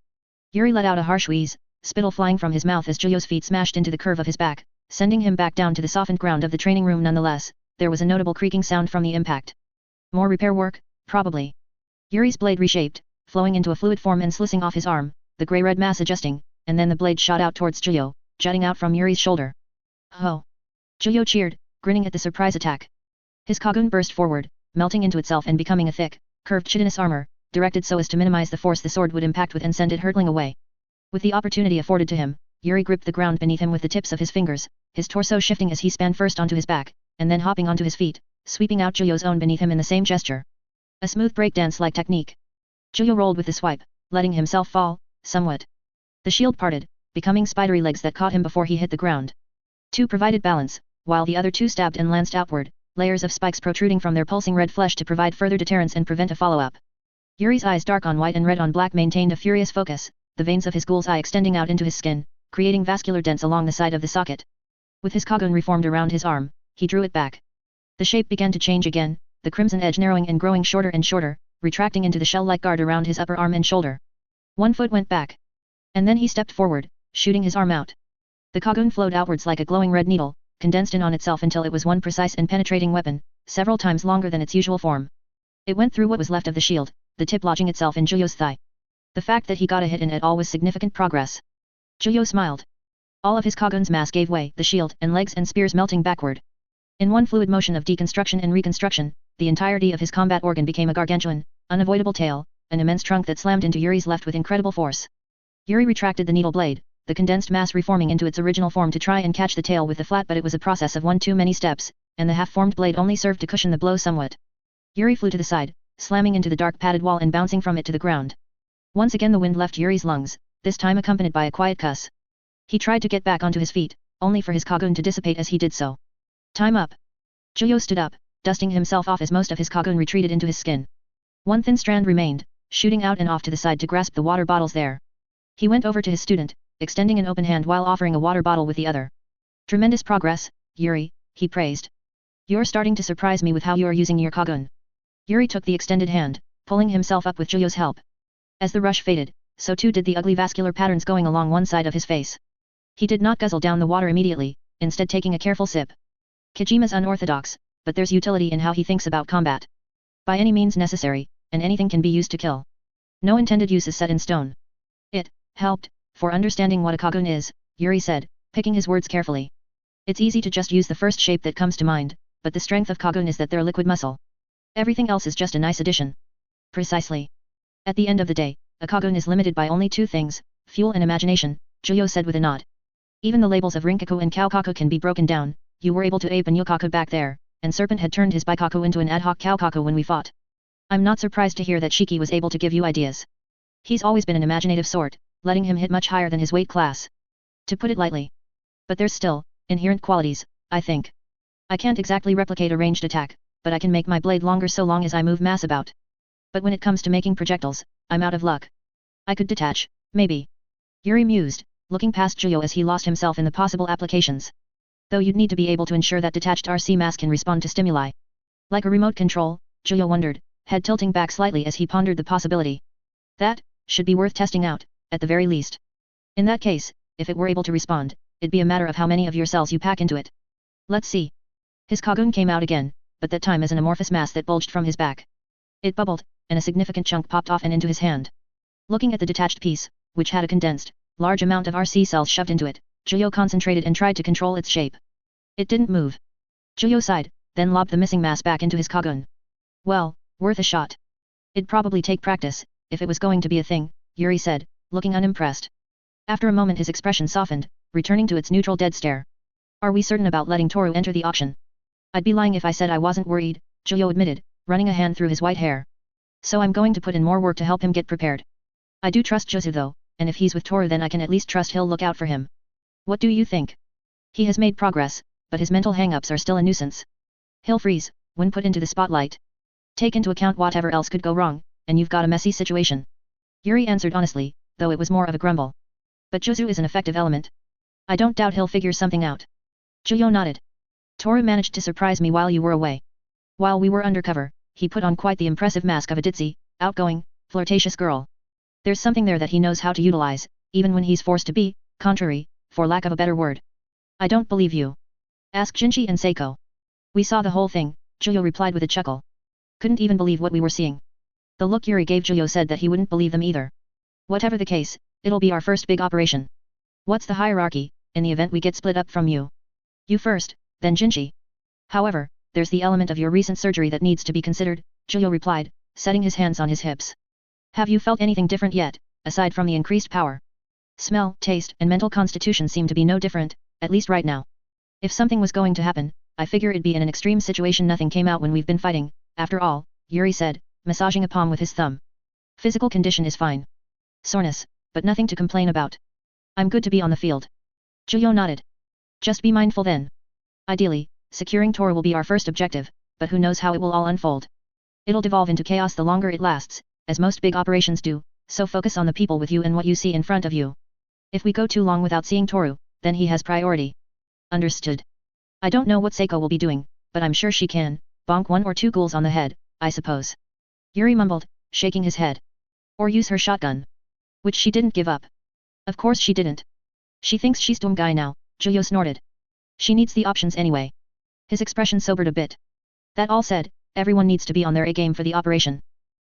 [SPEAKER 1] Yuri let out a harsh wheeze, spittle flying from his mouth as Zhuyo's feet smashed into the curve of his back, sending him back down to the softened ground of the training room. Nonetheless, there was a notable creaking sound from the impact. More repair work, probably. Yuri's blade reshaped, flowing into a fluid form and slicing off his arm, the grey-red mass adjusting, and then the blade shot out towards Zhuyo, jutting out from Yuri's shoulder. Ho! Zhuyo cheered, grinning at the surprise attack. His Kagun burst forward, melting into itself and becoming a thick, curved chitinous armor, directed so as to minimize the force the sword would impact with and send it hurtling away. With the opportunity afforded to him, Yuri gripped the ground beneath him with the tips of his fingers, his torso shifting as he span first onto his back, and then hopping onto his feet, sweeping out Zhuyo's own beneath him in the same gesture. A smooth breakdance-like technique. Zhuyo rolled with the swipe, letting himself fall, somewhat. The shield parted, becoming spidery legs that caught him before he hit the ground. Two provided balance, while the other two stabbed and lanced outward, layers of spikes protruding from their pulsing red flesh to provide further deterrence and prevent a follow-up. Yuri's eyes, dark on white and red on black, maintained a furious focus, the veins of his ghoul's eye extending out into his skin, creating vascular dents along the side of the socket. With his Kagun reformed around his arm, he drew it back. The shape began to change again, the crimson edge narrowing and growing shorter and shorter, retracting into the shell-like guard around his upper arm and shoulder. One foot went back. And then he stepped forward, shooting his arm out. The Kagun flowed outwards like a glowing red needle, condensed in on itself until it was one precise and penetrating weapon, several times longer than its usual form. It went through what was left of the shield, the tip lodging itself in Zhuyo's thigh. The fact that he got a hit in it all was significant progress. Zhuyo smiled. All of his Kagun's mass gave way, the shield and legs and spears melting backward. In one fluid motion of deconstruction and reconstruction, the entirety of his combat organ became a gargantuan, unavoidable tail, an immense trunk that slammed into Yuri's left with incredible force. Yuri retracted the needle blade, the condensed mass reforming into its original form to try and catch the tail with the flat, but it was a process of one too many steps, and the half-formed blade only served to cushion the blow somewhat. Yuri flew to the side, slamming into the dark padded wall and bouncing from it to the ground. Once again the wind left Yuri's lungs, this time accompanied by a quiet cuss. He tried to get back onto his feet, only for his Kagun to dissipate as he did so. Time up. Zhuyo stood up, dusting himself off as most of his Kagun retreated into his skin. One thin strand remained, shooting out and off to the side to grasp the water bottles there. He went over to his student, extending an open hand while offering a water bottle with the other. Tremendous progress, Yuri, he praised. You're starting to surprise me with how you're using your Kagun. Yuri took the extended hand, pulling himself up with Zhuyo's help. As the rush faded, so too did the ugly vascular patterns going along one side of his face. He did not guzzle down the water immediately, instead taking a careful sip. Kijima's unorthodox, but there's utility in how he thinks about combat. By any means necessary, and anything can be used to kill. No intended use is set in stone. It helped, for understanding what a Kagun is, Yuri said, picking his words carefully. It's easy to just use the first shape that comes to mind, but the strength of Kagun is that they're liquid muscle. Everything else is just a nice addition. Precisely. At the end of the day, a Kagun is limited by only two things, fuel and imagination, Zhuyo said with a nod. Even the labels of Rinkaku and Kaokaku can be broken down. You were able to ape a Nyokaku back there, and Serpent had turned his Baikaku into an ad hoc Kaokaku when we fought. I'm not surprised to hear that Shiki was able to give you ideas. He's always been an imaginative sort, letting him hit much higher than his weight class. To put it lightly. But there's still inherent qualities, I think. I can't exactly replicate a ranged attack, but I can make my blade longer so long as I move mass about. But when it comes to making projectiles, I'm out of luck. I could detach, maybe. Yuri mused, looking past Zhuyo as he lost himself in the possible applications. Though you'd need to be able to ensure that detached RC mass can respond to stimuli. Like a remote control, Zhuyo wondered, head tilting back slightly as he pondered the possibility. That should be worth testing out, at the very least. In that case, if it were able to respond, it'd be a matter of how many of your cells you pack into it. Let's see. His Kagun came out again, but that time as an amorphous mass that bulged from his back. It bubbled, and a significant chunk popped off and into his hand. Looking at the detached piece, which had a condensed, large amount of RC cells shoved into it, Zhuyo concentrated and tried to control its shape. It didn't move. Zhuyo sighed, then lobbed the missing mass back into his Kagun. Well, worth a shot. It'd probably take practice, if it was going to be a thing, Yuri said, looking unimpressed. After a moment his expression softened, returning to its neutral dead stare. Are we certain about letting Toru enter the auction? I'd be lying if I said I wasn't worried, Zhuyo admitted, running a hand through his white hair. So I'm going to put in more work to help him get prepared. I do trust Josu though, and if he's with Toru then I can at least trust he'll look out for him. What do you think? He has made progress, but his mental hang-ups are still a nuisance. He'll freeze, when put into the spotlight. Take into account whatever else could go wrong, and you've got a messy situation. Yuri answered honestly, though it was more of a grumble. But Jozu is an effective element. I don't doubt he'll figure something out. Juyo nodded. Toru managed to surprise me while you were away. While we were undercover, he put on quite the impressive mask of a ditzy, outgoing, flirtatious girl. There's something there that he knows how to utilize, even when he's forced to be, contrary, for lack of a better word. I don't believe you. Ask Jinchi and Seiko. We saw the whole thing, Juyo replied with a chuckle. Couldn't even believe what we were seeing. The look Yuri gave Juyo said that he wouldn't believe them either. Whatever the case, it'll be our first big operation. What's the hierarchy, in the event we get split up from you? You first, then Jinchi. However, there's the element of your recent surgery that needs to be considered, Juyo replied, setting his hands on his hips. Have you felt anything different yet, aside from the increased power? Smell, taste, and mental constitution seem to be no different, at least right now. If something was going to happen, I figure it'd be in an extreme situation. Nothing came out when we've been fighting, after all, Yuri said, massaging a palm with his thumb. Physical condition is fine. Soreness, but nothing to complain about. I'm good to be on the field. Juyo nodded. Just be mindful then. Ideally, securing Toru will be our first objective, but who knows how it will all unfold. It'll devolve into chaos the longer it lasts, as most big operations do, so focus on the people with you and what you see in front of you. If we go too long without seeing Toru, then he has priority. Understood. I don't know what Seiko will be doing, but I'm sure she can, bonk 1 or 2 ghouls on the head, I suppose. Yuri mumbled, shaking his head. Or use her shotgun. Which she didn't give up. Of course she didn't. She thinks she's dumb guy now, Juyo snorted. She needs the options anyway. His expression sobered a bit. That all said, everyone needs to be on their A-game for the operation.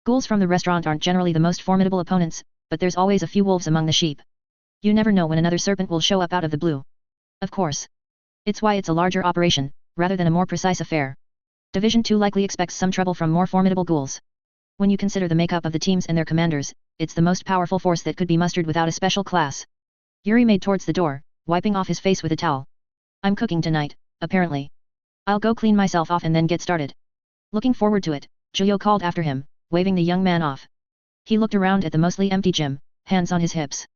[SPEAKER 1] Ghouls from the restaurant aren't generally the most formidable opponents, but there's always a few wolves among the sheep. You never know when another serpent will show up out of the blue. Of course. It's why it's a larger operation, rather than a more precise affair. Division 2 likely expects some trouble from more formidable ghouls. When you consider the makeup of the teams and their commanders, it's the most powerful force that could be mustered without a special class. Yuri made towards the door, wiping off his face with a towel. I'm cooking tonight, apparently. I'll go clean myself off and then get started. Looking forward to it, Juyo called after him, waving the young man off. He looked around at the mostly empty gym, hands on his hips.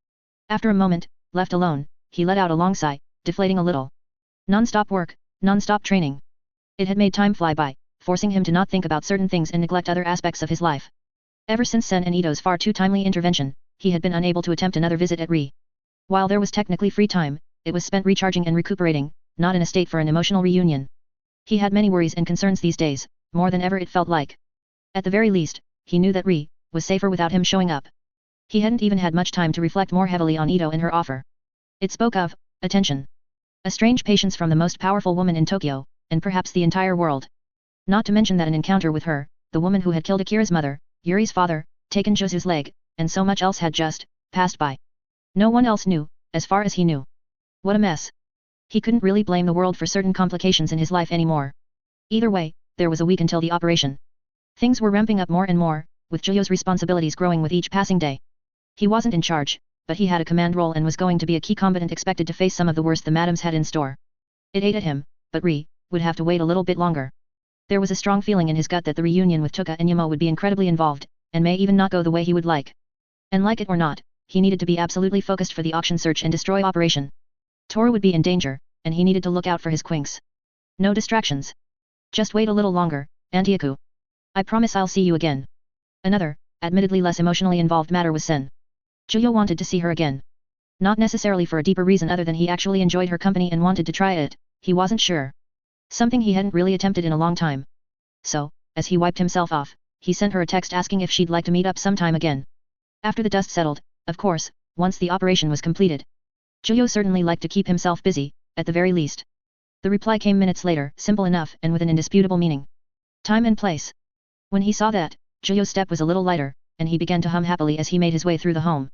[SPEAKER 1] After a moment, left alone, he let out a long sigh, deflating a little. Non-stop work, non-stop training. It had made time fly by, forcing him to not think about certain things and neglect other aspects of his life. Ever since Sen and Ito's far too timely intervention, he had been unable to attempt another visit at Ri. While there was technically free time, it was spent recharging and recuperating, not in a state for an emotional reunion. He had many worries and concerns these days, more than ever it felt like. At the very least, he knew that Ri was safer without him showing up. He hadn't even had much time to reflect more heavily on Ito and her offer. It spoke of attention. A strange patience from the most powerful woman in Tokyo, and perhaps the entire world. Not to mention that an encounter with her, the woman who had killed Akira's mother, Yuri's father, taken Josu's leg, and so much else had just passed by. No one else knew, as far as he knew. What a mess. He couldn't really blame the world for certain complications in his life anymore. Either way, there was a week until the operation. Things were ramping up more and more, with Juyo's responsibilities growing with each passing day. He wasn't in charge, but he had a command role and was going to be a key combatant expected to face some of the worst the madams had in store. It ate at him, but Ri would have to wait a little bit longer. There was a strong feeling in his gut that the reunion with Tuka and Yamo would be incredibly involved, and may even not go the way he would like. And like it or not, he needed to be absolutely focused for the auction search and destroy operation. Toru would be in danger, and he needed to look out for his quinks. No distractions. Just wait a little longer, Antioku. I promise I'll see you again. Another, admittedly less emotionally involved matter was Sen. Juyo wanted to see her again. Not necessarily for a deeper reason other than he actually enjoyed her company and wanted to try it, he wasn't sure. Something he hadn't really attempted in a long time. So, as he wiped himself off, he sent her a text asking if she'd like to meet up sometime again. After the dust settled, of course, once the operation was completed. Juyo certainly liked to keep himself busy, at the very least. The reply came minutes later, simple enough and with an indisputable meaning. Time and place. When he saw that, Juyo's step was a little lighter, and he began to hum happily as he made his way through the home.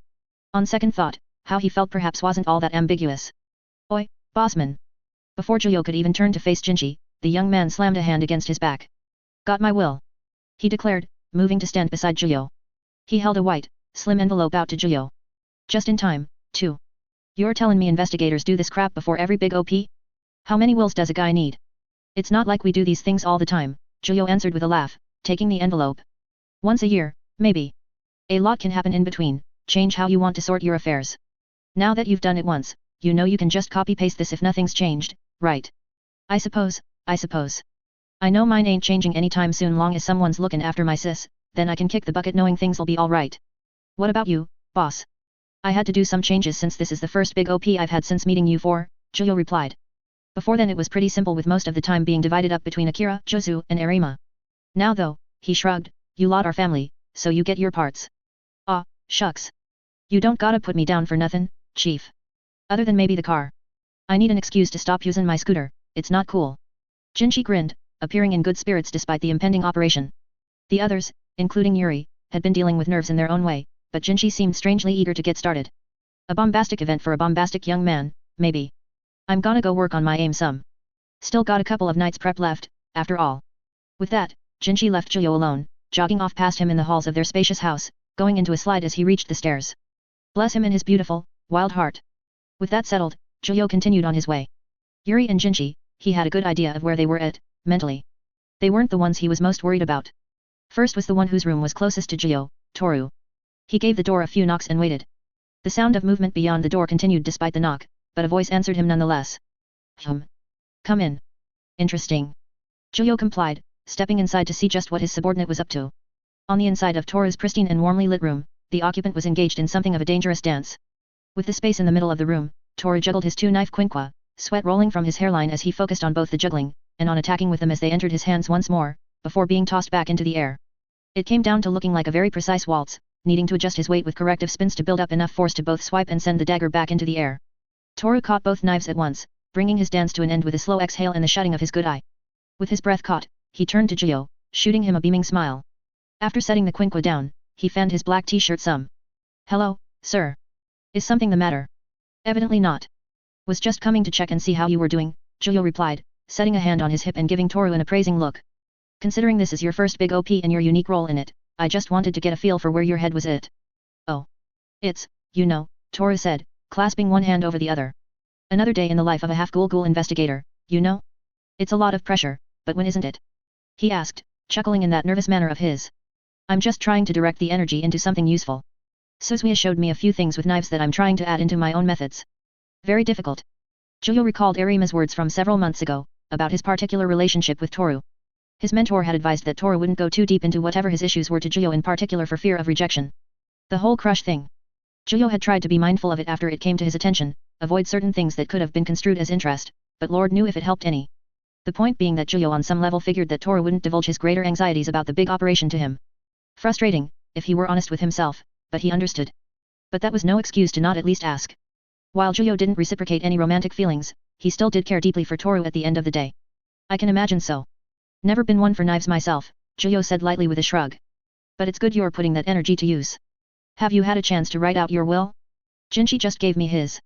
[SPEAKER 1] On second thought, how he felt perhaps wasn't all that ambiguous. Oi, bossman. Before Juyo could even turn to face Jinchi, the young man slammed a hand against his back. Got my will. He declared, moving to stand beside Juyo. He held a white, slim envelope out to Juyo. Just in time, too. You're telling me investigators do this crap before every big OP? How many wills does a guy need? It's not like we do these things all the time, Juyo answered with a laugh, taking the envelope. Once a year, maybe. A lot can happen in between, change how you want to sort your affairs. Now that you've done it once, you know you can just copy-paste this if nothing's changed, right? I suppose. I know mine ain't changing anytime soon long as someone's looking after my sis, then I can kick the bucket knowing things'll be alright. What about you, boss? I had to do some changes since this is the first big OP I've had since meeting you four, Giulio replied. Before then it was pretty simple with most of the time being divided up between Akira, Jozu, and Nerima. Now though, he shrugged, you lot are family, so you get your parts. Ah, shucks. You don't gotta put me down for nothing, chief. Other than maybe the car. I need an excuse to stop using my scooter, it's not cool. Jinchi grinned, appearing in good spirits despite the impending operation. The others, including Yuri, had been dealing with nerves in their own way, but Jinchi seemed strangely eager to get started. A bombastic event for a bombastic young man, maybe. I'm gonna go work on my aim some. Still got a couple of nights prep left, after all. With that, Jinchi left Giulio alone, jogging off past him in the halls of their spacious house, going into a slide as he reached the stairs. Bless him and his beautiful, wild heart. With that settled, Giulio continued on his way. Yuri and Jinchi, he had a good idea of where they were at, mentally. They weren't the ones he was most worried about. First was the one whose room was closest to Giulio, Toru. He gave the door a few knocks and waited. The sound of movement beyond the door continued despite the knock, but a voice answered him nonetheless. Come in. Interesting. Giulio complied, stepping inside to see just what his subordinate was up to. On the inside of Toru's pristine and warmly lit room, the occupant was engaged in something of a dangerous dance. With the space in the middle of the room, Toru juggled his two-knife quinqua, sweat rolling from his hairline as he focused on both the juggling, and on attacking with them as they entered his hands once more, before being tossed back into the air. It came down to looking like a very precise waltz, needing to adjust his weight with corrective spins to build up enough force to both swipe and send the dagger back into the air. Toru caught both knives at once, bringing his dance to an end with a slow exhale and the shutting of his good eye. With his breath caught, he turned to Giulio, shooting him a beaming smile. After setting the quinqua down, he fanned his black t-shirt some. Hello, sir. Is something the matter? Evidently not. Was just coming to check and see how you were doing, Giulio replied, setting a hand on his hip and giving Toru an appraising look. Considering this is your first big OP and your unique role in it, I just wanted to get a feel for where your head was at. Oh. It's, you know, Toru said, clasping one hand over the other. Another day in the life of a half-ghoul investigator, you know? It's a lot of pressure, but when isn't it? He asked, chuckling in that nervous manner of his. I'm just trying to direct the energy into something useful. Suzuya showed me a few things with knives that I'm trying to add into my own methods. Very difficult. Giulio recalled Nerima's words from several months ago, about his particular relationship with Toru. His mentor had advised that Toru wouldn't go too deep into whatever his issues were to Giulio in particular for fear of rejection. The whole crush thing. Giulio had tried to be mindful of it after it came to his attention, avoid certain things that could have been construed as interest, but Lord knew if it helped any. The point being that Giulio on some level figured that Toru wouldn't divulge his greater anxieties about the big operation to him. Frustrating, if he were honest with himself, but he understood. But that was no excuse to not at least ask. While Giulio didn't reciprocate any romantic feelings, he still did care deeply for Toru at the end of the day. I can imagine so. Never been one for knives myself, Giulio said lightly with a shrug. But it's good you're putting that energy to use. Have you had a chance to write out your will? Jinchi just gave me his.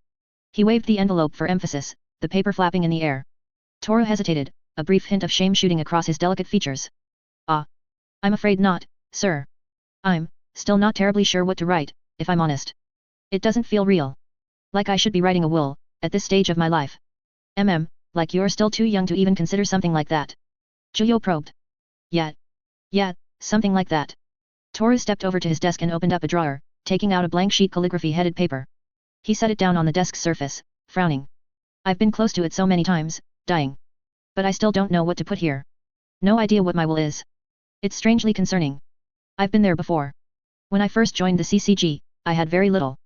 [SPEAKER 1] He waved the envelope for emphasis, the paper flapping in the air. Toru hesitated, a brief hint of shame shooting across his delicate features. Ah. I'm afraid not, sir. I'm still not terribly sure what to write, if I'm honest. It doesn't feel real. Like I should be writing a will, at this stage of my life. Like you're still too young to even consider something like that. Giulio probed. Yeah, something like that. Toru stepped over to his desk and opened up a drawer, taking out a blank sheet calligraphy-headed paper. He set it down on the desk's surface, frowning. I've been close to it so many times, dying. But I still don't know what to put here. No idea what my will is. It's strangely concerning. I've been there before. When I first joined the CCG, I had very little.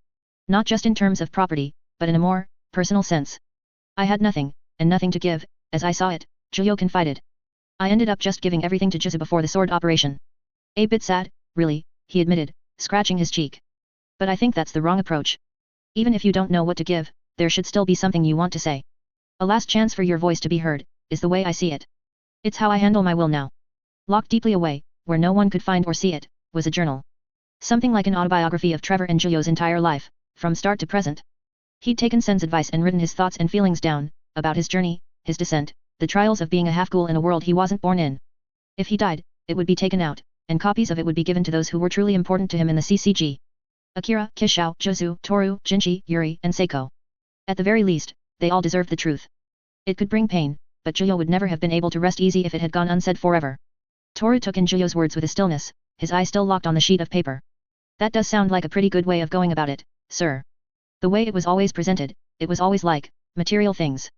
[SPEAKER 1] Not just in terms of property, but in a more personal sense. I had nothing, and nothing to give, as I saw it, Giulio confided. I ended up just giving everything to Jizu before the sword operation. A bit sad, really, he admitted, scratching his cheek. But I think that's the wrong approach. Even if you don't know what to give, there should still be something you want to say. A last chance for your voice to be heard, is the way I see it. It's how I handle my will now. Locked deeply away, where no one could find or see it, was a journal. Something like an autobiography of Trevor and Giulio's entire life, from start to present. He'd taken Sen's advice and written his thoughts and feelings down, about his journey, his descent, the trials of being a half-ghoul in a world he wasn't born in. If he died, it would be taken out, and copies of it would be given to those who were truly important to him in the CCG. Akira, Kishao, Jozu, Toru, Jinchi, Yuri, and Seiko. At the very least, they all deserved the truth. It could bring pain, but Giulio would never have been able to rest easy if it had gone unsaid forever. Toru took in Giulio's words with a stillness, his eye still locked on the sheet of paper. That does sound like a pretty good way of going about it, sir. The way it was always presented, it was always like, material things.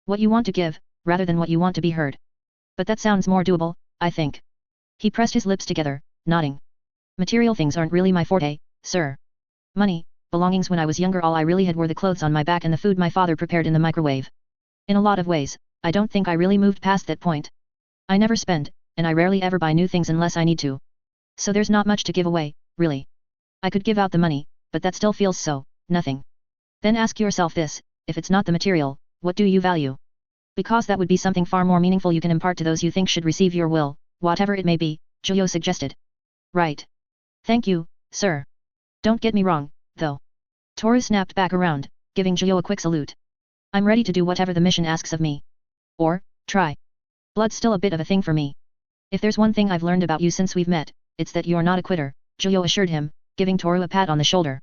[SPEAKER 1] What you want to give, rather than what you want to be heard. But that sounds more doable, I think. He pressed his lips together, nodding. Material things aren't really my forte, sir. Money, belongings when I was younger all I really had were the clothes on my back and the food my father prepared in the microwave. In a lot of ways, I don't think I really moved past that point. I never spend, and I rarely ever buy new things unless I need to. So there's not much to give away, really. I could give out the money, but that still feels so, nothing. Then ask yourself this, if it's not the material, what do you value? Because that would be something far more meaningful you can impart to those you think should receive your will, whatever it may be, Giulio suggested. Right. Thank you, sir. Don't get me wrong, though. Toru snapped back around, giving Giulio a quick salute. I'm ready to do whatever the mission asks of me. Or, try. Blood's still a bit of a thing for me. If there's one thing I've learned about you since we've met, it's that you're not a quitter, Giulio assured him, giving Toru a pat on the shoulder.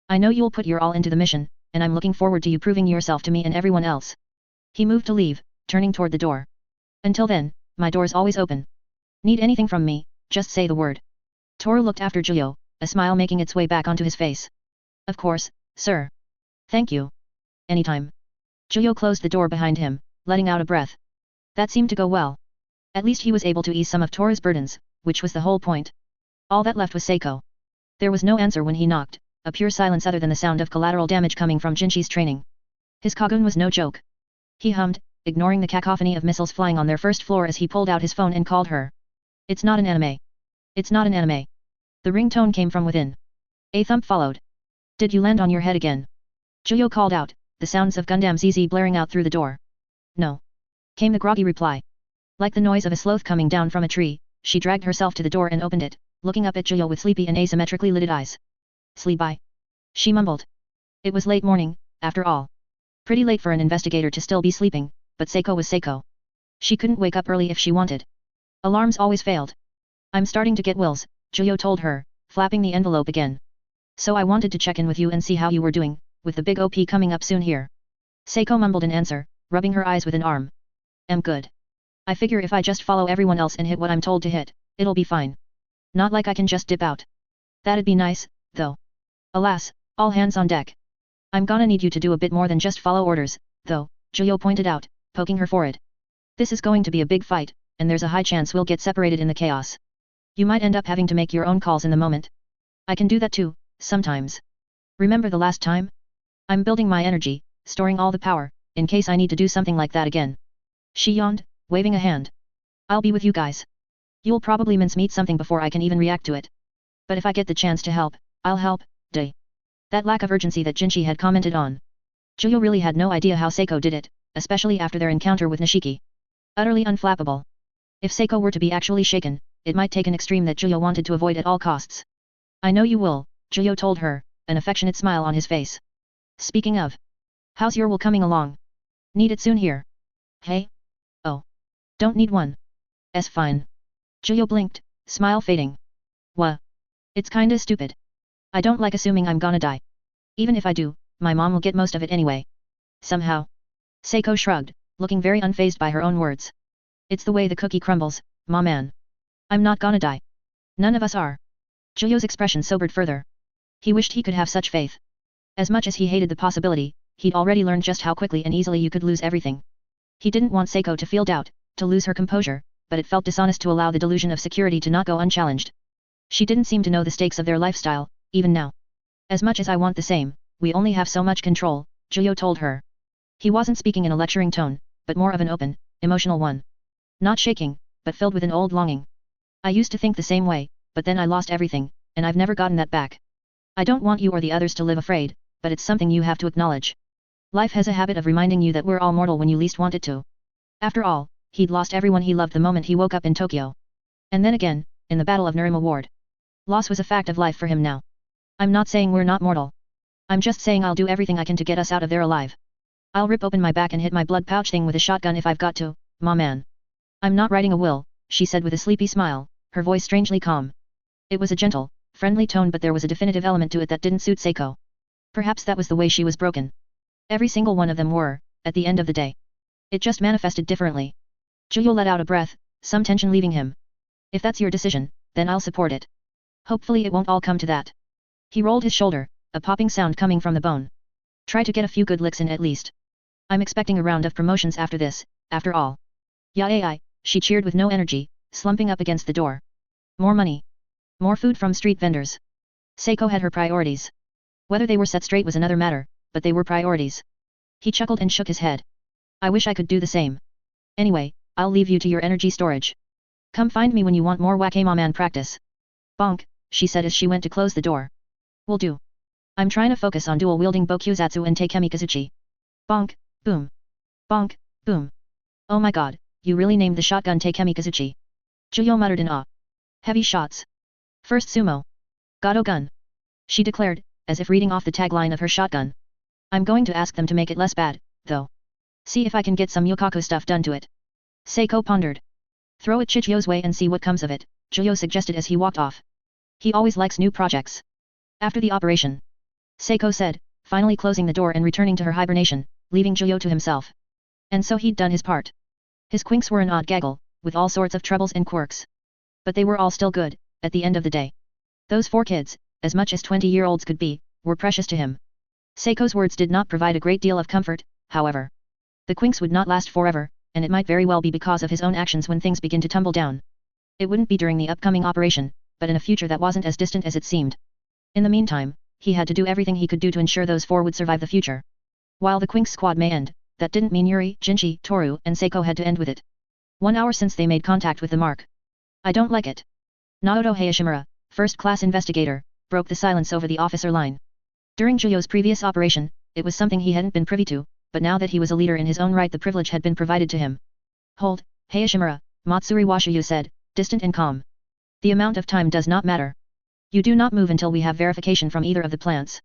[SPEAKER 1] I know you'll put your all into the mission, and I'm looking forward to you proving yourself to me and everyone else. He moved to leave, turning toward the door. Until then, my door's always open. Need anything from me, just say the word. Toru looked after Giulio, a smile making its way back onto his face. Of course, sir. Thank you. Anytime. Giulio closed the door behind him, letting out a breath. That seemed to go well. At least he was able to ease some of Toru's burdens, which was the whole point. All that left was Seiko. There was no answer when he knocked, a pure silence other than the sound of collateral damage coming from Jinshi's training. His Kagun was no joke. He hummed, ignoring the cacophony of missiles flying on their first floor as he pulled out his phone and called her. It's not an anime. It's not an anime. The ringtone came from within. A thump followed. Did you land on your head again? Giulio called out, the sounds of Gundam ZZ blaring out through the door. No. Came the groggy reply. Like the noise of a sloth coming down from a tree, she dragged herself to the door and opened it, looking up at Giulio with sleepy and asymmetrically lidded eyes. Sleepy. She mumbled. It was late morning, after all. Pretty late for an investigator to still be sleeping, but Seiko was Seiko. She couldn't wake up early if she wanted. Alarms always failed. I'm starting to get wills, Giulio told her, flapping the envelope again. So I wanted to check in with you and see how you were doing, with the big OP coming up soon here. Seiko mumbled an answer, rubbing her eyes with an arm. I'm good. I figure if I just follow everyone else and hit what I'm told to hit, it'll be fine. Not like I can just dip out. That'd be nice, though. Alas, all hands on deck. I'm gonna need you to do a bit more than just follow orders, though, Giulio pointed out, poking her forehead. This is going to be a big fight, and there's a high chance we'll get separated in the chaos. You might end up having to make your own calls in the moment. I can do that too, sometimes. Remember the last time? I'm building my energy, storing all the power, in case I need to do something like that again. She yawned, waving a hand. I'll be with you guys. You'll probably mincemeat something before I can even react to it. But if I get the chance to help, I'll help, day. That lack of urgency that Jinshi had commented on. Giulio really had no idea how Seiko did it, especially after their encounter with Nishiki. Utterly unflappable. If Seiko were to be actually shaken, it might take an extreme that Giulio wanted to avoid at all costs. I know you will, Giulio told her, an affectionate smile on his face. Speaking of. How's your will coming along? Need it soon here. Hey? Oh. Don't need one. Fine. Giulio blinked, smile fading. Wha? It's kinda stupid. I don't like assuming I'm gonna die. Even if I do, my mom will get most of it anyway. Somehow. Seiko shrugged, looking very unfazed by her own words. It's the way the cookie crumbles, ma man. I'm not gonna die. None of us are. Giulio's expression sobered further. He wished he could have such faith. As much as he hated the possibility, he'd already learned just how quickly and easily you could lose everything. He didn't want Seiko to feel doubt, to lose her composure, but it felt dishonest to allow the delusion of security to not go unchallenged. She didn't seem to know the stakes of their lifestyle, even now. As much as I want the same, we only have so much control, Giulio told her. He wasn't speaking in a lecturing tone, but more of an open, emotional one. Not shaking, but filled with an old longing. I used to think the same way, but then I lost everything, and I've never gotten that back. I don't want you or the others to live afraid, but it's something you have to acknowledge. Life has a habit of reminding you that we're all mortal when you least want it to. After all, he'd lost everyone he loved the moment he woke up in Tokyo. And then again, in the Battle of Nerima Ward. Loss was a fact of life for him now. I'm not saying we're not mortal. I'm just saying I'll do everything I can to get us out of there alive. I'll rip open my back and hit my blood pouch thing with a shotgun if I've got to, ma man. I'm not writing a will, she said with a sleepy smile, her voice strangely calm. It was a gentle, friendly tone, but there was a definitive element to it that didn't suit Seiko. Perhaps that was the way she was broken. Every single one of them were, at the end of the day. It just manifested differently. Giulio let out a breath, some tension leaving him. If that's your decision, then I'll support it. Hopefully it won't all come to that. He rolled his shoulder, a popping sound coming from the bone. Try to get a few good licks in at least. I'm expecting a round of promotions after this, after all. Yeah, she cheered with no energy, slumping up against the door. More money. More food from street vendors. Seiko had her priorities. Whether they were set straight was another matter, but they were priorities. He chuckled and shook his head. I wish I could do the same. Anyway, I'll leave you to your energy storage. Come find me when you want more Wakamoman practice. Bonk, she said as she went to close the door. Will do. I'm trying to focus on dual-wielding Bokyuzatsu and Teikemi Kazuchi. Bonk, boom. Bonk, boom. Oh my god, you really named the shotgun Teikemi Kazuchi. Juyo muttered in awe. Heavy shots. First sumo. Gato gun. She declared, as if reading off the tagline of her shotgun. I'm going to ask them to make it less bad, though. See if I can get some Yokaku stuff done to it. Seiko pondered. Throw it Chichiyo's way and see what comes of it, Juyo suggested as he walked off. He always likes new projects. After the operation. Seiko said, finally closing the door and returning to her hibernation, leaving Juyo to himself. And so he'd done his part. His quinks were an odd gaggle, with all sorts of troubles and quirks. But they were all still good, at the end of the day. Those 4 kids, as much as 20-year-olds could be, were precious to him. Seiko's words did not provide a great deal of comfort, however. The quinks would not last forever, and it might very well be because of his own actions when things begin to tumble down. It wouldn't be during the upcoming operation, but in a future that wasn't as distant as it seemed. In the meantime, he had to do everything he could do to ensure those 4 would survive the future. While the quinks squad may end, that didn't mean Yuri, Jinchi, Toru, and Seiko had to end with it. 1 hour since they made contact with the mark. I don't like it. Naoto Hayashimura, first-class investigator, broke the silence over the officer line. During Juyo's previous operation, it was something he hadn't been privy to, but now that he was a leader in his own right the privilege had been provided to him. Hold, Hayashimura, Matsuri Washiyu said, distant and calm. The amount of time does not matter. You do not move until we have verification from either of the plants.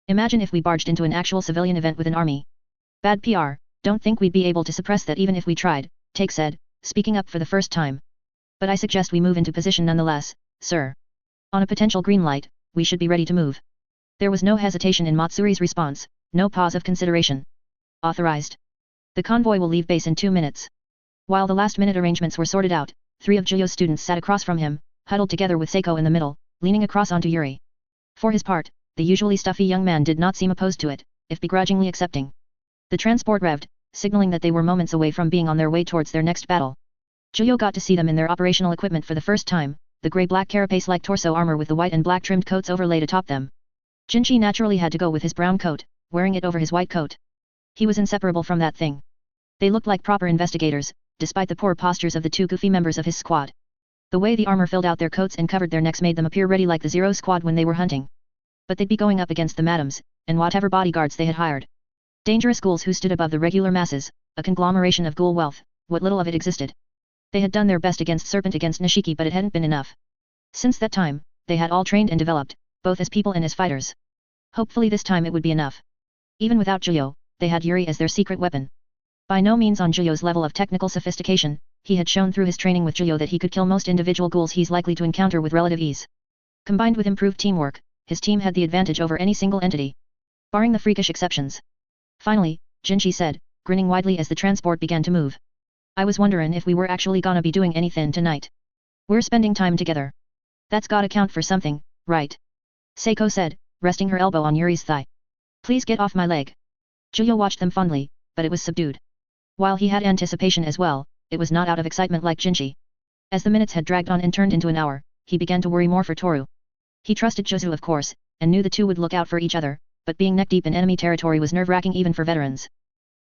[SPEAKER 1] Imagine if we barged into an actual civilian event with an army. Bad PR, don't think we'd be able to suppress that even if we tried, Take said, speaking up for the first time. But I suggest we move into position nonetheless, sir. On a potential green light, we should be ready to move. There was no hesitation in Matsuri's response, no pause of consideration. Authorized. The convoy will leave base in 2 minutes. While the last-minute arrangements were sorted out, 3 of Juyo's students sat across from him, huddled together with Seiko in the middle, leaning across onto Yuri. For his part, the usually stuffy young man did not seem opposed to it, if begrudgingly accepting. The transport revved, signaling that they were moments away from being on their way towards their next battle. Juyo got to see them in their operational equipment for the first time, the grey-black carapace-like torso armor with the white and black trimmed coats overlaid atop them. Jinchi naturally had to go with his brown coat, wearing it over his white coat. He was inseparable from that thing. They looked like proper investigators, despite the poor postures of the 2 goofy members of his squad. The way the armor filled out their coats and covered their necks made them appear ready like the Zero Squad when they were hunting. But they'd be going up against the madams, and whatever bodyguards they had hired. Dangerous ghouls who stood above the regular masses, a conglomeration of ghoul wealth, what little of it existed. They had done their best against Serpent against Nishiki but it hadn't been enough. Since that time, they had all trained and developed, both as people and as fighters. Hopefully this time it would be enough. Even without Juyo, they had Yuri as their secret weapon. By no means on Juyo's level of technical sophistication, he had shown through his training with Juyo that he could kill most individual ghouls he's likely to encounter with relative ease. Combined with improved teamwork, his team had the advantage over any single entity. Barring the freakish exceptions. Finally, Jinchi said, grinning widely as the transport began to move. I was wonderin' if we were actually gonna be doing anything tonight. We're spending time together. That's gotta count for something, right? Seiko said, resting her elbow on Yuri's thigh. Please get off my leg. Juyo watched them fondly, but it was subdued. While he had anticipation as well, it was not out of excitement like Jinchi. As the minutes had dragged on and turned into an hour, he began to worry more for Toru. He trusted Jozu of course, and knew the two would look out for each other, but being neck-deep in enemy territory was nerve-wracking even for veterans.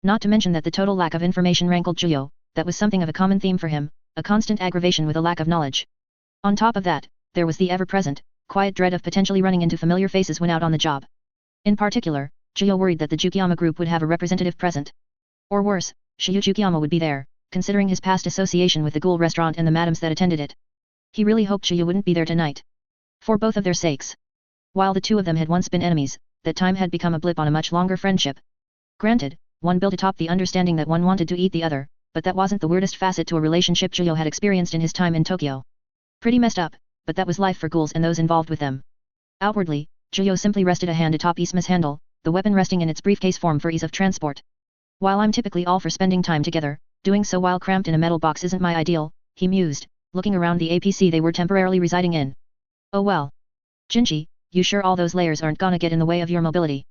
[SPEAKER 1] Not to mention that the total lack of information rankled Juyo, that was something of a common theme for him, a constant aggravation with a lack of knowledge. On top of that, there was the ever-present, quiet dread of potentially running into familiar faces when out on the job. In particular, Juyo worried that the Jukiyama group would have a representative present. Or worse, Shiyu Jukiyama would be there, considering his past association with the Ghoul restaurant and the madams that attended it. He really hoped Shiyu wouldn't be there tonight. For both of their sakes. While the two of them had once been enemies, that time had become a blip on a much longer friendship. Granted, one built atop the understanding that one wanted to eat the other, but that wasn't the weirdest facet to a relationship Juyo had experienced in his time in Tokyo. Pretty messed up, but that was life for ghouls and those involved with them. Outwardly, Juyo simply rested a hand atop Isma's handle, the weapon resting in its briefcase form for ease of transport. While I'm typically all for spending time together, doing so while cramped in a metal box isn't my ideal, he mused, looking around the APC they were temporarily residing in. Oh well. Jinchi, you sure all those layers aren't gonna get in the way of your mobility?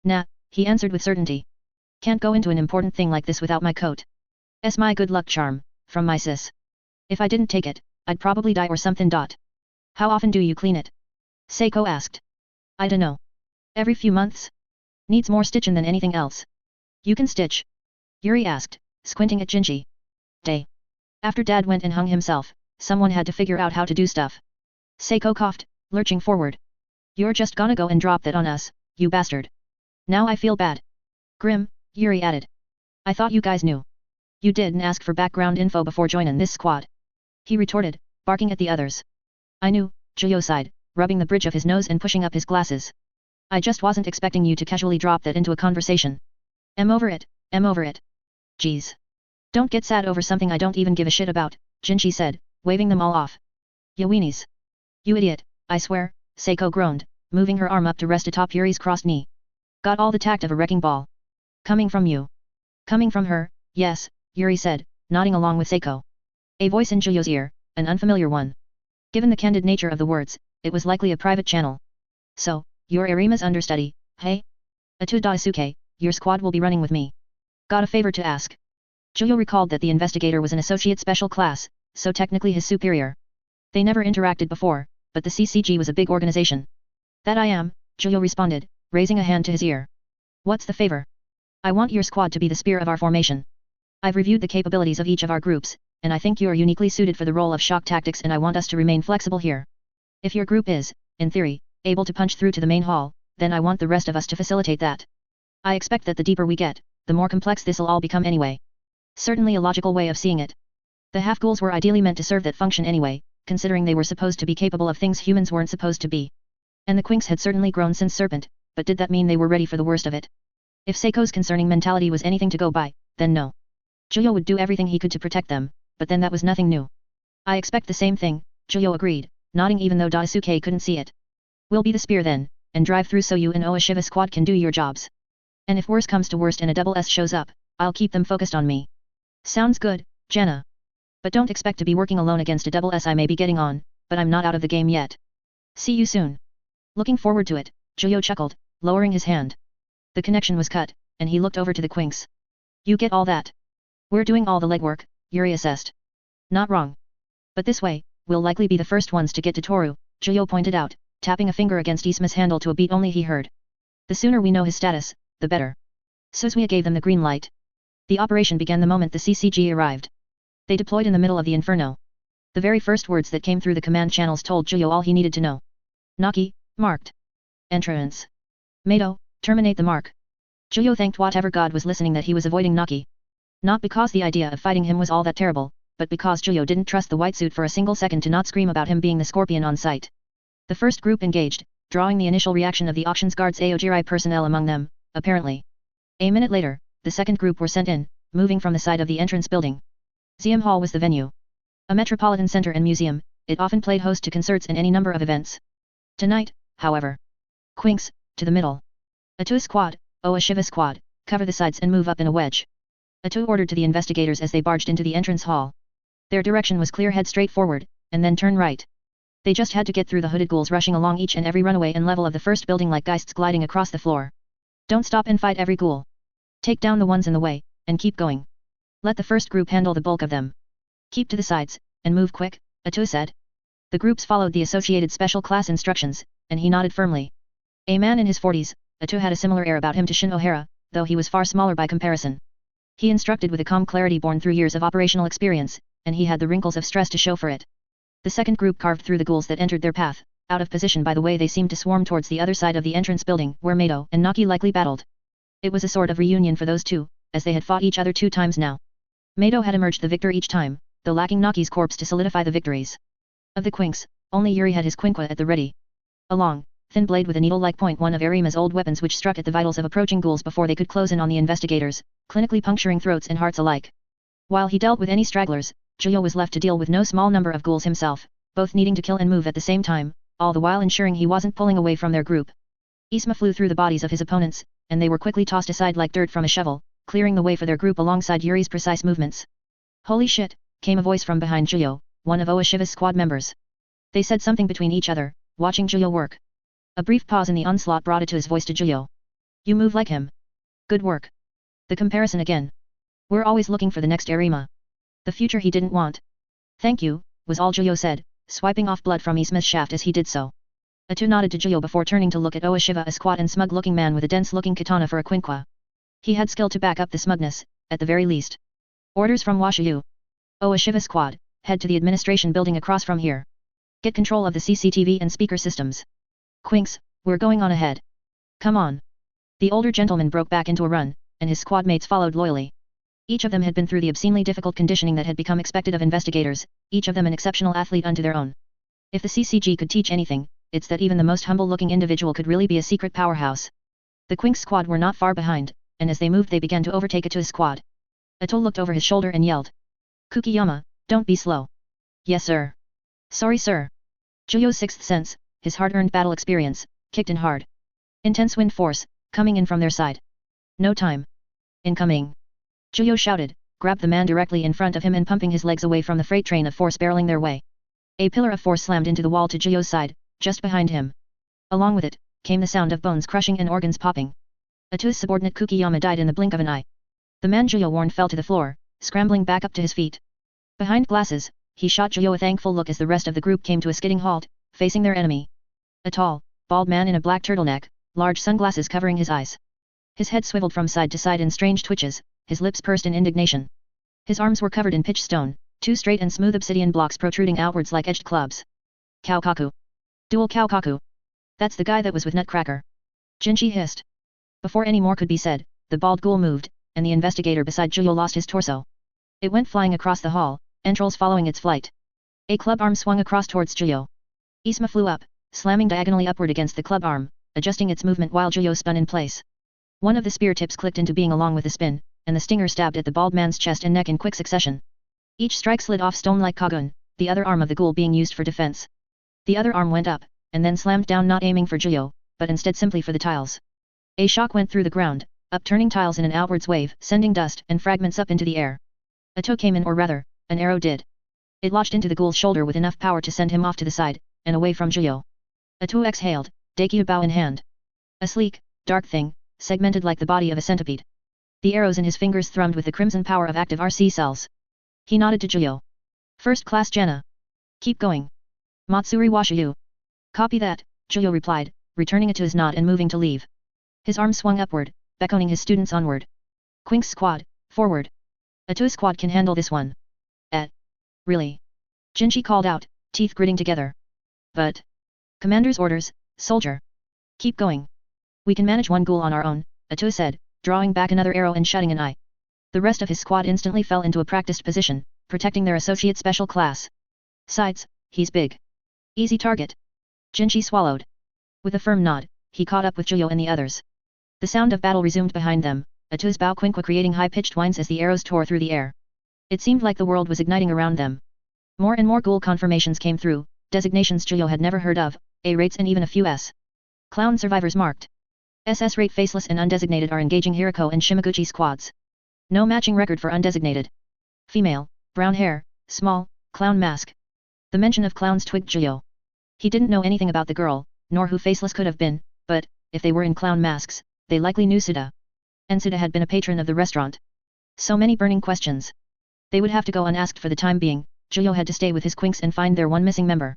[SPEAKER 1] Nah, he answered with certainty. Can't go into an important thing like this without my coat. S my good luck charm, from my sis. If I didn't take it, I'd probably die or something. How often do you clean it? Seiko asked. I dunno. Every few months? Needs more stitching than anything else. You can stitch? Yuri asked, squinting at Jinji. Day. After Dad went and hung himself, someone had to figure out how to do stuff. Seiko coughed, lurching forward. You're just gonna go and drop that on us, you bastard. Now I feel bad. Grim, Yuri added. I thought you guys knew. You didn't ask for background info before joining this squad. He retorted, barking at the others. I knew, Juyo sighed, rubbing the bridge of his nose and pushing up his glasses. I just wasn't expecting you to casually drop that into a conversation. I'm over it, Geez. Don't get sad over something I don't even give a shit about, Jinchi said, waving them all off. Ya weenies. You idiot, I swear, Seiko groaned, moving her arm up to rest atop Yuri's crossed knee. Got all the tact of a wrecking ball. Coming from you. Coming from her, yes, Yuri said, nodding along with Seiko. A voice in Juyo's ear, an unfamiliar one. Given the candid nature of the words, it was likely a private channel. So, you're Erima's understudy, hey? Atu Daisuke, your squad will be running with me. Got a favor to ask. Juyo recalled that the investigator was an associate special class, so technically his superior. They never interacted before, but the CCG was a big organization. That I am, Juyo responded, raising a hand to his ear. What's the favor? I want your squad to be the spear of our formation. I've reviewed the capabilities of each of our groups, and I think you are uniquely suited for the role of shock tactics, and I want us to remain flexible here. If your group is, in theory, able to punch through to the main hall, then I want the rest of us to facilitate that. I expect that the deeper we get, the more complex this'll all become anyway. Certainly a logical way of seeing it. The half-ghouls were ideally meant to serve that function anyway, considering they were supposed to be capable of things humans weren't supposed to be. And the Quinks had certainly grown since Serpent, but did that mean they were ready for the worst of it? If Seiko's concerning mentality was anything to go by, then no. Juyo would do everything he could to protect them, but then that was nothing new. I expect the same thing, Juyo agreed, nodding even though Daisuke couldn't see it. We'll be the spear then, and drive through so you and Oashiva squad can do your jobs. And if worse comes to worst and a double S shows up, I'll keep them focused on me. Sounds good, Jenna. But don't expect to be working alone against a double S I may be getting on, but I'm not out of the game yet. See you soon. Looking forward to it, Juyo chuckled, lowering his hand. The connection was cut, and he looked over to the Quinks. You get all that? We're doing all the legwork, Yuri assessed. Not wrong. But this way, we'll likely be the first ones to get to Toru, Juyo pointed out, tapping a finger against Isma's handle to a beat only he heard. The sooner we know his status, the better. Suzumiya gave them the green light. The operation began the moment the CCG arrived. They deployed in the middle of the inferno. The very first words that came through the command channels told Juyo all he needed to know. Naki, marked. Entrance. Mado, terminate the mark. Juyo thanked whatever god was listening that he was avoiding Naki. Not because the idea of fighting him was all that terrible, but because Juyo didn't trust the white suit for a single second to not scream about him being the scorpion on sight. The first group engaged, drawing the initial reaction of the auctions guard's Aojirai personnel among them, apparently. A minute later, the second group were sent in, moving from the side of the entrance building. Museum Hall was the venue. A metropolitan center and museum, it often played host to concerts and any number of events. Tonight, however. Quinks, to the middle. Atu squad, Oashiva squad, cover the sides and move up in a wedge. Atu ordered to the investigators as they barged into the entrance hall. Their direction was clear: head straight forward, and then turn right. They just had to get through the hooded ghouls rushing along each and every runway and level of the first building like geists gliding across the floor. Don't stop and fight every ghoul. Take down the ones in the way, and keep going. Let the first group handle the bulk of them. Keep to the sides, and move quick, Atu said. The groups followed the associated special class instructions, and he nodded firmly. A man in his 40s, Atu had a similar air about him to Shin O'Hara, though he was far smaller by comparison. He instructed with a calm clarity born through years of operational experience, and he had the wrinkles of stress to show for it. The second group carved through the ghouls that entered their path, out of position by the way they seemed to swarm towards the other side of the entrance building where Mado and Naki likely battled. It was a sort of reunion for those two, as they had fought each other 2 times now. Mado had emerged the victor each time, though lacking Naki's corpse to solidify the victories. Of the Quinks, only Yuri had his Quinqua at the ready. A long, thin blade with a needle-like point, one of Erima's old weapons which struck at the vitals of approaching ghouls before they could close in on the investigators, clinically puncturing throats and hearts alike. While he dealt with any stragglers, Juyo was left to deal with no small number of ghouls himself, both needing to kill and move at the same time, all the while ensuring he wasn't pulling away from their group. Isma flew through the bodies of his opponents, and they were quickly tossed aside like dirt from a shovel, clearing the way for their group alongside Yuri's precise movements. Holy shit, came a voice from behind Juyo, one of Oashiva's squad members. They said something between each other, watching Juyo work. A brief pause in the onslaught brought Atu's voice to Juyo. You move like him. Good work. The comparison again. We're always looking for the next Erima. The future he didn't want. Thank you, was all Juyo said, swiping off blood from Isma's shaft as he did so. Atu nodded to Jiyo before turning to look at Oa Shiva, a squat and smug-looking man with a dense-looking katana for a quinqua. He had skill to back up the smugness, at the very least. Orders from Washiyu. Oa Shiva squad, head to the administration building across from here. Get control of the CCTV and speaker systems. Quinks, we're going on ahead. Come on. The older gentleman broke back into a run, and his squad mates followed loyally. Each of them had been through the obscenely difficult conditioning that had become expected of investigators, each of them an exceptional athlete unto their own. If the CCG could teach anything, it's that even the most humble-looking individual could really be a secret powerhouse. The Quinks squad were not far behind, and as they moved they began to overtake Atu's squad. Atu looked over his shoulder and yelled. Kukiyama, don't be slow. Yes sir. Sorry sir. Juyo's sixth sense, his hard-earned battle experience, kicked in hard. Intense wind force, coming in from their side. No time. Incoming. Juyo shouted, grabbed the man directly in front of him and pumping his legs away from the freight train of force barreling their way. A pillar of force slammed into the wall to Juyo's side, just behind him. Along with it, came the sound of bones crushing and organs popping. Atu's subordinate Kukiyama died in the blink of an eye. The man Juyo warned fell to the floor, scrambling back up to his feet. Behind glasses, he shot Juyo a thankful look as the rest of the group came to a skidding halt, facing their enemy. A tall, bald man in a black turtleneck, large sunglasses covering his eyes. His head swiveled from side to side in strange twitches, his lips pursed in indignation. His arms were covered in pitch stone, two straight and smooth obsidian blocks protruding outwards like edged clubs. Kaukaku. Dual Kaukaku. That's the guy that was with Nutcracker. Jinchi hissed. Before any more could be said, the bald ghoul moved, and the investigator beside Juyo lost his torso. It went flying across the hall, entrails following its flight. A club arm swung across towards Juyo. Isma flew up, slamming diagonally upward against the club arm, adjusting its movement while Juyo spun in place. One of the spear tips clicked into being along with the spin, and the stinger stabbed at the bald man's chest and neck in quick succession. Each strike slid off stone like Kagun, the other arm of the ghoul being used for defense. The other arm went up, and then slammed down, not aiming for Juyo, but instead simply for the tiles. A shock went through the ground, upturning tiles in an outwards wave, sending dust and fragments up into the air. A toe came in, or rather, an arrow did. It lodged into the ghoul's shoulder with enough power to send him off to the side, and away from Juyo. Atu exhaled, Daikyu bow in hand. A sleek, dark thing, segmented like the body of a centipede. The arrows in his fingers thrummed with the crimson power of active RC cells. He nodded to Juyo. First class Jenna. Keep going. Matsuri Washiyu. Copy that, Juyo replied, returning it to his nod and moving to leave. His arm swung upward, beckoning his students onward. Quink's squad, forward. Atu's squad can handle this one. Really? Jinchi called out, teeth gritting together. But. Commander's orders, soldier. Keep going. We can manage one ghoul on our own, Atu said, drawing back another arrow and shutting an eye. The rest of his squad instantly fell into a practiced position, protecting their associate special class. Sides, he's big. Easy target. Jinchi swallowed. With a firm nod, he caught up with Juyo and the others. The sound of battle resumed behind them, Atu's bow quinqua creating high-pitched whines as the arrows tore through the air. It seemed like the world was igniting around them. More and more ghoul confirmations came through, designations Juyo had never heard of, A rates and even a few S. Clown survivors marked. SS rate faceless and undesignated are engaging Hirako and Shimaguchi squads. No matching record for undesignated. Female, brown hair, small, clown mask. The mention of clowns twigged Juyo. He didn't know anything about the girl, nor who faceless could have been, but, if they were in clown masks, they likely knew Suda. And Suda had been a patron of the restaurant. So many burning questions. They would have to go unasked for the time being. Juyo had to stay with his Quinks and find their one missing member.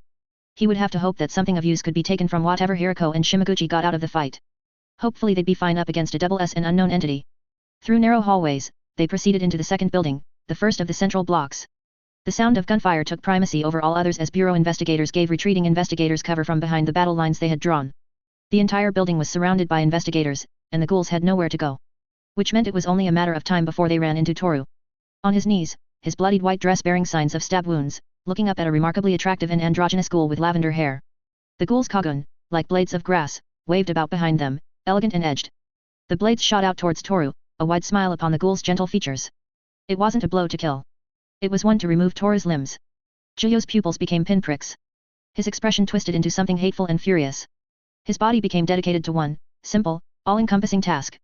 [SPEAKER 1] He would have to hope that something of use could be taken from whatever Hirako and Shimaguchi got out of the fight. Hopefully they'd be fine up against a double S and unknown entity. Through narrow hallways, they proceeded into the second building, the first of the central blocks. The sound of gunfire took primacy over all others as bureau investigators gave retreating investigators cover from behind the battle lines they had drawn. The entire building was surrounded by investigators, and the ghouls had nowhere to go. Which meant it was only a matter of time before they ran into Toru. On his knees, his bloodied white dress bearing signs of stab wounds, looking up at a remarkably attractive and androgynous ghoul with lavender hair. The ghoul's kagun, like blades of grass, waved about behind them, elegant and edged. The blades shot out towards Toru, a wide smile upon the ghoul's gentle features. It wasn't a blow to kill. It was one to remove Toru's limbs. Juyo's pupils became pinpricks. His expression twisted into something hateful and furious. His body became dedicated to one, simple, all-encompassing task.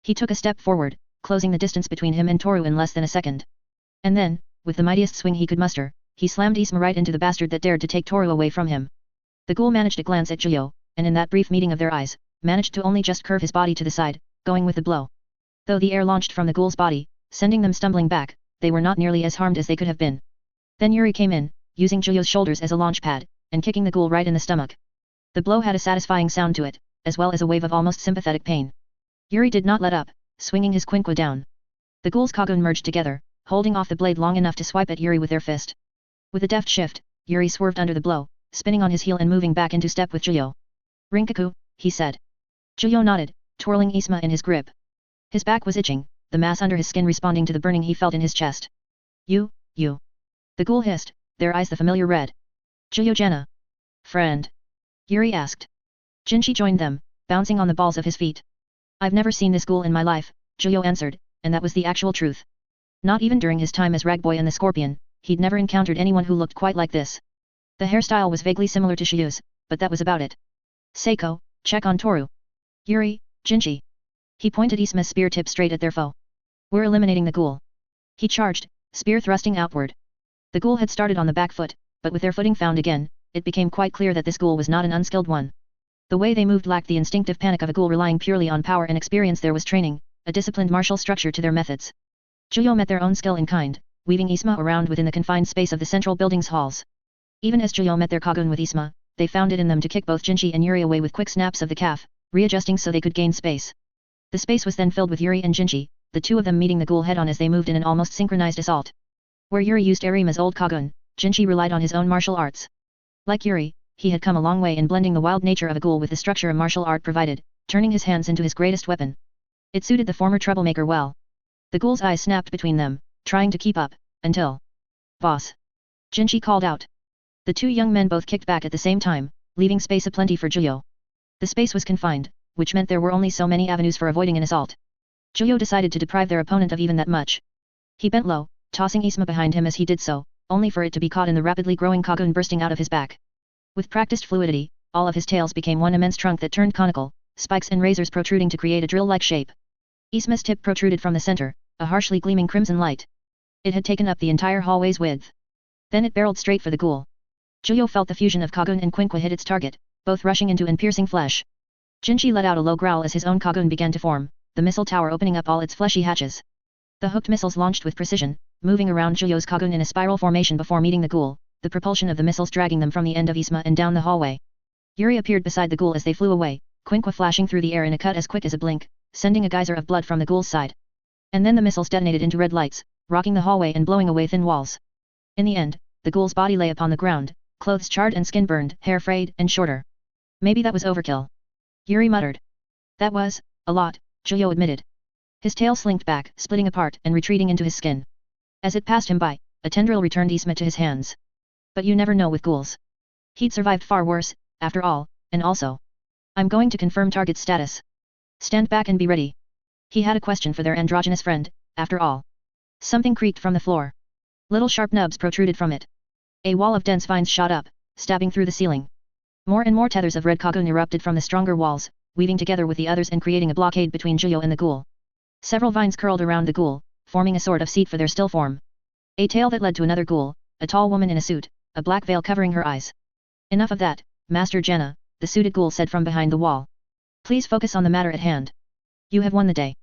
[SPEAKER 1] He took a step forward, closing the distance between him and Toru in less than a second. And then, with the mightiest swing he could muster, he slammed Isma right into the bastard that dared to take Toru away from him. The ghoul managed to glance at Juyo, and in that brief meeting of their eyes, managed to only just curve his body to the side, going with the blow. Though the air launched from the ghoul's body, sending them stumbling back, they were not nearly as harmed as they could have been. Then Yuri came in, using Juyo's shoulders as a launch pad, and kicking the ghoul right in the stomach. The blow had a satisfying sound to it, as well as a wave of almost sympathetic pain. Yuri did not let up, swinging his quinkwa down. The ghoul's kagun merged together, holding off the blade long enough to swipe at Yuri with their fist. With a deft shift, Yuri swerved under the blow, spinning on his heel and moving back into step with Juyo. Rinkaku, he said. Juyo nodded, twirling Isma in his grip. His back was itching, the mass under his skin responding to the burning he felt in his chest. You. The ghoul hissed, their eyes the familiar red. Juyo Jenna. Friend? Yuri asked. Jinchi joined them, bouncing on the balls of his feet. I've never seen this ghoul in my life, Juyo answered, and that was the actual truth. Not even during his time as Ragboy and the Scorpion, he'd never encountered anyone who looked quite like this. The hairstyle was vaguely similar to Shiyu's, but that was about it. Seiko, check on Toru. Yuri, Jinchi. He pointed Isma's spear tip straight at their foe. We're eliminating the ghoul. He charged, spear thrusting outward. The ghoul had started on the back foot, but with their footing found again, it became quite clear that this ghoul was not an unskilled one. The way they moved lacked the instinctive panic of a ghoul relying purely on power and experience. There was training, a disciplined martial structure to their methods. Juyo met their own skill in kind, weaving Isma around within the confined space of the central building's halls. Even as Juyo met their kagun with Isma, they found it in them to kick both Jinchi and Yuri away with quick snaps of the calf, readjusting so they could gain space. The space was then filled with Yuri and Jinchi, the two of them meeting the ghoul head-on as they moved in an almost synchronized assault. Where Yuri used Nerima's old kagun, Jinchi relied on his own martial arts. Like Yuri, he had come a long way in blending the wild nature of a ghoul with the structure a martial art provided, turning his hands into his greatest weapon. It suited the former troublemaker well. The ghoul's eyes snapped between them, trying to keep up, until... Boss! Jinchi called out. The two young men both kicked back at the same time, leaving space aplenty for Juyo. The space was confined, which meant there were only so many avenues for avoiding an assault. Juyo decided to deprive their opponent of even that much. He bent low, tossing Isma behind him as he did so, only for it to be caught in the rapidly growing kagun bursting out of his back. With practiced fluidity, all of his tails became one immense trunk that turned conical, spikes and razors protruding to create a drill-like shape. Isma's tip protruded from the center, a harshly gleaming crimson light. It had taken up the entire hallway's width. Then it barreled straight for the ghoul. Juyo felt the fusion of kagun and quinkwa hit its target, both rushing into and piercing flesh. Jinchi let out a low growl as his own kagun began to form, the missile tower opening up all its fleshy hatches. The hooked missiles launched with precision, moving around Juyo's kagun in a spiral formation before meeting the ghoul, the propulsion of the missiles dragging them from the end of Isma and down the hallway. Yuri appeared beside the ghoul as they flew away, quinkwa flashing through the air in a cut as quick as a blink, sending a geyser of blood from the ghoul's side. And then the missiles detonated into red lights, rocking the hallway and blowing away thin walls. In the end, the ghoul's body lay upon the ground, clothes charred and skin burned, hair frayed and shorter. Maybe that was overkill. Yuri muttered. That was, a lot, Juyo admitted. His tail slinked back, splitting apart and retreating into his skin. As it passed him by, a tendril returned Isma to his hands. But you never know with ghouls. He'd survived far worse, after all, and also. I'm going to confirm target status. Stand back and be ready. He had a question for their androgynous friend, after all. Something creaked from the floor. Little sharp nubs protruded from it. A wall of dense vines shot up, stabbing through the ceiling. More and more tethers of red kagun erupted from the stronger walls, weaving together with the others and creating a blockade between Juyo and the ghoul. Several vines curled around the ghoul, forming a sort of seat for their still form. A tail that led to another ghoul, a tall woman in a suit, a black veil covering her eyes. Enough of that, Master Jenna, the suited ghoul said from behind the wall. Please focus on the matter at hand. You have won the day.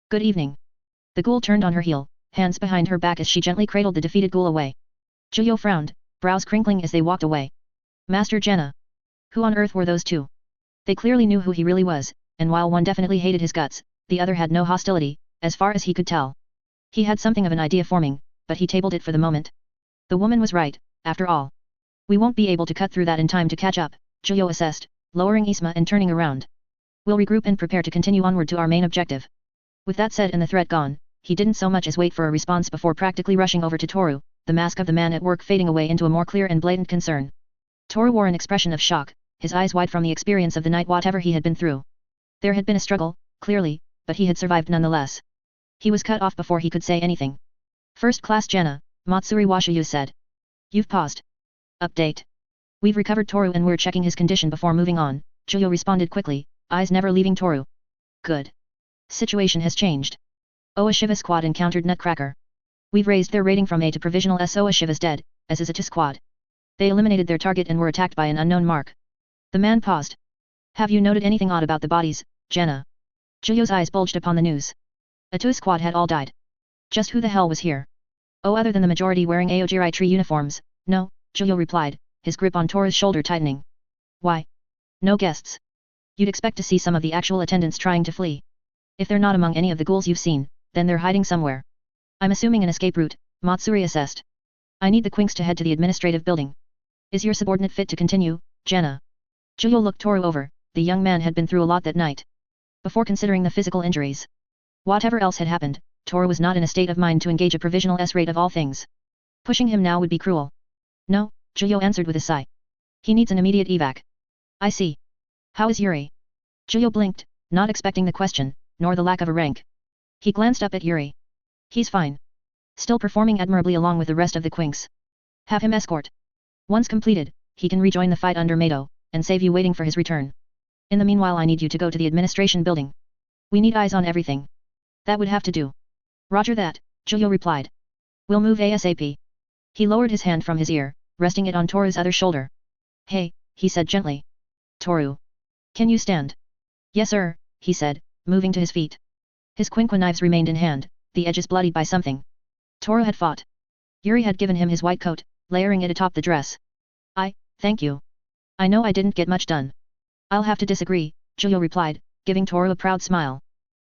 [SPEAKER 1] Good evening. The ghoul turned on her heel, hands behind her back as she gently cradled the defeated ghoul away. Juyo frowned, brows crinkling as they walked away. Master Jenna. Who on earth were those two? They clearly knew who he really was, and while one definitely hated his guts, the other had no hostility, as far as he could tell. He had something of an idea forming, but he tabled it for the moment. The woman was right, after all. We won't be able to cut through that in time to catch up, Juyo assessed, lowering Isma and turning around. We'll regroup and prepare to continue onward to our main objective. With that said and the threat gone, he didn't so much as wait for a response before practically rushing over to Toru, the mask of the man at work fading away into a more clear and blatant concern. Toru wore an expression of shock, his eyes wide from the experience of the night whatever he had been through. There had been a struggle, clearly, but he had survived nonetheless. He was cut off before he could say anything. First class Jenna, Matsuri Washiyu said. You've paused. Update. We've recovered Toru and we're checking his condition before moving on, Juyo responded quickly, eyes never leaving Toru. Good. Situation has changed. Oa Shiva squad encountered Nutcracker. We've raised their rating from A to provisional S. Oa Shiva's dead, as is a T squad. They eliminated their target and were attacked by an unknown mark. The man paused. Have you noted anything odd about the bodies, Jenna? Juyo's eyes bulged upon the news. A T squad had all died. Just who the hell was here? Oh, other than the majority wearing Aojirai tree uniforms, no, Julio replied, his grip on Toru's shoulder tightening. Why? No guests. You'd expect to see some of the actual attendants trying to flee. If they're not among any of the ghouls you've seen, then they're hiding somewhere. I'm assuming an escape route, Matsuri assessed. I need the Quinks to head to the administrative building. Is your subordinate fit to continue, Jenna? Julio looked Toru over. The young man had been through a lot that night. Before considering the physical injuries. Whatever else had happened, Toru was not in a state of mind to engage a provisional S-rate of all things. Pushing him now would be cruel. No, Julio answered with a sigh. He needs an immediate evac. I see. How is Yuri? Julio blinked, not expecting the question, nor the lack of a rank. He glanced up at Yuri. He's fine. Still performing admirably along with the rest of the Quinks. Have him escort. Once completed, he can rejoin the fight under Mato, and save you waiting for his return. In the meanwhile I need you to go to the administration building. We need eyes on everything. That would have to do. Roger that, Julio replied. We'll move ASAP. He lowered his hand from his ear, resting it on Toru's other shoulder. Hey, he said gently. Toru. Can you stand? Yes sir, he said, moving to his feet. His quinqua knives remained in hand, the edges bloodied by something. Toru had fought. Yuri had given him his white coat, layering it atop the dress. Thank you. I know I didn't get much done. I'll have to disagree, Julio replied, giving Toru a proud smile.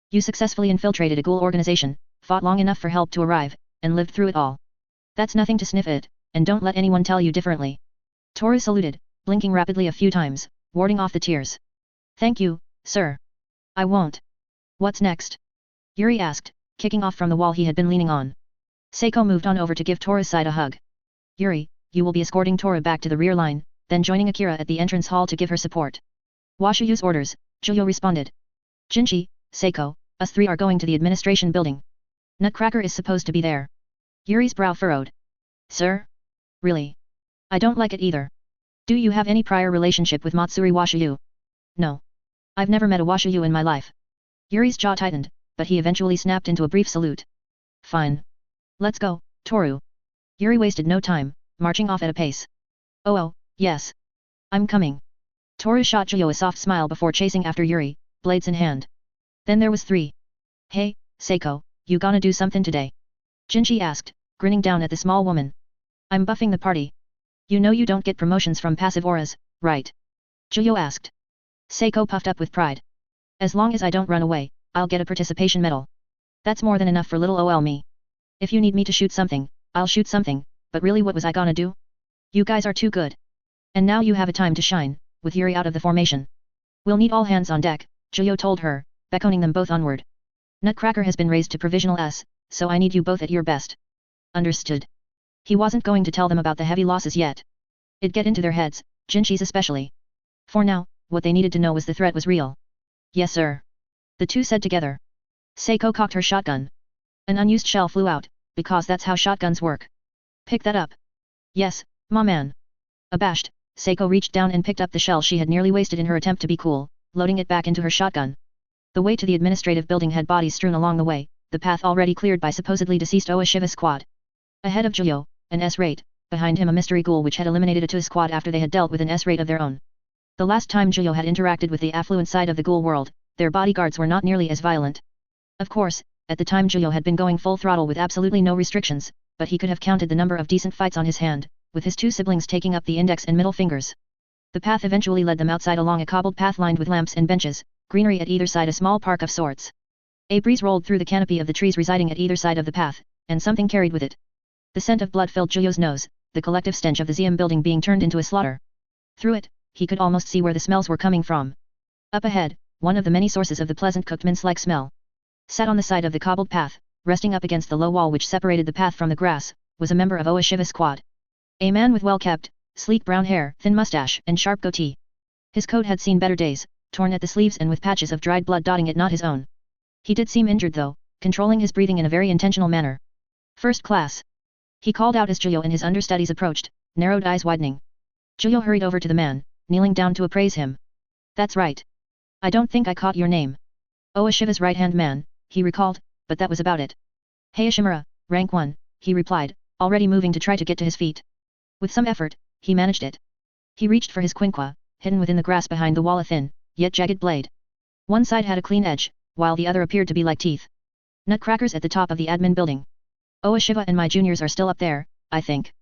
[SPEAKER 1] You successfully infiltrated a ghoul organization, fought long enough for help to arrive, and lived through it all. That's nothing to sniff at, and don't let anyone tell you differently. Toru saluted, blinking rapidly a few times, warding off the tears. Thank you, sir. I won't. What's next? Yuri asked, kicking off from the wall he had been leaning on. Seiko moved on over to give Toru's side a hug. Yuri, you will be escorting Toru back to the rear line, then joining Akira at the entrance hall to give her support. Washuyu's orders, Julio responded. Jinchi, Seiko, us three are going to the administration building. Nutcracker is supposed to be there. Yuri's brow furrowed. Sir? Really? I don't like it either. Do you have any prior relationship with Matsuri Washuyu? No. I've never met a Washuyu in my life. Yuri's jaw tightened, but he eventually snapped into a brief salute. Fine. Let's go, Toru. Yuri wasted no time, marching off at a pace. Oh, yes. I'm coming. Toru shot Julio a soft smile before chasing after Yuri, blades in hand. Then there was 3. Hey, Seiko, you gonna do something today? Jinchi asked, grinning down at the small woman. I'm buffing the party. You know you don't get promotions from passive auras, right? Julio asked. Seiko puffed up with pride. As long as I don't run away, I'll get a participation medal. That's more than enough for little ol me. If you need me to shoot something, I'll shoot something, but really what was I gonna do? You guys are too good. And now you have a time to shine, with Yuri out of the formation. We'll need all hands on deck, Julio told her, beckoning them both onward. Nutcracker has been raised to provisional S, so I need you both at your best. Understood. He wasn't going to tell them about the heavy losses yet. It'd get into their heads, Jinchi's especially. For now, what they needed to know was the threat was real. Yes sir. The two said together. Seiko cocked her shotgun. An unused shell flew out, because that's how shotguns work. Pick that up. Yes, ma man. Abashed, Seiko reached down and picked up the shell she had nearly wasted in her attempt to be cool, loading it back into her shotgun. The way to the administrative building had bodies strewn along the way, the path already cleared by supposedly deceased Oa Shiva squad. Ahead of Julio, an S-rate, behind him a mystery ghoul which had eliminated a 2 squad after they had dealt with an S-rate of their own. The last time Julio had interacted with the affluent side of the ghoul world, their bodyguards were not nearly as violent. Of course, at the time Julio had been going full throttle with absolutely no restrictions, but he could have counted the number of decent fights on his hand, with his 2 siblings taking up the index and middle fingers. The path eventually led them outside along a cobbled path lined with lamps and benches, greenery at either side a small park of sorts. A breeze rolled through the canopy of the trees residing at either side of the path, and something carried with it. The scent of blood filled Julio's nose, the collective stench of the Zium building being turned into a slaughter. Through it, he could almost see where the smells were coming from. Up ahead, one of the many sources of the pleasant cooked mince-like smell. Sat on the side of the cobbled path, resting up against the low wall which separated the path from the grass, was a member of Oa Shiva squad. A man with well-kept, sleek brown hair, thin mustache, and sharp goatee. His coat had seen better days, torn at the sleeves and with patches of dried blood dotting it, not his own. He did seem injured though, controlling his breathing in a very intentional manner. First class. He called out as Julio and his understudies approached, narrowed eyes widening. Julio hurried over to the man, kneeling down to appraise him. That's right. I don't think I caught your name. Oa Shiva's right-hand man, he recalled, but that was about it. Hayashimura, rank 1, he replied, already moving to try to get to his feet. With some effort, he managed it. He reached for his quinqua, hidden within the grass behind the wall a thin, yet jagged blade. One side had a clean edge, while the other appeared to be like teeth. Nutcrackers at the top of the admin building. Oa Shiva and my juniors are still up there, I think.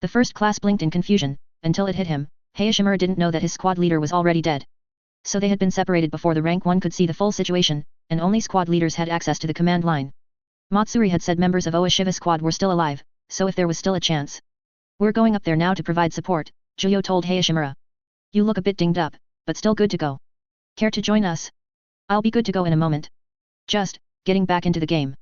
[SPEAKER 1] The first class blinked in confusion, until it hit him. Hayashimura didn't know that his squad leader was already dead. So they had been separated before the rank 1 could see the full situation, and only squad leaders had access to the command line. Matsuri had said members of Oa Shiva squad were still alive, so if there was still a chance. We're going up there now to provide support, Juyo told Hayashimura. You look a bit dinged up, but still good to go. Care to join us? I'll be good to go in a moment. Just, getting back into the game.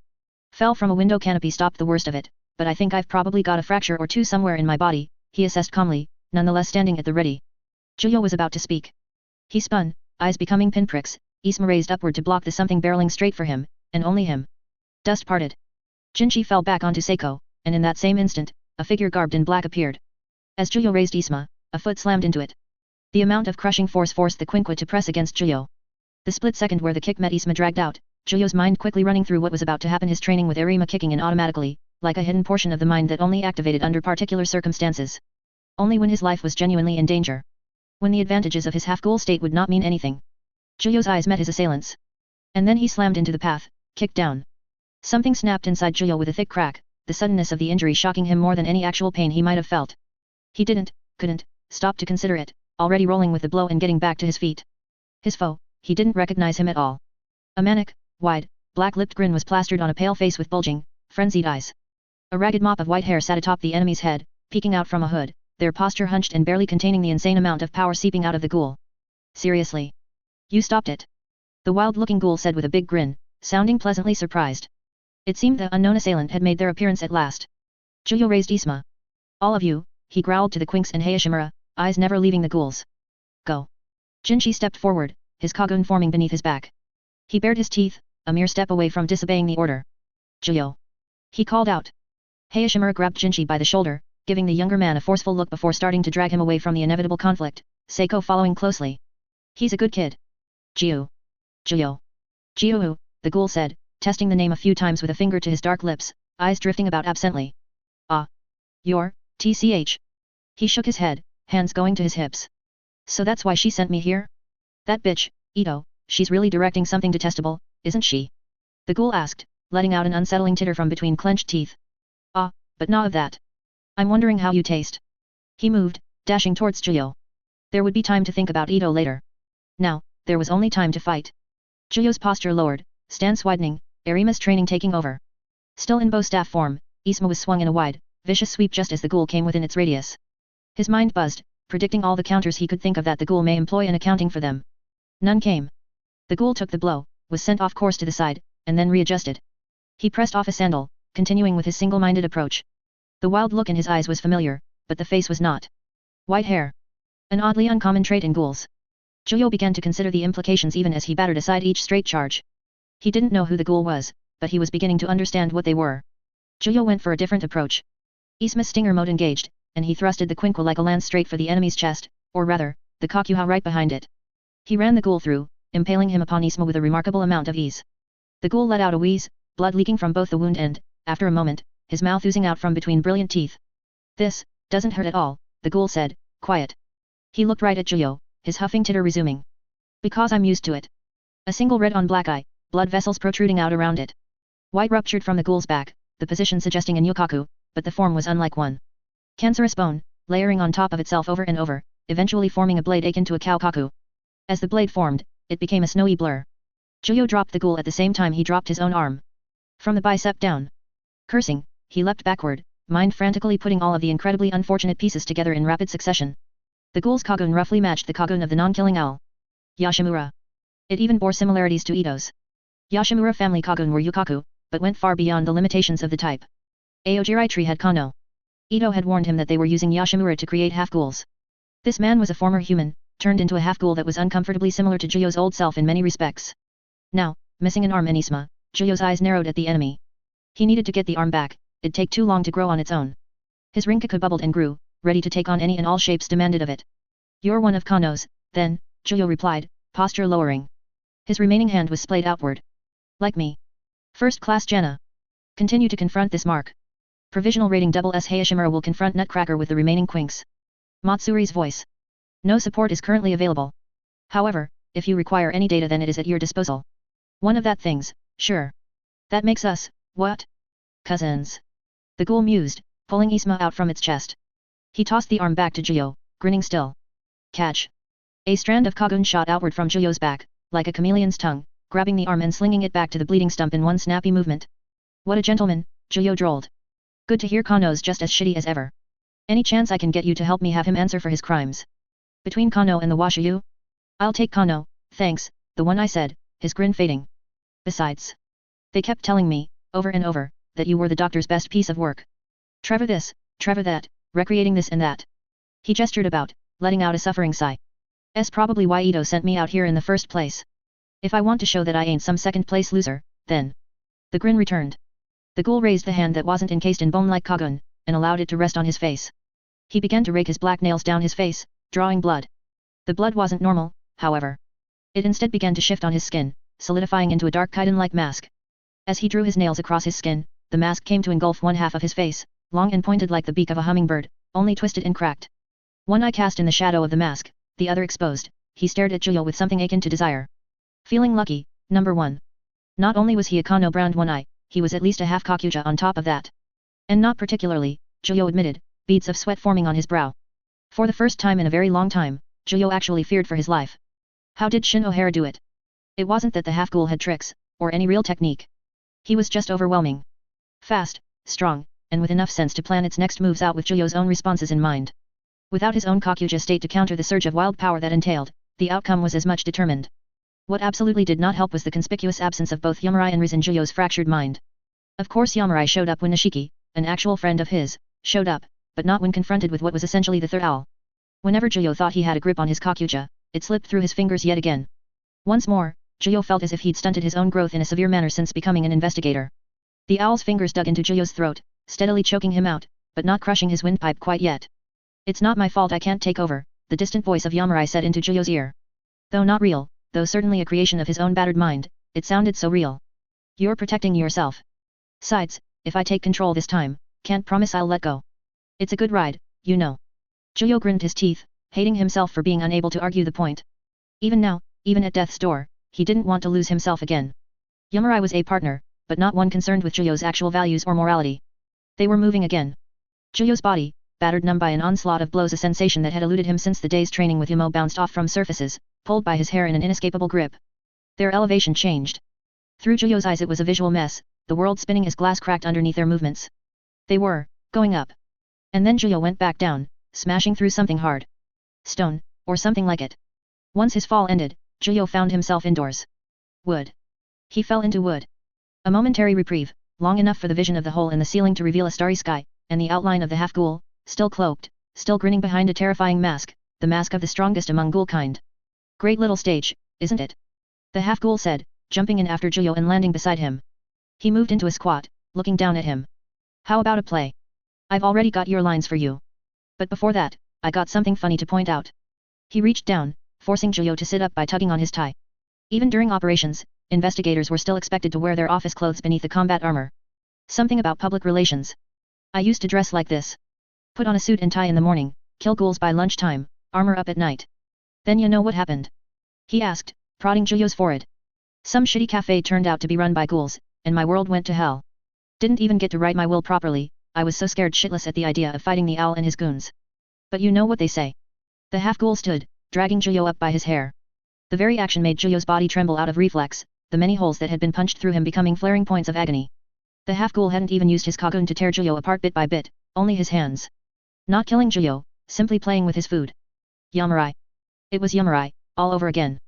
[SPEAKER 1] Fell from a window canopy stopped the worst of it, but I think I've probably got a fracture or two somewhere in my body, he assessed calmly, nonetheless standing at the ready. Juyo was about to speak. He spun, eyes becoming pinpricks, Isma raised upward to block the something barreling straight for him, and only him. Dust parted. Jinchi fell back onto Seiko, and in that same instant, a figure garbed in black appeared. As Juyo raised Isma, a foot slammed into it. The amount of crushing force forced the Quinqua to press against Juyo. The split second where the kick met Isma dragged out, Juyo's mind quickly running through what was about to happen, his training with Nerima kicking in automatically, like a hidden portion of the mind that only activated under particular circumstances. Only when his life was genuinely in danger. When the advantages of his half-ghoul state would not mean anything. Juyo's eyes met his assailants. And then he slammed into the path, kicked down. Something snapped inside Juyo with a thick crack, the suddenness of the injury shocking him more than any actual pain he might have felt. He couldn't, stop to consider it, already rolling with the blow and getting back to his feet. His foe, he didn't recognize him at all. A manic, wide, black-lipped grin was plastered on a pale face with bulging, frenzied eyes. A ragged mop of white hair sat atop the enemy's head, peeking out from a hood, their posture hunched and barely containing the insane amount of power seeping out of the ghoul. Seriously? You stopped it? The wild-looking ghoul said with a big grin, sounding pleasantly surprised. It seemed the unknown assailant had made their appearance at last. Juyo raised Isma. All of you, he growled to the Quinks and Hayashimura, eyes never leaving the ghouls. Go. Jinchi stepped forward, his Kagun forming beneath his back. He bared his teeth, a mere step away from disobeying the order. Juyo. He called out. Hayashimura grabbed Jinchi by the shoulder, giving the younger man a forceful look before starting to drag him away from the inevitable conflict, Seiko following closely. He's a good kid. Jiu. Juyo. Jiu, the ghoul said, testing the name a few times with a finger to his dark lips, eyes drifting about absently. Ah. You're, TCH. He shook his head, hands going to his hips. So that's why she sent me here? That bitch, Ito, she's really directing something detestable, isn't she? The ghoul asked, letting out an unsettling titter from between clenched teeth. Ah, but not of that. I'm wondering how you taste. He moved, dashing towards Juyo. There would be time to think about Ito later. Now, there was only time to fight. Juyo's posture lowered, stance widening, Nerima's training taking over. Still in bow staff form, Isma was swung in a wide, vicious sweep just as the ghoul came within its radius. His mind buzzed, predicting all the counters he could think of that the ghoul may employ and accounting for them. None came. The ghoul took the blow, was sent off course to the side, and then readjusted. He pressed off a sandal, continuing with his single-minded approach. The wild look in his eyes was familiar, but the face was not. White hair. An oddly uncommon trait in ghouls. Juyo began to consider the implications even as he battered aside each straight charge. He didn't know who the ghoul was, but he was beginning to understand what they were. Juyo went for a different approach. Isma's stinger mode engaged, and he thrusted the Quinqua like a lance straight for the enemy's chest, or rather, the Kakuha right behind it. He ran the ghoul through, impaling him upon Isma with a remarkable amount of ease. The ghoul let out a wheeze, blood leaking from both the wound and, after a moment, his mouth oozing out from between brilliant teeth. This doesn't hurt at all, the ghoul said, quiet. He looked right at Juyo, his huffing titter resuming. Because I'm used to it. A single red on black eye, blood vessels protruding out around it. White ruptured from the ghoul's back, the position suggesting a Nyokaku, but the form was unlike one. Cancerous bone, layering on top of itself over and over, eventually forming a blade akin to a Kaukaku. As the blade formed, it became a snowy blur. Juyo dropped the ghoul at the same time he dropped his own arm. From the bicep down. Cursing, he leapt backward, mind frantically putting all of the incredibly unfortunate pieces together in rapid succession. The ghoul's Kagun roughly matched the Kagun of the non-killing owl. Yashimura. It even bore similarities to Ito's. Yashimura family Kagun were Yukaku, but went far beyond the limitations of the type. Aojirai tree had Kano. Ito had warned him that they were using Yashimura to create half-ghouls. This man was a former human, turned into a half-ghoul that was uncomfortably similar to Juyo's old self in many respects. Now, missing an arm and Isma, Juyo's eyes narrowed at the enemy. He needed to get the arm back, it'd take too long to grow on its own. His rinkaku bubbled and grew, ready to take on any and all shapes demanded of it. You're one of Kano's, then, Juyo replied, posture lowering. His remaining hand was splayed outward. Like me. First class Jenna. Continue to confront this mark. Provisional rating SS Hayashimura will confront Nutcracker with the remaining Quinks. Matsuri's voice. No support is currently available. However, if you require any data then it is at your disposal. One of that things, sure. That makes us, what? Cousins. The ghoul mused, pulling Isma out from its chest. He tossed the arm back to Zhuyo, grinning still. Catch. A strand of Kagun shot outward from Zhuyo's back, like a chameleon's tongue, grabbing the arm and slinging it back to the bleeding stump in one snappy movement. What a gentleman, Zhuyo drawled. Good to hear Kano's just as shitty as ever. Any chance I can get you to help me have him answer for his crimes? Between Kano and the Washiyu? I'll take Kano, thanks, the one I said, his grin fading. Besides. They kept telling me, over and over, that you were the doctor's best piece of work. Trevor this, Trevor that, recreating this and that. He gestured about, letting out a suffering sigh. Probably why Ito sent me out here in the first place. If I want to show that I ain't some second-place loser, then. The grin returned. The ghoul raised the hand that wasn't encased in bone like Kagun, and allowed it to rest on his face. He began to rake his black nails down his face, drawing blood. The blood wasn't normal, however. It instead began to shift on his skin, solidifying into a dark chitin-like mask. As he drew his nails across his skin, the mask came to engulf one half of his face, long and pointed like the beak of a hummingbird, only twisted and cracked. One eye cast in the shadow of the mask, the other exposed, he stared at Zhuyo with something akin to desire. Feeling lucky, number 1. Not only was he a Kano brand one eye, he was at least a half Kakuja on top of that. And not particularly, Zhuyo admitted, beads of sweat forming on his brow. For the first time in a very long time, Zhuyo actually feared for his life. How did Shin O'Hara do it? It wasn't that the half-ghoul had tricks, or any real technique. He was just overwhelming. Fast, strong, and with enough sense to plan its next moves out with Zhuyo's own responses in mind. Without his own Kakuja state to counter the surge of wild power that entailed, the outcome was as much determined. What absolutely did not help was the conspicuous absence of both Yamurai and Riz in Zhuyo's fractured mind. Of course Yamurai showed up when Nishiki, an actual friend of his, showed up, but not when confronted with what was essentially the third owl. Whenever Zhuyo thought he had a grip on his Kakuja, it slipped through his fingers yet again. Once more, Zhuyo felt as if he'd stunted his own growth in a severe manner since becoming an investigator. The owl's fingers dug into Zhuyo's throat, steadily choking him out, but not crushing his windpipe quite yet. It's not my fault I can't take over, the distant voice of Yamurai said into Zhuyo's ear. Though not real, though certainly a creation of his own battered mind, it sounded so real. You're protecting yourself. Sides, if I take control this time, can't promise I'll let go. It's a good ride, you know. Zhuyo grinned his teeth, hating himself for being unable to argue the point. Even now, even at death's door, he didn't want to lose himself again. Yamurai was a partner, but not one concerned with Zhuyo's actual values or morality. They were moving again. Zhuyo's body, battered numb by an onslaught of blows, a sensation that had eluded him since the day's training with Yamo, bounced off from surfaces, pulled by his hair in an inescapable grip. Their elevation changed. Through Zhuyo's eyes it was a visual mess, the world spinning as glass cracked underneath their movements. They were going up. And then Zhuyo went back down, smashing through something hard. Stone, or something like it. Once his fall ended, Zhuyo found himself indoors. Wood. He fell into wood. A momentary reprieve, long enough for the vision of the hole in the ceiling to reveal a starry sky, and the outline of the half-ghoul, still cloaked, still grinning behind a terrifying mask, the mask of the strongest among ghoul kind. Great little stage, isn't it? The half-ghoul said, jumping in after Zhuyo and landing beside him. He moved into a squat, looking down at him. How about a play? I've already got your lines for you. But before that, I got something funny to point out. He reached down, forcing Zhuyo to sit up by tugging on his tie. Even during operations, investigators were still expected to wear their office clothes beneath the combat armor. Something about public relations. I used to dress like this. Put on a suit and tie in the morning, kill ghouls by lunchtime, armor up at night. Then you know what happened? He asked, prodding Zhuyo's forehead. Some shitty cafe turned out to be run by ghouls, and my world went to hell. Didn't even get to write my will properly, I was so scared shitless at the idea of fighting the owl and his goons. But you know what they say. The half-ghoul stood, dragging Zhuyo up by his hair. The very action made Zhuyo's body tremble out of reflex, the many holes that had been punched through him becoming flaring points of agony. The half-ghoul hadn't even used his Kagun to tear Zhuyo apart bit by bit, only his hands. Not killing Zhuyo, simply playing with his food. Yamurai. It was Yamurai, all over again.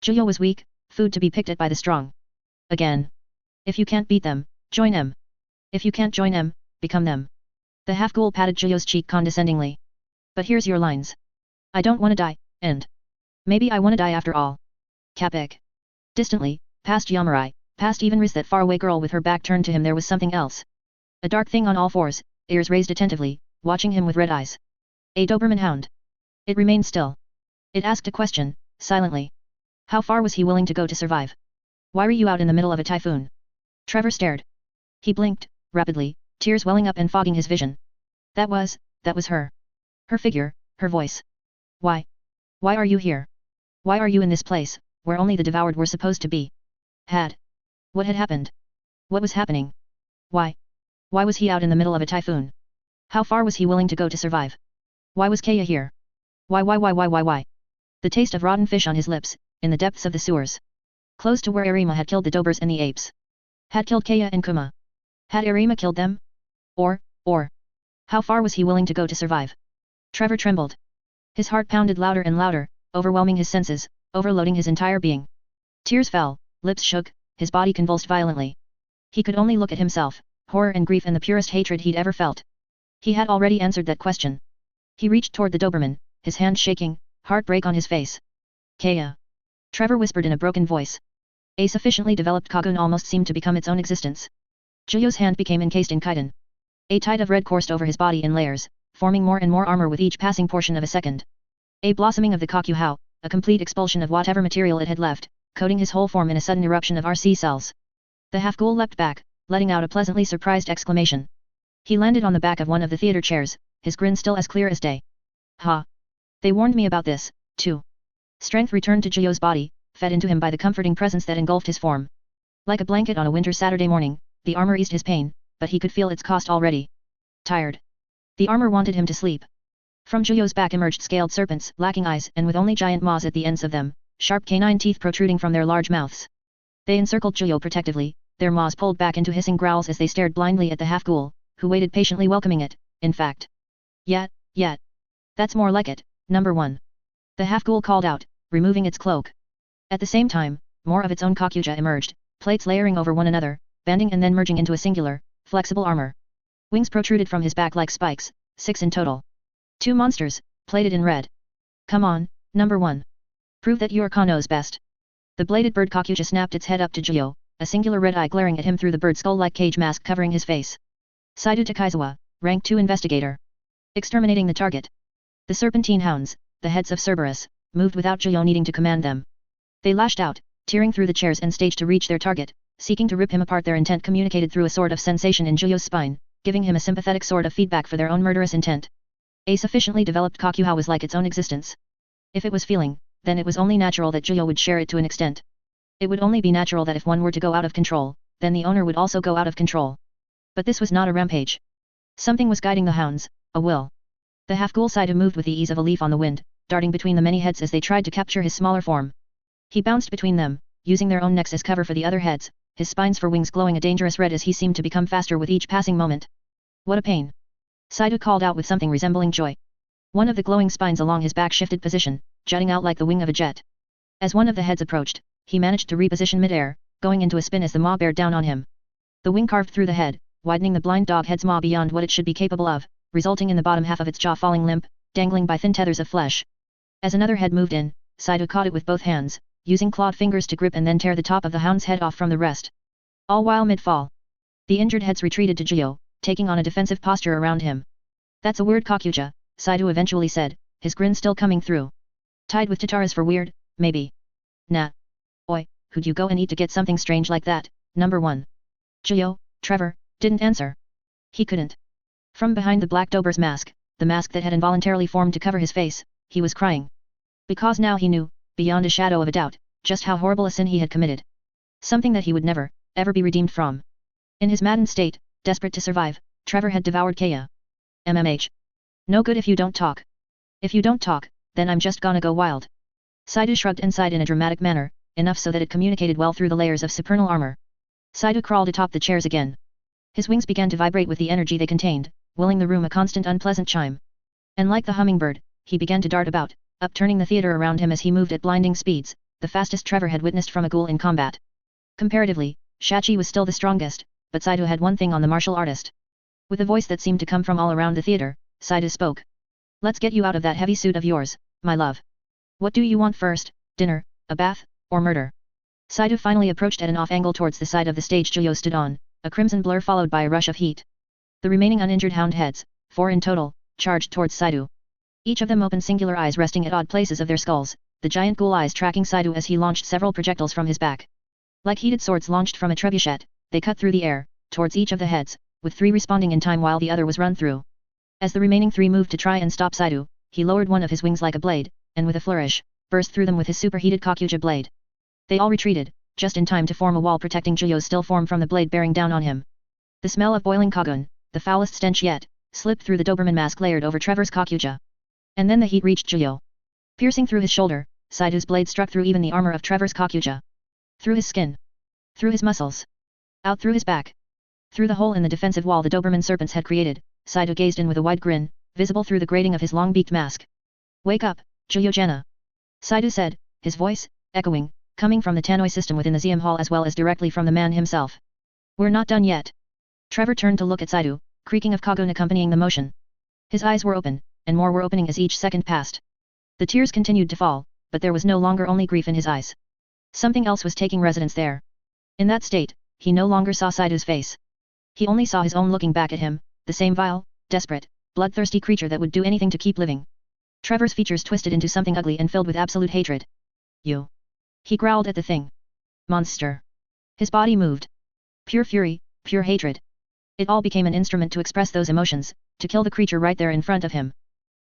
[SPEAKER 1] Zhuyo was weak, food to be picked at by the strong. Again. If you can't beat them, join them. If you can't join them, become them. The half-ghoul patted Zhuyo's cheek condescendingly. But here's your lines. I don't want to die, and maybe I want to die after all. Kapik. Distantly, past Yamurai, past even Riz, that faraway girl with her back turned to him, there was something else. A dark thing on all fours, ears raised attentively, watching him with red eyes. A Doberman hound. It remained still. It asked a question, silently. How far was he willing to go to survive? Why were you out in the middle of a typhoon? Trevor stared. He blinked, rapidly, tears welling up and fogging his vision. That was her. Her figure, her voice. Why? Why are you here? Why are you in this place, where only the devoured were supposed to be? What had happened? What was happening? Why? Why was he out in the middle of a typhoon? How far was he willing to go to survive? Why was Kaya here? Why? The taste of rotten fish on his lips, in the depths of the sewers. Close to where Nerima had killed the Dobers and the apes. Had killed Kaya and Kuma. Had Nerima killed them? Or, how far was he willing to go to survive? Trevor trembled. His heart pounded louder and louder, overwhelming his senses, overloading his entire being. Tears fell, lips shook, his body convulsed violently. He could only look at himself, horror and grief and the purest hatred he'd ever felt. He had already answered that question. He reached toward the Doberman, his hand shaking, heartbreak on his face. Kaya. Trevor whispered in a broken voice. A sufficiently developed Kagun almost seemed to become its own existence. Juyo's hand became encased in chitin. A tide of red coursed over his body in layers, forming more and more armor with each passing portion of a second. A blossoming of the Kakuhao, a complete expulsion of whatever material it had left, coating his whole form in a sudden eruption of RC cells. The half-ghoul leapt back, letting out a pleasantly surprised exclamation. He landed on the back of one of the theater chairs, his grin still as clear as day. Ha! They warned me about this, too. Strength returned to Juyo's body, fed into him by the comforting presence that engulfed his form. Like a blanket on a winter Saturday morning, the armor eased his pain, but he could feel its cost already. Tired. The armor wanted him to sleep. From Juyo's back emerged scaled serpents, lacking eyes and with only giant maws at the ends of them, sharp canine teeth protruding from their large mouths. They encircled Juyo protectively, their maws pulled back into hissing growls as they stared blindly at the half-ghoul, who waited patiently welcoming it, in fact. Yet. That's more like it, number one. The half-ghoul called out, removing its cloak. At the same time, more of its own Kakuja emerged, plates layering over one another, banding and then merging into a singular, flexible armor. Wings protruded from his back like spikes, 6 in total. 2 monsters, plated in red. Come on, number one. Prove that your Ka knows best. The bladed bird Kakuja snapped its head up to Juyo, a singular red eye glaring at him through the bird skull-like cage mask covering his face. Saidu Takaizawa, Rank 2 Investigator. Exterminating the target. The serpentine hounds, the heads of Cerberus, moved without Juyo needing to command them. They lashed out, tearing through the chairs and stage to reach their target, seeking to rip him apart. Their intent communicated through a sort of sensation in Juyo's spine, giving him a sympathetic sort of feedback for their own murderous intent. A sufficiently developed Kakuhao was like its own existence. If it was feeling, then it was only natural that Juyo would share it to an extent. It would only be natural that if one were to go out of control, then the owner would also go out of control. But this was not a rampage. Something was guiding the hounds, a will. The half-ghoul Saidu moved with the ease of a leaf on the wind, darting between the many heads as they tried to capture his smaller form. He bounced between them, using their own necks as cover for the other heads, his spines for wings glowing a dangerous red as he seemed to become faster with each passing moment. What a pain! Saidu called out with something resembling joy. One of the glowing spines along his back shifted position, jutting out like the wing of a jet. As one of the heads approached, he managed to reposition mid-air, going into a spin as the maw bared down on him. The wing carved through the head, widening the blind dog head's maw beyond what it should be capable of, resulting in the bottom half of its jaw falling limp, dangling by thin tethers of flesh. As another head moved in, Saidu caught it with both hands, using clawed fingers to grip and then tear the top of the hound's head off from the rest. All while mid-fall. The injured heads retreated to Juyo, taking on a defensive posture around him. That's a weird Kakuja, Saidu eventually said, his grin still coming through. Tied with Tataras for weird, maybe. Nah. Oi, who'd you go and eat to get something strange like that, number one? Juyo, Trevor, didn't answer. He couldn't. From behind the black Dober's mask, the mask that had involuntarily formed to cover his face, he was crying. Because now he knew, beyond a shadow of a doubt, just how horrible a sin he had committed. Something that he would never, ever be redeemed from. In his maddened state, desperate to survive, Trevor had devoured Kaya. MMH. No good if you don't talk. If you don't talk, then I'm just gonna go wild. Saidu shrugged and sighed in a dramatic manner, enough so that it communicated well through the layers of supernal armor. Saidu crawled atop the chairs again. His wings began to vibrate with the energy they contained, willing the room a constant unpleasant chime. And like the hummingbird, he began to dart about, upturning the theater around him as he moved at blinding speeds, the fastest Trevor had witnessed from a ghoul in combat. Comparatively, Shachi was still the strongest, but Saidu had one thing on the martial artist. With a voice that seemed to come from all around the theater, Saidu spoke. Let's get you out of that heavy suit of yours, my love. What do you want first, dinner, a bath, or murder? Saidu finally approached at an off angle towards the side of the stage Juyo stood on, a crimson blur followed by a rush of heat. The remaining uninjured hound heads, 4 in total, charged towards Saidu. Each of them open singular eyes resting at odd places of their skulls, the giant ghoul eyes tracking Saidu as he launched several projectiles from his back. Like heated swords launched from a trebuchet, they cut through the air, towards each of the heads, with 3 responding in time while the other was run through. As the remaining 3 moved to try and stop Saidu, he lowered one of his wings like a blade, and with a flourish, burst through them with his superheated Kakuja blade. They all retreated, just in time to form a wall protecting Juyo's still form from the blade bearing down on him. The smell of boiling Kagun, the foulest stench yet, slipped through the Doberman mask layered over Trevor's Kakuja. And then the heat reached Juyo. Piercing through his shoulder, Saidu's blade struck through even the armor of Trevor's Kakuja. Through his skin. Through his muscles. Out through his back. Through the hole in the defensive wall the Doberman serpents had created, Saidu gazed in with a wide grin, visible through the grating of his long-beaked mask. Wake up, Juyo-jana. Saidu said, his voice, echoing, coming from the Tannoy system within the Zium Hall as well as directly from the man himself. We're not done yet. Trevor turned to look at Saidu, creaking of Kagun accompanying the motion. His eyes were open, and more were opening as each second passed. The tears continued to fall, but there was no longer only grief in his eyes. Something else was taking residence there. In that state, he no longer saw Saidu's face. He only saw his own looking back at him, the same vile, desperate, bloodthirsty creature that would do anything to keep living. Trevor's features twisted into something ugly and filled with absolute hatred. You. He growled at the thing. Monster. His body moved. Pure fury, pure hatred. It all became an instrument to express those emotions, to kill the creature right there in front of him.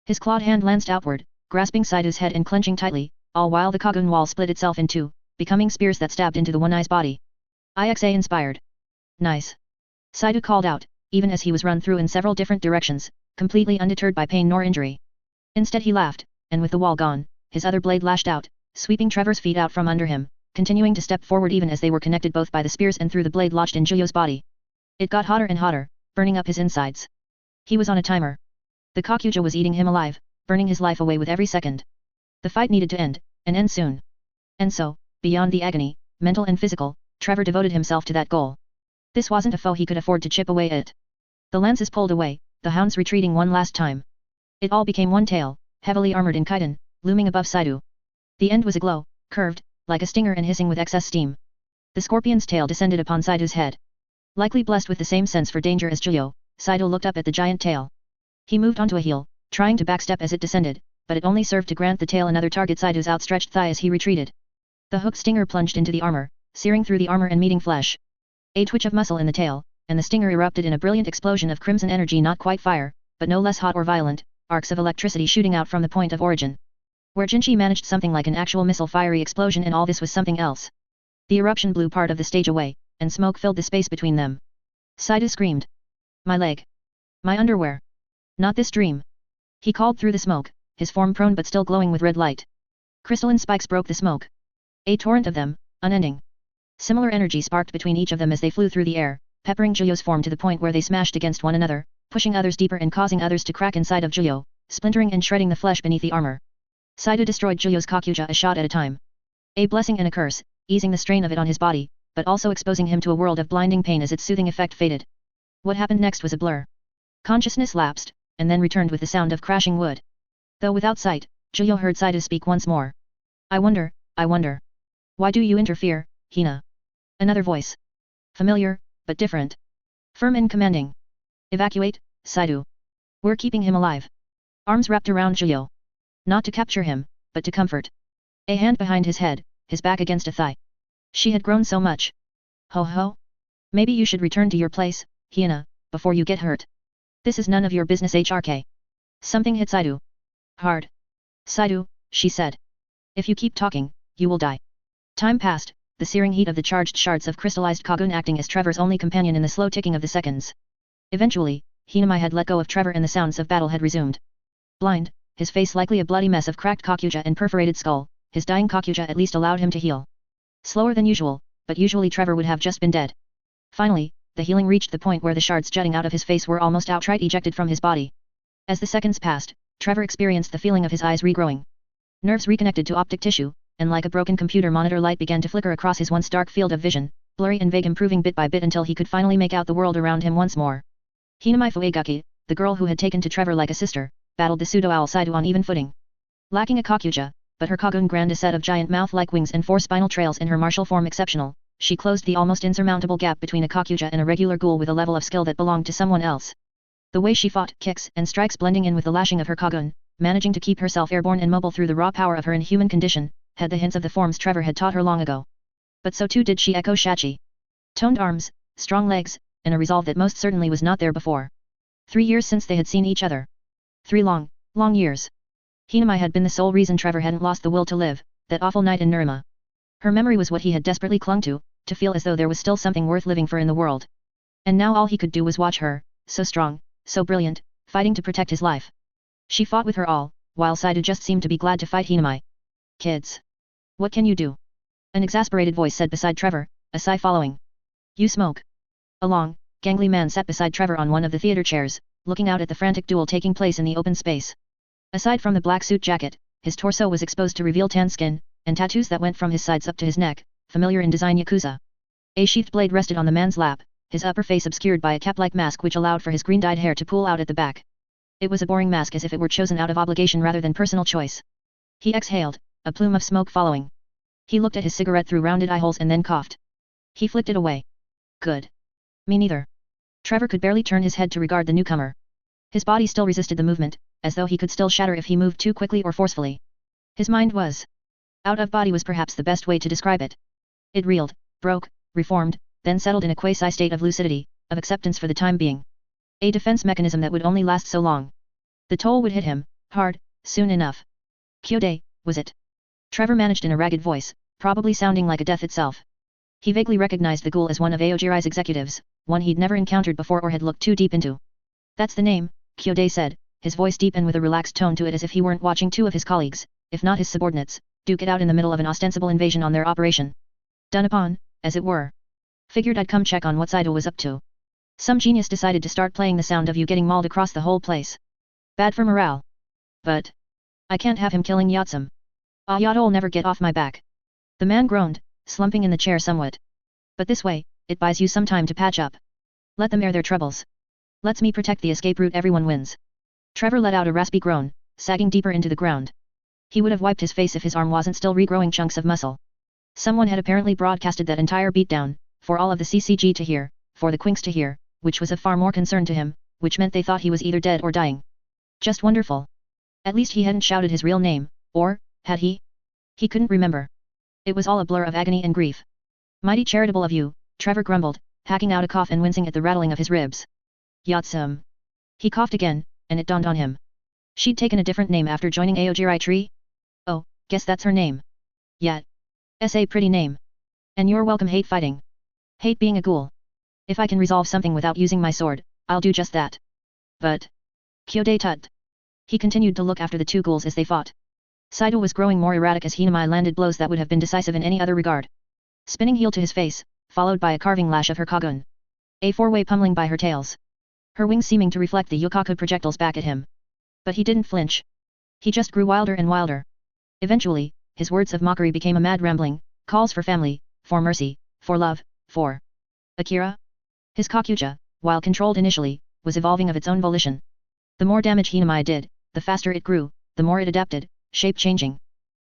[SPEAKER 1] His clawed hand lanced outward, grasping Saidu's head and clenching tightly, all while the Kagun wall split itself in two, becoming spears that stabbed into the one-eye's body. IXA inspired. Nice. Saidu called out, even as he was run through in several different directions, completely undeterred by pain nor injury. Instead he laughed, and with the wall gone, his other blade lashed out, sweeping Trevor's feet out from under him, continuing to step forward even as they were connected both by the spears and through the blade lodged in Juyo's body. It got hotter and hotter, burning up his insides. He was on a timer. The Kakuja was eating him alive, burning his life away with every second. The fight needed to end, and end soon. And so, beyond the agony, mental and physical, Trevor devoted himself to that goal. This wasn't a foe he could afford to chip away at. The lances pulled away, the hounds retreating one last time. It all became one tail, heavily armored in chitin, looming above Saidu. The end was aglow, curved, like a stinger and hissing with excess steam. The scorpion's tail descended upon Saidu's head. Likely blessed with the same sense for danger as Juyo, Saidu looked up at the giant tail. He moved onto a heel, trying to backstep as it descended, but it only served to grant the tail another target Saidu's outstretched thigh as he retreated. The hooked stinger plunged into the armor, searing through the armor and meeting flesh. A twitch of muscle in the tail, and the stinger erupted in a brilliant explosion of crimson energy, not quite fire, but no less hot or violent, arcs of electricity shooting out from the point of origin. Where Jinchi managed something like an actual missile fiery explosion, and all this was something else. The eruption blew part of the stage away, and smoke filled the space between them. Saidu screamed. My leg. My underwear. Not this dream. He called through the smoke, his form prone but still glowing with red light. Crystalline spikes broke the smoke. A torrent of them, unending. Similar energy sparked between each of them as they flew through the air, peppering Juyo's form to the point where they smashed against one another, pushing others deeper and causing others to crack inside of Juyo, splintering and shredding the flesh beneath the armor. Saidu destroyed Juyo's Kakuja a shot at a time. A blessing and a curse, easing the strain of it on his body, but also exposing him to a world of blinding pain as its soothing effect faded. What happened next was a blur. Consciousness lapsed, and then returned with the sound of crashing wood. Though without sight, Juyo heard Saidu speak once more. I wonder. Why do you interfere, Hina? Another voice. Familiar, but different. Firm and commanding. Evacuate, Saidu. We're keeping him alive. Arms wrapped around Juyo. Not to capture him, but to comfort. A hand behind his head, his back against a thigh. She had grown so much. Ho ho? Maybe you should return to your place, Hina, before you get hurt. This is none of your business HRK. Something hit Saidu. Hard. Saidu, she said. If you keep talking, you will die. Time passed, the searing heat of the charged shards of crystallized Kagun acting as Trevor's only companion in the slow ticking of the seconds. Eventually, Hinamai had let go of Trevor and the sounds of battle had resumed. Blind, his face likely a bloody mess of cracked Kakuja and perforated skull, his dying Kakuja at least allowed him to heal. Slower than usual, but usually Trevor would have just been dead. Finally, the healing reached the point where the shards jutting out of his face were almost outright ejected from his body. As the seconds passed, Trevor experienced the feeling of his eyes regrowing. Nerves reconnected to optic tissue, and like a broken computer monitor light began to flicker across his once dark field of vision, blurry and vague, improving bit by bit until he could finally make out the world around him once more. Hinamai Fuegaki, the girl who had taken to Trevor like a sister, battled the pseudo-owl Saidu on even footing. Lacking a Kakuja, but her Kagun grand a set of giant mouth-like wings and 4 spinal trails in her martial form exceptional, she closed the almost insurmountable gap between a Kakuja and a regular ghoul with a level of skill that belonged to someone else. The way she fought, kicks and strikes blending in with the lashing of her Kagun, managing to keep herself airborne and mobile through the raw power of her inhuman condition, had the hints of the forms Trevor had taught her long ago. But so too did she echo Shachi. Toned arms, strong legs, and a resolve that most certainly was not there before. 3 years since they had seen each other. 3 long, long years. Hinamai had been the sole reason Trevor hadn't lost the will to live, that awful night in Nerima. Her memory was what he had desperately clung to feel as though there was still something worth living for in the world. And now all he could do was watch her, so strong, so brilliant, fighting to protect his life. She fought with her all, while Saidu just seemed to be glad to fight Hinamai. Kids. What can you do? An exasperated voice said beside Trevor, a sigh following. You smoke. A long, gangly man sat beside Trevor on one of the theater chairs, looking out at the frantic duel taking place in the open space. Aside from the black suit jacket, his torso was exposed to reveal tan skin, and tattoos that went from his sides up to his neck, familiar in design Yakuza. A sheathed blade rested on the man's lap, his upper face obscured by a cap-like mask which allowed for his green-dyed hair to pool out at the back. It was a boring mask as if it were chosen out of obligation rather than personal choice. He exhaled, a plume of smoke following. He looked at his cigarette through rounded eye holes and then coughed. He flicked it away. Good. Me neither. Trevor could barely turn his head to regard the newcomer. His body still resisted the movement, as though he could still shatter if he moved too quickly or forcefully. His mind was. Out of body was perhaps the best way to describe it. It reeled, broke, reformed, then settled in a quasi-state of lucidity, of acceptance for the time being. A defense mechanism that would only last so long. The toll would hit him, hard, soon enough. Kyode, was it? Trevor managed in a ragged voice, probably sounding like a death itself. He vaguely recognized the Ghoul as one of Aogiri's executives, one he'd never encountered before or had looked too deep into. That's the name, Kyode said, his voice deep and with a relaxed tone to it as if he weren't watching two of his colleagues, if not his subordinates, duke it out in the middle of an ostensible invasion on their operation. Done upon, as it were. Figured I'd come check on what Saido was up to. Some genius decided to start playing the sound of you getting mauled across the whole place. Bad for morale. But I can't have him killing Yatsum. Yato'll never get off my back. The man groaned, slumping in the chair somewhat. But this way, it buys you some time to patch up. Let them air their troubles. Lets me protect the escape route, everyone wins. Trevor let out a raspy groan, sagging deeper into the ground. He would have wiped his face if his arm wasn't still regrowing chunks of muscle. Someone had apparently broadcasted that entire beatdown, for all of the CCG to hear, for the Quinks to hear, which was of far more concern to him, which meant they thought he was either dead or dying. Just wonderful. At least he hadn't shouted his real name, or, had he? He couldn't remember. It was all a blur of agony and grief. Mighty charitable of you, Trevor grumbled, hacking out a cough and wincing at the rattling of his ribs. Yatsum. He coughed again, and it dawned on him. She'd taken a different name after joining Aogiri Tree? Oh, guess that's her name. Yat. S.A. pretty name. And you're welcome. Hate fighting. Hate being a ghoul. If I can resolve something without using my sword, I'll do just that. But. Kyode tut. He continued to look after the two ghouls as they fought. Saido was growing more erratic as Hinamai landed blows that would have been decisive in any other regard. Spinning heel to his face, followed by a carving lash of her Kagun. A four-way pummeling by her tails. Her wings seeming to reflect the Yokaku projectiles back at him. But he didn't flinch. He just grew wilder and wilder. Eventually, his words of mockery became a mad rambling, calls for family, for mercy, for love, for Akira? His Kakuja, while controlled initially, was evolving of its own volition. The more damage Hinamai did, the faster it grew, the more it adapted, shape-changing.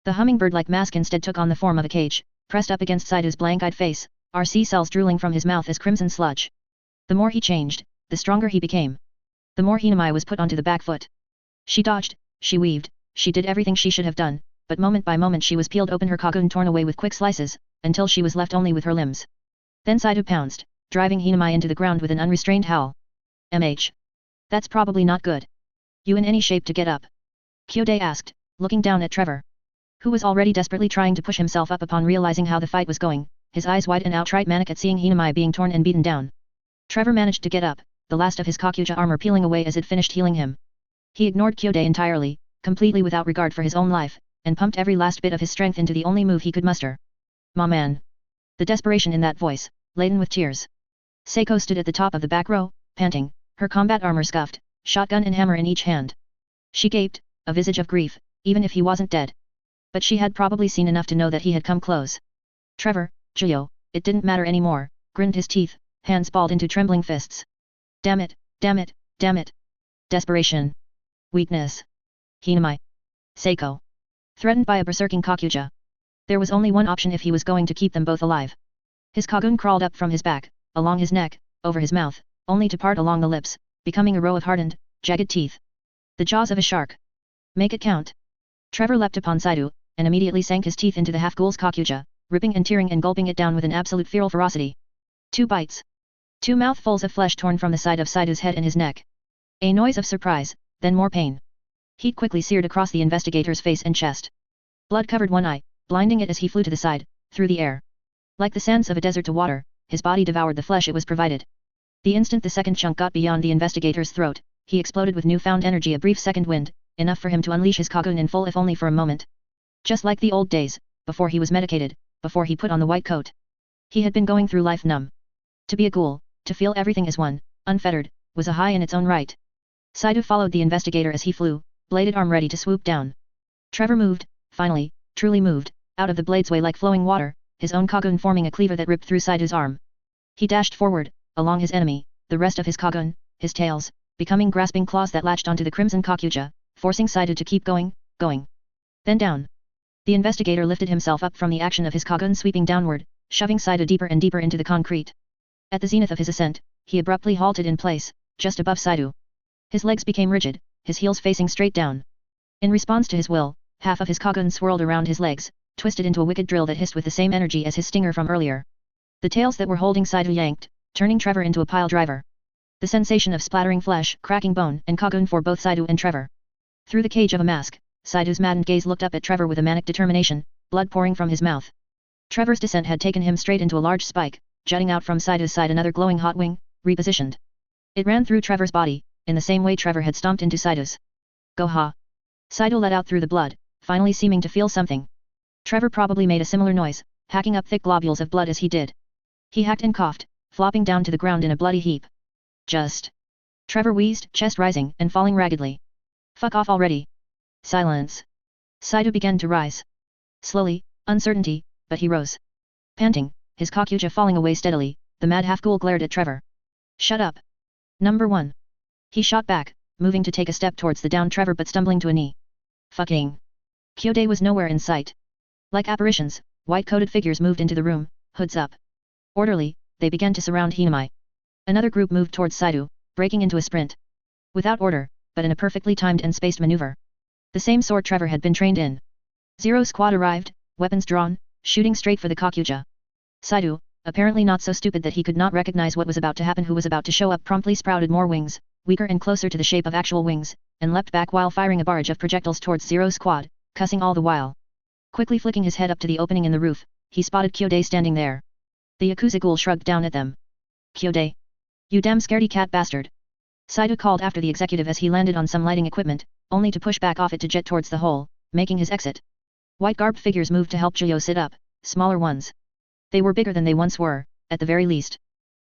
[SPEAKER 1] The hummingbird-like mask instead took on the form of a cage, pressed up against Saido's blank-eyed face, RC cells drooling from his mouth as crimson sludge. The more he changed, the stronger he became. The more Hinamai was put onto the back foot. She dodged, she weaved, she did everything she should have done, but moment by moment she was peeled open, her Kagun torn away with quick slices, until she was left only with her limbs. Then Saido pounced, driving Hinamai into the ground with an unrestrained howl. MH. That's probably not good. You in any shape to get up? Kyode asked, looking down at Trevor, who was already desperately trying to push himself up upon realizing how the fight was going, his eyes wide and outright manic at seeing Hinamai being torn and beaten down. Trevor managed to get up, the last of his Kakuja armor peeling away as it finished healing him. He ignored Kyode entirely, completely without regard for his own life, and pumped every last bit of his strength into the only move he could muster. "Ma man." The desperation in that voice, laden with tears. Seiko stood at the top of the back row, panting, her combat armor scuffed, shotgun and hammer in each hand. She gaped, a visage of grief, even if he wasn't dead. But she had probably seen enough to know that he had come close. Trevor, Juyo, it didn't matter anymore, grinned his teeth, hands balled into trembling fists. Damn it, damn it, damn it. Desperation. Weakness. Hinamai. Seiko. Threatened by a berserking Kakuja. There was only one option if he was going to keep them both alive. His Kagun crawled up from his back, along his neck, over his mouth, only to part along the lips, becoming a row of hardened, jagged teeth. The jaws of a shark. Make it count. Trevor leapt upon Saido, and immediately sank his teeth into the half-ghoul's Kakuja, ripping and tearing and gulping it down with an absolute feral ferocity. 2 bites. 2 mouthfuls of flesh torn from the side of Saido's head and his neck. A noise of surprise, then more pain. Heat quickly seared across the investigator's face and chest. Blood covered one eye, blinding it as he flew to the side, through the air. Like the sands of a desert to water, his body devoured the flesh it was provided. The instant the second chunk got beyond the investigator's throat, he exploded with newfound energy. A brief second wind, enough for him to unleash his Kagun in full if only for a moment. Just like the old days, before he was medicated, before he put on the white coat. He had been going through life numb. To be a ghoul, to feel everything as one, unfettered, was a high in its own right. Saidu followed the investigator as he flew, bladed arm ready to swoop down. Trevor moved, finally, truly moved, out of the blade's way like flowing water, his own Kagun forming a cleaver that ripped through Saidu's arm. He dashed forward, along his enemy, the rest of his Kagun, his tails, becoming grasping claws that latched onto the crimson Kakuja, forcing Saidu to keep going. Then down. The investigator lifted himself up from the action of his Kagun sweeping downward, shoving Saidu deeper and deeper into the concrete. At the zenith of his ascent, he abruptly halted in place, just above Saidu. His legs became rigid, his heels facing straight down. In response to his will, half of his Kagun swirled around his legs, twisted into a wicked drill that hissed with the same energy as his stinger from earlier. The tails that were holding Saidu yanked, turning Trevor into a pile driver. The sensation of splattering flesh, cracking bone, and Kagun for both Saidu and Trevor. Through the cage of a mask, Saidu's maddened gaze looked up at Trevor with a manic determination, blood pouring from his mouth. Trevor's descent had taken him straight into a large spike, jutting out from Saidu's side another glowing hot wing, repositioned. It ran through Trevor's body, in the same way Trevor had stomped into Saidu's. Go ha! Saidu let out through the blood, finally seeming to feel something. Trevor probably made a similar noise, hacking up thick globules of blood as he did. He hacked and coughed, flopping down to the ground in a bloody heap. Just. Trevor wheezed, chest rising and falling raggedly. Fuck off already. Silence. Saidu began to rise. Slowly, uncertainty, but he rose. Panting, his Kakuja falling away steadily, the mad half-ghoul glared at Trevor. Shut up. Number 1. He shot back, moving to take a step towards the downed Trevor but stumbling to a knee. Fucking. Kyode was nowhere in sight. Like apparitions, white-coated figures moved into the room, hoods up. Orderly, they began to surround Hinamai. Another group moved towards Saidu, breaking into a sprint. Without order, but in a perfectly timed and spaced maneuver. The same sort Trevor had been trained in. Zero squad arrived, weapons drawn, shooting straight for the Kakuja. Saidu, apparently not so stupid that he could not recognize what was about to happen, who was about to show up, promptly sprouted more wings, weaker and closer to the shape of actual wings, and leapt back while firing a barrage of projectiles towards Zero squad, cussing all the while. Quickly flicking his head up to the opening in the roof, he spotted Kyode standing there. The Yakuza ghoul shrugged down at them. Kyode. You damn scaredy cat bastard. Saidu called after the executive as he landed on some lighting equipment, only to push back off it to jet towards the hole, making his exit. White-garbed figures moved to help Juyo sit up, smaller ones. They were bigger than they once were, at the very least.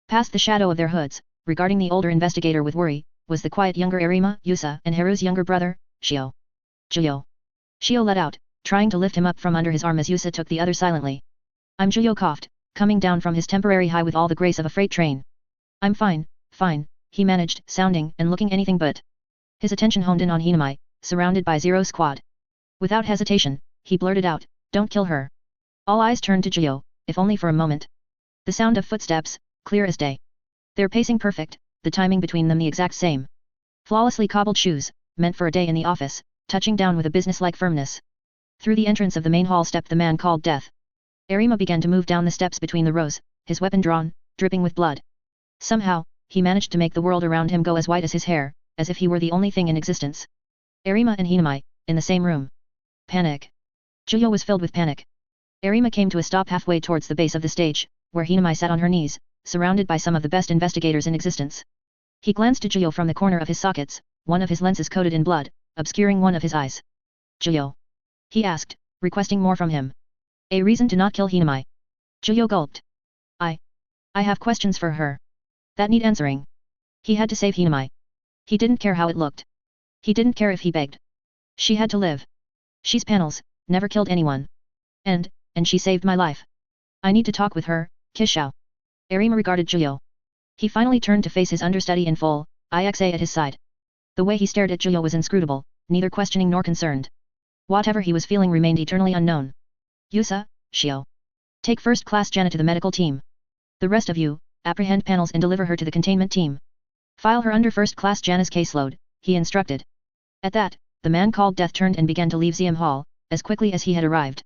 [SPEAKER 1] Past the shadow of their hoods, regarding the older investigator with worry, was the quiet younger Nerima, Yusa, and Haru's younger brother, Shio. Juyo. Shio let out, trying to lift him up from under his arm as Yusa took the other silently. I'm Juyo coughed, coming down from his temporary high with all the grace of a freight train. I'm fine, he managed, sounding and looking anything but. His attention honed in on Hinamai, surrounded by Zero squad. Without hesitation, he blurted out, don't kill her. All eyes turned to Juyo, if only for a moment. The sound of footsteps, clear as day. Their pacing perfect, the timing between them the exact same. Flawlessly cobbled shoes, meant for a day in the office, touching down with a business-like firmness. Through the entrance of the main hall stepped the man called Death. Nerima began to move down the steps between the rows, his weapon drawn, dripping with blood. Somehow, he managed to make the world around him go as white as his hair, as if he were the only thing in existence. Nerima and Hinamai, in the same room. Panic. Juyo was filled with panic. Nerima came to a stop halfway towards the base of the stage, where Hinamai sat on her knees, surrounded by some of the best investigators in existence. He glanced to Juyo from the corner of his sockets, one of his lenses coated in blood, obscuring one of his eyes. Juyo. He asked, requesting more from him. A reason to not kill Hinamai. Juyo gulped. I have questions for her. That need answering. He had to save Hinamai. He didn't care how it looked. He didn't care if he begged. She had to live. She's panels, never killed anyone. And she saved my life. I need to talk with her, Kishao. Nerima regarded Juyo. He finally turned to face his understudy in full, Ixa at his side. The way he stared at Juyo was inscrutable, neither questioning nor concerned. Whatever he was feeling remained eternally unknown. Yusa, Shio. Take first class Jana to the medical team. The rest of you, apprehend panels and deliver her to the containment team. File her under first class Jana's caseload, he instructed. At that, the man called Death turned and began to leave Zium Hall, as quickly as he had arrived.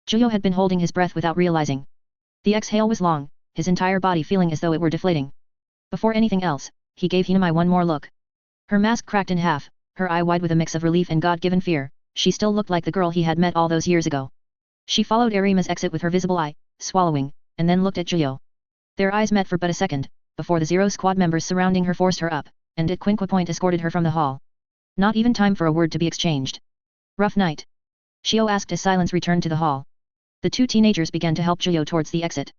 [SPEAKER 1] Juyo had been holding his breath without realizing. The exhale was long, his entire body feeling as though it were deflating. Before anything else, he gave Hinamai one more look. Her mask cracked in half, her eye wide with a mix of relief and God-given fear, she still looked like the girl he had met all those years ago. She followed Nerima's exit with her visible eye, swallowing, and then looked at Juyo. Their eyes met for but a second, before the Zero squad members surrounding her forced her up, and at Quinquapoint escorted her from the hall. Not even time for a word to be exchanged. Rough night? Xiao asked as silence returned to the hall. The two teenagers began to help Zhuyo towards the exit.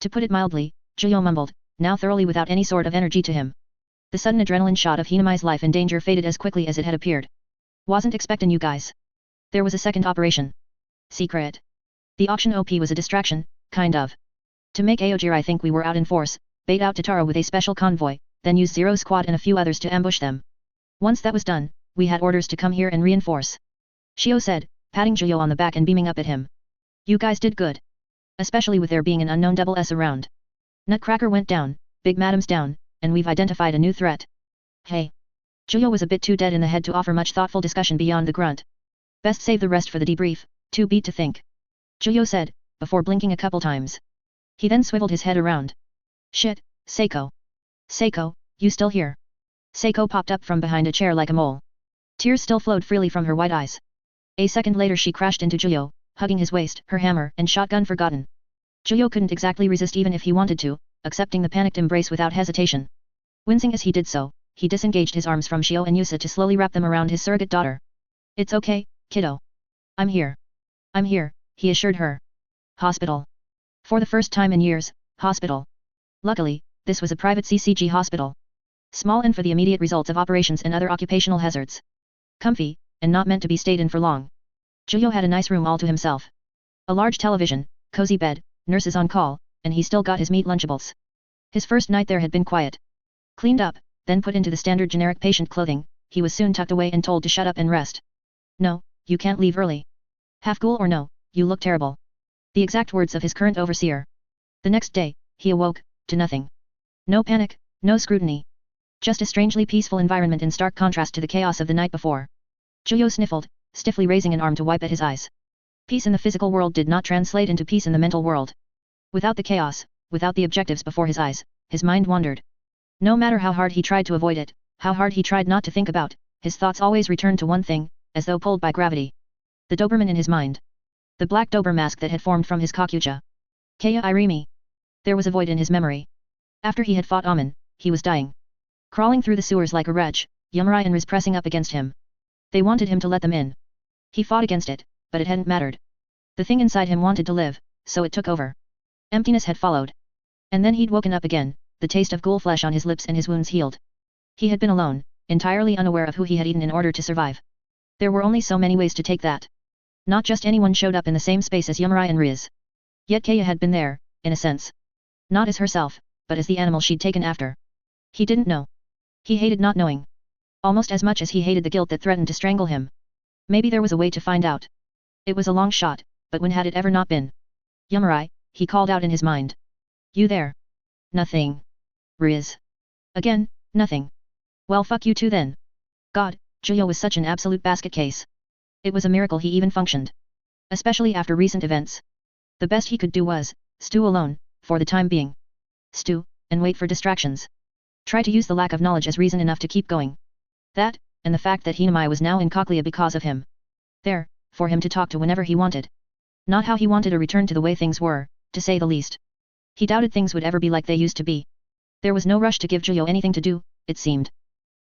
[SPEAKER 1] To put it mildly, Zhuyo mumbled, now thoroughly without any sort of energy to him. The sudden adrenaline shot of Hinami's life in danger faded as quickly as it had appeared. Wasn't expecting you guys. There was a second operation. Secret. The auction OP was a distraction, kind of. To make Aojiri think we were out in force, bait out Totaro with a special convoy, then use Zero Squad and a few others to ambush them. Once that was done, we had orders to come here and reinforce. Xiao said, patting Zhuyo on the back and beaming up at him. You guys did good. Especially with there being an unknown double S around. Nutcracker went down, Big Madam's down, and we've identified a new threat. Hey. Zhuyo was a bit too dead in the head to offer much thoughtful discussion beyond the grunt. Best save the rest for the debrief, too beat to think. Zhuyo said, before blinking a couple times. He then swiveled his head around. Shit, Seiko. Seiko, you still here? Seiko popped up from behind a chair like a mole. Tears still flowed freely from her white eyes. A second later she crashed into Zhuyo, hugging his waist, her hammer and shotgun forgotten. Zhuyo couldn't exactly resist even if he wanted to, accepting the panicked embrace without hesitation. Wincing as he did so, he disengaged his arms from Xiao and Yusa to slowly wrap them around his surrogate daughter. It's okay, kiddo. I'm here. I'm here, he assured her. Hospital. For the first time in years, hospital. Luckily, this was a private CCG hospital. Small and for the immediate results of operations and other occupational hazards. Comfy, and not meant to be stayed in for long. Zhuyo had a nice room all to himself. A large television, cozy bed, nurses on call, and he still got his meat Lunchables. His first night there had been quiet. Cleaned up, then put into the standard generic patient clothing, he was soon tucked away and told to shut up and rest. No, you can't leave early. Half ghoul or no, you look terrible. The exact words of his current overseer. The next day, he awoke, to nothing. No panic, no scrutiny. Just a strangely peaceful environment in stark contrast to the chaos of the night before. Zhuyo sniffled, stiffly raising an arm to wipe at his eyes. Peace in the physical world did not translate into peace in the mental world. Without the chaos, without the objectives before his eyes, his mind wandered. No matter how hard he tried to avoid it, how hard he tried not to think about, his thoughts always returned to one thing, as though pulled by gravity. The Doberman in his mind. The black Dober mask that had formed from his Kakuja. Kaya Irimi. There was a void in his memory. After he had fought Amin, he was dying. Crawling through the sewers like a wretch, Yamurai and Riz pressing up against him. They wanted him to let them in. He fought against it, but it hadn't mattered. The thing inside him wanted to live, so it took over. Emptiness had followed. And then he'd woken up again, the taste of ghoul flesh on his lips and his wounds healed. He had been alone, entirely unaware of who he had eaten in order to survive. There were only so many ways to take that. Not just anyone showed up in the same space as Yamurai and Riz. Yet Kaya had been there, in a sense. Not as herself, but as the animal she'd taken after. He didn't know. He hated not knowing. Almost as much as he hated the guilt that threatened to strangle him. Maybe there was a way to find out. It was a long shot, but when had it ever not been? Yamurai, he called out in his mind. You there? Nothing. Riz. Again, nothing. Well fuck you too then. God, Zhuyo was such an absolute basket case. It was a miracle he even functioned. Especially after recent events. The best he could do was, stew alone, for the time being. Stew, and wait for distractions. Try to use the lack of knowledge as reason enough to keep going. That, and the fact that Hinami was now in Cochlea because of him. There, for him to talk to whenever he wanted. Not how he wanted a return to the way things were, to say the least. He doubted things would ever be like they used to be. There was no rush to give Zhuyo anything to do, it seemed.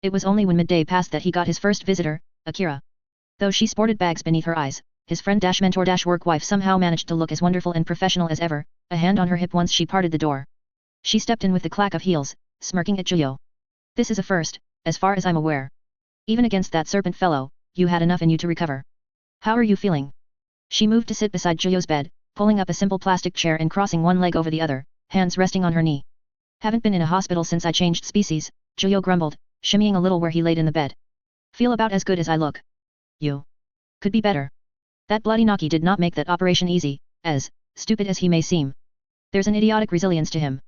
[SPEAKER 1] It was only when midday passed that he got his first visitor, Akira. Though she sported bags beneath her eyes, his friend mentor work wife somehow managed to look as wonderful and professional as ever, a hand on her hip once she parted the door. She stepped in with the clack of heels, smirking at Zhuyo. This is a first, as far as I'm aware. Even against that serpent fellow, you had enough in you to recover. How are you feeling? She moved to sit beside Zhuyo's bed, pulling up a simple plastic chair and crossing one leg over the other, hands resting on her knee. Haven't been in a hospital since I changed species, Zhuyo grumbled, shimmying a little where he laid in the bed. Feel about as good as I look. You. Could be better. That bloody Naki did not make that operation easy, as, stupid as he may seem. There's an idiotic resilience to him.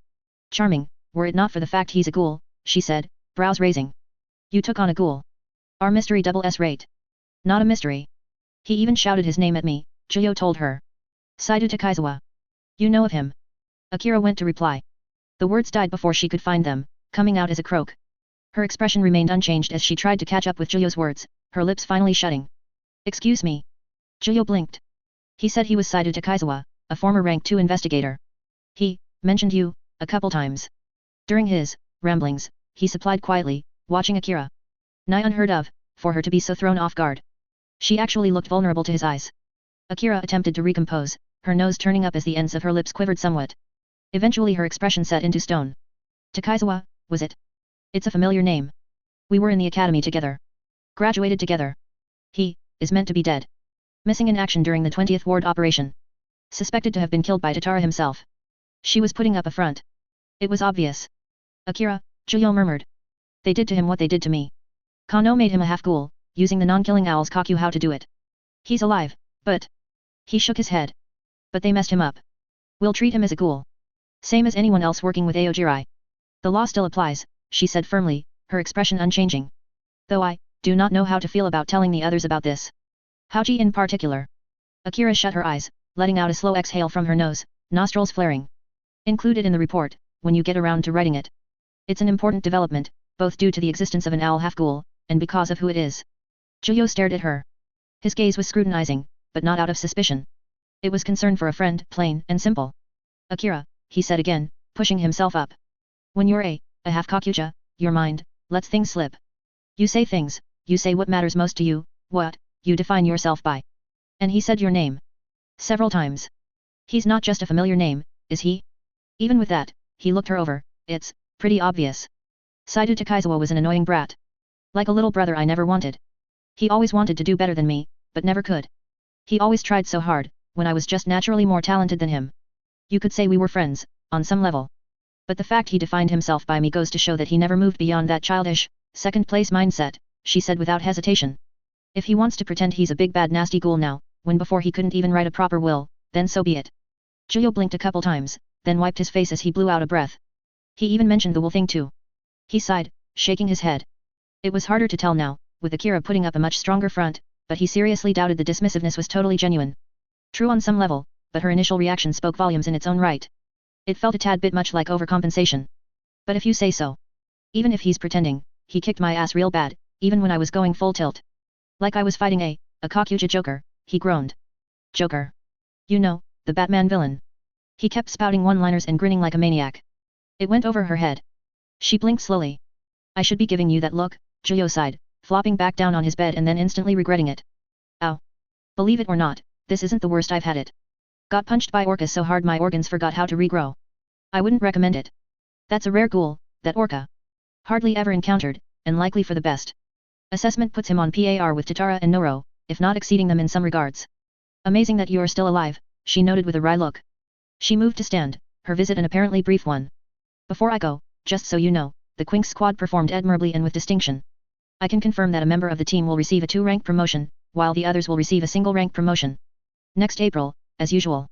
[SPEAKER 1] Charming, were it not for the fact he's a ghoul, she said, brows raising. You took on a ghoul. Our mystery double S rate. Not a mystery. He even shouted his name at me, Zhuyo told her. Saidu Takaizawa. You know of him. Akira went to reply. The words died before she could find them, coming out as a croak. Her expression remained unchanged as she tried to catch up with Zhuyo's words, her lips finally shutting. Excuse me. Zhuyo blinked. He said he was Saidu Takaizawa, a former rank 2 investigator. He mentioned you a couple times. During his ramblings, he supplied quietly, watching Akira. Nigh unheard of, for her to be so thrown off guard. She actually looked vulnerable to his eyes. Akira attempted to recompose, her nose turning up as the ends of her lips quivered somewhat. Eventually her expression set into stone. Takaizawa, was it? It's a familiar name. We were in the academy together. Graduated together. He is meant to be dead. Missing in action during the 20th Ward operation. Suspected to have been killed by Tatara himself. She was putting up a front. It was obvious. Akira, Juyo murmured. They did to him what they did to me. Kano made him a half-ghoul, using the non-killing owl's Kaku how to do it. He's alive, but... He shook his head. But they messed him up. We'll treat him as a ghoul. Same as anyone else working with Aojirai. The law still applies, she said firmly, her expression unchanging. Though I do not know how to feel about telling the others about this. Haoji in particular. Akira shut her eyes, letting out a slow exhale from her nose, nostrils flaring. Include it in the report, when you get around to writing it. It's an important development, both due to the existence of an owl half-ghoul, and because of who it is. Juyo stared at her. His gaze was scrutinizing, but not out of suspicion. It was concern for a friend, plain and simple. Akira, he said again, pushing himself up. When you're a half-kakuja, your mind lets things slip. You say things, you say what matters most to you, what you define yourself by. And he said your name. Several times. He's not just a familiar name, is he? Even with that, he looked her over, it's pretty obvious. Saito Takaizawa was an annoying brat. Like a little brother I never wanted. He always wanted to do better than me, but never could. He always tried so hard, when I was just naturally more talented than him. You could say we were friends, on some level. But the fact he defined himself by me goes to show that he never moved beyond that childish, second-place mindset, she said without hesitation. If he wants to pretend he's a big bad nasty ghoul now, when before he couldn't even write a proper will, then so be it. Juyo blinked a couple times, then wiped his face as he blew out a breath. He even mentioned the will thing too. He sighed, shaking his head. It was harder to tell now, with Akira putting up a much stronger front, but he seriously doubted the dismissiveness was totally genuine. True on some level, but her initial reaction spoke volumes in its own right. It felt a tad bit much like overcompensation. But if you say so. Even if he's pretending, he kicked my ass real bad, even when I was going full tilt. Like I was fighting a Kakuja Joker, he groaned. Joker. You know, the Batman villain. He kept spouting one-liners and grinning like a maniac. It went over her head. She blinked slowly. I should be giving you that look, Juyo sighed, flopping back down on his bed and then instantly regretting it. Ow. Believe it or not, this isn't the worst I've had it. Got punched by orcas so hard my organs forgot how to regrow. I wouldn't recommend it. That's a rare ghoul, that orca. Hardly ever encountered, and likely for the best. Assessment puts him on par with Tatara and Noro, if not exceeding them in some regards. Amazing that you are still alive, she noted with a wry look. She moved to stand, her visit an apparently brief one. Before I go, just so you know, the Quinks squad performed admirably and with distinction. I can confirm that a member of the team will receive a 2-rank promotion, while the others will receive a single-rank promotion. Next April, as usual.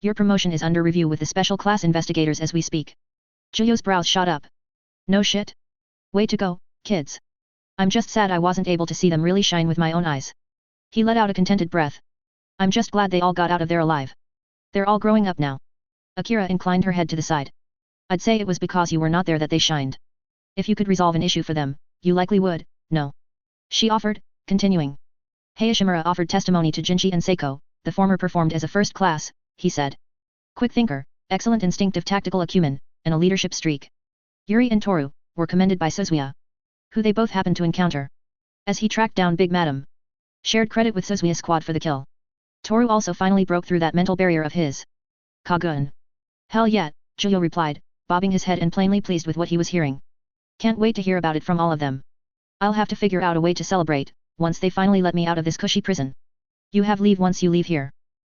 [SPEAKER 1] Your promotion is under review with the special class investigators as we speak. Juyo's brows shot up. No shit? Way to go, kids. I'm just sad I wasn't able to see them really shine with my own eyes. He let out a contented breath. I'm just glad they all got out of there alive. They're all growing up now. Akira inclined her head to the side. I'd say it was because you were not there that they shined. If you could resolve an issue for them, you likely would, no? She offered, continuing. Hayashimura offered testimony to Jinchi and Seiko, the former performed as a first class, he said. Quick thinker, excellent instinctive tactical acumen, and a leadership streak. Yuri and Toru were commended by Suzuya, who they both happened to encounter. As he tracked down Big Madam. Shared credit with Suzuya's squad for the kill. Toru also finally broke through that mental barrier of his. Kagun. Hell yeah, Juyo replied, bobbing his head and plainly pleased with what he was hearing. Can't wait to hear about it from all of them. I'll have to figure out a way to celebrate, once they finally let me out of this cushy prison. You have leave once you leave here.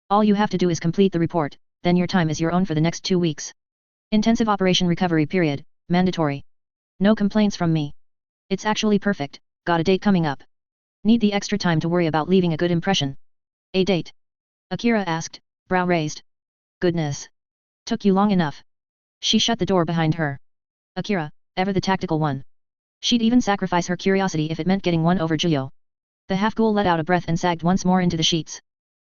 [SPEAKER 1] All you have to do is complete the report, then your time is your own for the next 2 weeks. Intensive operation recovery period, mandatory. No complaints from me. It's actually perfect, got a date coming up. Need the extra time to worry about leaving a good impression. A date? Akira asked, brow raised. Goodness. Took you long enough. She shut the door behind her. Akira, ever the tactical one. She'd even sacrifice her curiosity if it meant getting one over Juyo. The half-ghoul let out a breath and sagged once more into the sheets.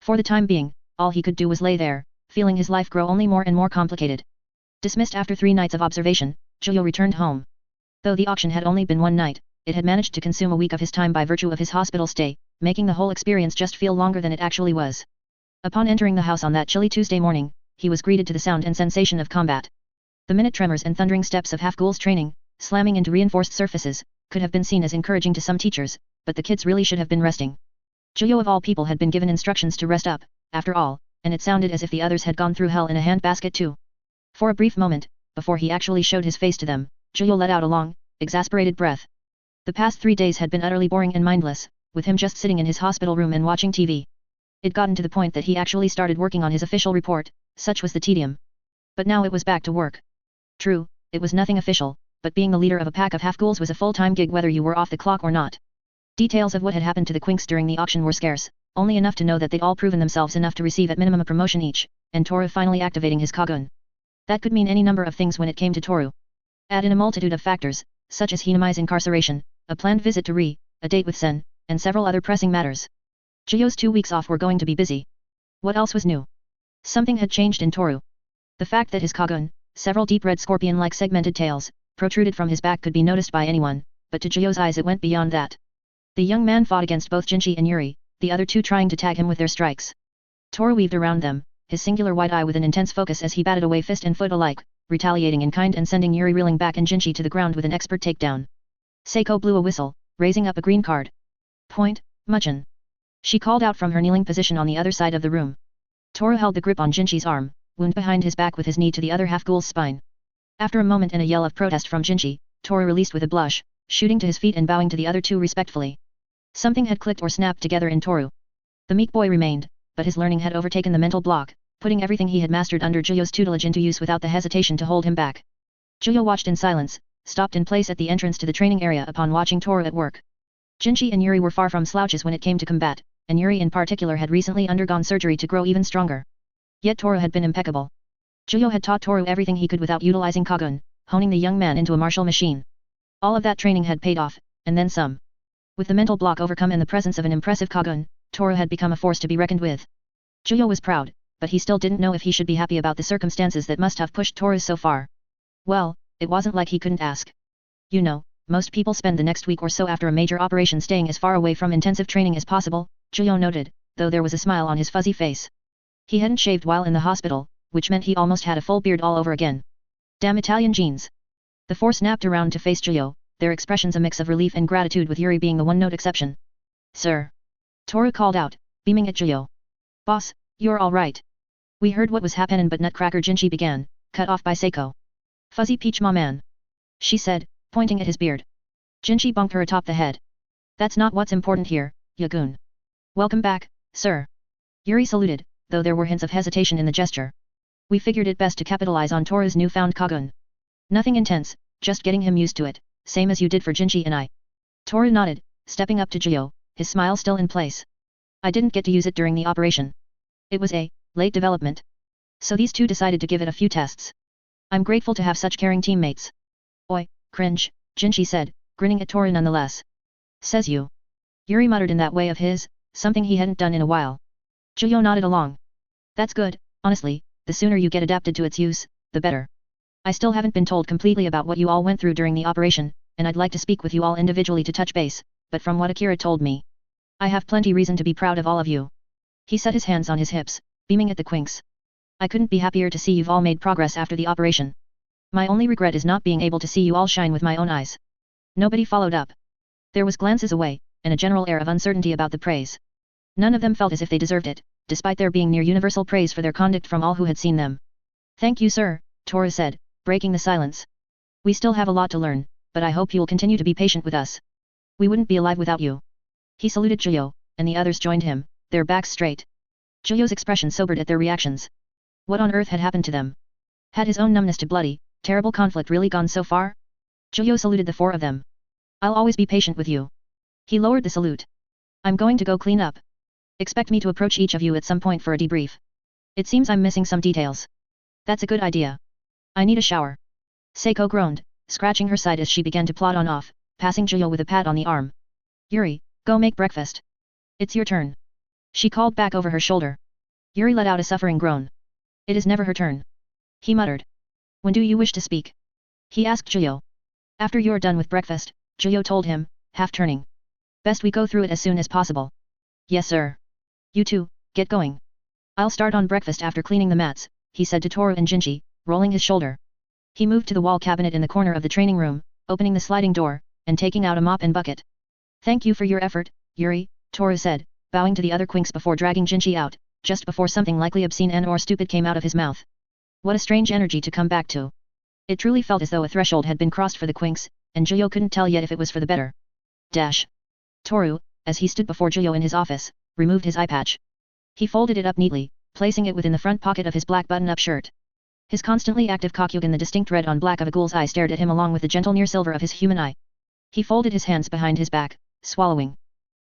[SPEAKER 1] For the time being, all he could do was lay there, feeling his life grow only more and more complicated. Dismissed after 3 nights of observation, Juyo returned home. Though the auction had only been 1 night, it had managed to consume a week of his time by virtue of his hospital stay, making the whole experience just feel longer than it actually was. Upon entering the house on that chilly Tuesday morning, he was greeted to the sound and sensation of combat. The minute tremors and thundering steps of half-ghouls training, slamming into reinforced surfaces, could have been seen as encouraging to some teachers, but the kids really should have been resting. Juyo of all people had been given instructions to rest up, after all, and it sounded as if the others had gone through hell in a handbasket too. For a brief moment, before he actually showed his face to them, Juyo let out a long, exasperated breath. The past 3 days had been utterly boring and mindless, with him just sitting in his hospital room and watching TV. It gotten to the point that he actually started working on his official report, such was the tedium. But now it was back to work. True, it was nothing official, but being the leader of a pack of half-ghouls was a full-time gig whether you were off the clock or not. Details of what had happened to the Quinks during the auction were scarce, only enough to know that they'd all proven themselves enough to receive at minimum a promotion each, and Toru finally activating his Kagun. That could mean any number of things when it came to Toru. Add in a multitude of factors, such as Hinami's incarceration, a planned visit to Ri, a date with Sen, and several other pressing matters. Juyo's 2 weeks off were going to be busy. What else was new? Something had changed in Toru. The fact that his Kagun, several deep red scorpion-like segmented tails, protruded from his back could be noticed by anyone, but to Juyo's eyes it went beyond that. The young man fought against both Jinchi and Yuri, the other two trying to tag him with their strikes. Toru weaved around them, his singular wide eye with an intense focus as he batted away fist and foot alike, retaliating in kind and sending Yuri reeling back and Jinchi to the ground with an expert takedown. Seiko blew a whistle, raising up a green card. Point, Muchin. She called out from her kneeling position on the other side of the room. Toru held the grip on Jinchi's arm, wound behind his back with his knee to the other half-ghoul's spine. After a moment and a yell of protest from Jinchi, Toru released with a blush, shooting to his feet and bowing to the other two respectfully. Something had clicked or snapped together in Toru. The meek boy remained, but his learning had overtaken the mental block, putting everything he had mastered under Juyo's tutelage into use without the hesitation to hold him back. Juyo watched in silence, stopped in place at the entrance to the training area upon watching Toru at work. Jinchi and Yuri were far from slouches when it came to combat, and Yuri in particular had recently undergone surgery to grow even stronger. Yet Toru had been impeccable. Juyo had taught Toru everything he could without utilizing Kagun, honing the young man into a martial machine. All of that training had paid off, and then some. With the mental block overcome and the presence of an impressive Kagun, Toru had become a force to be reckoned with. Juyo was proud, but he still didn't know if he should be happy about the circumstances that must have pushed Toru so far. Well, it wasn't like he couldn't ask. You know, most people spend the next week or so after a major operation staying as far away from intensive training as possible, Juyo noted, though there was a smile on his fuzzy face. He hadn't shaved while in the hospital, which meant he almost had a full beard all over again. Damn Italian genes. The four snapped around to face Juyo, their expressions a mix of relief and gratitude with Yuri being the one-note exception. Sir. Toru called out, beaming at Juyo. Boss, you're all right. We heard what was happening but Nutcracker Jinchi began, cut off by Seiko. Fuzzy peach ma man. She said, pointing at his beard. Jinchi bonked her atop the head. That's not what's important here, Yagun. Welcome back, sir. Yuri saluted, though there were hints of hesitation in the gesture. We figured it best to capitalize on Toru's newfound Kagun. Nothing intense, just getting him used to it, same as you did for Jinchi and I. Toru nodded, stepping up to Juyo, his smile still in place. I didn't get to use it during the operation. It was a late development. So these two decided to give it a few tests. I'm grateful to have such caring teammates. Oi, cringe, Jinchi said, grinning at Toru nonetheless. Says you. Yuri muttered in that way of his, something he hadn't done in a while. Juyo nodded along. That's good, honestly, the sooner you get adapted to its use, the better. I still haven't been told completely about what you all went through during the operation, and I'd like to speak with you all individually to touch base, but from what Akira told me, I have plenty reason to be proud of all of you. He set his hands on his hips, beaming at the Quinks. I couldn't be happier to see you've all made progress after the operation. My only regret is not being able to see you all shine with my own eyes. Nobody followed up. There was glances away, and a general air of uncertainty about the praise. None of them felt as if they deserved it, despite there being near universal praise for their conduct from all who had seen them. Thank you sir, Toru said, breaking the silence. We still have a lot to learn, but I hope you'll continue to be patient with us. We wouldn't be alive without you. He saluted Juyo, and the others joined him, their backs straight. Juyo's expression sobered at their reactions. What on earth had happened to them? Had his own numbness to bloody, terrible conflict really gone so far? Juyo saluted the four of them. I'll always be patient with you. He lowered the salute. I'm going to go clean up. Expect me to approach each of you at some point for a debrief. It seems I'm missing some details. That's a good idea. I need a shower. Seiko groaned, scratching her side as she began to plod on off, passing Juyo with a pat on the arm. Yuri, go make breakfast. It's your turn. She called back over her shoulder. Yuri let out a suffering groan. It is never her turn. He muttered. When do you wish to speak? He asked Juyo. After you're done with breakfast, Juyo told him, half turning. Best we go through it as soon as possible. Yes sir. You two, get going. I'll start on breakfast after cleaning the mats, he said to Toru and Jinchi, rolling his shoulder. He moved to the wall cabinet in the corner of the training room, opening the sliding door, and taking out a mop and bucket. Thank you for your effort, Yuri, Toru said, bowing to the other quinks before dragging Jinchi out, just before something likely obscene and or stupid came out of his mouth. What a strange energy to come back to. It truly felt as though a threshold had been crossed for the quinks, and Juyo couldn't tell yet if it was for the better. Dash. Toru, as he stood before Juyo in his office, removed his eye patch. He folded it up neatly, placing it within the front pocket of his black button-up shirt. His constantly active Kokugan, the distinct red on black of a ghoul's eye, stared at him along with the gentle near silver of his human eye. He folded his hands behind his back, swallowing.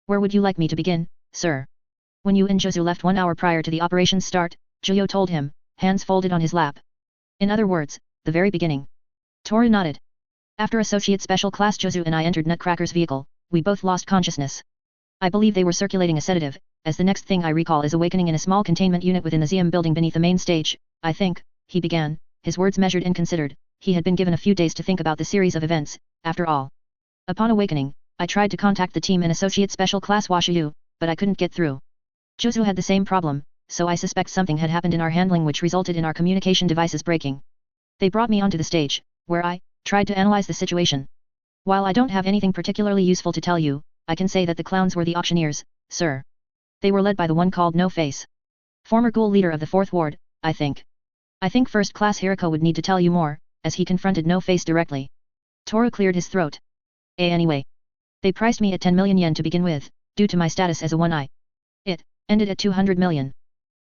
[SPEAKER 1] Where would you like me to begin, sir? When you and Jozu left 1 hour prior to the operation's start, Juyo told him, hands folded on his lap. In other words, the very beginning. Toru nodded. After Associate Special Class Jozu and I entered Nutcracker's vehicle, we both lost consciousness. I believe they were circulating a sedative, as the next thing I recall is awakening in a small containment unit within the ZM building beneath the main stage. I think, he began, his words measured and considered. He had been given a few days to think about the series of events, after all. Upon awakening, I tried to contact the team in Associate Special Class Washiyu, but I couldn't get through. Jozu had the same problem, so I suspect something had happened in our handling which resulted in our communication devices breaking. They brought me onto the stage, where I tried to analyze the situation. While I don't have anything particularly useful to tell you, I can say that the clowns were the auctioneers, sir. They were led by the one called No Face. Former ghoul leader of the 4th Ward, I think. I think First Class Hiriko would need to tell you more, as he confronted No Face directly. Toru cleared his throat. Anyway. They priced me at 10 million yen to begin with, due to my status as a one-eye. It ended at 200 million.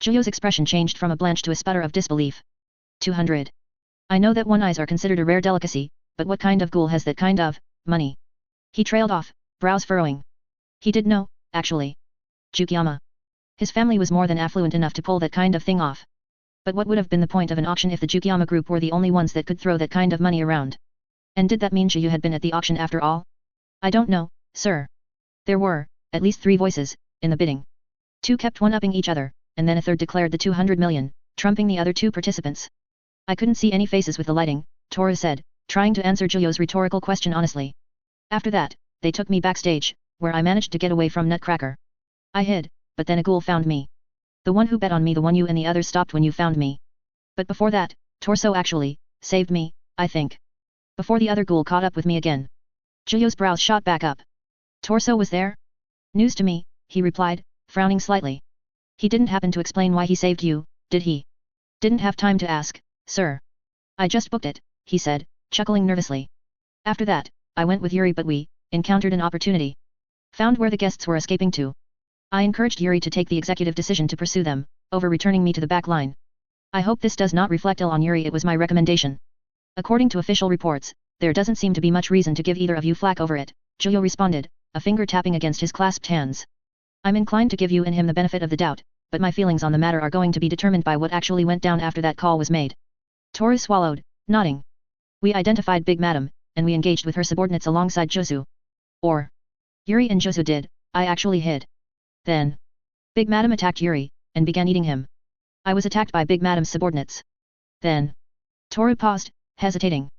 [SPEAKER 1] Juyo's expression changed from a blanch to a sputter of disbelief. 200. I know that one-eyes are considered a rare delicacy, but what kind of ghoul has that kind of money? He trailed off, brows furrowing. He did know, actually. Jukiyama. His family was more than affluent enough to pull that kind of thing off. But what would have been the point of an auction if the Jukiyama group were the only ones that could throw that kind of money around? And did that mean Juyo had been at the auction after all? I don't know, sir. There were, at least 3 voices, in the bidding. 2 kept one-upping each other, and then a third declared the 200 million, trumping the other 2 participants. I couldn't see any faces with the lighting, Toru said, trying to answer Juyo's rhetorical question honestly. After that, they took me backstage, where I managed to get away from Nutcracker. I hid, but then a ghoul found me. The one who bet on me, the one you and the others stopped when you found me. But before that, Torso actually saved me, I think. Before the other ghoul caught up with me again. Juyo's brows shot back up. Torso was there? News to me, he replied, frowning slightly. He didn't happen to explain why he saved you, did he? Didn't have time to ask, sir. I just booked it, he said, chuckling nervously. After that, I went with Yuri, but we encountered an opportunity. Found where the guests were escaping to. I encouraged Yuri to take the executive decision to pursue them, over returning me to the back line. I hope this does not reflect ill on Yuri, it was my recommendation. According to official reports, there doesn't seem to be much reason to give either of you flack over it, Juyo responded, a finger tapping against his clasped hands. I'm inclined to give you and him the benefit of the doubt, but my feelings on the matter are going to be determined by what actually went down after that call was made. Toru swallowed, nodding. We identified Big Madam, and we engaged with her subordinates alongside Jozu. Or Yuri and Jozu did, I actually hid. Then Big Madam attacked Yuri, and began eating him. I was attacked by Big Madam's subordinates. Then Toru paused, hesitating.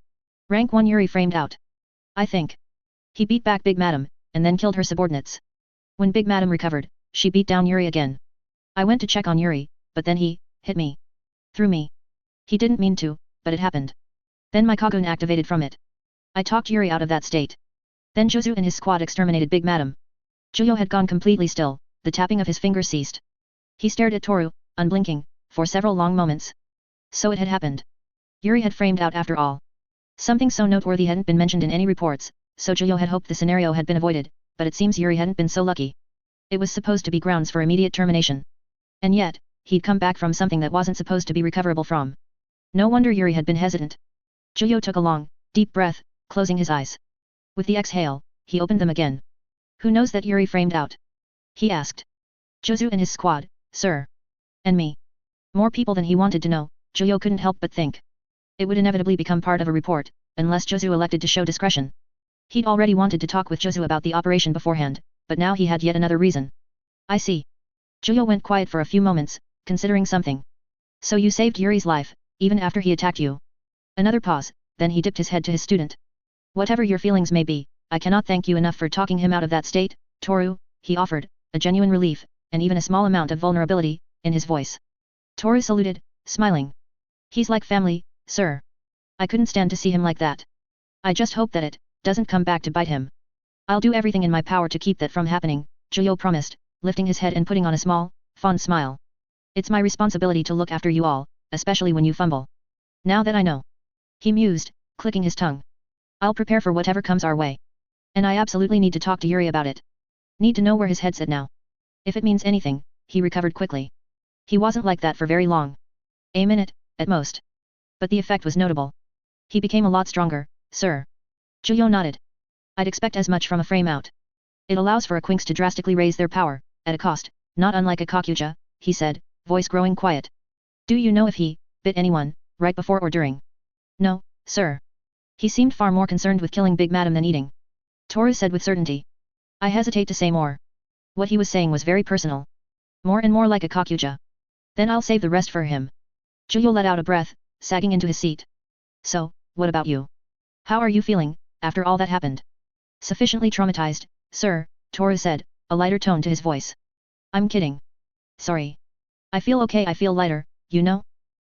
[SPEAKER 1] Rank 1 Yuri framed out. I think. He beat back Big Madam, and then killed her subordinates. When Big Madam recovered, she beat down Yuri again. I went to check on Yuri, but then he hit me. Threw me. He didn't mean to, but it happened. Then my Kogun activated from it. I talked Yuri out of that state. Then Jozu and his squad exterminated Big Madam. Juyo had gone completely still, the tapping of his fingers ceased. He stared at Toru, unblinking, for several long moments. So it had happened. Yuri had framed out after all. Something so noteworthy hadn't been mentioned in any reports, so Juyo had hoped the scenario had been avoided, but it seems Yuri hadn't been so lucky. It was supposed to be grounds for immediate termination. And yet, he'd come back from something that wasn't supposed to be recoverable from. No wonder Yuri had been hesitant. Juyo took a long, deep breath, closing his eyes. With the exhale, he opened them again. Who knows that Yuri framed out? He asked. Jozu and his squad, sir. And me. More people than he wanted to know, Juyo couldn't help but think. It would inevitably become part of a report, unless Jozu elected to show discretion. He'd already wanted to talk with Jozu about the operation beforehand, but now he had yet another reason. I see. Juyo went quiet for a few moments, considering something. So you saved Yuri's life, even after he attacked you. Another pause, then he dipped his head to his student. Whatever your feelings may be, I cannot thank you enough for talking him out of that state, Toru, he offered, a genuine relief, and even a small amount of vulnerability, in his voice. Toru saluted, smiling. He's like family, sir. I couldn't stand to see him like that. I just hope that it doesn't come back to bite him. I'll do everything in my power to keep that from happening, Zhuyo promised, lifting his head and putting on a small, fond smile. It's my responsibility to look after you all, especially when you fumble. Now that I know. He mused, clicking his tongue. I'll prepare for whatever comes our way. And I absolutely need to talk to Yuri about it. Need to know where his head's at now. If it means anything, he recovered quickly. He wasn't like that for very long. A minute, at most. But the effect was notable. He became a lot stronger, sir. Zhuyo nodded. I'd expect as much from a frame out. It allows for a Quinks to drastically raise their power, at a cost, not unlike a Kakuja, he said, voice growing quiet. Do you know if he bit anyone, right before or during? No, sir. He seemed far more concerned with killing Big Madam than eating. Toru said with certainty. I hesitate to say more. What he was saying was very personal. More and more like a Kakuja. Then I'll save the rest for him. Zhuyo let out a breath, sagging into his seat. So, what about you? How are you feeling, after all that happened? Sufficiently traumatized, sir, Toru said, a lighter tone to his voice. I'm kidding. Sorry. I feel okay, I feel lighter, you know?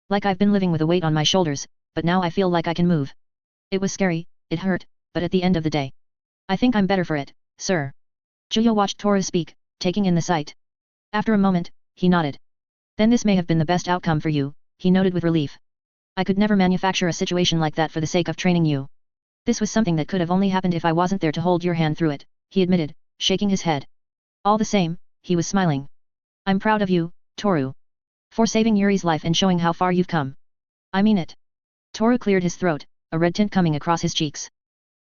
[SPEAKER 1] Like I've been living with a weight on my shoulders, but now I feel like I can move. It was scary, it hurt, but at the end of the day. I think I'm better for it, sir. Zhuyo watched Toru speak, taking in the sight. After a moment, he nodded. Then this may have been the best outcome for you, he noted with relief. I could never manufacture a situation like that for the sake of training you. This was something that could have only happened if I wasn't there to hold your hand through it, he admitted, shaking his head. All the same, he was smiling. I'm proud of you, Toru. For saving Yuri's life and showing how far you've come. I mean it. Toru cleared his throat, a red tint coming across his cheeks.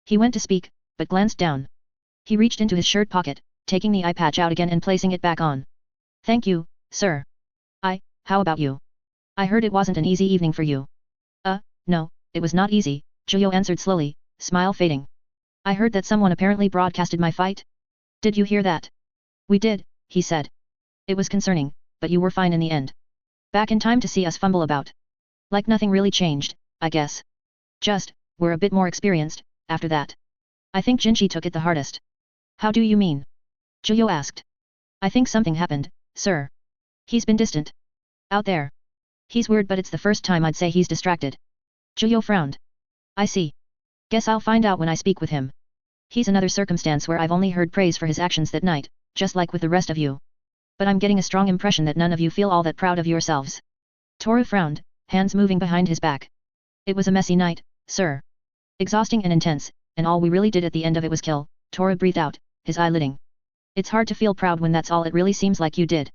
[SPEAKER 1] He went to speak, but glanced down. He reached into his shirt pocket, taking the eye patch out again and placing it back on. Thank you, sir. How about you? I heard it wasn't an easy evening for you. No, it was not easy, Zhuyo answered slowly, smile fading. I heard that someone apparently broadcasted my fight. Did you hear that? We did, he said. It was concerning, but you were fine in the end. Back in time to see us fumble about. Like nothing really changed, I guess. Just, we're a bit more experienced, after that. I think Jinshi took it the hardest. How do you mean? Zhuyo asked. I think something happened, sir. He's been distant. Out there. He's weird, but it's the first time I'd say he's distracted. Zhuyo frowned. I see. Guess I'll find out when I speak with him. He's another circumstance where I've only heard praise for his actions that night, just like with the rest of you. But I'm getting a strong impression that none of you feel all that proud of yourselves. Toru frowned, hands moving behind his back. It was a messy night, sir. Exhausting and intense, and all we really did at the end of it was kill, Toru breathed out, his eye lidding. It's hard to feel proud when that's all it really seems like you did.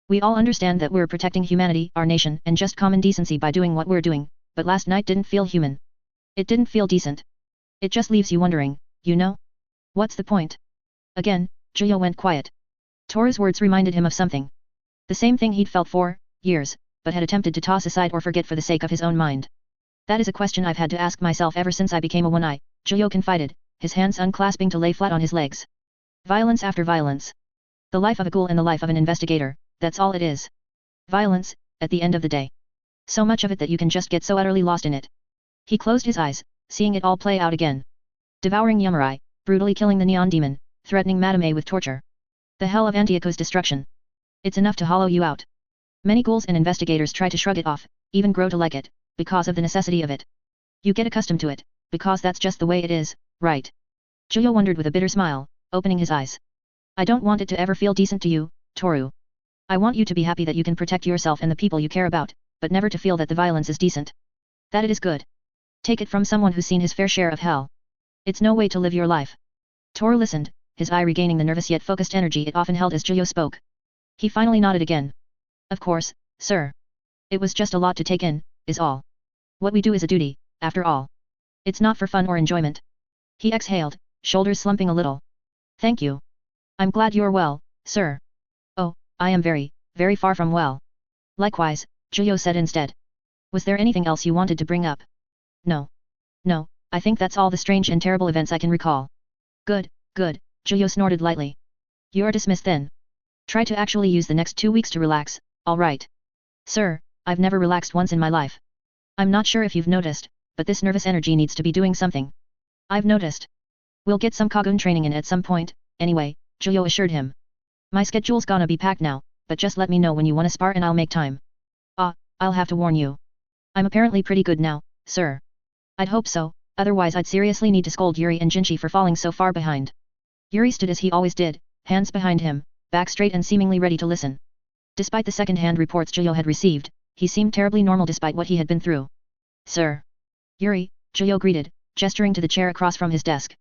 [SPEAKER 1] We all understand that we're protecting humanity, our nation, and just common decency by doing what we're doing, but last night didn't feel human. It didn't feel decent. It just leaves you wondering, you know? What's the point? Again, Zhuyo went quiet. Toru's words reminded him of something. The same thing he'd felt for years, but had attempted to toss aside or forget for the sake of his own mind. That is a question I've had to ask myself ever since I became a one-eye, Zhuyo confided, his hands unclasping to lay flat on his legs. Violence after violence. The life of a ghoul and the life of an investigator, that's all it is. Violence, at the end of the day. So much of it that you can just get so utterly lost in it. He closed his eyes, seeing it all play out again. Devouring Yamurai, brutally killing the neon demon, threatening Madame A with torture. The hell of Antiocho's destruction. It's enough to hollow you out. Many ghouls and investigators try to shrug it off, even grow to like it, because of the necessity of it. You get accustomed to it, because that's just the way it is, right? Zhuyo wondered with a bitter smile, opening his eyes. I don't want it to ever feel decent to you, Toru. I want you to be happy that you can protect yourself and the people you care about, but never to feel that the violence is decent. That it is good. Take it from someone who's seen his fair share of hell. It's no way to live your life. Toru listened, his eye regaining the nervous yet focused energy it often held as Zhuyo spoke. He finally nodded again. Of course, sir. It was just a lot to take in, is all. What we do is a duty, after all. It's not for fun or enjoyment. He exhaled, shoulders slumping a little. Thank you. I'm glad you're well, sir. Oh, I am very, very far from well. Likewise, Zhuyo said instead. Was there anything else you wanted to bring up? No. No, I think that's all the strange and terrible events I can recall. Good, good, Zhuyo snorted lightly. You're dismissed then. Try to actually use the next 2 weeks to relax, alright. Sir, I've never relaxed once in my life. I'm not sure if you've noticed, but this nervous energy needs to be doing something. I've noticed. We'll get some Kagun training in at some point, anyway, Zhuyo assured him. My schedule's gonna be packed now, but just let me know when you wanna spar and I'll make time. I'll have to warn you. I'm apparently pretty good now, sir. I'd hope so, otherwise I'd seriously need to scold Yuri and Jinshi for falling so far behind. Yuri stood as he always did, hands behind him, back straight and seemingly ready to listen. Despite the second-hand reports Juyo had received, he seemed terribly normal despite what he had been through. Sir. Yuri, Juyo greeted, gesturing to the chair across from his desk.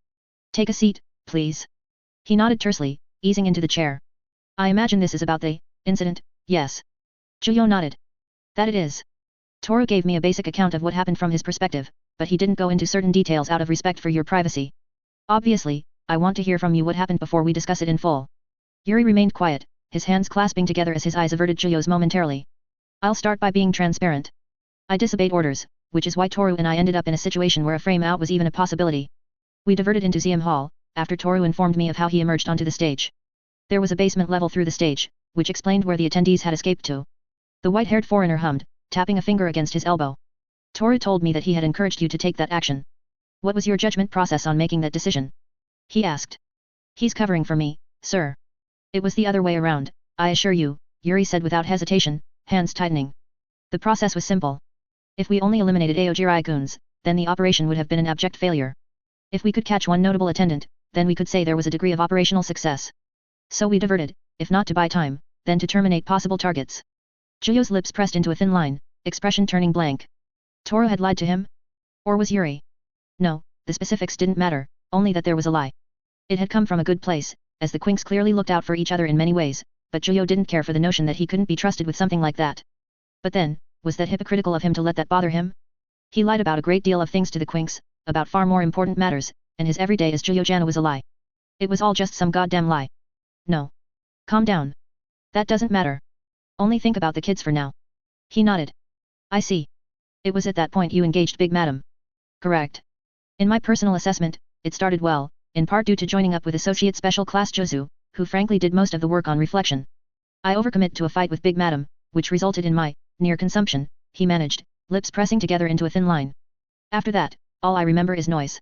[SPEAKER 1] Take a seat, please. He nodded tersely, easing into the chair. I imagine this is about the incident, yes. Juyo nodded. That it is. Toru gave me a basic account of what happened from his perspective, but he didn't go into certain details out of respect for your privacy. Obviously, I want to hear from you what happened before we discuss it in full. Yuri remained quiet, his hands clasping together as his eyes averted Juyo's momentarily. I'll start by being transparent. I disobeyed orders, which is why Toru and I ended up in a situation where a frame out was even a possibility. We diverted into Museum Hall, after Toru informed me of how he emerged onto the stage. There was a basement level through the stage, which explained where the attendees had escaped to. The white-haired foreigner hummed, tapping a finger against his elbow. Toru told me that he had encouraged you to take that action. What was your judgment process on making that decision? He asked. He's covering for me, sir. It was the other way around, I assure you, Yuri said without hesitation, hands tightening. The process was simple. If we only eliminated Aojirai-guns, then the operation would have been an abject failure. If we could catch one notable attendant, then we could say there was a degree of operational success. So we diverted, if not to buy time, then to terminate possible targets. Juyo's lips pressed into a thin line, expression turning blank. Toru had lied to him? Or was Yuri? No, the specifics didn't matter, only that there was a lie. It had come from a good place, as the Quinks clearly looked out for each other in many ways, but Juyo didn't care for the notion that he couldn't be trusted with something like that. But then, was that hypocritical of him to let that bother him? He lied about a great deal of things to the Quinks, about far more important matters, and his everyday as Juyo-jana was a lie. It was all just some goddamn lie. No. Calm down. That doesn't matter. Only think about the kids for now. He nodded. I see. It was at that point you engaged Big Madam. Correct. In my personal assessment, it started well, in part due to joining up with Associate Special Class Jozu, who frankly did most of the work on reflection. I overcommit to a fight with Big Madam, which resulted in my near consumption, he managed, lips pressing together into a thin line. After that, all I remember is noise.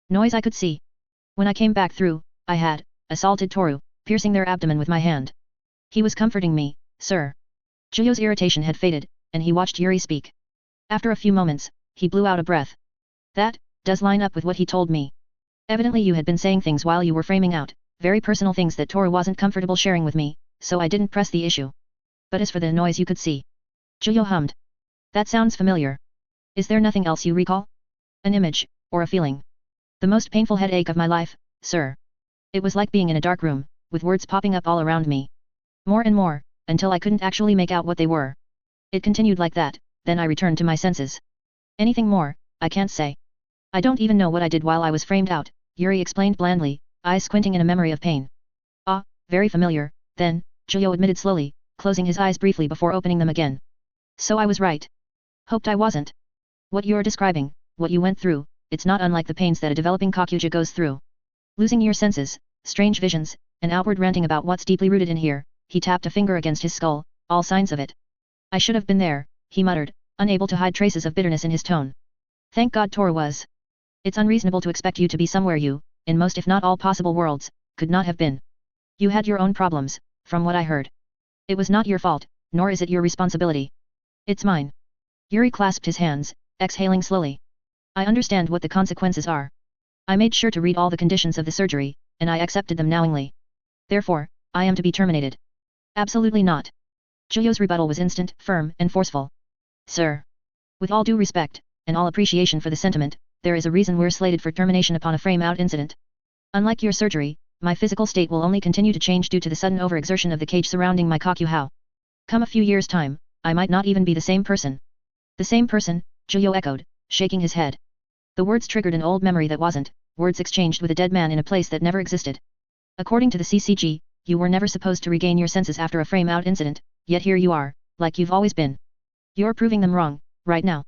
[SPEAKER 1] Noise I could see. When I came back through, I had assaulted Toru, piercing their abdomen with my hand. He was comforting me, sir. Juyo's irritation had faded, and he watched Yuri speak. After a few moments, he blew out a breath. That does line up with what he told me. Evidently you had been saying things while you were framing out, very personal things that Toru wasn't comfortable sharing with me, so I didn't press the issue. But as for the noise you could see. Juyo hummed. That sounds familiar. Is there nothing else you recall? An image, or a feeling? The most painful headache of my life, sir. It was like being in a dark room, with words popping up all around me. More and more, until I couldn't actually make out what they were. It continued like that, then I returned to my senses. Anything more, I can't say. I don't even know what I did while I was framed out, Yuri explained blandly, eyes squinting in a memory of pain. Ah, very familiar, then, Juyo admitted slowly, closing his eyes briefly before opening them again. So I was right. Hoped I wasn't. What you're describing, what you went through, it's not unlike the pains that a developing Kakuja goes through. Losing your senses, strange visions, and outward ranting about what's deeply rooted in here, he tapped a finger against his skull, all signs of it. I should have been there, he muttered, unable to hide traces of bitterness in his tone. Thank God Toru was. It's unreasonable to expect you to be somewhere you, in most if not all possible worlds, could not have been. You had your own problems, from what I heard. It was not your fault, nor is it your responsibility. It's mine. Yuri clasped his hands, exhaling slowly. I understand what the consequences are. I made sure to read all the conditions of the surgery, and I accepted them knowingly. Therefore, I am to be terminated. Absolutely not. Juyo's rebuttal was instant, firm, and forceful. Sir. With all due respect, and all appreciation for the sentiment, there is a reason we're slated for termination upon a frame-out incident. Unlike your surgery, my physical state will only continue to change due to the sudden overexertion of the cage surrounding my Kakuhao. Come a few years' time, I might not even be the same person. The same person, Juyo echoed, shaking his head. The words triggered an old memory that wasn't, words exchanged with a dead man in a place that never existed. According to the CCG, you were never supposed to regain your senses after a frame-out incident, yet here you are, like you've always been. You're proving them wrong, right now.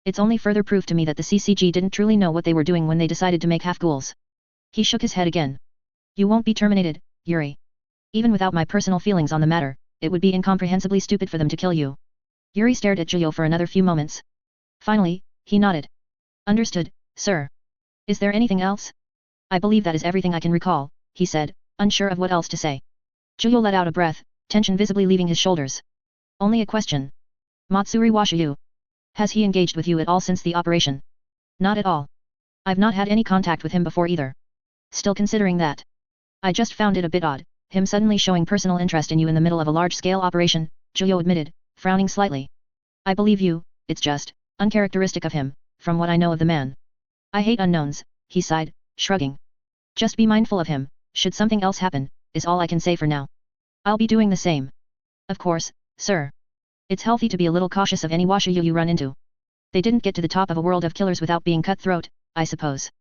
[SPEAKER 1] It's only further proof to me that the CCG didn't truly know what they were doing when they decided to make half-ghouls. He shook his head again. You won't be terminated, Yuri. Even without my personal feelings on the matter, it would be incomprehensibly stupid for them to kill you. Yuri stared at Juyo for another few moments. Finally, he nodded. Understood, sir. Is there anything else? I believe that is everything I can recall, he said, unsure of what else to say. Juyo let out a breath, tension visibly leaving his shoulders. Only a question. Matsuri Washiyu. Has he engaged with you at all since the operation? Not at all. I've not had any contact with him before either. Still considering that. I just found it a bit odd, him suddenly showing personal interest in you in the middle of a large-scale operation, Juyo admitted, frowning slightly. I believe you, it's just uncharacteristic of him, from what I know of the man. I hate unknowns, he sighed, shrugging. Just be mindful of him, should something else happen, is all I can say for now. I'll be doing the same. Of course, sir. It's healthy to be a little cautious of any washayu you run into. They didn't get to the top of a world of killers without being cutthroat, I suppose.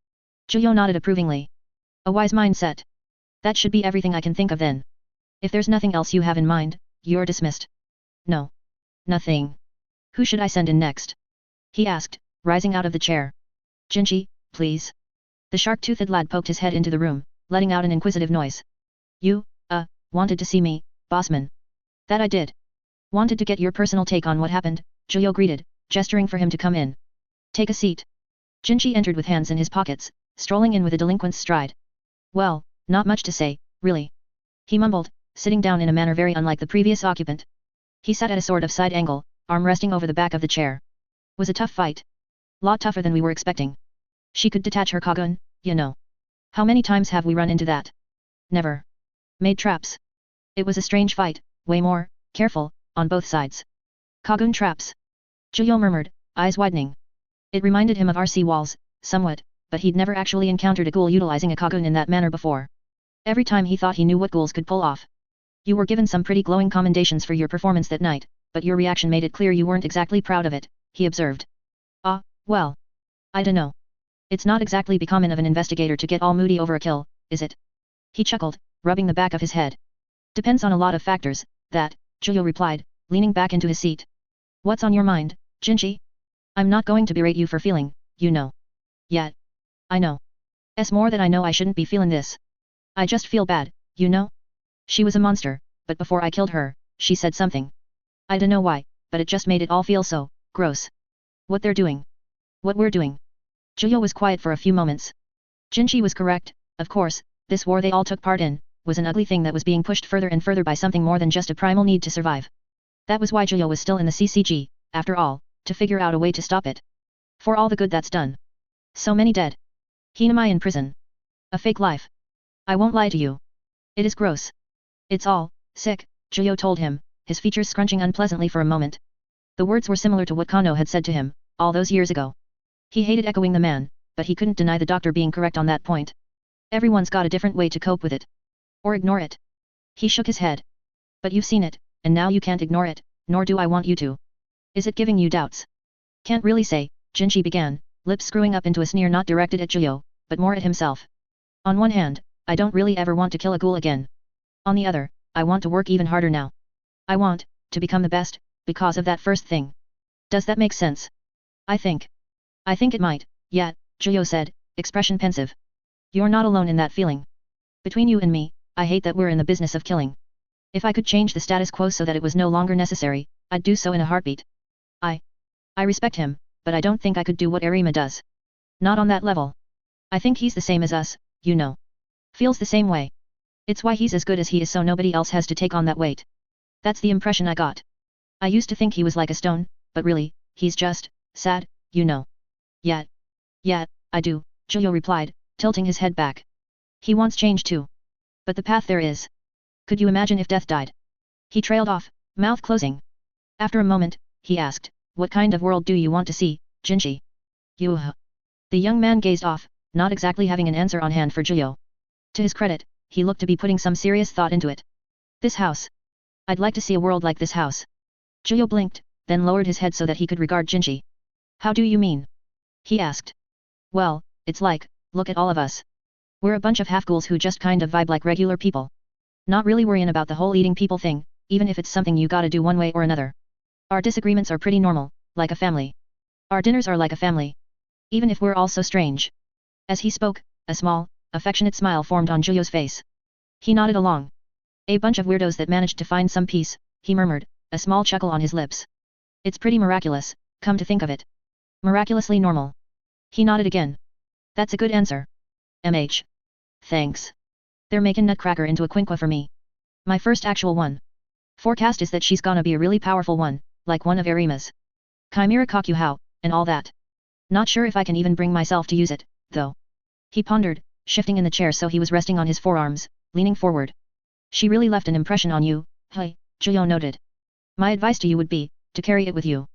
[SPEAKER 1] Juyo nodded approvingly. A wise mindset. That should be everything I can think of then. If there's nothing else you have in mind, you're dismissed. No. Nothing. Who should I send in next? He asked, rising out of the chair. Jinchi, please. The shark-toothed lad poked his head into the room, letting out an inquisitive noise. You, wanted to see me, bossman. That I did. Wanted to get your personal take on what happened, Juyo greeted, gesturing for him to come in. Take a seat. Jinchi entered with hands in his pockets, strolling in with a delinquent's stride. Well, not much to say, really. He mumbled, sitting down in a manner very unlike the previous occupant. He sat at a sort of side angle, arm resting over the back of the chair. Was a tough fight. Lot tougher than we were expecting. She could detach her Kagun, you know. How many times have we run into that? Never. Made traps. It was a strange fight, way more careful, on both sides. Kagun traps. Juyo murmured, eyes widening. It reminded him of RC walls, somewhat, but he'd never actually encountered a ghoul utilizing a Kagun in that manner before. Every time he thought he knew what ghouls could pull off. You were given some pretty glowing commendations for your performance that night, but your reaction made it clear you weren't exactly proud of it, he observed. Well. I dunno. It's not exactly common of an investigator to get all moody over a kill, is it? He chuckled, rubbing the back of his head. Depends on a lot of factors, that, Juyo replied, leaning back into his seat. What's on your mind, Jinchi? I'm not going to berate you for feeling, you know. Yet. I know. More that I know I shouldn't be feeling this. I just feel bad, you know? She was a monster, but before I killed her, she said something. I dunno why, but it just made it all feel so gross. What they're doing. What we're doing. Juyo was quiet for a few moments. Jinchi was correct, of course, this war they all took part in, was an ugly thing that was being pushed further and further by something more than just a primal need to survive. That was why Juyo was still in the CCG, after all, to figure out a way to stop it. For all the good that's done. So many dead. Hinamai in prison. A fake life. I won't lie to you. It is gross. It's all sick, Juyo told him, his features scrunching unpleasantly for a moment. The words were similar to what Kano had said to him, all those years ago. He hated echoing the man, but he couldn't deny the doctor being correct on that point. Everyone's got a different way to cope with it. Or ignore it. He shook his head. But you've seen it, and now you can't ignore it, nor do I want you to. Is it giving you doubts? Can't really say, Jinchi began, lips screwing up into a sneer not directed at Juyo, but more at himself. On one hand, I don't really ever want to kill a ghoul again. On the other, I want to work even harder now. I want to become the best, because of that first thing. Does that make sense? I think it might, yeah, Juyo said, expression pensive. You're not alone in that feeling. Between you and me, I hate that we're in the business of killing. If I could change the status quo so that it was no longer necessary, I'd do so in a heartbeat. I respect him, but I don't think I could do what Nerima does. Not on that level. I think he's the same as us, you know. Feels the same way. It's why he's as good as he is so nobody else has to take on that weight. That's the impression I got. I used to think he was like a stone, but really, he's just sad, you know. Yeah, I do, Juyo replied, tilting his head back. He wants change too. But the path there is. Could you imagine if death died? He trailed off, mouth closing. After a moment, he asked, what kind of world do you want to see, Jinchi? The young man gazed off, not exactly having an answer on hand for Juyo. To his credit, he looked to be putting some serious thought into it. This house. I'd like to see a world like this house. Juyo blinked, then lowered his head so that he could regard Jinchi. How do you mean? He asked. Well, it's like, look at all of us. We're a bunch of half-ghouls who just kind of vibe like regular people. Not really worrying about the whole eating people thing, even if it's something you gotta do one way or another. Our disagreements are pretty normal, like a family. Our dinners are like a family. Even if we're all so strange. As he spoke, a small, affectionate smile formed on Juyo's face. He nodded along. A bunch of weirdos that managed to find some peace, he murmured, a small chuckle on his lips. It's pretty miraculous, come to think of it. Miraculously normal. He nodded again. That's a good answer. Thanks. They're making Nutcracker into a quinqua for me. My first actual one. Forecast is that she's gonna be a really powerful one, like one of Nerima's. Chimera Kakuhao, and all that. Not sure if I can even bring myself to use it, though. He pondered, shifting in the chair so he was resting on his forearms, leaning forward. She really left an impression on you, hey, Juyo noted. My advice to you would be, to carry it with you.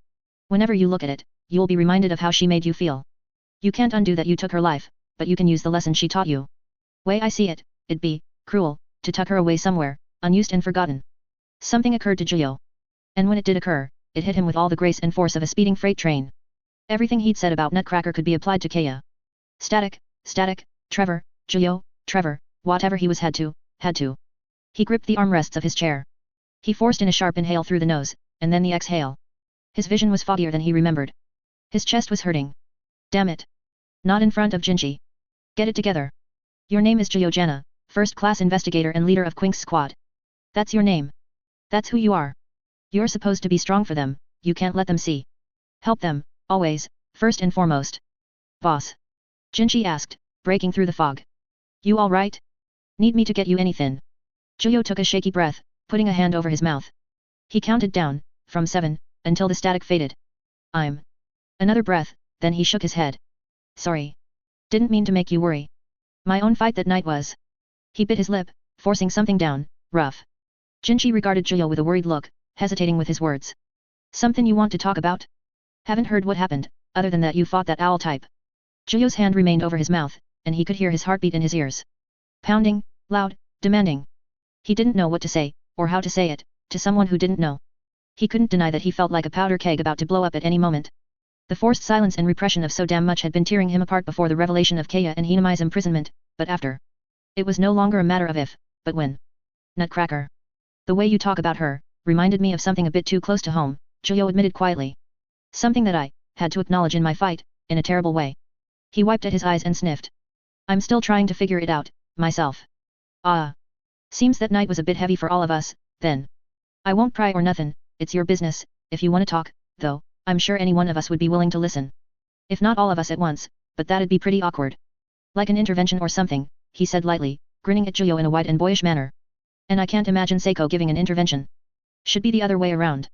[SPEAKER 1] Whenever you look at it, you'll be reminded of how she made you feel. You can't undo that you took her life, but you can use the lesson she taught you. Way I see it, it'd be cruel to tuck her away somewhere, unused and forgotten. Something occurred to Juyo. And when it did occur, it hit him with all the grace and force of a speeding freight train. Everything he'd said about Nutcracker could be applied to Kaya. Static, Trevor, Juyo, Trevor, whatever he was had to. He gripped the armrests of his chair. He forced in a sharp inhale through the nose, and then the exhale. His vision was foggier than he remembered. His chest was hurting. Damn it. Not in front of Jinji. Get it together. Your name is Juyo Jana, first-class investigator and leader of Quink's squad. That's your name. That's who you are. You're supposed to be strong for them, you can't let them see. Help them, always, first and foremost. Boss. Jinji asked, breaking through the fog. You all right? Need me to get you anything? Juyo took a shaky breath, putting a hand over his mouth. He counted down, from 7, until the static faded. I'm. Another breath, then he shook his head. Sorry. Didn't mean to make you worry. My own fight that night was. He bit his lip, forcing something down, rough. Jinji regarded Juyo with a worried look, hesitating with his words. Something you want to talk about? Haven't heard what happened, other than that you fought that owl type. Juyo's hand remained over his mouth, and he could hear his heartbeat in his ears. Pounding, loud, demanding. He didn't know what to say, or how to say it, to someone who didn't know. He couldn't deny that he felt like a powder keg about to blow up at any moment. The forced silence and repression of so damn much had been tearing him apart before the revelation of Kaya and Hinami's imprisonment, but after. It was no longer a matter of if, but when. Nutcracker. The way you talk about her, reminded me of something a bit too close to home, Juyo admitted quietly. Something that I had to acknowledge in my fight, in a terrible way. He wiped at his eyes and sniffed. I'm still trying to figure it out, myself. Ah. Seems that night was a bit heavy for all of us, then. I won't pry or nothin', it's your business, if you wanna talk, though, I'm sure any one of us would be willing to listen. If not all of us at once, but that'd be pretty awkward. Like an intervention or something, he said lightly, grinning at Juyo in a wide and boyish manner. And I can't imagine Seiko giving an intervention. Should be the other way around.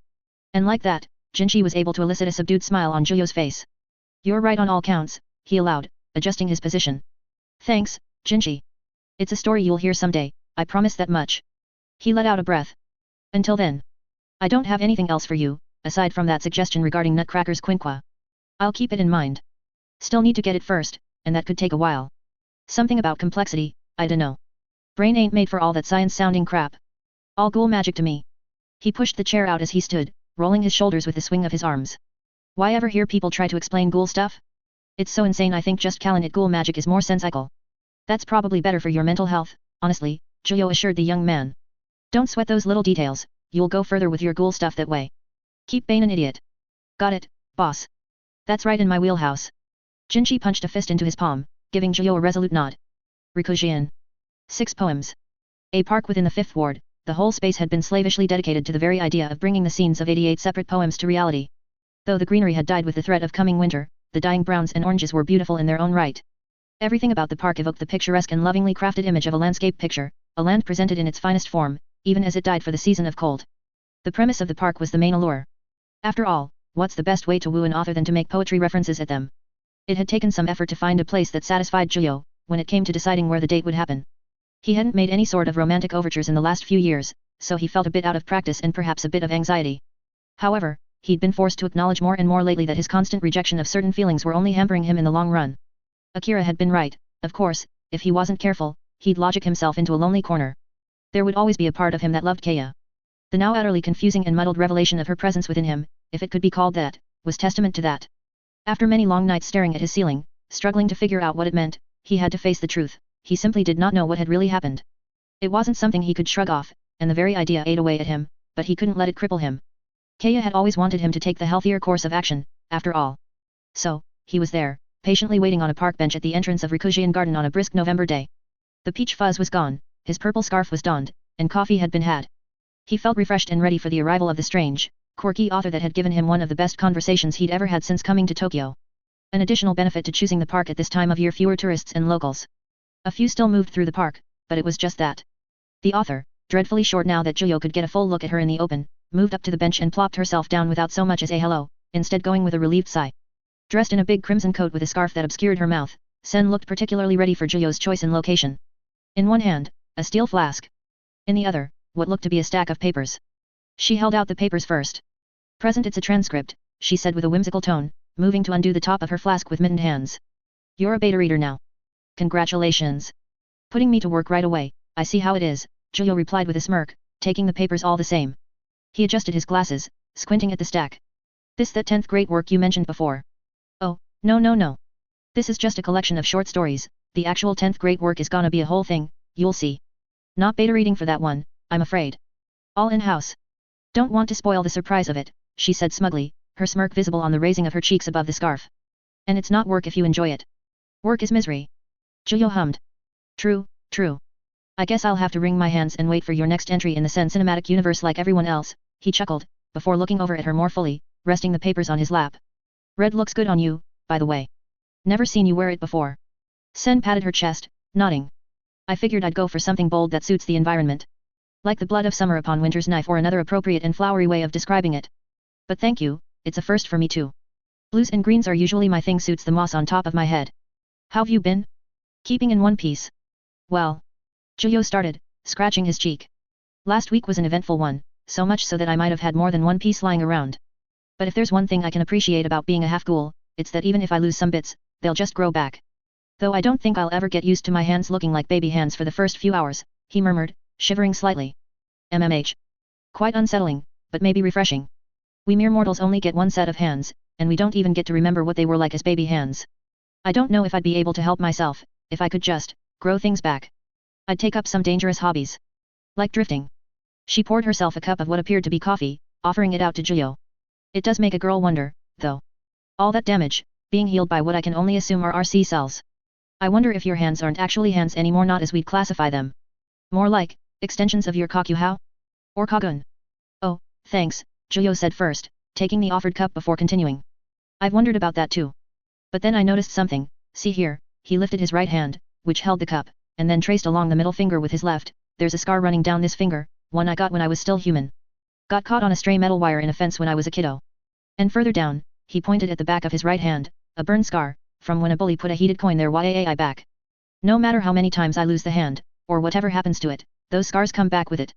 [SPEAKER 1] And like that, Jinji was able to elicit a subdued smile on Juyo's face. You're right on all counts, he allowed, adjusting his position. Thanks, Jinji. It's a story you'll hear someday, I promise that much. He let out a breath. Until then. I don't have anything else for you, aside from that suggestion regarding Nutcracker's quinqua. I'll keep it in mind. Still need to get it first, and that could take a while. Something about complexity, I dunno. Brain ain't made for all that science-sounding crap. All ghoul magic to me. He pushed the chair out as he stood, rolling his shoulders with the swing of his arms. Why ever hear people try to explain ghoul stuff? It's so insane I think just calling it ghoul magic is more sensical. That's probably better for your mental health, honestly, Juyo assured the young man. Don't sweat those little details, you'll go further with your ghoul stuff that way. Keep being an idiot. Got it, boss. That's right in my wheelhouse. Jinji punched a fist into his palm, giving Juyo a resolute nod. Rikujian. 6 poems. A park within the 5th ward, the whole space had been slavishly dedicated to the very idea of bringing the scenes of 88 separate poems to reality. Though the greenery had died with the threat of coming winter, the dying browns and oranges were beautiful in their own right. Everything about the park evoked the picturesque and lovingly crafted image of a landscape picture, a land presented in its finest form, even as it died for the season of cold. The premise of the park was the main allure. After all, what's the best way to woo an author than to make poetry references at them? It had taken some effort to find a place that satisfied Juyo, when it came to deciding where the date would happen. He hadn't made any sort of romantic overtures in the last few years, so he felt a bit out of practice and perhaps a bit of anxiety. However, he'd been forced to acknowledge more and more lately that his constant rejection of certain feelings were only hampering him in the long run. Akira had been right, of course, if he wasn't careful, he'd logic himself into a lonely corner. There would always be a part of him that loved Kaya. The now utterly confusing and muddled revelation of her presence within him, if it could be called that, was testament to that. After many long nights staring at his ceiling, struggling to figure out what it meant, he had to face the truth. He simply did not know what had really happened. It wasn't something he could shrug off, and the very idea ate away at him, but he couldn't let it cripple him. Kaya had always wanted him to take the healthier course of action, after all. So, he was there, patiently waiting on a park bench at the entrance of Rikujian Garden on a brisk November day. The peach fuzz was gone, his purple scarf was donned, and coffee had been had. He felt refreshed and ready for the arrival of the strange, quirky author that had given him one of the best conversations he'd ever had since coming to Tokyo. An additional benefit to choosing the park at this time of year: fewer tourists and locals. A few still moved through the park, but it was just that. The author, dreadfully short now that Juyo could get a full look at her in the open, moved up to the bench and plopped herself down without so much as a hello, instead going with a relieved sigh. Dressed in a big crimson coat with a scarf that obscured her mouth, Sen looked particularly ready for Juyo's choice in location. In one hand, a steel flask. In the other, what looked to be a stack of papers. She held out the papers first. Present, it's a transcript, she said with a whimsical tone, moving to undo the top of her flask with mittened hands. You're a beta reader now. Congratulations. Putting me to work right away, I see how it is, Julio replied with a smirk, taking the papers all the same. He adjusted his glasses, squinting at the stack. This that 10th grade work you mentioned before. Oh, no. This is just a collection of short stories, the actual 10th grade work is gonna be a whole thing, you'll see. Not beta reading for that one, I'm afraid. All in-house. Don't want to spoil the surprise of it, she said smugly, her smirk visible on the raising of her cheeks above the scarf. And it's not work if you enjoy it. Work is misery. Julio hummed. True. I guess I'll have to wring my hands and wait for your next entry in the Sen cinematic universe like everyone else, he chuckled, before looking over at her more fully, resting the papers on his lap. Red looks good on you, by the way. Never seen you wear it before. Sen patted her chest, nodding. I figured I'd go for something bold that suits the environment. Like the blood of summer upon winter's knife or another appropriate and flowery way of describing it. But thank you, it's a first for me too. Blues and greens are usually my thing, suits the moss on top of my head. How've you been? Keeping in one piece. Well. Julio started, scratching his cheek. Last week was an eventful one, so much so that I might have had more than one piece lying around. But if there's one thing I can appreciate about being a half-ghoul, it's that even if I lose some bits, they'll just grow back. Though I don't think I'll ever get used to my hands looking like baby hands for the first few hours, he murmured, shivering slightly. MMH. Quite unsettling, but maybe refreshing. We mere mortals only get one set of hands, and we don't even get to remember what they were like as baby hands. I don't know if I'd be able to help myself, if I could just grow things back. I'd take up some dangerous hobbies. Like drifting. She poured herself a cup of what appeared to be coffee, offering it out to Julio. It does make a girl wonder, though. All that damage, being healed by what I can only assume are RC cells. I wonder if your hands aren't actually hands anymore, not as we'd classify them. More like extensions of your kakuhao? Or kagun? Oh, thanks, Julio said first, taking the offered cup before continuing. I've wondered about that too. But then I noticed something. See here, he lifted his right hand, which held the cup, and then traced along the middle finger with his left. There's a scar running down this finger, one I got when I was still human. Got caught on a stray metal wire in a fence when I was a kiddo. And further down, he pointed at the back of his right hand, a burn scar, from when a bully put a heated coin there yaai back. No matter how many times I lose the hand, or whatever happens to it, those scars come back with it.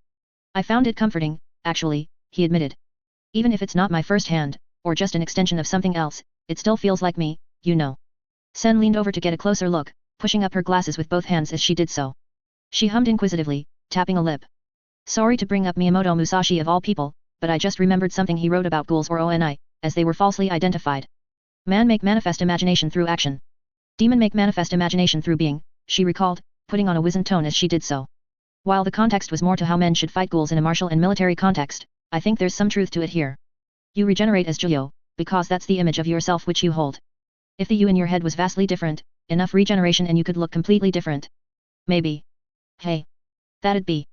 [SPEAKER 1] I found it comforting, actually, he admitted. Even if it's not my first hand, or just an extension of something else, it still feels like me, you know. Sen leaned over to get a closer look, pushing up her glasses with both hands as she did so. She hummed inquisitively, tapping a lip. Sorry to bring up Miyamoto Musashi of all people, but I just remembered something he wrote about ghouls or ONI, as they were falsely identified. Man make manifest imagination through action. Demon make manifest imagination through being, she recalled, putting on a wizened tone as she did so. While the context was more to how men should fight ghouls in a martial and military context, I think there's some truth to it here. You regenerate as Julio, because that's the image of yourself which you hold. If the you in your head was vastly different, enough regeneration and you could look completely different. Maybe. Hey. That'd be.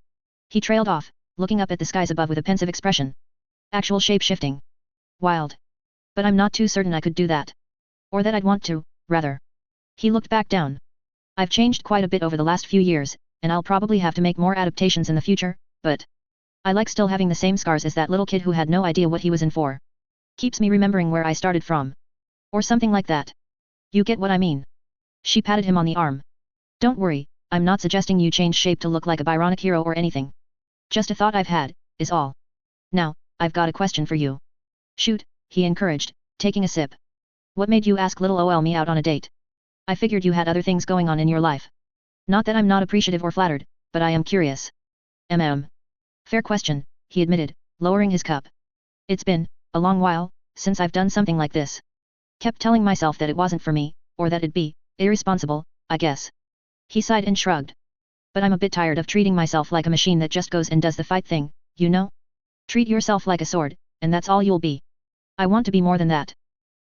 [SPEAKER 1] He trailed off, looking up at the skies above with a pensive expression. Actual shape-shifting. Wild. But I'm not too certain I could do that. Or that I'd want to, rather. He looked back down. I've changed quite a bit over the last few years, and I'll probably have to make more adaptations in the future, but I like still having the same scars as that little kid who had no idea what he was in for. Keeps me remembering where I started from. Or something like that. You get what I mean. She patted him on the arm. Don't worry, I'm not suggesting you change shape to look like a Byronic hero or anything. Just a thought I've had, is all. Now, I've got a question for you. Shoot, he encouraged, taking a sip. What made you ask little ol me out on a date? I figured you had other things going on in your life. Not that I'm not appreciative or flattered, but I am curious. Fair question, he admitted, lowering his cup. It's been a long while since I've done something like this. Kept telling myself that it wasn't for me, or that it'd be irresponsible, I guess. He sighed and shrugged. But I'm a bit tired of treating myself like a machine that just goes and does the fight thing, you know? Treat yourself like a sword, and that's all you'll be. I want to be more than that.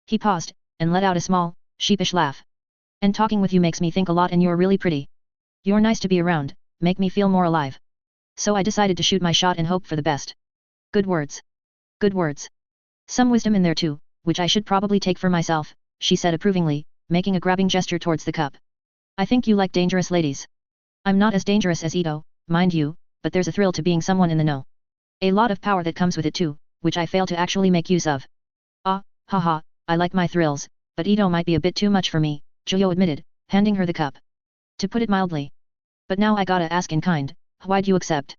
[SPEAKER 1] He paused, and let out a small, sheepish laugh. And talking with you makes me think a lot, and you're really pretty. You're nice to be around, make me feel more alive. So I decided to shoot my shot and hope for the best. Good words. Good words. Some wisdom in there too, which I should probably take for myself, she said approvingly, making a grabbing gesture towards the cup. I think you like dangerous ladies. I'm not as dangerous as Ito, mind you, but there's a thrill to being someone in the know. A lot of power that comes with it too, which I fail to actually make use of. Ah, haha, I like my thrills, but Ito might be a bit too much for me, Julio admitted, handing her the cup. To put it mildly. But now I gotta ask in kind, why'd you accept?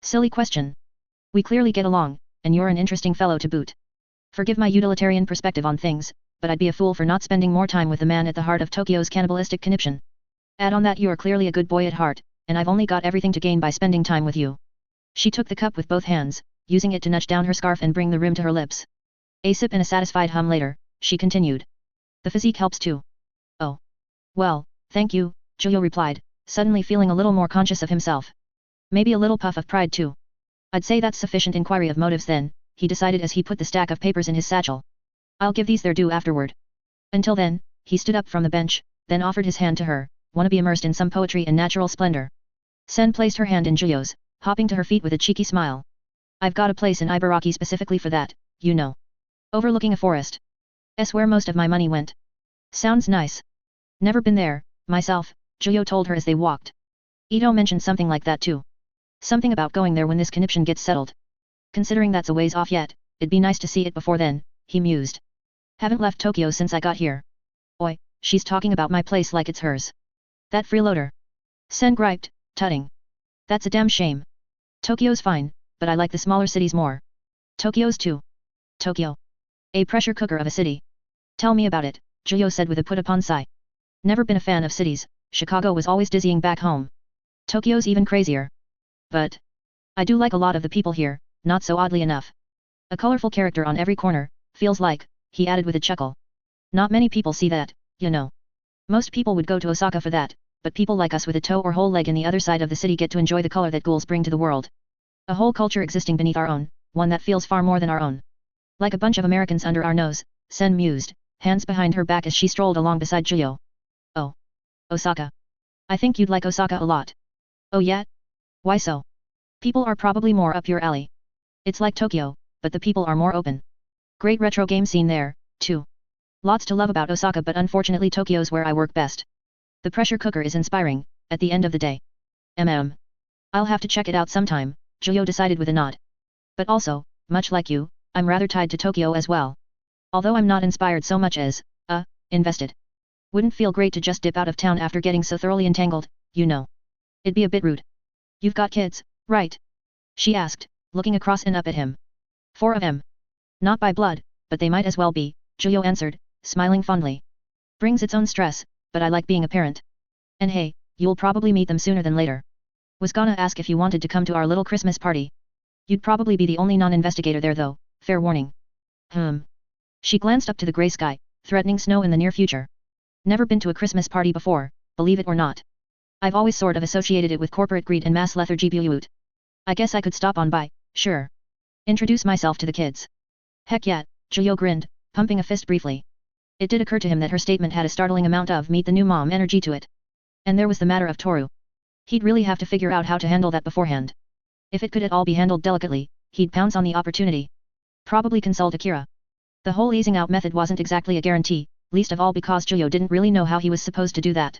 [SPEAKER 1] Silly question. We clearly get along, and you're an interesting fellow to boot. Forgive my utilitarian perspective on things, but I'd be a fool for not spending more time with the man at the heart of Tokyo's cannibalistic conniption. Add on that you're clearly a good boy at heart, and I've only got everything to gain by spending time with you. She took the cup with both hands, using it to nudge down her scarf and bring the rim to her lips. A sip and a satisfied hum later, she continued. The physique helps too. Oh. Well, thank you, Giulio replied, suddenly feeling a little more conscious of himself. Maybe a little puff of pride too. I'd say that's sufficient inquiry of motives then, he decided as he put the stack of papers in his satchel. I'll give these their due afterward. Until then, he stood up from the bench, then offered his hand to her, wanna be immersed in some poetry and natural splendor. Sen placed her hand in Giulio's, hopping to her feet with a cheeky smile. I've got a place in Ibaraki specifically for that, you know. Overlooking a forest. That's where most of my money went. Sounds nice. Never been there, myself, Giulio told her as they walked. Ito mentioned something like that too. Something about going there when this conniption gets settled. Considering that's a ways off yet, it'd be nice to see it before then, he mused. Haven't left Tokyo since I got here. Oi, she's talking about my place like it's hers. That freeloader. Sen griped, tutting. That's a damn shame. Tokyo's fine, but I like the smaller cities more. Tokyo's too. Tokyo. A pressure cooker of a city. Tell me about it, Giulio said with a put-upon sigh. Never been a fan of cities, Chicago was always dizzying back home. Tokyo's even crazier. But I do like a lot of the people here, not so oddly enough. A colorful character on every corner, feels like, he added with a chuckle. Not many people see that, you know. Most people would go to Osaka for that, but people like us with a toe or whole leg in the other side of the city get to enjoy the color that ghouls bring to the world. A whole culture existing beneath our own, one that feels far more than our own. Like a bunch of Americans under our nose, Sen mused, hands behind her back as she strolled along beside Giulio. Oh. Osaka. I think you'd like Osaka a lot. Oh yeah? Why so? People are probably more up your alley. It's like Tokyo, but the people are more open. Great retro game scene there, too. Lots to love about Osaka, but unfortunately Tokyo's where I work best. The pressure cooker is inspiring, at the end of the day. I'll have to check it out sometime, Giulio decided with a nod. But also, much like you, I'm rather tied to Tokyo as well. Although I'm not inspired so much as, invested. Wouldn't feel great to just dip out of town after getting so thoroughly entangled, you know. It'd be a bit rude. You've got kids, right? She asked, looking across and up at him. 4 of them. Not by blood, but they might as well be, Giulio answered, smiling fondly. Brings its own stress, but I like being a parent. And hey, you'll probably meet them sooner than later. Was gonna ask if you wanted to come to our little Christmas party. You'd probably be the only non-investigator there though, fair warning. She glanced up to the grey sky, threatening snow in the near future. Never been to a Christmas party before, believe it or not. I've always sort of associated it with corporate greed and mass lethargy. I guess I could stop on by, sure. Introduce myself to the kids. Heck yeah, Giulio grinned, pumping a fist briefly. It did occur to him that her statement had a startling amount of meet the new mom energy to it. And there was the matter of Toru. He'd really have to figure out how to handle that beforehand. If it could at all be handled delicately, he'd pounce on the opportunity. Probably consult Akira. The whole easing out method wasn't exactly a guarantee, least of all because Giulio didn't really know how he was supposed to do that.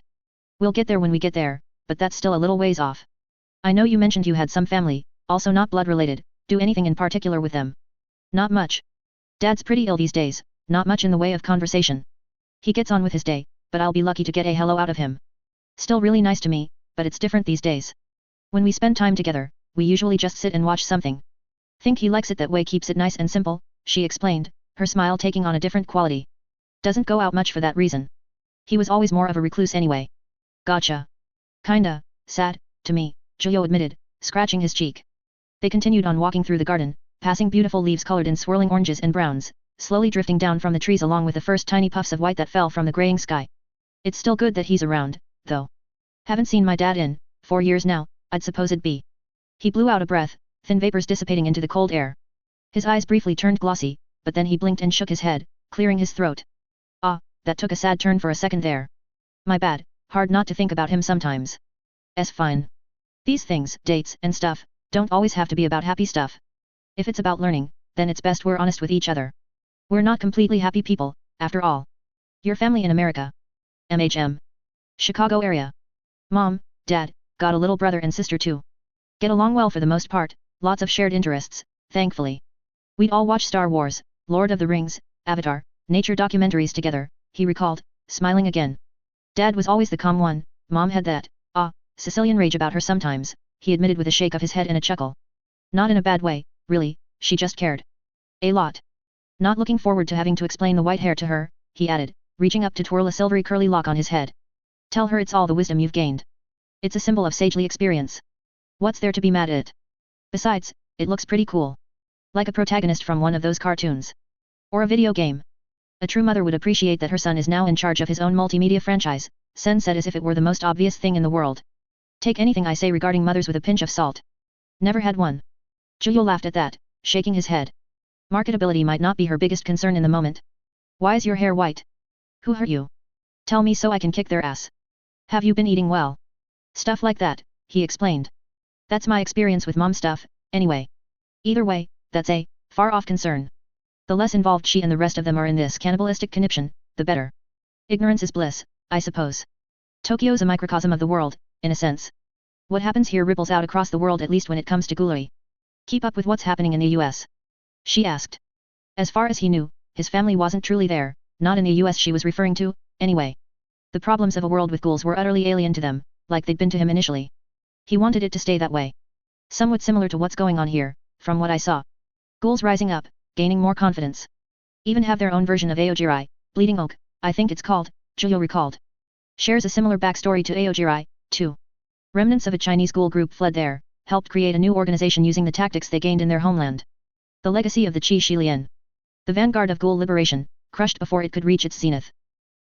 [SPEAKER 1] We'll get there when we get there, but that's still a little ways off. I know you mentioned you had some family, also not blood related, do anything in particular with them? Not much. Dad's pretty ill these days, not much in the way of conversation. He gets on with his day, but I'll be lucky to get a hello out of him. Still really nice to me, but it's different these days. When we spend time together, we usually just sit and watch something. Think he likes it that way, keeps it nice and simple, she explained, her smile taking on a different quality. Doesn't go out much for that reason. He was always more of a recluse anyway. Gotcha. Kinda, sad, to me, Giulio admitted, scratching his cheek. They continued on walking through the garden, passing beautiful leaves colored in swirling oranges and browns, slowly drifting down from the trees along with the first tiny puffs of white that fell from the graying sky. It's still good that he's around, though. Haven't seen my dad in 4 years now, I'd suppose it'd be. He blew out a breath, thin vapors dissipating into the cold air. His eyes briefly turned glossy, but then he blinked and shook his head, clearing his throat. Ah, that took a sad turn for a second there. My bad, hard not to think about him sometimes. Fine. These things, dates and stuff, don't always have to be about happy stuff. If it's about learning, then it's best we're honest with each other. We're not completely happy people, after all. Your family in America. Chicago area. Mom, Dad, got a little brother and sister too. Get along well for the most part, lots of shared interests, thankfully. We'd all watch Star Wars, Lord of the Rings, Avatar, nature documentaries together, he recalled, smiling again. Dad was always the calm one, Mom had that, Sicilian rage about her sometimes, he admitted with a shake of his head and a chuckle. Not in a bad way, really, she just cared. A lot. Not looking forward to having to explain the white hair to her, he added, reaching up to twirl a silvery curly lock on his head. Tell her it's all the wisdom you've gained. It's a symbol of sagely experience. What's there to be mad at? Besides, it looks pretty cool. Like a protagonist from one of those cartoons. Or a video game. A true mother would appreciate that her son is now in charge of his own multimedia franchise, Sen said as if it were the most obvious thing in the world. Take anything I say regarding mothers with a pinch of salt. Never had one. Julio laughed at that, shaking his head. Marketability might not be her biggest concern in the moment. Why is your hair white? Who hurt you? Tell me so I can kick their ass. Have you been eating well? Stuff like that, he explained. That's my experience with mom stuff, anyway. Either way, that's a far-off concern. The less involved she and the rest of them are in this cannibalistic conniption, the better. Ignorance is bliss, I suppose. Tokyo's a microcosm of the world, in a sense. What happens here ripples out across the world, at least when it comes to ghoulery. Keep up with what's happening in the US? She asked. As far as he knew, his family wasn't truly there, not in the US she was referring to, anyway. The problems of a world with ghouls were utterly alien to them, like they'd been to him initially. He wanted it to stay that way. Somewhat similar to what's going on here, from what I saw. Ghouls rising up, gaining more confidence. Even have their own version of Aojirai, Bleeding Oak, I think it's called, Julio recalled. Shares a similar backstory to Aojirai, too. Remnants of a Chinese ghoul group fled there, helped create a new organization using the tactics they gained in their homeland. The legacy of the Qi Shilian. The vanguard of ghoul liberation, crushed before it could reach its zenith.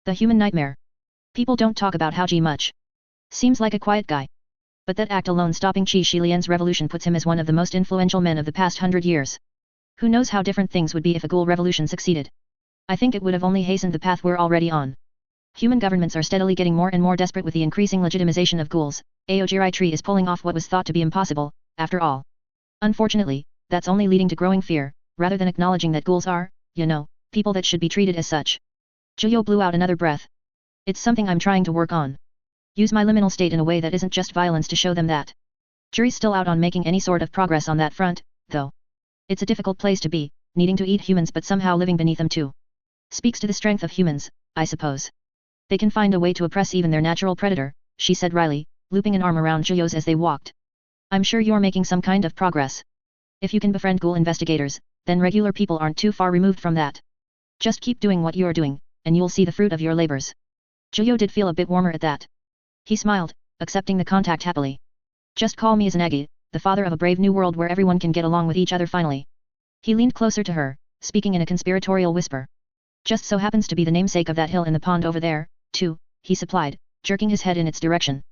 [SPEAKER 1] The human nightmare. People don't talk about Hao Ji much. Seems like a quiet guy. But that act alone stopping Qi Shilian's revolution puts him as one of the most influential men of the past 100 years. Who knows how different things would be if a ghoul revolution succeeded. I think it would have only hastened the path we're already on. Human governments are steadily getting more and more desperate with the increasing legitimization of ghouls. Aojirai tree is pulling off what was thought to be impossible, after all. Unfortunately, that's only leading to growing fear, rather than acknowledging that ghouls are, you know, people that should be treated as such. Julio blew out another breath. It's something I'm trying to work on. Use my liminal state in a way that isn't just violence to show them that. Jury's still out on making any sort of progress on that front, though. It's a difficult place to be, needing to eat humans but somehow living beneath them too. Speaks to the strength of humans, I suppose. They can find a way to oppress even their natural predator, she said wryly, looping an arm around Julio's as they walked. I'm sure you're making some kind of progress. If you can befriend ghoul investigators, then regular people aren't too far removed from that. Just keep doing what you're doing, and you'll see the fruit of your labors. Julio did feel a bit warmer at that. He smiled, accepting the contact happily. Just call me Izanagi, the father of a brave new world where everyone can get along with each other finally. He leaned closer to her, speaking in a conspiratorial whisper. Just so happens to be the namesake of that hill in the pond over there, too, he supplied, jerking his head in its direction.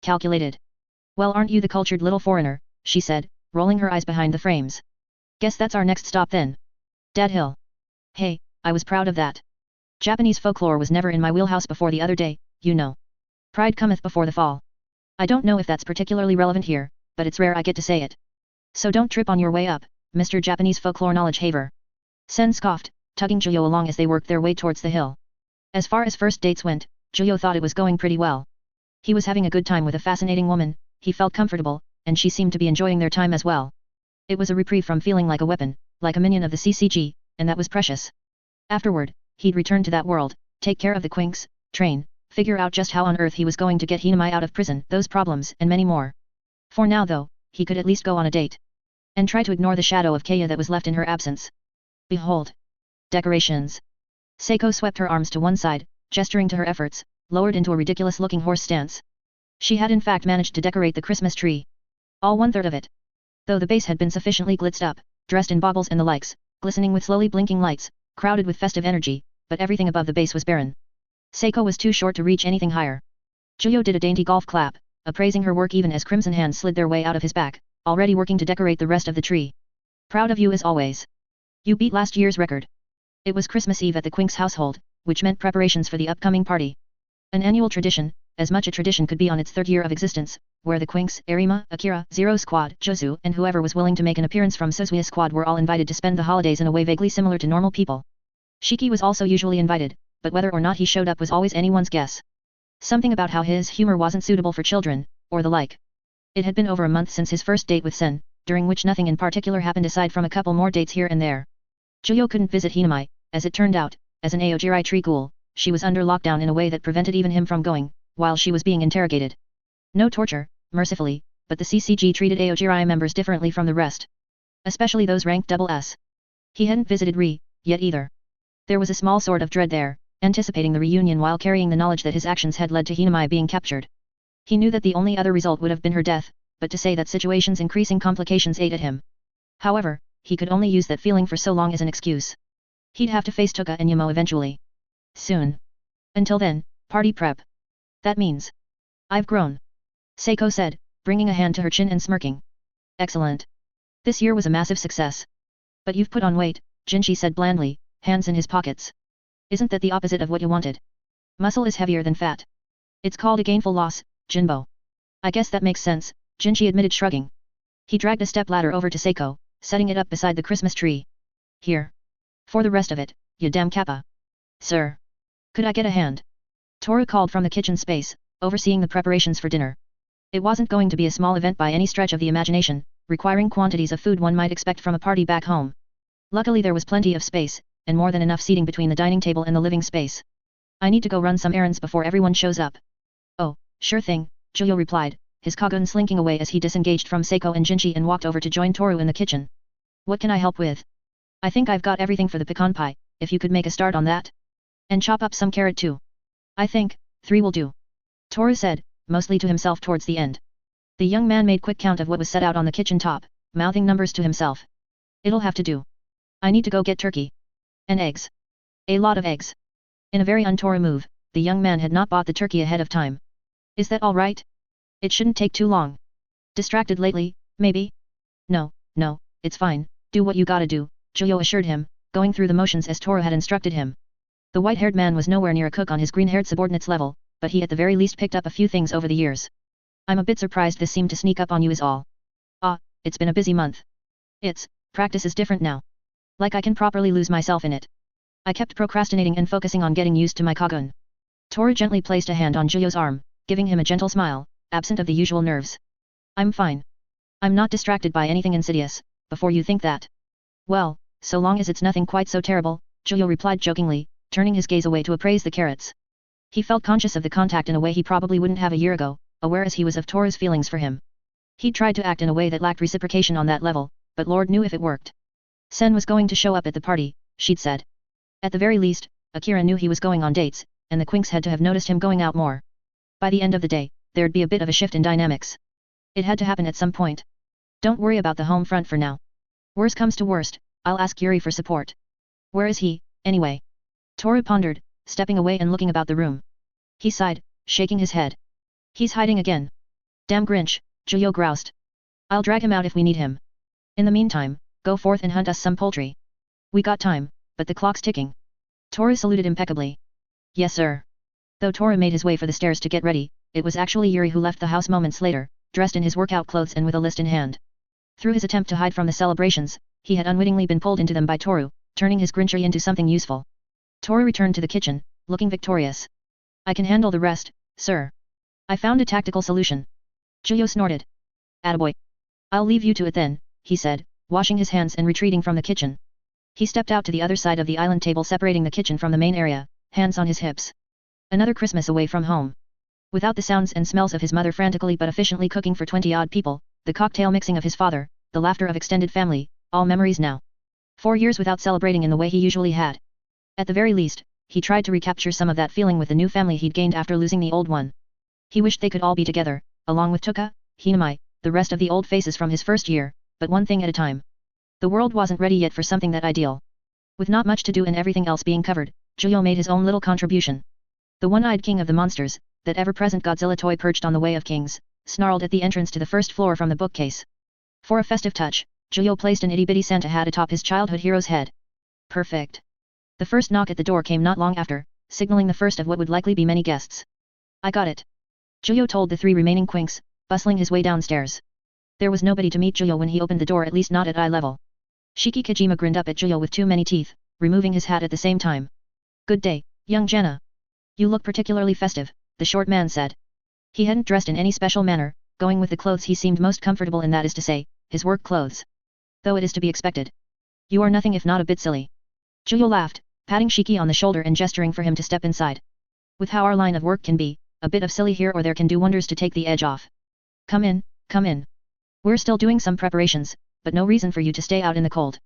[SPEAKER 1] Calculated. Well, aren't you the cultured little foreigner, she said, rolling her eyes behind the frames. Guess that's our next stop then. Dad Hill. Hey, I was proud of that. Japanese folklore was never in my wheelhouse before the other day, you know. Pride cometh before the fall. I don't know if that's particularly relevant here, but it's rare I get to say it. So don't trip on your way up, Mr. Japanese folklore knowledge haver. Sen scoffed, tugging Julio along as they worked their way towards the hill. As far as first dates went, Julio thought it was going pretty well. He was having a good time with a fascinating woman, he felt comfortable, and she seemed to be enjoying their time as well. It was a reprieve from feeling like a weapon, like a minion of the CCG, and that was precious. Afterward, he'd return to that world, take care of the Quinks, train, figure out just how on earth he was going to get Hinamai out of prison, those problems and many more. For now though, he could at least go on a date. And try to ignore the shadow of Kaya that was left in her absence. Behold. Decorations. Seiko swept her arms to one side, gesturing to her efforts, lowered into a ridiculous-looking horse stance. She had in fact managed to decorate the Christmas tree. All 1/3 of it. Though the base had been sufficiently glitzed up, dressed in baubles and the likes, glistening with slowly blinking lights, crowded with festive energy, but everything above the base was barren. Seiko was too short to reach anything higher. Julio did a dainty golf clap, appraising her work even as crimson hands slid their way out of his back, already working to decorate the rest of the tree. Proud of you as always. You beat last year's record. It was Christmas Eve at the Quinks household, which meant preparations for the upcoming party. An annual tradition, as much a tradition could be on its 3rd year of existence, where the Quinks, Nerima, Akira, Zero Squad, Jozu, and whoever was willing to make an appearance from Suzuya Squad were all invited to spend the holidays in a way vaguely similar to normal people. Shiki was also usually invited, but whether or not he showed up was always anyone's guess. Something about how his humor wasn't suitable for children, or the like. It had been over a month since his first date with Sen, during which nothing in particular happened aside from a couple more dates here and there. Julio couldn't visit Hinamai, as it turned out, as an Aojirai tree ghoul, she was under lockdown in a way that prevented even him from going, while she was being interrogated. No torture, mercifully, but the CCG treated Aogiri members differently from the rest. Especially those ranked SS. He hadn't visited Ri, yet either. There was a small sort of dread there, anticipating the reunion while carrying the knowledge that his actions had led to Hinamai being captured. He knew that the only other result would have been her death, but to say that situation's increasing complications ate at him. However, he could only use that feeling for so long as an excuse. He'd have to face Tuka and Yamo eventually. Soon. Until then, party prep. That means. I've grown. Seiko said, bringing a hand to her chin and smirking. Excellent. This year was a massive success. But you've put on weight, Jinshi said blandly, hands in his pockets. Isn't that the opposite of what you wanted? Muscle is heavier than fat. It's called a gainful loss, Jinbo. I guess that makes sense, Jinshi admitted shrugging. He dragged a step ladder over to Seiko, setting it up beside the Christmas tree. Here. For the rest of it, you damn kappa. Sir. Could I get a hand? Toru called from the kitchen space, overseeing the preparations for dinner. It wasn't going to be a small event by any stretch of the imagination, requiring quantities of food one might expect from a party back home. Luckily there was plenty of space, and more than enough seating between the dining table and the living space. I need to go run some errands before everyone shows up. Oh, sure thing, Juyo replied, his Kagun slinking away as he disengaged from Seiko and Jinshi and walked over to join Toru in the kitchen. What can I help with? I think I've got everything for the pecan pie, if you could make a start on that. And chop up some carrot too. I think, 3 will do. Toru said, mostly to himself towards the end. The young man made quick count of what was set out on the kitchen top, mouthing numbers to himself. It'll have to do. I need to go get turkey. And eggs. A lot of eggs. In a very un-Toru move, the young man had not bought the turkey ahead of time. Is that all right? It shouldn't take too long. Distracted lately, maybe? No, it's fine, do what you gotta do, Juyo assured him, going through the motions as Toru had instructed him. The white-haired man was nowhere near a cook on his green-haired subordinate's level, but he at the very least picked up a few things over the years. I'm a bit surprised this seemed to sneak up on you is all. Ah, it's been a busy month. Practice is different now. Like I can properly lose myself in it. I kept procrastinating and focusing on getting used to my Kagun. Toru gently placed a hand on Juyo's arm, giving him a gentle smile, absent of the usual nerves. I'm fine. I'm not distracted by anything insidious, before you think that. Well, so long as it's nothing quite so terrible, Juyo replied jokingly, turning his gaze away to appraise the carrots. He felt conscious of the contact in a way he probably wouldn't have a year ago, aware as he was of Toru's feelings for him. He'd tried to act in a way that lacked reciprocation on that level, but Lord knew if it worked. Sen was going to show up at the party, she'd said. At the very least, Akira knew he was going on dates, and the Quinks had to have noticed him going out more. By the end of the day, there'd be a bit of a shift in dynamics. It had to happen at some point. Don't worry about the home front for now. Worst comes to worst, I'll ask Yuri for support. Where is he, anyway? Toru pondered, stepping away and looking about the room. He sighed, shaking his head. He's hiding again. Damn Grinch, Juyo groused. I'll drag him out if we need him. In the meantime, go forth and hunt us some poultry. We got time, but the clock's ticking. Toru saluted impeccably. Yes sir. Though Toru made his way for the stairs to get ready, it was actually Yuri who left the house moments later, dressed in his workout clothes and with a list in hand. Through his attempt to hide from the celebrations, he had unwittingly been pulled into them by Toru, turning his Grinchery into something useful. Toru returned to the kitchen, looking victorious. I can handle the rest, sir. I found a tactical solution. Juyo snorted. Attaboy. I'll leave you to it then, he said, washing his hands and retreating from the kitchen. He stepped out to the other side of the island table separating the kitchen from the main area, hands on his hips. Another Christmas away from home. Without the sounds and smells of his mother frantically but efficiently cooking for 20-odd people, the cocktail mixing of his father, the laughter of extended family, all memories now. 4 years without celebrating in the way he usually had. At the very least, he tried to recapture some of that feeling with the new family he'd gained after losing the old one. He wished they could all be together, along with Tuka, Hinamai, the rest of the old faces from his first year, but one thing at a time. The world wasn't ready yet for something that ideal. With not much to do and everything else being covered, Juyo made his own little contribution. The one-eyed king of the monsters, that ever-present Godzilla toy perched on the way of kings, snarled at the entrance to the first floor from the bookcase. For a festive touch, Juyo placed an itty-bitty Santa hat atop his childhood hero's head. Perfect. The first knock at the door came not long after, signaling the first of what would likely be many guests. I got it. Juyo told the 3 remaining Quinks, bustling his way downstairs. There was nobody to meet Juyo when he opened the door, at least not at eye level. Shiki Kajima grinned up at Juyo with too many teeth, removing his hat at the same time. Good day, young Jenna. You look particularly festive, the short man said. He hadn't dressed in any special manner, going with the clothes he seemed most comfortable in, that is to say, his work clothes. Though it is to be expected. You are nothing if not a bit silly. Juyo laughed, patting Shiki on the shoulder and gesturing for him to step inside. With how our line of work can be, a bit of silly here or there can do wonders to take the edge off. Come in, come in. We're still doing some preparations, but no reason for you to stay out in the cold.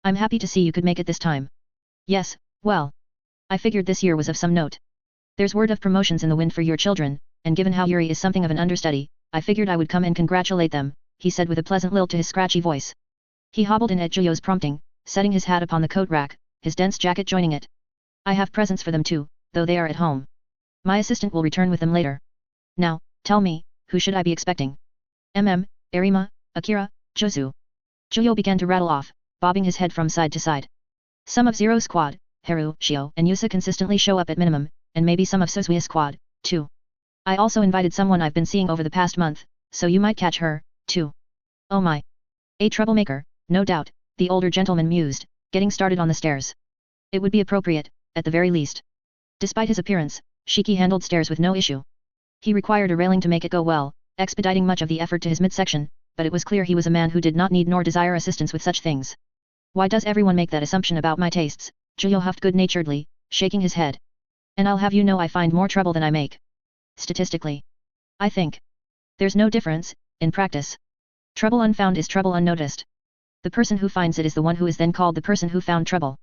[SPEAKER 1] I'm happy to see you could make it this time. Yes, well. I figured this year was of some note. There's word of promotions in the wind for your children, and given how Yuri is something of an understudy, I figured I would come and congratulate them, he said with a pleasant lilt to his scratchy voice. He hobbled in at Juyo's prompting, setting his hat upon the coat rack, his dense jacket joining it. I have presents for them too, though they are at home. My assistant will return with them later. Now, tell me, who should I be expecting? Nerima, Akira, Josu. Juyo began to rattle off, bobbing his head from side to side. Some of Zero Squad, Haru, Shio and Yusa consistently show up at minimum, and maybe some of Suzuya Squad, too. I also invited someone I've been seeing over the past month, so you might catch her, too. Oh my. A troublemaker, no doubt, the older gentleman mused, getting started on the stairs. It would be appropriate, at the very least. Despite his appearance, Shiki handled stairs with no issue. He required a railing to make it go well, expediting much of the effort to his midsection, but it was clear he was a man who did not need nor desire assistance with such things. Why does everyone make that assumption about my tastes? Juyo huffed good-naturedly, shaking his head. And I'll have you know I find more trouble than I make. Statistically. I think. There's no difference, in practice. Trouble unfound is trouble unnoticed. The person who finds it is the one who is then called the person who found trouble.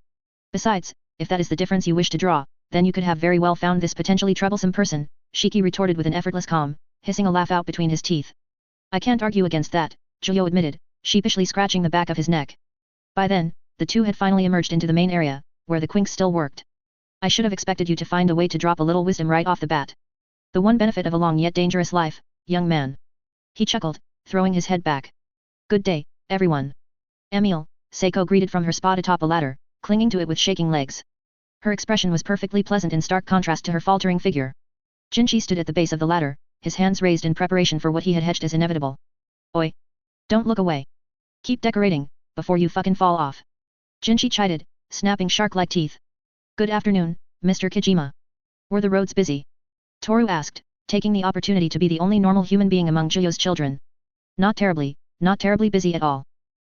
[SPEAKER 1] Besides, if that is the difference you wish to draw, then you could have very well found this potentially troublesome person, Shiki retorted with an effortless calm, hissing a laugh out between his teeth. I can't argue against that, Juyo admitted, sheepishly scratching the back of his neck. By then, the two had finally emerged into the main area, where the Quinks still worked. I should have expected you to find a way to drop a little wisdom right off the bat. The one benefit of a long yet dangerous life, young man. He chuckled, throwing his head back. Good day, everyone. Emil, Seiko greeted from her spot atop a ladder, clinging to it with shaking legs. Her expression was perfectly pleasant in stark contrast to her faltering figure. Jinchi stood at the base of the ladder, his hands raised in preparation for what he had hedged as inevitable. Oi! Don't look away. Keep decorating, before you fucking fall off. Jinchi chided, snapping shark-like teeth. Good afternoon, Mr. Kijima. Were the roads busy? Toru asked, taking the opportunity to be the only normal human being among Juyo's children. Not terribly busy at all.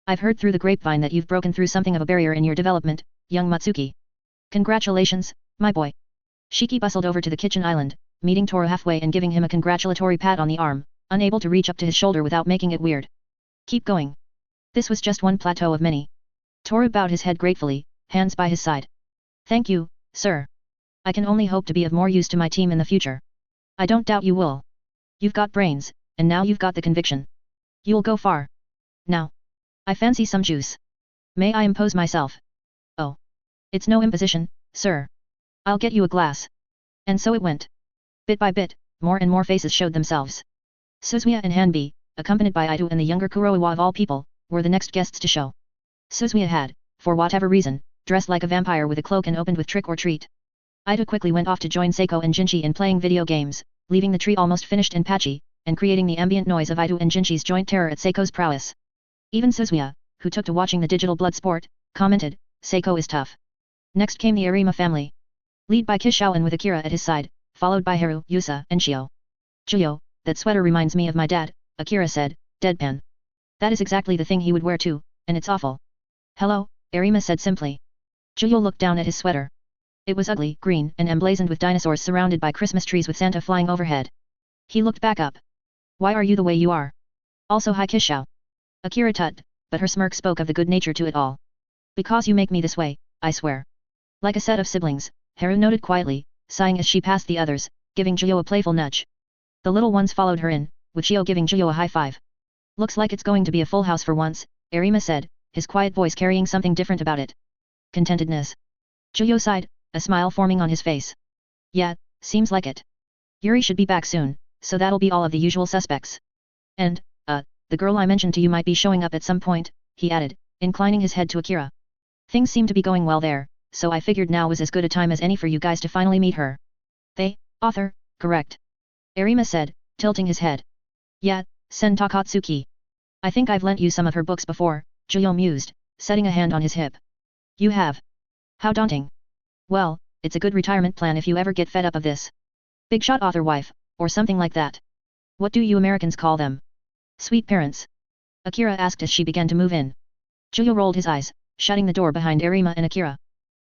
[SPEAKER 1] I've heard through the grapevine that you've broken through something of a barrier in your development, young Matsuki. Congratulations, my boy. Shiki bustled over to the kitchen island, meeting Toru halfway and giving him a congratulatory pat on the arm, unable to reach up to his shoulder without making it weird. Keep going. This was just one plateau of many. Toru bowed his head gratefully, hands by his side. Thank you, sir. I can only hope to be of more use to my team in the future. I don't doubt you will. You've got brains, and now you've got the conviction. You'll go far. Now. I fancy some juice. May I impose myself? Oh. It's no imposition, sir. I'll get you a glass. And so it went. Bit by bit, more and more faces showed themselves. Suzuya and Hanbi, accompanied by Ido and the younger Kuroiwa of all people, were the next guests to show. Suzuya had, for whatever reason, dressed like a vampire with a cloak and opened with trick or treat. Ido quickly went off to join Seiko and Jinchi in playing video games, leaving the tree almost finished and patchy, and creating the ambient noise of Ido and Jinchi's joint terror at Seiko's prowess. Even Suzuya, who took to watching the digital blood sport, commented, Seiko is tough. Next came the Nerima family. Led by Kishao and with Akira at his side, followed by Haru, Yusa, and Shio. Juyo, that sweater reminds me of my dad, Akira said, deadpan. That is exactly the thing he would wear too, and it's awful. Hello, Nerima said simply. Juyo looked down at his sweater. It was ugly, green, and emblazoned with dinosaurs surrounded by Christmas trees with Santa flying overhead. He looked back up. Why are you the way you are? Also hi Kishao. Akira tugged, but her smirk spoke of the good nature to it all. Because you make me this way, I swear. Like a set of siblings, Haru noted quietly, sighing as she passed the others, giving Juyo a playful nudge. The little ones followed her in, with Shio giving Juyo a high five. Looks like it's going to be a full house for once, Nerima said, his quiet voice carrying something different about it. Contentedness. Juyo sighed, a smile forming on his face. Yeah, seems like it. Yuri should be back soon, so that'll be all of the usual suspects. And, the girl I mentioned to you might be showing up at some point, he added, inclining his head to Akira. Things seem to be going well there, so I figured now was as good a time as any for you guys to finally meet her. Author, correct. Nerima said, tilting his head. Yeah, Sen Takatsuki. I think I've lent you some of her books before, Juyo mused, setting a hand on his hip. You have. How daunting. Well, it's a good retirement plan if you ever get fed up of this. Big shot author wife, or something like that. What do you Americans call them? Sweet parents. Akira asked as she began to move in. Juyo rolled his eyes, shutting the door behind Nerima and Akira.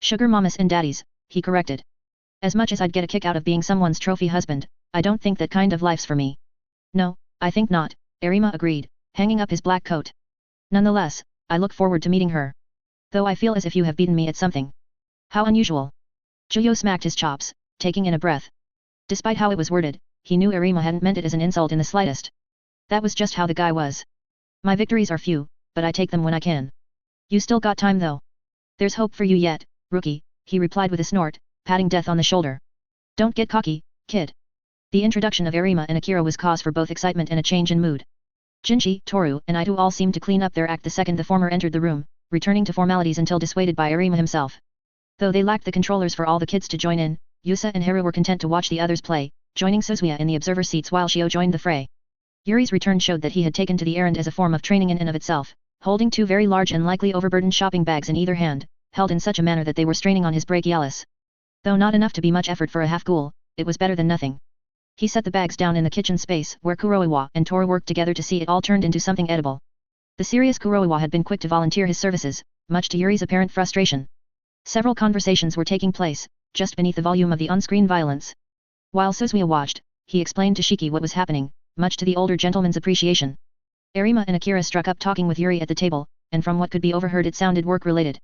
[SPEAKER 1] Sugar mamas and daddies, he corrected. As much as I'd get a kick out of being someone's trophy husband, I don't think that kind of life's for me. No, I think not, Nerima agreed, hanging up his black coat. Nonetheless, I look forward to meeting her. Though I feel as if you have beaten me at something. How unusual. Giulio smacked his chops, taking in a breath. Despite how it was worded, he knew Nerima hadn't meant it as an insult in the slightest. That was just how the guy was. My victories are few, but I take them when I can. You still got time though. There's hope for you yet, rookie, he replied with a snort, patting Death on the shoulder. Don't get cocky, kid. The introduction of Nerima and Akira was cause for both excitement and a change in mood. Jinchi, Toru, and Ito all seemed to clean up their act the second the former entered the room, returning to formalities until dissuaded by Nerima himself. Though they lacked the controllers for all the kids to join in, Yusa and Haru were content to watch the others play, joining Suzuya in the observer seats while Shio joined the fray. Yuri's return showed that he had taken to the errand as a form of training in and of itself, holding two very large and likely overburdened shopping bags in either hand, held in such a manner that they were straining on his brachialis. Though not enough to be much effort for a half-ghoul, it was better than nothing. He set the bags down in the kitchen space where Kuroiwa and Toru worked together to see it all turned into something edible. The serious Kuroiwa had been quick to volunteer his services, much to Yuri's apparent frustration. Several conversations were taking place, just beneath the volume of the on-screen violence. While Suzuya watched, he explained to Shiki what was happening, much to the older gentleman's appreciation. Nerima and Akira struck up talking with Yuri at the table, and from what could be overheard it sounded work-related.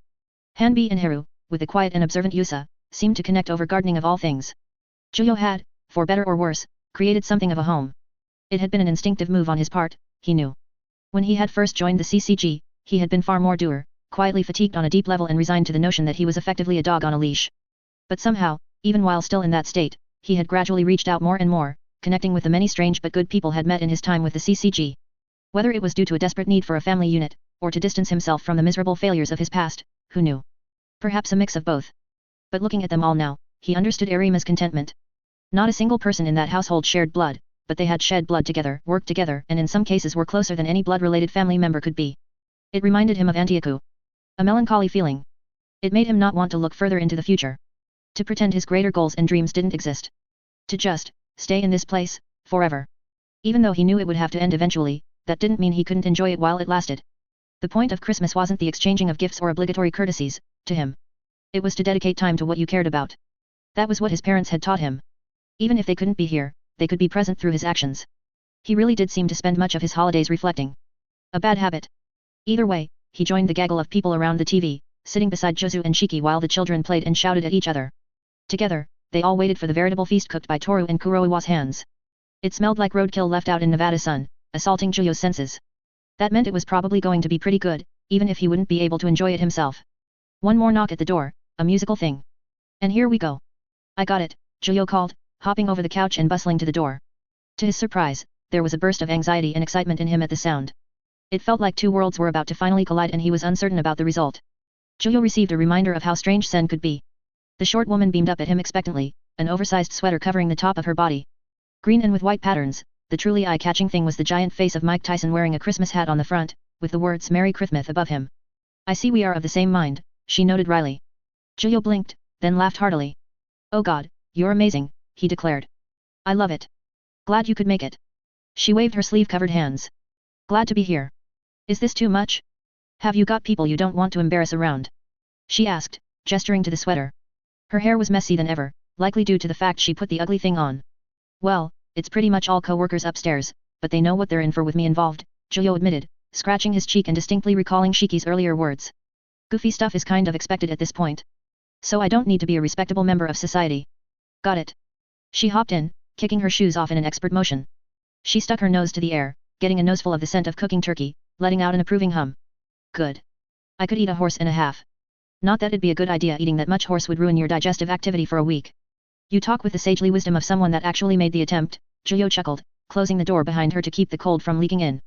[SPEAKER 1] Hanbi and Haru, with the quiet and observant Yusa, seemed to connect over gardening of all things. Giulio had, for better or worse, created something of a home. It had been an instinctive move on his part, he knew. When he had first joined the CCG, he had been far more dour, quietly fatigued on a deep level and resigned to the notion that he was effectively a dog on a leash. But somehow, even while still in that state, he had gradually reached out more and more, connecting with the many strange but good people had met in his time with the CCG. Whether it was due to a desperate need for a family unit, or to distance himself from the miserable failures of his past, who knew? Perhaps a mix of both. But looking at them all now, he understood Nerima's contentment. Not a single person in that household shared blood, but they had shed blood together, worked together, and in some cases were closer than any blood-related family member could be. It reminded him of Antioku. A melancholy feeling. It made him not want to look further into the future. To pretend his greater goals and dreams didn't exist. To just stay in this place forever. Even though he knew it would have to end eventually, that didn't mean he couldn't enjoy it while it lasted. The point of Christmas wasn't the exchanging of gifts or obligatory courtesies, to him. It was to dedicate time to what you cared about. That was what his parents had taught him. Even if they couldn't be here, they could be present through his actions. He really did seem to spend much of his holidays reflecting. A bad habit. Either way, he joined the gaggle of people around the TV, sitting beside Jozu and Shiki while the children played and shouted at each other. Together, they all waited for the veritable feast cooked by Toru and Kuroiwa's hands. It smelled like roadkill left out in Nevada sun, assaulting Giulio's senses. That meant it was probably going to be pretty good, even if he wouldn't be able to enjoy it himself. One more knock at the door, a musical thing. And here we go. I got it, Giulio called, hopping over the couch and bustling to the door. To his surprise, there was a burst of anxiety and excitement in him at the sound. It felt like two worlds were about to finally collide and he was uncertain about the result. Giulio received a reminder of how strange Sen could be. The short woman beamed up at him expectantly, an oversized sweater covering the top of her body. Green and with white patterns, the truly eye-catching thing was the giant face of Mike Tyson wearing a Christmas hat on the front, with the words Merry Christmas above him. I see we are of the same mind, she noted wryly. Giulio blinked, then laughed heartily. Oh God, you're amazing, he declared. I love it. Glad you could make it. She waved her sleeve-covered hands. Glad to be here. Is this too much? Have you got people you don't want to embarrass around? She asked, gesturing to the sweater. Her hair was messy than ever, likely due to the fact she put the ugly thing on. Well, it's pretty much all co-workers upstairs, but they know what they're in for with me involved, Giulio admitted, scratching his cheek and distinctly recalling Shiki's earlier words. Goofy stuff is kind of expected at this point. So I don't need to be a respectable member of society. Got it. She hopped in, kicking her shoes off in an expert motion. She stuck her nose to the air, getting a noseful of the scent of cooking turkey, letting out an approving hum. Good. I could eat a horse and a half. Not that it'd be a good idea eating that much horse would ruin your digestive activity for a week. You talk with the sagely wisdom of someone that actually made the attempt, Giulio chuckled, closing the door behind her to keep the cold from leaking in.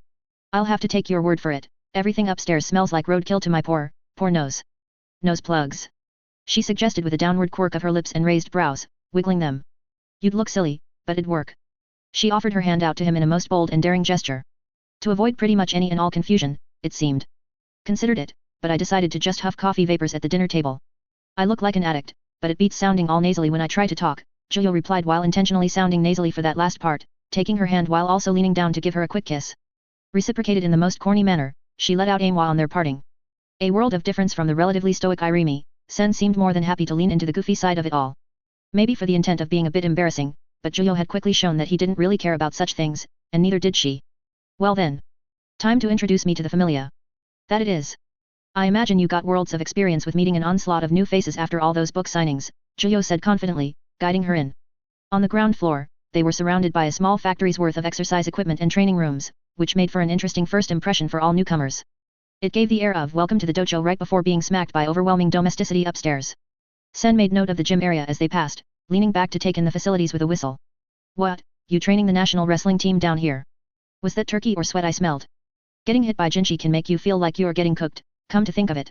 [SPEAKER 1] I'll have to take your word for it, everything upstairs smells like roadkill to my poor nose. Nose plugs. She suggested with a downward quirk of her lips and raised brows, wiggling them. You'd look silly, but it'd work. She offered her hand out to him in a most bold and daring gesture. To avoid pretty much any and all confusion, it seemed. Considered it, but I decided to just huff coffee vapors at the dinner table. I look like an addict, but it beats sounding all nasally when I try to talk, Giulio replied while intentionally sounding nasally for that last part, taking her hand while also leaning down to give her a quick kiss. Reciprocated in the most corny manner, she let out Aimwa on their parting. A world of difference from the relatively stoic Irimi, Sen seemed more than happy to lean into the goofy side of it all. Maybe for the intent of being a bit embarrassing, but Zhuyo had quickly shown that he didn't really care about such things, and neither did she. Well then. Time to introduce me to the familia. That it is. I imagine you got worlds of experience with meeting an onslaught of new faces after all those book signings, Zhuyo said confidently, guiding her in. On the ground floor, they were surrounded by a small factory's worth of exercise equipment and training rooms, which made for an interesting first impression for all newcomers. It gave the air of welcome to the dojo right before being smacked by overwhelming domesticity upstairs. Sen made note of the gym area as they passed, leaning back to take in the facilities with a whistle. What, you training the national wrestling team down here? Was that turkey or sweat I smelled? Getting hit by Jinchi can make you feel like you're getting cooked, come to think of it.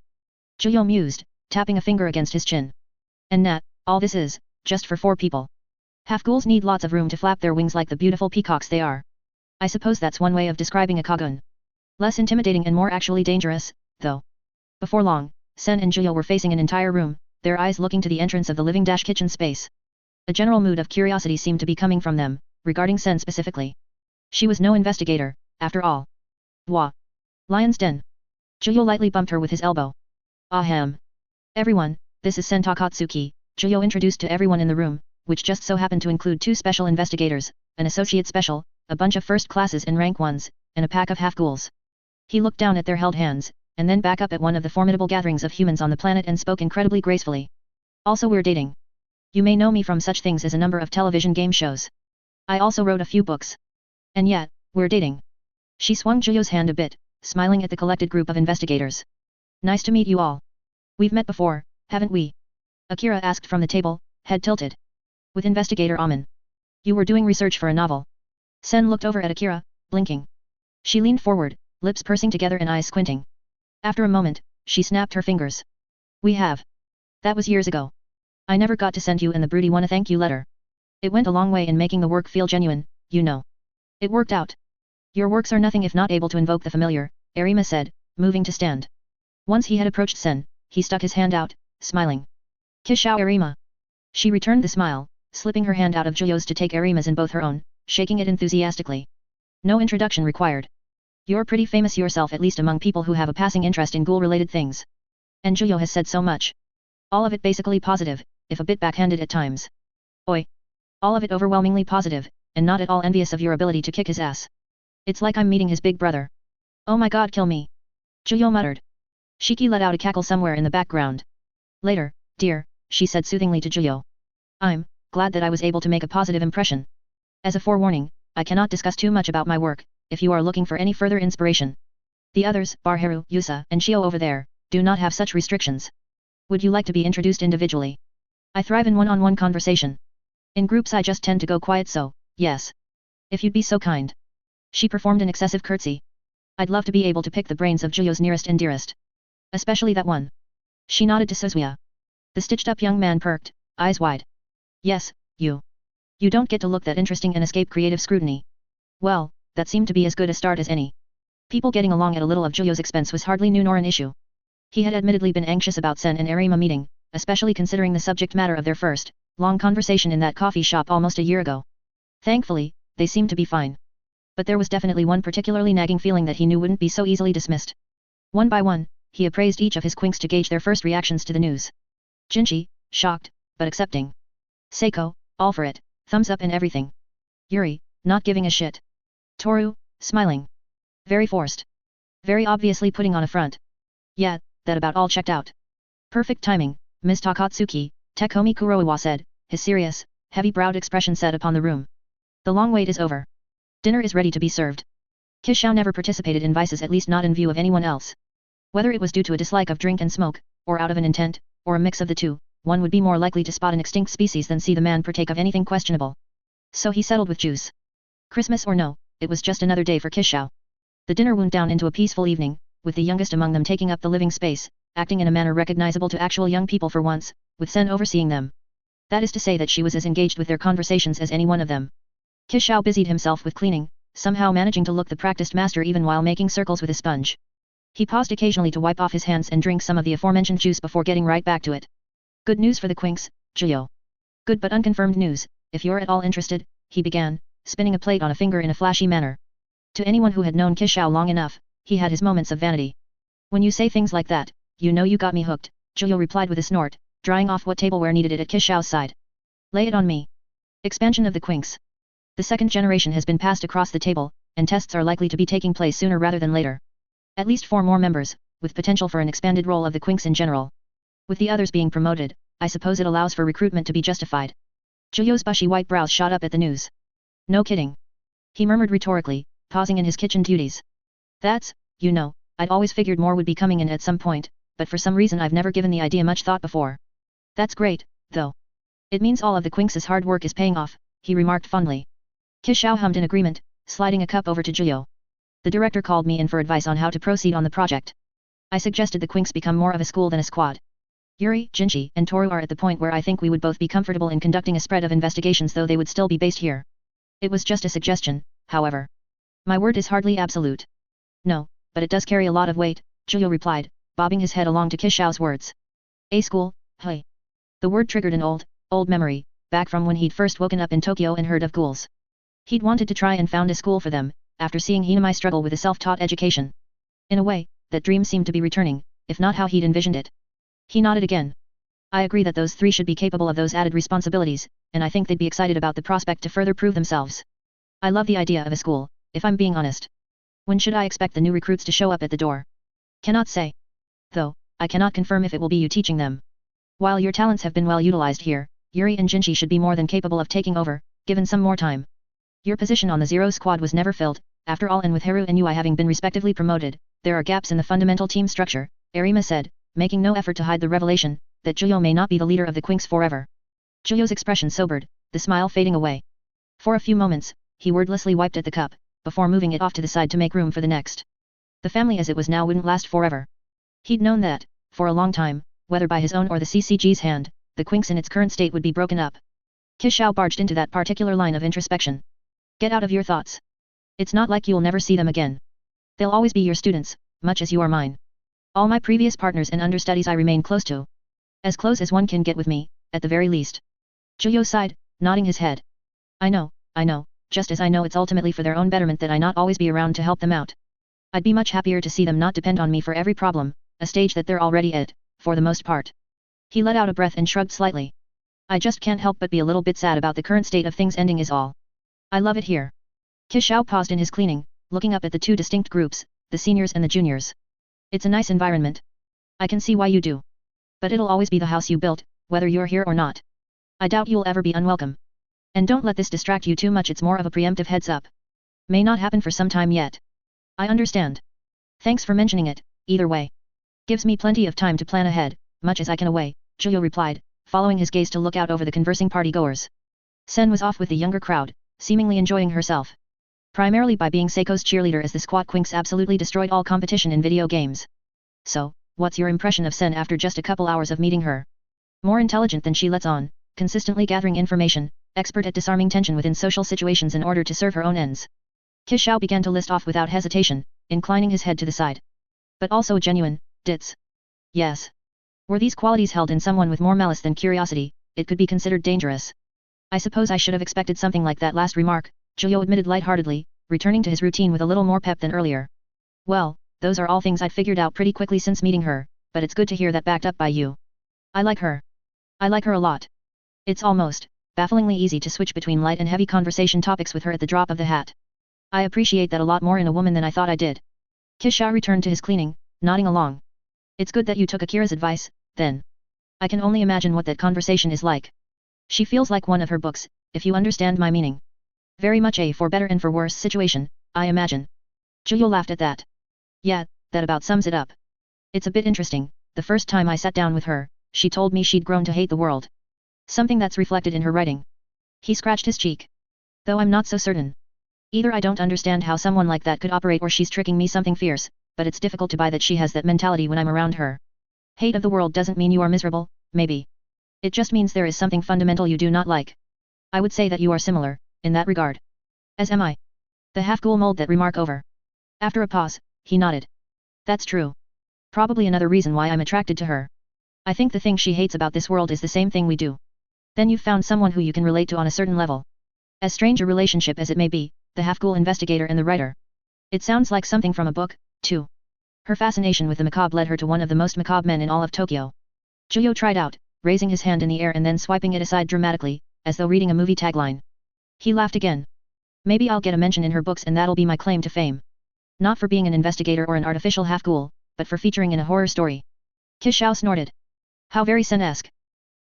[SPEAKER 1] Zhuyo mused, tapping a finger against his chin. And Nat, all this is, just for 4 people. Half-ghouls need lots of room to flap their wings like the beautiful peacocks they are. I suppose that's one way of describing a Kagun. Less intimidating and more actually dangerous, though. Before long, Sen and Zhuyo were facing an entire room, their eyes looking to the entrance of the living kitchen space. A general mood of curiosity seemed to be coming from them, regarding Sen specifically. She was no investigator, after all. Wah. Lion's Den. Zhuyo lightly bumped her with his elbow. Ahem. Everyone, this is Sen Takatsuki, Zhuyo introduced to everyone in the room, which just so happened to include 2 special investigators, an associate special, a bunch of first classes and rank 1s, and a pack of half-ghouls. He looked down at their held hands, and then back up at one of the formidable gatherings of humans on the planet and spoke incredibly gracefully. Also, we're dating. You may know me from such things as a number of television game shows. I also wrote a few books. And yet, we're dating. She swung Zhuyo's hand a bit, smiling at the collected group of investigators. Nice to meet you all. We've met before, haven't we? Akira asked from the table, head tilted. With investigator Amin. You were doing research for a novel. Sen looked over at Akira, blinking. She leaned forward, lips pursing together and eyes squinting. After a moment, she snapped her fingers. We have. That was years ago. I never got to send you and the broody one a thank you letter. It went a long way in making the work feel genuine, you know. It worked out. Your works are nothing if not able to invoke the familiar, Nerima said, moving to stand. Once he had approached Sen, he stuck his hand out, smiling. Kishao Nerima. She returned the smile, slipping her hand out of Zhuyo's to take Nerima's in both her own, shaking it enthusiastically. No introduction required. You're pretty famous yourself, at least among people who have a passing interest in ghoul-related things. And Zhuyo has said so much. All of it basically positive, if a bit backhanded at times. Oi. All of it overwhelmingly positive, and not at all envious of your ability to kick his ass. It's like I'm meeting his big brother. Oh my god, kill me. Zhuyo muttered. Shiki let out a cackle somewhere in the background. Later, dear, she said soothingly to Zhuyo. I'm glad that I was able to make a positive impression. As a forewarning, I cannot discuss too much about my work, if you are looking for any further inspiration. The others, Barharu, Yusa, and Shio over there, do not have such restrictions. Would you like to be introduced individually? I thrive in one-on-one conversation. In groups I just tend to go quiet, so, yes. If you'd be so kind. She performed an excessive curtsy. I'd love to be able to pick the brains of Zhuyo's nearest and dearest. Especially that one. She nodded to Suzuya. The stitched-up young man perked, eyes wide. Yes, you. You don't get to look that interesting and escape creative scrutiny. Well, that seemed to be as good a start as any. People getting along at a little of Zhuyo's expense was hardly new nor an issue. He had admittedly been anxious about Sen and Nerima meeting, especially considering the subject matter of their first, long conversation in that coffee shop almost a year ago. Thankfully, they seemed to be fine. But there was definitely one particularly nagging feeling that he knew wouldn't be so easily dismissed. One by one, he appraised each of his quinks to gauge their first reactions to the news. Jinchi, shocked, but accepting. Seiko, all for it, thumbs up and everything. Yuri, not giving a shit. Toru, smiling. Very forced. Very obviously putting on a front. Yeah, that about all checked out. Perfect timing, Ms. Takatsuki, Tekomi Kuroiwa said, his serious, heavy-browed expression set upon the room. The long wait is over. Dinner is ready to be served. Kishao never participated in vices, at least not in view of anyone else. Whether it was due to a dislike of drink and smoke, or out of an intent, or a mix of the two, one would be more likely to spot an extinct species than see the man partake of anything questionable. So he settled with juice. Christmas or no, it was just another day for Kishao. The dinner wound down into a peaceful evening, with the youngest among them taking up the living space, acting in a manner recognizable to actual young people for once, with Sen overseeing them. That is to say that she was as engaged with their conversations as any one of them. Kishao busied himself with cleaning, somehow managing to look the practiced master even while making circles with a sponge. He paused occasionally to wipe off his hands and drink some of the aforementioned juice before getting right back to it. Good news for the quinks, Zhuyo. Good but unconfirmed news, if you're at all interested, he began, spinning a plate on a finger in a flashy manner. To anyone who had known Kishao long enough, he had his moments of vanity. When you say things like that, you know you got me hooked, Zhuyo replied with a snort, drying off what tableware needed it at Kishao's side. Lay it on me. Expansion of the Quinks. The second generation has been passed across the table, and tests are likely to be taking place sooner rather than later. At least 4 more members, with potential for an expanded role of the Quinks in general. With the others being promoted, I suppose it allows for recruitment to be justified. Zhuyo's bushy white brows shot up at the news. No kidding. He murmured rhetorically, pausing in his kitchen duties. That's, you know, I'd always figured more would be coming in at some point, but for some reason I've never given the idea much thought before. That's great, though. It means all of the Quinks' hard work is paying off, he remarked fondly. Qixiao hummed in agreement, sliding a cup over to Zhuyo. The director called me in for advice on how to proceed on the project. I suggested the Quinks become more of a school than a squad. Yuri, Jinchi, and Toru are at the point where I think we would both be comfortable in conducting a spread of investigations, though they would still be based here. It was just a suggestion, however. My word is hardly absolute. No, but it does carry a lot of weight, Zhuyo replied, bobbing his head along to Qixiao's words. A school, hey. The word triggered an old memory, back from when he'd first woken up in Tokyo and heard of ghouls. He'd wanted to try and found a school for them, after seeing Hinamai struggle with a self-taught education. In a way, that dream seemed to be returning, if not how he'd envisioned it. He nodded again. I agree that those 3 should be capable of those added responsibilities, and I think they'd be excited about the prospect to further prove themselves. I love the idea of a school, if I'm being honest. When should I expect the new recruits to show up at the door? Cannot say. Though, I cannot confirm if it will be you teaching them. While your talents have been well utilized here, Yuri and Jinchi should be more than capable of taking over, given some more time. Your position on the Zero Squad was never filled, after all, and with Haru and Ui having been respectively promoted, there are gaps in the fundamental team structure, Nerima said, making no effort to hide the revelation, that Zhuyo may not be the leader of the Quinks forever. Zhuyo's expression sobered, the smile fading away. For a few moments, he wordlessly wiped at the cup, before moving it off to the side to make room for the next. The family as it was now wouldn't last forever. He'd known that, for a long time, whether by his own or the CCG's hand, the Quinks in its current state would be broken up. Qixiao barged into that particular line of introspection. Get out of your thoughts. It's not like you'll never see them again. They'll always be your students, much as you are mine. All my previous partners and understudies I remain close to. As close as one can get with me, at the very least. Zhuyo sighed, nodding his head. I know, just as I know it's ultimately for their own betterment that I not always be around to help them out. I'd be much happier to see them not depend on me for every problem, a stage that they're already at, for the most part. He let out a breath and shrugged slightly. I just can't help but be a little bit sad about the current state of things ending is all. I love it here. Qixiao paused in his cleaning, looking up at the 2 distinct groups, the seniors and the juniors. It's a nice environment. I can see why you do. But it'll always be the house you built, whether you're here or not. I doubt you'll ever be unwelcome. And don't let this distract you too much, it's more of a preemptive heads up. May not happen for some time yet. I understand. Thanks for mentioning it, either way. Gives me plenty of time to plan ahead, much as I can away, Zhuyo replied, following his gaze to look out over the conversing party-goers. Sen was off with the younger crowd, seemingly enjoying herself. Primarily by being Seiko's cheerleader, as the squad Quinks absolutely destroyed all competition in video games. So, what's your impression of Sen after just a couple hours of meeting her? More intelligent than she lets on, consistently gathering information, expert at disarming tension within social situations in order to serve her own ends. Qixiao began to list off without hesitation, inclining his head to the side. But also genuine, ditz. Yes. Were these qualities held in someone with more malice than curiosity, it could be considered dangerous. I suppose I should have expected something like that last remark, Zhuyo admitted lightheartedly, returning to his routine with a little more pep than earlier. Well, those are all things I'd figured out pretty quickly since meeting her, but it's good to hear that backed up by you. I like her. I like her a lot. It's almost bafflingly easy to switch between light and heavy conversation topics with her at the drop of the hat. I appreciate that a lot more in a woman than I thought I did. Qixiao returned to his cleaning, nodding along. It's good that you took Akira's advice, then. I can only imagine what that conversation is like. She feels like one of her books, if you understand my meaning. Very much a for better and for worse situation, I imagine. Zhuyo laughed at that. Yeah, that about sums it up. It's a bit interesting, the first time I sat down with her, she told me she'd grown to hate the world. Something that's reflected in her writing. He scratched his cheek. Though I'm not so certain. Either I don't understand how someone like that could operate, or she's tricking me something fierce, but it's difficult to buy that she has that mentality when I'm around her. Hate of the world doesn't mean you are miserable, maybe. It just means there is something fundamental you do not like. I would say that you are similar, in that regard. As am I. The half-ghoul mulled that remark over. After a pause, he nodded. That's true. Probably another reason why I'm attracted to her. I think the thing she hates about this world is the same thing we do. Then you've found someone who you can relate to on a certain level. As strange a relationship as it may be, the half-ghoul investigator and the writer. It sounds like something from a book, too. Her fascination with the macabre led her to one of the most macabre men in all of Tokyo. Zhuyo tried out, raising his hand in the air and then swiping it aside dramatically, as though reading a movie tagline. He laughed again. Maybe I'll get a mention in her books and that'll be my claim to fame. Not for being an investigator or an artificial half-ghoul, but for featuring in a horror story. LuckyChaos snorted. How very Sen-esque.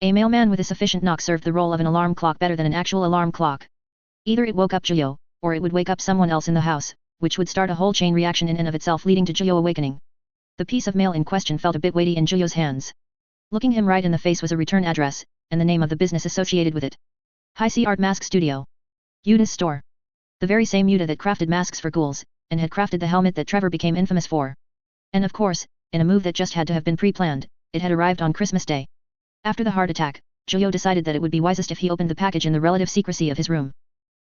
[SPEAKER 1] A mailman with a sufficient knock served the role of an alarm clock better than an actual alarm clock. Either it woke up Jiyo, or it would wake up someone else in the house, which would start a whole chain reaction in and of itself leading to Jiyo awakening. The piece of mail in question felt a bit weighty in Jiyo's hands. Looking him right in the face was a return address, and the name of the business associated with it. High Sea Art Mask Studio. Yuda's store. The very same Yuda that crafted masks for ghouls, and had crafted the helmet that Trevor became infamous for. And of course, in a move that just had to have been pre-planned, it had arrived on Christmas Day. After the heart attack, Jiyo decided that it would be wisest if he opened the package in the relative secrecy of his room.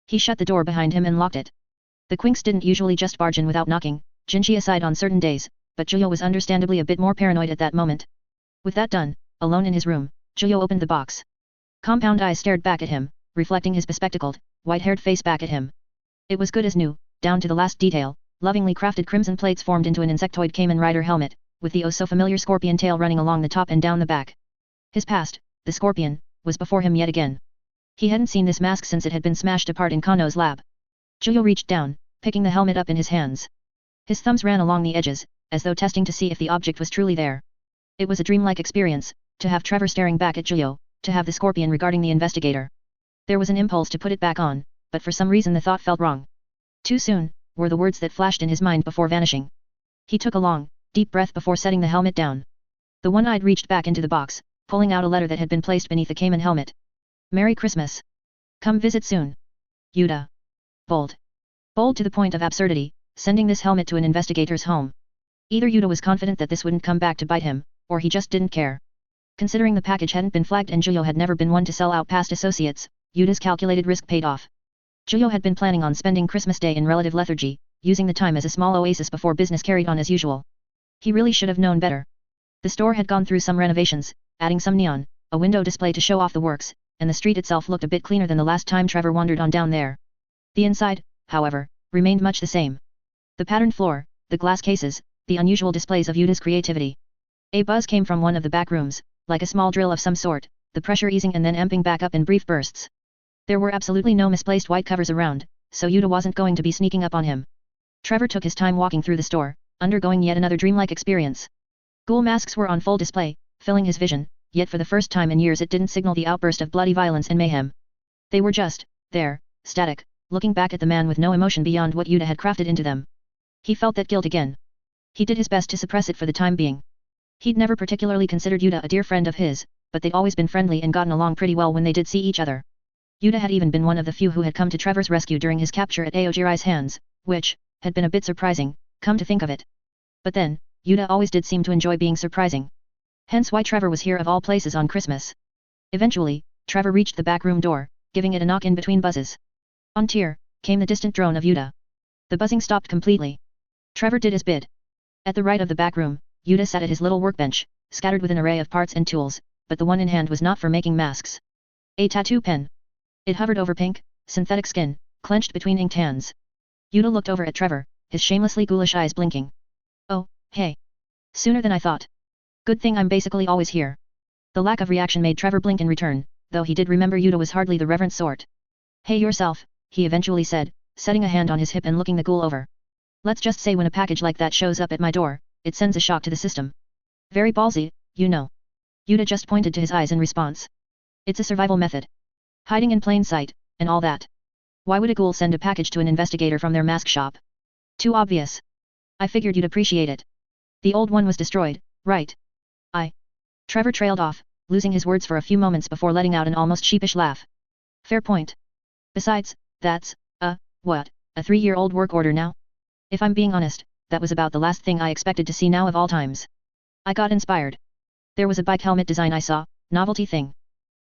[SPEAKER 1] He shut the door behind him and locked it. The Quinks didn't usually just barge in without knocking, Jinchi aside on certain days, but Jiyo was understandably a bit more paranoid at that moment. With that done, alone in his room, Jiyo opened the box. Compound eyes stared back at him, reflecting his bespectacled, white-haired face back at him. It was good as new, down to the last detail, lovingly crafted crimson plates formed into an insectoid Kamen Rider helmet, with the oh-so-familiar scorpion tail running along the top and down the back. His past, the scorpion, was before him yet again. He hadn't seen this mask since it had been smashed apart in Kano's lab. Jiyo reached down, picking the helmet up in his hands. His thumbs ran along the edges, as though testing to see if the object was truly there. It was a dreamlike experience, to have Trevor staring back at Jiyo, to have the scorpion regarding the investigator. There was an impulse to put it back on, but for some reason the thought felt wrong. Too soon, were the words that flashed in his mind before vanishing. He took a long, deep breath before setting the helmet down. The one-eyed reached back into the box, pulling out a letter that had been placed beneath the Kamen helmet. Merry Christmas. Come visit soon. Yuda. Bold. Bold to the point of absurdity, sending this helmet to an investigator's home. Either Yuda was confident that this wouldn't come back to bite him, or he just didn't care. Considering the package hadn't been flagged and Jiyo had never been one to sell out past associates, Yuda's calculated risk paid off. Jiyo had been planning on spending Christmas Day in relative lethargy, using the time as a small oasis before business carried on as usual. He really should have known better. The store had gone through some renovations, adding some neon, a window display to show off the works, and the street itself looked a bit cleaner than the last time Trevor wandered on down there. The inside, however, remained much the same. The patterned floor, the glass cases, the unusual displays of Yuda's creativity. A buzz came from one of the back rooms, like a small drill of some sort, the pressure easing and then amping back up in brief bursts. There were absolutely no misplaced white covers around, so Yuda wasn't going to be sneaking up on him. Trevor took his time walking through the store, undergoing yet another dreamlike experience. Ghoul masks were on full display, filling his vision, yet for the first time in years it didn't signal the outburst of bloody violence and mayhem. They were just there, static, looking back at the man with no emotion beyond what Yuda had crafted into them. He felt that guilt again. He did his best to suppress it for the time being. He'd never particularly considered Yuda a dear friend of his, but they'd always been friendly and gotten along pretty well when they did see each other. Yuda had even been one of the few who had come to Trevor's rescue during his capture at Aogiri's hands, which had been a bit surprising, come to think of it. But then, Yuda always did seem to enjoy being surprising. Hence why Trevor was here of all places on Christmas. Eventually, Trevor reached the back room door, giving it a knock in between buzzes. On tier, came the distant drone of Yuda. The buzzing stopped completely. Trevor did as bid. At the right of the back room, Yuda sat at his little workbench, scattered with an array of parts and tools, but the one in hand was not for making masks. A tattoo pen. It hovered over pink, synthetic skin, clenched between inked hands. Yuda looked over at Trevor, his shamelessly ghoulish eyes blinking. Oh, hey. Sooner than I thought. Good thing I'm basically always here. The lack of reaction made Trevor blink in return, though he did remember Yuda was hardly the reverent sort. Hey yourself, he eventually said, setting a hand on his hip and looking the ghoul over. Let's just say when a package like that shows up at my door, it sends a shock to the system. Very ballsy, you know. Yuda just pointed to his eyes in response. It's a survival method. Hiding in plain sight, and all that. Why would a ghoul send a package to an investigator from their mask shop? Too obvious. I figured you'd appreciate it. The old one was destroyed, right? Trevor trailed off, losing his words for a few moments before letting out an almost sheepish laugh. Fair point. Besides, that's, a 3-year-old work order now? If I'm being honest, that was about the last thing I expected to see now of all times. I got inspired. There was a bike helmet design I saw, novelty thing.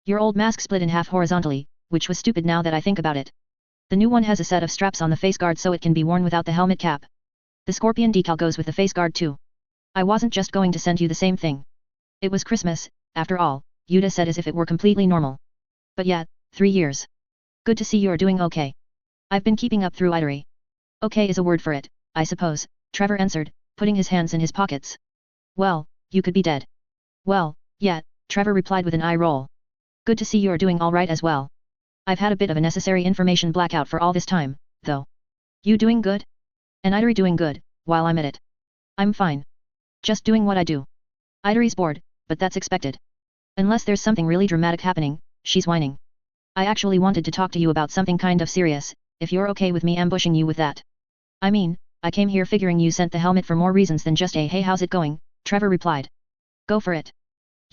[SPEAKER 1] Your old mask split in half horizontally, which was stupid now that I think about it. The new one has a set of straps on the face guard so it can be worn without the helmet cap. The scorpion decal goes with the face guard too. I wasn't just going to send you the same thing. It was Christmas, after all, Yuda said as if it were completely normal. But yeah, 3 years. Good to see you're doing okay. I've been keeping up through Iteri. Okay is a word for it, I suppose, Trevor answered, putting his hands in his pockets. Well, you could be dead. Well, yeah, Trevor replied with an eye roll. Good to see you're doing alright as well. I've had a bit of a necessary information blackout for all this time, though. You doing good? And Idari doing good, while I'm at it. I'm fine. Just doing what I do. Idari's bored, but that's expected. Unless there's something really dramatic happening, she's whining. I actually wanted to talk to you about something kind of serious, if you're okay with me ambushing you with that. I mean, I came here figuring you sent the helmet for more reasons than just a hey how's it going, Trevor replied. Go for it.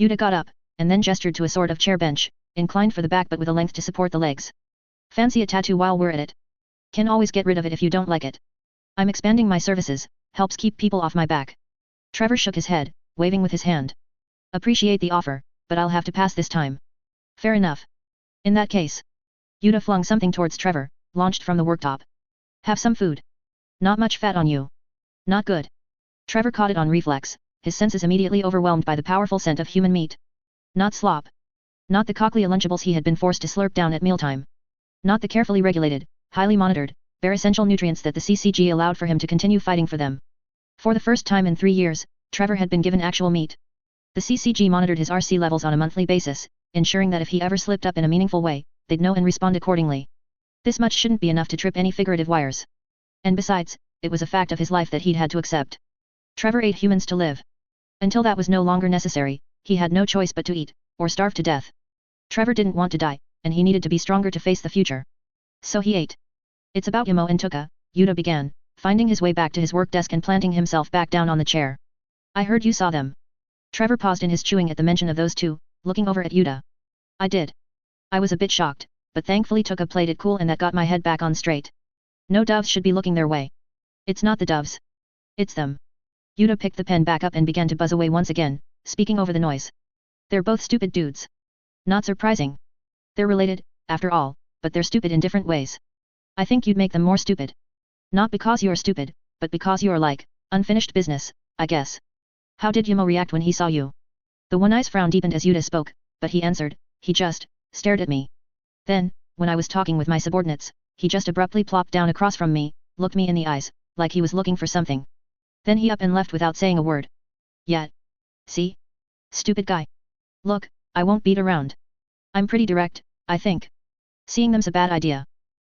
[SPEAKER 1] Yuta got up, and then gestured to a sort of chair bench, inclined for the back but with a length to support the legs. Fancy a tattoo while we're at it? Can always get rid of it if you don't like it. I'm expanding my services, helps keep people off my back. Trevor shook his head, waving with his hand. Appreciate the offer, but I'll have to pass this time. Fair enough. In that case. Yuta flung something towards Trevor, launched from the worktop. Have some food. Not much fat on you. Not good. Trevor caught it on reflex, his senses immediately overwhelmed by the powerful scent of human meat. Not slop. Not the cochlea Lunchables he had been forced to slurp down at mealtime. Not the carefully regulated, highly monitored, bare essential nutrients that the CCG allowed for him to continue fighting for them. For the first time in 3 years, Trevor had been given actual meat. The CCG monitored his RC levels on a monthly basis, ensuring that if he ever slipped up in a meaningful way, they'd know and respond accordingly. This much shouldn't be enough to trip any figurative wires. And besides, it was a fact of his life that he'd had to accept. Trevor ate humans to live. Until that was no longer necessary, he had no choice but to eat, or starve to death. Trevor didn't want to die, and he needed to be stronger to face the future. So he ate. It's about Yamo and Tuka, Yuta began, finding his way back to his work desk and planting himself back down on the chair. I heard you saw them. Trevor paused in his chewing at the mention of those two, looking over at Yuta. I did. I was a bit shocked, but thankfully Tuka played it cool and that got my head back on straight. No doves should be looking their way. It's not the doves. It's them. Yuta picked the pen back up and began to buzz away once again, speaking over the noise. They're both stupid dudes. Not surprising. They're related, after all, but they're stupid in different ways. I think you'd make them more stupid. Not because you're stupid, but because you're like, unfinished business, I guess. How did Yamo react when he saw you? The one eye's frown deepened as Yuta spoke, but he answered, he just, stared at me. Then, when I was talking with my subordinates, he just abruptly plopped down across from me, looked me in the eyes, like he was looking for something. Then he up and left without saying a word. Yeah. See? Stupid guy. Look, I won't beat around. I'm pretty direct, I think. Seeing them's a bad idea.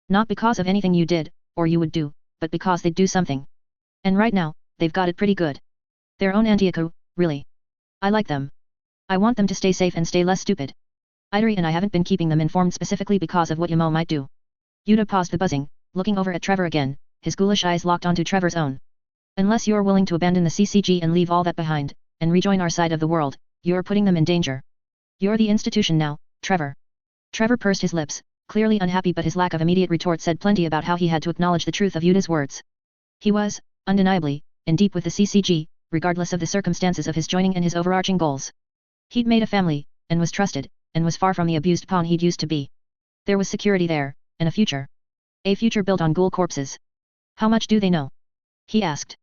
[SPEAKER 1] Not because of anything you did, or you would do, but because they'd do something. And right now, they've got it pretty good. Their own Antioku, really. I like them. I want them to stay safe and stay less stupid. Idari and I haven't been keeping them informed specifically because of what Yamo might do. Yuta paused the buzzing, looking over at Trevor again, his ghoulish eyes locked onto Trevor's own. Unless you're willing to abandon the CCG and leave all that behind, and rejoin our side of the world, you're putting them in danger. You're the institution now, Trevor. Trevor pursed his lips, clearly unhappy, but his lack of immediate retort said plenty about how he had to acknowledge the truth of Yuta's words. He was, undeniably, in deep with the CCG, regardless of the circumstances of his joining and his overarching goals. He'd made a family, and was trusted, and was far from the abused pawn he'd used to be. There was security there, and a future. A future built on ghoul corpses. How much do they know? He asked.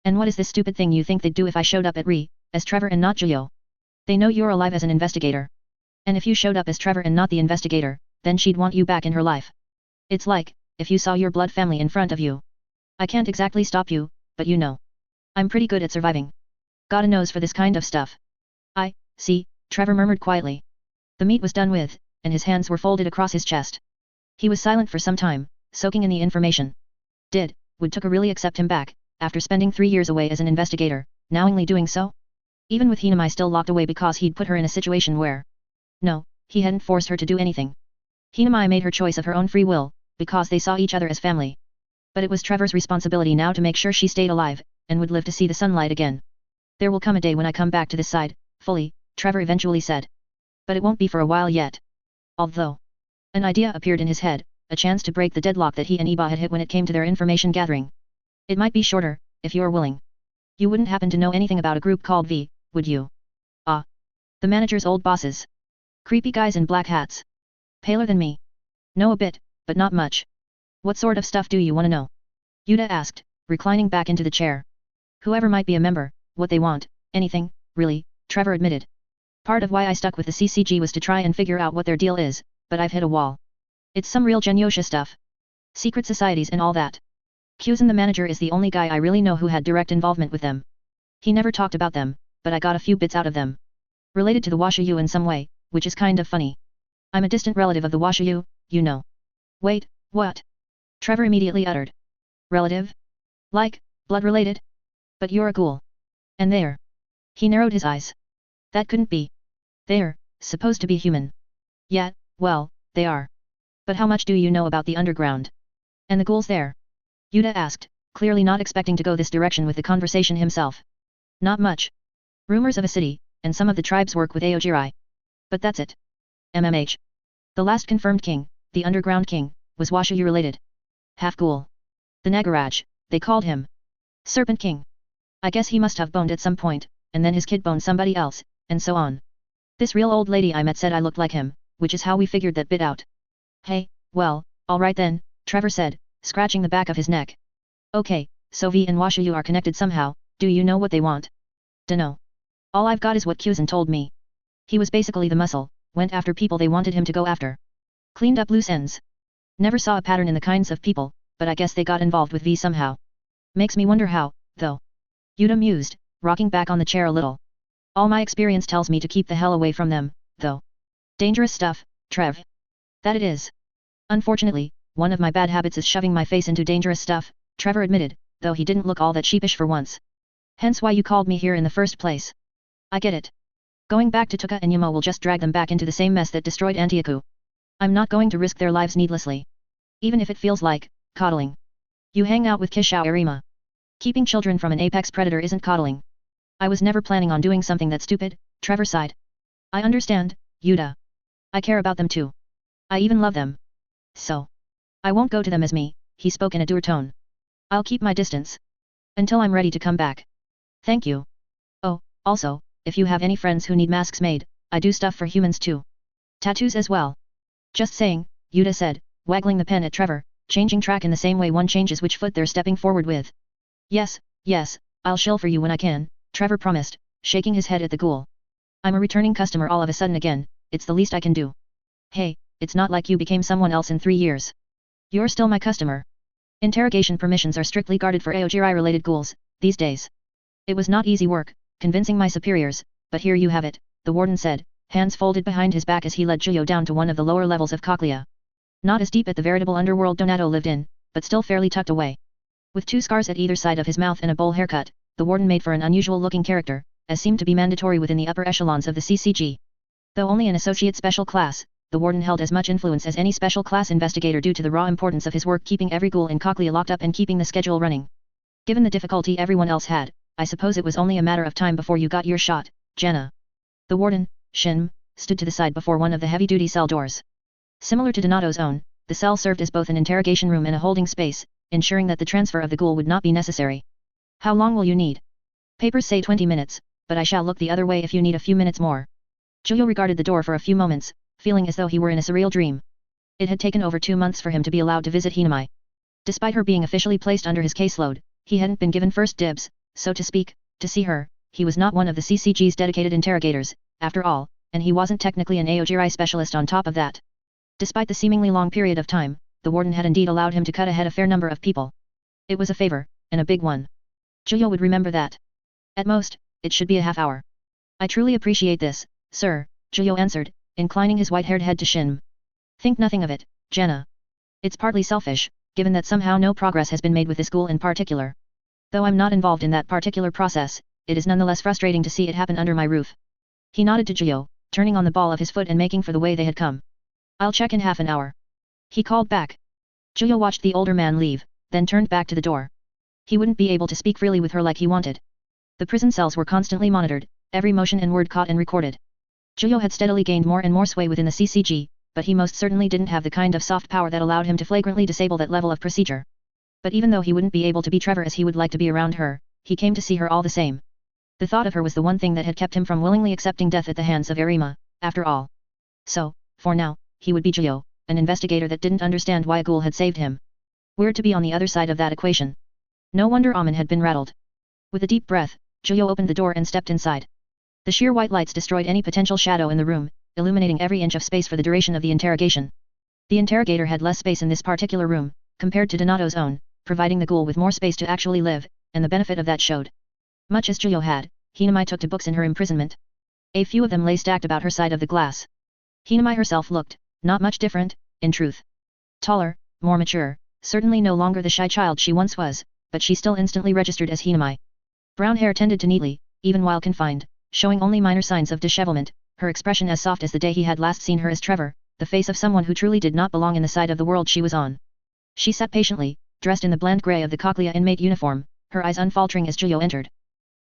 [SPEAKER 1] And what is this stupid thing you think they'd do if I showed up at Ri, as Trevor and not Juyo? They know you're alive as an investigator. And if you showed up as Trevor and not the investigator, then she'd want you back in her life. It's like, if you saw your blood family in front of you. I can't exactly stop you, but you know. I'm pretty good at surviving. Got a nose for this kind of stuff. I see, Trevor murmured quietly. The meat was done with, and his hands were folded across his chest. He was silent for some time, soaking in the information. Would Tuka really accept him back, after spending 3 years away as an investigator, knowingly doing so? Even with Hinamai still locked away because he'd put her in a situation where... No, he hadn't forced her to do anything. Hinamai made her choice of her own free will, because they saw each other as family. But it was Trevor's responsibility now to make sure she stayed alive, and would live to see the sunlight again. There will come a day when I come back to this side, fully, Trevor eventually said. But it won't be for a while yet. Although... An idea appeared in his head, a chance to break the deadlock that he and Iba had hit when it came to their information gathering. It might be shorter, if you're willing. You wouldn't happen to know anything about a group called V, would you? Ah. The manager's old bosses. Creepy guys in black hats. Paler than me. Know a bit, but not much. What sort of stuff do you want to know? Yuta asked, reclining back into the chair. Whoever might be a member, what they want, anything, really, Trevor admitted. Part of why I stuck with the CCG was to try and figure out what their deal is, but I've hit a wall. It's some real Genyosha stuff. Secret societies and all that. Kyuzan the manager is the only guy I really know who had direct involvement with them. He never talked about them, but I got a few bits out of them. Related to the Washayu in some way, which is kind of funny. I'm a distant relative of the Washayu, you know. Wait, what? Trevor immediately uttered. Relative? Like, blood-related? But you're a ghoul. And they're. He narrowed his eyes. That couldn't be. They're supposed to be human. Yet, well, they are. But how much do you know about the underground? And the ghouls there? Yuta asked, clearly not expecting to go this direction with the conversation himself. Not much. Rumors of a city, and some of the tribes work with Aojirai. But that's it. MMH. The last confirmed king, the underground king, was Washuyu related. Half ghoul. The Nagaraj, they called him. Serpent King. I guess he must have boned at some point, and then his kid boned somebody else, and so on. This real old lady I met said I looked like him, which is how we figured that bit out. Hey, well, alright then, Trevor said, scratching the back of his neck. Okay, so V and Washuyu are connected somehow, do you know what they want? Dunno. All I've got is what Kyuzan told me. He was basically the muscle, went after people they wanted him to go after. Cleaned up loose ends. Never saw a pattern in the kinds of people, but I guess they got involved with V somehow. Makes me wonder how, though. Yuta mused, rocking back on the chair a little. All my experience tells me to keep the hell away from them, though. Dangerous stuff, Trev. That it is. Unfortunately, one of my bad habits is shoving my face into dangerous stuff, Trevor admitted, though he didn't look all that sheepish for once. Hence why you called me here in the first place. I get it. Going back to Tuka and Yamo will just drag them back into the same mess that destroyed Antioku. I'm not going to risk their lives needlessly. Even if it feels like coddling. You hang out with Kishao Nerima. Keeping children from an apex predator isn't coddling. I was never planning on doing something that stupid, Trevor sighed. I understand, Yuta. I care about them too. I even love them. So. I won't go to them as me, he spoke in a dour tone. I'll keep my distance. Until I'm ready to come back. Thank you. Oh, also, if you have any friends who need masks made, I do stuff for humans too. Tattoos as well. Just saying, Yuta said, waggling the pen at Trevor, changing track in the same way one changes which foot they're stepping forward with. Yes, I'll shill for you when I can, Trevor promised, shaking his head at the ghoul. I'm a returning customer all of a sudden again, it's the least I can do. Hey, it's not like you became someone else in 3 years. You're still my customer. Interrogation permissions are strictly guarded for Aojirai-related ghouls, these days. It was not easy work, convincing my superiors, but here you have it, the warden said, hands folded behind his back as he led Juyo down to one of the lower levels of Cochlea. Not as deep as the veritable underworld Donato lived in, but still fairly tucked away. With 2 scars at either side of his mouth and a bowl haircut, the warden made for an unusual-looking character, as seemed to be mandatory within the upper echelons of the CCG. Though only an associate special class, the warden held as much influence as any special class investigator due to the raw importance of his work keeping every ghoul in Cochlea locked up and keeping the schedule running. Given the difficulty everyone else had, I suppose it was only a matter of time before you got your shot, Jenna. The warden, Shin, stood to the side before one of the heavy-duty cell doors. Similar to Donato's own, the cell served as both an interrogation room and a holding space, ensuring that the transfer of the ghoul would not be necessary. How long will you need? Papers say 20 minutes, but I shall look the other way if you need a few minutes more. Juyo regarded the door for a few moments, feeling as though he were in a surreal dream. It had taken over 2 months for him to be allowed to visit Hinamai. Despite her being officially placed under his caseload, he hadn't been given first dibs, so to speak, to see her. He was not one of the CCG's dedicated interrogators, after all, and he wasn't technically an Aojirai specialist on top of that. Despite the seemingly long period of time, the warden had indeed allowed him to cut ahead a fair number of people. It was a favor, and a big one. Juyo would remember that. At most, it should be a half hour. I truly appreciate this, sir, Juyo answered, inclining his white-haired head to Shin. Think nothing of it, Jenna. It's partly selfish, given that somehow no progress has been made with this ghoul in particular. Though I'm not involved in that particular process, it is nonetheless frustrating to see it happen under my roof. He nodded to Juyo, turning on the ball of his foot and making for the way they had come. I'll check in half an hour. He called back. Juyo watched the older man leave, then turned back to the door. He wouldn't be able to speak freely with her like he wanted. The prison cells were constantly monitored, every motion and word caught and recorded. Juyo had steadily gained more and more sway within the CCG, but he most certainly didn't have the kind of soft power that allowed him to flagrantly disable that level of procedure. But even though he wouldn't be able to be Trevor as he would like to be around her, he came to see her all the same. The thought of her was the one thing that had kept him from willingly accepting death at the hands of Nerima, after all. So, for now, he would be Juyo, an investigator that didn't understand why a ghoul had saved him. Weird to be on the other side of that equation. No wonder Amin had been rattled. With a deep breath, Juyo opened the door and stepped inside. The sheer white lights destroyed any potential shadow in the room, illuminating every inch of space for the duration of the interrogation. The interrogator had less space in this particular room, compared to Donato's own, providing the ghoul with more space to actually live, and the benefit of that showed. Much as Juyo had, Hinamai took to books in her imprisonment. A few of them lay stacked about her side of the glass. Hinamai herself looked, not much different, in truth. Taller, more mature, certainly no longer the shy child she once was, but she still instantly registered as Hinamai. Brown hair tended to neatly, even while confined, showing only minor signs of dishevelment, her expression as soft as the day he had last seen her as Trevor, the face of someone who truly did not belong in the side of the world she was on. She sat patiently, dressed in the bland grey of the Cochlea inmate uniform, her eyes unfaltering as Julio entered.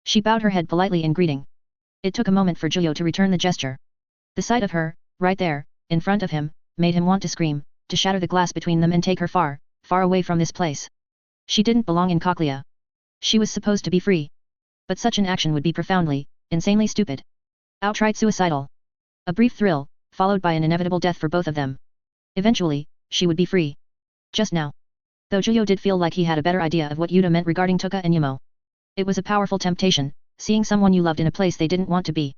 [SPEAKER 1] She bowed her head politely in greeting. It took a moment for Julio to return the gesture. The sight of her, right there, in front of him, made him want to scream, to shatter the glass between them and take her far, far away from this place. She didn't belong in Cochlea. She was supposed to be free. But such an action would be profoundly, insanely stupid. Outright suicidal. A brief thrill, followed by an inevitable death for both of them. Eventually, she would be free. Just now. Though Julio did feel like he had a better idea of what Yuta meant regarding Tuka and Yumo. It was a powerful temptation, seeing someone you loved in a place they didn't want to be.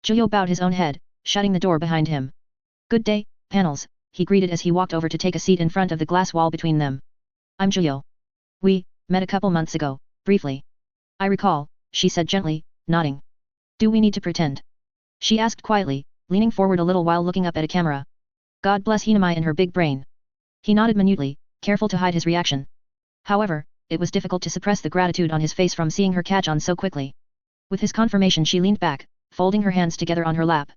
[SPEAKER 1] Julio bowed his own head, shutting the door behind him. Good day, panels, he greeted as he walked over to take a seat in front of the glass wall between them. I'm Julio. We met a couple months ago, briefly. I recall, she said gently, nodding. Do we need to pretend? She asked quietly, leaning forward a little while looking up at a camera. God bless Hinamai and her big brain. He nodded minutely, careful to hide his reaction. However, it was difficult to suppress the gratitude on his face from seeing her catch on so quickly. With his confirmation she leaned back, folding her hands together on her lap.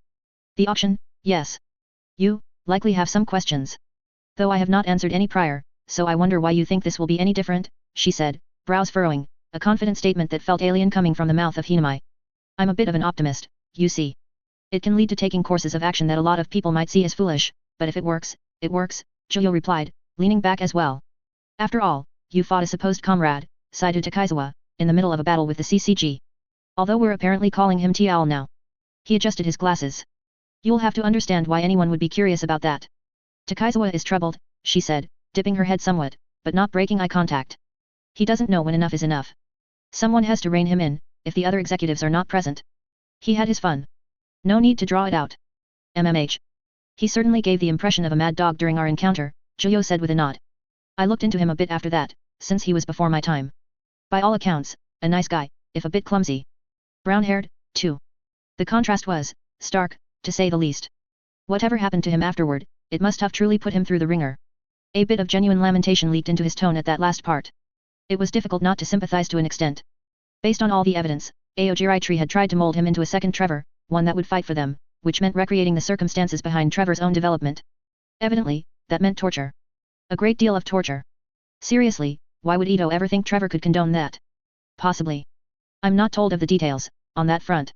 [SPEAKER 1] The auction, yes. You, likely have some questions. Though I have not answered any prior, so I wonder why you think this will be any different, she said, brows furrowing, a confident statement that felt alien coming from the mouth of Hinamai. I'm a bit of an optimist, you see. It can lead to taking courses of action that a lot of people might see as foolish, but if it works, Julio replied, leaning back as well. After all, you fought a supposed comrade, Saito Takaizawa, in the middle of a battle with the CCG. Although we're apparently calling him Tial now. He adjusted his glasses. You'll have to understand why anyone would be curious about that. Takaizawa is troubled, she said, dipping her head somewhat, but not breaking eye contact. He doesn't know when enough is enough. Someone has to rein him in, if the other executives are not present. He had his fun. No need to draw it out. MMH. He certainly gave the impression of a mad dog during our encounter, Julio said with a nod. I looked into him a bit after that, since he was before my time. By all accounts, a nice guy, if a bit clumsy. Brown-haired, too. The contrast was stark, to say the least. Whatever happened to him afterward, it must have truly put him through the ringer. A bit of genuine lamentation leaked into his tone at that last part. It was difficult not to sympathize to an extent. Based on all the evidence, Aojirai Tree had tried to mold him into a second Trevor, one that would fight for them, which meant recreating the circumstances behind Trevor's own development. Evidently, that meant torture. A great deal of torture. Seriously, why would Ito ever think Trevor could condone that? Possibly. I'm not told of the details, on that front.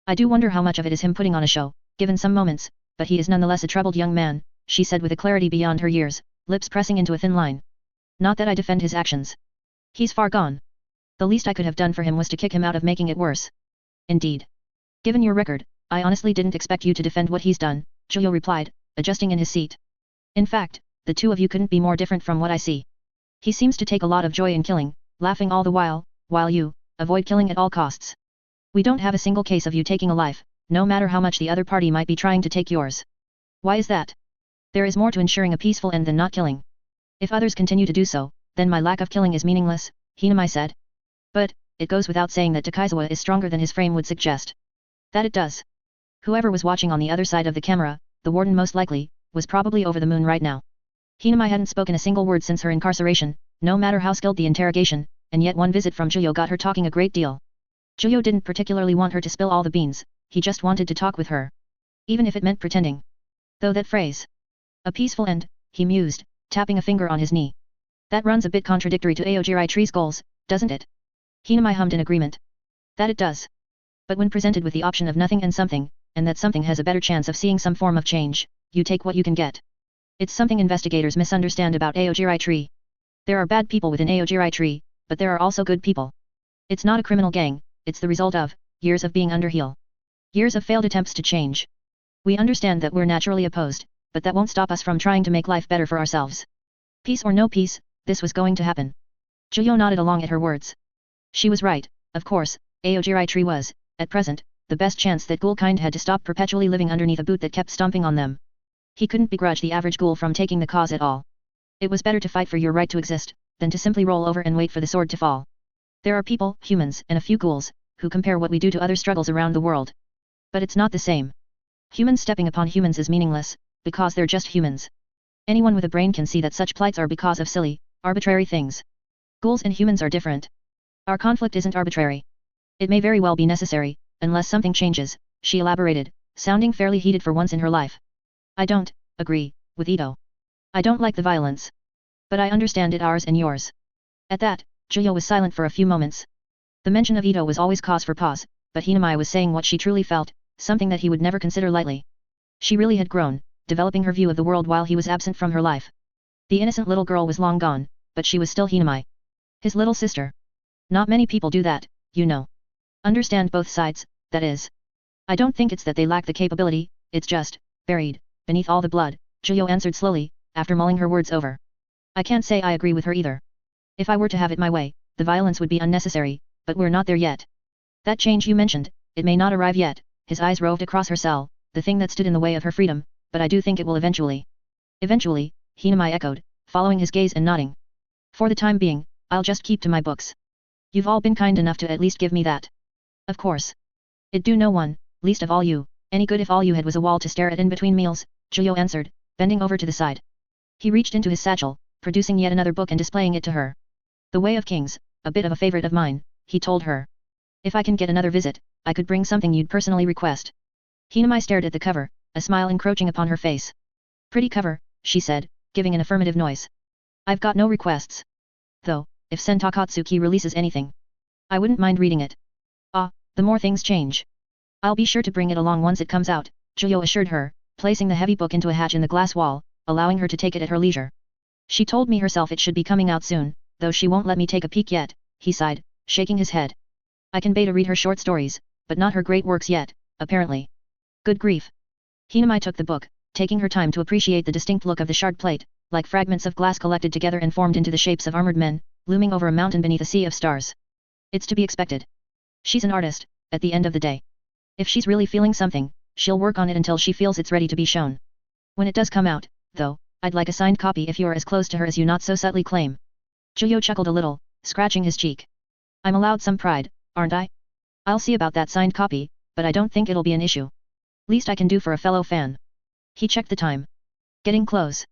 [SPEAKER 1] I do wonder how much of it is him putting on a show, given some moments, but he is nonetheless a troubled young man, she said with a clarity beyond her years, lips pressing into a thin line. Not that I defend his actions. He's far gone. The least I could have done for him was to kick him out of making it worse. Indeed. Given your record, I honestly didn't expect you to defend what he's done, Julio replied, adjusting in his seat. In fact, the two of you couldn't be more different from what I see. He seems to take a lot of joy in killing, laughing all the while you, avoid killing at all costs. We don't have a single case of you taking a life, no matter how much the other party might be trying to take yours. Why is that? There is more to ensuring a peaceful end than not killing. If others continue to do so, then my lack of killing is meaningless, Hinamai said. But, it goes without saying that Takaizawa is stronger than his frame would suggest. That it does. Whoever was watching on the other side of the camera, the warden most likely, was probably over the moon right now. Hinamai hadn't spoken a single word since her incarceration, no matter how skilled the interrogation, and yet one visit from Julio got her talking a great deal. Julio didn't particularly want her to spill all the beans, he just wanted to talk with her. Even if it meant pretending. Though that phrase. A peaceful end, he mused, tapping a finger on his knee. That runs a bit contradictory to Aojirai Tree's goals, doesn't it? Hinamai hummed in agreement. That it does. But when presented with the option of nothing and something, and that something has a better chance of seeing some form of change, you take what you can get. It's something investigators misunderstand about Aojirai Tree. There are bad people within Aojirai Tree, but there are also good people. It's not a criminal gang, it's the result of years of being underhill. Years of failed attempts to change. We understand that we're naturally opposed, but that won't stop us from trying to make life better for ourselves. Peace or no peace, this was going to happen. Julio nodded along at her words. She was right, of course, Aojirai Tree was, at present, the best chance that ghoul kind had to stop perpetually living underneath a boot that kept stomping on them. He couldn't begrudge the average ghoul from taking the cause at all. It was better to fight for your right to exist, than to simply roll over and wait for the sword to fall. There are people, humans, and a few ghouls, who compare what we do to other struggles around the world. But it's not the same. Humans stepping upon humans is meaningless, because they're just humans. Anyone with a brain can see that such plights are because of silly, arbitrary things. Ghouls and humans are different. Our conflict isn't arbitrary. It may very well be necessary, unless something changes, she elaborated, sounding fairly heated for once in her life. I don't agree with Ito. I don't like the violence. But I understand it ours and yours. At that, Juyo was silent for a few moments. The mention of Ito was always cause for pause, but Hinamai was saying what she truly felt, something that he would never consider lightly. She really had grown, developing her view of the world while he was absent from her life. The innocent little girl was long gone, but she was still Hinamai. His little sister. Not many people do that, you know. Understand both sides, that is. I don't think it's that they lack the capability, it's just, buried, beneath all the blood, Juyo answered slowly, after mulling her words over. I can't say I agree with her either. If I were to have it my way, the violence would be unnecessary, but we're not there yet. That change you mentioned, it may not arrive yet, his eyes roved across her cell, the thing that stood in the way of her freedom, but I do think it will eventually. Eventually, Hinamai echoed, following his gaze and nodding. For the time being, I'll just keep to my books. You've all been kind enough to at least give me that. Of course. It'd do no one, least of all you, any good if all you had was a wall to stare at in between meals, Juyo answered, bending over to the side. He reached into his satchel, producing yet another book and displaying it to her. The Way of Kings, a bit of a favorite of mine, he told her. If I can get another visit, I could bring something you'd personally request. Hinamai stared at the cover, a smile encroaching upon her face. Pretty cover, she said, giving an affirmative noise. I've got no requests. Though, if Sentakatsuki releases anything, I wouldn't mind reading it. Ah, the more things change. I'll be sure to bring it along once it comes out, Juyo assured her, placing the heavy book into a hatch in the glass wall, allowing her to take it at her leisure. She told me herself it should be coming out soon, though she won't let me take a peek yet, he sighed, shaking his head. I can beta read her short stories, but not her great works yet, apparently. Good grief. Hinamai took the book, taking her time to appreciate the distinct look of the shard plate, like fragments of glass collected together and formed into the shapes of armored men, looming over a mountain beneath a sea of stars. It's to be expected. She's an artist, at the end of the day. If she's really feeling something, she'll work on it until she feels it's ready to be shown. When it does come out, though, I'd like a signed copy if you're as close to her as you not so subtly claim. Juyo chuckled a little, scratching his cheek. I'm allowed some pride, aren't I? I'll see about that signed copy, but I don't think it'll be an issue. Least I can do for a fellow fan. He checked the time. Getting close.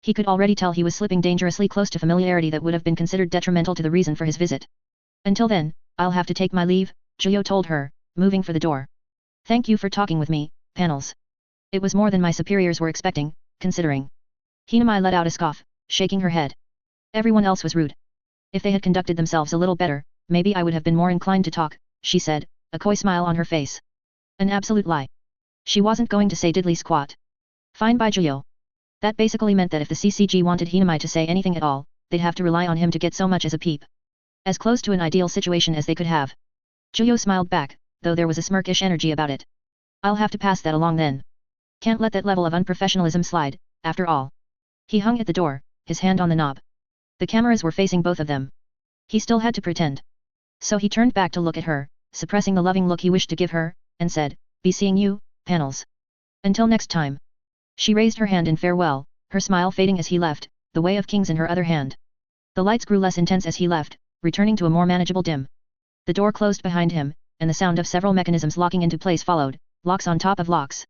[SPEAKER 1] He could already tell he was slipping dangerously close to familiarity that would have been considered detrimental to the reason for his visit. Until then, I'll have to take my leave, Juyo told her, moving for the door. Thank you for talking with me, Panels. It was more than my superiors were expecting, considering. Hinamai let out a scoff, shaking her head. Everyone else was rude. If they had conducted themselves a little better, maybe I would have been more inclined to talk, she said, a coy smile on her face. An absolute lie. She wasn't going to say diddly squat. Fine by Juyo. That basically meant that if the CCG wanted Hinamai to say anything at all, they'd have to rely on him to get so much as a peep. As close to an ideal situation as they could have. Juyo smiled back, though there was a smirkish energy about it. I'll have to pass that along then. Can't let that level of unprofessionalism slide, after all. He hung at the door, his hand on the knob. The cameras were facing both of them. He still had to pretend. So he turned back to look at her, suppressing the loving look he wished to give her, and said, Be seeing you, Panels. Until next time. She raised her hand in farewell, her smile fading as he left, the Way of Kings in her other hand. The lights grew less intense as he left, returning to a more manageable dim. The door closed behind him, and the sound of several mechanisms locking into place followed, locks on top of locks.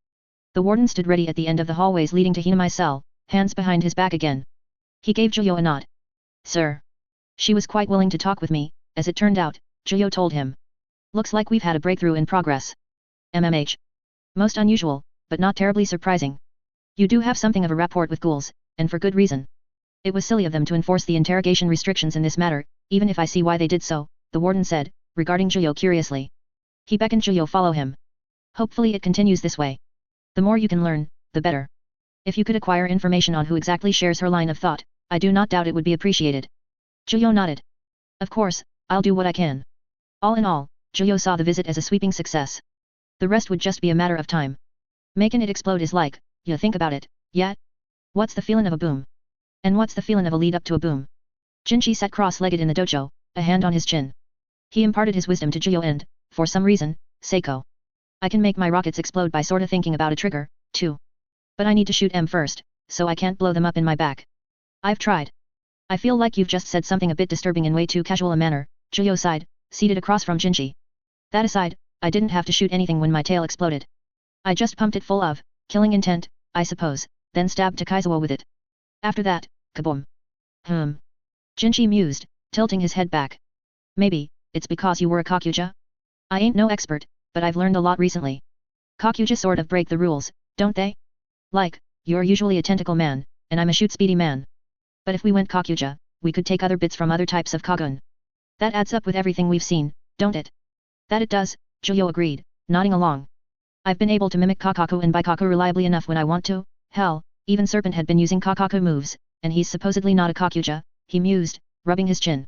[SPEAKER 1] The warden stood ready at the end of the hallways leading to Hinamai's cell, hands behind his back again. He gave Juyo a nod. Sir. She was quite willing to talk with me, as it turned out, Juyo told him. Looks like we've had a breakthrough in progress. MMH. Most unusual, but not terribly surprising. You do have something of a rapport with ghouls, and for good reason. It was silly of them to enforce the interrogation restrictions in this matter, even if I see why they did so, the warden said, regarding Juyo curiously. He beckoned Juyo follow him. Hopefully it continues this way. The more you can learn, the better. If you could acquire information on who exactly shares her line of thought, I do not doubt it would be appreciated. Juyo nodded. Of course, I'll do what I can. All in all, Juyo saw the visit as a sweeping success. The rest would just be a matter of time. Making it explode is like, you think about it, yeah? What's the feeling of a boom? And what's the feeling of a lead up to a boom? Jinchi sat cross-legged in the dojo, a hand on his chin. He imparted his wisdom to Juyo and, for some reason, Seiko. I can make my rockets explode by sorta thinking about a trigger, too. But I need to shoot them first, so I can't blow them up in my back. I've tried. I feel like you've just said something a bit disturbing in way too casual a manner, Juyo sighed, seated across from Jinchi. That aside, I didn't have to shoot anything when my tail exploded. I just pumped it full of, killing intent, I suppose, then stabbed Takaizawa with it. After that, kaboom. Jinchi mused, tilting his head back. Maybe, it's because you were a Kakuja? I ain't no expert, but I've learned a lot recently. Kakuja sort of break the rules, don't they? Like, you're usually a tentacle man, and I'm a shoot speedy man. But if we went Kakuja, we could take other bits from other types of Kagun. That adds up with everything we've seen, don't it? That it does, Juyo agreed, nodding along. I've been able to mimic Kakaku and Baikaku reliably enough when I want to. Hell, even Serpent had been using Kakaku moves, and he's supposedly not a Kakuja, he mused, rubbing his chin.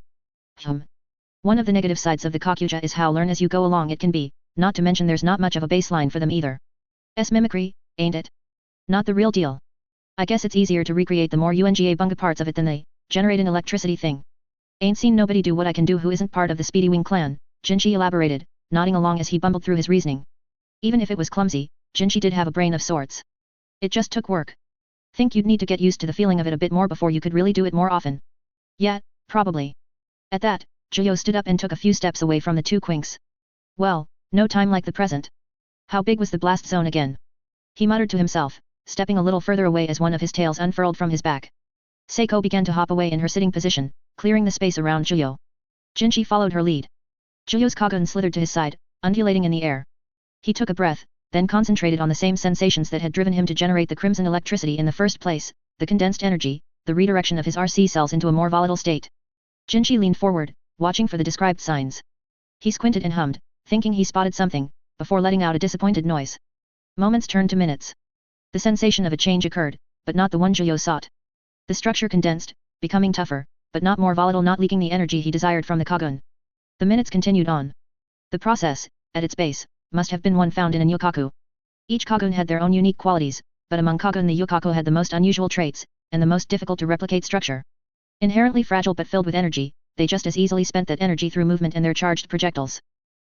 [SPEAKER 1] One of the negative sides of the Kakuja is how learn as you go along it can be, not to mention there's not much of a baseline for them either. Mimicry, ain't it? Not the real deal. I guess it's easier to recreate the more UNGA bunga parts of it than the generate an electricity thing. Ain't seen nobody do what I can do who isn't part of the Speedy Wing clan, Jinchi elaborated, nodding along as he bumbled through his reasoning. Even if it was clumsy, Jinchi did have a brain of sorts. It just took work. Think you'd need to get used to the feeling of it a bit more before you could really do it more often. Yeah, probably. At that, Juyo stood up and took a few steps away from the two quinks. Well, no time like the present. How big was the blast zone again? He muttered to himself, stepping a little further away as one of his tails unfurled from his back. Seiko began to hop away in her sitting position, clearing the space around Juyo. Jinchi followed her lead. Juyo's Kagun slithered to his side, undulating in the air. He took a breath, then concentrated on the same sensations that had driven him to generate the crimson electricity in the first place, the condensed energy, the redirection of his RC cells into a more volatile state. Jinchi leaned forward, watching for the described signs. He squinted and hummed, thinking he spotted something, before letting out a disappointed noise. Moments turned to minutes. The sensation of a change occurred, but not the one Juyo sought. The structure condensed, becoming tougher, but not more volatile, not leaking the energy he desired from the Kagun. The minutes continued on. The process, at its base, must have been one found in a Yukaku. Each Kagun had their own unique qualities, but among Kagun the Yukaku had the most unusual traits, and the most difficult to replicate structure. Inherently fragile but filled with energy, they just as easily spent that energy through movement and their charged projectiles.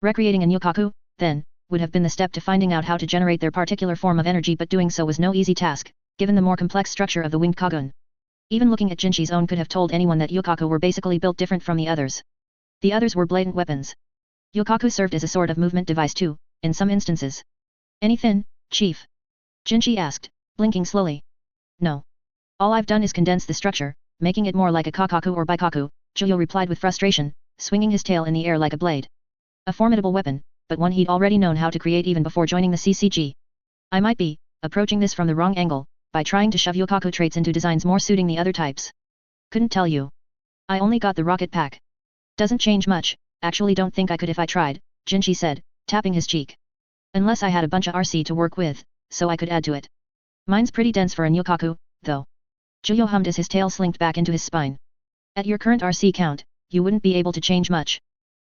[SPEAKER 1] Recreating a Yukaku, then, would have been the step to finding out how to generate their particular form of energy, but doing so was no easy task, given the more complex structure of the winged Kagun. Even looking at Jinchi's own could have told anyone that Yukaku were basically built different from the others. The others were blatant weapons. Yukaku served as a sort of movement device too, in some instances. Anything, Chief? Jinchi asked, blinking slowly. No. All I've done is condense the structure, making it more like a Kakaku or Baikaku, Juyo replied with frustration, swinging his tail in the air like a blade. A formidable weapon, but one he'd already known how to create even before joining the CCG. I might be approaching this from the wrong angle, by trying to shove Yukaku traits into designs more suiting the other types. Couldn't tell you. I only got the rocket pack. Doesn't change much, actually don't think I could if I tried, Jinchi said, tapping his cheek. Unless I had a bunch of RC to work with, so I could add to it. Mine's pretty dense for an Yukaku, though. Juyo hummed as his tail slinked back into his spine. At your current RC count, you wouldn't be able to change much.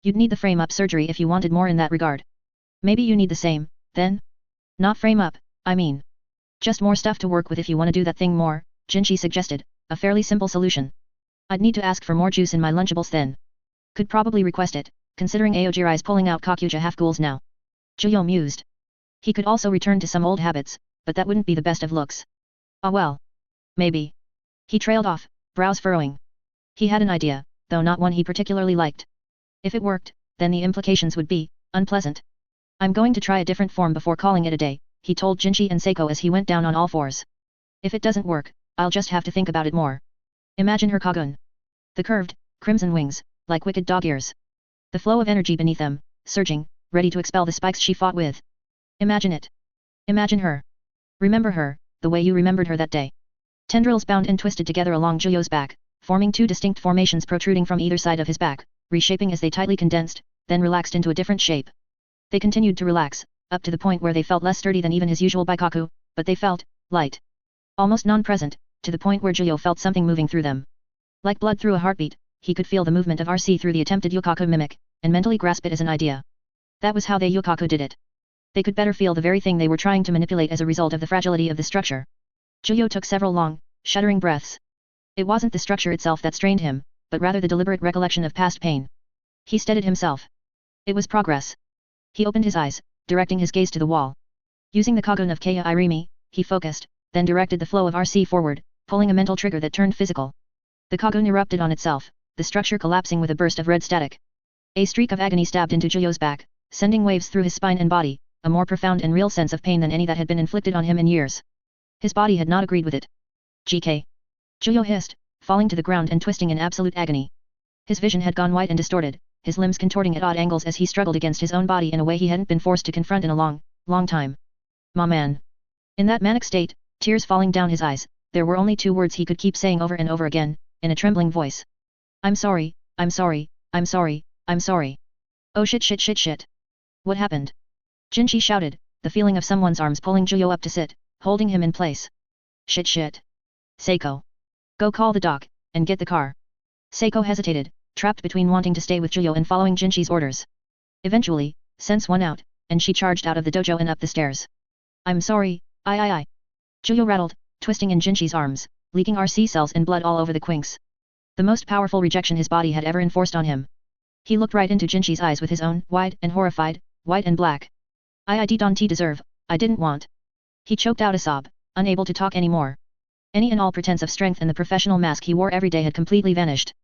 [SPEAKER 1] You'd need the frame-up surgery if you wanted more in that regard. Maybe you need the same, then? Not frame-up, I mean. Just more stuff to work with if you want to do that thing more, Jinchi suggested, a fairly simple solution. I'd need to ask for more juice in my Lunchables then. Could probably request it, considering Aojirai's pulling out Kakuja half-ghouls now. Juyo mused. He could also return to some old habits, but that wouldn't be the best of looks. Ah well. Maybe. He trailed off, brows furrowing. He had an idea, though not one he particularly liked. If it worked, then the implications would be unpleasant. I'm going to try a different form before calling it a day, he told Jinchi and Seiko as he went down on all fours. If it doesn't work, I'll just have to think about it more. Imagine her Kagun. The curved, crimson wings, like wicked dog ears. The flow of energy beneath them, surging, ready to expel the spikes she fought with. Imagine it. Imagine her. Remember her, the way you remembered her that day. Tendrils bound and twisted together along Juyo's back, forming two distinct formations protruding from either side of his back, reshaping as they tightly condensed, then relaxed into a different shape. They continued to relax, up to the point where they felt less sturdy than even his usual Baikaku, but they felt light. Almost non-present, to the point where Juyo felt something moving through them. Like blood through a heartbeat, he could feel the movement of RC through the attempted Yukaku mimic, and mentally grasp it as an idea. That was how they Yukaku did it. They could better feel the very thing they were trying to manipulate as a result of the fragility of the structure. Juyo took several long, shuddering breaths. It wasn't the structure itself that strained him, but rather the deliberate recollection of past pain. He steadied himself. It was progress. He opened his eyes, directing his gaze to the wall. Using the Kagun of Kaya Irimi, he focused, then directed the flow of RC forward, pulling a mental trigger that turned physical. The Kagun erupted on itself, the structure collapsing with a burst of red static. A streak of agony stabbed into Juyo's back, sending waves through his spine and body, a more profound and real sense of pain than any that had been inflicted on him in years. His body had not agreed with it. GK. Zhuyo hissed, falling to the ground and twisting in absolute agony. His vision had gone white and distorted, his limbs contorting at odd angles as he struggled against his own body in a way he hadn't been forced to confront in a long time. "Ma man." In that manic state, tears falling down his eyes, there were only two words he could keep saying over and over again, in a trembling voice. "I'm sorry, I'm sorry, I'm sorry, I'm sorry. Oh shit. What happened?" Jinchi shouted, the feeling of someone's arms pulling Zhuyo up to sit, holding him in place. Shit. Seiko. Go call the doc, and get the car." Seiko hesitated, trapped between wanting to stay with Zhuyo and following Jinchi's orders. Eventually, sense won out, and she charged out of the dojo and up the stairs. "I'm sorry, I. Zhuyo rattled, twisting in Jinchi's arms, leaking RC cells and blood all over the quinks. The most powerful rejection his body had ever enforced on him. He looked right into Jinchi's eyes with his own, wide and horrified, white and black. I don't deserve, I didn't want." He choked out a sob, unable to talk anymore. Any and all pretense of strength and the professional mask he wore every day had completely vanished.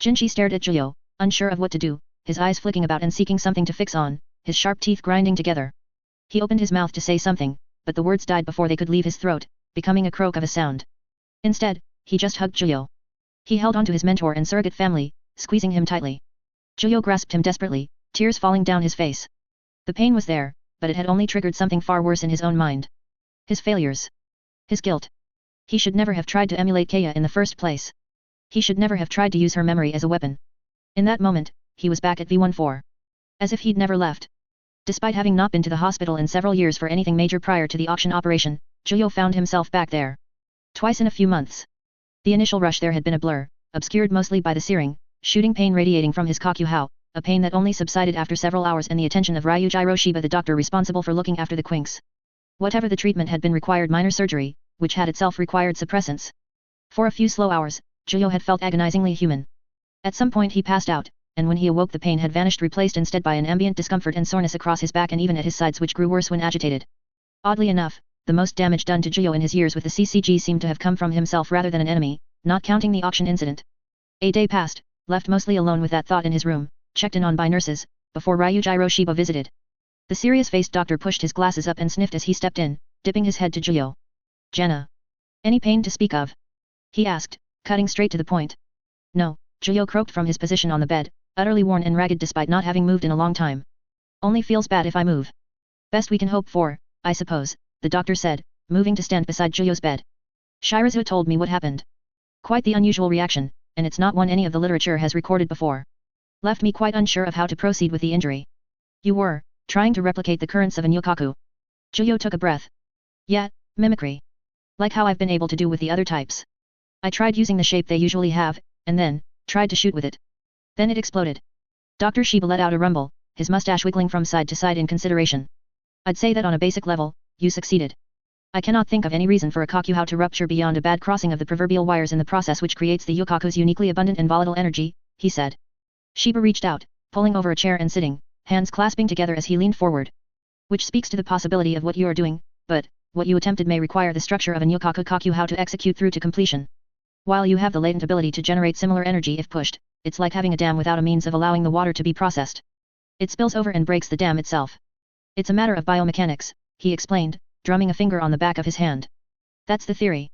[SPEAKER 1] Jinchi stared at Zhuyo, unsure of what to do, his eyes flicking about and seeking something to fix on, his sharp teeth grinding together. He opened his mouth to say something, but the words died before they could leave his throat, becoming a croak of a sound. Instead, he just hugged Zhuyo. He held onto his mentor and surrogate family, squeezing him tightly. Zhuyo grasped him desperately, tears falling down his face. The pain was there, but it had only triggered something far worse in his own mind. His failures. His guilt. He should never have tried to emulate Kaya in the first place. He should never have tried to use her memory as a weapon. In that moment, he was back at V14. As if he'd never left. Despite having not been to the hospital in several years for anything major prior to the auction operation, Zhuyo found himself back there. Twice in a few months. The initial rush there had been a blur, obscured mostly by the searing, shooting pain radiating from his kakuhao, a pain that only subsided after several hours and the attention of Ryujiro Shiba, the doctor responsible for looking after the quinks. Whatever the treatment had been, required minor surgery, which had itself required suppressants. For a few slow hours, Zhuyo had felt agonizingly human. At some point he passed out, and when he awoke the pain had vanished, replaced instead by an ambient discomfort and soreness across his back and even at his sides, which grew worse when agitated. Oddly enough, the most damage done to Zhuyo in his years with the CCG seemed to have come from himself rather than an enemy, not counting the auction incident. A day passed, left mostly alone with that thought in his room, checked in on by nurses, before Ryujiro Shiba visited. The serious-faced doctor pushed his glasses up and sniffed as he stepped in, dipping his head to Zhuyo. "Jenna. Any pain to speak of?" he asked, cutting straight to the point. "No," Zhuyo croaked from his position on the bed, utterly worn and ragged despite not having moved in a long time. "Only feels bad if I move." "Best we can hope for, I suppose," the doctor said, moving to stand beside Zhuyo's bed. "Shirazu told me what happened. Quite the unusual reaction, and it's not one any of the literature has recorded before. Left me quite unsure of how to proceed with the injury." "You were trying to replicate the currents of a nyokaku." Zhuyo took a breath. "Yeah, mimicry. Like how I've been able to do with the other types. I tried using the shape they usually have, and then tried to shoot with it. Then it exploded." Dr. Shiba let out a rumble, his mustache wiggling from side to side in consideration. "I'd say that on a basic level, you succeeded. I cannot think of any reason for a kakuhao to rupture beyond a bad crossing of the proverbial wires in the process which creates the yokaku's uniquely abundant and volatile energy," he said. Shiba reached out, pulling over a chair and sitting, hands clasping together as he leaned forward. "Which speaks to the possibility of what you are doing, but what you attempted may require the structure of a nyokaku kakuhao to execute through to completion. While you have the latent ability to generate similar energy if pushed, it's like having a dam without a means of allowing the water to be processed. It spills over and breaks the dam itself. It's a matter of biomechanics," he explained, drumming a finger on the back of his hand. "That's the theory.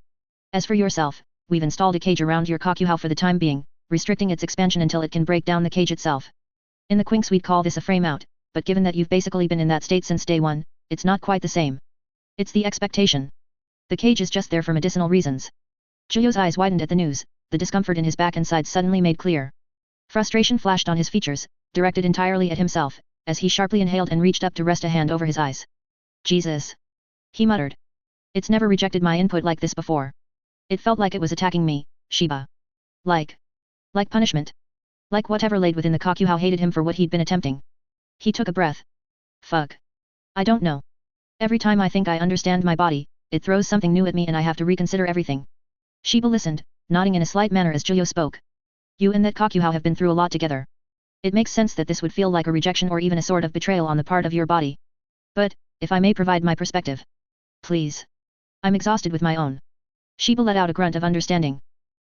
[SPEAKER 1] As for yourself, we've installed a cage around your kakuhao for the time being, restricting its expansion until it can break down the cage itself. In the quinks we'd call this a frame out, but given that you've basically been in that state since day one, it's not quite the same. It's the expectation. The cage is just there for medicinal reasons." Zhuyo's eyes widened at the news, the discomfort in his back and sides suddenly made clear. Frustration flashed on his features, directed entirely at himself, as he sharply inhaled and reached up to rest a hand over his eyes. "Jesus," he muttered. "It's never rejected my input like this before. It felt like it was attacking me, Shiba. Like punishment. Like whatever laid within the kakuhao hated him for what he'd been attempting." He took a breath. "Fuck. I don't know. Every time I think I understand my body, it throws something new at me and I have to reconsider everything." Shiba listened, nodding in a slight manner as Zhuyo spoke. "You and that kakuhao have been through a lot together. It makes sense that this would feel like a rejection or even a sort of betrayal on the part of your body. But, if I may provide my perspective. Please. I'm exhausted with my own." Shiba let out a grunt of understanding.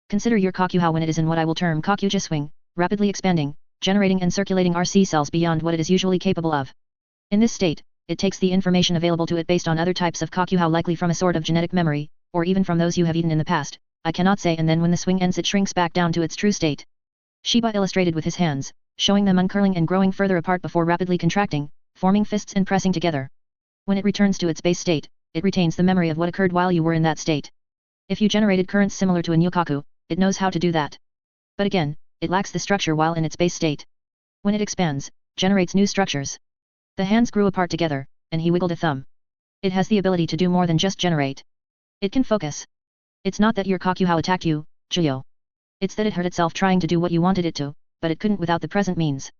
[SPEAKER 1] "Consider your kakuhao when it is in what I will term kakuja swing, rapidly expanding, generating and circulating RC cells beyond what it is usually capable of. In this state, it takes the information available to it based on other types of kakuhao, likely from a sort of genetic memory, or even from those you have eaten in the past, I cannot say, and then when the swing ends it shrinks back down to its true state. Shiba illustrated with his hands, showing them uncurling and growing further apart before rapidly contracting, forming fists and pressing together. When it returns to its base state, it retains the memory of what occurred while you were in that state. If you generated currents similar to a Nyukaku, it knows how to do that. But again, it lacks the structure while in its base state. When it expands, generates new structures. The hands grew apart together, and he wiggled a thumb. It has the ability to do more than just generate. It can focus. It's not that your Kakuhou attacked you, Juyo. It's that it hurt itself trying to do what you wanted it to, but it couldn't without the present means.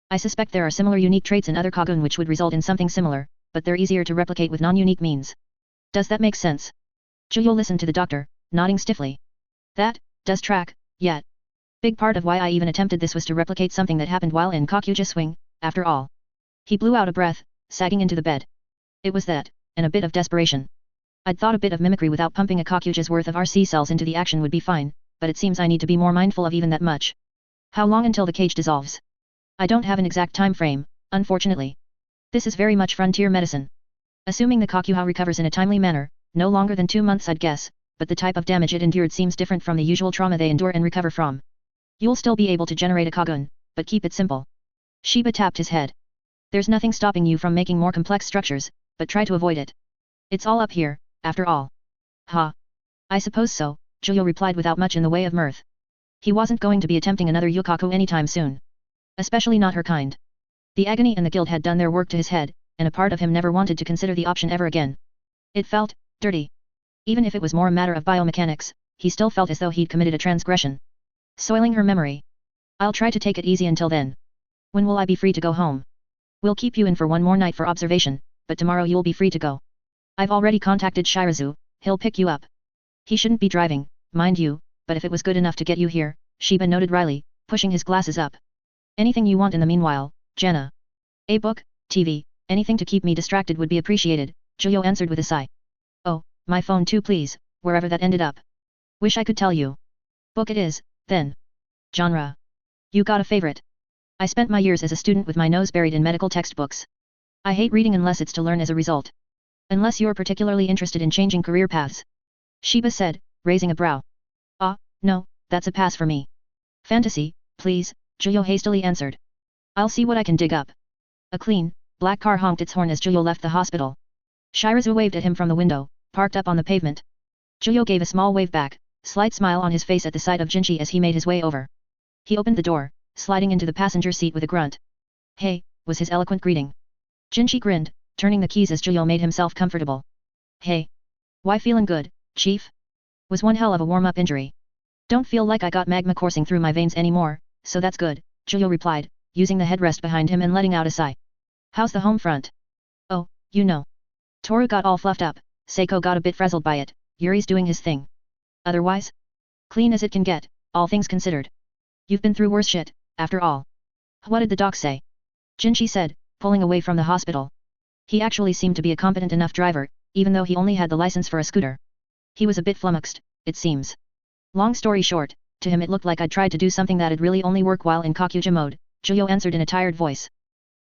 [SPEAKER 1] I suspect there are similar unique traits in other Kagun which would result in something similar, but they're easier to replicate with non-unique means. Does that make sense? Juyo listened to the doctor, nodding stiffly. That does track, yet. Big part of why I even attempted this was to replicate something that happened while in Kakuja swing, after all. He blew out a breath, sagging into the bed. It was that, and a bit of desperation. I'd thought a bit of mimicry without pumping a Kakuja's worth of RC cells into the action would be fine, but it seems I need to be more mindful of even that much. How long until the cage dissolves? I don't have an exact time frame, unfortunately. This is very much frontier medicine. Assuming the Kakuhou recovers in a timely manner, no longer than 2 months I'd guess, but the type of damage it endured seems different from the usual trauma they endure and recover from. You'll still be able to generate a Kagun, but keep it simple. Shiba tapped his head. There's nothing stopping you from making more complex structures, but try to avoid it. It's all up here, after all. Ha. I suppose so, Juyo replied without much in the way of mirth. He wasn't going to be attempting another Yukaku anytime soon. Especially not her kind. The agony and the guilt had done their work to his head, and a part of him never wanted to consider the option ever again. It felt dirty. Even if it was more a matter of biomechanics, he still felt as though he'd committed a transgression. Soiling her memory. I'll try to take it easy until then. When will I be free to go home? We'll keep you in for one more night for observation, but tomorrow you'll be free to go. I've already contacted Shirazu, he'll pick you up. He shouldn't be driving, mind you, but if it was good enough to get you here, Shiba noted wryly, pushing his glasses up. Anything you want in the meanwhile, Jenna. A book, TV, anything to keep me distracted would be appreciated, Juyo answered with a sigh. Oh, my phone too please, wherever that ended up. Wish I could tell you. Book it is, then. Genre. You got a favorite? I spent my years as a student with my nose buried in medical textbooks. I hate reading unless it's to learn as a result. Unless you're particularly interested in changing career paths. Shiba said, raising a brow. Ah, no, that's a pass for me. Fantasy, please, Juyo hastily answered. I'll see what I can dig up. A clean, black car honked its horn as Juyo left the hospital. Shirazu waved at him from the window, parked up on the pavement. Juyo gave a small wave back, slight smile on his face at the sight of Jinchi as he made his way over. He opened the door, sliding into the passenger seat with a grunt. Hey, was his eloquent greeting. Jinchi grinned, turning the keys as Juyo made himself comfortable. Hey. Why feeling good, chief? Was one hell of a warm-up injury. Don't feel like I got magma coursing through my veins anymore, so that's good, Juyo replied, using the headrest behind him and letting out a sigh. How's the home front? Oh, you know. Toru got all fluffed up, Seiko got a bit frazzled by it, Yuri's doing his thing. Otherwise? Clean as it can get, all things considered. You've been through worse shit, after all. What did the doc say? Jinchi said, pulling away from the hospital. He actually seemed to be a competent enough driver, even though he only had the license for a scooter. He was a bit flummoxed, it seems. Long story short, to him it looked like I'd tried to do something that'd really only work while in Kakuja mode, Juyo answered in a tired voice.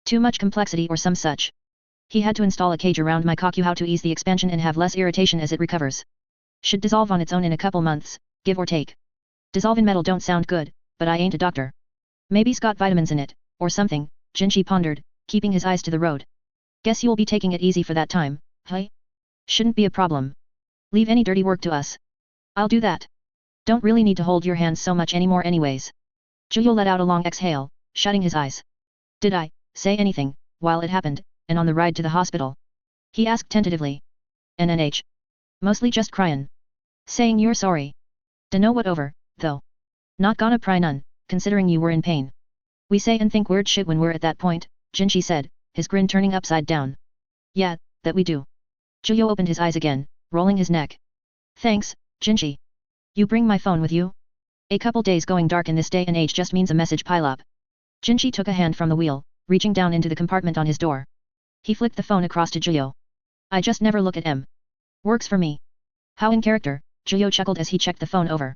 [SPEAKER 1] Too much complexity or some such. He had to install a cage around my Kakuhou to ease the expansion and have less irritation as it recovers. Should dissolve on its own in a couple months, give or take. Dissolve in metal don't sound good, but I ain't a doctor. Maybe's got vitamins in it, or something, Jinchi pondered, keeping his eyes to the road. Guess you'll be taking it easy for that time, huh? Shouldn't be a problem. Leave any dirty work to us. I'll do that. Don't really need to hold your hands so much anymore anyways. Juyo let out a long exhale, shutting his eyes. Did I say anything, while it happened, and on the ride to the hospital? He asked tentatively. NNH. Mostly just cryin'. Saying you're sorry. Dunno what over, though. Not gonna pry none, considering you were in pain. We say and think weird shit when we're at that point, Jinchi said, his grin turning upside down. Yeah, that we do. Juyo opened his eyes again, rolling his neck. Thanks, Jinchi. You bring my phone with you? A couple days going dark in this day and age just means a message pileup. Jinchi took a hand from the wheel, reaching down into the compartment on his door. He flicked the phone across to Juyo. I just never look at M. Works for me. How in character, Juyo chuckled as he checked the phone over.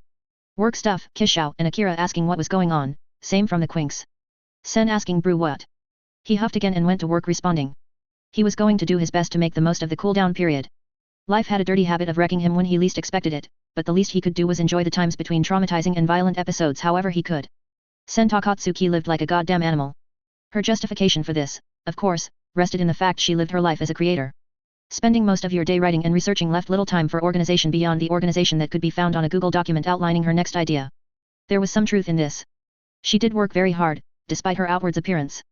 [SPEAKER 1] Work stuff, Kishao and Akira asking what was going on, same from the Quinks. Sen asking Brew what? He huffed again and went to work responding. He was going to do his best to make the most of the cool-down period. Life had a dirty habit of wrecking him when he least expected it, but the least he could do was enjoy the times between traumatizing and violent episodes however he could. Sen Takatsuki lived like a goddamn animal. Her justification for this, of course, rested in the fact she lived her life as a creator. Spending most of your day writing and researching left little time for organization beyond the organization that could be found on a Google document outlining her next idea. There was some truth in this. She did work very hard, despite her outwards appearance.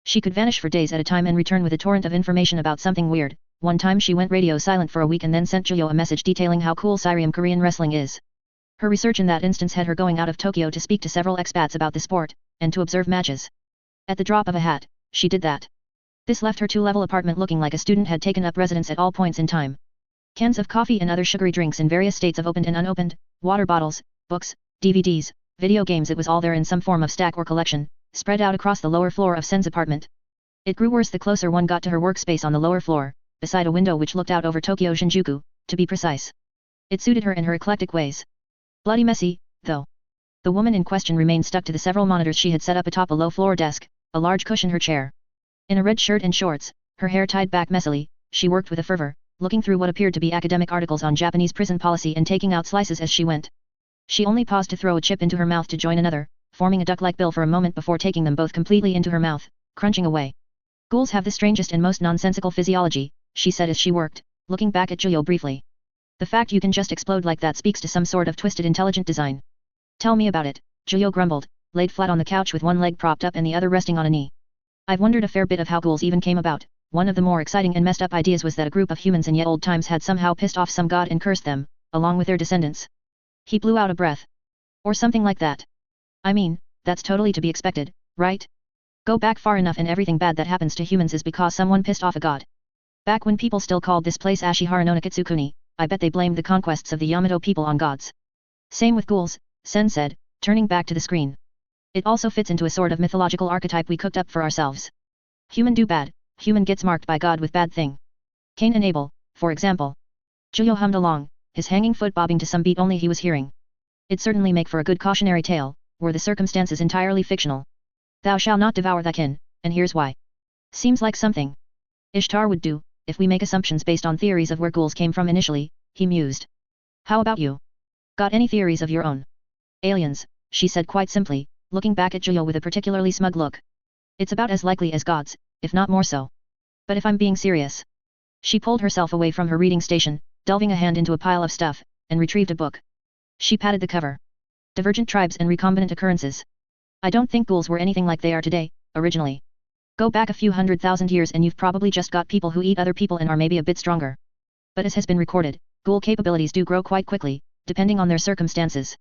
[SPEAKER 1] She could vanish for days at a time and return with a torrent of information about something weird. One time she went radio silent for a week and then sent Juyo a message detailing how cool Sirium Korean wrestling is. Her research in that instance had her going out of Tokyo to speak to several expats about the sport, and to observe matches. At the drop of a hat, she did that. This left her two-level apartment looking like a student had taken up residence at all points in time. Cans of coffee and other sugary drinks in various states of opened and unopened, water bottles, books, DVDs, video games, it was all there in some form of stack or collection, spread out across the lower floor of Sen's apartment. It grew worse the closer one got to her workspace on the lower floor, beside a window which looked out over Tokyo Shinjuku, to be precise. It suited her in her eclectic ways. Bloody messy, though. The woman in question remained stuck to the several monitors she had set up atop a low-floor desk, a large cushion her chair. In a red shirt and shorts, her hair tied back messily, she worked with a fervor, looking through what appeared to be academic articles on Japanese prison policy and taking out slices as she went. She only paused to throw a chip into her mouth to join another, forming a duck-like bill for a moment before taking them both completely into her mouth, crunching away. Ghouls have the strangest and most nonsensical physiology, she said as she worked, looking back at Juyo briefly. The fact you can just explode like that speaks to some sort of twisted intelligent design. Tell me about it, Juyo grumbled, laid flat on the couch with one leg propped up and the other resting on a knee. I've wondered a fair bit of how ghouls even came about. One of the more exciting and messed up ideas was that a group of humans in ye old times had somehow pissed off some god and cursed them, along with their descendants. He blew out a breath. Or something like that. I mean, that's totally to be expected, right? Go back far enough and everything bad that happens to humans is because someone pissed off a god. Back when people still called this place Ashihara no Nakitsukuni, I bet they blamed the conquests of the Yamato people on gods. Same with ghouls, Sen said, turning back to the screen. It also fits into a sort of mythological archetype we cooked up for ourselves. Human do bad, human gets marked by God with bad thing. Cain and Abel, for example. Juyo hummed along, his hanging foot bobbing to some beat only he was hearing. It'd certainly make for a good cautionary tale, were the circumstances entirely fictional. Thou shalt not devour thy kin, and here's why. Seems like something Ishtar would do, if we make assumptions based on theories of where ghouls came from initially, he mused. How about you? Got any theories of your own? Aliens, she said quite simply, looking back at Juyo with a particularly smug look. It's about as likely as gods, if not more so. But if I'm being serious. She pulled herself away from her reading station, delving a hand into a pile of stuff, and retrieved a book. She patted the cover. Divergent Tribes and Recombinant Occurrences. I don't think ghouls were anything like they are today, originally. Go back a few 100,000 years and you've probably just got people who eat other people and are maybe a bit stronger. But as has been recorded, ghoul capabilities do grow quite quickly, depending on their circumstances.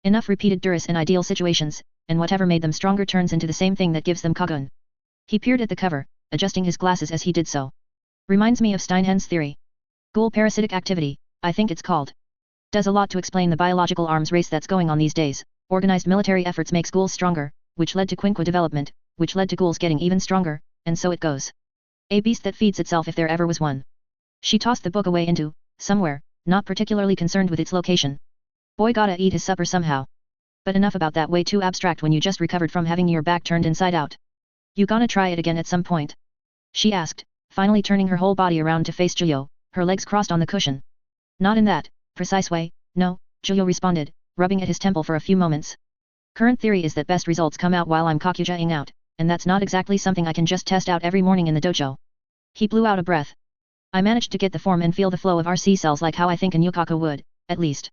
[SPEAKER 1] Enough repeated duress in ideal situations, and whatever made them stronger turns into the same thing that gives them kagun. He peered at the cover, adjusting his glasses as he did so. Reminds me of Steinhen's theory. Ghoul parasitic activity, I think it's called. Does a lot to explain the biological arms race that's going on these days. Organized military efforts makes ghouls stronger, which led to quinquo development, which led to ghouls getting even stronger, and so it goes. A beast that feeds itself if there ever was one. She tossed the book away into, somewhere, not particularly concerned with its location. Boy gotta eat his supper somehow. But enough about that, way too abstract when you just recovered from having your back turned inside out. You gonna try it again at some point? She asked, finally turning her whole body around to face Juyo, her legs crossed on the cushion. Not in that precise way, no, Juyo responded, rubbing at his temple for a few moments. Current theory is that best results come out while I'm kakuja-ing out, and that's not exactly something I can just test out every morning in the dojo. He blew out a breath. I managed to get the form and feel the flow of RC cells like how I think a Nyukaku would, at least.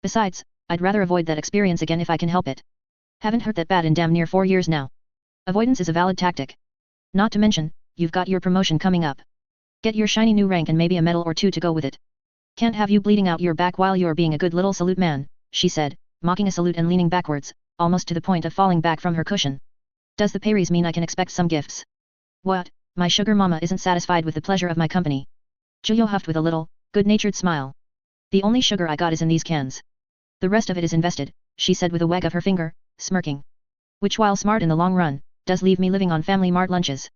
[SPEAKER 1] Besides, I'd rather avoid that experience again if I can help it. Haven't hurt that bad in damn near 4 years now. Avoidance is a valid tactic. Not to mention, you've got your promotion coming up. Get your shiny new rank and maybe a medal or two to go with it. Can't have you bleeding out your back while you're being a good little salute man, she said, mocking a salute and leaning backwards, almost to the point of falling back from her cushion. Does the pay raise mean I can expect some gifts? What, my sugar mama isn't satisfied with the pleasure of my company. Juyo huffed with a little, good-natured smile. The only sugar I got is in these cans. The rest of it is invested, she said with a wag of her finger, smirking. Which while smart in the long run, does leave me living on Family Mart lunches.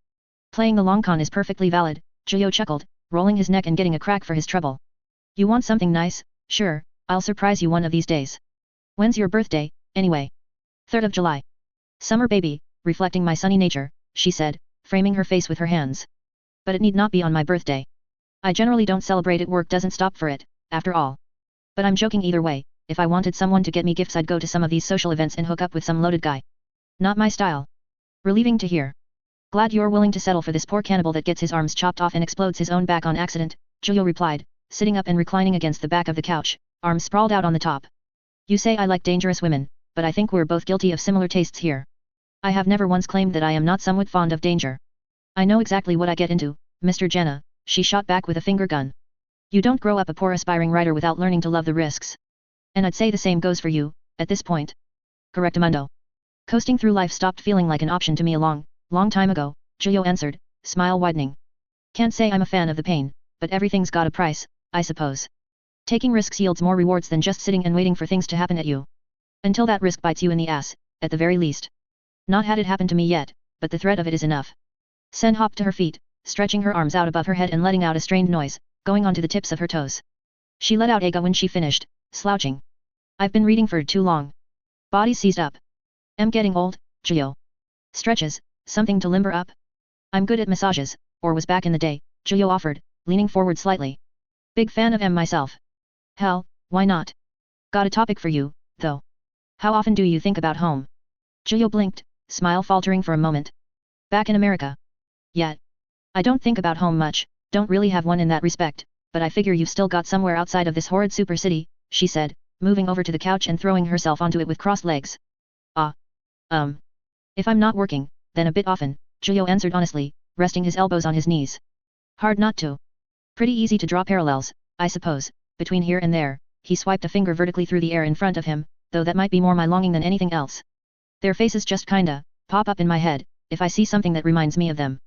[SPEAKER 1] Playing the long con is perfectly valid, Juyo chuckled, rolling his neck and getting a crack for his treble. You want something nice? Sure, I'll surprise you one of these days. When's your birthday, anyway? 3rd of July. Summer baby, reflecting my sunny nature, she said, framing her face with her hands. But it need not be on my birthday. I generally don't celebrate it, work doesn't stop for it, after all. But I'm joking either way, if I wanted someone to get me gifts I'd go to some of these social events and hook up with some loaded guy. Not my style. Relieving to hear. Glad you're willing to settle for this poor cannibal that gets his arms chopped off and explodes his own back on accident, Julio replied, sitting up and reclining against the back of the couch, arms sprawled out on the top. You say I like dangerous women, but I think we're both guilty of similar tastes here. I have never once claimed that I am not somewhat fond of danger. I know exactly what I get into, Mr. Jenna, she shot back with a finger gun. You don't grow up a poor aspiring writer without learning to love the risks. And I'd say the same goes for you, at this point. Correctamundo. Coasting through life stopped feeling like an option to me a long time ago, Julio answered, smile widening. Can't say I'm a fan of the pain, but everything's got a price, I suppose. Taking risks yields more rewards than just sitting and waiting for things to happen at you. Until that risk bites you in the ass, at the very least. Not had it happen to me yet, but the threat of it is enough. Sen hopped to her feet, stretching her arms out above her head and letting out a strained noise, going onto the tips of her toes. She let out Aga when she finished, slouching. I've been reading for too long. Body seized up. Am getting old, Julio. Stretches, something to limber up? I'm good at massages, or was back in the day, Julio offered, leaning forward slightly. Big fan of M myself. Hell, why not? Got a topic for you, though. How often do you think about home? Julio blinked, smile faltering for a moment. Back in America. Yet. I don't think about home much, don't really have one in that respect, but I figure you've still got somewhere outside of this horrid super city, she said, moving over to the couch and throwing herself onto it with crossed legs. If I'm not working, then a bit often, Julio answered honestly, resting his elbows on his knees. Hard not to. Pretty easy to draw parallels, I suppose, between here and there, he swiped a finger vertically through the air in front of him, though that might be more my longing than anything else. Their faces just kinda pop up in my head, if I see something that reminds me of them.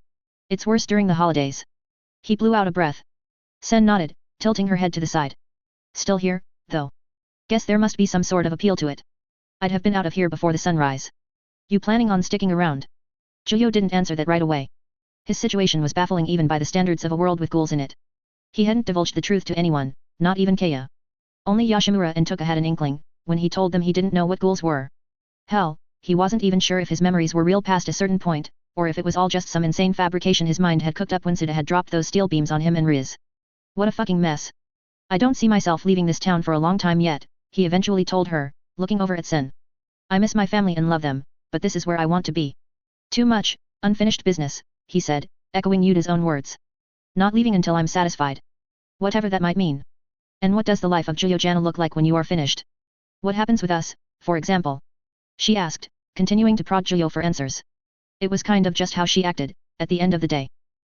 [SPEAKER 1] It's worse during the holidays. He blew out a breath. Sen nodded, tilting her head to the side. Still here, though. Guess there must be some sort of appeal to it. I'd have been out of here before the sunrise. You planning on sticking around? Julio didn't answer that right away. His situation was baffling even by the standards of a world with ghouls in it. He hadn't divulged the truth to anyone, not even Kaya. Only Yoshimura and Toka had an inkling, when he told them he didn't know what ghouls were. Hell, he wasn't even sure if his memories were real past a certain point, or if it was all just some insane fabrication his mind had cooked up when Suda had dropped those steel beams on him and Riz. What a fucking mess. I don't see myself leaving this town for a long time yet, he eventually told her, looking over at Sen. I miss my family and love them, but this is where I want to be. Too much, unfinished business, he said, echoing Yuda's own words. Not leaving until I'm satisfied. Whatever that might mean. And what does the life of Giuliano look like when you are finished? What happens with us, for example? She asked, continuing to prod Giulio for answers. It was kind of just how she acted, at the end of the day.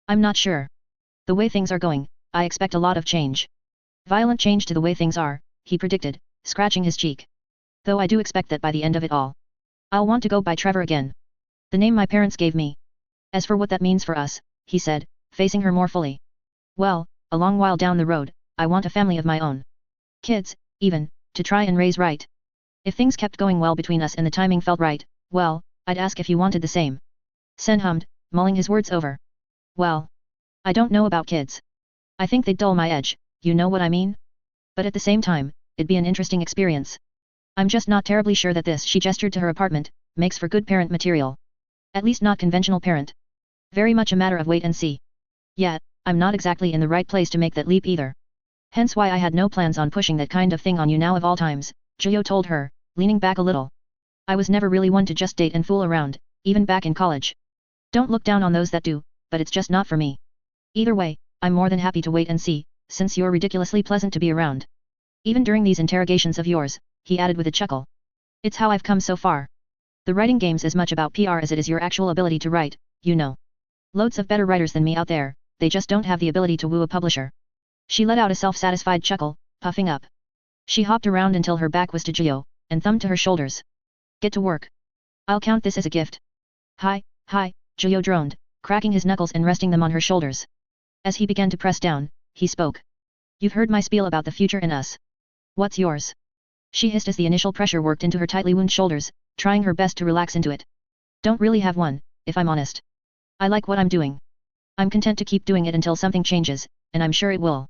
[SPEAKER 1] I'm not sure. The way things are going, I expect a lot of change. Violent change to the way things are, he predicted, scratching his cheek. Though I do expect that by the end of it all, I'll want to go by Trevor again. The name my parents gave me. As for what that means for us, he said, facing her more fully. Well, a long while down the road, I want a family of my own. Kids, even, to try and raise right. If things kept going well between us and the timing felt right, well, I'd ask if you wanted the same. Sen hummed, mulling his words over. Well, I don't know about kids. I think they'd dull my edge, you know what I mean? But at the same time, it'd be an interesting experience. I'm just not terribly sure that this, she gestured to her apartment, makes for good parent material. At least not conventional parent. Very much a matter of wait and see. Yet, I'm not exactly in the right place to make that leap either. Hence why I had no plans on pushing that kind of thing on you now of all times, Giulio told her, leaning back a little. I was never really one to just date and fool around, even back in college. Don't look down on those that do, but it's just not for me. Either way, I'm more than happy to wait and see, since you're ridiculously pleasant to be around. Even during these interrogations of yours, he added with a chuckle. It's how I've come so far. The writing game's as much about PR as it is your actual ability to write, you know. Loads of better writers than me out there, they just don't have the ability to woo a publisher. She let out a self-satisfied chuckle, puffing up. She hopped around until her back was to Gio, and thumbed to her shoulders. Get to work. I'll count this as a gift. Hi, Gio droned, cracking his knuckles and resting them on her shoulders. As he began to press down, he spoke. You've heard my spiel about the future and us. What's yours? She hissed as the initial pressure worked into her tightly wound shoulders, trying her best to relax into it. Don't really have one, if I'm honest. I like what I'm doing. I'm content to keep doing it until something changes, and I'm sure it will.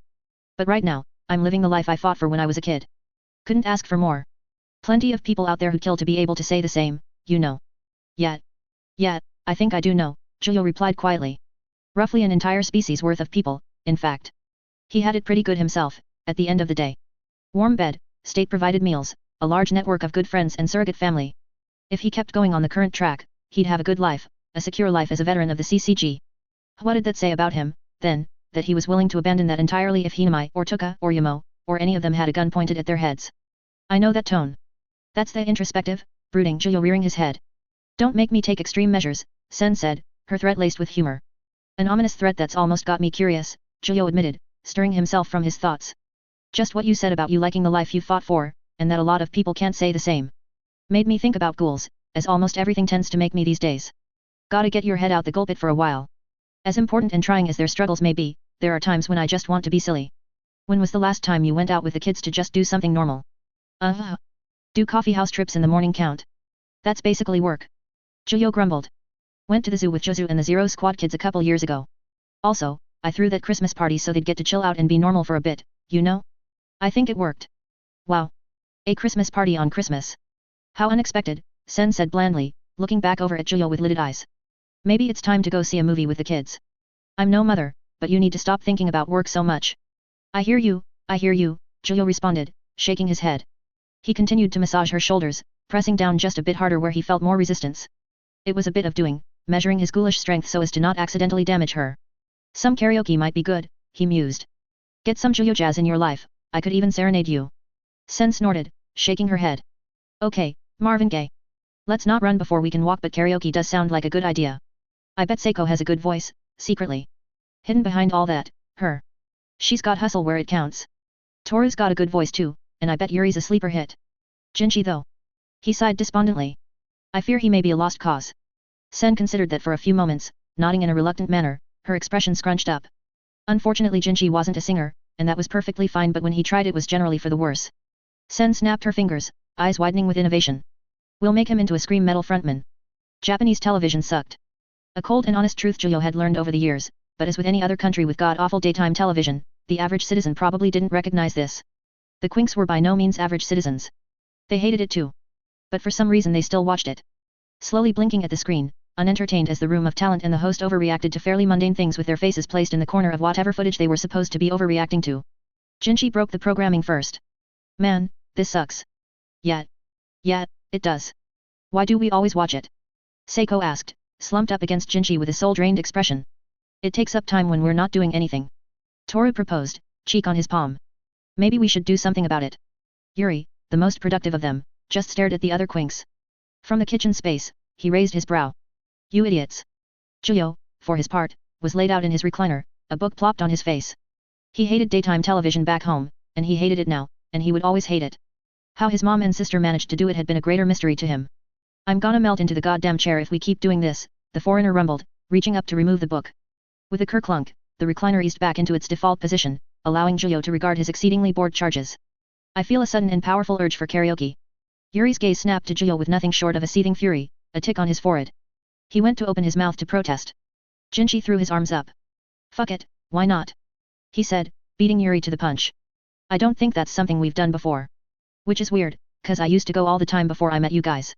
[SPEAKER 1] But right now, I'm living the life I fought for when I was a kid. Couldn't ask for more. Plenty of people out there who'd kill to be able to say the same, you know. Yet, I think I do know, Giulio replied quietly. Roughly an entire species worth of people, in fact. He had it pretty good himself, at the end of the day. Warm bed, state-provided meals, a large network of good friends and surrogate family. If he kept going on the current track, he'd have a good life, a secure life as a veteran of the CCG. What did that say about him, then, that he was willing to abandon that entirely if Hinamai or Tuka or Yamo, or any of them had a gun pointed at their heads? I know that tone. That's the introspective, brooding Juyo rearing his head. Don't make me take extreme measures, Sen said, her threat laced with humor. An ominous threat that's almost got me curious, Juyo admitted, stirring himself from his thoughts. Just what you said about you liking the life you fought for, and that a lot of people can't say the same. Made me think about ghouls, as almost everything tends to make me these days. Gotta get your head out the gulpit for a while. As important and trying as their struggles may be, there are times when I just want to be silly. When was the last time you went out with the kids to just do something normal? Do coffeehouse trips in the morning count? That's basically work. Juyo grumbled. Went to the zoo with Jozu and the Zero Squad kids a couple years ago. Also, I threw that Christmas party so they'd get to chill out and be normal for a bit, you know? I think it worked. Wow. A Christmas party on Christmas. How unexpected, Sen said blandly, looking back over at Juyo with lidded eyes. Maybe it's time to go see a movie with the kids. I'm no mother, but you need to stop thinking about work so much. I hear you, Juyo responded, shaking his head. He continued to massage her shoulders, pressing down just a bit harder where he felt more resistance. It was a bit of doing, measuring his ghoulish strength so as to not accidentally damage her. Some karaoke might be good, he mused. Get some Juyo jazz in your life, I could even serenade you. Sen snorted, shaking her head. Okay, Marvin Gaye. Let's not run before we can walk, but karaoke does sound like a good idea. I bet Seiko has a good voice, secretly. Hidden behind all that, her. She's got hustle where it counts. Toru's got a good voice too, and I bet Yuri's a sleeper hit. Jinchi though. He sighed despondently. I fear he may be a lost cause. Sen considered that for a few moments, nodding in a reluctant manner, her expression scrunched up. Unfortunately Jinchi wasn't a singer, and that was perfectly fine, but when he tried it was generally for the worse. Sen snapped her fingers, eyes widening with innovation. We'll make him into a scream metal frontman. Japanese television sucked. A cold and honest truth Juyo had learned over the years, but as with any other country with god-awful daytime television, the average citizen probably didn't recognize this. The Quinks were by no means average citizens. They hated it too. But for some reason they still watched it. Slowly blinking at the screen, unentertained as the room of talent and the host overreacted to fairly mundane things with their faces placed in the corner of whatever footage they were supposed to be overreacting to. Jinchi broke the programming first. Man, this sucks. Yeah, it does. Why do we always watch it? Seiko asked, slumped up against Jinchi with a soul-drained expression. It takes up time when we're not doing anything. Toru proposed, cheek on his palm. Maybe we should do something about it. Yuri, the most productive of them, just stared at the other Quinks. From the kitchen space, he raised his brow. You idiots. Juyo, for his part, was laid out in his recliner, a book plopped on his face. He hated daytime television back home, and he hated it now, and he would always hate it. How his mom and sister managed to do it had been a greater mystery to him. I'm gonna melt into the goddamn chair if we keep doing this, the foreigner rumbled, reaching up to remove the book. With a kerclunk, the recliner eased back into its default position, allowing Juyo to regard his exceedingly bored charges. I feel a sudden and powerful urge for karaoke. Yuri's gaze snapped to Juyo with nothing short of a seething fury, a tick on his forehead. He went to open his mouth to protest. Jinchi threw his arms up. Fuck it, why not? He said, beating Yuri to the punch. I don't think that's something we've done before. Which is weird, cause I used to go all the time before I met you guys.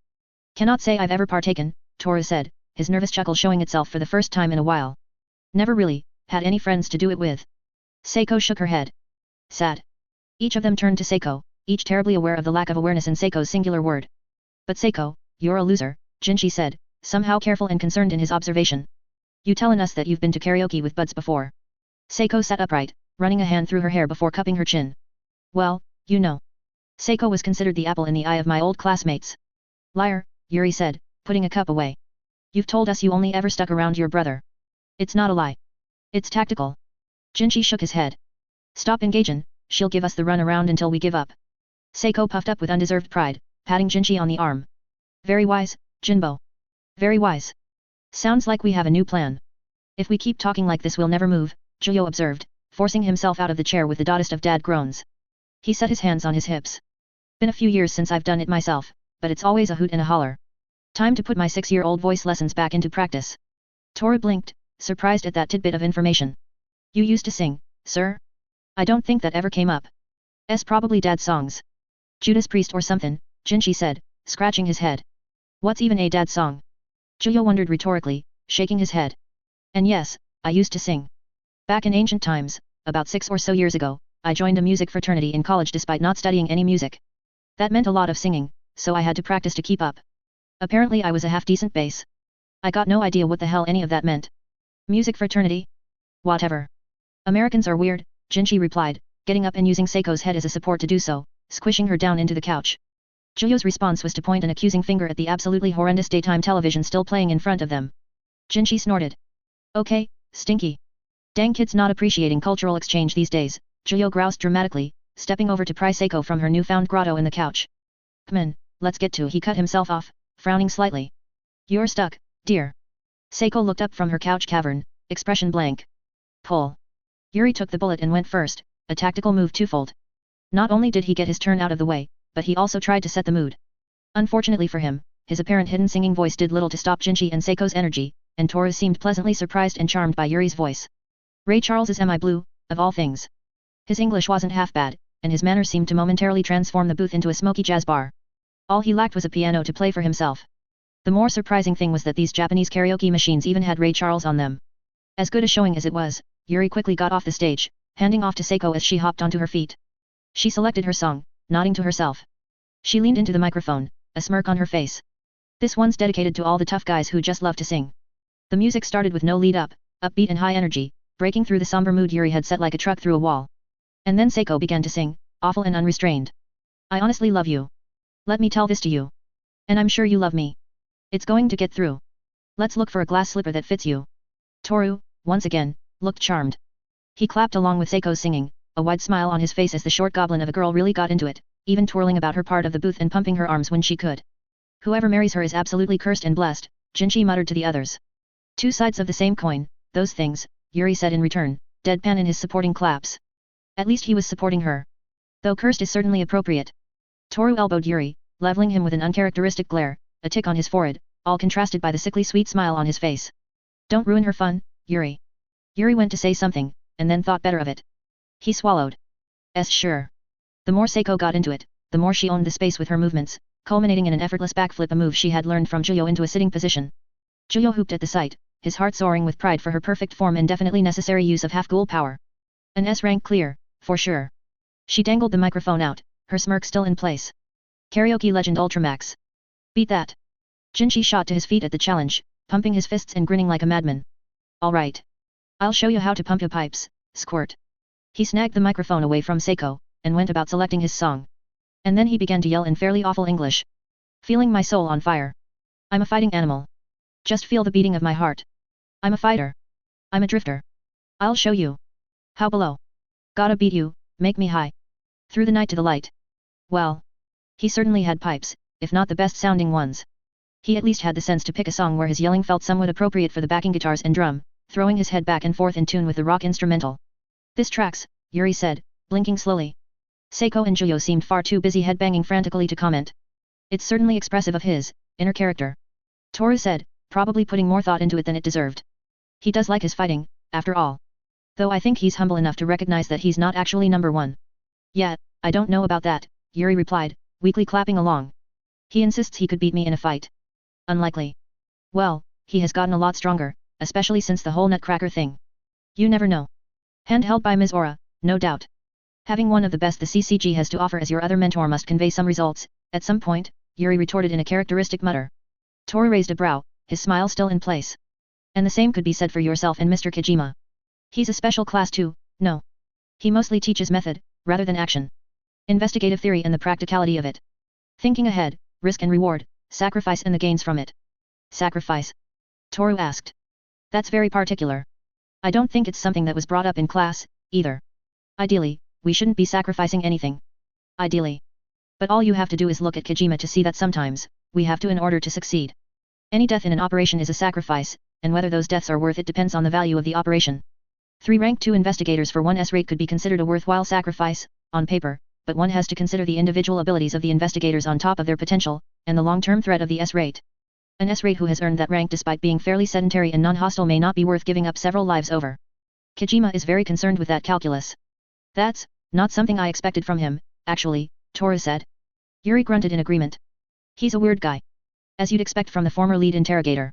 [SPEAKER 1] Cannot say I've ever partaken, Toru said, his nervous chuckle showing itself for the first time in a while. Never really, had any friends to do it with. Seiko shook her head. Sad. Each of them turned to Seiko, each terribly aware of the lack of awareness in Seiko's singular word. But Seiko, you're a loser, Jinchi said, somehow careful and concerned in his observation. You tellin' us that you've been to karaoke with buds before. Seiko sat upright, running a hand through her hair before cupping her chin. Well, you know. Seiko was considered the apple in the eye of my old classmates. Liar, Yuri said, putting a cup away. You've told us you only ever stuck around your brother. It's not a lie. It's tactical. Jinchi shook his head. Stop engagin', she'll give us the run around until we give up. Seiko puffed up with undeserved pride, patting Jinchi on the arm. Very wise, Jinbo. Very wise. Sounds like we have a new plan. If we keep talking like this we'll never move, Juyo observed, forcing himself out of the chair with the doddest of dad groans. He set his hands on his hips. Been a few years since I've done it myself, but it's always a hoot and a holler. Time to put my 6-year-old voice lessons back into practice. Toru blinked, surprised at that tidbit of information. You used to sing, sir? I don't think that ever came up. Probably dad's songs. Judas Priest or something, Jinchi said, scratching his head. What's even a dad song? Juyo wondered rhetorically, shaking his head. And yes, I used to sing. Back in ancient times, about 6 or so years ago, I joined a music fraternity in college despite not studying any music. That meant a lot of singing, so I had to practice to keep up. Apparently I was a half-decent bass. I got no idea what the hell any of that meant. Music fraternity? Whatever. Americans are weird, Jinchi replied, getting up and using Seiko's head as a support to do so, squishing her down into the couch. Juyo's response was to point an accusing finger at the absolutely horrendous daytime television still playing in front of them. Jinchi snorted. Okay, stinky. Dang kids not appreciating cultural exchange these days, Juyo groused dramatically, stepping over to pry Seiko from her newfound grotto in the couch. Come on, let's get to. He cut himself off, frowning slightly. You're stuck, dear. Seiko looked up from her couch cavern, expression blank. Pull. Yuri took the bullet and went first, a tactical move twofold. Not only did he get his turn out of the way, but he also tried to set the mood. Unfortunately for him, his apparent hidden singing voice did little to stop Jinchi and Seiko's energy, and Toru seemed pleasantly surprised and charmed by Yuri's voice. Ray Charles's Am I Blue, of all things. His English wasn't half bad, and his manner seemed to momentarily transform the booth into a smoky jazz bar. All he lacked was a piano to play for himself. The more surprising thing was that these Japanese karaoke machines even had Ray Charles on them. As good a showing as it was, Yuri quickly got off the stage, handing off to Seiko as she hopped onto her feet. She selected her song, nodding to herself. She leaned into the microphone, a smirk on her face. This one's dedicated to all the tough guys who just love to sing. The music started with no lead-up, upbeat and high energy, breaking through the somber mood Yuri had set like a truck through a wall. And then Seiko began to sing, awful and unrestrained. I honestly love you. Let me tell this to you. And I'm sure you love me. It's going to get through. Let's look for a glass slipper that fits you. Toru, once again, looked charmed. He clapped along with Seiko's singing, a wide smile on his face as the short goblin of a girl really got into it, even twirling about her part of the booth and pumping her arms when she could. Whoever marries her is absolutely cursed and blessed, Jinchi muttered to the others. Two sides of the same coin, those things, Yuri said in return, deadpan in his supporting claps. At least he was supporting her. Though cursed is certainly appropriate. Toru elbowed Yuri, leveling him with an uncharacteristic glare, a tick on his forehead, all contrasted by the sickly sweet smile on his face. Don't ruin her fun, Yuri. Yuri went to say something, and then thought better of it. He swallowed. Sure. The more Seiko got into it, the more she owned the space with her movements, culminating in an effortless backflip, a move she had learned from Juyo into a sitting position. Juyo hooped at the sight, his heart soaring with pride for her perfect form and definitely necessary use of half-ghoul power. An S-rank clear, for sure. She dangled the microphone out, her smirk still in place. Karaoke legend Ultramax. Beat that. Jinchi shot to his feet at the challenge, pumping his fists and grinning like a madman. Alright. I'll show you how to pump your pipes, squirt. He snagged the microphone away from Seiko, and went about selecting his song. And then he began to yell in fairly awful English. Feeling my soul on fire. I'm a fighting animal. Just feel the beating of my heart. I'm a fighter. I'm a drifter. I'll show you. How below. Gotta beat you, make me high. Through the night to the light. Well. He certainly had pipes, if not the best sounding ones. He at least had the sense to pick a song where his yelling felt somewhat appropriate for the backing guitars and drum, throwing his head back and forth in tune with the rock instrumental. This tracks, Yuri said, blinking slowly. Seiko and Juyo seemed far too busy headbanging frantically to comment. It's certainly expressive of his inner character. Toru said, probably putting more thought into it than it deserved. He does like his fighting, after all. Though I think he's humble enough to recognize that he's not actually number one. Yeah, I don't know about that, Yuri replied, weakly clapping along. He insists he could beat me in a fight. Unlikely. Well, he has gotten a lot stronger, especially since the whole nutcracker thing. You never know. Hand held by Ms. Aura, no doubt. Having one of the best the CCG has to offer as your other mentor must convey some results, at some point, Yuri retorted in a characteristic mutter. Toru raised a brow, his smile still in place. And the same could be said for yourself and Mr. Kojima. He's a special class too, no. He mostly teaches method, rather than action. Investigative theory and the practicality of it. Thinking ahead, risk and reward, sacrifice and the gains from it. Sacrifice? Toru asked. That's very particular. I don't think it's something that was brought up in class, either. Ideally, we shouldn't be sacrificing anything. Ideally. But all you have to do is look at Kojima to see that sometimes, we have to in order to succeed. Any death in an operation is a sacrifice, and whether those deaths are worth it depends on the value of the operation. 3 rank 2 investigators for 1 S-rate could be considered a worthwhile sacrifice, on paper, but one has to consider the individual abilities of the investigators on top of their potential, and the long-term threat of the S-rate. An S-rate who has earned that rank despite being fairly sedentary and non-hostile may not be worth giving up several lives over. Kojima is very concerned with that calculus. That's not something I expected from him, actually, Toru said. Yuri grunted in agreement. He's a weird guy. As you'd expect from the former lead interrogator.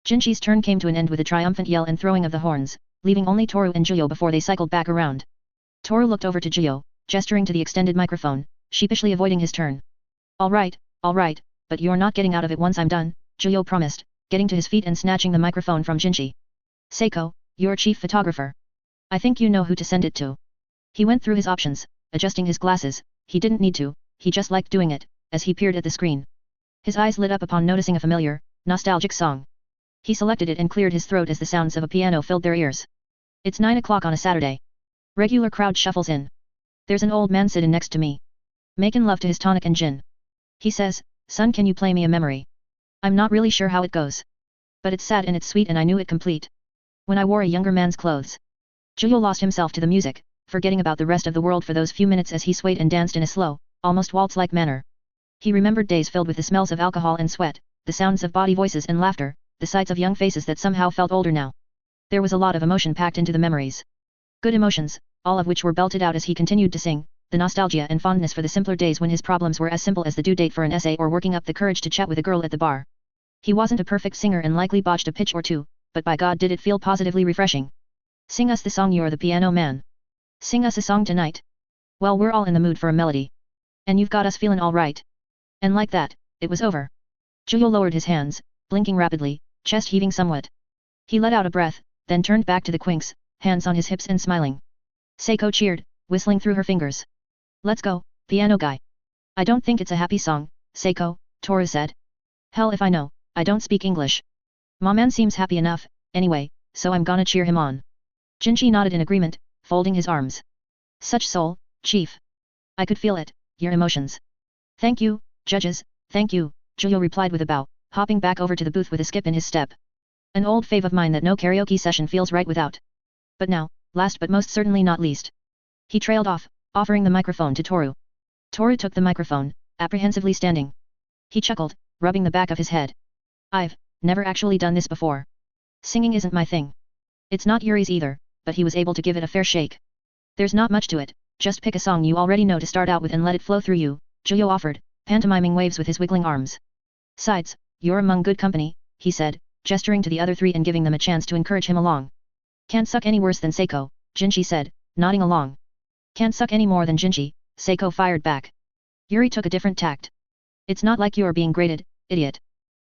[SPEAKER 1] Jinchi's turn came to an end with a triumphant yell and throwing of the horns, leaving only Toru and Juyo before they cycled back around. Toru looked over to Gio, gesturing to the extended microphone, sheepishly avoiding his turn. All right, but you're not getting out of it once I'm done, Gio promised, getting to his feet and snatching the microphone from Jinchi. Seiko, you're chief photographer. I think you know who to send it to. He went through his options, adjusting his glasses. He didn't need to, he just liked doing it, as he peered at the screen. His eyes lit up upon noticing a familiar, nostalgic song. He selected it and cleared his throat as the sounds of a piano filled their ears. It's 9 o'clock on a Saturday. Regular crowd shuffles in. There's an old man sitting next to me. Making love to his tonic and gin. He says, son, can you play me a memory? I'm not really sure how it goes. But it's sad and it's sweet and I knew it complete. When I wore a younger man's clothes. Julio lost himself to the music, forgetting about the rest of the world for those few minutes as he swayed and danced in a slow, almost waltz-like manner. He remembered days filled with the smells of alcohol and sweat, the sounds of bawdy voices and laughter, the sights of young faces that somehow felt older now. There was a lot of emotion packed into the memories. Good emotions, all of which were belted out as he continued to sing, the nostalgia and fondness for the simpler days when his problems were as simple as the due date for an essay or working up the courage to chat with a girl at the bar. He wasn't a perfect singer and likely botched a pitch or two, but by God did it feel positively refreshing. Sing us the song, you're the piano man. Sing us a song tonight. Well, we're all in the mood for a melody. And you've got us feeling all right. And like that, it was over. Julio lowered his hands, blinking rapidly, chest heaving somewhat. He let out a breath, then turned back to the quinks, hands on his hips and smiling. Seiko cheered, whistling through her fingers. Let's go, piano guy. I don't think it's a happy song, Seiko, Toru said. Hell if I know, I don't speak English. Ma man seems happy enough, anyway, so I'm gonna cheer him on. Jinchi nodded in agreement, folding his arms. Such soul, chief. I could feel it, your emotions. Thank you, judges, thank you, Julio replied with a bow, hopping back over to the booth with a skip in his step. An old fave of mine that no karaoke session feels right without. But now, last but most certainly not least. He trailed off, offering the microphone to Toru. Toru took the microphone, apprehensively standing. He chuckled, rubbing the back of his head. I've never actually done this before. Singing isn't my thing. It's not Yuri's either, but he was able to give it a fair shake. There's not much to it, just pick a song you already know to start out with and let it flow through you, Julio offered, pantomiming waves with his wiggling arms. Sides, you're among good company, he said, gesturing to the other three and giving them a chance to encourage him along. Can't suck any worse than Seiko, Jinchi said, nodding along. Can't suck any more than Jinchi, Seiko fired back. Yuri took a different tact. It's not like you're being graded, idiot.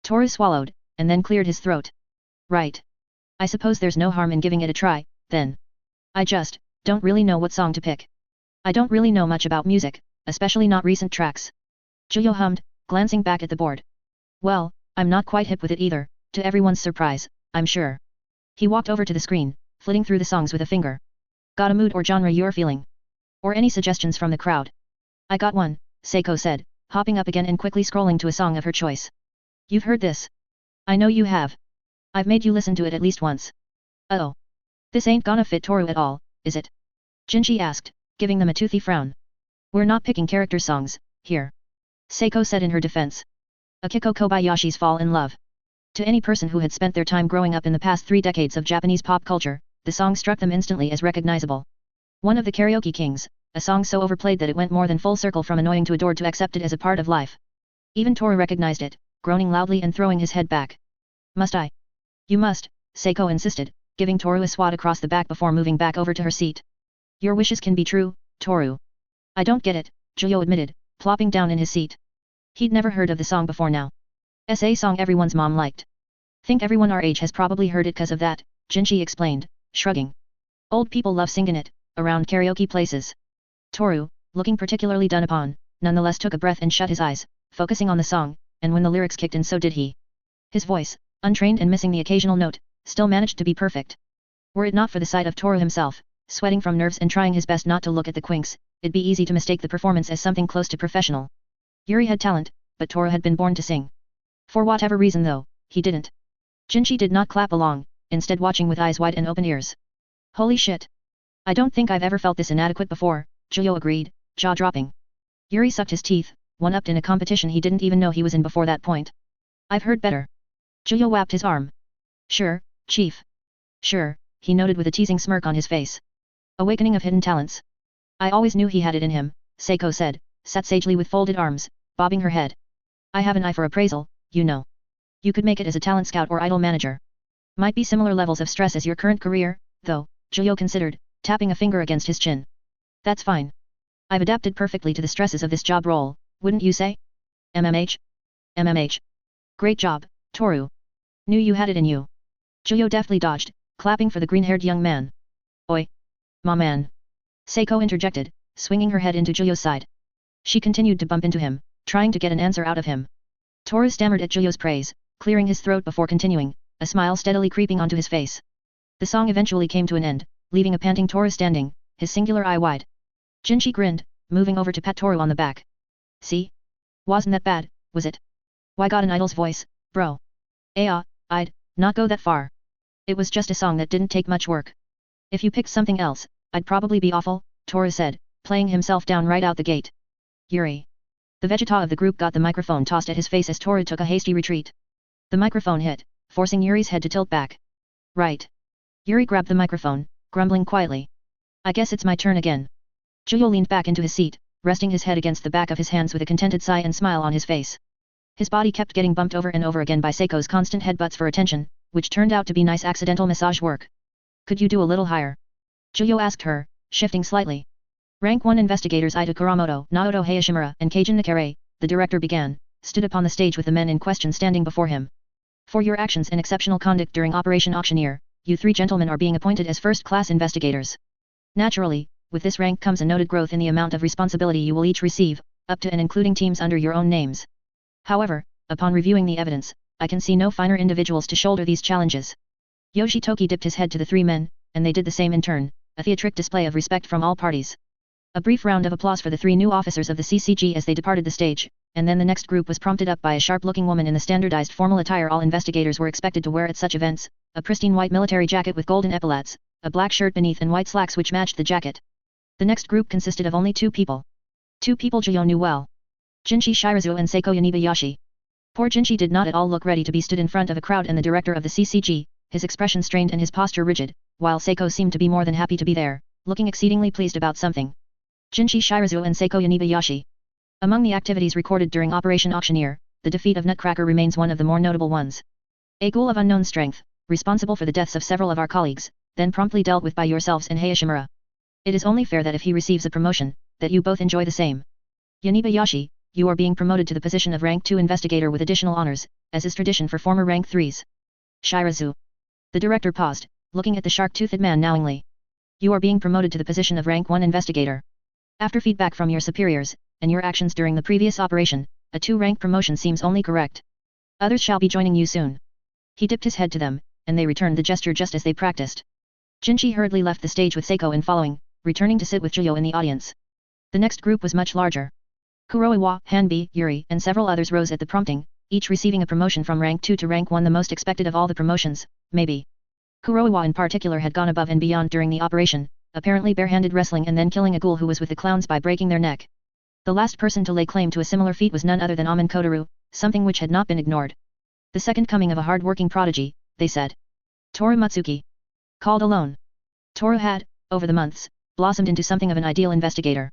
[SPEAKER 1] Toru swallowed, and then cleared his throat. Right. I suppose there's no harm in giving it a try, then. I just don't really know what song to pick. I don't really know much about music, especially not recent tracks. Julio hummed, glancing back at the board. Well, I'm not quite hip with it either, to everyone's surprise, I'm sure. He walked over to the screen, flitting through the songs with a finger. Got a mood or genre you're feeling? Or any suggestions from the crowd? I got one, Seiko said, hopping up again and quickly scrolling to a song of her choice. You've heard this. I know you have. I've made you listen to it at least once. Oh. This ain't gonna fit Toru at all, is it? Jinchi asked, giving them a toothy frown. We're not picking character songs, here. Seiko said in her defense. Akiko Kobayashi's Fall in Love. To any person who had spent their time growing up in the past 3 decades of Japanese pop culture, the song struck them instantly as recognizable. One of the karaoke kings, a song so overplayed that it went more than full circle from annoying to adored to accepted as a part of life. Even Toru recognized it, groaning loudly and throwing his head back. Must I? You must, Seiko insisted, giving Toru a swat across the back before moving back over to her seat. Your wishes can be true, Toru. I don't get it, Julio admitted, plopping down in his seat. He'd never heard of the song before now. A song everyone's mom liked. Think everyone our age has probably heard it 'cause of that, Jinchi explained, shrugging. Old people love singing it, around karaoke places. Toru, looking particularly done upon, nonetheless took a breath and shut his eyes, focusing on the song, and when the lyrics kicked in so did he. His voice, untrained and missing the occasional note, still managed to be perfect. Were it not for the sight of Toru himself, sweating from nerves and trying his best not to look at the quinks, it'd be easy to mistake the performance as something close to professional. Yuri had talent, but Toru had been born to sing. For whatever reason though, he didn't. Jinchi did not clap along, instead watching with eyes wide and open ears. Holy shit. I don't think I've ever felt this inadequate before, Julio agreed, jaw dropping. Yuri sucked his teeth, one-upped in a competition he didn't even know he was in before that point. I've heard better. Julio whapped his arm. Sure, chief. Sure, he noted with a teasing smirk on his face. Awakening of hidden talents. I always knew he had it in him, Seiko said, sat sagely with folded arms, bobbing her head. I have an eye for appraisal, you know. You could make it as a talent scout or idol manager. Might be similar levels of stress as your current career, though, Julio considered, tapping a finger against his chin. That's fine. I've adapted perfectly to the stresses of this job role, wouldn't you say? MMH? MMH. Great job, Toru. Knew you had it in you. Juyo deftly dodged, clapping for the green-haired young man. Oi. Ma man. Seiko interjected, swinging her head into Juyo's side. She continued to bump into him, trying to get an answer out of him. Toru stammered at Juyo's praise, clearing his throat before continuing, a smile steadily creeping onto his face. The song eventually came to an end, leaving a panting Toru standing, his singular eye wide. Jinchi grinned, moving over to pat Toru on the back. See? Wasn't that bad, was it? Why got an idol's voice, bro? I'd not go that far. It was just a song that didn't take much work. If you picked something else, I'd probably be awful, Toru said, playing himself down right out the gate. Yuri. The Vegeta of the group got the microphone tossed at his face as Toru took a hasty retreat. The microphone hit, forcing Yuri's head to tilt back. Right. Yuri grabbed the microphone, grumbling quietly. I guess it's my turn again. Juyo leaned back into his seat, resting his head against the back of his hands with a contented sigh and smile on his face. His body kept getting bumped over and over again by Seiko's constant headbutts for attention, which turned out to be nice accidental massage work. Could you do a little higher? Juyo asked her, shifting slightly. Rank 1 investigators Ida Kuramoto, Naoto Hayashimura, and Keijin Nakare, the director began, stood upon the stage with the men in question standing before him. For your actions and exceptional conduct during Operation Auctioneer, you three gentlemen are being appointed as first-class investigators. Naturally, with this rank comes a noted growth in the amount of responsibility you will each receive, up to and including teams under your own names. However, upon reviewing the evidence, I can see no finer individuals to shoulder these challenges. Yoshitoki dipped his head to the three men, and they did the same in turn, a theatric display of respect from all parties. A brief round of applause for the three new officers of the CCG as they departed the stage, and then the next group was prompted up by a sharp-looking woman in the standardized formal attire all investigators were expected to wear at such events, a pristine white military jacket with golden epaulets, a black shirt beneath and white slacks which matched the jacket. The next group consisted of only two people. Two people Juyo knew well. Jinchi Shirazu and Seiko Yanibayashi. Poor Jinchi did not at all look ready to be stood in front of a crowd and the director of the CCG, his expression strained and his posture rigid, while Seiko seemed to be more than happy to be there, looking exceedingly pleased about something. Jinchi Shirazu and Seiko Yanibayashi. Among the activities recorded during Operation Auctioneer, the defeat of Nutcracker remains one of the more notable ones. A ghoul of unknown strength, responsible for the deaths of several of our colleagues, then promptly dealt with by yourselves and Hayashimura. It is only fair that if he receives a promotion, that you both enjoy the same. Yanibayashi, you are being promoted to the position of rank 2 investigator with additional honors, as is tradition for former rank 3s. Shirazu. The director paused, looking at the shark-toothed man knowingly. You are being promoted to the position of rank 1 investigator. After feedback from your superiors, and your actions during the previous operation, a 2-rank promotion seems only correct. Others shall be joining you soon. He dipped his head to them, and they returned the gesture just as they practiced. Jinchi hurriedly left the stage with Seiko in following, returning to sit with Juyo in the audience. The next group was much larger. Kuroiwa, Hanbi, Yuri, and several others rose at the prompting, each receiving a promotion from rank 2 to rank 1, the most expected of all the promotions, maybe. Kuroiwa in particular had gone above and beyond during the operation, apparently barehanded wrestling and then killing a ghoul who was with the clowns by breaking their neck. The last person to lay claim to a similar feat was none other than Aman Kotaru, something which had not been ignored. The second coming of a hard-working prodigy, they said. Toru Matsuki. Called alone. Toru had, over the months, blossomed into something of an ideal investigator.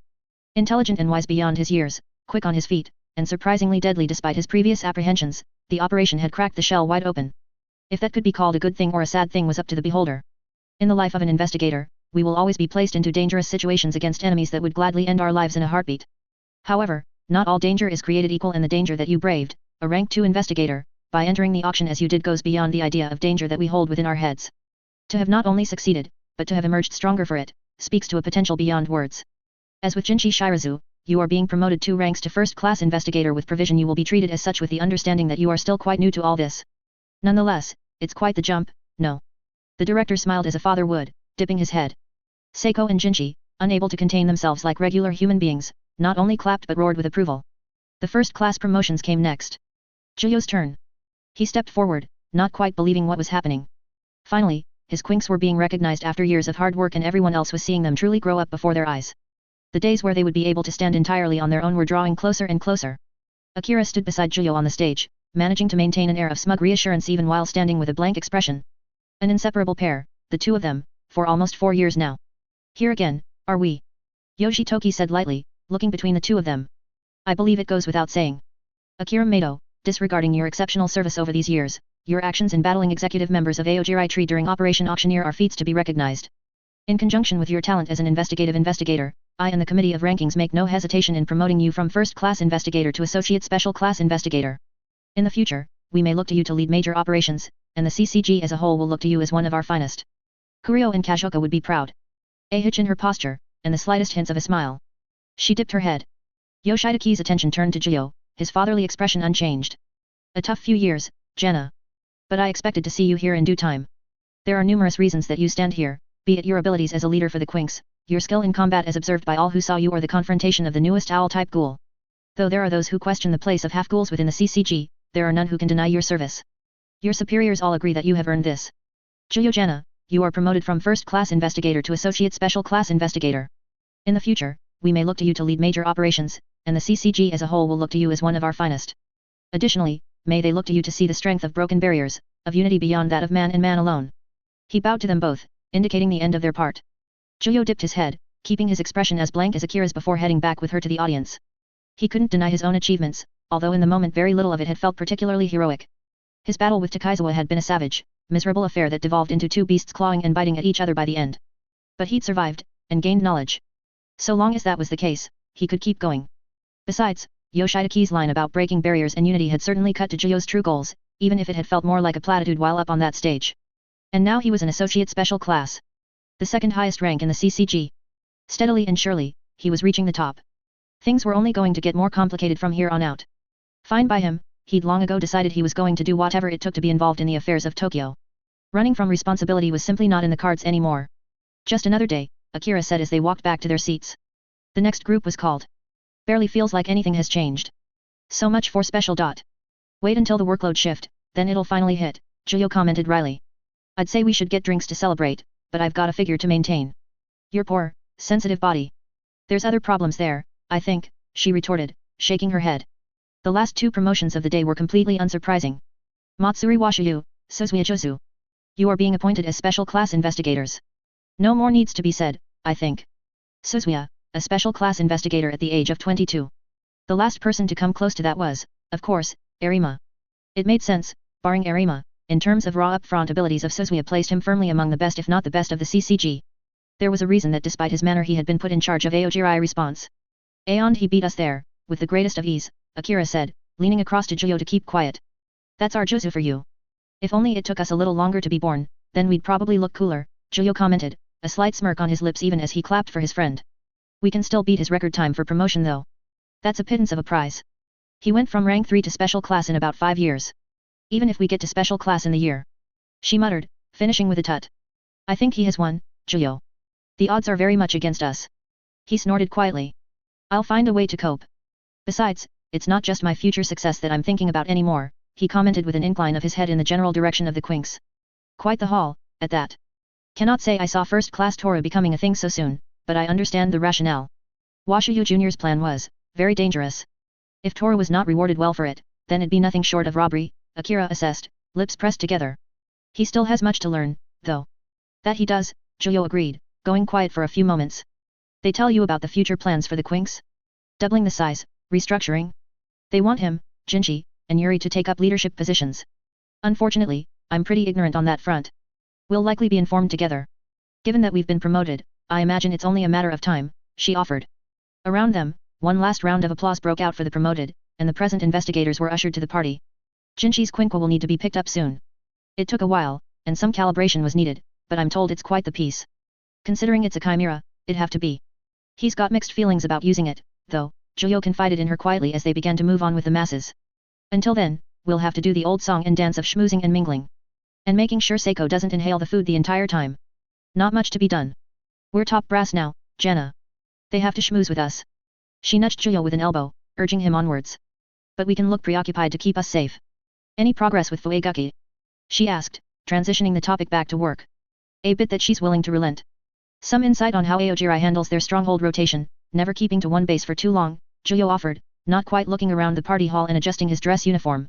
[SPEAKER 1] Intelligent and wise beyond his years, quick on his feet, and surprisingly deadly despite his previous apprehensions, the operation had cracked the shell wide open. If that could be called a good thing or a sad thing was up to the beholder. In the life of an investigator, we will always be placed into dangerous situations against enemies that would gladly end our lives in a heartbeat. However, not all danger is created equal, and the danger that you braved, a rank 2 investigator, by entering the auction as you did goes beyond the idea of danger that we hold within our heads. To have not only succeeded, but to have emerged stronger for it, speaks to a potential beyond words. As with Jinchi Shirazu, you are being promoted 2 ranks to first-class investigator with provision you will be treated as such with the understanding that you are still quite new to all this. Nonetheless, it's quite the jump, no? The director smiled as a father would, dipping his head. Seiko and Jinchi, unable to contain themselves like regular human beings, not only clapped but roared with approval. The first-class promotions came next. Juyo's turn. He stepped forward, not quite believing what was happening. Finally, his quinks were being recognized after years of hard work and everyone else was seeing them truly grow up before their eyes. The days where they would be able to stand entirely on their own were drawing closer and closer. Akira stood beside Juyo on the stage, managing to maintain an air of smug reassurance even while standing with a blank expression. An inseparable pair, the two of them, for almost 4 years now. Here again, are we? Yoshitoki said lightly, looking between the two of them. I believe it goes without saying. Akira Mato, disregarding your exceptional service over these years, your actions in battling executive members of Aojirai Tree during Operation Auctioneer are feats to be recognized. In conjunction with your talent as an investigative investigator, I and the Committee of Rankings make no hesitation in promoting you from First-Class Investigator to Associate Special Class Investigator. In the future, we may look to you to lead major operations, and the CCG as a whole will look to you as one of our finest. Kurio and Kajoka would be proud. A hitch in her posture, and the slightest hints of a smile. She dipped her head. Yoshidaki's attention turned to Jiyo, his fatherly expression unchanged. A tough few years, Jenna. But I expected to see you here in due time. There are numerous reasons that you stand here, be it your abilities as a leader for the Quinks, your skill in combat as observed by all who saw you, or the confrontation of the newest owl-type ghoul. Though there are those who question the place of half-ghouls within the CCG, there are none who can deny your service. Your superiors all agree that you have earned this. Jiyo Jenna, you are promoted from First-Class Investigator to Associate Special Class Investigator. In the future, we may look to you to lead major operations, and the CCG as a whole will look to you as one of our finest. Additionally, may they look to you to see the strength of broken barriers, of unity beyond that of man and man alone. He bowed to them both, indicating the end of their part. Jiyo dipped his head, keeping his expression as blank as Akira's before heading back with her to the audience. He couldn't deny his own achievements, although in the moment very little of it had felt particularly heroic. His battle with Takaizawa had been a savage, miserable affair that devolved into two beasts clawing and biting at each other by the end. But he'd survived, and gained knowledge. So long as that was the case, he could keep going. Besides, Yoshidaki's line about breaking barriers and unity had certainly cut to Jiyo's true goals, even if it had felt more like a platitude while up on that stage. And now he was an associate special class. The second highest rank in the CCG. Steadily and surely, he was reaching the top. Things were only going to get more complicated from here on out. Fine by him, he'd long ago decided he was going to do whatever it took to be involved in the affairs of Tokyo. Running from responsibility was simply not in the cards anymore. Just another day, Akira said as they walked back to their seats. The next group was called. Barely feels like anything has changed. So much for special. Wait until the workload shift, then it'll finally hit, Jiyo commented wryly. I'd say we should get drinks to celebrate, but I've got a figure to maintain. Your poor, sensitive body. There's other problems there, I think, she retorted, shaking her head. The last two promotions of the day were completely unsurprising. Matsuri Washiyu, Suzuya Jozu. You are being appointed as special class investigators. No more needs to be said, I think. Suzuya, a special class investigator at the age of 22. The last person to come close to that was, of course, Nerima. It made sense, barring Nerima, in terms of raw upfront abilities of Suzuya placed him firmly among the best if not the best of the CCG. There was a reason that despite his manner he had been put in charge of Aojirai response. And he beat us there, with the greatest of ease, Akira said, leaning across to Jiyo to keep quiet. That's our Jozu for you. If only it took us a little longer to be born, then we'd probably look cooler, Jiyo commented, a slight smirk on his lips even as he clapped for his friend. We can still beat his record time for promotion though. That's a pittance of a prize. He went from rank 3 to special class in about 5 years. Even if we get to special class in the year. She muttered, finishing with a tut. I think he has won, Jiyo. The odds are very much against us. He snorted quietly. I'll find a way to cope. Besides, it's not just my future success that I'm thinking about anymore, he commented with an incline of his head in the general direction of the Quinks. Quite the haul, at that. Cannot say I saw first-class Tora becoming a thing so soon, but I understand the rationale. Washiyu Jr.'s plan was very dangerous. If Tora was not rewarded well for it, then it'd be nothing short of robbery, Akira assessed, lips pressed together. He still has much to learn, though. That he does, Jiyo agreed, going quiet for a few moments. They tell you about the future plans for the Quinks? Doubling the size, restructuring? They want him, Jinchi, and Yuri to take up leadership positions. Unfortunately, I'm pretty ignorant on that front. We'll likely be informed together. Given that we've been promoted, I imagine it's only a matter of time, she offered. Around them, one last round of applause broke out for the promoted, and the present investigators were ushered to the party. Jinchi's Quinqua will need to be picked up soon. It took a while, and some calibration was needed, but I'm told it's quite the piece. Considering it's a chimera, it'd have to be. He's got mixed feelings about using it, though, Jiyo confided in her quietly as they began to move on with the masses. Until then, we'll have to do the old song and dance of schmoozing and mingling. And making sure Seiko doesn't inhale the food the entire time. Not much to be done. We're top brass now, Jenna. They have to schmooze with us. She nudged Jiyo with an elbow, urging him onwards. But we can look preoccupied to keep us safe. Any progress with Fueguki? She asked, transitioning the topic back to work. A bit that she's willing to relent. Some insight on how Aojirai handles their stronghold rotation, never keeping to one base for too long, Jiyo offered, not quite looking around the party hall and adjusting his dress uniform.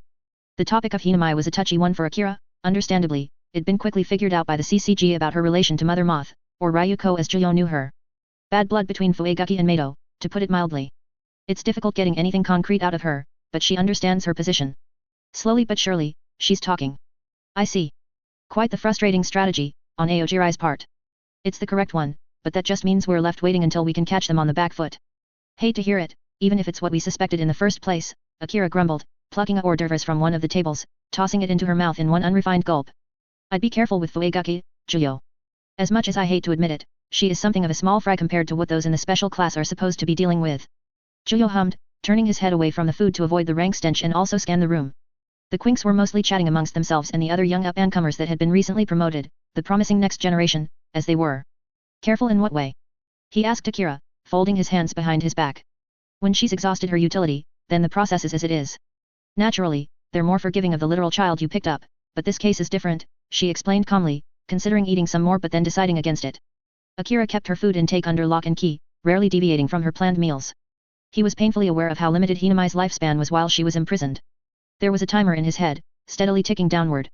[SPEAKER 1] The topic of Hinamai was a touchy one for Akira, understandably, it'd been quickly figured out by the CCG about her relation to Mother Moth, or Ryuko as Jiyo knew her. Bad blood between Fueguki and Mato, to put it mildly. It's difficult getting anything concrete out of her, but she understands her position. Slowly but surely, she's talking. I see. Quite the frustrating strategy, on Aojirai's part. It's the correct one, but that just means we're left waiting until we can catch them on the back foot. Hate to hear it, even if it's what we suspected in the first place, Akira grumbled, plucking a hors d'oeuvres from one of the tables, tossing it into her mouth in one unrefined gulp. I'd be careful with Fueguki, Juyo. As much as I hate to admit it, she is something of a small fry compared to what those in the special class are supposed to be dealing with. Juyo hummed, turning his head away from the food to avoid the rank stench and also scan the room. The Quinks were mostly chatting amongst themselves and the other young up-and-comers that had been recently promoted, the promising next generation, as they were. Careful in what way? He asked Akira, folding his hands behind his back. When she's exhausted her utility, then the process is as it is. Naturally, they're more forgiving of the literal child you picked up, but this case is different, she explained calmly, considering eating some more but then deciding against it. Akira kept her food intake under lock and key, rarely deviating from her planned meals. He was painfully aware of how limited Hinami's lifespan was while she was imprisoned. There was a timer in his head, steadily ticking downward.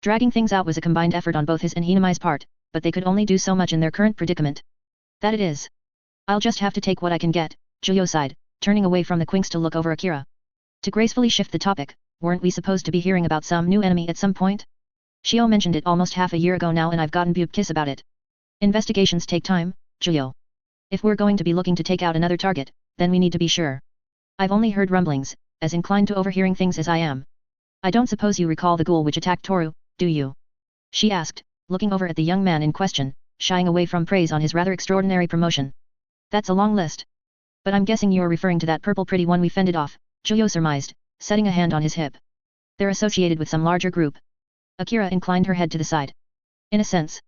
[SPEAKER 1] Dragging things out was a combined effort on both his and Hinami's part, but they could only do so much in their current predicament. That it is. I'll just have to take what I can get, Juyo sighed, turning away from the Quinks to look over Akira. To gracefully shift the topic, weren't we supposed to be hearing about some new enemy at some point? Shio mentioned it almost half a year ago now and I've gotten bupkis about it. Investigations take time, Juyo. If we're going to be looking to take out another target, then we need to be sure. I've only heard rumblings, as inclined to overhearing things as I am. I don't suppose you recall the ghoul which attacked Toru, do you? She asked, looking over at the young man in question, shying away from praise on his rather extraordinary promotion. That's a long list. But I'm guessing you're referring to that purple pretty one we fended off, Juyo surmised, setting a hand on his hip. They're associated with some larger group. Akira inclined her head to the side. In a sense.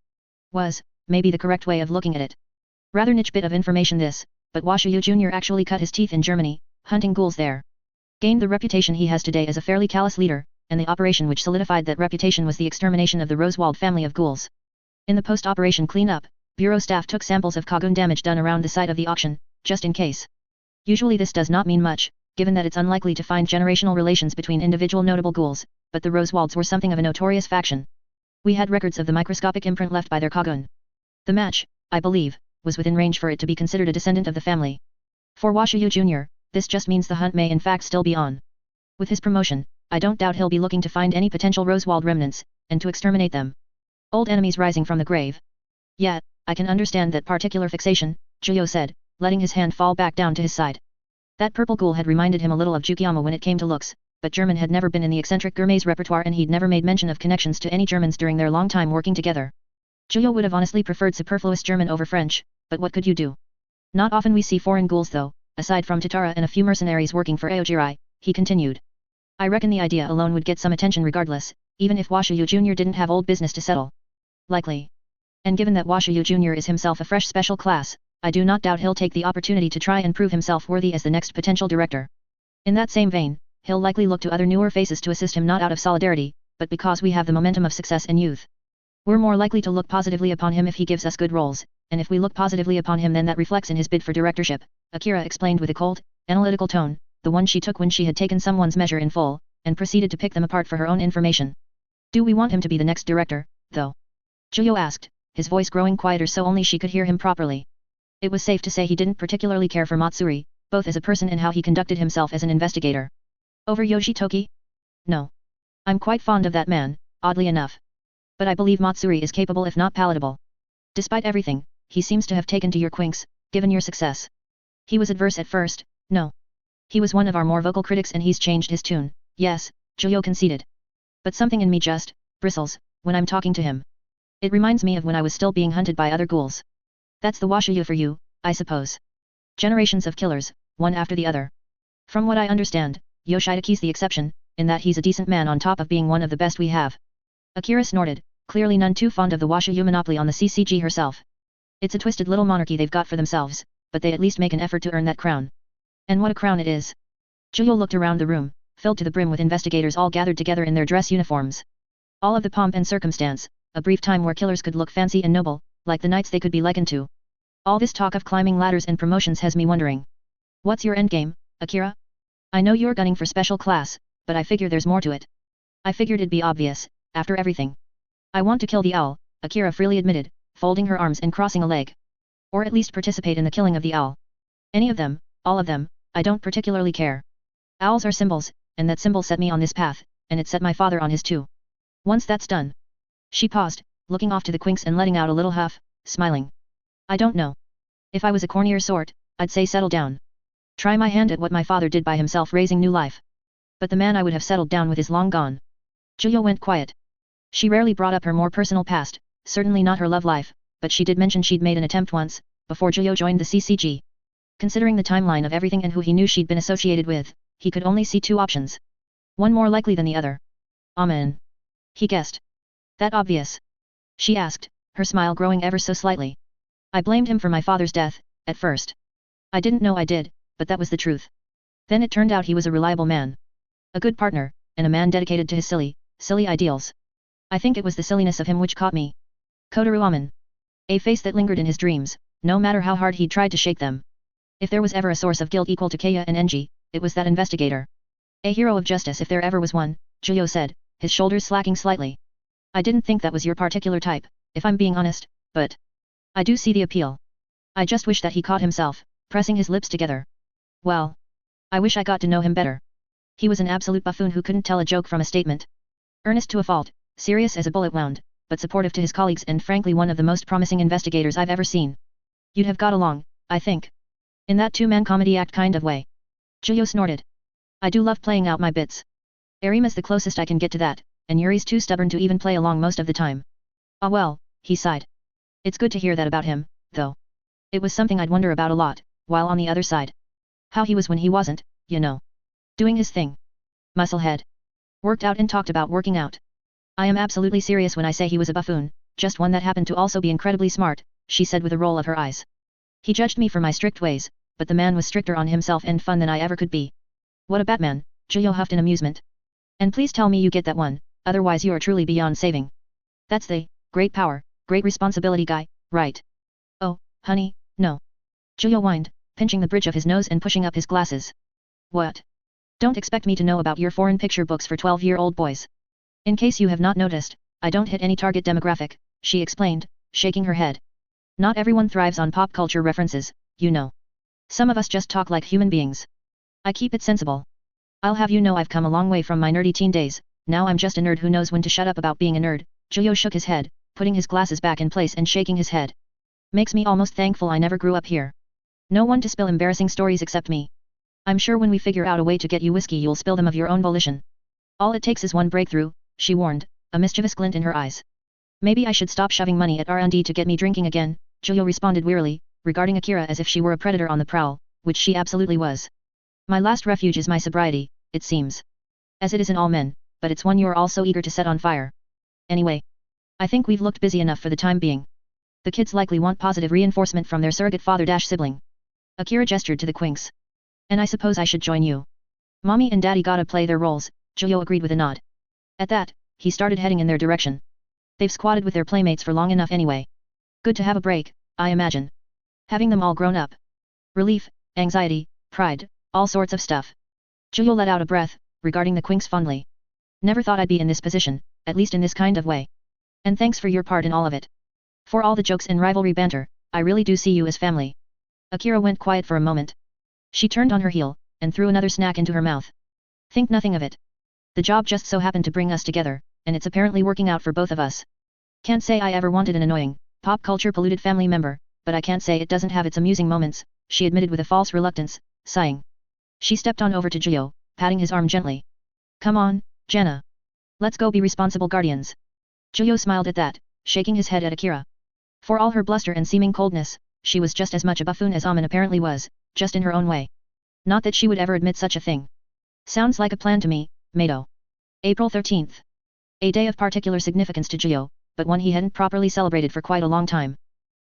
[SPEAKER 1] Was, maybe the correct way of looking at it. Rather niche bit of information this, but Washiyu Jr. actually cut his teeth in Germany, hunting ghouls there. Gained the reputation he has today as a fairly callous leader, and the operation which solidified that reputation was the extermination of the Rosewald family of ghouls. In the post-operation cleanup, bureau staff took samples of Kagun damage done around the site of the auction, just in case. Usually this does not mean much, given that it's unlikely to find generational relations between individual notable ghouls, but the Rosewalds were something of a notorious faction. We had records of the microscopic imprint left by their Kagun. The match, I believe, was within range for it to be considered a descendant of the family. For Washiyu Jr., this just means the hunt may in fact still be on. With his promotion, I don't doubt he'll be looking to find any potential Rosewald remnants, and to exterminate them. Old enemies rising from the grave. Yet, I can understand that particular fixation, Juyo said, letting his hand fall back down to his side. That purple ghoul had reminded him a little of Jukiyama when it came to looks, but German had never been in the eccentric gourmet's repertoire and he'd never made mention of connections to any Germans during their long time working together. Juyo would have honestly preferred superfluous German over French, but what could you do? Not often we see foreign ghouls though, aside from Tatara and a few mercenaries working for Aojirai, he continued. I reckon the idea alone would get some attention regardless, even if Washiyu Jr. didn't have old business to settle. Likely. And given that Washiyu Jr. is himself a fresh special class, I do not doubt he'll take the opportunity to try and prove himself worthy as the next potential director. In that same vein, he'll likely look to other newer faces to assist him not out of solidarity, but because we have the momentum of success and youth. We're more likely to look positively upon him if he gives us good roles, and if we look positively upon him then that reflects in his bid for directorship, Akira explained with a cold, analytical tone, the one she took when she had taken someone's measure in full, and proceeded to pick them apart for her own information. Do we want him to be the next director, though? Juyo asked, his voice growing quieter so only she could hear him properly. It was safe to say he didn't particularly care for Matsuri, both as a person and how he conducted himself as an investigator. Over Yoshitoki? No. I'm quite fond of that man, oddly enough. But I believe Matsuri is capable if not palatable. Despite everything, he seems to have taken to your Quinks, given your success. He was adverse at first, no. He was one of our more vocal critics and he's changed his tune, yes, Juyo conceded. But something in me just bristles when I'm talking to him. It reminds me of when I was still being hunted by other ghouls. That's the Washiyu for you, I suppose. Generations of killers, one after the other. From what I understand, Yoshitaki's the exception, in that he's a decent man on top of being one of the best we have. Akira snorted, clearly none too fond of the Washiyu monopoly on the CCG herself. It's a twisted little monarchy they've got for themselves, but they at least make an effort to earn that crown. And what a crown it is. Juyo looked around the room, filled to the brim with investigators all gathered together in their dress uniforms. All of the pomp and circumstance, a brief time where killers could look fancy and noble, like the knights they could be likened to. All this talk of climbing ladders and promotions has me wondering. What's your endgame, Akira? I know you're gunning for special class, but I figure there's more to it. I figured it'd be obvious, after everything. I want to kill the owl, Akira freely admitted, folding her arms and crossing a leg. Or at least participate in the killing of the owl. Any of them, all of them, I don't particularly care. Owls are symbols, and that symbol set me on this path, and it set my father on his too. Once that's done. She paused, looking off to the Quinks and letting out a little huff, smiling. I don't know. If I was a cornier sort, I'd say settle down. Try my hand at what my father did by himself, raising new life. But the man I would have settled down with is long gone. Juyo went quiet. She rarely brought up her more personal past, certainly not her love life, but she did mention she'd made an attempt once, before Juyo joined the CCG. Considering the timeline of everything and who he knew she'd been associated with, he could only see two options. One more likely than the other. Amen. He guessed. That obvious? She asked, her smile growing ever so slightly. I blamed him for my father's death, at first. I didn't know I did, but that was the truth. Then it turned out he was a reliable man. A good partner, and a man dedicated to his silly ideals. I think it was the silliness of him which caught me. Kotaru Amen. A face that lingered in his dreams, no matter how hard he tried to shake them. If there was ever a source of guilt equal to Kaya and Enji, it was that investigator. A hero of justice if there ever was one, Juyo said, his shoulders slacking slightly. I didn't think that was your particular type, if I'm being honest, but I do see the appeal. I just wish that he caught himself, pressing his lips together. Well, I wish I got to know him better. He was an absolute buffoon who couldn't tell a joke from a statement. Earnest to a fault, serious as a bullet wound, but supportive to his colleagues and frankly one of the most promising investigators I've ever seen. You'd have got along, I think. In that two-man comedy act kind of way. Juyo snorted. I do love playing out my bits. Nerima's the closest I can get to that, and Yuri's too stubborn to even play along most of the time. Ah well, he sighed. It's good to hear that about him, though. It was something I'd wonder about a lot, while on the other side. How he was when he wasn't, you know. Doing his thing. Musclehead. Worked out and talked about working out. I am absolutely serious when I say he was a buffoon, just one that happened to also be incredibly smart, she said with a roll of her eyes. He judged me for my strict ways, but the man was stricter on himself and fun than I ever could be. What a Batman, Juyo huffed in amusement. And please tell me you get that one, otherwise you are truly beyond saving. That's the great power, great responsibility guy, right? Oh, honey, no. Juyo whined, pinching the bridge of his nose and pushing up his glasses. What? Don't expect me to know about your foreign picture books for 12-year-old boys. In case you have not noticed, I don't hit any target demographic, she explained, shaking her head. Not everyone thrives on pop culture references, you know. Some of us just talk like human beings. I keep it sensible. I'll have you know I've come a long way from my nerdy teen days, now I'm just a nerd who knows when to shut up about being a nerd. Juyo shook his head, putting his glasses back in place and shaking his head. Makes me almost thankful I never grew up here. No one to spill embarrassing stories except me. I'm sure when we figure out a way to get you whiskey you'll spill them of your own volition. All it takes is one breakthrough, she warned, a mischievous glint in her eyes. Maybe I should stop shoving money at R&D to get me drinking again, Juyo responded wearily, regarding Akira as if she were a predator on the prowl, which she absolutely was. My last refuge is my sobriety, it seems. As it is in all men, but it's one you're all so eager to set on fire. Anyway. I think we've looked busy enough for the time being. The kids likely want positive reinforcement from their surrogate father-sibling. Akira gestured to the Quinks. And I suppose I should join you. Mommy and Daddy gotta play their roles, Juyo agreed with a nod. At that, he started heading in their direction. They've squatted with their playmates for long enough anyway. Good to have a break, I imagine. Having them all grown up. Relief, anxiety, pride, all sorts of stuff. Juyo let out a breath, regarding the Quinks fondly. Never thought I'd be in this position, at least in this kind of way. And thanks for your part in all of it. For all the jokes and rivalry banter, I really do see you as family. Akira went quiet for a moment. She turned on her heel, and threw another snack into her mouth. Think nothing of it. The job just so happened to bring us together, and it's apparently working out for both of us. Can't say I ever wanted an annoying, pop culture polluted family member, but I can't say it doesn't have its amusing moments, she admitted with a false reluctance, sighing. She stepped on over to Juyo, patting his arm gently. Come on, Jenna. Let's go be responsible guardians. Juyo smiled at that, shaking his head at Akira. For all her bluster and seeming coldness, she was just as much a buffoon as Amen apparently was, just in her own way. Not that she would ever admit such a thing. Sounds like a plan to me, Mado. April 13th. A day of particular significance to Juyo, but one he hadn't properly celebrated for quite a long time.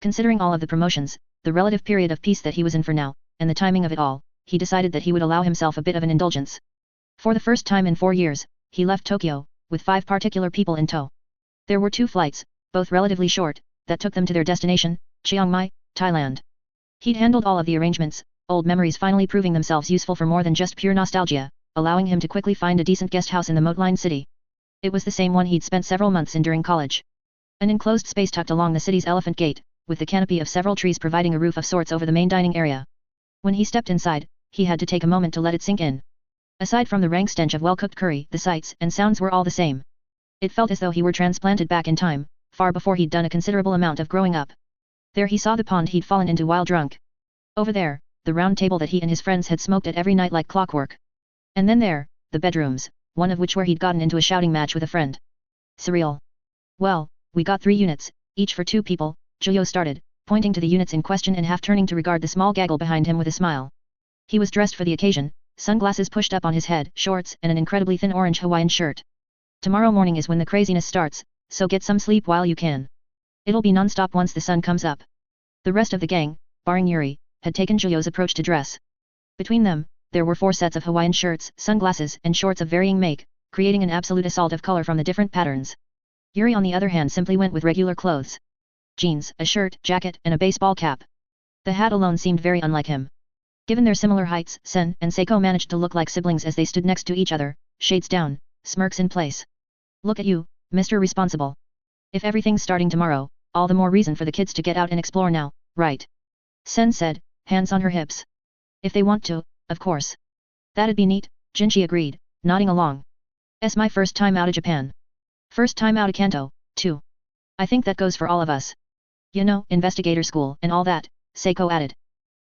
[SPEAKER 1] Considering all of the promotions, the relative period of peace that he was in for now, and the timing of it all, he decided that he would allow himself a bit of an indulgence. For the first time in 4 years, he left Tokyo, with 5 particular people in tow. There were 2 flights, both relatively short, that took them to their destination, Chiang Mai, Thailand. He'd handled all of the arrangements, old memories finally proving themselves useful for more than just pure nostalgia, allowing him to quickly find a decent guest house in the moat-lined city. It was the same one he'd spent several months in during college. An enclosed space tucked along the city's Elephant Gate, with the canopy of several trees providing a roof of sorts over the main dining area. When he stepped inside, he had to take a moment to let it sink in. Aside from the rank stench of well-cooked curry, the sights and sounds were all the same. It felt as though he were transplanted back in time, far before he'd done a considerable amount of growing up. There he saw the pond he'd fallen into while drunk. Over there, the round table that he and his friends had smoked at every night like clockwork. And then there, the bedrooms, one of which where he'd gotten into a shouting match with a friend. Surreal. Well, we got 3 units, each for 2 people, Julio started, pointing to the units in question and half turning to regard the small gaggle behind him with a smile. He was dressed for the occasion, sunglasses pushed up on his head, shorts and an incredibly thin orange Hawaiian shirt. Tomorrow morning is when the craziness starts, so get some sleep while you can. It'll be non-stop once the sun comes up. The rest of the gang, barring Yuri, had taken Julio's approach to dress. Between them, there were 4 sets of Hawaiian shirts, sunglasses and shorts of varying make, creating an absolute assault of color from the different patterns. Yuri on the other hand simply went with regular clothes. Jeans, a shirt, jacket and a baseball cap. The hat alone seemed very unlike him. Given their similar heights, Sen and Seiko managed to look like siblings as they stood next to each other, shades down, smirks in place. Look at you, Mr. Responsible. If everything's starting tomorrow, all the more reason for the kids to get out and explore now, right? Sen said, hands on her hips. If they want to, of course. That'd be neat, Jinchi agreed, nodding along. It's my first time out of Japan. First time out of Kanto, too. I think that goes for all of us. You know, investigator school and all that, Seiko added.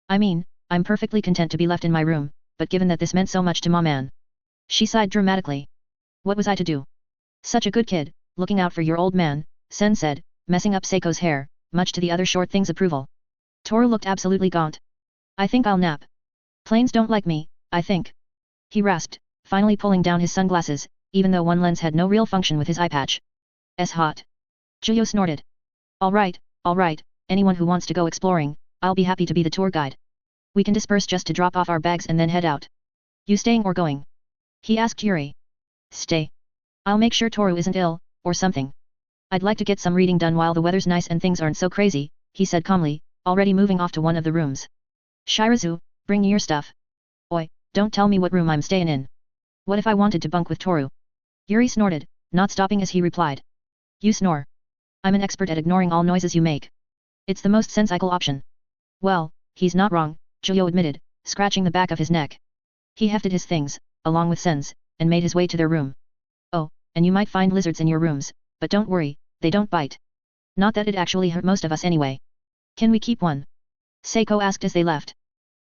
[SPEAKER 1] I mean, I'm perfectly content to be left in my room, but given that this meant so much to Mom-man. She sighed dramatically. What was I to do? Such a good kid, looking out for your old man, Sen said, messing up Seiko's hair, much to the other short thing's approval. Toru looked absolutely gaunt. I think I'll nap. Planes don't like me, I think. He rasped, finally pulling down his sunglasses, even though one lens had no real function with his eye patch. "'S hot." Julio snorted. All right, anyone who wants to go exploring, I'll be happy to be the tour guide. We can disperse just to drop off our bags and then head out. You staying or going? He asked Yuri. Stay. I'll make sure Toru isn't ill, or something. I'd like to get some reading done while the weather's nice and things aren't so crazy, he said calmly, already moving off to one of the rooms. Shirazu, bring your stuff. Oi, don't tell me what room I'm staying in. What if I wanted to bunk with Toru? Yuri snorted, not stopping as he replied. You snore. I'm an expert at ignoring all noises you make. It's the most sensible option. Well, he's not wrong, Julio admitted, scratching the back of his neck. He hefted his things, along with Sen's, and made his way to their room. Oh, and you might find lizards in your rooms, but don't worry, they don't bite. Not that it actually hurt most of us anyway. Can we keep one? Seiko asked as they left.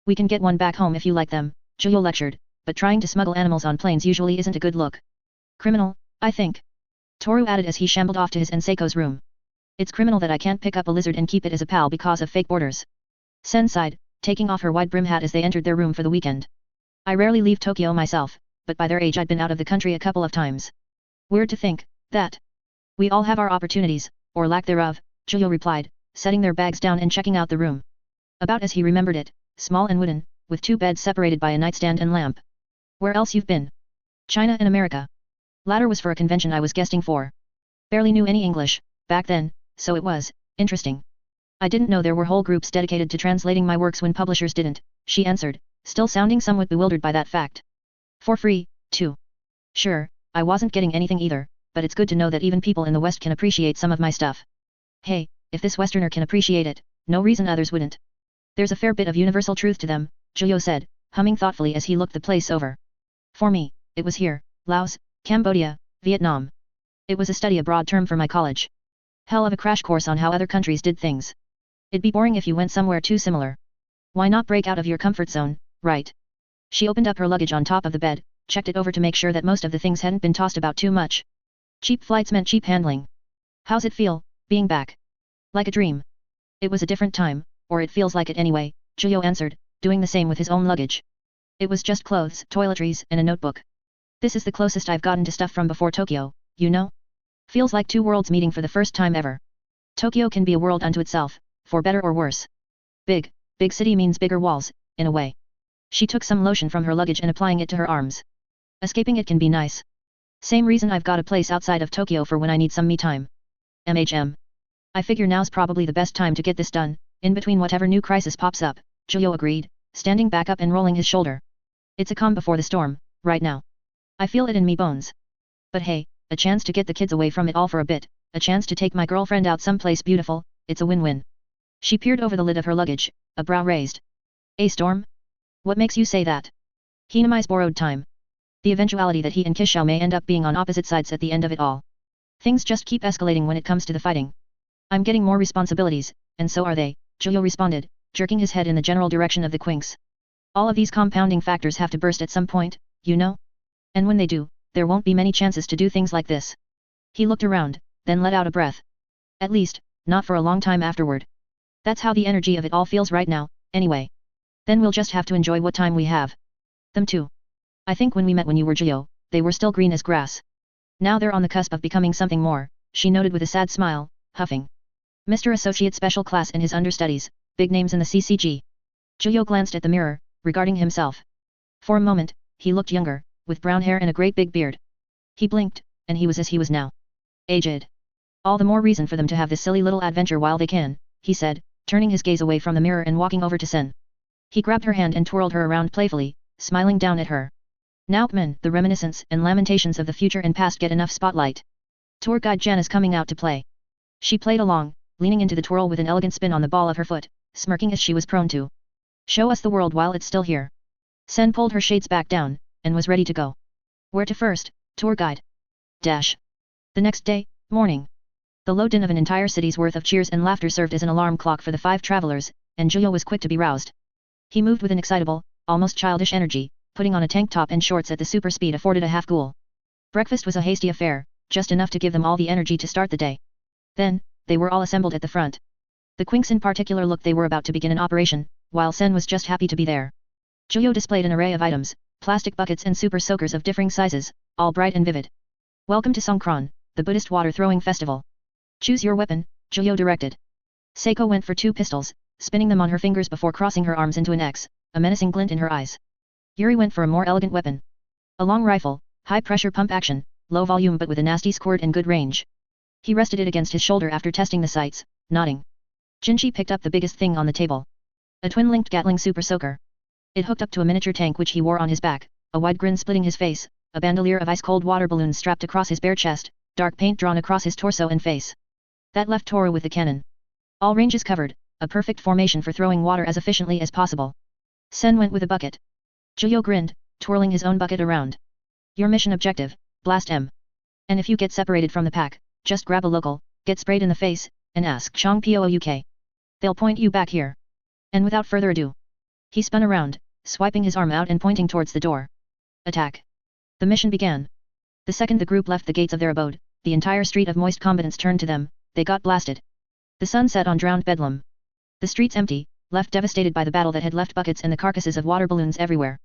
[SPEAKER 1] We can get one back home if you like them, Julio lectured, but trying to smuggle animals on planes usually isn't a good look. Criminal, I think. Toru added as he shambled off to his and Seiko's room. It's criminal that I can't pick up a lizard and keep it as a pal because of fake borders. Sen sighed, taking off her wide brim hat as they entered their room for the weekend. I rarely leave Tokyo myself, but by their age I'd been out of the country a couple of times. Weird to think, that. We all have our opportunities, or lack thereof, Julio replied, setting their bags down and checking out the room. About as he remembered it, small and wooden, with 2 beds separated by a nightstand and lamp. Where else you've been? China and America. Latter was for a convention I was guesting for. Barely knew any English, back then, so it was interesting. I didn't know there were whole groups dedicated to translating my works when publishers didn't, she answered, still sounding somewhat bewildered by that fact. For free, too. Sure, I wasn't getting anything either, but it's good to know that even people in the West can appreciate some of my stuff. Hey, if this Westerner can appreciate it, no reason others wouldn't. There's a fair bit of universal truth to them, Julio said, humming thoughtfully as he looked the place over. For me, it was here, Laos, Cambodia, Vietnam. It was a study abroad term for my college. Hell of a crash course on how other countries did things. It'd be boring if you went somewhere too similar. Why not break out of your comfort zone, right? She opened up her luggage on top of the bed, checked it over to make sure that most of the things hadn't been tossed about too much. Cheap flights meant cheap handling. How's it feel, being back? Like a dream. It was a different time, or it feels like it anyway, Julio answered, doing the same with his own luggage. It was just clothes, toiletries and a notebook. This is the closest I've gotten to stuff from before Tokyo, you know? Feels like 2 worlds meeting for the first time ever. Tokyo can be a world unto itself, for better or worse. Big city means bigger walls, in a way. She took some lotion from her luggage and applying it to her arms. Escaping it can be nice. Same reason I've got a place outside of Tokyo for when I need some me time. I figure now's probably the best time to get this done, in between whatever new crisis pops up, Julio agreed, standing back up and rolling his shoulder. It's a calm before the storm, right now. I feel it in me bones. But hey, a chance to get the kids away from it all for a bit, a chance to take my girlfriend out someplace beautiful, it's a win-win. She peered over the lid of her luggage, a brow raised. A storm? What makes you say that? Hinami's borrowed time. The eventuality that he and Kishao may end up being on opposite sides at the end of it all. Things just keep escalating when it comes to the fighting. I'm getting more responsibilities, and so are they, Julio responded, jerking his head in the general direction of the Quinks. All of these compounding factors have to burst at some point, you know? And when they do, there won't be many chances to do things like this. He looked around, then let out a breath. At least, not for a long time afterward. That's how the energy of it all feels right now, anyway. Then we'll just have to enjoy what time we have. Them too. I think when we met when you were Julio, they were still green as grass. Now they're on the cusp of becoming something more, she noted with a sad smile, huffing. Mr. Associate Special Class and his understudies, big names in the CCG. Julio glanced at the mirror, regarding himself. For a moment, he looked younger, with brown hair and a great big beard. He blinked, and he was as he was now. Aged. All the more reason for them to have this silly little adventure while they can, he said, turning his gaze away from the mirror and walking over to Sen. He grabbed her hand and twirled her around playfully, smiling down at her. Now Kmen, the reminiscence and lamentations of the future and past get enough spotlight. Tour guide Jen is coming out to play. She played along, leaning into the twirl with an elegant spin on the ball of her foot, smirking as she was prone to. Show us the world while it's still here. Sen pulled her shades back down, and was ready to go. Where to first, tour guide? Dash. The next day, morning. The low din of an entire city's worth of cheers and laughter served as an alarm clock for the 5 travelers, and Julio was quick to be roused. He moved with an excitable, almost childish energy, putting on a tank top and shorts at the super speed afforded a half ghoul. Breakfast was a hasty affair, just enough to give them all the energy to start the day. Then, they were all assembled at the front. The Quinks in particular looked they were about to begin an operation, while Sen was just happy to be there. Julio displayed an array of items, plastic buckets and super soakers of differing sizes, all bright and vivid. Welcome to Songkran, the Buddhist water-throwing festival. Choose your weapon, Julio directed. Seiko went for 2 pistols, spinning them on her fingers before crossing her arms into an X, a menacing glint in her eyes. Yuri went for a more elegant weapon. A long rifle, high-pressure pump action, low volume but with a nasty squirt and good range. He rested it against his shoulder after testing the sights, nodding. Jinchi picked up the biggest thing on the table. A twin-linked Gatling super soaker. It hooked up to a miniature tank which he wore on his back, a wide grin splitting his face, a bandolier of ice-cold water balloons strapped across his bare chest, dark paint drawn across his torso and face. That left Toru with the cannon. All ranges covered, a perfect formation for throwing water as efficiently as possible. Sen went with a bucket. Julio grinned, twirling his own bucket around. Your mission objective, blast M. And if you get separated from the pack, just grab a local, get sprayed in the face, and ask Chong Pouk. They'll point you back here. And without further ado. He spun around, swiping his arm out and pointing towards the door. Attack. The mission began. The second the group left the gates of their abode, the entire street of moist combatants turned to them, they got blasted. The sun set on drowned bedlam. The streets empty, left devastated by the battle that had left buckets and the carcasses of water balloons everywhere.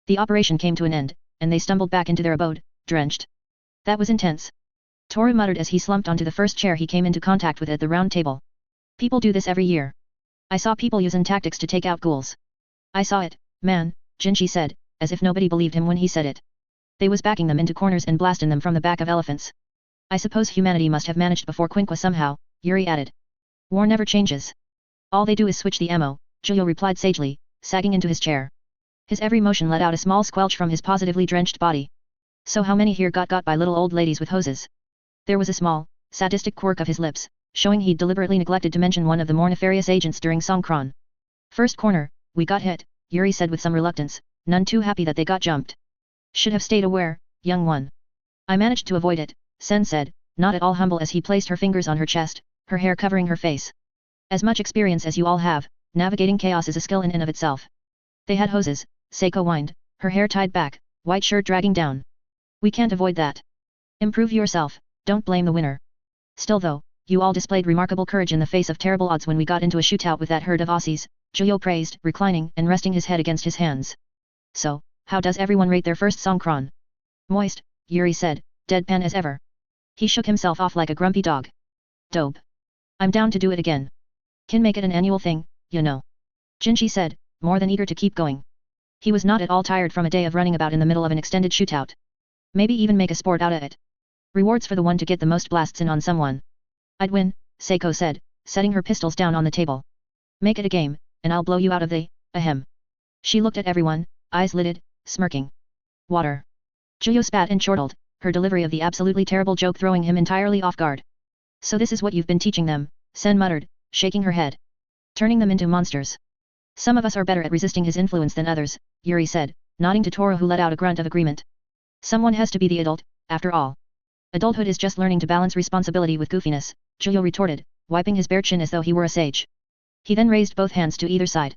[SPEAKER 1] The operation came to an end, and they stumbled back into their abode, drenched. That was intense. Toru muttered as he slumped onto the first chair he came into contact with at the round table. People do this every year. I saw people using tactics to take out ghouls. I saw it, man, Jinchi said, as if nobody believed him when he said it. They was backing them into corners and blasting them from the back of elephants. I suppose humanity must have managed before Quinqua somehow, Yuri added. War never changes. All they do is switch the ammo, Julio replied sagely, sagging into his chair. His every motion let out a small squelch from his positively drenched body. So how many here got by little old ladies with hoses? There was a small, sadistic quirk of his lips, showing he'd deliberately neglected to mention one of the more nefarious agents during Songkran. First corner, we got hit, Yuri said with some reluctance, none too happy that they got jumped. Should have stayed aware, young one. I managed to avoid it, Sen said, not at all humble as he placed her fingers on her chest, her hair covering her face. As much experience as you all have, navigating chaos is a skill in and of itself. They had hoses, Seiko whined, her hair tied back, white shirt dragging down. We can't avoid that. Improve yourself, don't blame the winner. Still though, you all displayed remarkable courage in the face of terrible odds when we got into a shootout with that herd of Aussies, Julio praised, reclining and resting his head against his hands. So, how does everyone rate their first Songkran? Moist, Yuri said, deadpan as ever. He shook himself off like a grumpy dog. Dope. I'm down to do it again. Can make it an annual thing, you know. Jinchi said, more than eager to keep going. He was not at all tired from a day of running about in the middle of an extended shootout. Maybe even make a sport out of it. Rewards for the one to get the most blasts in on someone. I'd win, Seiko said, setting her pistols down on the table. Make it a game, and I'll blow you out of the, ahem. She looked at everyone, eyes lidded, smirking. Water. Julio spat and chortled, her delivery of the absolutely terrible joke throwing him entirely off guard. So this is what you've been teaching them, Sen muttered, shaking her head. Turning them into monsters. Some of us are better at resisting his influence than others, Yuri said, nodding to Toru who let out a grunt of agreement. Someone has to be the adult, after all. Adulthood is just learning to balance responsibility with goofiness, Julio retorted, wiping his bare chin as though he were a sage. He then raised both hands to either side.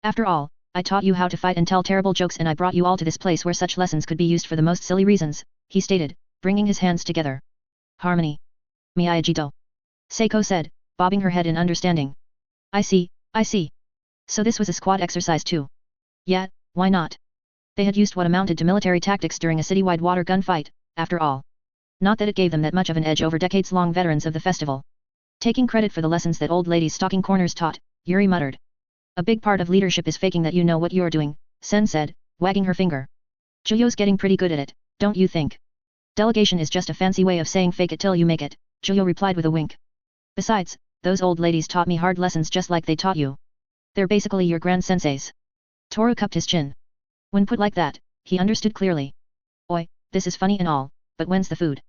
[SPEAKER 1] After all, I taught you how to fight and tell terrible jokes, and I brought you all to this place where such lessons could be used for the most silly reasons, he stated, bringing his hands together. Harmony. Miyagi-Do. Seiko said, bobbing her head in understanding. I see, I see. So this was a squad exercise too. Yeah, why not? They had used what amounted to military tactics during a citywide water gun fight, after all. Not that it gave them that much of an edge over decades-long veterans of the festival. Taking credit for the lessons that old ladies stocking corners taught, Yuri muttered. A big part of leadership is faking that you know what you're doing, Sen said, wagging her finger. Juyo's getting pretty good at it, don't you think? Delegation is just a fancy way of saying fake it till you make it, Juyo replied with a wink. Besides, those old ladies taught me hard lessons just like they taught you. They're basically your grand senseis. Toru cupped his chin. When put like that, he understood clearly. Oi, this is funny and all, but when's the food?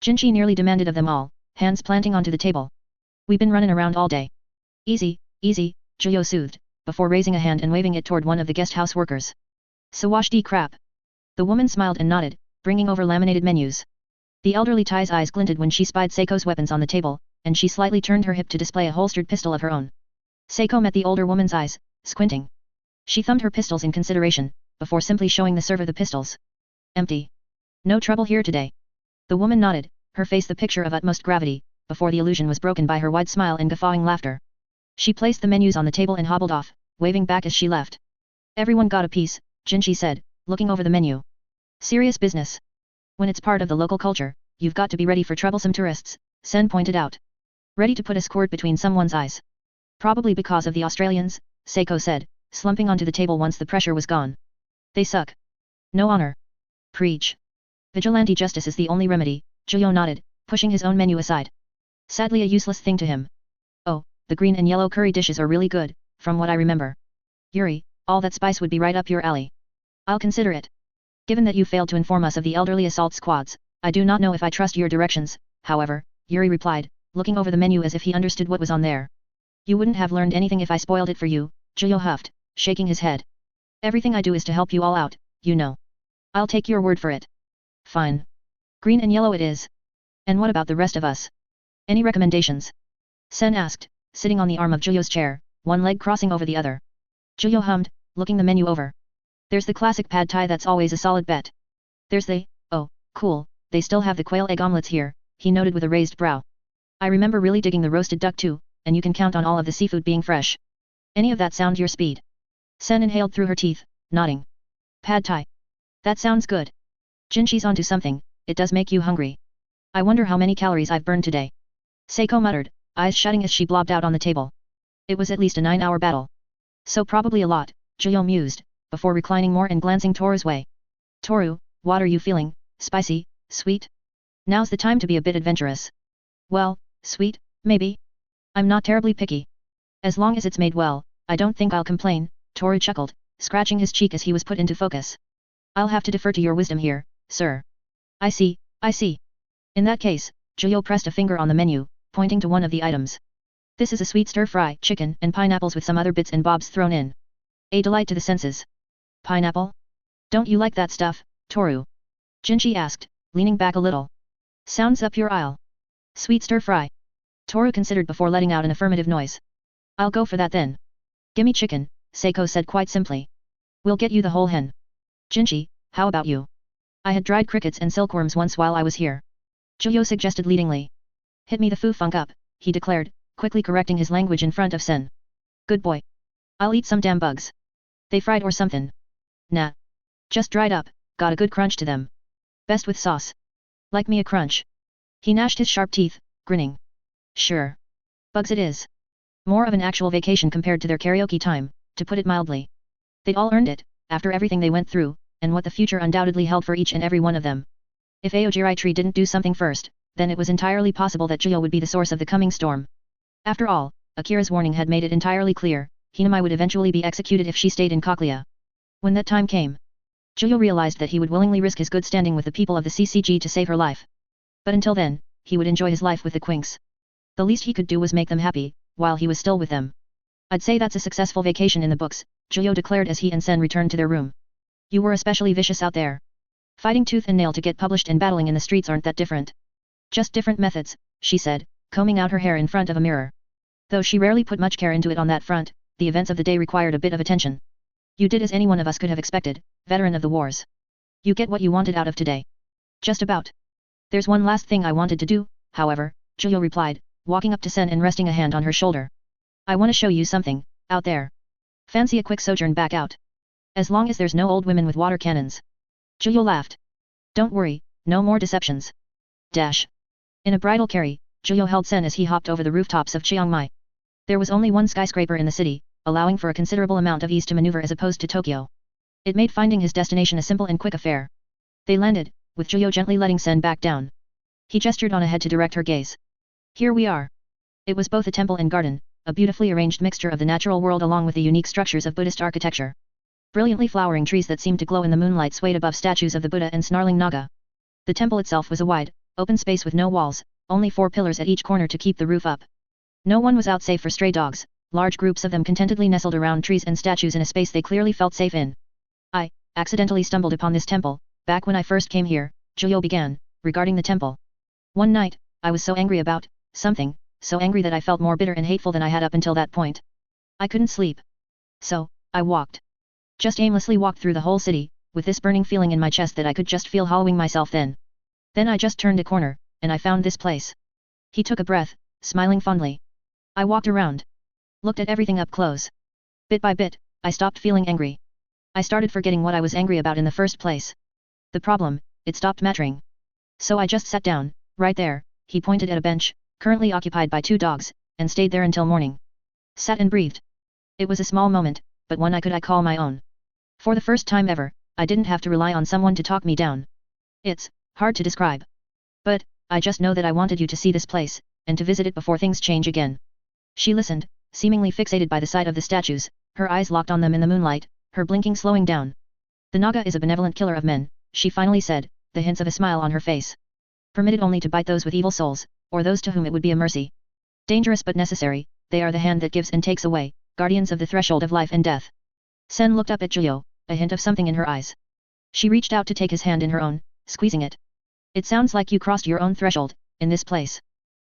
[SPEAKER 1] Jinchi nearly demanded of them all, hands planting onto the table. We've been running around all day. Easy, easy, Juyo soothed, before raising a hand and waving it toward one of the guest house workers. Sawash de crap. The woman smiled and nodded, bringing over laminated menus. The elderly Tai's eyes glinted when she spied Seiko's weapons on the table, and she slightly turned her hip to display a holstered pistol of her own. Seiko met the older woman's eyes, squinting. She thumbed her pistols in consideration, before simply showing the server the pistols. Empty. No trouble here today. The woman nodded, her face the picture of utmost gravity, before the illusion was broken by her wide smile and guffawing laughter. She placed the menus on the table and hobbled off, waving back as she left. Everyone got a piece, Jinchi said, looking over the menu. Serious business. When it's part of the local culture, you've got to be ready for troublesome tourists, Sen pointed out. Ready to put a squirt between someone's eyes. Probably because of the Australians, Seiko said, slumping onto the table once the pressure was gone. They suck. No honor. Preach. Vigilante justice is the only remedy, Juyo nodded, pushing his own menu aside. Sadly a useless thing to him. Oh, the green and yellow curry dishes are really good, from what I remember. Yuri, all that spice would be right up your alley. I'll consider it. Given that you failed to inform us of the elderly assault squads, I do not know if I trust your directions, however, Yuri replied, looking over the menu as if he understood what was on there. You wouldn't have learned anything if I spoiled it for you, Juyo huffed, shaking his head. Everything I do is to help you all out, you know. I'll take your word for it. Fine. Green and yellow it is. And what about the rest of us? Any recommendations? Sen asked, sitting on the arm of Juyo's chair, one leg crossing over the other. Juyo hummed, looking the menu over. There's the classic pad thai that's always a solid bet. There's the, oh, cool, they still have the quail egg omelets here, he noted with a raised brow. I remember really digging the roasted duck too, and you can count on all of the seafood being fresh. Any of that sound your speed? Sen inhaled through her teeth, nodding. Pad thai. That sounds good. Jinchi's onto something, it does make you hungry. I wonder how many calories I've burned today. Seiko muttered, eyes shutting as she blobbed out on the table. It was at least a 9-hour battle. So probably a lot, Juyo mused, before reclining more and glancing Toru's way. Toru, what are you feeling, spicy, sweet? Now's the time to be a bit adventurous. Well, sweet, maybe. I'm not terribly picky. As long as it's made well, I don't think I'll complain, Toru chuckled, scratching his cheek as he was put into focus. I'll have to defer to your wisdom here, sir. I see, I see. In that case, Juyo pressed a finger on the menu, pointing to one of the items. This is a sweet stir-fry chicken and pineapples with some other bits and bobs thrown in. A delight to the senses. Pineapple? Don't you like that stuff, Toru? Jinchi asked, leaning back a little. Sounds up your aisle. Sweet stir-fry. Toru considered before letting out an affirmative noise. I'll go for that then. Gimme chicken, Seiko said quite simply. We'll get you the whole hen. Jinchi, how about you? I had dried crickets and silkworms once while I was here. Juyo suggested leadingly. Hit me the foo funk up, he declared, quickly correcting his language in front of Sen. Good boy. I'll eat some damn bugs. They fried or something. Nah. Just dried up, got a good crunch to them. Best with sauce. Like me a crunch. He gnashed his sharp teeth, grinning. Sure. Bugs it is. More of an actual vacation compared to their karaoke time, to put it mildly. They'd all earned it, after everything they went through, and what the future undoubtedly held for each and every one of them. If Aojirai Tree didn't do something first, then it was entirely possible that Juyo would be the source of the coming storm. After all, Akira's warning had made it entirely clear, Hinamai would eventually be executed if she stayed in Kaguya. When that time came, Juyo realized that he would willingly risk his good standing with the people of the CCG to save her life. But until then, he would enjoy his life with the Quinks. The least he could do was make them happy, while he was still with them. I'd say that's a successful vacation in the books, Juyo declared as he and Sen returned to their room. You were especially vicious out there. Fighting tooth and nail to get published and battling in the streets aren't that different. Just different methods, she said, combing out her hair in front of a mirror. Though she rarely put much care into it on that front, the events of the day required a bit of attention. You did as any one of us could have expected, veteran of the wars. You get what you wanted out of today. Just about. There's one last thing I wanted to do, however, Zhuyo replied, walking up to Sen and resting a hand on her shoulder. I want to show you something, out there. Fancy a quick sojourn back out? As long as there's no old women with water cannons. Zhuyo laughed. Don't worry, no more deceptions. Dash. In a bridal carry, Zhuyo held Sen as he hopped over the rooftops of Chiang Mai. There was only one skyscraper in the city, allowing for a considerable amount of ease to maneuver as opposed to Tokyo. It made finding his destination a simple and quick affair. They landed, with Zhuyo gently letting Sen back down. He gestured on ahead to direct her gaze. Here we are. It was both a temple and garden, a beautifully arranged mixture of the natural world along with the unique structures of Buddhist architecture. Brilliantly flowering trees that seemed to glow in the moonlight swayed above statues of the Buddha and snarling Naga. The temple itself was a wide, open space with no walls, only 4 pillars at each corner to keep the roof up. No one was out save for stray dogs, large groups of them contentedly nestled around trees and statues in a space they clearly felt safe in. I accidentally stumbled upon this temple, back when I first came here, Zhuyo began, regarding the temple. One night, I was so angry about something, so angry that I felt more bitter and hateful than I had up until that point. I couldn't sleep. So, I walked. Just aimlessly walked through the whole city, with this burning feeling in my chest that I could just feel hollowing myself then. Then I just turned a corner, and I found this place. He took a breath, smiling fondly. I walked around. Looked at everything up close. Bit by bit, I stopped feeling angry. I started forgetting what I was angry about in the first place. The problem, it stopped mattering. So I just sat down, right there, he pointed at a bench, currently occupied by 2 dogs, and stayed there until morning. Sat and breathed. It was a small moment, but one I could call my own. For the first time ever, I didn't have to rely on someone to talk me down. It's hard to describe. But I just know that I wanted you to see this place, and to visit it before things change again. She listened, seemingly fixated by the sight of the statues, her eyes locked on them in the moonlight, her blinking slowing down. The Naga is a benevolent killer of men, she finally said, the hints of a smile on her face. Permitted only to bite those with evil souls, or those to whom it would be a mercy. Dangerous but necessary, they are the hand that gives and takes away, guardians of the threshold of life and death. Sen looked up at Zhuyo, a hint of something in her eyes. She reached out to take his hand in her own, squeezing it. It sounds like you crossed your own threshold, in this place.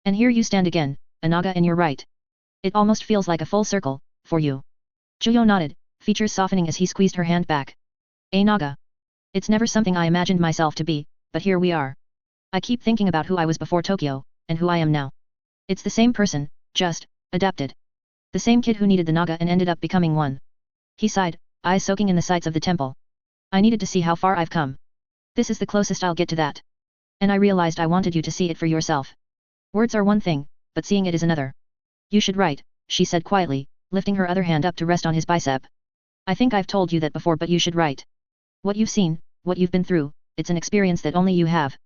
[SPEAKER 1] And here you stand again, a Naga and you're right. It almost feels like a full circle, for you. Zhuyo nodded, features softening as he squeezed her hand back. A Naga. It's never something I imagined myself to be, but here we are. I keep thinking about who I was before Tokyo, and who I am now. It's the same person, just adapted. The same kid who needed the Naga and ended up becoming one. He sighed, eyes soaking in the sights of the temple. I needed to see how far I've come. This is the closest I'll get to that. And I realized I wanted you to see it for yourself. Words are one thing, but seeing it is another. You should write, she said quietly, lifting her other hand up to rest on his bicep. I think I've told you that before, but you should write. What you've seen, what you've been through, it's an experience that only you have.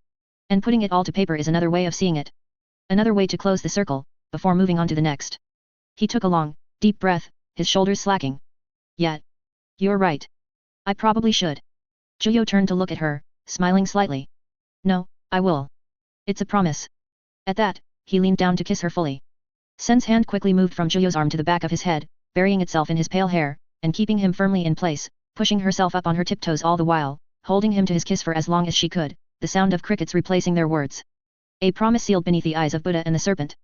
[SPEAKER 1] And putting it all to paper is another way of seeing it. Another way to close the circle, before moving on to the next. He took a long, deep breath, his shoulders slacking. Yeah. You're right. I probably should. Zhuyo turned to look at her, smiling slightly. No, I will. It's a promise. At that, he leaned down to kiss her fully. Sen's hand quickly moved from Zhuyo's arm to the back of his head, burying itself in his pale hair, and keeping him firmly in place, pushing herself up on her tiptoes all the while, holding him to his kiss for as long as she could, the sound of crickets replacing their words. A promise sealed beneath the eyes of Buddha and the serpent.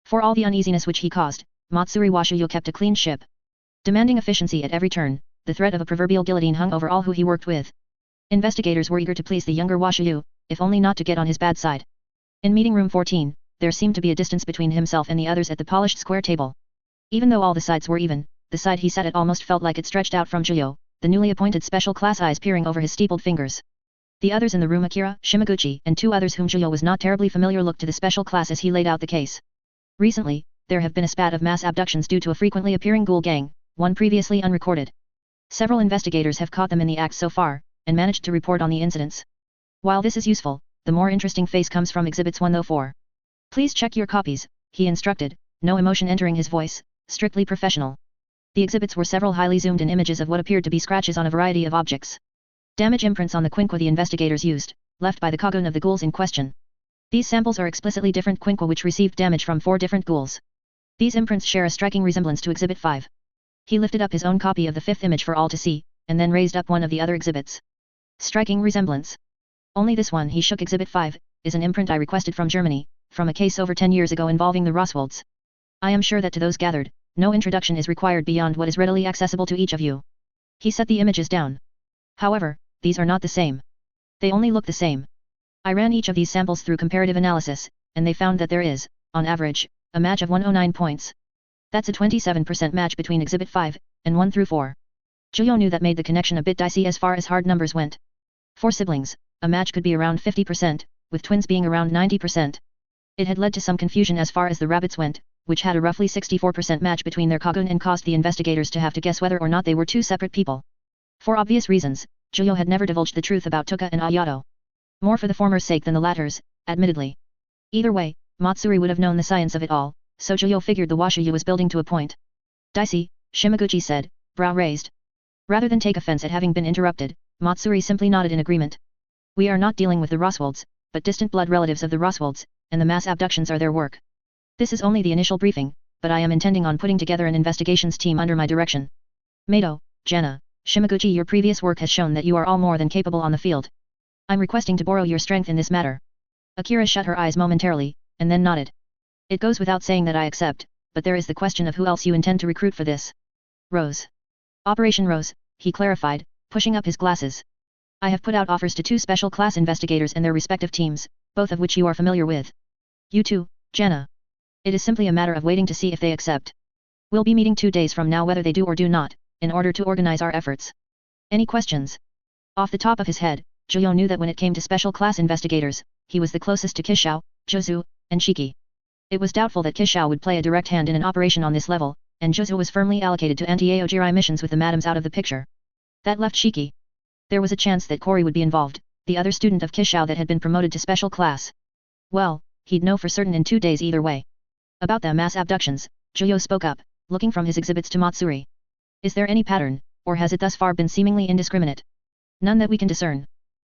[SPEAKER 1] For all the uneasiness which he caused, Matsuri Washuyo kept a clean ship. Demanding efficiency at every turn, the threat of a proverbial guillotine hung over all who he worked with. Investigators were eager to please the younger Washuyo, if only not to get on his bad side. In meeting room 14, there seemed to be a distance between himself and the others at the polished square table. Even though all the sides were even, the side he sat at almost felt like it stretched out from Zhuyo, the newly appointed special class eyes peering over his steepled fingers. The others in the room, Akira, Shimaguchi, and 2 others whom Zhuyo was not terribly familiar, looked to the special class as he laid out the case. Recently, there have been a spat of mass abductions due to a frequently appearing ghoul gang, one previously unrecorded. Several investigators have caught them in the act so far, and managed to report on the incidents. While this is useful, the more interesting phase comes from Exhibits 104. Please check your copies, he instructed, no emotion entering his voice, strictly professional. The exhibits were several highly zoomed in images of what appeared to be scratches on a variety of objects. Damage imprints on the quinqua the investigators used, left by the Kagun of the ghouls in question. These samples are explicitly different quinqua which received damage from 4 different ghouls. These imprints share a striking resemblance to Exhibit 5. He lifted up his own copy of the 5th image for all to see, and then raised up one of the other exhibits. Striking resemblance. Only this one, he shook. Exhibit 5, is an imprint I requested from Germany, from a case over 10 years ago involving the Roswalds. I am sure that to those gathered, no introduction is required beyond what is readily accessible to each of you. He set the images down. However, these are not the same. They only look the same. I ran each of these samples through comparative analysis, and they found that there is, on average, a match of 109 points. That's a 27% match between Exhibit 5, and 1 through 4. Zhuyo knew that made the connection a bit dicey as far as hard numbers went. For siblings, a match could be around 50%, with twins being around 90%. It had led to some confusion as far as the rabbits went, which had a roughly 64% match between their Kagun and caused the investigators to have to guess whether or not they were two separate people. For obvious reasons, Zhuyo had never divulged the truth about Tuka and Ayato. More for the former's sake than the latter's, admittedly. Either way, Matsuri would have known the science of it all, so Zhuyo figured the Washiyu was building to a point. Dicey, Shimaguchi said, brow raised. Rather than take offense at having been interrupted, Matsuri simply nodded in agreement. We are not dealing with the Roswolds, but distant blood relatives of the Roswolds, and the mass abductions are their work. This is only the initial briefing, but I am intending on putting together an investigations team under my direction. Mado, Jana, Shimaguchi, your previous work has shown that you are all more than capable on the field. I'm requesting to borrow your strength in this matter. Akira shut her eyes momentarily, and then nodded. It goes without saying that I accept, but there is the question of who else you intend to recruit for this. Rose. Operation Rose, he clarified, pushing up his glasses. I have put out offers to 2 special class investigators and their respective teams, both of which you are familiar with. You too, Jana. It is simply a matter of waiting to see if they accept. We'll be meeting 2 days from now whether they do or do not, in order to organize our efforts. Any questions? Off the top of his head, Zhuyo knew that when it came to special class investigators, he was the closest to Kishao, Jozu, and Shiki. It was doubtful that Kishao would play a direct hand in an operation on this level, and Jozu was firmly allocated to anti-Aojirai missions with the madams out of the picture. That left Shiki. There was a chance that Kori would be involved, the other student of Kishao that had been promoted to special class. Well, he'd know for certain in 2 days either way. About the mass abductions, Zhuyo spoke up, looking from his exhibits to Matsuri. Is there any pattern, or has it thus far been seemingly indiscriminate? None that we can discern.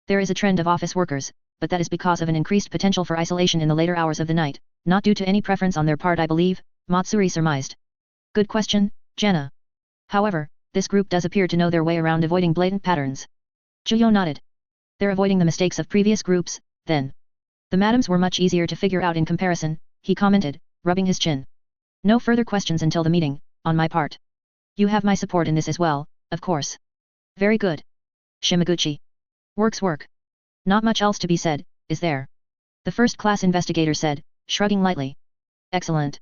[SPEAKER 1] There is a trend of office workers, but that is because of an increased potential for isolation in the later hours of the night, not due to any preference on their part, I believe, Matsuri surmised. Good question, Jana. However, this group does appear to know their way around avoiding blatant patterns. Zhuyo nodded. They're avoiding the mistakes of previous groups, then. The madams were much easier to figure out in comparison, he commented, rubbing his chin. No further questions until the meeting, on my part. You have my support in this as well, of course. Very good. Shimaguchi. Work's work. Not much else to be said, is there? The first-class investigator said, shrugging lightly. Excellent.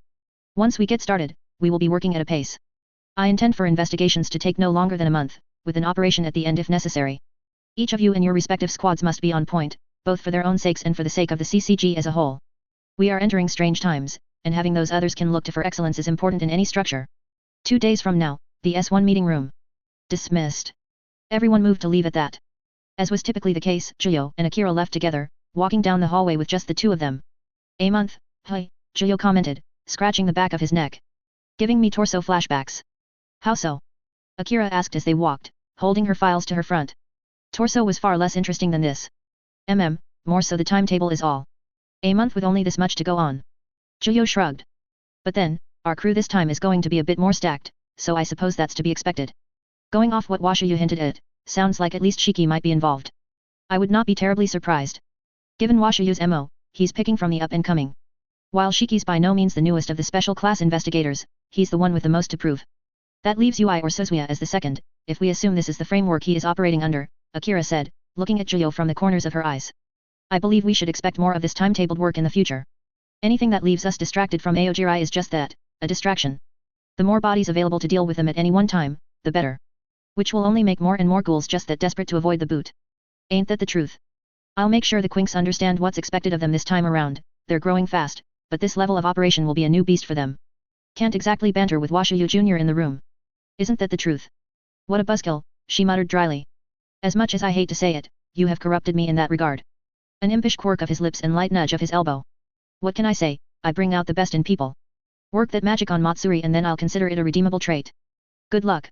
[SPEAKER 1] Once we get started, we will be working at a pace. I intend for investigations to take no longer than a month, with an operation at the end if necessary. Each of you and your respective squads must be on point, both for their own sakes and for the sake of the CCG as a whole. We are entering strange times, and having those others can look to for excellence is important in any structure. 2 days from now, the S1 meeting room. Dismissed. Everyone moved to leave at that. As was typically the case, Zhuyo and Akira left together, walking down the hallway with just the 2 of them. A month, hi, Zhuyo commented, scratching the back of his neck. Giving me torso flashbacks. How so? Akira asked as they walked, holding her files to her front. Torso was far less interesting than this. More so the timetable is all. A month with only this much to go on. Zhuyo shrugged. But then, our crew this time is going to be a bit more stacked, so I suppose that's to be expected. Going off what Washiyu hinted at, sounds like at least Shiki might be involved. I would not be terribly surprised. Given Washiyu's MO, he's picking from the up-and-coming. While Shiki's by no means the newest of the special class investigators, he's the one with the most to prove. That leaves Ui or Suzuya as the second, if we assume this is the framework he is operating under, Akira said, looking at Zhuyo from the corners of her eyes. I believe we should expect more of this timetabled work in the future. Anything that leaves us distracted from Aojirai is just that, a distraction. The more bodies available to deal with them at any one time, the better. Which will only make more and more ghouls just that desperate to avoid the boot. Ain't that the truth? I'll make sure the Quinks understand what's expected of them this time around. They're growing fast, but this level of operation will be a new beast for them. Can't exactly banter with Washiyu Jr. in the room. Isn't that the truth? What a buzzkill, she muttered dryly. As much as I hate to say it, you have corrupted me in that regard. An impish quirk of his lips and light nudge of his elbow. What can I say? I bring out the best in people. Work that magic on Matsuri and then I'll consider it a redeemable trait. Good luck.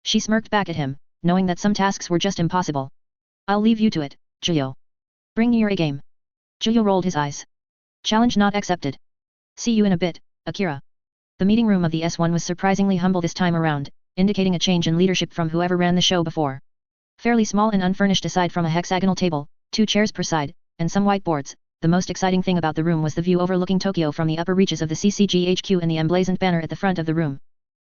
[SPEAKER 1] She smirked back at him, knowing that some tasks were just impossible. I'll leave you to it, Zhuyo. Bring your A-game. Zhuyo rolled his eyes. Challenge not accepted. See you in a bit, Akira. The meeting room of the S1 was surprisingly humble this time around, indicating a change in leadership from whoever ran the show before. Fairly small and unfurnished aside from a hexagonal table, 2 chairs per side, and some whiteboards, the most exciting thing about the room was the view overlooking Tokyo from the upper reaches of the CCG HQ and the emblazoned banner at the front of the room.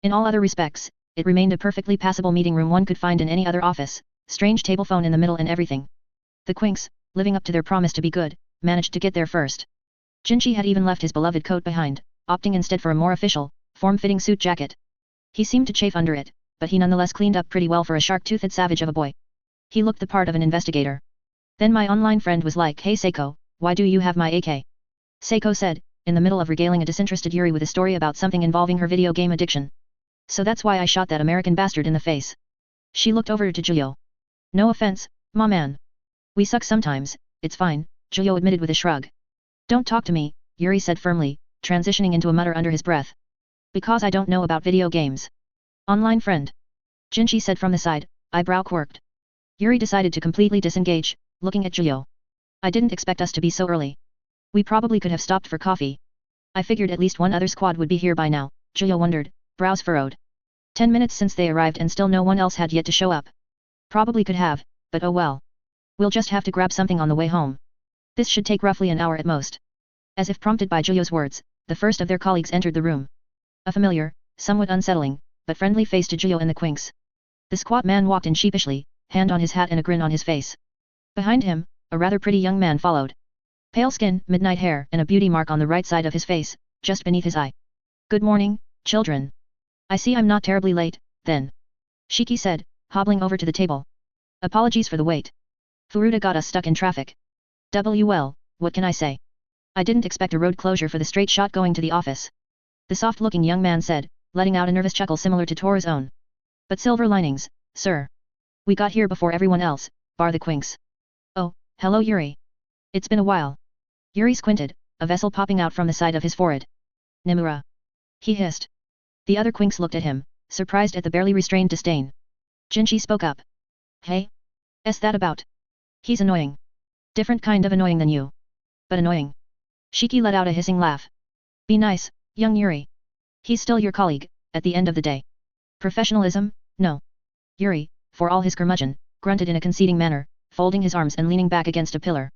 [SPEAKER 1] In all other respects, it remained a perfectly passable meeting room one could find in any other office, strange table phone in the middle and everything. The Quinks, living up to their promise to be good, managed to get there first. Jinchi had even left his beloved coat behind, opting instead for a more official, form-fitting suit jacket. He seemed to chafe under it, but he nonetheless cleaned up pretty well for a shark-toothed savage of a boy. He looked the part of an investigator. Then my online friend was like, "Hey Seiko, why do you have my AK?" Seiko said, in the middle of regaling a disinterested Yuri with a story about something involving her video game addiction. "So that's why I shot that American bastard in the face." She looked over to Juyo. "No offense, ma man. We suck sometimes, it's fine," Juyo admitted with a shrug. "Don't talk to me," Yuri said firmly, transitioning into a mutter under his breath. "Because I don't know about video games." "Online friend," Jinchi said from the side, eyebrow quirked. Yuri decided to completely disengage, looking at Juyo. "I didn't expect us to be so early. We probably could have stopped for coffee. I figured at least one other squad would be here by now," Juyo wondered, brows furrowed. 10 minutes since they arrived and still no one else had yet to show up. Probably could have, but oh well. We'll just have to grab something on the way home. This should take roughly an hour at most. As if prompted by Juyo's words, the first of their colleagues entered the room. A familiar, somewhat unsettling, but friendly face to Juyo and the Quinks. The squat man walked in sheepishly, hand on his hat and a grin on his face. Behind him, a rather pretty young man followed. Pale skin, midnight hair and a beauty mark on the right side of his face, just beneath his eye. "Good morning, children. I see I'm not terribly late, then," Shiki said, hobbling over to the table. "Apologies for the wait. Furuta got us stuck in traffic. Well, what can I say? I didn't expect a road closure for the straight shot going to the office," the soft-looking young man said, letting out a nervous chuckle similar to Toru's own. "But silver linings, sir. We got here before everyone else, bar the Quinks." "Oh, hello Yuri. It's been a while." Yuri squinted, a vessel popping out from the side of his forehead. "Nimura," he hissed. The other Quinks looked at him, surprised at the barely restrained disdain. Jinchi spoke up. "Hey? What's that about? He's annoying. Different kind of annoying than you. But annoying." Shiki let out a hissing laugh. "Be nice, young Yuri. He's still your colleague, at the end of the day. Professionalism, no." Yuri, for all his curmudgeon, grunted in a conceding manner, folding his arms and leaning back against a pillar.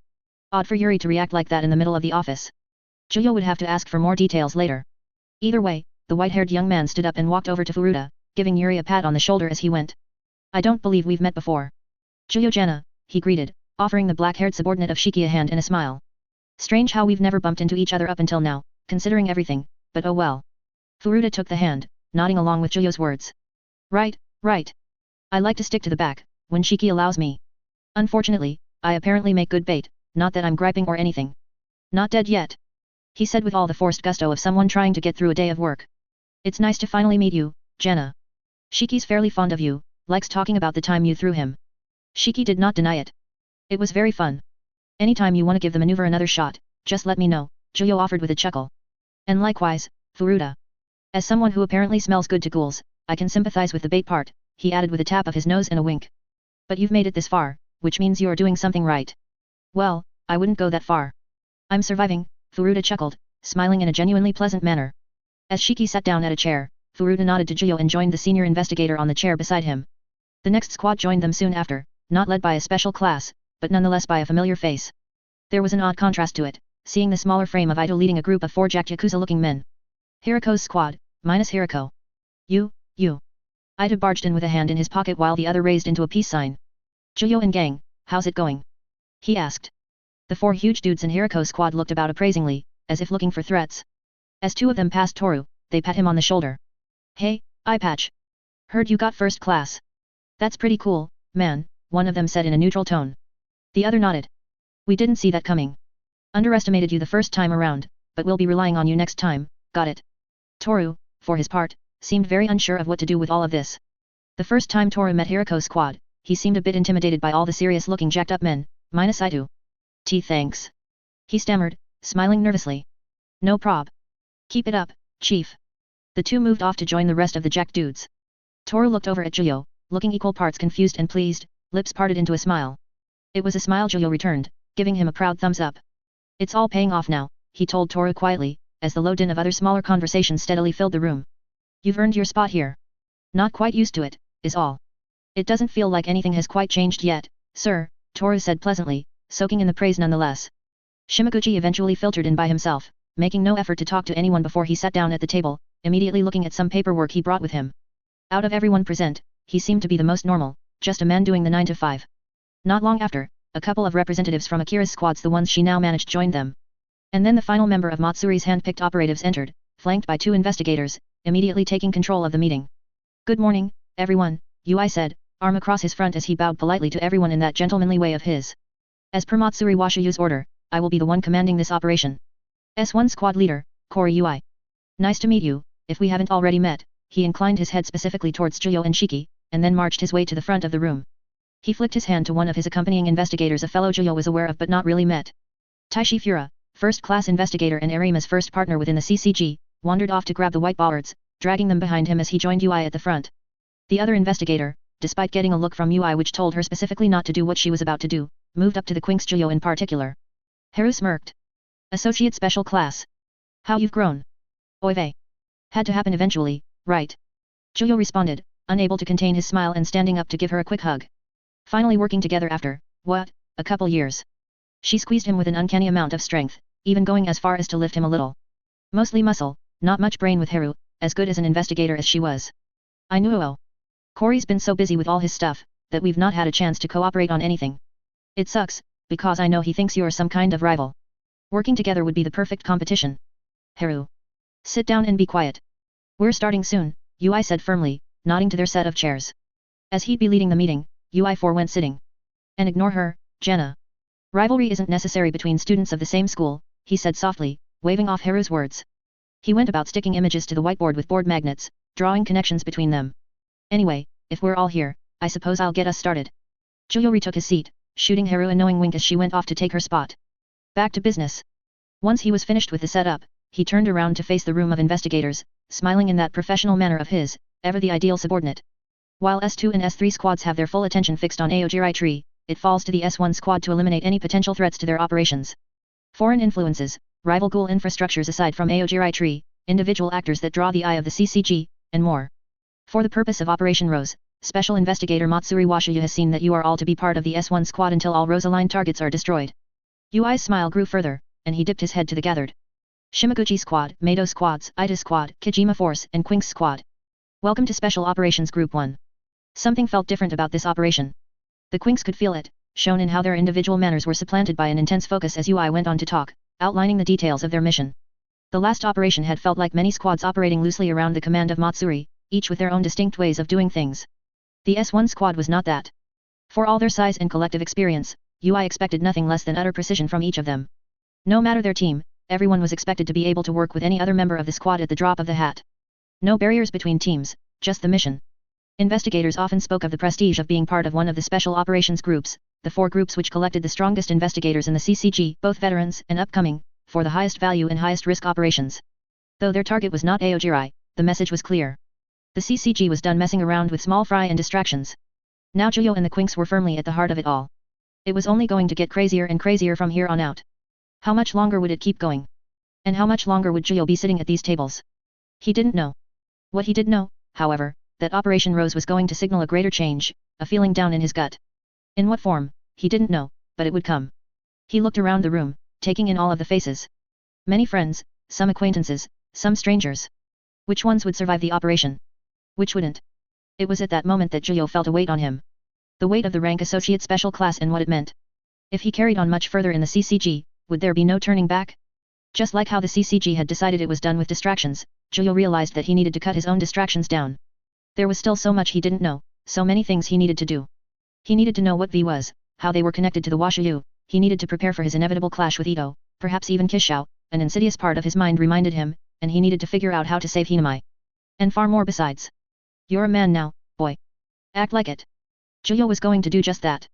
[SPEAKER 1] Odd for Yuri to react like that in the middle of the office. Juyo would have to ask for more details later. Either way, the white-haired young man stood up and walked over to Furuta, giving Yuri a pat on the shoulder as he went. "I don't believe we've met before." "Juyo-jana," he greeted, offering the black-haired subordinate of Shiki a hand and a smile. "Strange how we've never bumped into each other up until now, considering everything, but oh well." Furuta took the hand, nodding along with Juyo's words. Right. I like to stick to the back, when Shiki allows me. Unfortunately, I apparently make good bait, not that I'm griping or anything." "Not dead yet," he said with all the forced gusto of someone trying to get through a day of work. "It's nice to finally meet you, Jenna. Shiki's fairly fond of you, likes talking about the time you threw him." Shiki did not deny it. "It was very fun. Anytime you want to give the maneuver another shot, just let me know," Juyo offered with a chuckle. "And likewise, Furuta. As someone who apparently smells good to ghouls, I can sympathize with the bait part," he added with a tap of his nose and a wink. "But you've made it this far, which means you're doing something right." "Well, I wouldn't go that far. I'm surviving," Furuta chuckled, smiling in a genuinely pleasant manner. As Shiki sat down at a chair, Furuta nodded to Juyo and joined the senior investigator on the chair beside him. The next squad joined them soon after, not led by a special class, but nonetheless by a familiar face. There was an odd contrast to it, seeing the smaller frame of Ito leading a group of 4 jacked Yakuza-looking men. "Hiriko's squad, minus Hiriko. You. Ito barged in with a hand in his pocket while the other raised into a peace sign. "Juyo and gang, how's it going?" he asked. The 4 huge dudes in Hiriko's squad looked about appraisingly, as if looking for threats. As 2 of them passed Toru, they pat him on the shoulder. "Hey, Eyepatch. Heard you got first class." "That's pretty cool, man," one of them said in a neutral tone. The other nodded. "We didn't see that coming. Underestimated you the first time around, but we'll be relying on you next time, got it?" Toru, for his part, seemed very unsure of what to do with all of this. The first time Toru met Hiriko's squad, he seemed a bit intimidated by all the serious-looking jacked-up men, minus Ito. Thanks," he stammered, smiling nervously. "No prob. Keep it up, chief." The 2 moved off to join the rest of the jacked dudes. Toru looked over at Juyo, looking equal parts confused and pleased, lips parted into a smile. It was a smile Juyo returned, giving him a proud thumbs up. "It's all paying off now," he told Toru quietly, as the low din of other smaller conversations steadily filled the room. "You've earned your spot here. Not quite used to it, is all. It doesn't feel like anything has quite changed yet, sir," Toru said pleasantly, soaking in the praise nonetheless. Shimaguchi eventually filtered in by himself, making no effort to talk to anyone before he sat down at the table, immediately looking at some paperwork he brought with him. Out of everyone present, he seemed to be the most normal, just a man doing the 9 to 5. Not long after, a couple of representatives from Akira's squads, the ones she now managed, joined them. And then the final member of Matsuri's hand-picked operatives entered, flanked by 2 investigators, immediately taking control of the meeting. "Good morning, everyone," Yui said, arm across his front as he bowed politely to everyone in that gentlemanly way of his. "As per Matsuri Washuyu's order, I will be the one commanding this operation. S1 Squad Leader, Kori Yui. Nice to meet you, if we haven't already met." He inclined his head specifically towards Juyo and Shiki, and then marched his way to the front of the room. He flicked his hand to one of his accompanying investigators, a fellow Juyo was aware of but not really met. Taishi Fura, first-class investigator and Nerima's first partner within the CCG, wandered off to grab the white bowards, dragging them behind him as he joined Yui at the front. The other investigator, despite getting a look from Yui which told her specifically not to do what she was about to do, moved up to the Quinks, Juyo in particular. Haru smirked. "Associate Special Class. How you've grown. Oy vey. Had to happen eventually, right?" Juyo responded, unable to contain his smile and standing up to give her a quick hug. "Finally working together after, what, a couple years." She squeezed him with an uncanny amount of strength, even going as far as to lift him a little. "Mostly muscle, not much brain with Haru, as good as an investigator as she was. I knew. Kori's been so busy with all his stuff, that we've not had a chance to cooperate on anything. It sucks, because I know he thinks you're some kind of rival. Working together would be the perfect competition. Haru. Sit down and be quiet. We're starting soon," Yui said firmly, nodding to their set of chairs. As he'd be leading the meeting, Yui forewent sitting. "And ignore her, Jenna. Rivalry isn't necessary between students of the same school," he said softly, waving off Haru's words. He went about sticking images to the whiteboard with board magnets, drawing connections between them. "Anyway, if we're all here, I suppose I'll get us started." Juyo retook his seat, shooting Haru a knowing wink as she went off to take her spot. Back to business. Once he was finished with the setup, he turned around to face the room of investigators, smiling in that professional manner of his, ever the ideal subordinate. While S2 and S3 squads have their full attention fixed on Aojirai Tree, it falls to the S1 squad to eliminate any potential threats to their operations. Foreign influences, rival ghoul infrastructures aside from Aojirai Tree, individual actors that draw the eye of the CCG, and more. For the purpose of Operation Rose, Special Investigator Matsuri Washuyu has seen that you are all to be part of the S1 squad until all Rose-aligned targets are destroyed. Yui's smile grew further, and he dipped his head to the gathered Shimaguchi Squad, Mado Squads, Ida Squad, Kijima Force, and Quinks Squad. Welcome to Special Operations Group 1. Something felt different about this operation. The Quinks could feel it, shown in how their individual manners were supplanted by an intense focus as Yui went on to talk, outlining the details of their mission. The last operation had felt like many squads operating loosely around the command of Matsuri, each with their own distinct ways of doing things. The S1 squad was not that. For all their size and collective experience, Yui expected nothing less than utter precision from each of them. No matter their team, everyone was expected to be able to work with any other member of the squad at the drop of the hat. No barriers between teams, just the mission. Investigators often spoke of the prestige of being part of one of the special operations groups, the 4 groups which collected the strongest investigators in the CCG, both veterans and upcoming, for the highest value and highest risk operations. Though their target was not Aojirai, the message was clear. The CCG was done messing around with small fry and distractions. Now Juyo and the Quinks were firmly at the heart of it all. It was only going to get crazier and crazier from here on out. How much longer would it keep going? And how much longer would Juyo be sitting at these tables? He didn't know. What he did know, however, that Operation Rose was going to signal a greater change, a feeling down in his gut. In what form, he didn't know, but it would come. He looked around the room, taking in all of the faces. Many friends, some acquaintances, some strangers. Which ones would survive the operation? Which wouldn't? It was at that moment that Juyo felt a weight on him. The weight of the rank Associate Special Class and what it meant. If he carried on much further in the CCG, would there be no turning back? Just like how the CCG had decided it was done with distractions, Juyo realized that he needed to cut his own distractions down. There was still so much he didn't know, so many things he needed to do. He needed to know what V was, how they were connected to the Washuyu, he needed to prepare for his inevitable clash with Ito, perhaps even Kishao, an insidious part of his mind reminded him, and he needed to figure out how to save Hinamai. And far more besides. You're a man now, boy. Act like it. Juyo was going to do just that.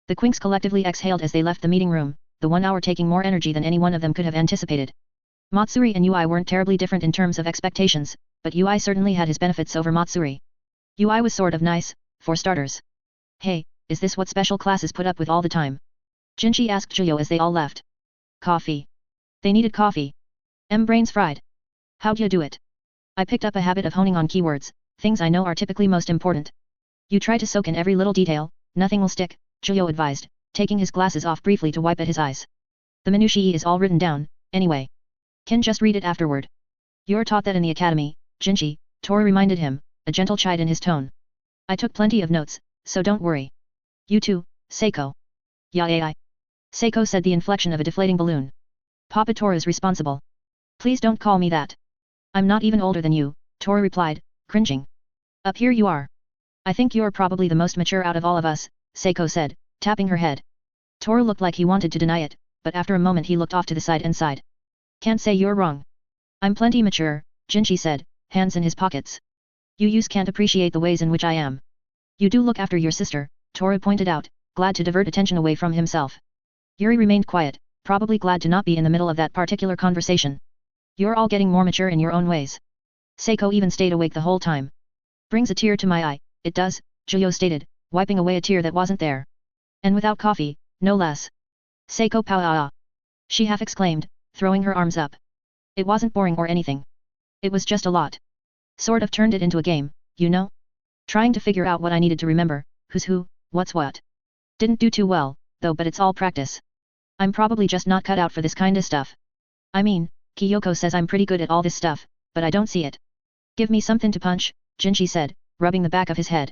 [SPEAKER 1] The Quinks collectively exhaled as they left the meeting room, the 1 hour taking more energy than any one of them could have anticipated. Matsuri and Yui weren't terribly different in terms of expectations, but Yui certainly had his benefits over Matsuri. Yui was sort of nice, for starters. Hey, is this what special classes put up with all the time? Jinchi asked Juyo as they all left. Coffee. They needed coffee. Brains fried. How'd you do it? I picked up a habit of honing on keywords, things I know are typically most important. You try to soak in every little detail, nothing will stick, Juyo advised, taking his glasses off briefly to wipe at his eyes. The minutiae is all written down, anyway. Can just read it afterward. You're taught that in the academy, Jinchi, Tori reminded him, a gentle chide in his tone. I took plenty of notes, so don't worry. You too, Seiko. Yeah. Seiko said, the inflection of a deflating balloon. Papa Tora's responsible. Please don't call me that. I'm not even older than you, Tori replied, cringing. Up here you are. I think you're probably the most mature out of all of us, Seiko said, tapping her head. Tori looked like he wanted to deny it, but after a moment he looked off to the side and sighed. Can't say you're wrong. I'm plenty mature, Jinchi said, hands in his pockets. You can't appreciate the ways in which I am. You do look after your sister, Tori pointed out, glad to divert attention away from himself. Yuri remained quiet, probably glad to not be in the middle of that particular conversation. You're all getting more mature in your own ways. Seiko even stayed awake the whole time. Brings a tear to my eye, it does, Juyo stated, wiping away a tear that wasn't there. And without coffee, no less. Seiko pow. She half exclaimed, throwing her arms up. It wasn't boring or anything. It was just a lot. Sort of turned it into a game, you know? Trying to figure out what I needed to remember, who's who, what's what. Didn't do too well, though, but it's all practice. I'm probably just not cut out for this kinda stuff. I mean, Kyoko says I'm pretty good at all this stuff, but I don't see it. Give me something to punch, Jinchi said, rubbing the back of his head.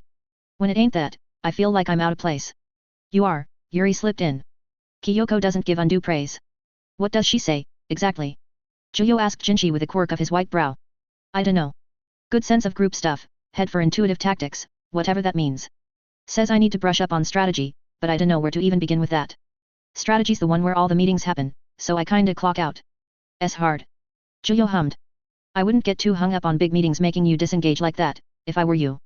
[SPEAKER 1] When it ain't that, I feel like I'm out of place. You are, Yuri slipped in. Kyoko doesn't give undue praise. What does she say, exactly? Juyo asked Jinchi with a quirk of his white brow. I dunno. Good sense of group stuff, head for intuitive tactics, whatever that means. Says I need to brush up on strategy, but I dunno where to even begin with that. Strategy's the one where all the meetings happen, so I kinda clock out. S hard. Juyo hummed. I wouldn't get too hung up on big meetings making you disengage like that, if I were you.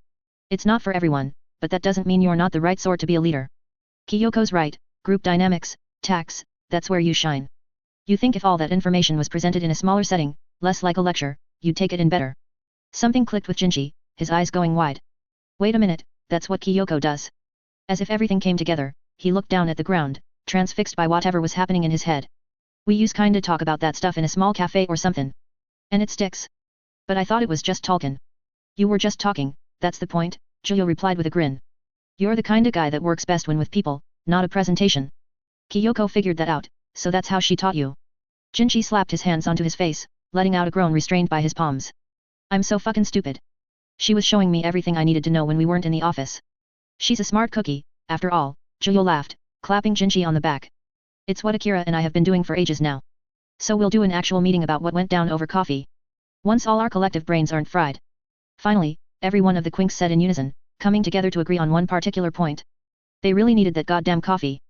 [SPEAKER 1] It's not for everyone, but that doesn't mean you're not the right sort to be a leader. Kyoko's right, group dynamics, tax, that's where you shine. You think if all that information was presented in a smaller setting, less like a lecture, you'd take it in better. Something clicked with Jinchi, his eyes going wide. Wait a minute, that's what Kyoko does. As if everything came together, he looked down at the ground, transfixed by whatever was happening in his head. We used kinda talk about that stuff in a small cafe or something. And it sticks. But I thought it was just talkin'. You were just talking, that's the point, Juyo replied with a grin. You're the kinda guy that works best when with people, not a presentation. Kyoko figured that out, so that's how she taught you. Jinchi slapped his hands onto his face, letting out a groan restrained by his palms. I'm so fucking stupid. She was showing me everything I needed to know when we weren't in the office. She's a smart cookie, after all, Juyo laughed, clapping Jinchi on the back. It's what Akira and I have been doing for ages now. So we'll do an actual meeting about what went down over coffee. Once all our collective brains aren't fried. Finally, every one of the Quinks said in unison, coming together to agree on one particular point. They really needed that goddamn coffee.